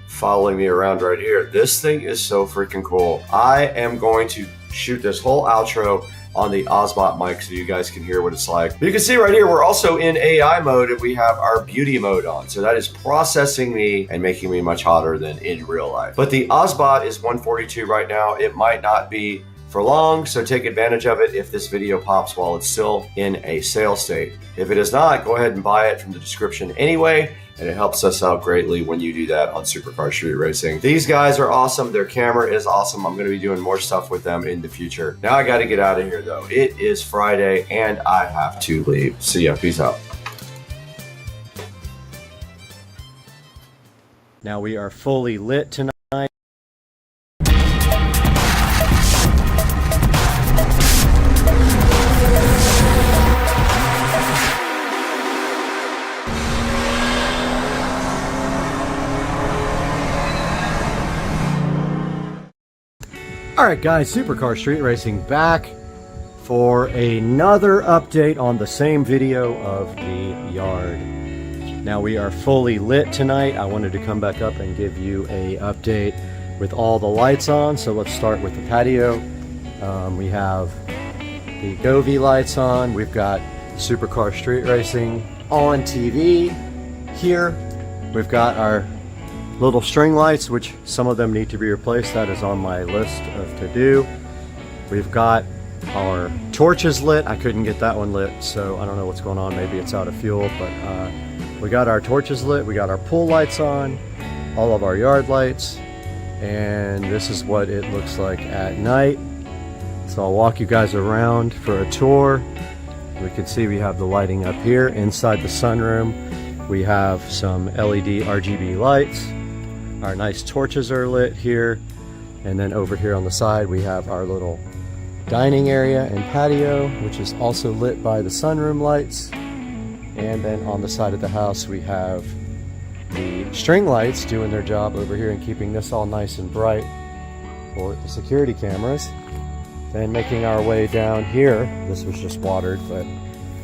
following me around right here. This thing is so freaking cool. I am going to shoot this whole outro on the OSBot mic so you guys can hear what it's like. But you can see right here, we're also in AI mode, and we have our beauty mode on. So that is processing me and making me much hotter than in real life. But the OSBot is 142 right now. It might not be for long, so take advantage of it if this video pops while it's still in a sale state. If it is not, go ahead and buy it from the description anyway, and it helps us out greatly when you do that on Supercar Street Racing. These guys are awesome. Their camera is awesome. I'm going to be doing more stuff with them in the future. Now I got to get out of here though. It is Friday and I have to leave. See ya. Peace out. Now we are fully lit tonight. Alright guys, Supercar Street Racing back for another update on the same video of the yard. Now we are fully lit tonight. I wanted to come back up and give you a update with all the lights on. So let's start with the patio. We have the Govee lights on. We've got Supercar Street Racing on TV here. We've got our little string lights, which some of them need to be replaced. That is on my list of to do. We've got our torches lit. I couldn't get that one lit, so I don't know what's going on. Maybe it's out of fuel, but we got our torches lit. We got our pool lights on, all of our yard lights, and this is what it looks like at night. So I'll walk you guys around for a tour. We can see we have the lighting up here inside the sunroom. We have some LED RGB lights. Our nice torches are lit here. And then over here on the side, we have our little dining area and patio, which is also lit by the sunroom lights. And then on the side of the house, we have the string lights doing their job over here and keeping this all nice and bright for the security cameras. Then making our way down here, this was just watered, but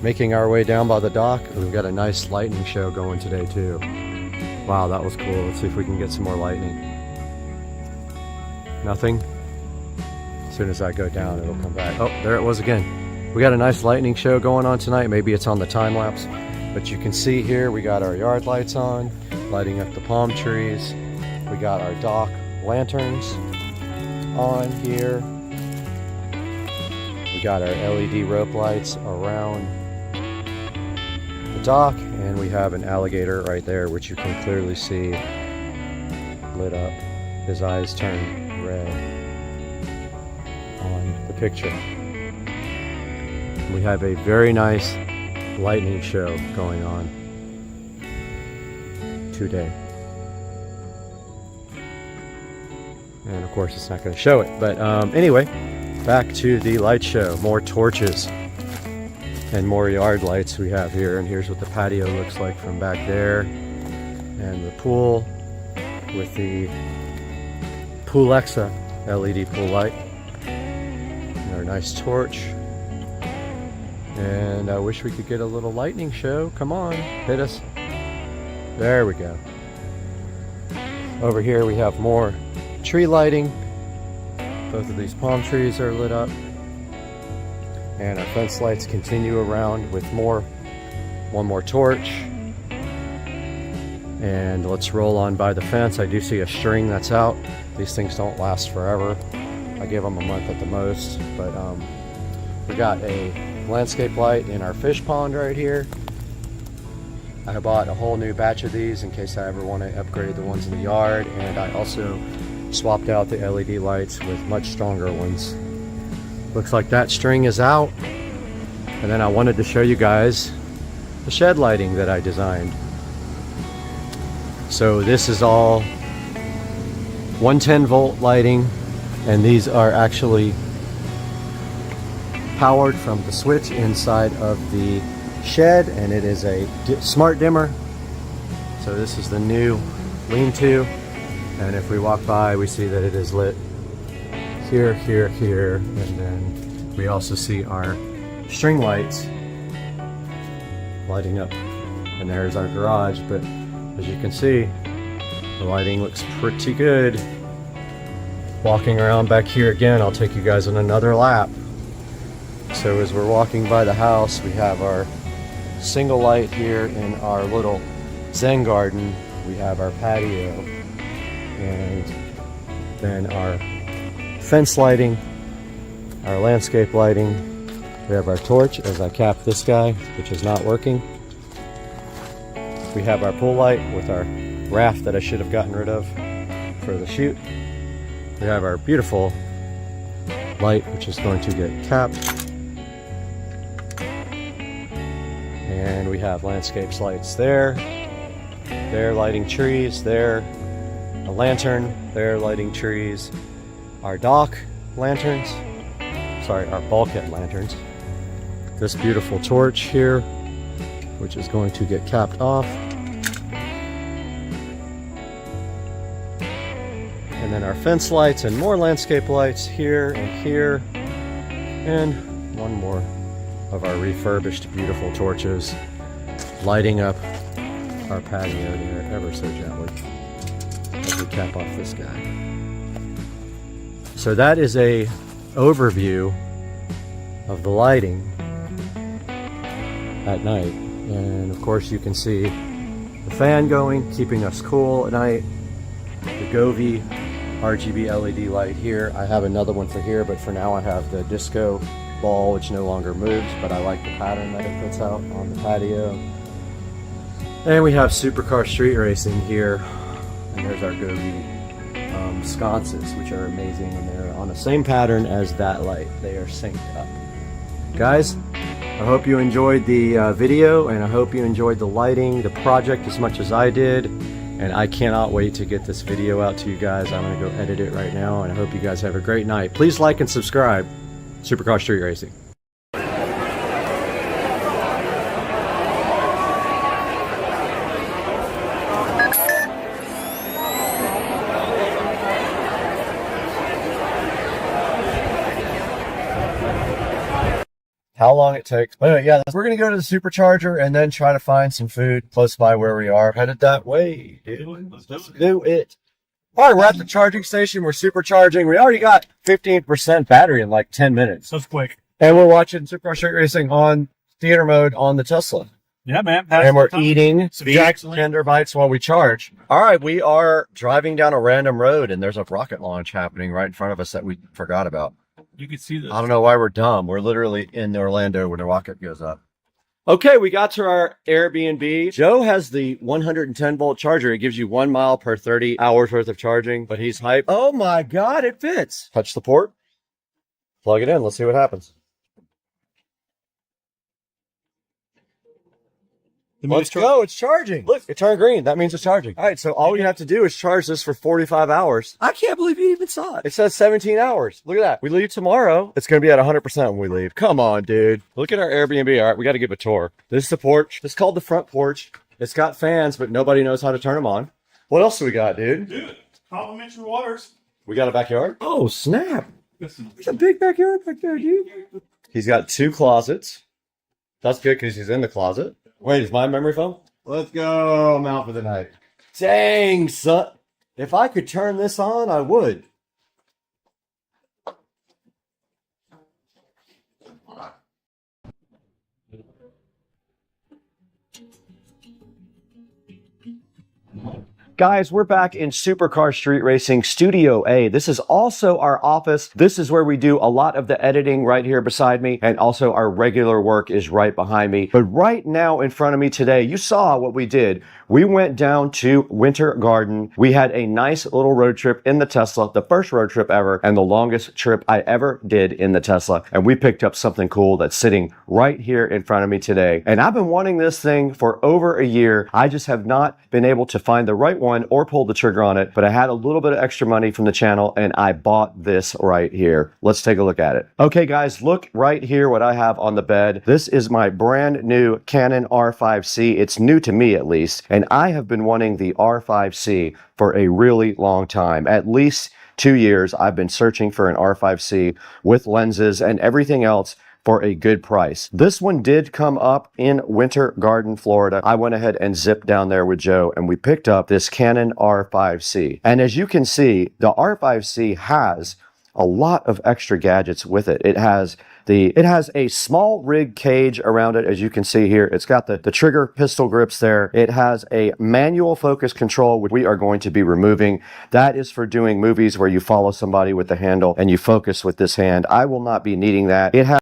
making our way down by the dock, we've got a nice lightning show going today too. Wow, that was cool. Let's see if we can get some more lightning. Nothing? As soon as I go down, it'll come back. Oh, there it was again. We got a nice lightning show going on tonight. Maybe it's on the time lapse, but you can see here we got our yard lights on, lighting up the palm trees. We got our dock lanterns on here. We got our LED rope lights around the dock, and we have an alligator right there, which you can clearly see lit up. His eyes turn red on the picture. We have a very nice lightning show going on today. And of course it's not going to show it, but anyway, back to the light show. More torches and more yard lights we have here, and here's what the patio looks like from back there, and the pool with the Poolexa LED pool light, and our nice torch. And I wish we could get a little lightning show. Come on, hit us. There we go. Over here we have more tree lighting. Both of these palm trees are lit up. And our fence lights continue around with one more torch. And let's roll on by the fence. I do see a string that's out. These things don't last forever. I give them a month at the most. But we got a landscape light in our fish pond right here. I bought a whole new batch of these in case I ever want to upgrade the ones in the yard. And I also swapped out the LED lights with much stronger ones. Looks like that string is out. And then I wanted to show you guys the shed lighting that I designed. So this is all 110 volt lighting, and these are actually powered from the switch inside of the shed, and it is a smart dimmer. So this is the new lean-to, and if we walk by we see that it is lit here, here, here, and then we also see our string lights lighting up, and there's our garage. But as you can see, the lighting looks pretty good. Walking around back here again, I'll take you guys on another lap. So as we're walking by the house, we have our single light here in our little Zen garden. We have our patio, and then our fence lighting, our landscape lighting. We have our torch as I cap this guy, which is not working. We have our pool light with our raft that I should have gotten rid of for the shoot. We have our beautiful light, which is going to get capped. And we have landscapes lights there. They're lighting trees. There, a lantern. They're lighting trees. Our dock lanterns. Sorry, our bulkhead lanterns. This beautiful torch here, which is going to get capped off. And then our fence lights and more landscape lights here and here. And one more of our refurbished beautiful torches lighting up our patio there ever so gently as we cap off this guy. So that is a overview of the lighting at night. And of course you can see the fan going, keeping us cool at night. Govee RGB LED light here. I have another one for here, but for now I have the disco ball, which no longer moves, but I like the pattern that it puts out on the patio. And we have Supercar Street Racing here, and there's our Govee sconces, which are amazing, and they're on the same pattern as that light. They are synced up. Guys, I hope you enjoyed the video, and I hope you enjoyed the lighting, the project as much as I did. And I cannot wait to get this video out to you guys. I'm gonna go edit it right now, and I hope you guys have a great night. Please like and subscribe. Supercar Street Racing. How long it takes. But anyway, yeah, we're gonna go to the supercharger and then try to find some food close by where we are. Headed that way, dude. Let's do it. All right, we're at the charging station. We're supercharging. We already got 15% battery in like 10 minutes. That's quick. And we're watching Supercar Street Racing on theater mode on the Tesla. Yeah, man. And we're eating Jack's Tender Bites while we charge. All right, we are driving down a random road, and there's a rocket launch happening right in front of us that we forgot about. You can see this. I don't know why we're dumb. We're literally in Orlando when the rocket goes up. Okay, we got to our Airbnb. Joe has the 110 volt charger. It gives you 1 mile per 30 hours worth of charging, but he's hyped. Oh my God, it fits. Touch the port. Plug it in. Let's see what happens. Let's go. It's charging. Look, it turned green. That means it's charging. All right, so all we have to do is charge this for 45 hours. I can't believe you even saw it. It says 17 hours. Look at that. We leave tomorrow. It's going to be at 100% when we leave. Come on, dude. Look at our Airbnb. All right, we got to give a tour. This is the porch. This is called the front porch. It's got fans, but nobody knows how to turn them on. What else do we got, dude? Dude, complimentary waters. We got a backyard? Oh, snap. There's a big backyard back there, dude. He's got 2 closets. That's good because he's in the closet. Wait, is my memory foam? Let's go. I'm out for the night. Dang, son. If I could turn this on, I would. Guys, we're back in Supercar Street Racing Studio A. This is also our office. This is where we do a lot of the editing right here beside me, and also our regular work is right behind me. But right now in front of me today, you saw what we did. We went down to Winter Garden. We had a nice little road trip in the Tesla, the first road trip ever, and the longest trip I ever did in the Tesla. And we picked up something cool that's sitting right here in front of me today. And I've been wanting this thing for over a year. I just have not been able to find the right one or pull the trigger on it, but I had a little bit of extra money from the channel and I bought this right here. Let's take a look at it. Okay guys, look right here what I have on the bed. This is my brand new Canon R5C. It's new to me at least, and I have been wanting the R5C for a really long time. At least 2 years I've been searching for an R5C with lenses and everything else for a good price. This one did come up in Winter Garden, Florida. I went ahead and zipped down there with Joe and we picked up this Canon R5C. And as you can see, the R5C has a lot of extra gadgets with it. It has a small rig cage around it, as you can see here. It's got the trigger pistol grips there. It has a manual focus control, which we are going to be removing. That is for doing movies where you follow somebody with the handle and you focus with this hand. I will not be needing that. It has